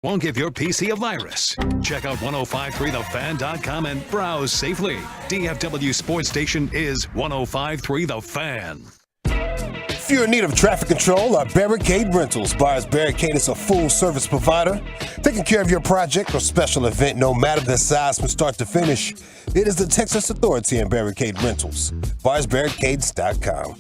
won't give your PC a virus. Check out 1053thefan.com and browse safely. DFW Sports Station is 1053 The Fan. If you're in need of traffic control, Barricade Rentals. Buyers Barricade is a full-service provider, taking care of your project or special event, no matter the size from start to finish. It is the Texas Authority in Barricade Rentals. BuyersBarricades.com.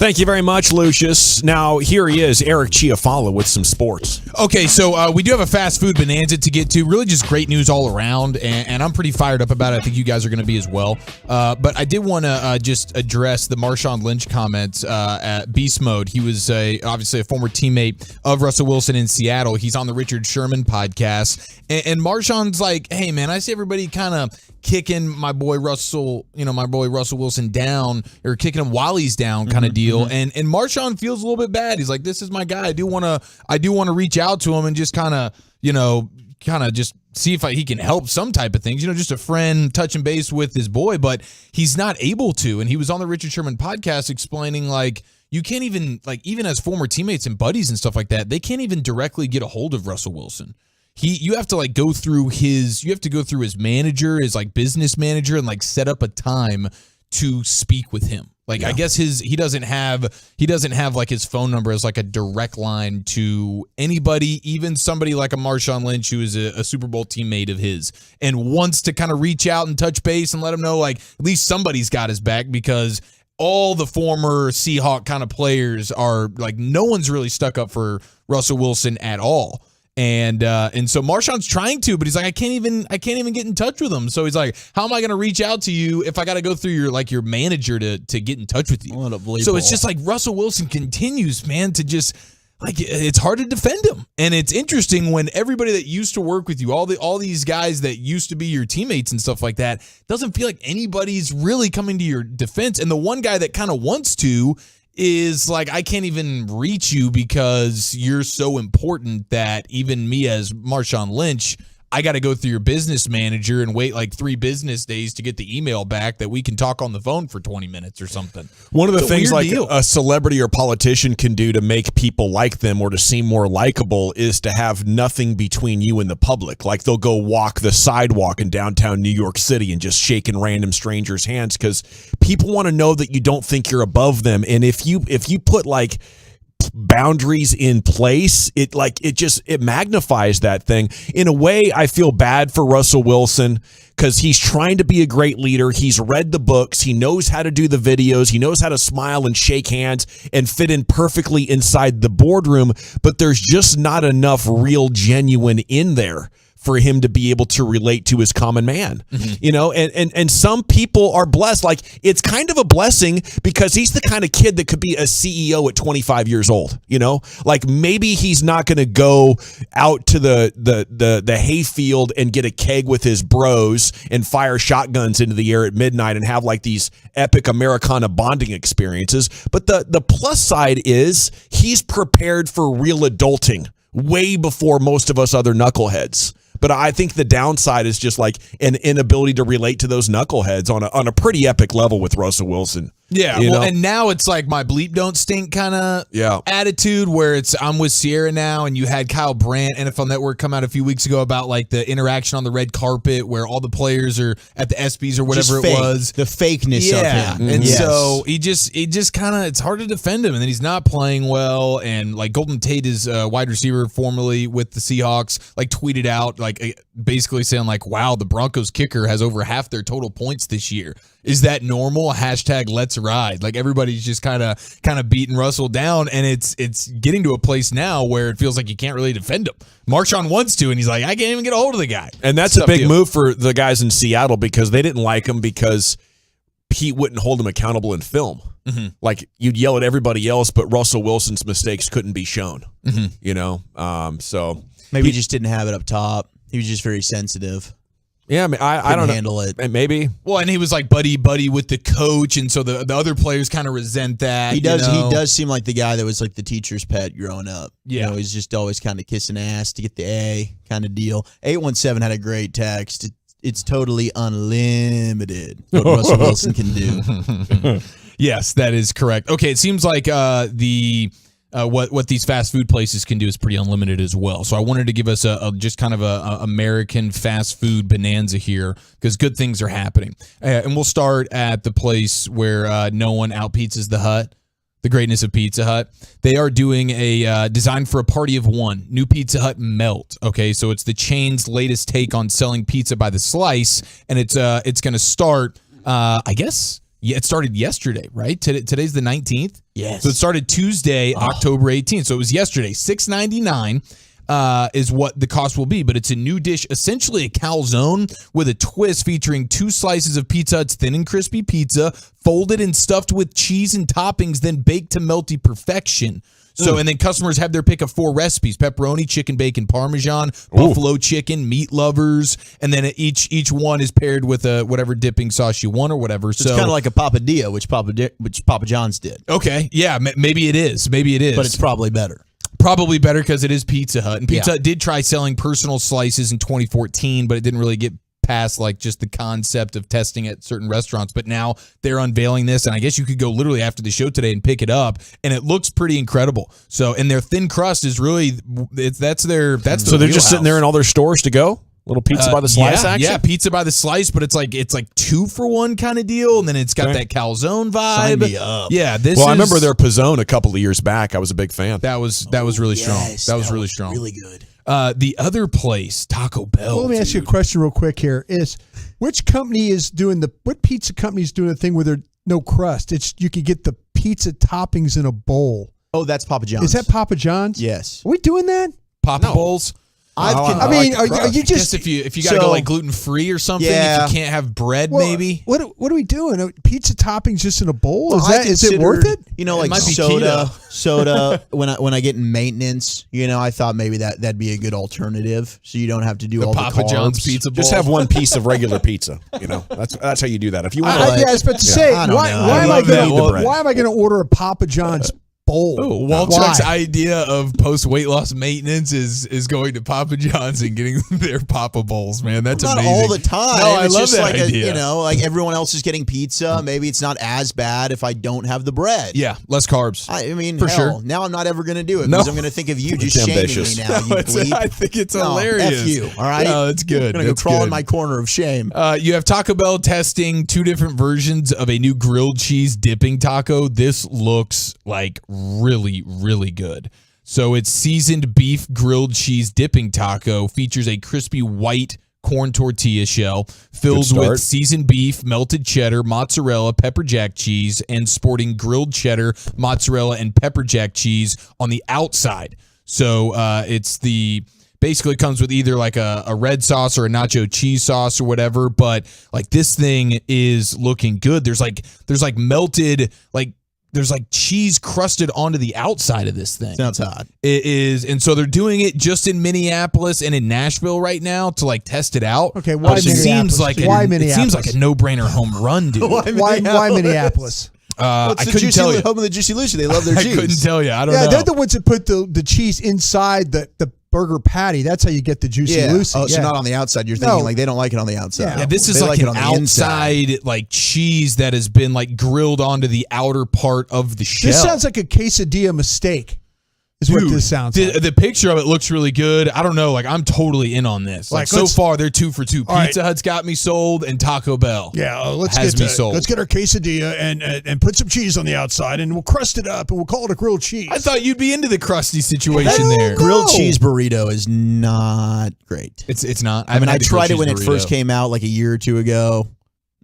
Thank you very much, Lucius. Now, here he is, Eric Chiafalo, with some sports. Okay, so we do have a fast food bonanza to get to. Really just great news all around, and I'm pretty fired up about it. I think you guys are going to be as well. But I did want to just address the Marshawn Lynch comments at Beast Mode. He was obviously a former teammate of Russell Wilson in Seattle. He's on the Richard Sherman podcast. And Marshawn's like, hey, man, I see everybody kind of kicking my boy Russell Wilson down, or kicking him while he's down kind of deal. And Marshawn feels a little bit bad. He's like, this is my guy. I do want to reach out to him and just kind of just see if he can help some type of things, just a friend touching base with his boy, but he's not able to. And he was on the Richard Sherman podcast explaining, like, you can't even, like, even as former teammates and buddies and stuff like that, they can't even directly get a hold of Russell Wilson. You have to go through his manager, his like business manager, and like set up a time to speak with him. Like, I guess he doesn't have like his phone number as like a direct line to anybody, even somebody like a Marshawn Lynch, who is a Super Bowl teammate of his and wants to kind of reach out and touch base and let him know, like, at least somebody's got his back, because all the former Seahawk kind of players are like, no one's really stuck up for Russell Wilson at all. And so Marshawn's trying to, but he's like, I can't even get in touch with him. So he's like, how am I going to reach out to you if I got to go through your manager to get in touch with you? So it's just like Russell Wilson continues, man, to just like, it's hard to defend him. And it's interesting when everybody that used to work with you, all these guys that used to be your teammates and stuff like that, doesn't feel like anybody's really coming to your defense. And the one guy that kind of wants to is like, I can't even reach you because you're so important that even me as Marshawn Lynch, I got to go through your business manager and wait like 3 business days to get the email back that we can talk on the phone for 20 minutes or something. One of the things like a celebrity or politician can do to make people like them or to seem more likable is to have nothing between you and the public. Like, they'll go walk the sidewalk in downtown New York City and just shaking random strangers' hands because people want to know that you don't think you're above them. And if you put like boundaries in place, it magnifies that thing. In a way, I feel bad for Russell Wilson because he's trying to be a great leader. He's read the books. He knows how to do the videos. He knows how to smile and shake hands and fit in perfectly inside the boardroom, but there's just not enough real genuine in there for him to be able to relate to his common man, and some people are blessed. Like, it's kind of a blessing because he's the kind of kid that could be a CEO at 25 years old, like maybe he's not going to go out to the hayfield and get a keg with his bros and fire shotguns into the air at midnight and have like these epic Americana bonding experiences. But the plus side is he's prepared for real adulting way before most of us other knuckleheads. But I think the downside is just like an inability to relate to those knuckleheads on a pretty epic level with Russell Wilson. Yeah, and now it's like my bleep don't stink kind of attitude where it's I'm with Sierra now, and you had Kyle Brandt, NFL Network, come out a few weeks ago about like the interaction on the red carpet where all the players are at the ESPYs or whatever it was. The fakeness of him. And so he just kind of, it's hard to defend him, and then he's not playing well, and like Golden Tate is a wide receiver formerly with the Seahawks, like tweeted out like basically saying like, wow, the Broncos kicker has over half their total points this year. Is that normal? # let's ride. Like, everybody's just kind of beating Russell down, and it's getting to a place now where it feels like you can't really defend him. Marshawn wants to, and he's like, I can't even get a hold of the guy. And that's a big move for the guys in Seattle because they didn't like him because Pete wouldn't hold him accountable in film. Mm-hmm. Like, you'd yell at everybody else, but Russell Wilson's mistakes couldn't be shown. Mm-hmm. So maybe he just didn't have it up top. He was just very sensitive. Yeah, I mean, I don't handle it. Maybe. Well, and he was like buddy with the coach, and so the other players kind of resent that. He does. He does seem like the guy that was like the teacher's pet growing up. Yeah, he's just always kind of kissing ass to get the A kind of deal. 817 had a great text. It's totally unlimited what Russell Wilson can do. Yes, that is correct. Okay, it seems like the what these fast food places can do is pretty unlimited as well. So I wanted to give us a just kind of a American fast food bonanza here because good things are happening. And we'll start at the place where no one out-pizzas the Hut, the greatness of Pizza Hut. They are doing a design for a party of one, new Pizza Hut Melt. Okay, so it's the chain's latest take on selling pizza by the slice, and it's going to start, I guess. Yeah, it started yesterday, right? Today's the 19th? Yes. So it started Tuesday, October 18th. So it was yesterday. $6.99 is what the cost will be, but it's a new dish, essentially a calzone with a twist featuring 2 slices of Pizza Hut's thin and crispy pizza, folded and stuffed with cheese and toppings, then baked to melty perfection. So, and then customers have their pick of 4 recipes: pepperoni, chicken, bacon, parmesan, buffalo chicken, meat lovers, and then each one is paired with whatever dipping sauce you want or whatever. So it's kind of like a papadilla, which Papa John's did. Okay, yeah, maybe it is, but it's probably better. Probably better because it is Pizza Hut, and Pizza Hut did try selling personal slices in 2014, but it didn't really get past like just the concept of testing at certain restaurants. But now they're unveiling this, and I guess you could go literally after the show today and pick it up, and it looks pretty incredible. So, and their thin crust is really that's their so they're just sitting there in all their stores to go. Little pizza by the slice action? Yeah, pizza by the slice, but it's like 2-for-1 kind of deal, and then it's got that calzone vibe. Sign me up. Yeah, I remember their Pizzone a couple of years back. I was a big fan. That was really strong. That was really strong. Really good. The other place, Taco Bell. Well, let me ask you a question real quick here. Is which company is doing what pizza company is doing a thing where there's no crust? It's you could get the pizza toppings in a bowl. Oh, that's Papa John's. Is that Papa John's? Yes. Are we doing that? Papa Bowls? I mean, are you just if you got to go like gluten free or something? Yeah. If you can't have bread, maybe. What are we doing? Pizza toppings just in a bowl? Well, is it worth it? You know, like soda. When I get in maintenance, I thought maybe that'd be a good alternative, so you don't have to do all Papa the carbs. John's pizza bowl. Just have one piece of regular pizza. That's how you do that. If you want, I was about to say, why am I going to order a Papa John's bowl? Walchuk's idea of post weight loss maintenance is going to Papa John's and getting their Papa Bowls, man. That's not amazing. all the time. No, I it's love just that like idea. like everyone else is getting pizza. Maybe it's not as bad if I don't have the bread. Yeah, less carbs. I mean, for sure. Now I'm not ever going to do it because I'm going to think of you just shaming me now. I think it's hilarious. F you. All right. No, it's good. I'm going to go crawl in my corner of shame. You have Taco Bell testing 2 different versions of a new grilled cheese dipping taco. This looks like really good. So it's seasoned beef grilled cheese dipping taco, features a crispy white corn tortilla shell filled with seasoned beef, melted cheddar, mozzarella, pepper jack cheese, and sporting grilled cheddar, mozzarella, and pepper jack cheese on the outside. So basically comes with either like a red sauce or a nacho cheese sauce or whatever, but like this thing is looking good. There's melted there's like cheese crusted onto the outside of this thing. Sounds hot. It is, and so they're doing it just in Minneapolis and in Nashville right now to like test it out. Okay, why Minneapolis? It seems like a no-brainer home run, dude. Why Minneapolis? I couldn't tell you. Home of the Juicy Lucy. They love their cheese. I couldn't tell you. I don't know. Yeah, they're the ones that put the cheese inside the burger patty. That's how you get the Juicy Lucy. Oh, so not on the outside. You're thinking like they don't like it on the outside. Yeah, this is like an outside like cheese that has been like grilled onto the outer part of the shell. This sounds like a quesadilla mistake. Is what this sounds like. The picture of it looks really good. I don't know. Like, I'm totally in on this. Like so far, they're 2 for 2. Pizza Hut's got me sold, and Taco Bell has me sold. Let's get our quesadilla and put some cheese on the outside, and we'll crust it up, and we'll call it a grilled cheese. I thought you'd be into the crusty situation there. Grilled cheese burrito is not great. It's not. I mean, I tried it when it first came out like a year or 2 ago.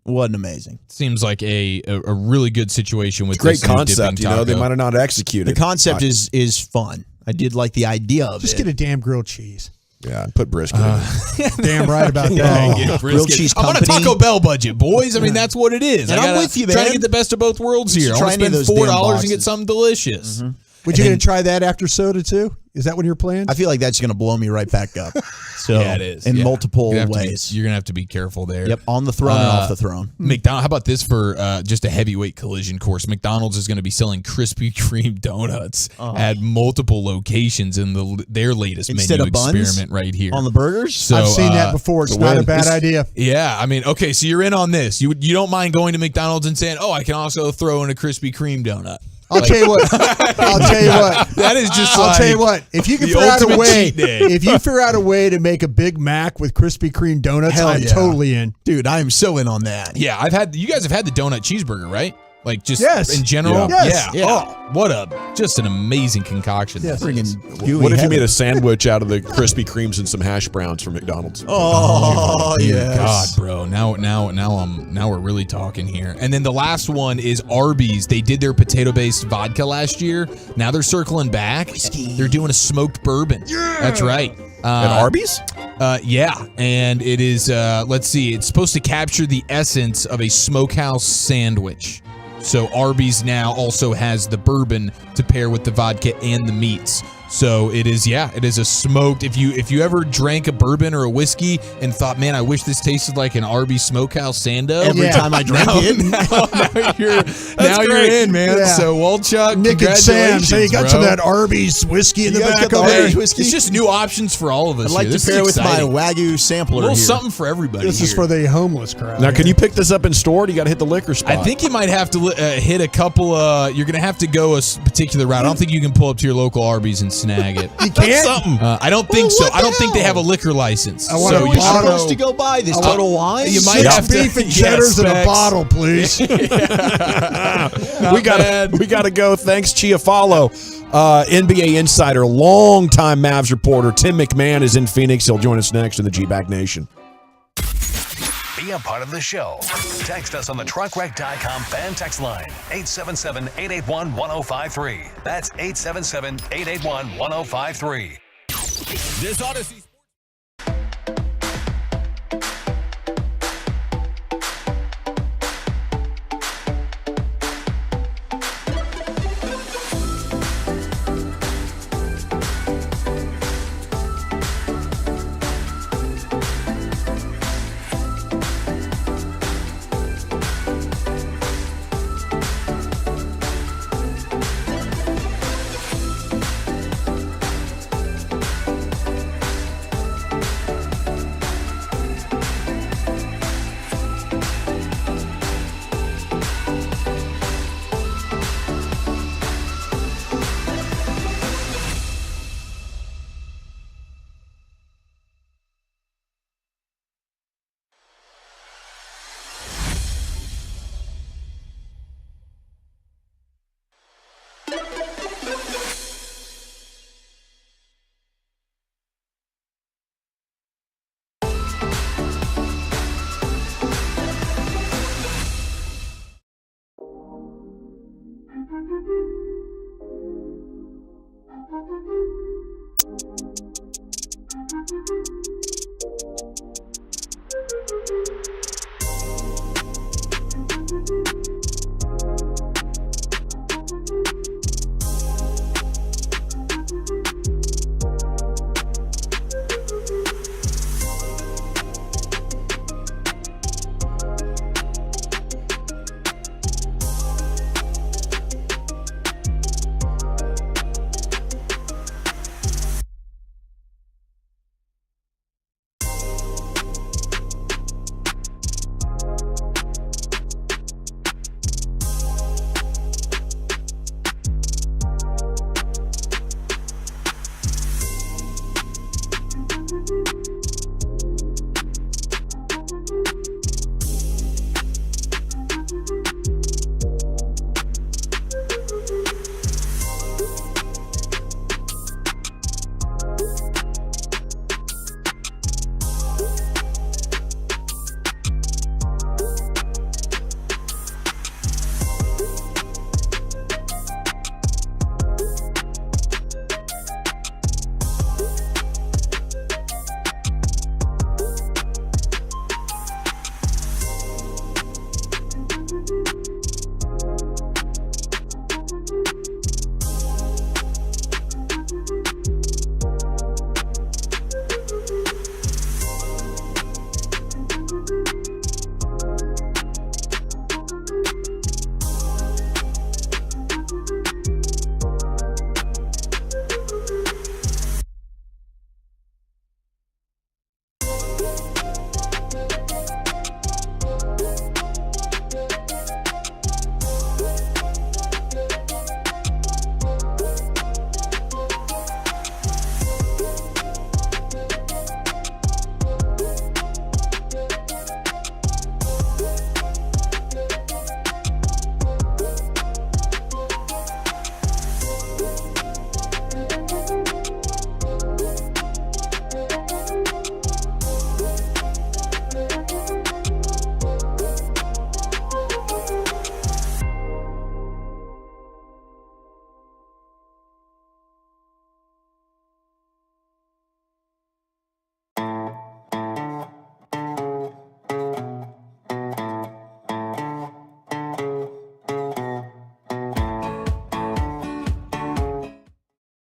Wasn't amazing. Seems like a really good situation with great this concept. They might have not executed. The concept is fun. I did like the idea of Just get a damn grilled cheese. Yeah, put brisket in. Damn right about that. Grilled cheese I'm on a Taco Bell budget, boys. I mean, that's what it is. And I'm with you, man. Trying to get the best of both worlds here. I want to spend $4 and get something delicious. Mm-hmm. Would you going to try that after soda too? Is that what you're planning? I feel like that's going to blow me right back up. So yeah, it is. In multiple ways. You're going to have to be careful there. Yep, on the throne and off the throne. McDonald's. How about this for just a heavyweight collision course? McDonald's is going to be selling Krispy Kreme donuts at multiple locations in their latest Instead menu of buns experiment right here. On the burgers? So, I've seen that before. It's not a bad idea. Yeah, I mean, okay, so you're in on this. You don't mind going to McDonald's and saying, oh, I can also throw in a Krispy Kreme donut. I'll tell you what. That is just. I'll like tell you what. If you can the figure out a ultimate way, cheat day. if you figure out a way to make a Big Mac with Krispy Kreme donuts, Hell I'm yeah. totally in. Dude, I am so in on that. Yeah, you guys have had the donut cheeseburger, right? Like just Yes. in general. Yeah. Yes. Yeah. Oh, what just an amazing concoction. Yes. What if you made a sandwich out of the Krispy Kremes and some hash browns from McDonald's? Oh, Dear yes. God, bro. Now we're really talking here. And then the last one is Arby's. They did their potato-based vodka last year. Now they're circling back. They're doing a smoked bourbon. Yeah. That's right. At Arby's? Yeah. And it is, let's see, it's supposed to capture the essence of a smokehouse sandwich. So Arby's now also has the bourbon to pair with the vodka and the meats. So it is a smoked. If you ever drank a bourbon or a whiskey and thought, man, I wish this tasted like an Arby's Smokehouse Sando. Every time I drank it. Now you're in, man. Yeah. So Walchuk, Nick and Sam, congratulations, so you got bro. some of that Arby's whiskey in the You guys back got of the there. Arby's whiskey? It's just new options for all of us. I'd like here. to pair with my Wagyu sampler A little here. something for everybody. This is here. for the homeless crowd. Now, can you pick this up in store? Or do you got to hit the liquor spot? I think you might have to hit a couple. You're going to have to go a particular route. I don't think you can pull up to your local Arby's and snag it. You can't? I don't think so. I don't think they have a liquor license. I want so a you're bottle. supposed to go buy this Total Wine? You might Six have to beef and cheddars in a bottle, please. we got to go. Thanks, Chiafalo. NBA insider, longtime Mavs reporter Tim McMahon is in Phoenix. He'll join us next in the G-Bag Nation. Be a part of the show. Text us on the truckwreck.com fan text line, 877-881-1053. That's 877-881-1053. This Odyssey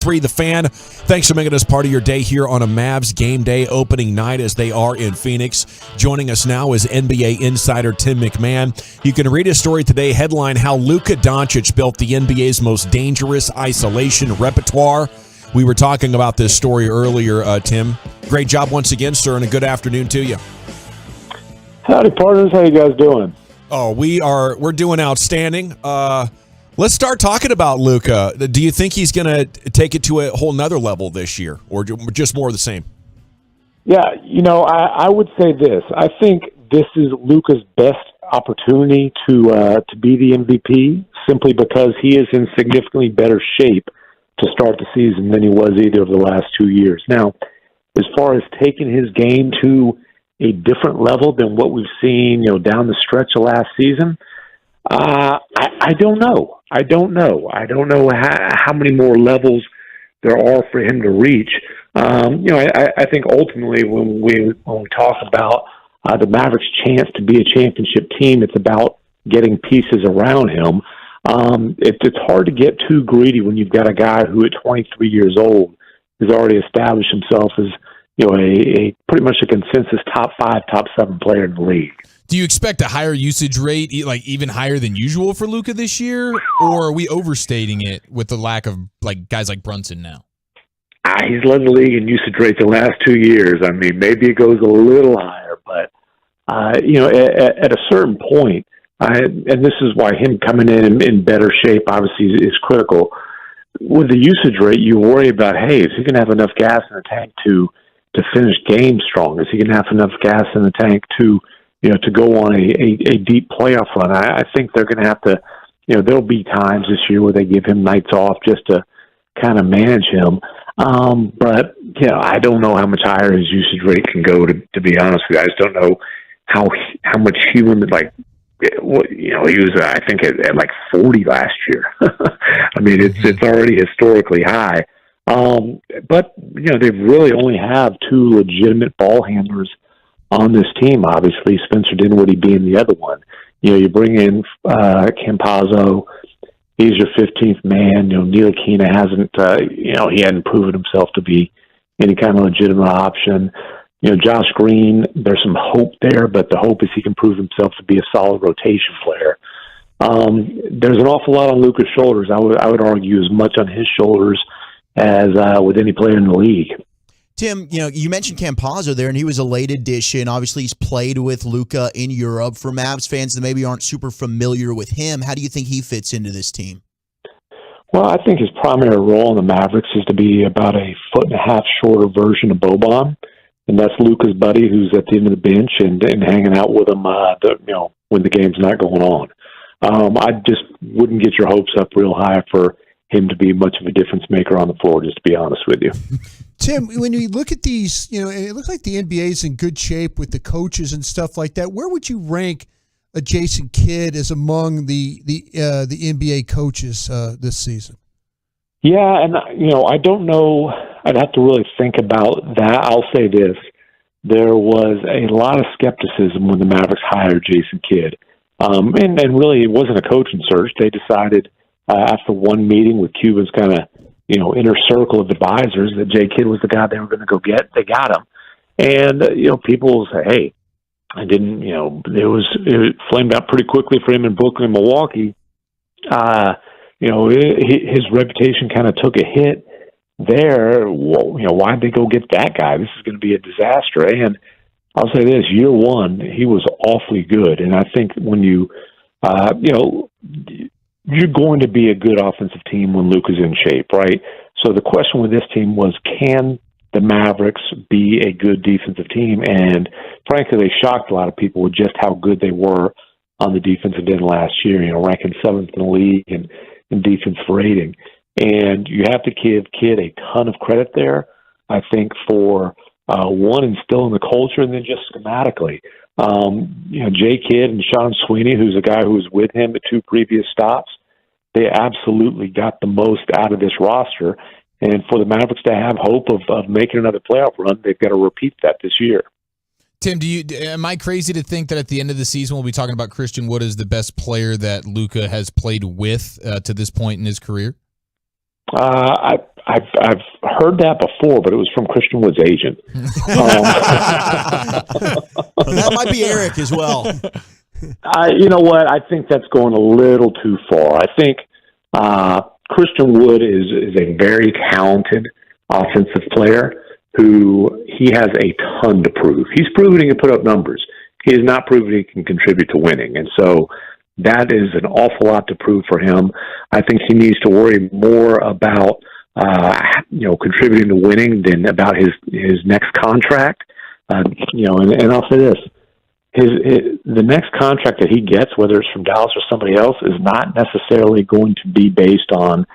105.3 The Fan. Thanks for making us part of your day here on a Mavs game day opening night as they are in Phoenix. Joining us now is NBA insider Tim McMahon. You can read his story today, headline, How Luka Doncic Built the NBA's Most Dangerous Isolation Repertoire. We were talking about this story earlier, Tim. Great job once again, sir, and a good afternoon to you. Howdy, partners. How you guys doing? Oh, we're doing outstanding. Let's start talking about Luka. Do you think he's going to take it to a whole nother level this year, or just more of the same? Yeah, I would say this. I think this is Luka's best opportunity to be the MVP, simply because he is in significantly better shape to start the season than he was either of the last 2 years. Now, as far as taking his game to a different level than what we've seen, down the stretch of last season, I don't know. I don't know how many more levels there are for him to reach. I think ultimately when we talk about the Mavericks' chance to be a championship team, it's about getting pieces around him. It's hard to get too greedy when you've got a guy who at 23 years old has already established himself as a pretty much a consensus top 5, top 7 player in the league. Do you expect a higher usage rate, like even higher than usual for Luka this year, or are we overstating it with the lack of guys like Brunson now? He's led the league in usage rate the last 2 years. I mean, maybe it goes a little higher, but at a certain point, and this is why him coming in better shape obviously is critical. With the usage rate, you worry about, hey, is he going to have enough gas in the tank to finish games strong? Is he going to have enough gas in the tank to go on a deep playoff run? I think they're going to have to, there'll be times this year where they give him nights off just to kind of manage him. But I don't know how much higher his usage rate can go, to be honest with you. I just don't know how much he would he was, I think, at like 40 last year. I mean, it's already historically high. But they really only have 2 legitimate ball handlers on this team. Obviously, Spencer Dinwiddie being the other one. You bring in Campazzo. He's your 15th man. Ntilikina hasn't, he hadn't proven himself to be any kind of legitimate option. Josh Green, there's some hope there, but the hope is he can prove himself to be a solid rotation player. There's an awful lot on Luka's shoulders. I would argue as much on his shoulders as with any player in the league. Tim, you mentioned Campazzo there, and he was a late addition. Obviously, he's played with Luka in Europe. For Mavs fans that maybe aren't super familiar with him, how do you think he fits into this team? Well, I think his primary role in the Mavericks is to be about a 1.5 foot shorter version of Boban, and that's Luka's buddy who's at the end of the bench and hanging out with him, when the game's not going on. I just wouldn't get your hopes up real high for him to be much of a difference maker on the floor, just to be honest with you. Tim, when you look at these, and it looks like the NBA is in good shape with the coaches and stuff like that. Where would you rank a Jason Kidd as among the NBA coaches this season? Yeah, and I don't know. I'd have to really think about that. I'll say this: there was a lot of skepticism when the Mavericks hired Jason Kidd, and really it wasn't a coaching search. They decided after one meeting with Cuban's kind of inner circle of advisors that Jay Kidd was the guy they were going to go get. They got him, and people say, hey, I didn't. It flamed out pretty quickly for him in Brooklyn and Milwaukee. His reputation kind of took a hit there. Well, why'd they go get that guy? This is going to be a disaster. And I'll say this: year one, he was awfully good. And I think when you're going to be a good offensive team when Luka's in shape, right? So the question with this team was, can the Mavericks be a good defensive team? And frankly, they shocked a lot of people with just how good they were on the defensive end last year, ranking 7th in the league and in defensive rating. And you have to give Kidd a ton of credit there, I think, for one, instilling the culture, and then just schematically. Jay Kidd and Sean Sweeney, who's a guy who was with him at 2 previous stops, they absolutely got the most out of this roster. And for the Mavericks to have hope of making another playoff run, they've got to repeat that this year. Tim, am I crazy to think that at the end of the season we'll be talking about Christian Wood as the best player that Luka has played with to this point in his career? I I've heard that before, but it was from Christian Wood's agent. Well, that might be Eric as well. You know what? I think that's going a little too far. I think Christian Wood is a very talented offensive player who he has a ton to prove. He's proven he can put up numbers. He has not proven he can contribute to winning. And so that is an awful lot to prove for him. I think he needs to worry more about contributing to winning than about his next contract. And I'll say this. The next contract that he gets, whether it's from Dallas or somebody else, is not necessarily going to be based on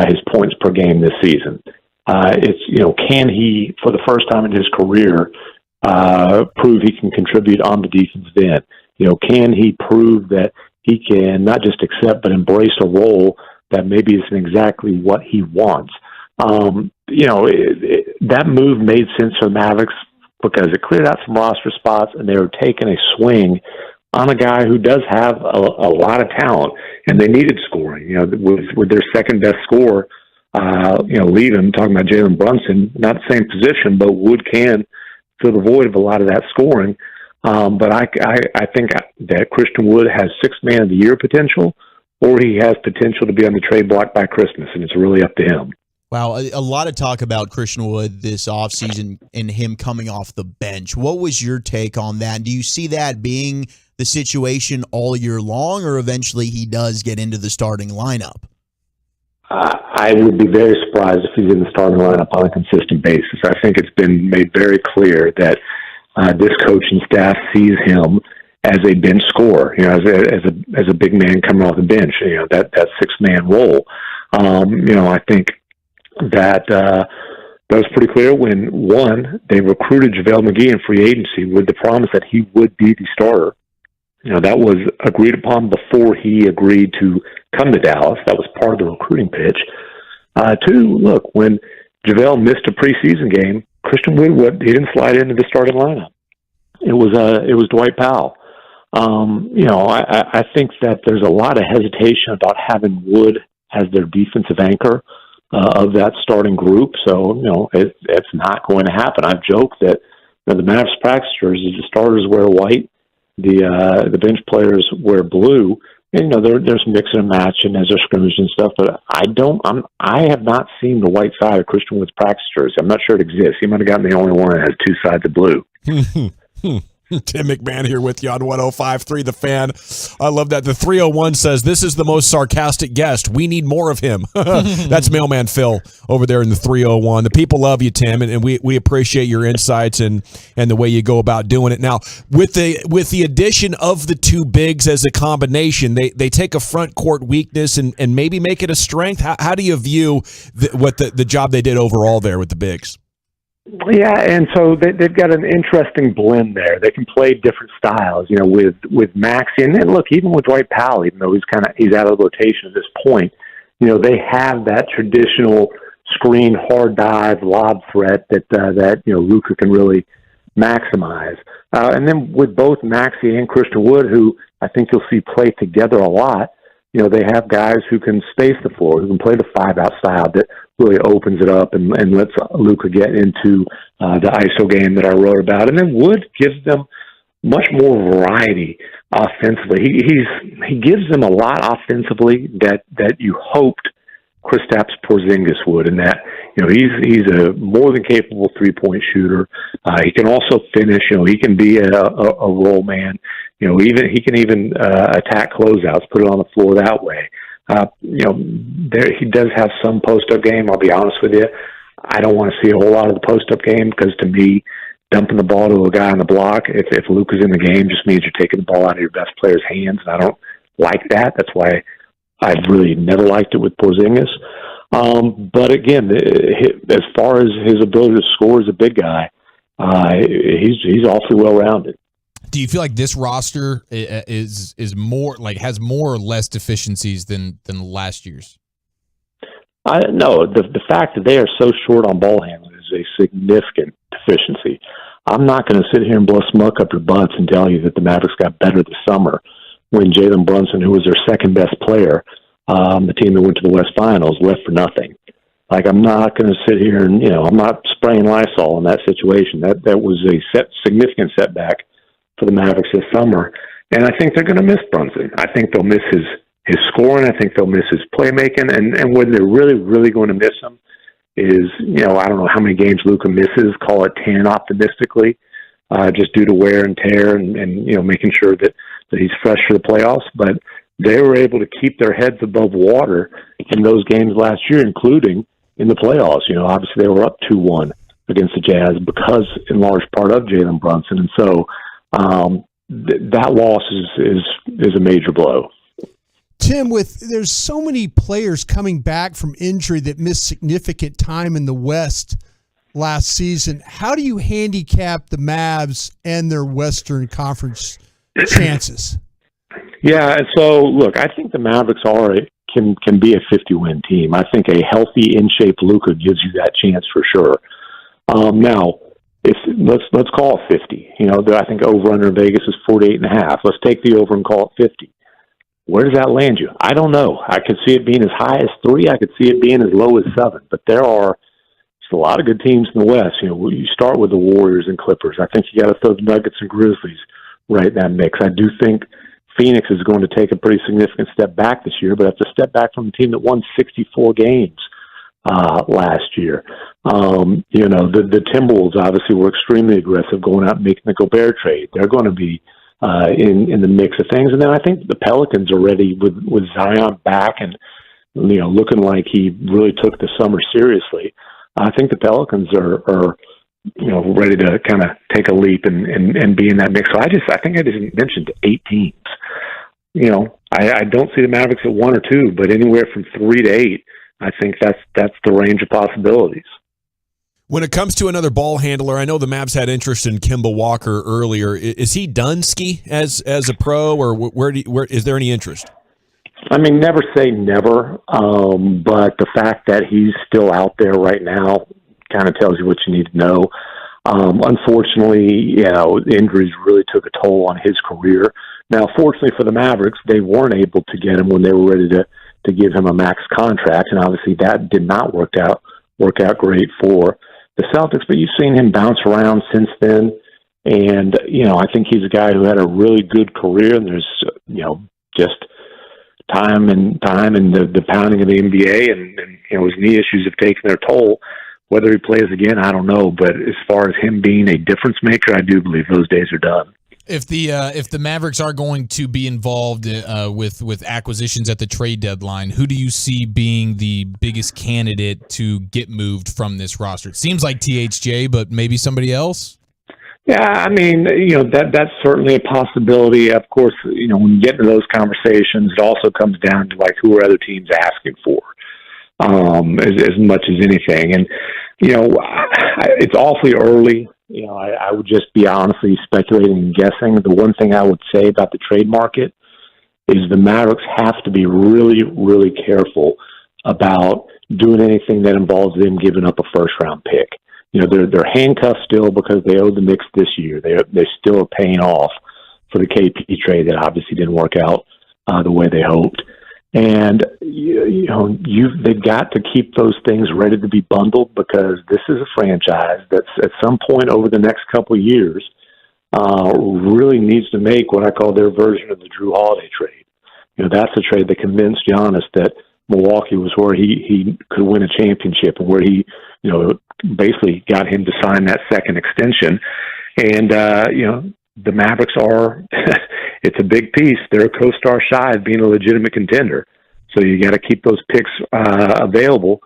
his points per game this season. Can he, for the first time in his career, prove he can contribute on the defensive end? Can he prove that he can not just accept but embrace a role that maybe isn't exactly what he wants? That move made sense for the Mavericks because it cleared out some roster spots, and they were taking a swing on a guy who does have a lot of talent, and they needed scoring. With their second best scorer, leaving, talking about Jalen Brunson, not the same position, but Wood can fill the void of a lot of that scoring. But I think that Christian Wood has Sixth Man of the Year potential, or he has potential to be on the trade block by Christmas, and it's really up to him. Wow, a lot of talk about Christian Wood this offseason and him coming off the bench. What was your take on that? Do you see that being the situation all year long, or eventually he does get into the starting lineup? I would be very surprised if he's in the starting lineup on a consistent basis. I think it's been made very clear that this coaching staff sees him as a bench scorer, as a big man coming off the bench, that 6-man role. I think that was pretty clear when, one, they recruited JaVale McGee in free agency with the promise that he would be the starter. That was agreed upon before he agreed to come to Dallas. That was part of the recruiting pitch. Two, look, when JaVale missed a preseason game, Christian Wood, he didn't slide into the starting lineup. It was Dwight Powell. I think that there's a lot of hesitation about having Wood as their defensive anchor of that starting group. So, it's not going to happen. I've joked that the Mavs practice jerseys, the starters wear white, the bench players wear blue. And, there's mixing and matching as a scrimmage and stuff, but I have not seen the white side of Christian Wood's practice jersey. I'm not sure it exists. He might have gotten the only one that has two sides of blue. Tim McMahon here with you on 105.3 The Fan. I love that. The 301 says, this is the most sarcastic guest. We need more of him. That's Mailman Phil over there in the 301. The people love you, Tim, and we appreciate your insights and the way you go about doing it. Now, with the addition of the two bigs as a combination, they take a front court weakness and maybe make it a strength. How do you view the job they did overall there with the bigs? Yeah, and so they've got an interesting blend there. They can play different styles, with Maxey, and look, even with Dwight Powell, even though he's out of rotation at this point, they have that traditional screen, hard dive, lob threat that Luka can really maximize. And then with both Maxey and Christian Wood, who I think you'll see play together a lot, they have guys who can space the floor, who can play the 5-out style that really opens it up and lets Luka get into the ISO game that I wrote about. And then Wood gives them much more variety offensively. He gives them a lot offensively that you hoped Kristaps Porzingis would, and that he's a more than capable 3-point shooter. He can also finish. He can be a roll man. He can even attack closeouts, put it on the floor that way. He does have some post-up game. I'll be honest with you. I don't want to see a whole lot of the post-up game because, to me, dumping the ball to a guy on the block, if Luka's in the game, just means you're taking the ball out of your best player's hands. And I don't like that. That's why I've really never liked it with Porzingis. But again, as far as his ability to score as a big guy, he's awfully well-rounded. Do you feel like this roster is more has more or less deficiencies than last year's? No, the fact that they are so short on ball handling is a significant deficiency. I'm not going to sit here and blow smoke up your butts and tell you that the Mavericks got better this summer when Jalen Brunson, who was their second best player, the team that went to the West Finals, left for nothing. Like, I'm not going to sit here and, I'm not spraying Lysol in that situation. That was a significant setback for the Mavericks this summer. And I think they're going to miss Brunson. I think they'll miss his scoring. I think they'll miss his playmaking. And when they're really, really going to miss him is, I don't know how many games Luka misses, call it 10 optimistically, just due to wear and tear and making sure that he's fresh for the playoffs. But they were able to keep their heads above water in those games last year, including in the playoffs. Obviously they were up 2-1 against the Jazz because, in large part, of Jalen Brunson. And so that loss is a major blow. Tim, there's so many players coming back from injury that missed significant time in the West last season. How do you handicap the Mavs and their Western Conference chances? Yeah, and so look, I think the Mavericks can be a 50-win team. I think a healthy, in-shape Luka gives you that chance for sure. Now, let's call it 50. I think over-under in Vegas is 48.5. Let's take the over and call it 50. Where does that land you? I don't know. I could see it being as high as 3. I could see it being as low as 7. But there are just a lot of good teams in the West. You start with the Warriors and Clippers. I think you got to throw the Nuggets and Grizzlies right in that mix. I do think Phoenix is going to take a pretty significant step back this year, but that's a step back from a team that won 64 games last year. The Timberwolves obviously were extremely aggressive going out and making the Gobert trade. They're going to be in the mix of things. And then I think the Pelicans are ready with Zion back and, looking like he really took the summer seriously. I think the Pelicans are ready to kind of take a leap and be in that mix. So I think I just mentioned 8 teams. I don't see the Mavericks at 1 or 2, but anywhere from 3 to 8, I think that's the range of possibilities. When it comes to another ball handler, I know the Mavs had interest in Kemba Walker earlier. Is he done ski as a pro, or where is there any interest? I mean, never say never, but the fact that he's still out there right now kind of tells you what you need to know. Unfortunately, injuries really took a toll on his career. Now, fortunately for the Mavericks, they weren't able to get him when they were ready to give him a max contract, and obviously that did not work out great for the Celtics. But you've seen him bounce around since then, and I think he's a guy who had a really good career. And there's just time and the pounding of the NBA, and his knee issues have taken their toll. Whether he plays again, I don't know. But as far as him being a difference maker, I do believe those days are done. If the Mavericks are going to be involved with acquisitions at the trade deadline, who do you see being the biggest candidate to get moved from this roster? It seems like THJ, but maybe somebody else? Yeah, I mean, that's certainly a possibility. Of course, when you get into those conversations, it also comes down to like who are other teams asking for, as much as anything. And it's awfully early. I would just be honestly speculating and guessing. The one thing I would say about the trade market is the Mavericks have to be really, really careful about doing anything that involves them giving up a first-round pick. They're handcuffed still because they owe the Knicks this year. They still are paying off for the KP trade that obviously didn't work out the way they hoped. And they've got to keep those things ready to be bundled, because this is a franchise that's at some point over the next couple of years really needs to make what I call their version of the Drew Holiday trade. That's a trade that convinced Giannis that Milwaukee was where he could win a championship, and where he basically got him to sign that second extension. And the Mavericks are it's a big piece. They're a co-star shy of being a legitimate contender. So you got to keep those picks available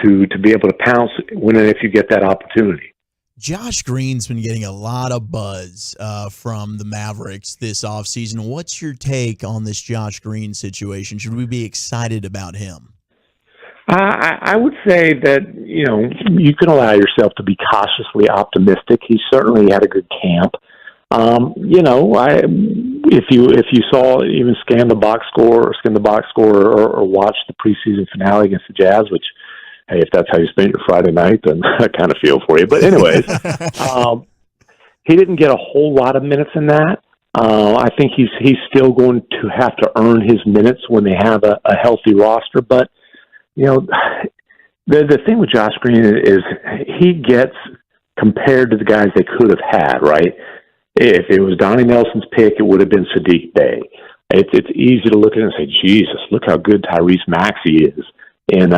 to be able to pounce when and if you get that opportunity. Josh Green's been getting a lot of buzz from the Mavericks this offseason. What's your take on this Josh Green situation? Should we be excited about him? I would say that, you can allow yourself to be cautiously optimistic. He certainly had a good camp. If you saw, even scan the box score or watch the preseason finale against the Jazz, which, hey, if that's how you spend your Friday night, then I kind of feel for you. But anyways, he didn't get a whole lot of minutes in that. I think he's still going to have to earn his minutes when they have a healthy roster. But, The thing with Josh Green is he gets compared to the guys they could have had, right? If it was Donnie Nelson's pick, it would have been Sadiq Bey. It's easy to look at it and say, Jesus, look how good Tyrese Maxey is in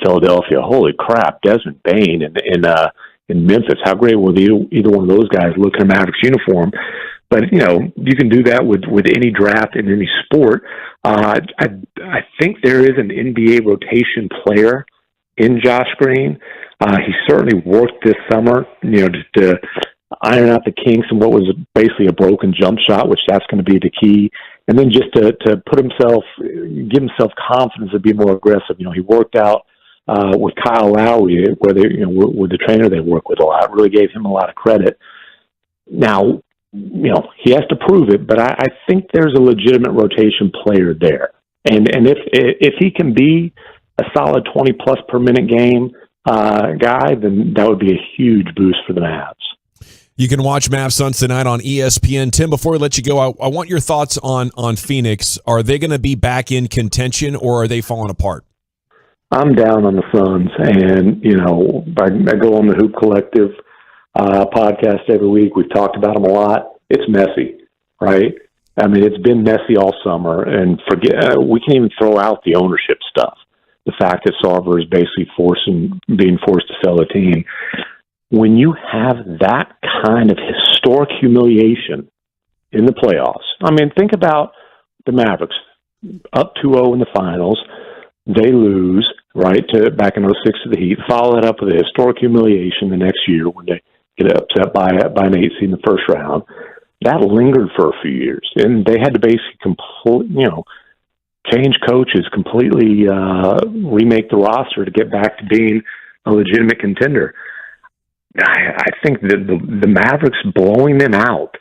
Philadelphia. Holy crap, Desmond Bain in Memphis. How great will either one of those guys look in a Mavericks uniform? But, you can do that with any draft in any sport. I think there is an NBA rotation player in Josh Green. He certainly worked this summer, just to iron out the kinks and what was basically a broken jump shot, which that's going to be the key. And then just to give himself confidence to be more aggressive. He worked out with Kyle Lowry, with the trainer they work with a lot, really gave him a lot of credit. Now, he has to prove it, but I think there's a legitimate rotation player there. And if he can be a solid 20-plus per minute game guy, then that would be a huge boost for the Mavs. You can watch Mavs Suns tonight on ESPN. Tim, before we let you go, I want your thoughts on Phoenix. Are they going to be back in contention, or are they falling apart? I'm down on the Suns, and, I go on the Hoop Collective podcast every week. We've talked about them a lot. It's messy, right? I mean, it's been messy all summer, and we can even throw out the ownership stuff. The fact that Sarver is basically being forced to sell a team. When you have that kind of historic humiliation in the playoffs, I mean, think about the Mavericks up 2-0 in the finals. They lose, right, back in 06 to the Heat. Follow that up with a historic humiliation the next year when they get upset by an 8 seed in the first round. That lingered for a few years, and they had to basically change coaches, completely remake the roster to get back to being a legitimate contender. I think that the Mavericks blowing them out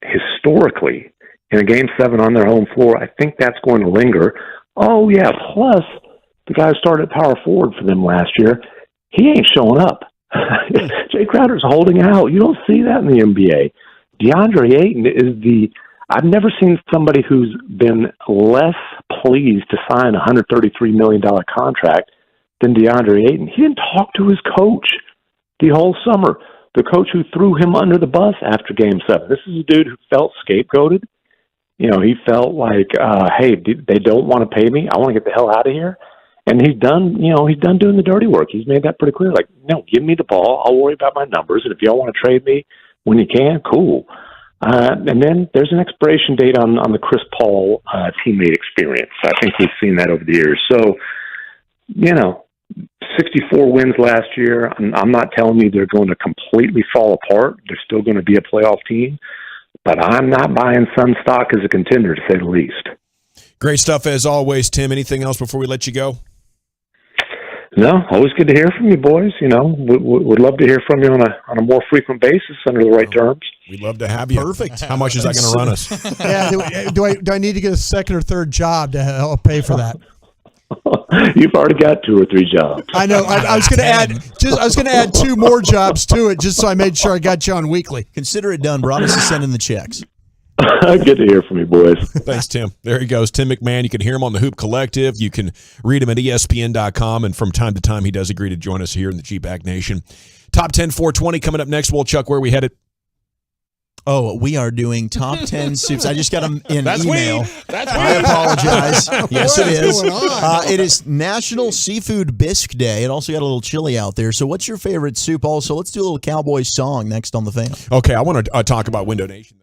historically in a Game 7 on their home floor, I think that's going to linger. Oh, yeah, plus the guy who started at power forward for them last year, he ain't showing up. Jay Crowder's holding out. You don't see that in the NBA. DeAndre Ayton I've never seen somebody who's been less pleased to sign a $133 million contract than DeAndre Ayton. He didn't talk to his coach the whole summer, the coach who threw him under the bus after Game 7. This is a dude who felt scapegoated. He felt like, hey, they don't want to pay me. I want to get the hell out of here. And he's done doing the dirty work. He's made that pretty clear. Like, no, give me the ball. I'll worry about my numbers. And if y'all want to trade me when you can, cool. And then there's an expiration date on the Chris Paul teammate experience. I think we've seen that over the years. So, 64 wins last year. I'm not telling you they're going to completely fall apart. They're still going to be a playoff team. But I'm not buying Sun stock as a contender, to say the least. Great stuff as always, Tim. Anything else before we let you go? No, always good to hear from you, boys. Would love to hear from you on a more frequent basis under the right terms. We'd love to have you. Perfect. How much is that going to run us? Yeah. Do I need to get a second or third job to help pay for that? You've already got 2 or 3 jobs. I know. I was going to add 2 more jobs to it, just so I made sure I got you on weekly. Consider it done. Promise to send in the checks. Good to hear from you, boys. Thanks, Tim. There he goes, Tim McMahon. You can hear him on the Hoop Collective. You can read him at ESPN.com, and from time to time, he does agree to join us here in the G-Bag Nation. Top 10 420 coming up next. Well, Chuck, where are we headed? Oh, we are doing top 10 soups. I just got them in email. I apologize. Yes, it is. It is National Seafood Bisque Day. It also got a little chilly out there. So what's your favorite soup also? Let's do a little Cowboys song next on the Fan. Okay, I want to talk about Window Nation.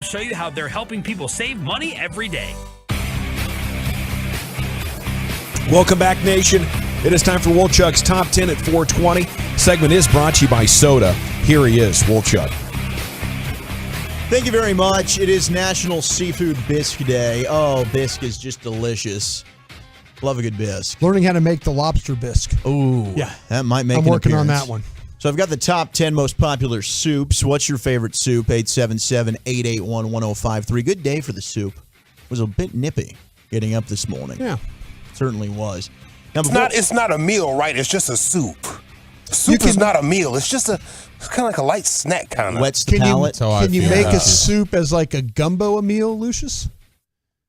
Show you how they're helping people save money every day. Welcome back, Nation. It is time for Wolchuk's Top 10 at 420. Segment is brought to you by Soda. Here he is, Wolchuk. Thank you very much. It is National Seafood Bisque Day. Oh, bisque is just delicious. Love a good bisque. Learning how to make the lobster bisque. Ooh, yeah, that might make. I'm working on that one. So I've got the top 10 most popular soups. What's your favorite soup? 877-881-1053. Good day for the soup. It was a bit nippy getting up this morning. Yeah. Certainly was. Now, it's not a meal, right? It's just a soup. Soup is not a meal. It's just it's kind of like a light snack kind of. Wets the palate. Can you make a soup as like a gumbo a meal, Lucius?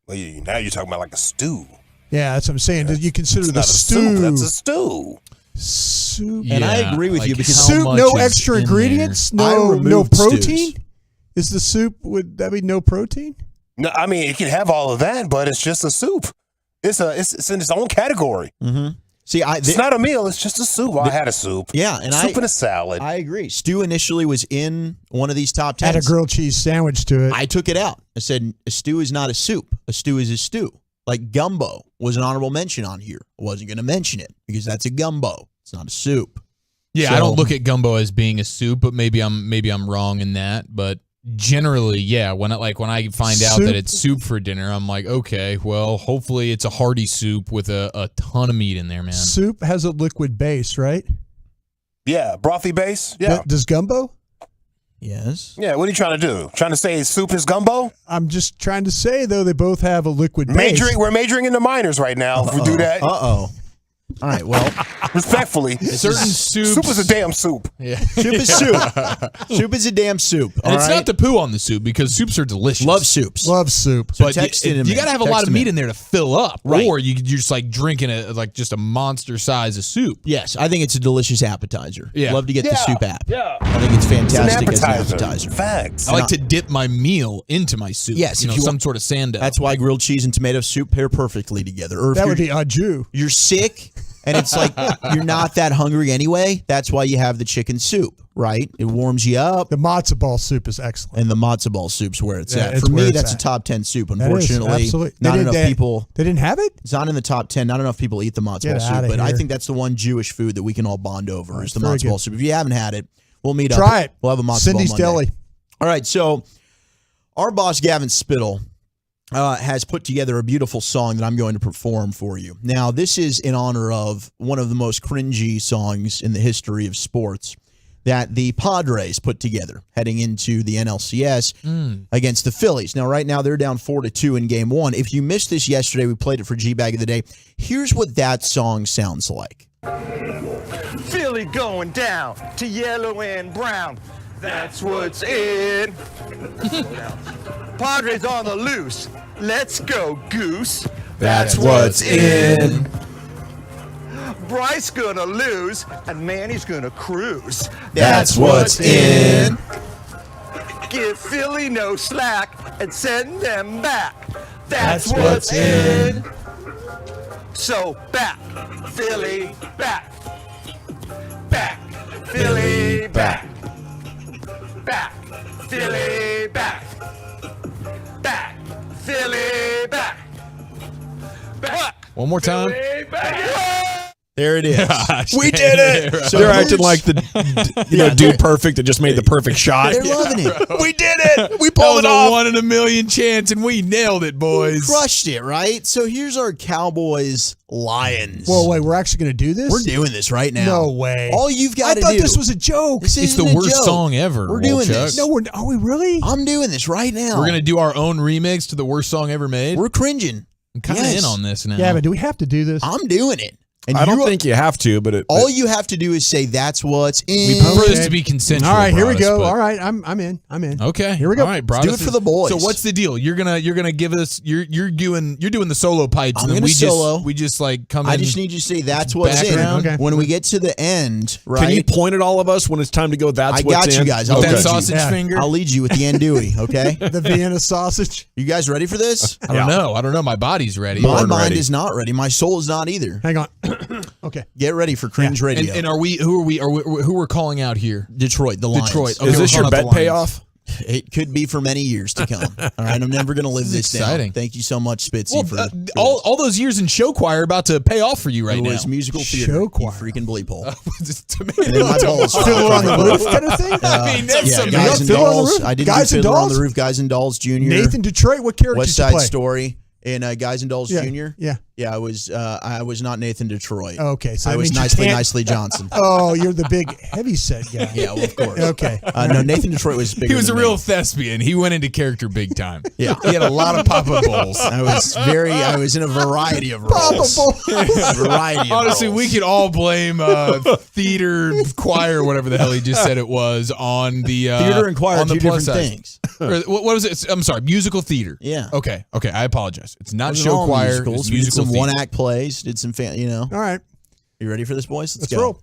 Well, now you're talking about like a stew. Yeah, that's what I'm saying. Do you consider the stew? Soup, that's a stew. Soup. And I agree with you because soup, no extra ingredients, no protein. Stews. Is the soup, would that be no protein? No, I mean it can have all of that, but it's just a soup. It's in its own category. Mm-hmm. See, it's not a meal. It's just a soup. I had a soup. Yeah, and soup and a salad. I agree. Stew initially was in one of these top 10s. Had a grilled cheese sandwich to it. I took it out. I said a stew is not a soup. A stew is a stew. Like gumbo was an honorable mention on here. I wasn't going to mention it because that's a gumbo. It's not a soup. Yeah, So- I don't look at gumbo as being a soup, but maybe I'm wrong in that. But generally, yeah, when I find out that it's soup for dinner, I'm like, okay, well, hopefully it's a hearty soup with a ton of meat in there, man. Soup has a liquid base, right? Yeah, brothy base. Yeah. Does gumbo? Yes. Yeah, what are you trying to do? Trying to say soup is gumbo? I'm just trying to say, though, they both have a liquid base. We're majoring in the minors right now. If we do that. Uh-oh. All right, well. Respectfully. Certain soups. Soup is a damn soup. Yeah. Soup is soup. Soup is a damn soup. And it's not to poo on the soup because soups are delicious. Love soups. Love soup. So But text you it in got to have a lot of meat in there to fill up, Right. or you're just like drinking just a monster size of soup. Yes, I think it's a delicious appetizer. Yeah. Love to get the soup app. Yeah. I think it's fantastic It's an as an appetizer. appetizer. Facts. I like to dip my meal into my soup. Yes, you if know, you some want- sort of sando. That's why grilled cheese and tomato soup pair perfectly together. Or if That you're- would be au jus. you're sick and it's like you're not that hungry anyway, that's why you have the chicken soup, right? It warms you up. The matzo ball soup is excellent. And the matzo ball soup's where it's at. it's For where me, it's that's at. a top 10 soup. That is, Unfortunately, absolutely. not They enough didn't- people. They didn't have it? It's not in the top 10. Not enough people eat the matzo Get ball soup. outta But I here. think that's the one Jewish food that we can all bond over is the very matzo ball good. soup. If you haven't had it, we'll meet up. Try it. We'll have a matzo Cindy's ball Monday. Deli. All right, so our boss, Gavin Spittle, has put together a beautiful song that I'm going to perform for you. Now, this is in honor of one of the most cringy songs in the history of sports that the Padres put together heading into the NLCS against the Phillies. Now, right now, they're down 4-2 in Game 1. If you missed this yesterday, we played it for G-Bag of the Day. Here's what that song sounds like. Philly going down to yellow and brown. That's what's in. Padres on the loose. Let's go, Goose. That's what's in. Bryce gonna lose, and Manny's gonna cruise. That's what's in. Give Philly no slack and send them back. That's what's in. So back, Philly, back. Back, Philly, back. Back, Philly, back. Back, Philly, back. Back. One more time. Philly, back. There it is. Gosh, we did it. So they're acting like the dude perfect that just made the perfect shot. They're loving it. We did it. We That pulled was it off. a 1 in a million chance, and we nailed it, boys. Crushed it, right? So here's our Cowboys Lions. Whoa, wait, we're actually going to do this? We're doing this right now. No way. All you've got to do. I thought this was a joke. It's the worst song ever. We're doing this. No, are we really? I'm doing this right now. We're going to do our own remix to the worst song ever made. We're cringing. I'm kind of in on this now. Yeah, but do we have to do this? I'm doing it. And I don't think you have to, but all you have to do is say that's what's in. We prefer this to be consensual. All right, here we Broadus, go. but- All right, I'm in. Okay, Here we go. All right, Let's do it for the boys. So what's the deal? You're gonna give us. You're doing the solo pipes, I'm and then gonna solo. we just like come in. I just need you to say that's what's background. in. Okay. When we get to the end, right? Can you point at all of us when it's time to go? That's I what's got in? you guys. With I'll that lead you. sausage finger. I'll lead you with the andouille, okay? The Vienna sausage. You guys ready for this? I don't know. My body's ready. My Born mind ready. is not ready. My soul is not either. Hang on. Okay. Get ready for cringe radio. And who we're calling out here? Detroit, the Lions. Detroit. Okay, Is we're this your calling out bet the payoff? It could be for many years to come. All right, I'm never going to live this exciting. down. Thank you so much, Spitzy, Well, for all those years in show choir about to pay off for you right it now. was musical theater. Show You choir. freaking bleep hole. Tomato. And then my balls. Fiddler on the Roof kind of thing? I mean, that's Yeah, some Guys and Fiddler on the Dolls. Roof? I did Guys do and Fiddler on Dolls? the Roof, Guys and Dolls Jr. Nathan Detroit, what character West did you Side play? Story in Guys and Dolls Yeah, Jr. yeah. Yeah, I was not Nathan Detroit. Okay, so I that was means you can't- Nicely Johnson. Oh, you're the big heavy set guy. Yeah, well, of course. Okay. No, Nathan Detroit was bigger He was a than real me. thespian. He went into character big time. Yeah. He had a lot of pop-up bowls. I was in a variety of roles. Variety of Honestly, roles. we could all blame theater, choir, whatever the hell he just said it was, on the Theater and choir are on the two plus different side. things. Or what was it? I'm sorry, musical theater. Yeah. Okay. I apologize. It's not Wasn't show all choir. musicals. It's We did musical some theater. one-act plays. Did some All right. You ready for this, boys? Let's go. roll.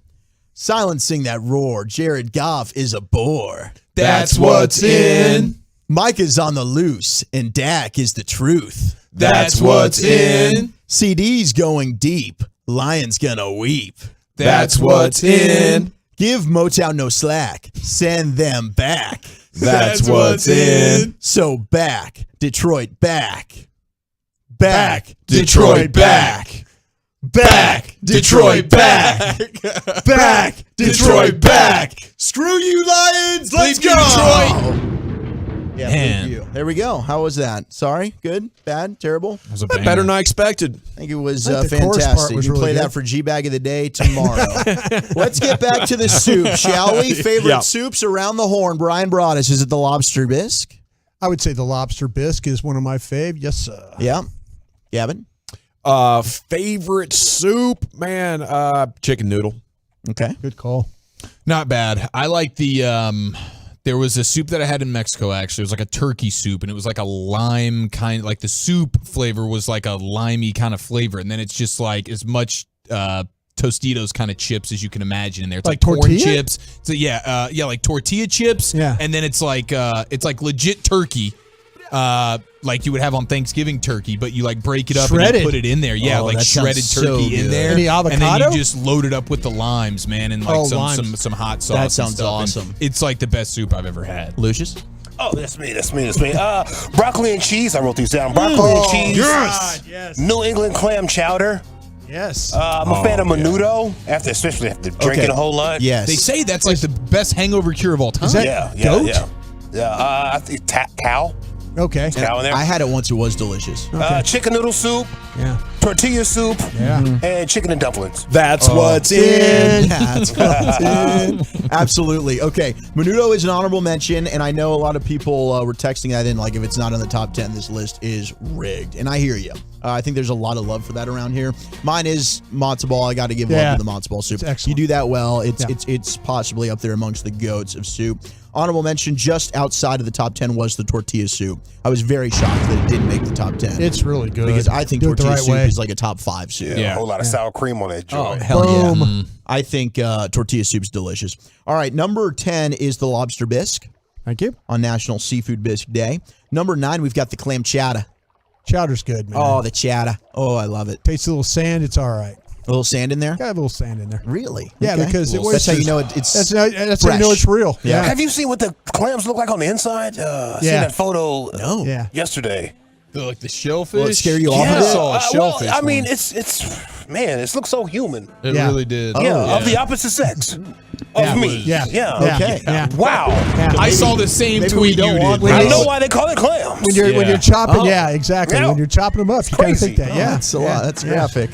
Silencing that roar. Jared Goff is a bore. That's what's in. Micah's on the loose, and Dak is the truth. That's what's in. CD's going deep. Lions gonna weep. That's what's in. Give Motown no slack. Send them back. That's what's in. So back, Detroit back. Back, Detroit back. Back, Detroit back. Back, Detroit back. Screw you, Lions. Let's Bleep you, go. Detroit. Yeah, Man. bleep you. There we go. How was that? Sorry? Good? Bad? Terrible? That was a Better banger. than I expected. I think it was I think the chorus part fantastic. was You really play good. that for G-Bag of the Day tomorrow. Let's get back to the soup, shall we? Favorite Yeah. soups around the horn. Brian Broaddus, is it the lobster bisque? I would say the lobster bisque is one of my fave. Yes, sir. Yeah. Gavin? Favorite soup, man. Chicken noodle. Okay. Good call. Not bad. I like the there was a soup that I had in Mexico actually. It was like a turkey soup and it was like a lime kind, like the soup flavor was like a limey kind of flavor, and then it's just like as much Tostitos kind of chips as you can imagine in there. It's Like like corn tortilla? chips. So yeah, like tortilla chips. Yeah. And then it's like legit turkey. Like you would have on Thanksgiving turkey, but you like break it up Shredded. and you put it in there. Yeah, Oh, like that shredded sounds so turkey in good. there. Any And then avocado? you just load it up with the limes, man, and like limes. some hot sauce. That and sounds stuff. And awesome. it's like the best soup I've ever had. Lucius? Oh, that's me. Broccoli and cheese. I wrote these down. Broccoli and cheese. Yes. New England clam chowder. Yes. I'm a fan of menudo, especially after drinking a whole lot. Yes. They say that's like the best hangover cure of all time. Is that goat? Yeah. I think cow. Okay. Cow in there. I had it once. It was delicious. Chicken noodle soup, Yeah. tortilla soup, Yeah. and chicken and dumplings. That's what's in. That's what's in. Absolutely. Okay. Menudo is an honorable mention, and I know a lot of people were texting that in, like, if it's not on the top 10, this list is rigged. And I hear you. I think there's a lot of love for that around here. Mine is matzo ball. I got to give love to the matzo ball soup. You do that well. It's possibly up there amongst the goats of soup. Honorable mention just outside of the top 10 was the tortilla soup. I was very shocked that it didn't make the top 10. It's really good. Because I think Do it the tortilla right soup way. is like a top 5 soup. A whole lot of sour cream on that joint. Oh, hell Boom. yeah. I think tortilla soup's delicious. All right, number 10 is the lobster bisque. Thank you. On National Seafood Bisque Day. Number 9, we've got the clam chowder. Chowder's good, man. Oh, the chowder. Oh, I love it. Tastes a little sand. It's all right. A little sand in there? Got a little sand in there. Really? Yeah, Okay. because That's how you know it's that's how you fresh. know it's real. Yeah. Have you seen what the clams look like on the inside? I seen that photo yesterday. Like the shellfish. Will it scare you off Yeah. of it? I saw a shellfish. I mean, one. it's man, it looks so human. It really did. Yeah, of the opposite sex. Of me. Yeah. Okay. Yeah. Wow. I saw the same maybe we tweet don't you want did. I know why they call it clams. When you're chopping, exactly. Yeah. When you're chopping them up, you kind of think that. Yeah, That's a lot. That's graphic.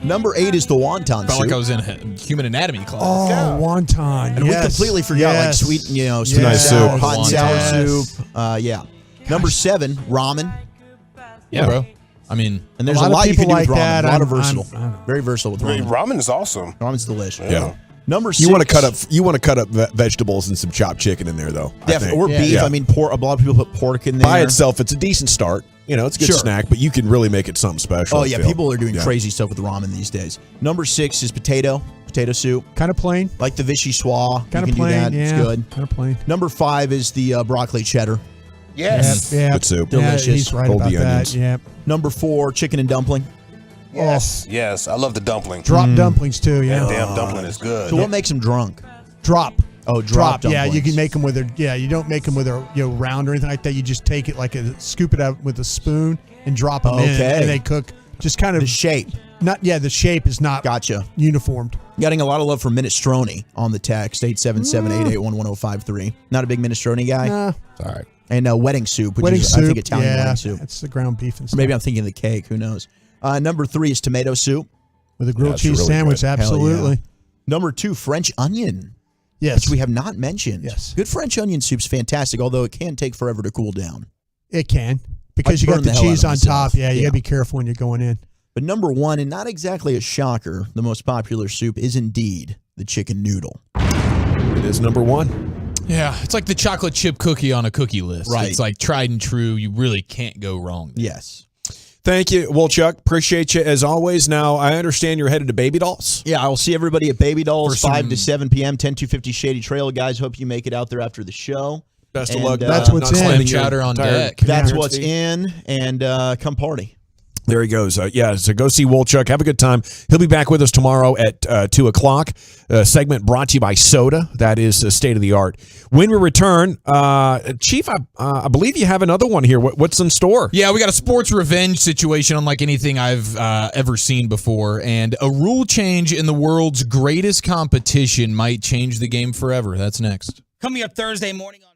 Number 8 is the wonton Felt soup. like I was in a human anatomy class. Oh, wonton. And we completely forgot like sweet, sweet Yes. and Nice sour, soup. hot and sour Yes. soup. Yeah. Number 7, ramen. Yeah, bro. I mean, And there's A a lot lot, of you can do people with like ramen. that. A lot of I'm- versatile. I'm- Very versatile with ramen. Ramen is awesome. Ramen's delicious. Yeah. Number 6. You want to cut up vegetables and some chopped chicken in there, though. I think. Or beef. Yeah. I mean, a lot of people put pork in there. By itself, it's a decent start. You know, it's a good Sure. snack, but you can really make it something special. Oh, I yeah. feel. People are doing Yeah. crazy stuff with ramen these days. Number 6 is potato soup. Kind of plain. Like the vichyssoise. Kind You of can do plain. that. Yeah. It's good. Kind of plain. Number 5 is the broccoli cheddar. Yes. Yeah. Good soup. Delicious. Yeah, he's right Hold about the that. onions. Yeah. Number 4, chicken and dumpling. Yes. Yes. I love the dumpling. Drop dumplings too. Yeah. That damn dumpling is good. So what makes them drunk? Drop. Oh, drop Yeah, you dumplings. can make them with a. Yeah, you don't make them with a round or anything like that. You just take it like scoop it out with a spoon and drop them in, Okay. and they cook just kind of The shape. the shape is not Gotcha. uniformed. Getting a lot of love for minestrone on the text, 877-881-1053. Not a big minestrone guy? Nah. All right. And wedding soup, which Wedding is, soup. I think, Italian yeah, wedding soup. That's the ground beef and Or stuff. maybe I'm thinking of the cake. Who knows? Number 3 is tomato soup. With a grilled That's cheese really sandwich, good. absolutely. Number 2, French onion. Yes. Which we have not mentioned. Yes. Good French onion soup's fantastic, although it can take forever to cool down. It can. Because I'd you got burn the the hell out cheese of on myself. top. Yeah, you Yeah. got to be careful when you're going in. But number 1, and not exactly a shocker, the most popular soup is indeed the chicken noodle. It is number 1. Yeah, it's like the chocolate chip cookie on a cookie list. Right. It's like tried and true. You really can't go wrong. Yes. Thank you. Well, Chuck, appreciate you as always. Now, I understand you're headed to Baby Dolls. Yeah, I will see everybody at Baby Dolls, For 5 to 7 p.m., 10250 Shady Trail. Guys, hope you make it out there after the show. Best of And, luck. That's what's not in. slamming Chowder your on entire deck. That's clearance what's fee. in, and come party. There he goes. Yeah, so go see Wolchuk. Have a good time. He'll be back with us tomorrow at 2 o'clock. Segment brought to you by Soda. That is state of the art. When we return, Chief, I believe you have another one here. What's in store? Yeah, we got a sports revenge situation unlike anything I've ever seen before. And a rule change in the world's greatest competition might change the game forever. That's next. Coming up Thursday morning on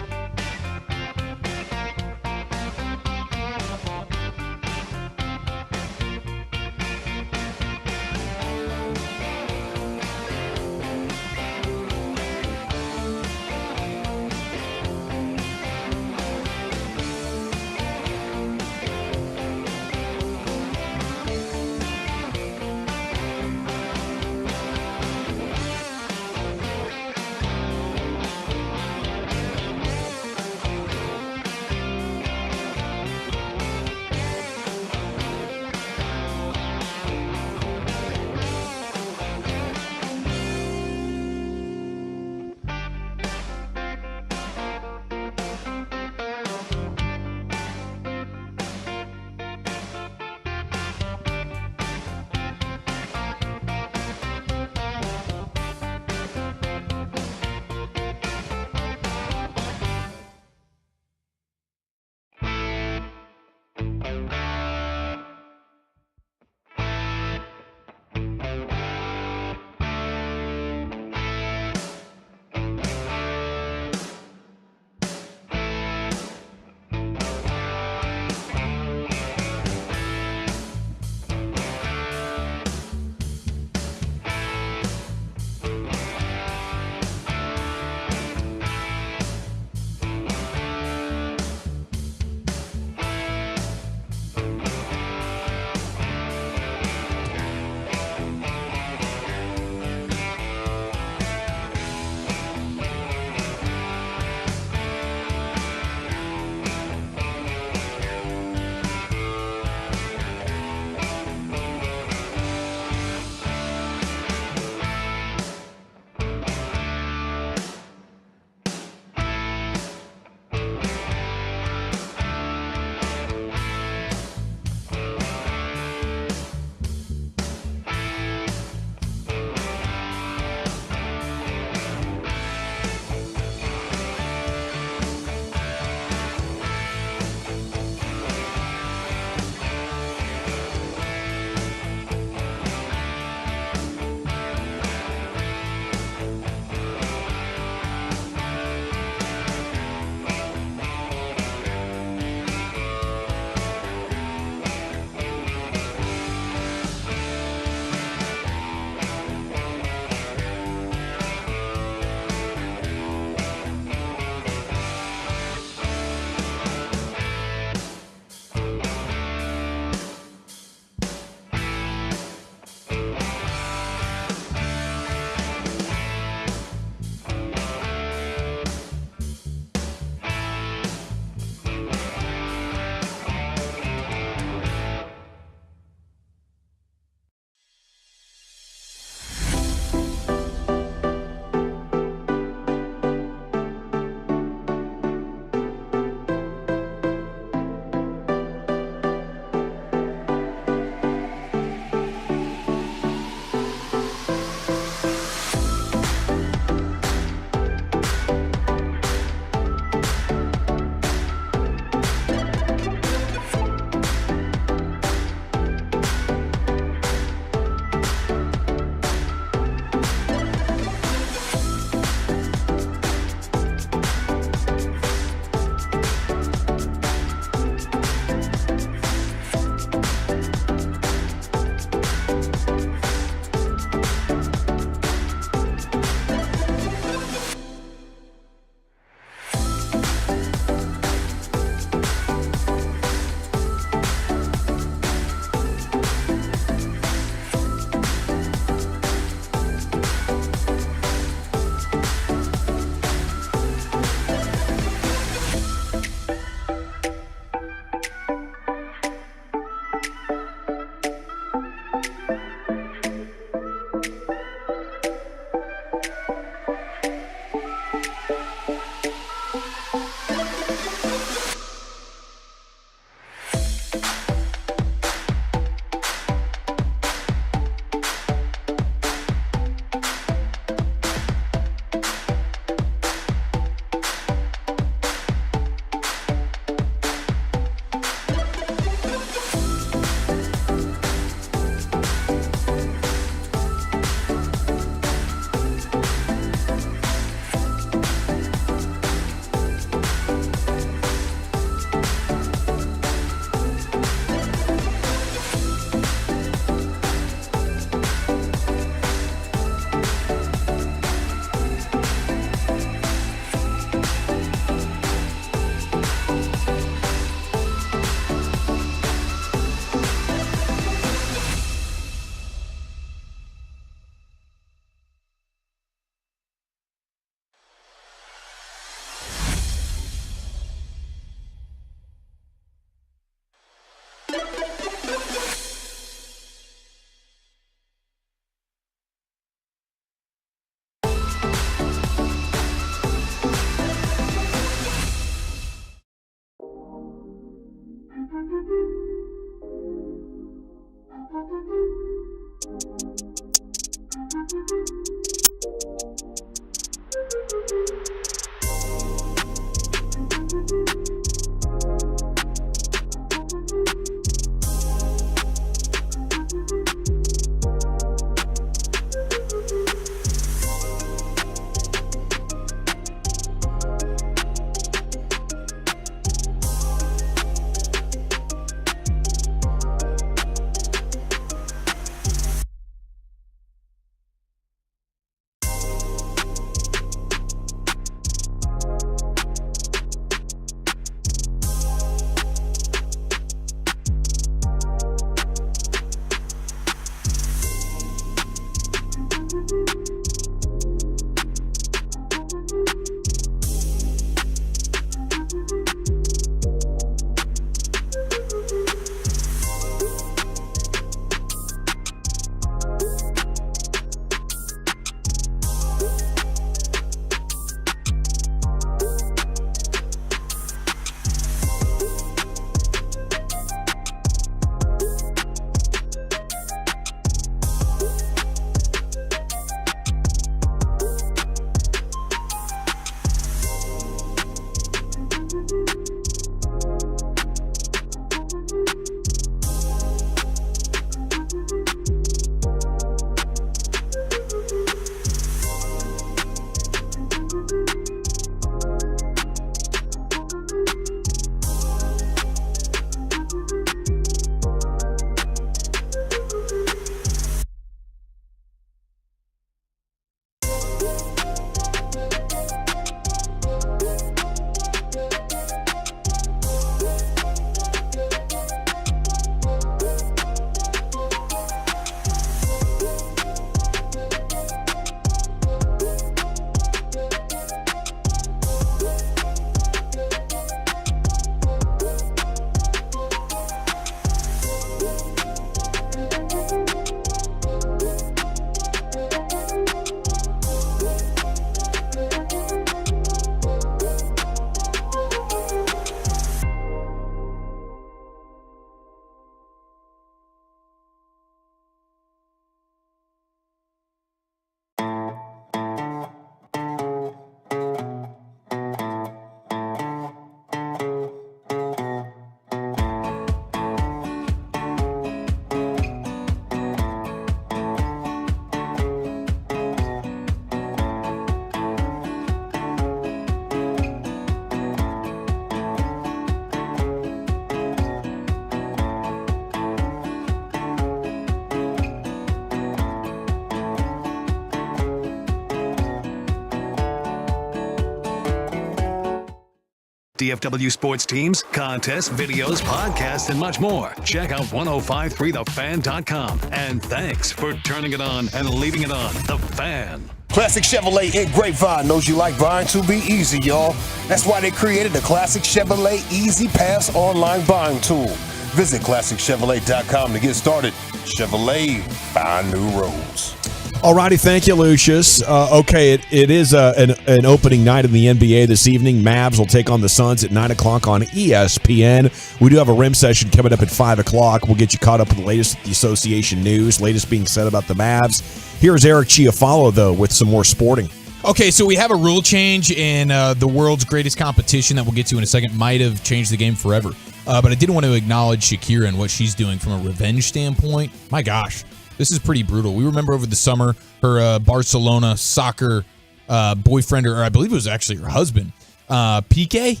DFW sports teams, contests, videos, podcasts, and much more. Check out 1053thefan.com. And thanks for turning it on and leaving it on. The Fan. Classic Chevrolet in Grapevine knows you like buying to be easy, y'all. That's why they created the Classic Chevrolet Easy Pass online buying tool. Visit ClassicChevrolet.com to get started. Chevrolet, find new roads. Alrighty, thank you, Lucius. Okay, it is an opening night in the NBA this evening. Mavs will take on the Suns at 9 o'clock on ESPN. We do have a rim session coming up at 5 o'clock. We'll get you caught up with the latest the association news, latest being said about the Mavs. Here's Eric Chiafalo, though, with some more sporting. Okay, so we have a rule change in the world's greatest competition that we'll get to in a second. Might have changed the game forever. But I did want to acknowledge Shakira and what she's doing from a revenge standpoint. My gosh. This is pretty brutal. We remember over the summer her Barcelona soccer boyfriend, or I believe it was actually her husband, Piqué,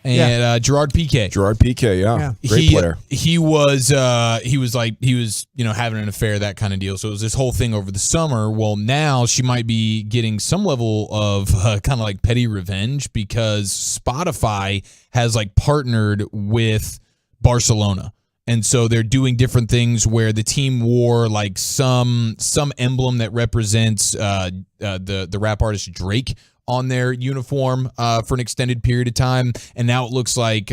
and Gerard Piqué. Gerard Piqué, yeah. Great player. He was having an affair, that kind of deal. So it was this whole thing over the summer. Well, now she might be getting some level of kind of like petty revenge because Spotify has like partnered with Barcelona. And so they're doing different things where the team wore like some emblem that represents the rap artist Drake on their uniform for an extended period of time. And now it looks like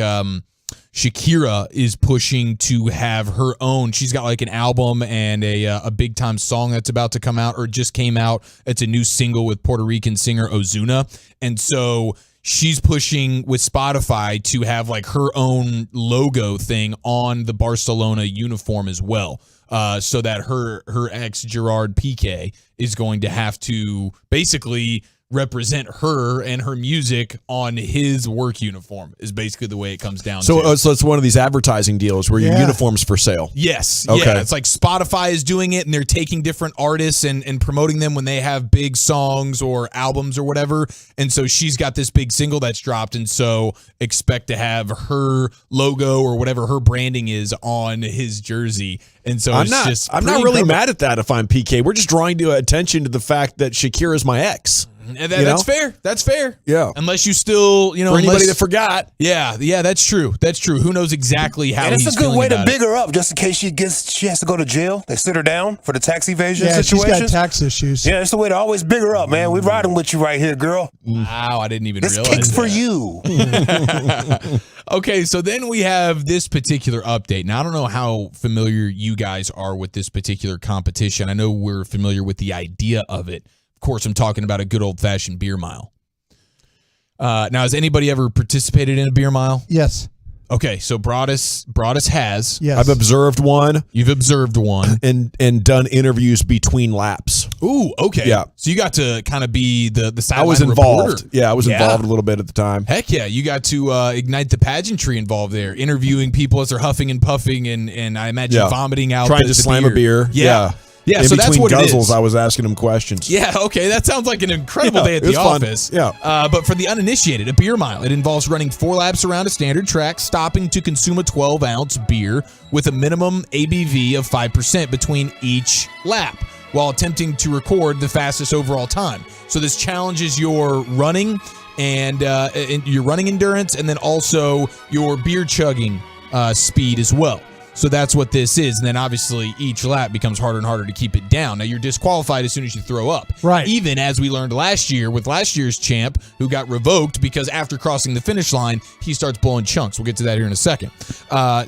Shakira is pushing to have her own. She's got like an album and a big time song that's about to come out or just came out. It's a new single with Puerto Rican singer Ozuna. And so she's pushing with Spotify to have like her own logo thing on the Barcelona uniform as well, so that her ex Gerard Piqué is going to have to basically represent her and her music on his work uniform is basically the way it comes down to. So it's one of these advertising deals where your uniform's for sale. Yes. Okay. Yeah. It's like Spotify is doing it and they're taking different artists and promoting them when they have big songs or albums or whatever. And so she's got this big single that's dropped. And so expect to have her logo or whatever her branding is on his jersey. And so I'm not really mad at that if I'm PK. We're just drawing attention to the fact that Shakira is my ex. And that's fair. That's fair. Yeah. Unless you still, for anybody that forgot. Yeah, that's true. That's true. Who knows exactly how he's feeling. And it's a good way to big her up, just in case she has to go to jail. They sit her down for the tax evasion situation. She's got tax issues. Yeah, it's the way to always big her up, man. We're riding with you right here, girl. Wow, I didn't even realize this kicks for you. Okay, so then we have this particular update. Now, I don't know how familiar you guys are with this particular competition. I know we're familiar with the idea of it. Of course, I'm talking about a good old-fashioned beer mile. Now, has anybody ever participated in a beer mile? Yes. Okay, so Broadus has. Yes. I've observed one. You've observed one. And done interviews between laps. Ooh, okay. Yeah. So you got to kind of be the sideline I was involved. reporter. Yeah, I was involved a little bit at the time. Heck yeah, you got to ignite the pageantry involved there, interviewing people as they're huffing and puffing and I imagine vomiting out trying to slam a beer. Yeah. Yeah, in so that's between what guzzles, it is. I was asking him questions. Yeah, okay, that sounds like an incredible day at the office. Yeah. But for the uninitiated, a beer mile, it involves running 4 laps around a standard track, stopping to consume a 12-ounce beer with a minimum ABV of 5% between each lap, while attempting to record the fastest overall time. So this challenges your running and your running endurance, and then also your beer chugging speed as well. So that's what this is. And then obviously each lap becomes harder and harder to keep it down. Now you're disqualified as soon as you throw up. Right. Even as we learned last year with last year's champ who got revoked because after crossing the finish line, he starts blowing chunks. We'll get to that here in a second.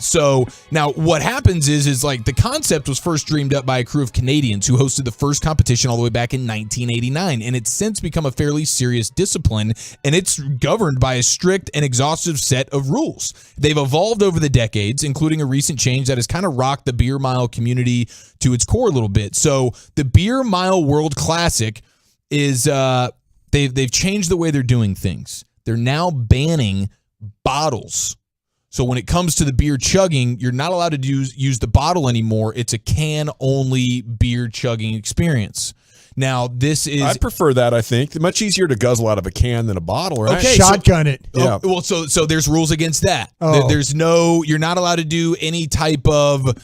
So now what happens is like the concept was first dreamed up by a crew of Canadians who hosted the first competition all the way back in 1989. And it's since become a fairly serious discipline, and it's governed by a strict and exhaustive set of rules. They've evolved over the decades, including a recent change that has kind of rocked the beer mile community to its core a little bit. So the Beer Mile World Classic is they've changed the way they're doing things. They're now banning bottles. So when it comes to the beer chugging, you're not allowed to use the bottle anymore. It's a can-only beer chugging experience. Now, this is... I prefer that, I think. Much easier to guzzle out of a can than a bottle, right? Okay, shotgun it. Yeah. So there's rules against that. Oh. You're not allowed to do any type of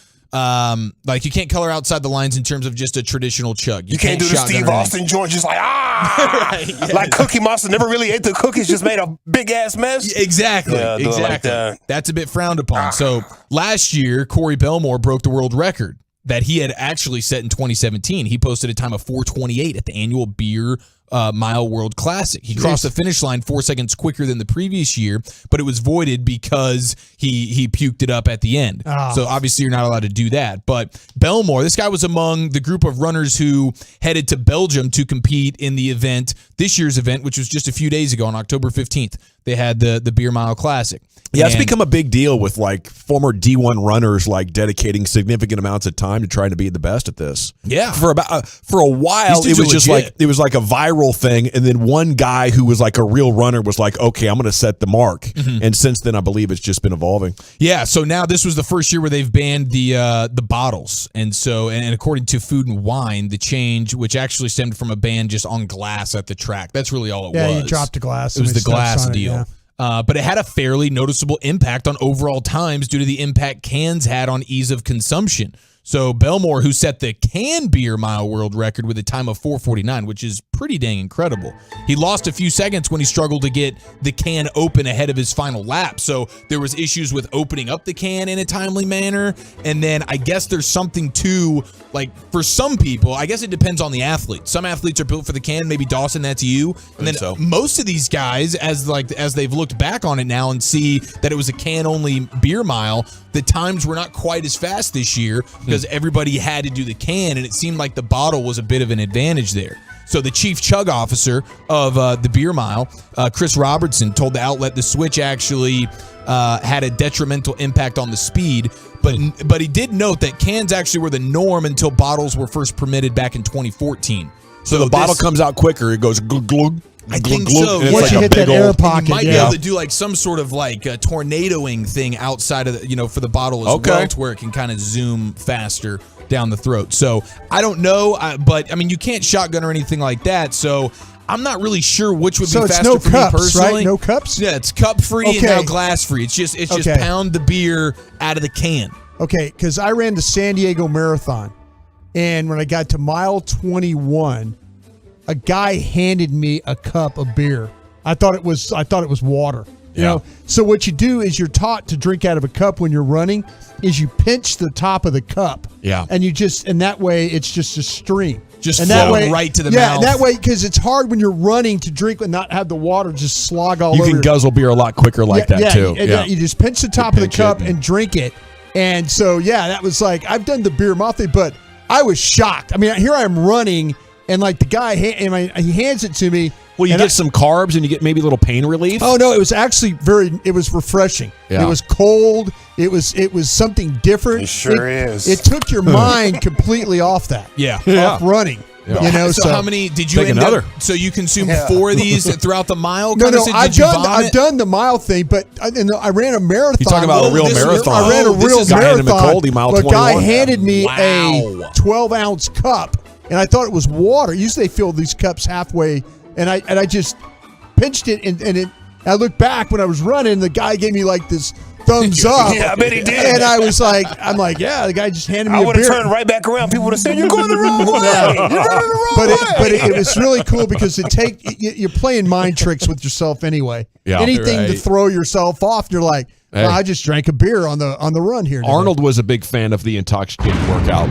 Like you can't color outside the lines in terms of just a traditional chug. You can't do the Steve Austin George just like right, yeah. Like Cookie Monster never really ate the cookies, just made a big ass mess. Exactly, yeah, exactly. Like that's a bit frowned upon. So last year, Corey Belmore broke the world record that he had actually set in 2017. He posted a time of 4:28 at the annual Beer Mile World Classic. He crossed the finish line 4 seconds quicker than the previous year, but it was voided because he puked it up at the end. So obviously you're not allowed to do that. But Belmore, this guy was among the group of runners who headed to Belgium to compete in the event, this year's event, which was just a few days ago on October 15th. They had the Beer Mile Classic. Yeah, it's become a big deal with like former D1 runners like dedicating significant amounts of time to trying to be the best at this. Yeah, for a while it was just like it was like a viral thing, and then one guy who was like a real runner was like, okay, I'm going to set the mark. Mm-hmm. And since then, I believe it's just been evolving. Yeah, so now this was the first year where they've banned the bottles, and so and according to Food and Wine, the change, which actually stemmed from a ban just on glass at the track. That's really all it was. Yeah, you dropped the glass. It was the glass deal. Yeah. But it had a fairly noticeable impact on overall times due to the impact cans had on ease of consumption. So Belmore, who set the can beer mile world record with a time of 4:49, which is pretty dang incredible. He lost a few seconds when he struggled to get the can open ahead of his final lap. So there was issues with opening up the can in a timely manner. And then I guess there's something to, like, for some people, I guess it depends on the athlete. Some athletes are built for the can. Maybe Dawson, that's you. And then most of these guys, as they've looked back on it now and see that it was a can-only beer mile, the times were not quite as fast this year because everybody had to do the can, and it seemed like the bottle was a bit of an advantage there. So the chief chug officer of the beer mile, Chris Robertson, told the outlet the switch actually had a detrimental impact on the speed, but he did note that cans actually were the norm until bottles were first permitted back in 2014. So the bottle comes out quicker. It goes glug, glug. I think so. Once like you hit that air pocket, you might be able to do like some sort of like a tornadoing thing outside of for the bottle as well, to where it can kind of zoom faster down the throat. So I don't know, but I mean you can't shotgun or anything like that. So I'm not really sure which would be faster no for cups, me personally. Right? No cups? Yeah, it's cup free and now glass free. It's just pound the beer out of the can. Okay, because I ran the San Diego Marathon, and when I got to mile 21. A guy handed me a cup of beer. I thought it was water. You know? So what you do is you're taught to drink out of a cup when you're running is you pinch the top of the cup. Yeah. And and that way it's just a stream. Just and that way right to the mouth. Yeah, and that way, because it's hard when you're running to drink and not have the water just slog all over. You can guzzle beer a lot quicker like that too. You just pinch the top of the cup and drink it. And so, that was like, I've done the beer mouth thing, but I was shocked. I mean, here I am running, and like the guy, he hands it to me. Well, you get some carbs and you get maybe a little pain relief. Oh no, it was actually it was refreshing. Yeah. It was cold. It was something different. It sure is. It took your mind completely off that. Off running. Yeah. So how many did you end up? So you consumed 4 of these throughout the mile? No, I've done the mile thing, but I ran a marathon. You talk about a real marathon. I ran a real marathon. A guy handed me a 12-ounce cup. And I thought it was water. Usually they fill these cups halfway, and I just pinched it, and I looked back when I was running. The guy gave me like this thumbs up. Yeah, I bet he did. And I was like, the guy just handed me a beer. I would have turned right back around. People would have said, "You're going the wrong way. You're running the wrong way." But it was really cool because you're playing mind tricks with yourself anyway. Yeah, anything to throw yourself off. You're like, well, I just drank a beer on the run here today. Arnold was a big fan of the intoxicating workout.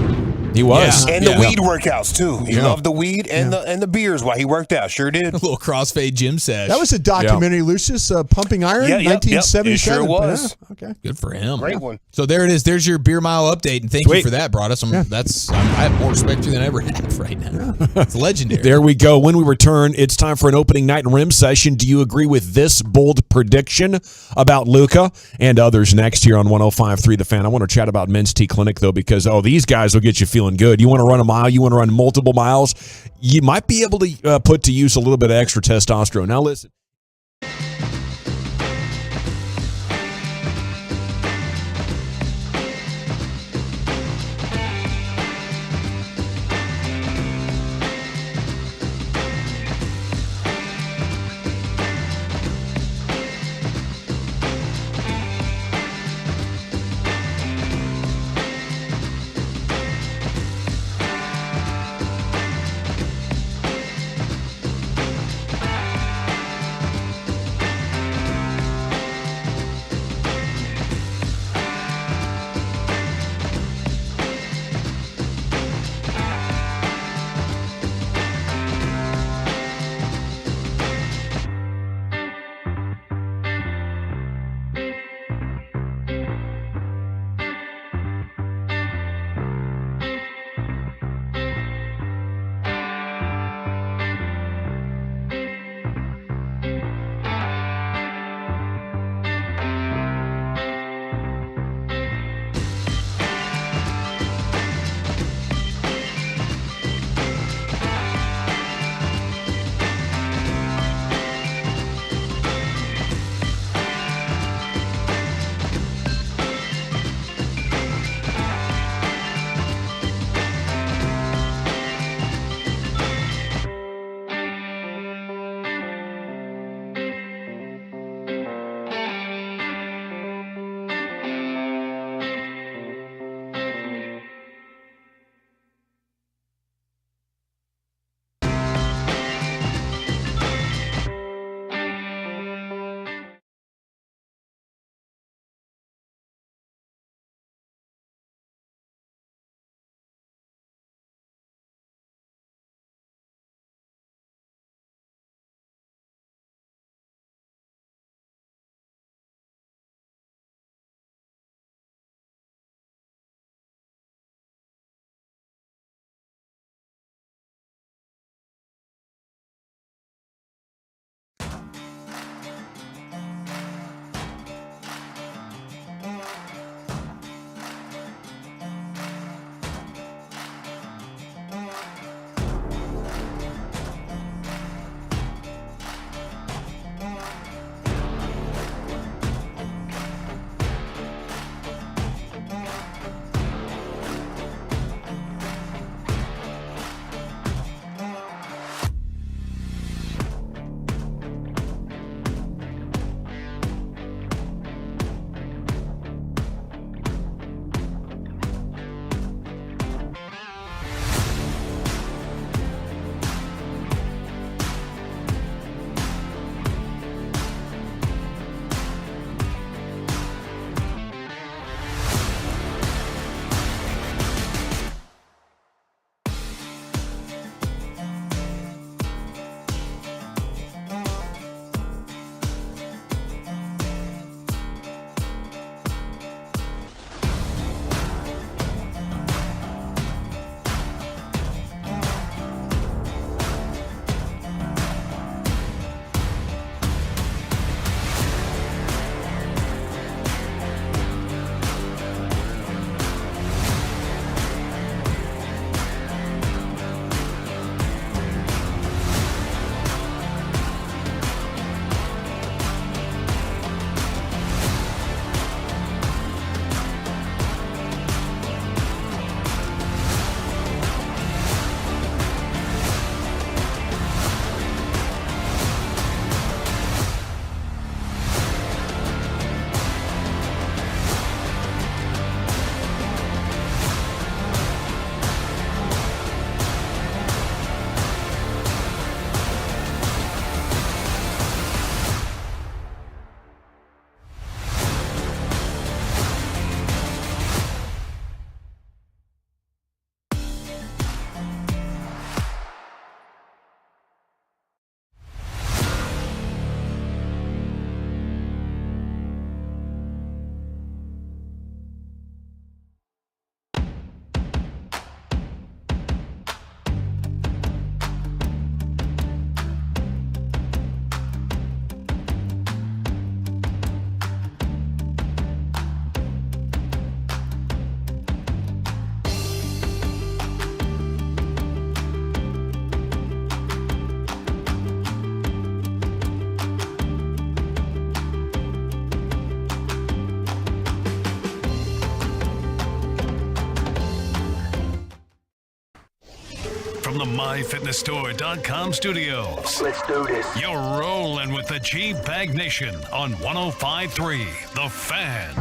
He was. And the weed workouts too. He loved the weed and the beers while he worked out. Sure did. A little crossfade gym sesh. That was a documentary, Lucius, Pumping Iron, 1977. It sure was. Okay. Good for him. Great one. So there it is. There's your beer mile update, and thank you for that, Broadus. I have more respect for you than I ever have right now. It's legendary. There we go. When we return, it's time for an opening night rim session. Do you agree with this bold prediction about Luka and others next here on 105.3 The Fan? I want to chat about Men's T Clinic, though, because, these guys will get you feeling good. You want to run a mile, you want to run multiple miles, you might be able to put to use a little bit of extra testosterone. Now listen. the MyFitnessStore.com studios. Let's do this. You're rolling with the G-Bag Nation on 105.3 The Fan.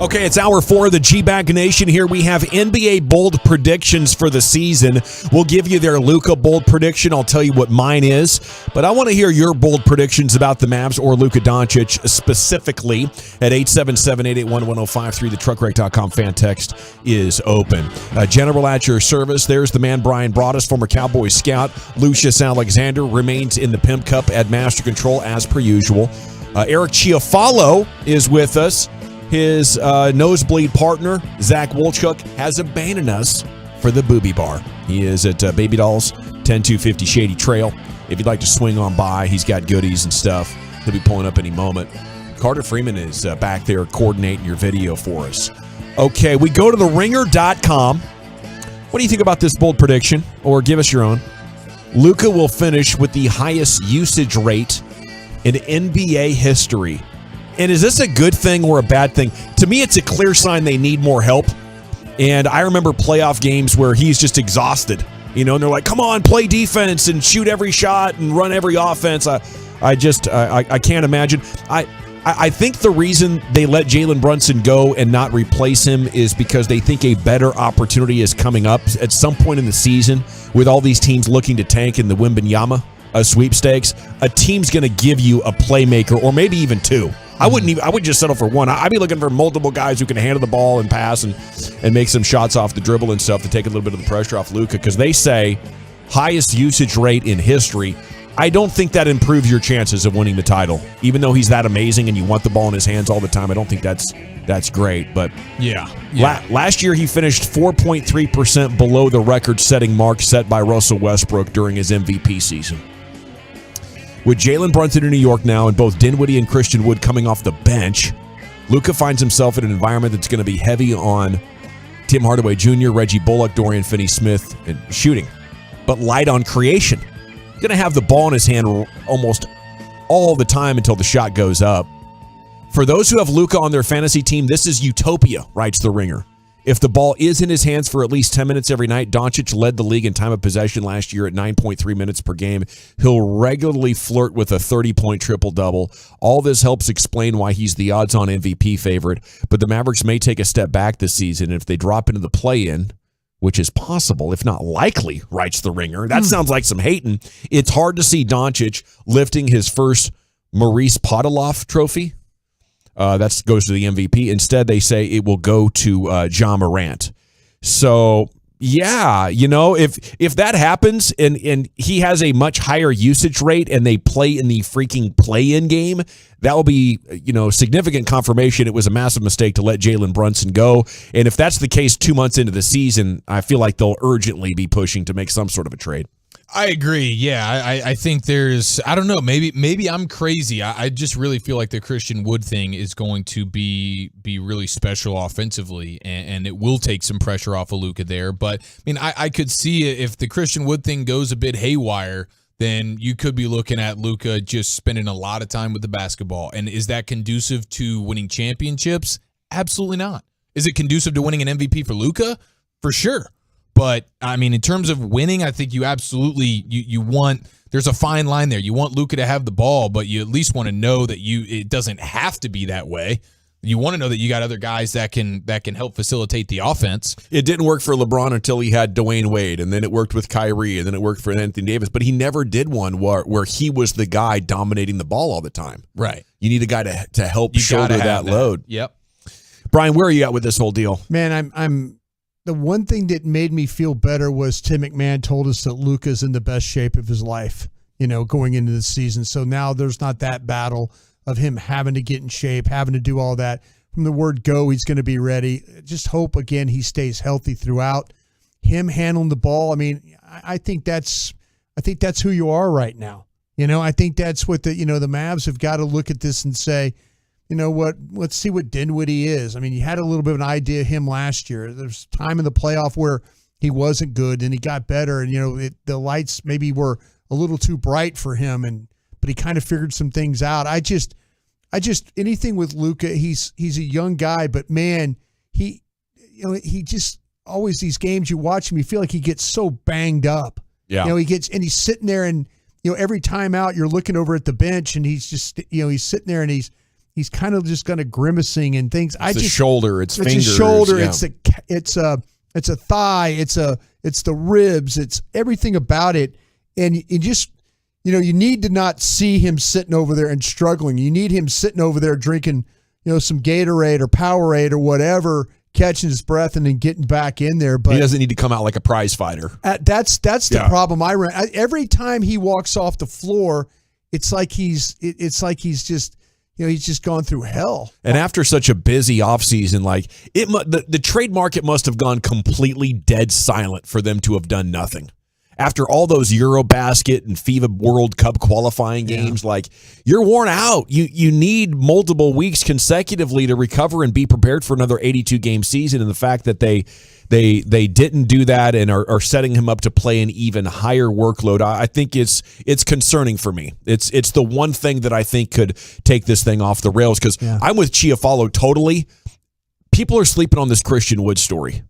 Okay, it's hour 4 of the G-Bag Nation. Here we have NBA bold predictions for the season. We'll give you their Luka bold prediction. I'll tell you what mine is. But I want to hear your bold predictions about the Mavs or Luka Doncic specifically at 877-881-1053. The truckwreck.com fan text is open. General at your service. There's the man Brian Broaddus, former Cowboys scout. Lucius Alexander remains in the Pimp Cup at Master Control as per usual. Eric Chiafalo is with us. His nosebleed partner, Zach Wolchuk, has abandoned us for the Booby Bar. He is at Baby Dolls, 10250 Shady Trail. If you'd like to swing on by, he's got goodies and stuff. He'll be pulling up any moment. Carter Freeman is back there coordinating your video for us. Okay, we go to theringer.com. What do you think about this bold prediction? Or give us your own. Luka will finish with the highest usage rate in NBA history. And is this a good thing or a bad thing? To me, it's a clear sign they need more help. And I remember playoff games where he's just exhausted, and they're like, come on, play defense and shoot every shot and run every offense. I can't imagine. I think the reason they let Jalen Brunson go and not replace him is because they think a better opportunity is coming up at some point in the season with all these teams looking to tank in the Wembanyama sweepstakes. A team's going to give you a playmaker or maybe even two. I would just settle for one. I'd be looking for multiple guys who can handle the ball and pass and make some shots off the dribble and stuff to take a little bit of the pressure off Luka, because they say highest usage rate in history. I don't think that improves your chances of winning the title. Even though he's that amazing and you want the ball in his hands all the time, I don't think that's great. But yeah. Last year he finished 4.3% below the record-setting mark set by Russell Westbrook during his MVP season. With Jalen Brunson in New York now and both Dinwiddie and Christian Wood coming off the bench, Luka finds himself in an environment that's going to be heavy on Tim Hardaway Jr., Reggie Bullock, Dorian Finney-Smith, and shooting, but light on creation. He's going to have the ball in his hand almost all the time until the shot goes up. For those who have Luka on their fantasy team, this is utopia, writes The Ringer. If the ball is in his hands for at least 10 minutes every night, Doncic led the league in time of possession last year at 9.3 minutes per game. He'll regularly flirt with a 30-point triple-double. All this helps explain why he's the odds-on MVP favorite, but the Mavericks may take a step back this season if they drop into the play-in, which is possible, if not likely, writes The Ringer. That sounds like some hating. It's hard to see Doncic lifting his first Maurice Podoloff trophy. That goes to the MVP. Instead, they say it will go to Ja Morant. So, yeah, if that happens and he has a much higher usage rate and they play in the freaking play-in game, that will be, significant confirmation it was a massive mistake to let Jalen Brunson go. And if that's the case 2 months into the season, I feel like they'll urgently be pushing to make some sort of a trade. I agree. Yeah, I think there's, I don't know, maybe I'm crazy. I just really feel like the Christian Wood thing is going to be really special offensively, and it will take some pressure off of Luka there. But, I could see if the Christian Wood thing goes a bit haywire, then you could be looking at Luka just spending a lot of time with the basketball. And is that conducive to winning championships? Absolutely not. Is it conducive to winning an MVP for Luka? For sure. But, in terms of winning, I think you absolutely, you want, there's a fine line there. You want Luka to have the ball, but you at least want to know that it doesn't have to be that way. You want to know that you got other guys that can help facilitate the offense. It didn't work for LeBron until he had Dwayne Wade, and then it worked with Kyrie, and then it worked for Anthony Davis. But he never did one where he was the guy dominating the ball all the time. Right. You need a guy to help shoulder that load. Yep. Brian, where are you at with this whole deal? Man, I'm the one thing that made me feel better was Tim McMahon told us that Luka's in the best shape of his life, going into the season. So now there's not that battle of him having to get in shape, having to do all that. From the word go, he's going to be ready. Just hope, again, he stays healthy throughout. Him handling the ball, I think that's who you are right now. I think that's what the Mavs have got to look at this and say, you know what, let's see what Dinwiddie is. You had a little bit of an idea of him last year. There's time in the playoff where he wasn't good and he got better, and the lights maybe were a little too bright for him, but he kind of figured some things out. I just anything with Luka, he's a young guy, but man, he just always these games you watch him, you feel like he gets so banged up. Yeah. He's sitting there, and every time out you're looking over at the bench, and he's just he's sitting there, and he's kind of just kind of grimacing and things. It's a shoulder, it's fingers, a shoulder, yeah. it's a thigh, it's the ribs, it's everything about it, and you just you need to not see him sitting over there and struggling. You need him sitting over there drinking some Gatorade or Powerade or whatever, catching his breath and then getting back in there. But he doesn't need to come out like a prize fighter. That's the problem I run. Every time he walks off the floor, it's like he's just he's just gone through hell. And after such a busy offseason, the trade market must have gone completely dead silent for them to have done nothing. After all those Eurobasket and FIBA World Cup qualifying games, you're worn out. You need multiple weeks consecutively to recover and be prepared for another 82-game season. And the fact that they didn't do that and are setting him up to play an even higher workload, I think it's concerning for me. It's the one thing that I think could take this thing off the rails, because I'm with Chiafalo totally. People are sleeping on this Christian Wood story.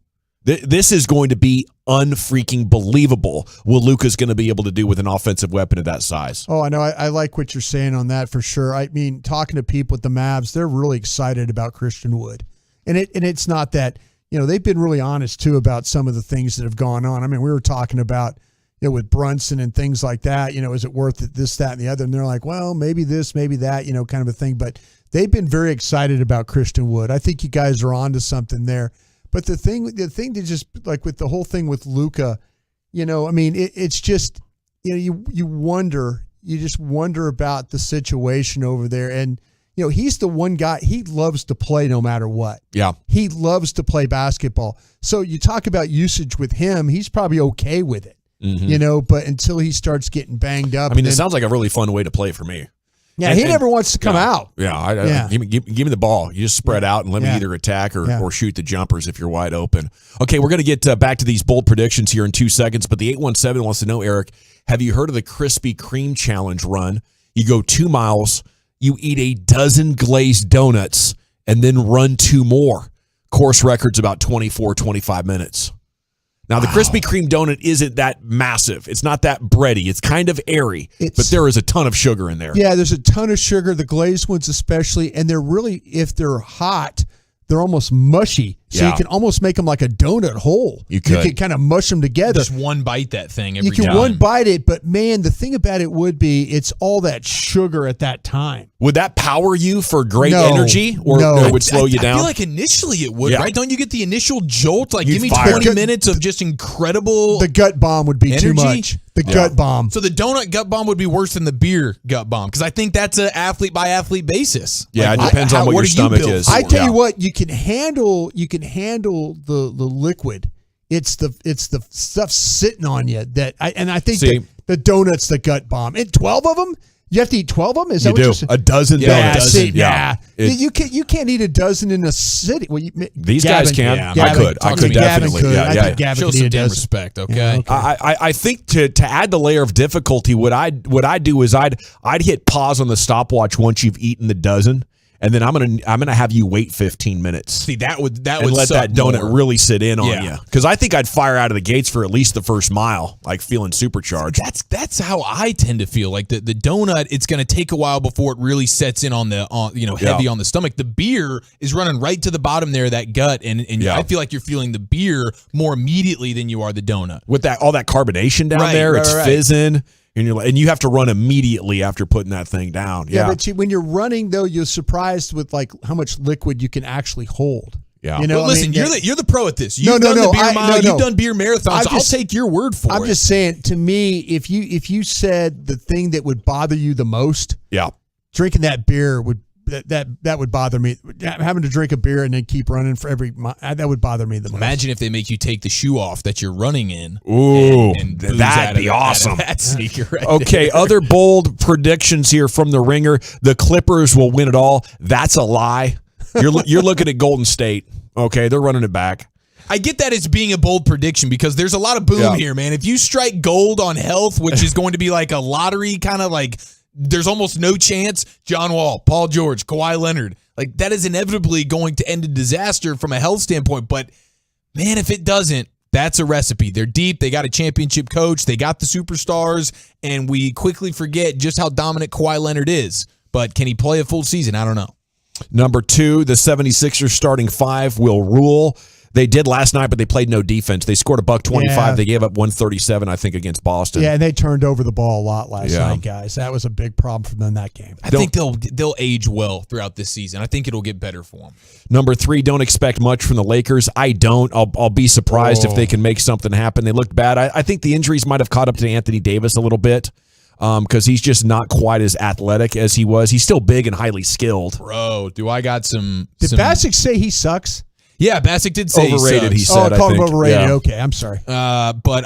This is going to be unfreaking believable what Luka's going to be able to do with an offensive weapon of that size. Oh, I know. I like what you're saying on that for sure. I mean, talking to people at the Mavs, they're really excited about Christian Wood. And it's not that, they've been really honest too about some of the things that have gone on. I mean, we were talking about, with Brunson and things like that, is it worth it, this, that, and the other? And they're like, well, maybe this, maybe that, kind of a thing. But they've been very excited about Christian Wood. I think you guys are onto something there. But the thing to just with the whole thing with Luka, it's just, you just wonder about the situation over there. And, he's the one guy, he loves to play no matter what. Yeah. He loves to play basketball. So you talk about usage with him, he's probably okay with it, but until he starts getting banged up. It sounds like a really fun way to play for me. Yeah, he never wants to come out. Yeah, give me the ball. You just spread out and let me either attack or shoot the jumpers if you're wide open. Okay, we're going to get back to these bold predictions here in 2 seconds, but the 817 wants to know, Eric, have you heard of the Krispy Kreme Challenge run? You go 2 miles, you eat a dozen glazed donuts, and then run 2 more. Course record's about 24, 25 minutes. Now, the Krispy Kreme donut isn't that massive. It's not that bready. It's kind of airy, but there is a ton of sugar in there. Yeah, there's a ton of sugar, the glazed ones especially, and they're really, if they're hot, they're almost mushy. So you can almost make them like a donut hole. You can kind of mush them together. Just one bite that thing every time. You can time. one bite it, but man, the thing about it would be it's all that sugar at that time. Would that power you for great energy, or it would slow you down? I feel like initially it would, right? Don't you get the initial jolt? Like, You'd give me fire. 20 minutes of just incredible The gut bomb would be too much. The gut bomb. So the donut gut bomb would be worse than the beer gut bomb, because I think that's an athlete by athlete basis. Yeah, it depends on what your stomach is. I tell you what, you can handle the liquid. It's the stuff sitting on you I think the donut's the gut bomb. And 12 of them? You have to eat 12 of them? Is that what you're saying? A dozen donuts. You can't eat a dozen in a city. Well, these guys can. I could definitely. I think Gavin show could some eat a damn dozen. respect, okay? I think to add the layer of difficulty, what I do is I'd hit pause on the stopwatch once you've eaten the dozen. And then I'm gonna have you wait 15 minutes. See, that would let that donut really sit in on you. Because I think I'd fire out of the gates for at least the first mile, like feeling supercharged. That's how I tend to feel. Like the donut, it's gonna take a while before it really sets in on heavy on the stomach. The beer is running right to the bottom there, that gut, and I feel like you're feeling the beer more immediately than you are the donut. With all that carbonation down there, it's fizzing. And you have to run immediately after putting that thing down. Yeah, but when you're running, though, you're surprised with how much liquid you can actually hold. Yeah. Well, listen, you're the pro at this. You've done the beer mile. You've done beer marathons. I'll take your word for it. I'm just saying, to me, if you said the thing that would bother you the most, drinking that beer would. That would bother me. Having to drink a beer and then keep running for every mile, that would bother me the most. Imagine if they make you take the shoe off that you're running in. Ooh, that'd be awesome. That sneaker right okay, there. Other bold predictions here from the Ringer. The Clippers will win it all. That's a lie. You're looking at Golden State. Okay, they're running it back. I get that as being a bold prediction because there's a lot of boom here, man. If you strike gold on health, which is going to be like a lottery kind of like, there's almost no chance. John Wall, Paul George, Kawhi Leonard. Like, that is inevitably going to end in disaster from a health standpoint. But, man, if it doesn't, That's a recipe. They're deep. They got a championship coach. They got the superstars, and we quickly forget just how dominant Kawhi Leonard is. But can he play a full season? I don't know. Number 2, the 76ers starting 5 will rule. They did last night, but they played no defense. They scored $125. Yeah. They gave up 137, I think, against Boston. Yeah, and they turned over the ball a lot last night, guys. That was a big problem for them in that game. I think they'll age well throughout this season. I think it'll get better for them. Number 3, don't expect much from the Lakers. I don't. I'll be surprised if they can make something happen. They looked bad. I think the injuries might have caught up to Anthony Davis a little bit because he's just not quite as athletic as he was. He's still big and highly skilled. Bro, do I got some... Did Bassick say he sucks? Yeah, Bassick did say overrated. He I said, called him think. overrated. Yeah. Okay, I'm sorry. But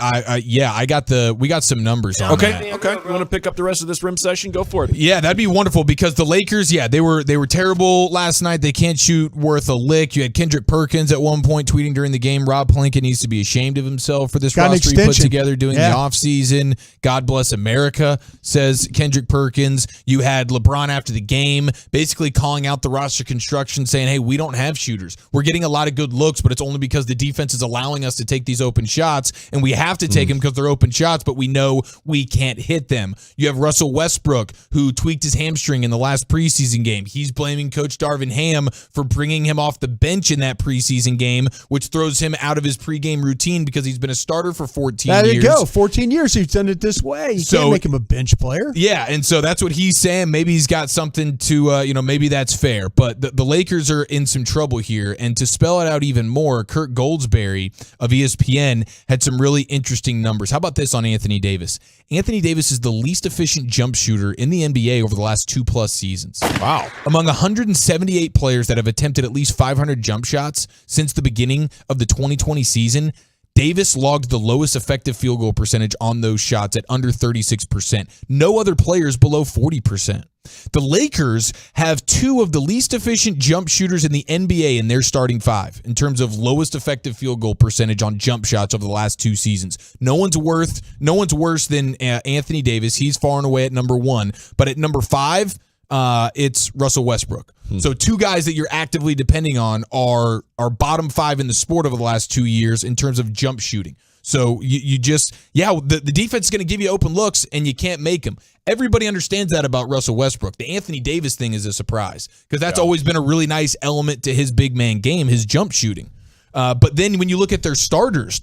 we got some numbers on that. Okay. You want to pick up the rest of this rim session? Go for it. Yeah, that'd be wonderful because the Lakers, they were terrible last night. They can't shoot worth a lick. You had Kendrick Perkins at one point tweeting during the game, Rob Pelinka needs to be ashamed of himself for this roster he put together during the offseason. God bless America, says Kendrick Perkins. You had LeBron after the game basically calling out the roster construction, saying, hey, we don't have shooters. We're getting a lot of good looks, but it's only because the defense is allowing us to take these open shots, and we have to take them because they're open shots, but we know we can't hit them. You have Russell Westbrook, who tweaked his hamstring in the last preseason game. He's blaming Coach Darvin Ham for bringing him off the bench in that preseason game, which throws him out of his pregame routine because he's been a starter for 14 years. There you go. 14 years he's done it this way. You can't make him a bench player. Yeah, and so that's what he's saying. Maybe he's got something to, maybe that's fair. But the Lakers are in some trouble here, and to spell it out even more, Kurt Goldsberry of ESPN had some really interesting numbers. How about this on Anthony Davis? Anthony Davis is the least efficient jump shooter in the NBA over the last 2+ seasons. Wow. Among 178 players that have attempted at least 500 jump shots since the beginning of the 2020 season, Davis logged the lowest effective field goal percentage on those shots at under 36%. No other players below 40%. The Lakers have 2 of the least efficient jump shooters in the NBA in their starting 5 in terms of lowest effective field goal percentage on jump shots over the last 2 seasons. No one's worse than Anthony Davis. He's far and away at number 1. But at number 5, it's Russell Westbrook. So 2 guys that you're actively depending on are bottom 5 in the sport over the last 2 years in terms of jump shooting. So the defense is going to give you open looks and you can't make them. Everybody understands that about Russell Westbrook. The Anthony Davis thing is a surprise because that's always been a really nice element to his big man game, his jump shooting. But then when you look at their starters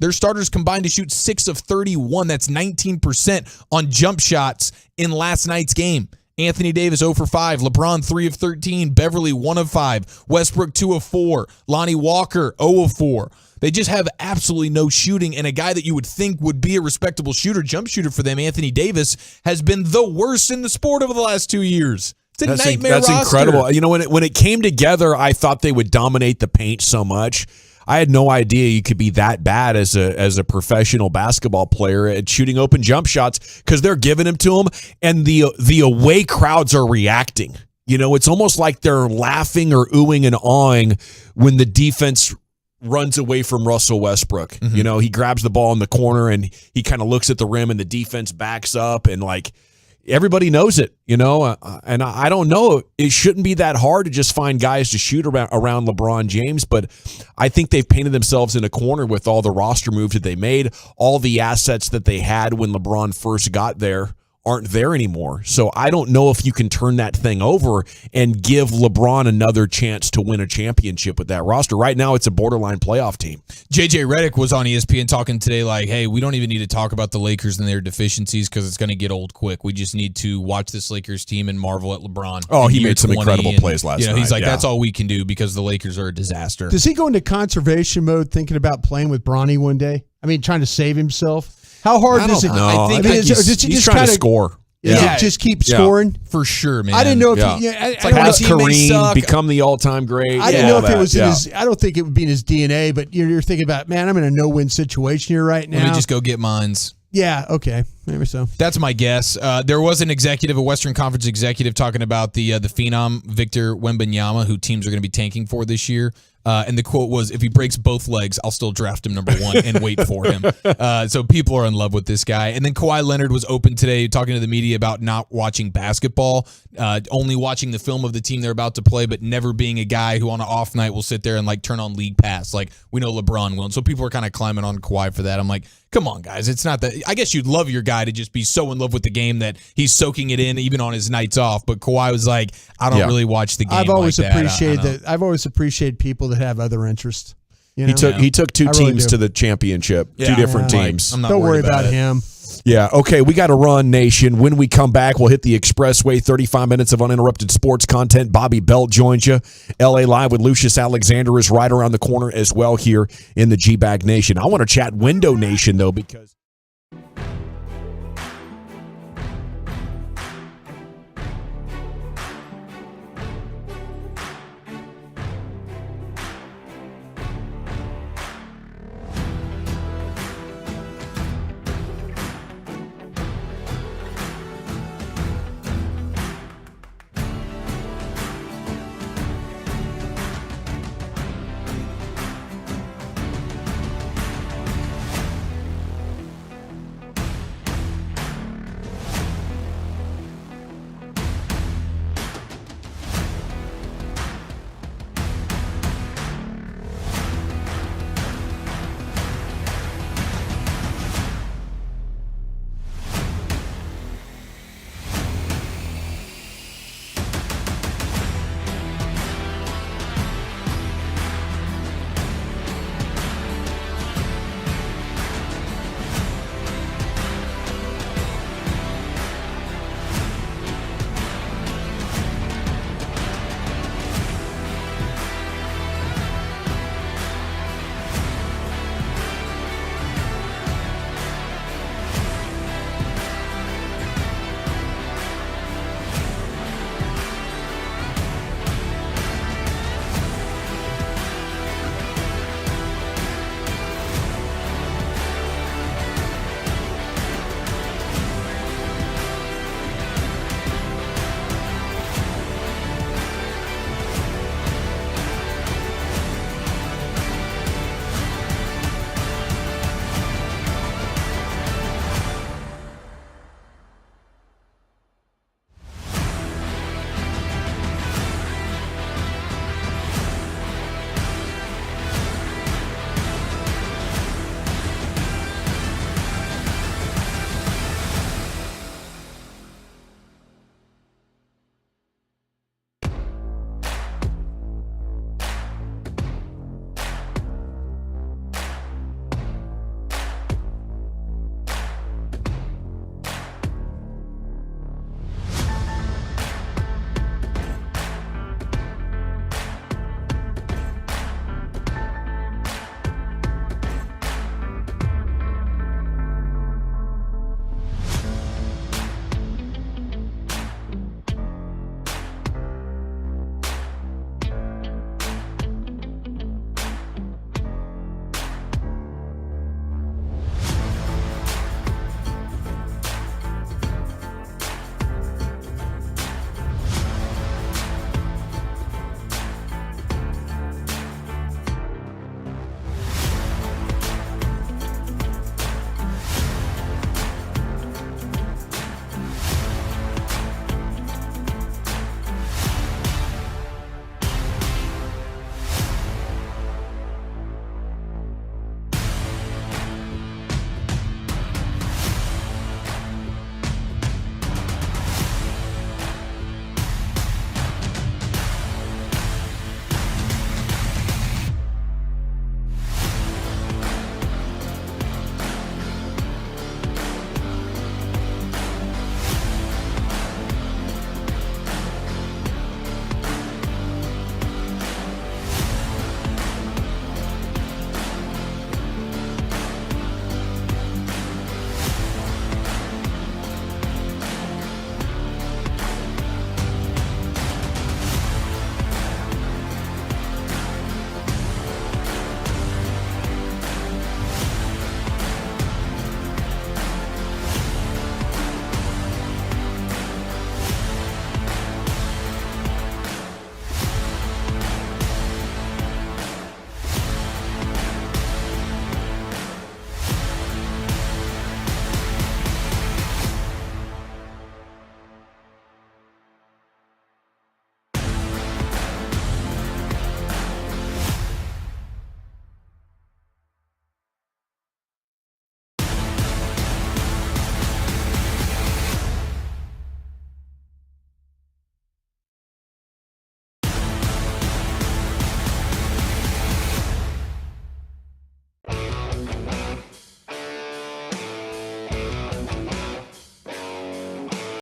combined to shoot 6 of 31. That's 19% on jump shots in last night's game. Anthony Davis 0 for 5, LeBron 3 of 13, Beverly 1 of 5, Westbrook 2 of 4, Lonnie Walker 0 of 4. They just have absolutely no shooting, and a guy that you would think would be a respectable jump shooter for them, Anthony Davis, has been the worst in the sport over the last 2 years. It's a nightmare roster. That's incredible. You know, when it came together, I thought they would dominate the paint so much. I had no idea you could be that bad as a professional basketball player at shooting open jump shots because they're giving them to them, and the away crowds are reacting. You know, it's almost like they're laughing or oohing and awing when the defense runs away from Russell Westbrook. Mm-hmm. You know, he grabs the ball in the corner and he kind of looks at the rim and the defense backs up and like everybody knows it, you know, and I don't know. It shouldn't be that hard to just find guys to shoot around LeBron James, but I think they've painted themselves in a corner with all the roster moves that they made. All the assets that they had when LeBron first got there aren't there anymore. So I don't know if you can turn that thing over and give LeBron another chance to win a championship with that roster. Right now, it's a borderline playoff team. JJ Redick was on ESPN talking today like, hey, we don't even need to talk about the Lakers and their deficiencies because it's going to get old quick. We just need to watch this Lakers team and marvel at LeBron. Oh, he made some incredible plays last night. He's like, that's all we can do because the Lakers are a disaster. Does he go into conservation mode thinking about playing with Bronny one day? I mean, trying to save himself? How hard does it? No, I think he's trying to score. Yeah, just keep scoring for sure, man. I didn't know if it's like has Kareem become the all-time great. I didn't know if it was in his. I don't think it would be in his DNA. But you're thinking about, man, I'm in a no-win situation here right now. Let me just go get mines. Yeah. Okay. Maybe so. That's my guess. There was an executive, a Western Conference executive, talking about the phenom Victor Wembanyama, who teams are going to be tanking for this year. And the quote was, if he breaks both legs, I'll still draft him number 1 and wait for him. So people are in love with this guy. And then Kawhi Leonard was open today talking to the media about not watching basketball, only watching the film of the team they're about to play, but never being a guy who on an off night will sit there and like turn on League Pass like we know LeBron will. And so people are kind of climbing on Kawhi for that. I'm like, come on, guys. It's not that. I guess you'd love your guy to just be so in love with the game that he's soaking it in even on his nights off. But Kawhi was like, I don't really watch the game. I've always like appreciated that. I've always appreciated people that have other interests. You know? He took two teams to the championship, two different teams. Don't worry about him. Yeah, okay, we got to run, Nation. When we come back, we'll hit the expressway, 35 minutes of uninterrupted sports content. Bobby Belt joins you. LA Live with Lucius Alexander is right around the corner as well here in the G-Bag Nation. I want to chat Window Nation, though, because